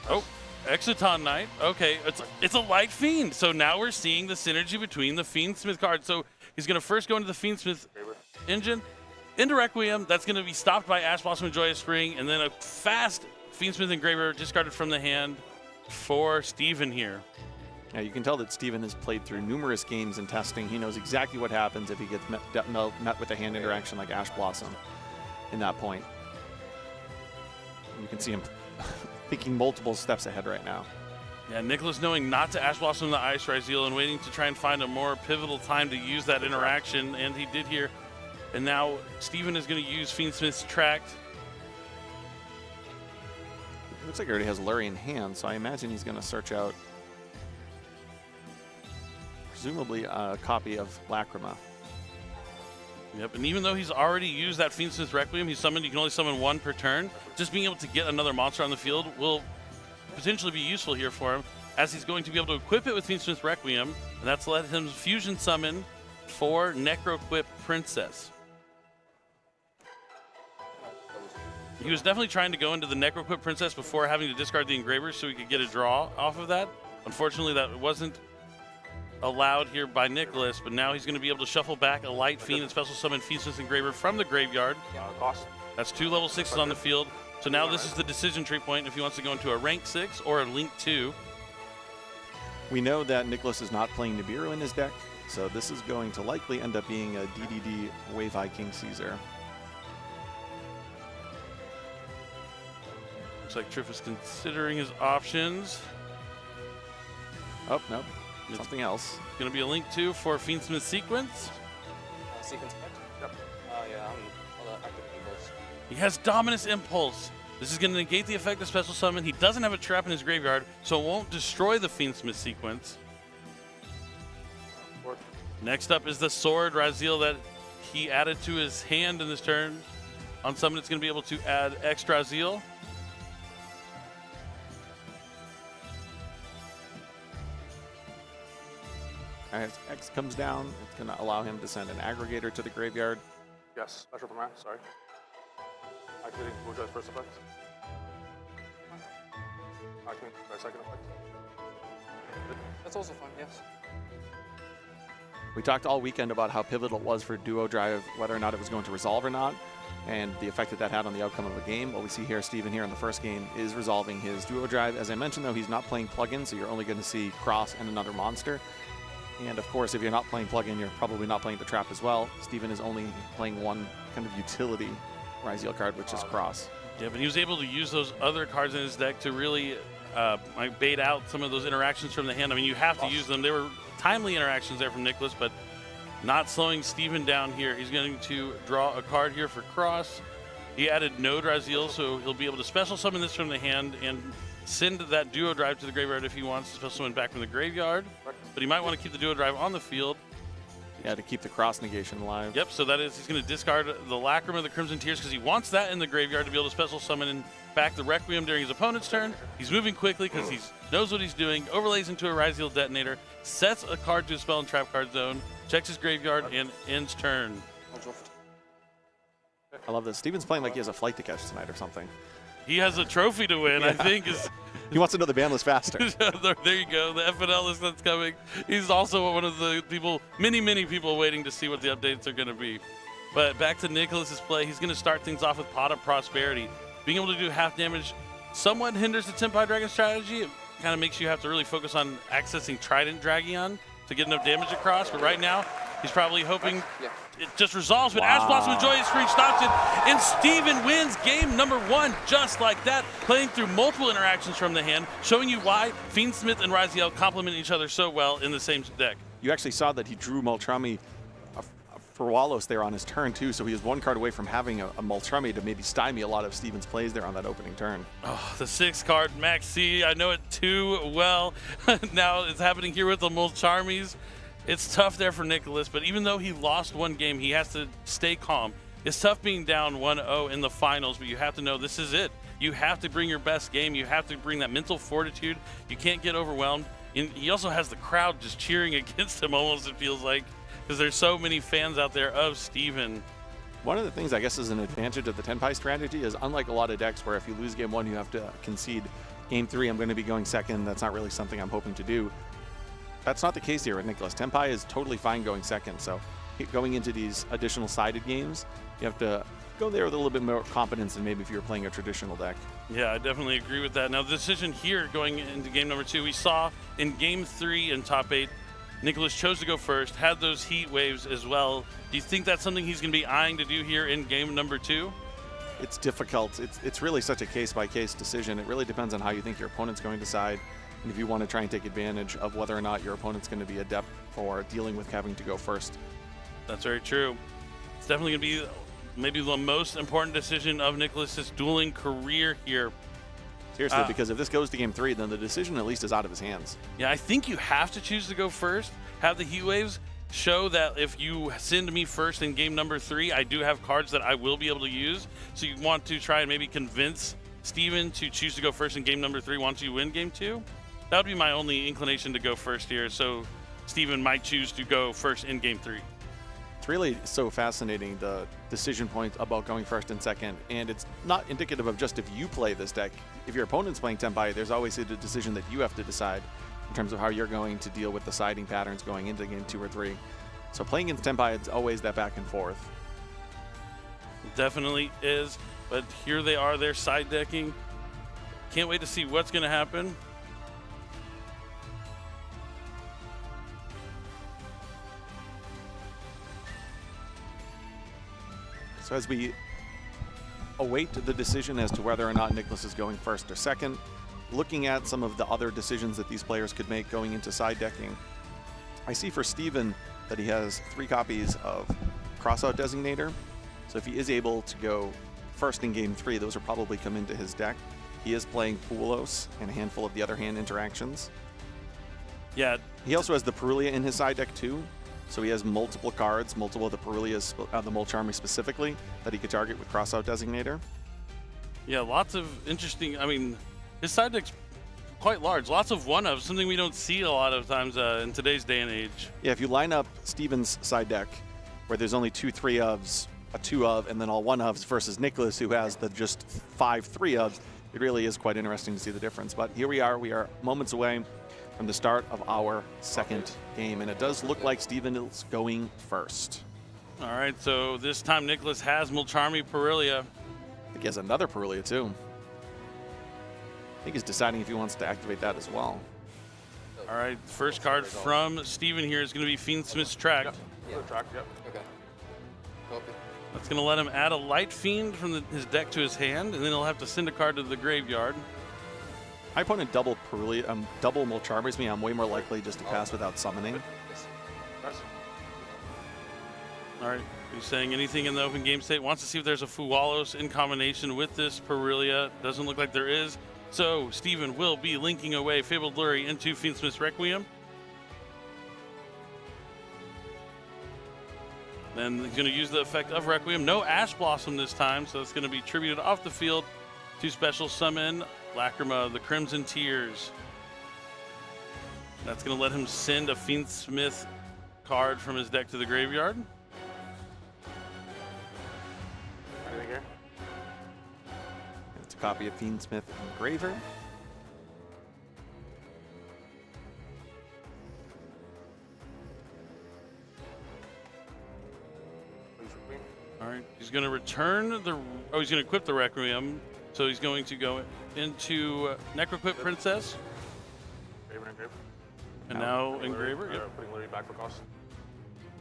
Oh, Exoton Knight. Okay, it's a light Fiend. So now we're seeing the synergy between the Fiendsmith card. So he's going to first go into the Fiendsmith engine. Into Requiem, that's going to be stopped by Ash Blossom and Joyous Spring, and then a fast Fiendsmith Engraver discarded from the hand for Steven here. Yeah, you can tell that Steven has played through numerous games and testing. He knows exactly what happens if he gets met with a hand interaction like Ash Blossom in that point. You can see him thinking multiple steps ahead right now. Yeah, Nicholas knowing not to Ash Blossom the Ice Ryzeal and waiting to try and find a more pivotal time to use that interaction, and he did here. And now Steven is going to use Fiendsmith's Tract. Looks like he already has Lurry in hand, so I imagine he's going to search out presumably a copy of Lacrima. Yep, and even though he's already used that Fiendsmith Requiem, he's summoned, you can only summon 1 per turn. Just being able to get another monster on the field will potentially be useful here for him, as he's going to be able to equip it with Fiendsmith Requiem, and that's let him fusion summon for Necroquip Princess. He was definitely trying to go into the Necroquip Princess before having to discard the Engraver so he could get a draw off of that. Unfortunately, that wasn't allowed here by Nicholas, but now he's going to be able to shuffle back a Light Fiend and special summon Fiendsmith Engraver from the graveyard. That's 2 level 6s on the field. So now this is the decision tree point if he wants to go into a rank 6 or a link 2. We know that Nicholas is not playing Nibiru in his deck, so this is going to likely end up being a DDD Wave-Eye King Caesar. Looks like Triff is considering his options. Oh, no. Something else. Going to be a link 2 for Fiendsmith Sequence. Sequence effect? Yep. Yeah, I'll activate Impulse. He has Dominus Impulse. This is going to negate the effect of Special Summon. He doesn't have a trap in his graveyard, so it won't destroy the Fiendsmith Sequence. Next up is the Sword Ryzeal that he added to his hand in this turn. On summon, it's going to be able to add extra Ryzeal. As X comes down, it's going to allow him to send an aggregator to the graveyard. Yes, special command, sorry. Activating Wuantan's first effect. Activating my second effect. That's also fine, yes. We talked all weekend about how pivotal it was for Duo Drive, whether or not it was going to resolve or not, and the effect that that had on the outcome of the game. What we see here, Steven here in the first game, is resolving his Duo Drive. As I mentioned, though, he's not playing plug-in, so you're only going to see Cross and another monster. And of course, if you're not playing plug-in, you're probably not playing the trap as well. Steven is only playing one kind of utility Ryzeal card, which is Cross. Yeah, but he was able to use those other cards in his deck to really bait out some of those interactions from the hand. I mean, you have to use them. They were timely interactions there from Nicholas, but not slowing Steven down here. He's going to draw a card here for Cross. He added Node Ryzeal, so he'll be able to special summon this from the hand and send that Duo Drive to the graveyard if he wants to special summon back from the graveyard. But he might want to keep the Duo Drive on the field. Yeah, to keep the cross negation alive. Yep, so that is, he's going to discard the Lacrima of the Crimson Tears because he wants that in the graveyard to be able to special summon and back the Requiem during his opponent's turn. He's moving quickly because he knows what he's doing, overlays into a Ryzeal Detonator, sets a card to a spell and trap card zone, checks his graveyard, and ends turn. I love this. Steven's playing like he has a flight to catch tonight or something. He has a trophy to win, I think. He wants to know the ban list faster. There you go, the FNL list that's coming. He's also one of the people, many people waiting to see what the updates are going to be. But back to Nicholas's play, he's going to start things off with Pot of Prosperity. Being able to do half damage somewhat hinders the Tempai Dragon strategy. It kind of makes you have to really focus on accessing Trident Dragon to get enough damage across. But right now, he's probably hoping it just resolves, but Ash Blossom and Joyous Spring stops it, and Steven wins game number 1 just like that, playing through multiple interactions from the hand, showing you why Fiendsmith and Ryzeal complement each other so well in the same deck. You actually saw that he drew Moltrami for Walos there on his turn too, so he was one card away from having a Moltrami to maybe stymie a lot of Steven's plays there on that opening turn. Oh, the 6th card, Max C, I know it too well. Now it's happening here with the Molcharmies. It's tough there for Nicholas, but even though he lost one game, he has to stay calm. It's tough being down 1-0 in the finals, but you have to know this is it. You have to bring your best game. You have to bring that mental fortitude. You can't get overwhelmed. And he also has the crowd just cheering against him almost, it feels like, because there's so many fans out there of Steven. One of the things I guess is an advantage of the Tenpai strategy is, unlike a lot of decks where if you lose game 1 you have to concede game 3, I'm going to be going second. That's not really something I'm hoping to do. That's not the case here with Nicholas. Tenpai is totally fine going second, so going into these additional sided games, you have to go there with a little bit more confidence than maybe if you were playing a traditional deck. Yeah, I definitely agree with that. Now, the decision here going into game number 2, we saw in game 3 in top 8, Nicholas chose to go first, had those heat waves as well. Do you think that's something he's going to be eyeing to do here in game number 2? It's difficult. It's really such a case-by-case decision. It really depends on how you think your opponent's going to side, and if you want to try and take advantage of whether or not your opponent's going to be adept for dealing with having to go first. That's very true. It's definitely going to be maybe the most important decision of Nicholas's dueling career here. Seriously, because if this goes to game 3, then the decision at least is out of his hands. Yeah, I think you have to choose to go first, have the heat waves, show that if you send me first in game number 3, I do have cards that I will be able to use. So you want to try and maybe convince Steven to choose to go first in game number 3 once you win game 2. That would be my only inclination to go first here. So Steven might choose to go first in game 3. It's really so fascinating, the decision point about going first and second, and it's not indicative of just if you play this deck. If your opponent's playing Tenpai, there's always a decision that you have to decide in terms of how you're going to deal with the siding patterns going into game 2 or 3. So playing against Tenpai, it's always that back and forth. Definitely is, but here they are, they're side decking. Can't wait to see what's going to happen. So as we await the decision as to whether or not Nicholas is going first or second, looking at some of the other decisions that these players could make going into side decking, I see for Steven that he has 3 copies of Crossout Designator. So if he is able to go first in game 3, those will probably come into his deck. He is playing Puelos and a handful of the other hand interactions. Yeah. He also has the Perulia in his side deck too. So he has multiple cards, multiple of the Perulias, the Mulcharmy specifically, that he could target with Crossout Designator. Yeah, lots of interesting, I mean, his side deck's quite large. Lots of one-ofs, something we don't see a lot of times in today's day and age. Yeah, if you line up Steven's side deck, where there's only 2 3-ofs, a 2-of, and then all 1-ofs, versus Nicholas, who has the just 5 3-ofs, it really is quite interesting to see the difference. But here we are moments away from the start of our second game, and it does look like Steven is going first. All right, so this time Nicholas has Mulcharmy Perulia. I think he has another Perulia too. I think he's deciding if he wants to activate that as well. All right, first card from Steven here is going to be Fiendsmith's Tract. Tract, yep. Okay. Copy. That's going to let him add a Light Fiend from his deck to his hand, and then he'll have to send a card to the graveyard. My opponent double Mulcharmies me. I'm way more likely just to pass without summoning. All right, he's saying anything in the open game state. Wants to see if there's a Fuwalos in combination with this Perulia. Doesn't look like there is. So Steven will be linking away Fabled Lurie into Fiendsmith's Requiem. Then he's going to use the effect of Requiem. No Ash Blossom this time, so it's going to be tributed off the field to special summon Lacrima, the Crimson Tears. That's going to let him send a Fiendsmith card from his deck to the graveyard. Anything here? It's a copy of Fiendsmith Engraver. All right, he's going to return the. Oh, he's going to equip the Requiem. So he's going to go into Necroquip Princess. Engraver. And now Engraver. Yep. Putting Lurie back for cost.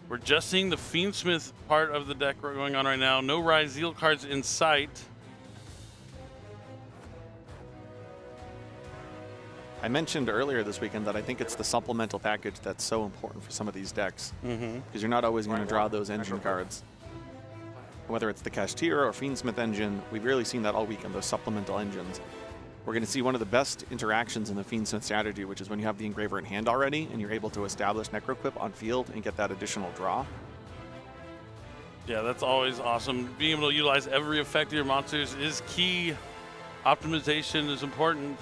We're just seeing the Fiendsmith part of the deck going on right now. No Ryzeal cards in sight. I mentioned earlier this weekend that I think it's the supplemental package that's so important for some of these decks. Because you're not always going to draw those engine cards. Whether it's the Kashtira or Fiendsmith engine, we've really seen that all weekend, those supplemental engines. We're going to see one of the best interactions in the Fiendsmith strategy, which is when you have the Engraver in hand already and you're able to establish Necroquip on field and get that additional draw. Yeah, that's always awesome. Being able to utilize every effect of your monsters is key. Optimization is important.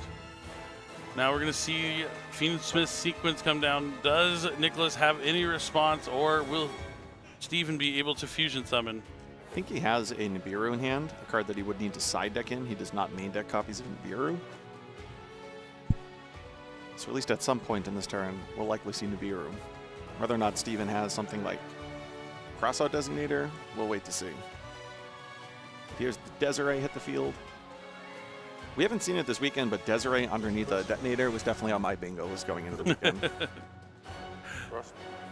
Now we're going to see Phoenix Smith's sequence come down. Does Nicholas have any response, or will Steven be able to fusion summon? I think he has a Nibiru in hand, a card that he would need to side deck in. He does not main deck copies of Nibiru. So at least at some point in this turn, we'll likely see Nibiru. Whether or not Steven has something like Crossout Designator, we'll wait to see. Here's the Desiree hit the field. We haven't seen it this weekend, but Desiree underneath a Detonator was definitely on my bingo list going into the weekend.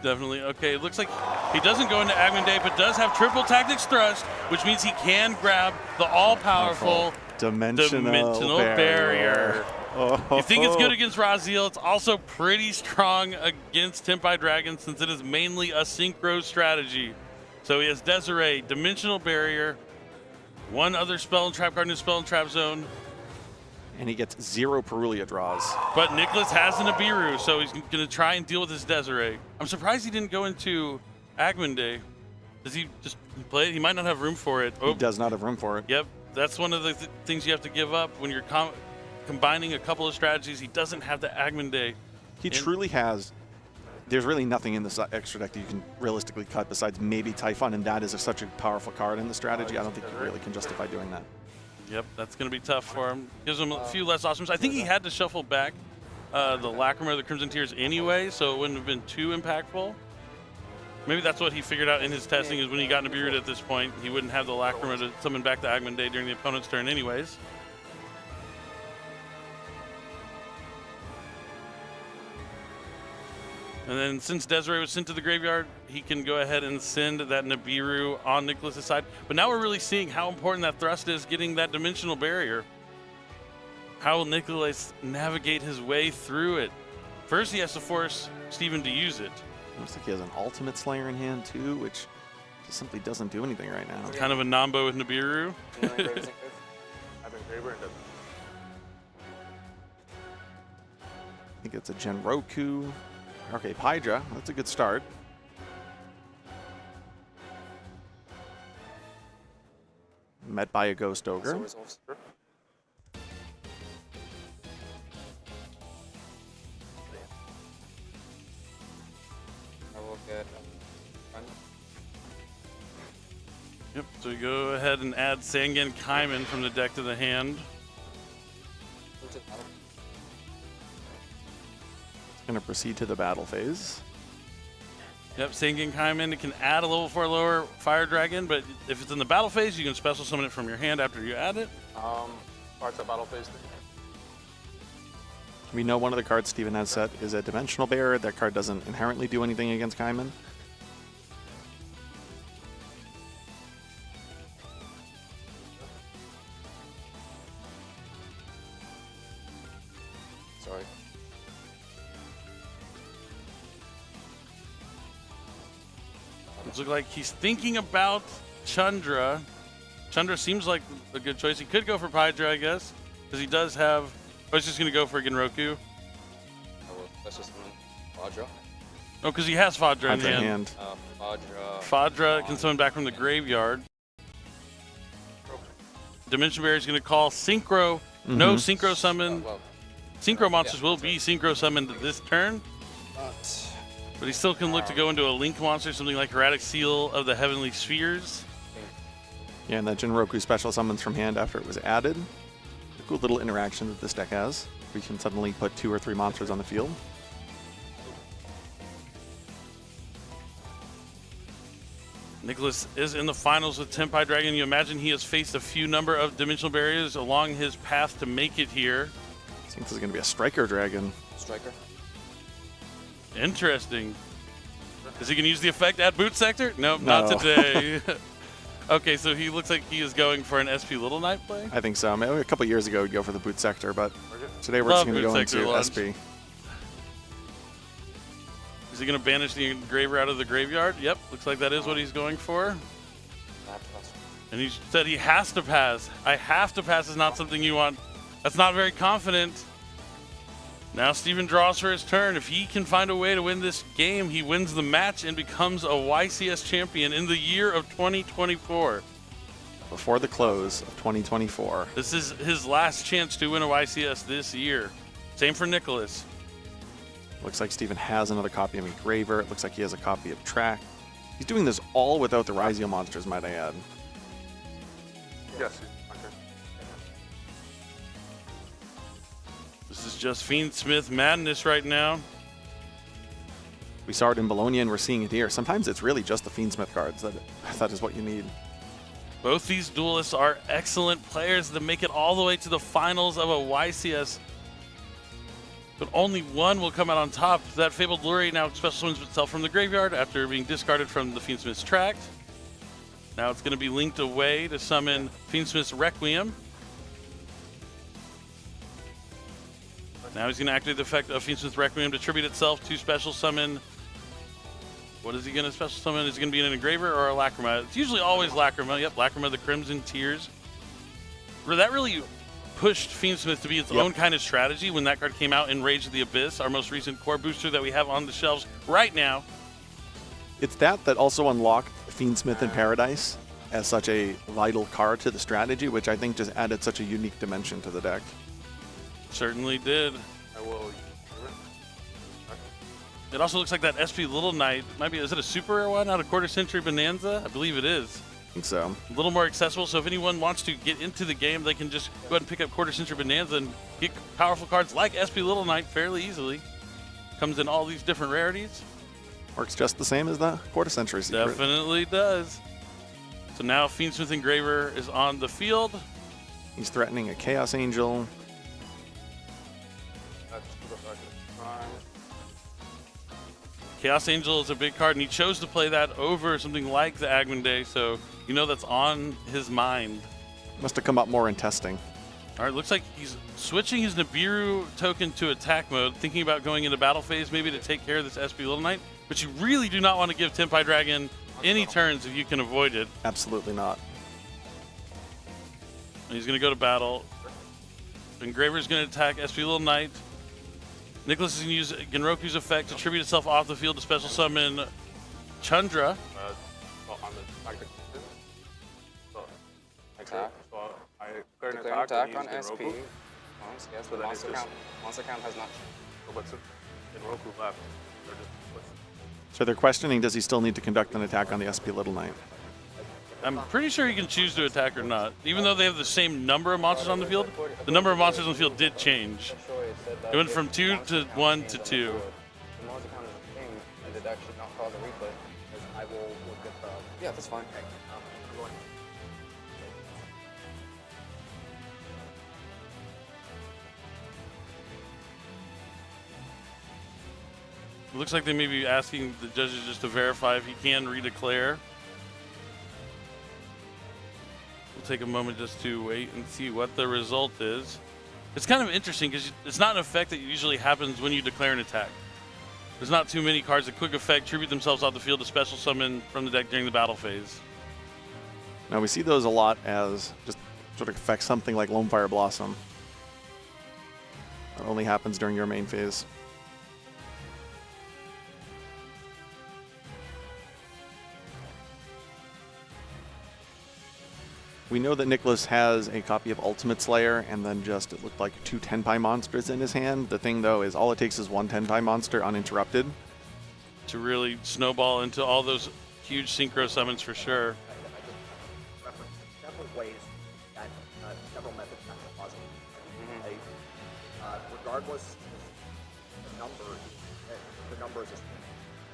Definitely. Okay, it looks like he doesn't go into Agman Day, but does have triple tactics thrust, which means he can grab the all-powerful dimensional barrier. Oh. You think it's good against Raziel. It's also pretty strong against Tempai Dragon since it is mainly a synchro strategy. So he has Desiree, dimensional barrier, one other spell and trap card in his spell and trap zone. And he gets 0 Perulia draws. But Nicholas has an Abiru, so he's going to try and deal with his Desiree. I'm surprised he didn't go into Agman Day. Does he just play it? He might not have room for it. He does not have room for it. Yep, that's one of the things you have to give up when you're combining a couple of strategies. He doesn't have the Agman Day. He truly has. There's really nothing in this extra deck that you can realistically cut besides maybe Typhon, and that is such a powerful card in the strategy. I don't think you really can justify doing that. Yep, that's going to be tough for him. Gives him a few less options. I think he had to shuffle back the Lacrima or the Crimson Tears anyway, so it wouldn't have been too impactful. Maybe that's what he figured out in his testing, is when he got Nibiru at this point, he wouldn't have the Lacrima to summon back the Agman Day during the opponent's turn anyways. And then since Desiree was sent to the graveyard, he can go ahead and send that Nibiru on Nicholas's side. But now we're really seeing how important that thrust is, getting that dimensional barrier. How will Nicholas navigate his way through it? First, he has to force Steven to use it. Looks like he has an Ultimate Slayer in hand too, which just simply doesn't do anything right now. Kind of a Nambo with Nibiru. I think it's a Genroku. Okay, Hydra, that's a good start. Met by a Ghost Ogre. Yep, so we go ahead and add Sangan Kaiman from the deck to the hand. Going to proceed to the battle phase. Yep, Sangan Kaiman, it can add a level 4 lower Fire Dragon, but if it's in the battle phase, you can special summon it from your hand after you add it. Parts of battle phase 3. We know one of the cards Steven has set is a Dimensional Bearer. That card doesn't inherently do anything against Kaiman. Sorry. It looks like he's thinking about Chandra. Chandra seems like a good choice. He could go for Hydra, I guess, because he does have. Oh, he's just going to go for Genroku. That's just Fadra. Oh, because he has Fadra in hand. Fadra can summon back from the graveyard. Dimension Barrier is going to call Synchro. No Synchro summon. Synchro monsters will be Synchro summoned this turn. But he still can look to go into a Link monster, something like Erratic Seal of the Heavenly Spheres. Yeah, and that Genroku special summons from hand after it was added. A cool little interaction that this deck has. We can suddenly put 2 or 3 monsters on the field. Nicholas is in the finals with Tempai Dragon. You imagine he has faced a few number of dimensional barriers along his path to make it here. I think this is going to be a Striker Dragon. Striker. Interesting. Is he going to use the effect at Boot Sector? Nope, not today. Okay, so he looks like he is going for an SP Little Knight play? I think so. Maybe a couple years ago, he'd go for the Boot Sector, but today we're just going to go into SP. Is he going to banish the Engraver out of the graveyard? Yep, looks like that is what he's going for. And he said he has to pass. I have to pass is not something you want. That's not very confident. Now Steven draws for his turn. If he can find a way to win this game, he wins the match and becomes a YCS champion in the year of 2024. before the close of 2024. This is his last chance to win a YCS this year. Same for Nicholas. Looks like Steven has another copy of Engraver. It looks like he has a copy of Track. He's doing this all without the Ryziel monsters, might I add. Yes. Okay. This is just Fiendsmith madness right now. We saw it in Bologna, and we're seeing it here. Sometimes it's really just the Fiendsmith cards that is what you need. Both these duelists are excellent players that make it all the way to the finals of a YCS. But only one will come out on top. That Fabled Luri now special summons itself from the graveyard after being discarded from the Fiendsmith's Tract. Now it's going to be linked away to summon Fiendsmith's Requiem. Now he's going to activate the effect of Fiendsmith's Requiem to tribute itself to special summon. What is he going to special summon? Is it going to be an Engraver or a Lacrima? It's usually always Lacrima. Yep, Lacrima, the Crimson Tears. That really pushed Fiendsmith to be its own kind of strategy when that card came out in Rage of the Abyss, our most recent core booster that we have on the shelves right now. It's that also unlocked Fiendsmith in Paradise as such a vital card to the strategy, which I think just added such a unique dimension to the deck. Certainly did. I will. It also looks like that SP Little Knight might be, is it a super rare one out of Quarter Century Bonanza? I believe it is. I think so. A little more accessible, so if anyone wants to get into the game, they can just go ahead and pick up Quarter Century Bonanza and get powerful cards like SP Little Knight fairly easily. Comes in all these different rarities. Works just the same as the Quarter Century secret. Definitely does. So now Fiendsmith Engraver is on the field. He's threatening a Chaos Angel. Chaos Angel is a big card, and he chose to play that over something like the Agmund, so you know that's on his mind. Must have come up more in testing. All right, looks like he's switching his Nibiru token to attack mode, thinking about going into battle phase maybe to take care of this SP Little Knight, but you really do not want to give Tenpai Dragon any turns if you can avoid it. Absolutely not. And he's going to go to battle. Engraver's going to attack SP Little Knight. Nicholas is going to use Genroku's effect to tribute itself off the field to special summon Chandra. Attack. So I declare an attack on SP. Yes, the monster count has not changed. But Genroku left. So they're questioning, does he still need to conduct an attack on the SP Little Knight? I'm pretty sure he can choose to attack or not. Even though they have the same number of monsters on the field, the number of monsters on the field did change. It went from 2 to 1 to 2. The monster count is a thing, and it actually not cause a replay. I will look at the... Yeah, that's fine. I'm going. It looks like they may be asking the judges just to verify if he can redeclare. We'll take a moment just to wait and see what the result is. It's kind of interesting because it's not an effect that usually happens when you declare an attack. There's not too many cards that quick effect tribute themselves off the field to special summon from the deck during the battle phase. Now we see those a lot as just sort of affect something like Lone Fire Blossom. That only happens during your main phase. We know that Nicholas has a copy of Ultimate Slayer and then just, it looked like 2 Tenpai monsters in his hand. The thing though is all it takes is 1 Tenpai monster uninterrupted to really snowball into all those huge synchro summons for sure. Several ways that several methods have to cause it. Regardless of the numbers is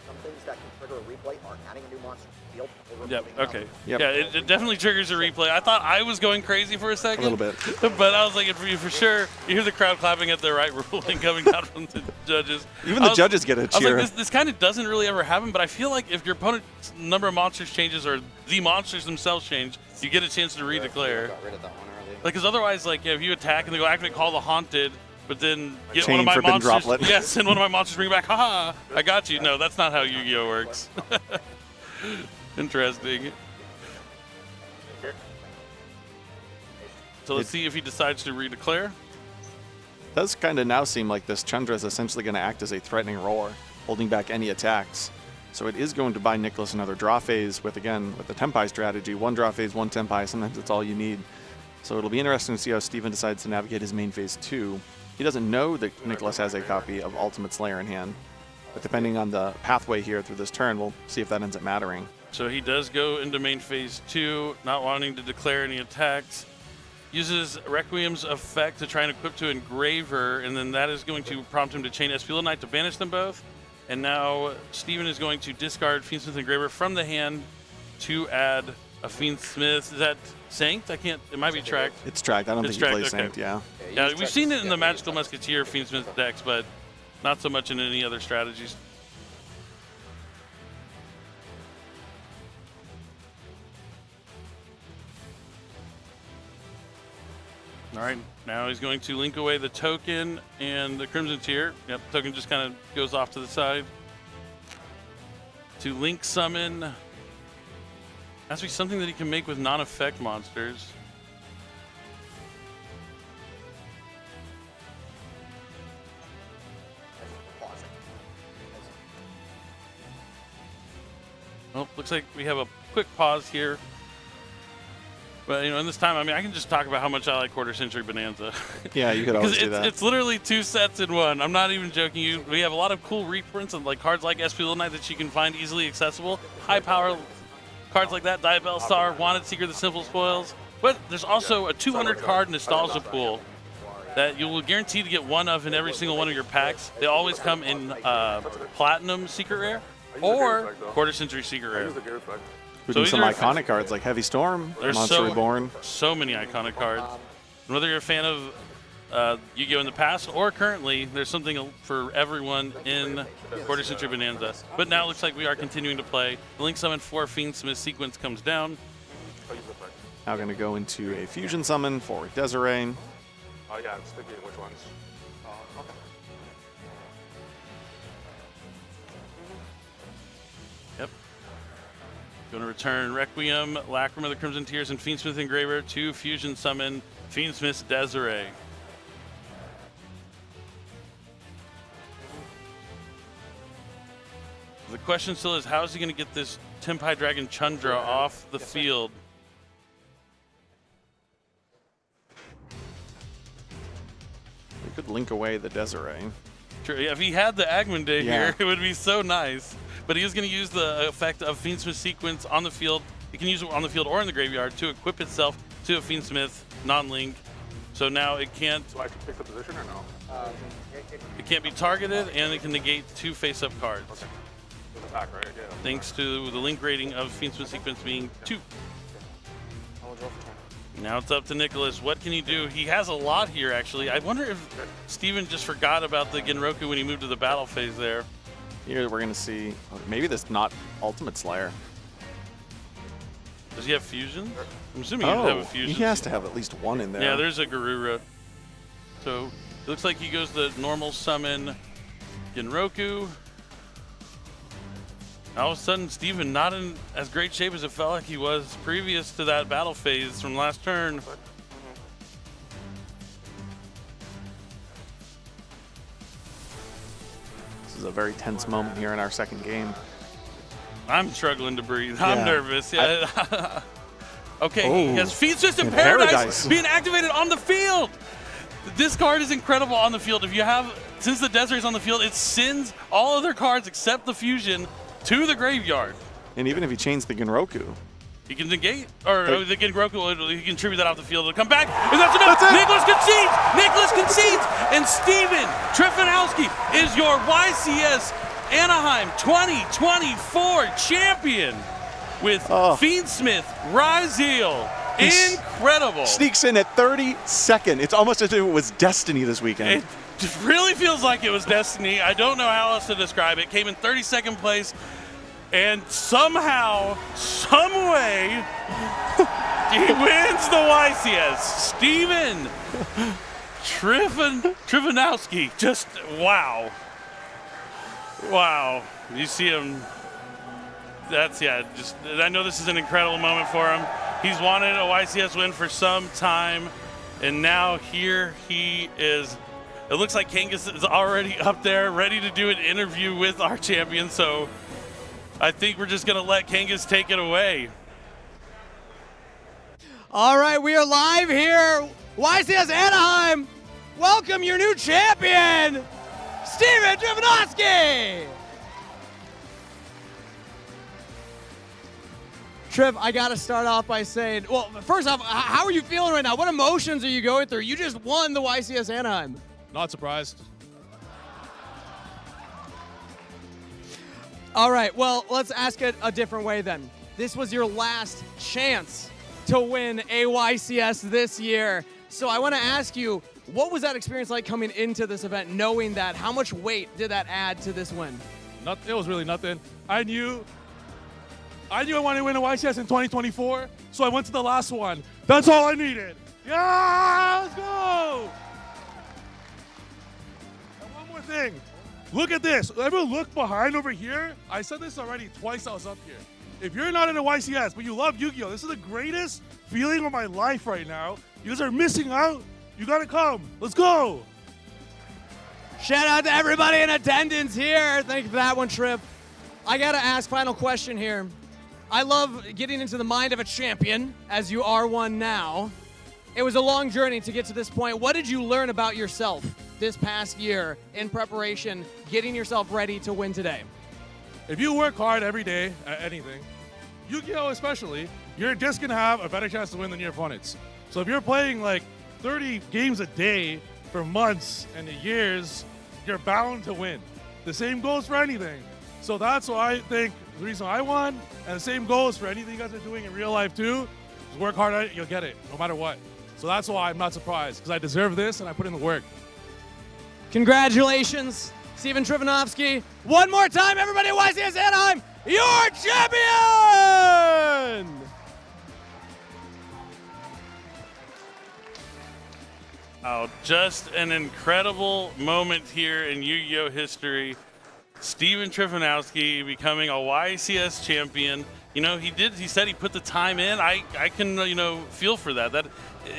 some things that can trigger a replay are adding a new monster to the field. Yep, okay. Yep. Yeah, it definitely triggers a replay. I thought I was going crazy for a second. A little bit. But I was like, for sure, you hear the crowd clapping at the right ruling coming down from the judges. Even the judges get a cheer. I was like, this kind of doesn't really ever happen, but I feel like if your opponent's number of monsters changes or the monsters themselves change, you get a chance to redeclare. Got rid of that one early. Like, because otherwise, like, if you attack and they go activate Call the Haunted, but then get Chain one of my Forbidden monsters. Droplet. Yes, and one of my monsters bring back, haha, I got you. No, that's not how Yu-Gi-Oh works. Interesting. So let's see if he decides to redeclare. It does kind of now seem like this Chandra is essentially going to act as a threatening roar, holding back any attacks. So it is going to buy Nicholas another draw phase with, again, with the Tenpai strategy. 1 draw phase, 1 Tenpai, sometimes it's all you need. So it'll be interesting to see how Steven decides to navigate his main phase 2. He doesn't know that Nicholas has a copy of Ultimate Slayer in hand, but depending on the pathway here through this turn, we'll see if that ends up mattering. So he does go into main phase 2, not wanting to declare any attacks. Uses Requiem's effect to try and equip to Engraver, and then that is going to prompt him to chain Espional Knight to banish them both. And now Steven is going to discard Fiendsmith Engraver from the hand to add a Fiendsmith. Is that Sanct? I can't, it might be tracked. It's tracked. I don't think he plays Sanct, yeah. Yeah, we've seen it in the Magical Musketeer Fiendsmith decks, but not so much in any other strategies. All right, now he's going to link away the token and the Crimson Tier. Yep, token just kind of goes off to the side. To link summon. Has to be something that he can make with non-effect monsters. Well, looks like we have a quick pause here. But, you know, in this time, I mean, I can just talk about how much I like Quarter Century Bonanza. Yeah, you could always do that. It's literally 2 sets in one. I'm not even joking. We have a lot of cool reprints of like cards like SP Little Knight that you can find easily accessible. High power cards like that, Diabell Star, Wanted Seeker, the Simple Spoils. But there's also a 200 card Nostalgia pool that you will guarantee to get one of in every single one of your packs. They always come in Platinum Secret Rare or Quarter Century Secret Rare. Including some iconic cards like Heavy Storm, Monster Reborn. So many iconic cards. And whether you're a fan of Yu-Gi-Oh! In the past or currently, there's something for everyone in Quarter Century Bonanza. But now it looks like we are continuing to play. The Link Summon for Fiendsmith sequence comes down. Now going to go into a Fusion Summon for Desiree. Oh yeah, I'm sticky. Which ones? Okay. Yep. Going to return Requiem, Lacrima of the Crimson Tears, and Fiendsmith Engraver to Fusion Summon Fiendsmith Desiree. The question still is, how is he going to get this Tenpai Dragon Chundra off the field? We could link away the Desiree. True. Yeah, if he had the Agman Day Yeah. here, it would be so nice. But he is going to use the effect of Fiendsmith Sequence on the field. He can use it on the field or in the graveyard to equip itself to a Fiendsmith non-link. So now it can't. So I can pick the position or no? It can't be targeted, and it can negate 2 face-up cards. Okay. With the pack, right? Yeah. Thanks to the link rating of Fiendsmith Sequence being 2. Now it's up to Nicholas. What can he do? He has a lot here, actually. I wonder if Steven just forgot about the Genroku when he moved to the battle phase there. Here we're going to see, maybe this not Ultimate Slayer. Does he have fusion? I'm assuming he would have a fusion. He has to have at least one in there. Yeah, there's a Garura. So it looks like he goes the normal summon Genroku. All of a sudden, Steven not in as great shape as it felt like he was previous to that battle phase from last turn. This is a very tense moment here in our second game. I'm struggling to breathe. Yeah. I'm nervous. Yeah. Okay, Oh, he has Feed System in Paradise, Paradise being activated on the field. This card is incredible on the field. If you have, since the Desiree is on the field, it sends all other cards except the Fusion to the graveyard. And even if he chains the Genroku, He can negate, or the Genroku, he can tribute that off the field. It'll come back, and that's enough. Nicholas concedes! Nicholas concedes! And Steven Trifanowski is your YCS Anaheim 2024 champion with Fiendsmith Ryzeal. Incredible. Sneaks in at 32nd. It's almost as if it was destiny this weekend. It really feels like it was destiny. I don't know how else to describe it. Came in 32nd place, and somehow, some way, he wins the YCS. Steven Trifanowski, just wow. Wow. You see him. That's, just, I know this is an incredible moment for him. He's wanted a YCS win for some time, and now here he is. It looks like Kangas is already up there, ready to do an interview with our champion, so I think we're just going to let Kangas take it away. All right, we are live here. YCS Anaheim, welcome your new champion, Steven Triff. Triff, I got to start off by saying, well, first off, how are you feeling right now? What emotions are you going through? You just won the YCS Anaheim. Not surprised. All right, well, let's ask it a different way then. This was your last chance to win a YCS this year. So I want to ask you, what was that experience like coming into this event, knowing that? How much weight did that add to this win? It was really nothing. I knew I wanted to win a YCS in 2024, so I went to the last one. That's all I needed. Yeah, let's go! And one more thing. Look at this. Everyone look behind over here. I said this already twice I was up here. If you're not in a YCS, but you love Yu-Gi-Oh!, this is the greatest feeling of my life right now. You guys are missing out. You gotta come. Let's go. Shout out to everybody in attendance here. Thank you for that one, Triff. I gotta ask, final question here. I love getting into the mind of a champion, as you are one now. It was a long journey to get to this point. What did you learn about yourself this past year in preparation, getting yourself ready to win today? If you work hard every day at anything, Yu-Gi-Oh! Especially, you're just gonna have a better chance to win than your opponents. So if you're playing like 30 games a day for months and years, you're bound to win. The same goes for anything. So that's why I think the reason I won, and the same goes for anything you guys are doing in real life too. Just work hard at it, you'll get it, no matter what. So that's why I'm not surprised, because I deserve this and I put in the work. Congratulations, Steven Triff. One more time, everybody at YCS Anaheim, your champion! Oh, just an incredible moment here in Yu-Gi-Oh! History. Steven Triff becoming a YCS champion. You know, he said he put the time in. I can, feel for that. That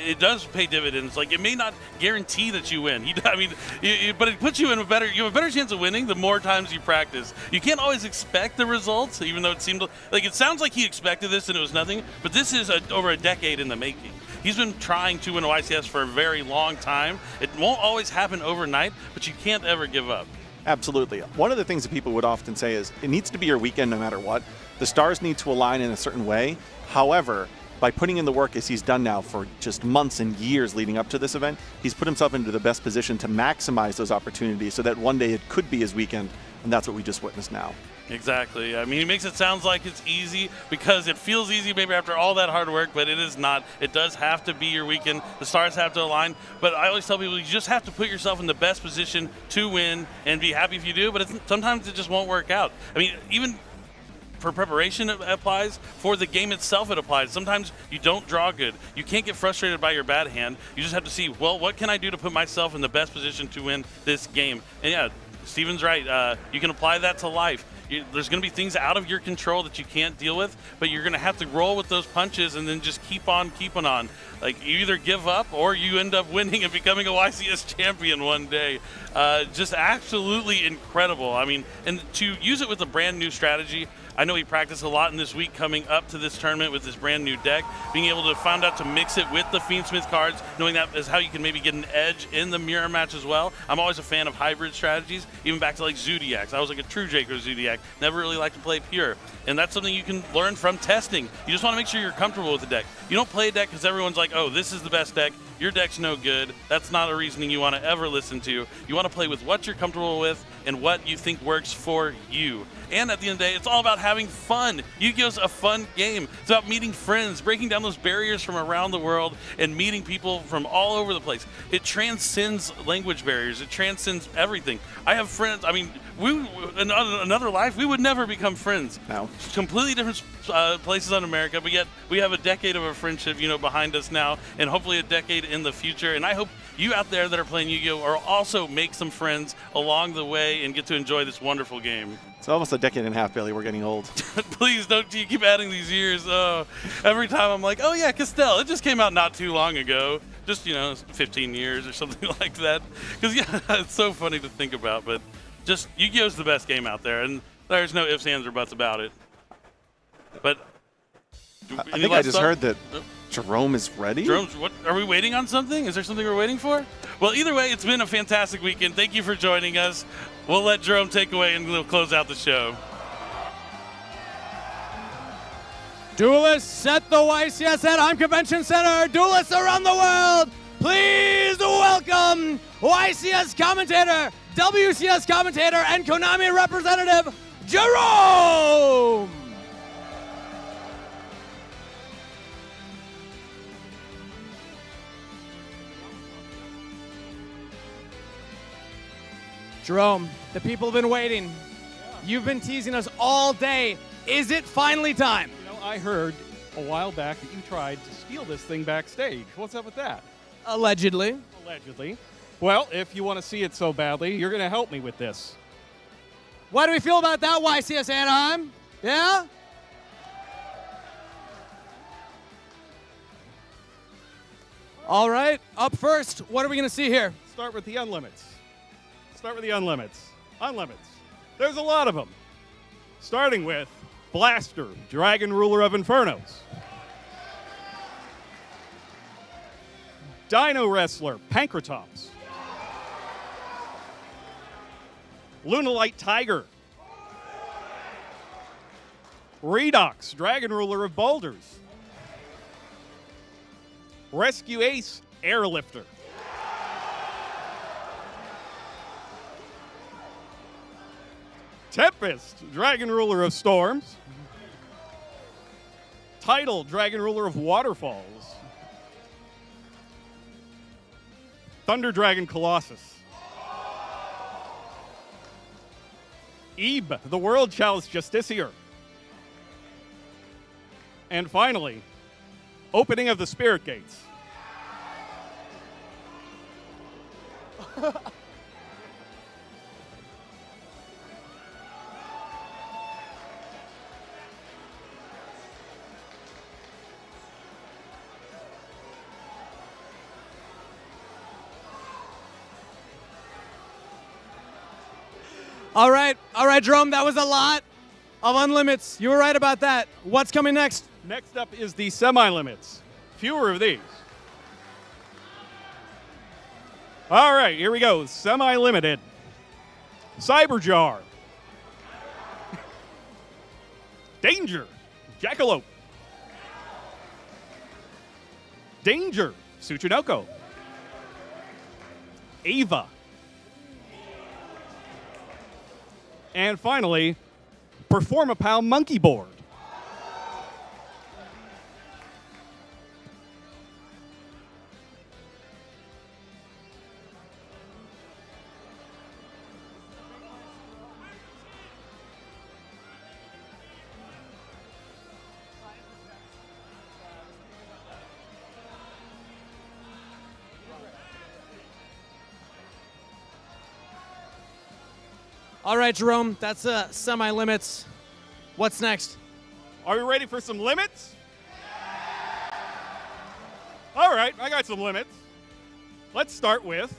it does pay dividends. Like, it may not guarantee that you win. But it puts you in you have a better chance of winning the more times you practice. You can't always expect the results, even though it sounds like he expected this and it was nothing, but this is over a decade in the making. He's been trying to win a YCS for a very long time. It won't always happen overnight, but you can't ever give up. Absolutely. One of the things that people would often say is it needs to be your weekend no matter what. The stars need to align in a certain way. However, by putting in the work as he's done now for just months and years leading up to this event, he's put himself into the best position to maximize those opportunities so that one day it could be his weekend, and that's what we just witnessed now. Exactly. I mean, he makes it sound like it's easy because it feels easy maybe after all that hard work, but it is not. It does have to be your weekend. The stars have to align. But I always tell people you just have to put yourself in the best position to win and be happy if you do, but sometimes it just won't work out. I mean, even for preparation it applies. For the game itself it applies. Sometimes you don't draw good. You can't get frustrated by your bad hand. You just have to see, well, what can I do to put myself in the best position to win this game? And yeah, Steven's right. You can apply that to life. There's going to be things out of your control that you can't deal with, but you're going to have to roll with those punches and then just keep on keeping on. Like, you either give up or you end up winning and becoming a YCS champion one day. Just absolutely incredible. I mean, and to use it with a brand new strategy, I know he practiced a lot in this week coming up to this tournament with this brand new deck, being able to find out to mix it with the Fiendsmith cards, knowing that is how you can maybe get an edge in the mirror match as well. I'm always a fan of hybrid strategies, even back to like Zodiacs. I was like a true Jaco Zodiac, never really liked to play pure. And that's something you can learn from testing. You just want to make sure you're comfortable with the deck. You don't play a deck because everyone's like, oh, this is the best deck. Your deck's no good. That's not a reasoning you want to ever listen to. You want to play with what you're comfortable with and what you think works for you. And at the end of the day, it's all about having fun. Yu-Gi-Oh's a fun game. It's about meeting friends, breaking down those barriers from around the world, and meeting people from all over the place. It transcends language barriers. It transcends everything. I have friends, I mean, in another life, we would never become friends. No. Completely different places in America, but yet we have a decade of a friendship, behind us now, and hopefully a decade in the future. And I hope you out there that are playing Yu-Gi-Oh! Are also make some friends along the way and get to enjoy this wonderful game. It's almost a decade and a half, Billy. We're getting old. Please don't you keep adding these years. Every time I'm like, oh yeah, Castell. It just came out not too long ago. Just, 15 years or something like that. Because, yeah, it's so funny to think about. But just Yu-Gi-Oh's the best game out there. And There's no ifs, ands, or buts about it. But I think I just heard that Jerome is ready. Jerome's, what? Are we waiting on something? Is there something we're waiting for? Well, either way, it's been a fantastic weekend. Thank you for joining us. We'll let Jerome take away and we'll close out the show. Duelists at the YCS Anaheim Convention Center. Duelists around the world. Please welcome YCS commentator, WCS commentator, and Konami representative, Jerome! Jerome, the people have been waiting. You've been teasing us all day. Is it finally time? You know, I heard a while back that you tried to steal this thing backstage. What's up with that? Allegedly. Allegedly. Well, if you want to see it so badly, you're going to help me with this. What do we feel about that, YCS Anaheim? Yeah? All right, up first, what are we going to see here? Start with the unlimits. Start with the unlimits. Unlimits. There's a lot of them. Starting with Blaster, Dragon Ruler of Infernos. Dino Wrestler, Pankratops. Lunalite Tiger. Redox, Dragon Ruler of Boulders. Rescue Ace, Airlifter. Tempest, Dragon Ruler of Storms. Tidal, Dragon Ruler of Waterfalls. Thunder Dragon Colossus. Ebe, the World Chalice Justiciar. And finally, Opening of the Spirit Gates. All right, Jerome, that was a lot of unlimits. You were right about that. What's coming next? Next up is the semi-limits. Fewer of these. All right, here we go. Semi-limited. Cyberjar. Danger. Jackalope. Danger. Tsuchinoko. Ava. And finally, Performapal Monkey Board. All right, Jerome, that's semi-limits. What's next? Are we ready for some limits? All right, I got some limits. Let's start with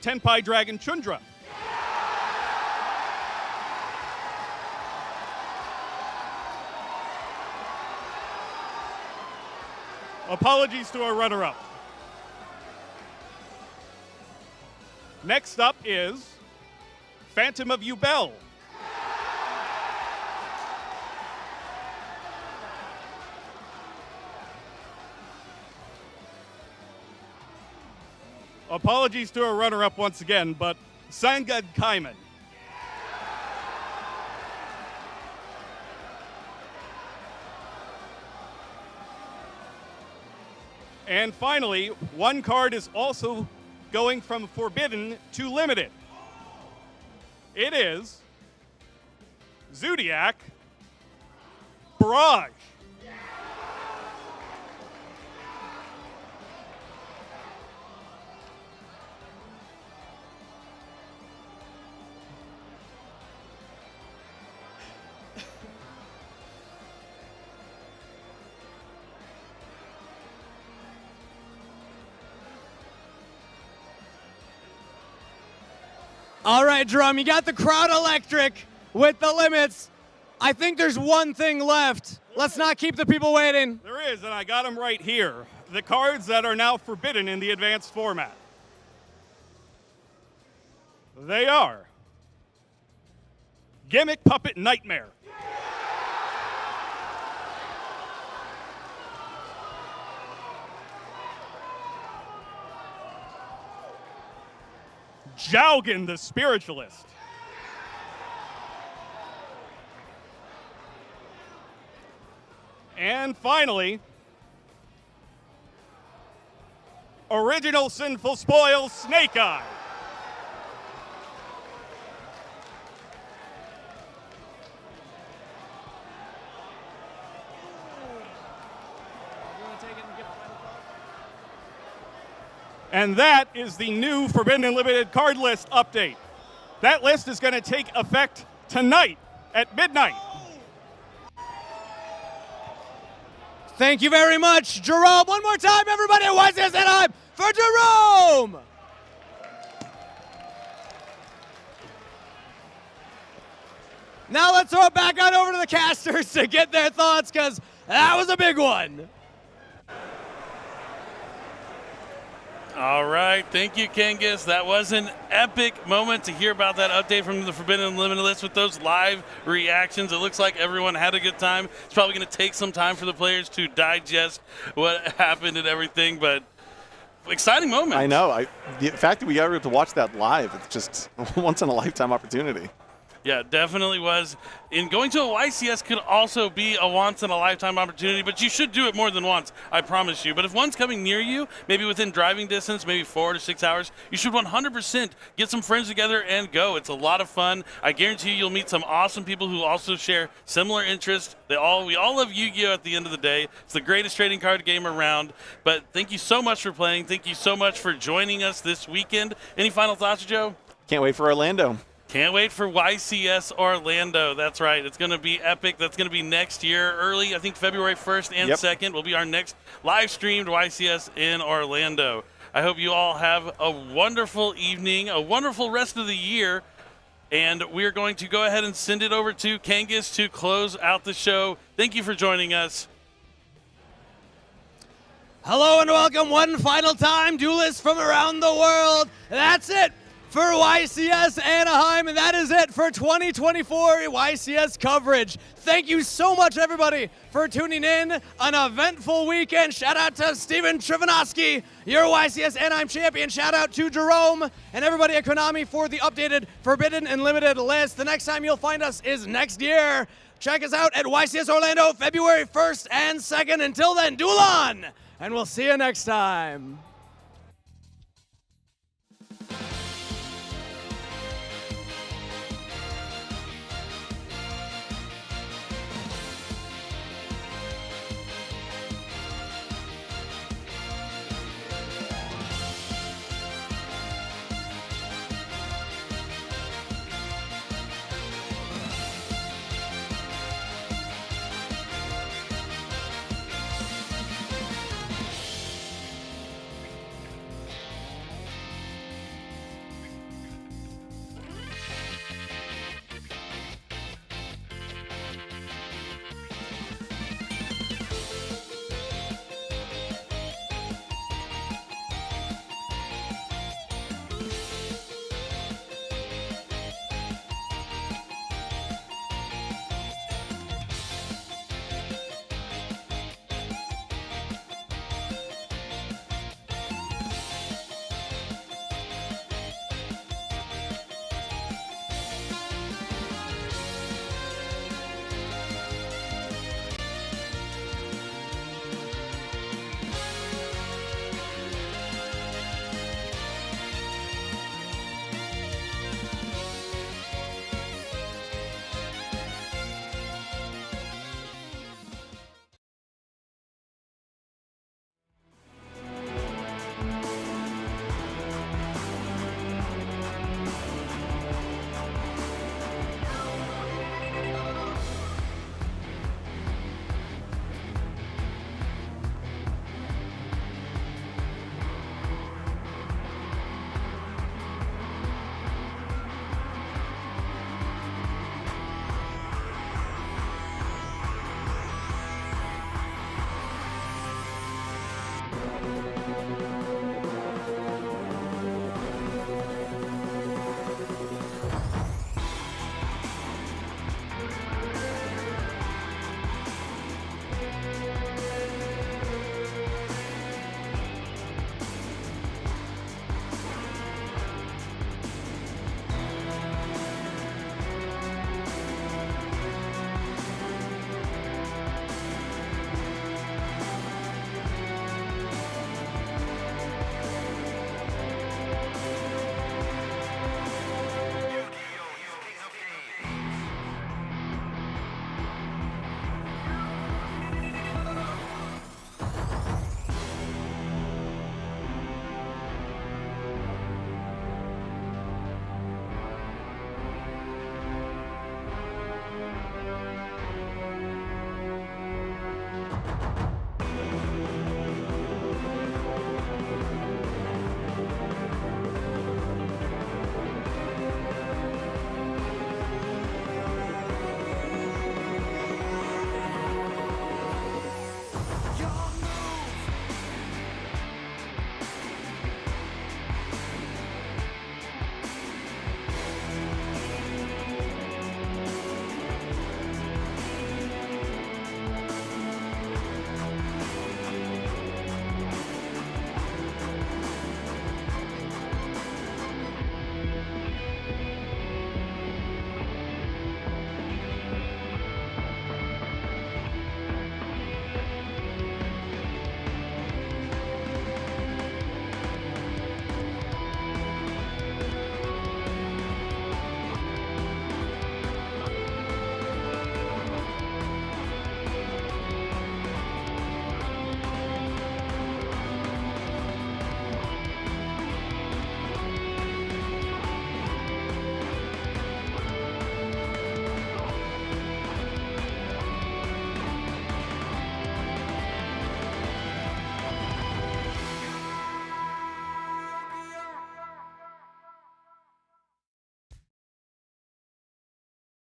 Tenpai Dragon Chundra. Apologies to our runner-up. Next up is Phantom of Yubel. Apologies to our runner-up once again, but Sangad Kaiman. And finally, one card is also going from Forbidden to Limited. It is Zodiac Barrage. All right, Jerome, you got the crowd electric. with the limits. I think there's one thing left. Let's not keep the people waiting. There is, and I got them right here. The cards that are now forbidden in the advanced format. They are Gimmick Puppet Nightmare, Jaugen the Spiritualist, and finally, Original Sinful Spoil Snake Eye. And that is the new Forbidden and Limited card list update. That list is going to take effect tonight at midnight. Thank you very much, Jerome. One more time, everybody at YCS Anaheim for Jerome. Now let's throw it back on over to the casters to get their thoughts, because that was a big one. All right, thank you, Kangas. That was an epic moment to hear about that update from the Forbidden and Limited list with those live reactions. It looks like everyone had a good time. It's probably going to take some time for the players to digest what happened and everything, but exciting moment. I know. The fact that we got to watch that live, it's just a once-in-a-lifetime opportunity. Yeah, definitely was. And going to a YCS could also be a once-in-a-lifetime opportunity, but you should do it more than once, I promise you. But if one's coming near you, maybe within driving distance, maybe 4 to 6 hours, you should 100% get some friends together and go. It's a lot of fun. I guarantee you'll meet some awesome people who also share similar interests. We all love Yu-Gi-Oh! At the end of the day. It's the greatest trading card game around. But thank you so much for playing. Thank you so much for joining us this weekend. Any final thoughts, Joe? Can't wait for Orlando. Can't wait for YCS Orlando. That's right. It's going to be epic. That's going to be next year, early, I think February 1st and 2nd will be our next live-streamed YCS in Orlando. I hope you all have a wonderful evening, a wonderful rest of the year, and we're going to go ahead and send it over to Kangas to close out the show. Thank you for joining us. Hello and welcome one final time, duelists from around the world. That's it for YCS Anaheim, and that is it for 2024 YCS coverage. Thank you so much, everybody, for tuning in. An eventful weekend. Shout out to Steven Trivanovsky, your YCS Anaheim champion. Shout out to Jerome and everybody at Konami for the updated Forbidden and Limited list. The next time you'll find us is next year. Check us out at YCS Orlando, February 1st and 2nd. Until then, duel on, and we'll see you next time.